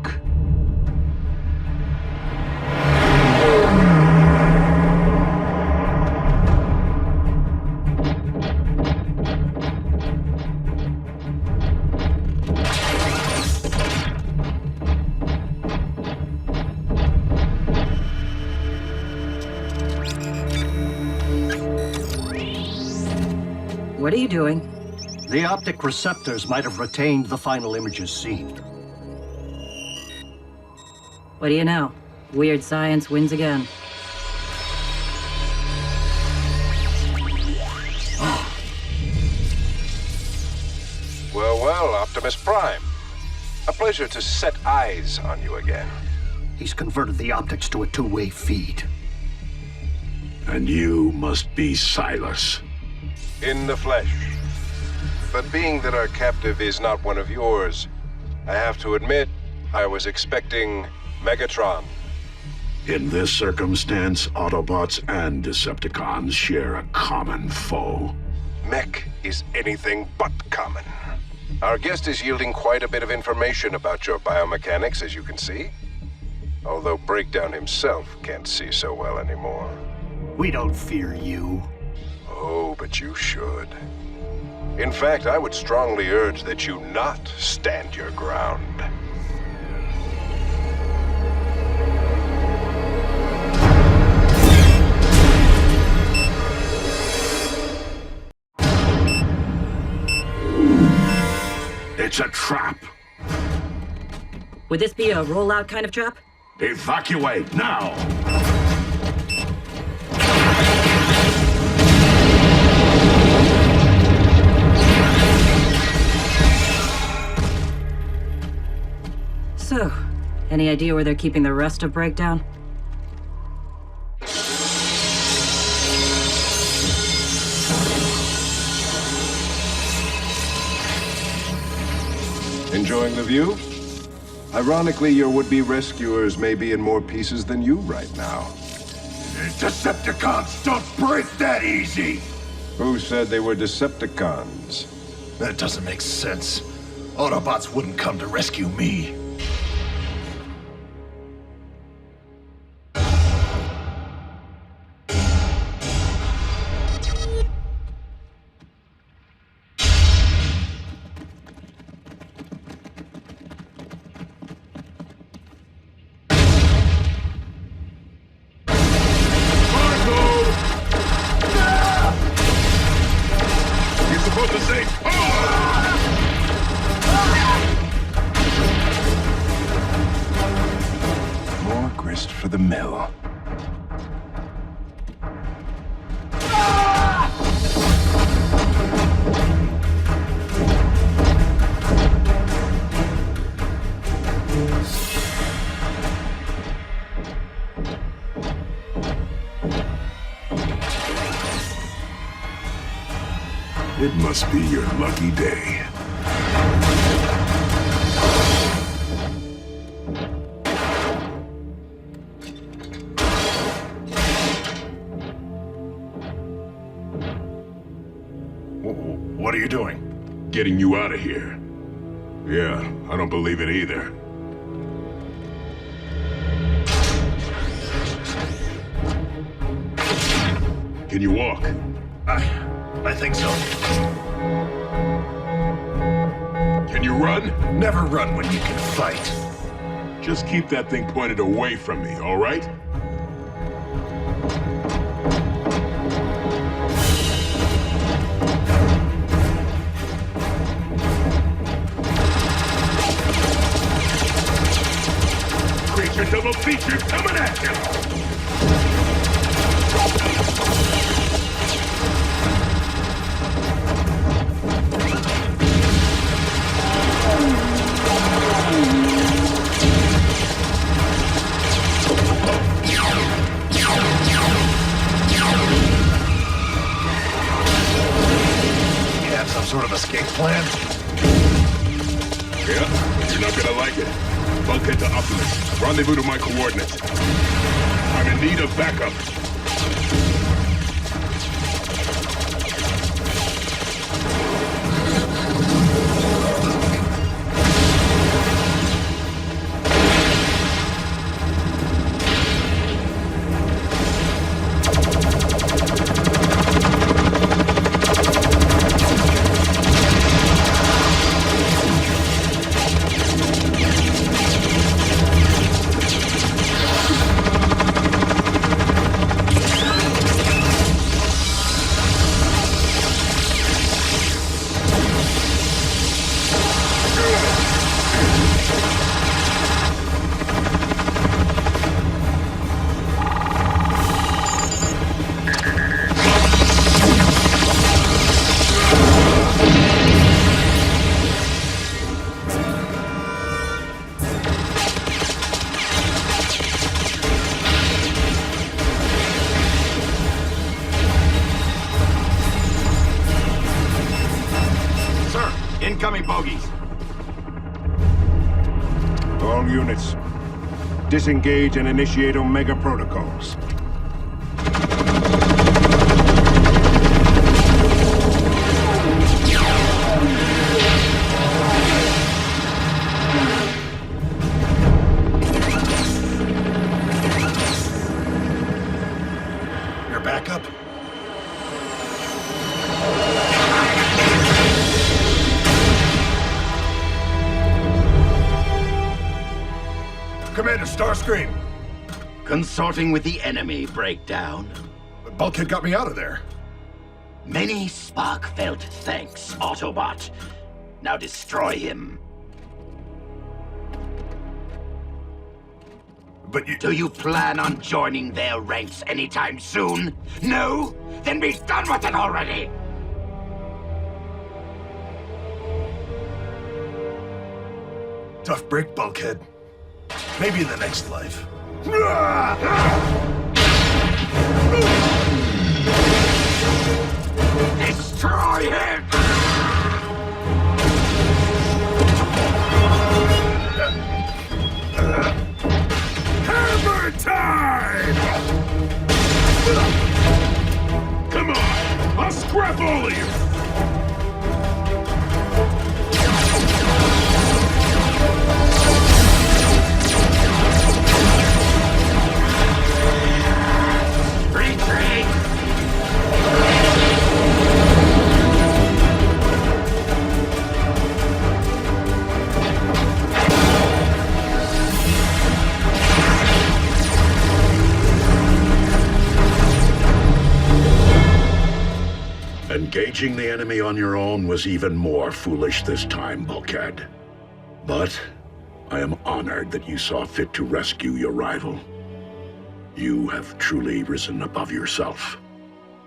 What are you doing? The optic receptors might have retained the final images seen. What do you know? Weird science wins again. Well, well, Optimus Prime. A pleasure to set eyes on you again. He's converted the optics to a two-way feed. And you must be Silas. In the flesh. But being that our captive is not one of yours, I have to admit, I was expecting Megatron. In this circumstance, Autobots and Decepticons share a common foe. Mech is anything but common. Our guest is yielding quite a bit of information about your biomechanics, as you can see. Although Breakdown himself can't see so well anymore. We don't fear you. Oh, but you should. In fact, I would strongly urge that you not stand your ground. It's a trap. Would this be a rollout kind of trap? Evacuate now! So, any idea where they're keeping the rest of Breakdown? Enjoying the view? Ironically, your would-be rescuers may be in more pieces than you right now. Decepticons don't break that easy! Who said they were Decepticons? That doesn't make sense. Autobots wouldn't come to rescue me. More grist for the mill. It must be your lucky day. What are you doing? Getting you out of here. Yeah, I don't believe it either. Can you walk? I think so. Can you run? Never run when you can fight. Just keep that thing pointed away from me, all right? Creature double feature coming at you! Sort of escape plan? Yeah, but you're not gonna like it. Bulkhead to Optimus. Rendezvous to my coordinates. I'm in need of backup. Incoming bogies. All units, disengage and initiate Omega protocols. Starscream? Consorting with the enemy, Breakdown. Bulkhead got me out of there. Many Spark-felt thanks, Autobot. Now destroy him. But you... Do you plan on joining their ranks anytime soon? No? Then be done with it already! Tough break, Bulkhead. Maybe in the next life. Destroy him! Hammer time! Come on! I'll scrap all of you! Retreat! Engaging the enemy on your own was even more foolish this time, Bulkhead. But I am honored that you saw fit to rescue your rival. You have truly risen above yourself.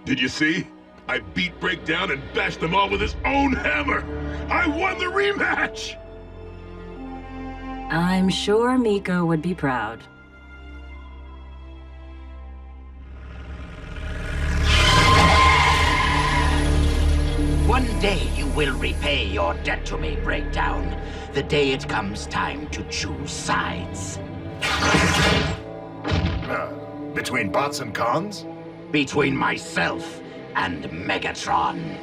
Did you see? I beat Breakdown and bashed them all with his own hammer! I won the rematch! I'm sure Miko would be proud. One day you will repay your debt to me, Breakdown. The day it comes time to choose sides. Between bots and cons? Between myself and Megatron.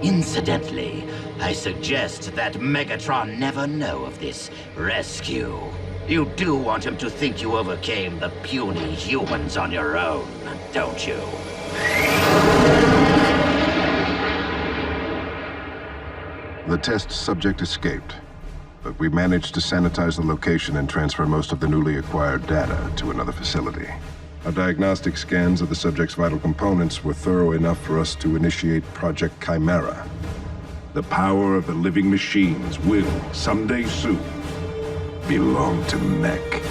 Incidentally, I suggest that Megatron never know of this rescue. You do want him to think you overcame the puny humans on your own, don't you? The test subject escaped, but we managed to sanitize the location and transfer most of the newly acquired data to another facility. Our diagnostic scans of the subject's vital components were thorough enough for us to initiate Project Chimera. The power of the living machines will, someday soon, belong to Mech.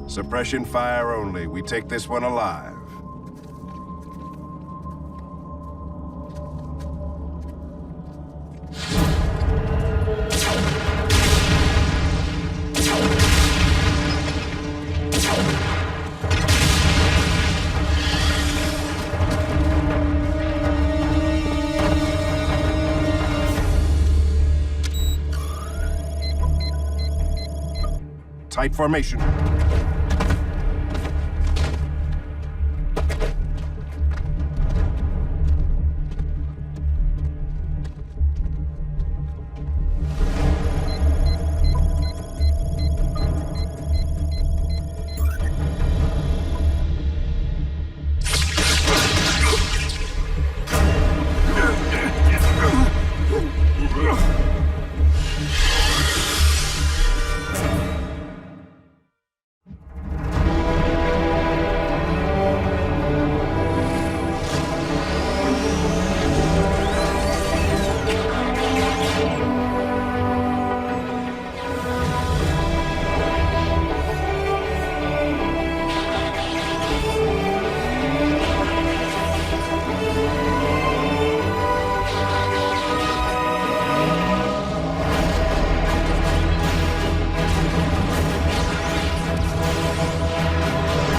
Suppression fire only. We take this one alive. Tight formation.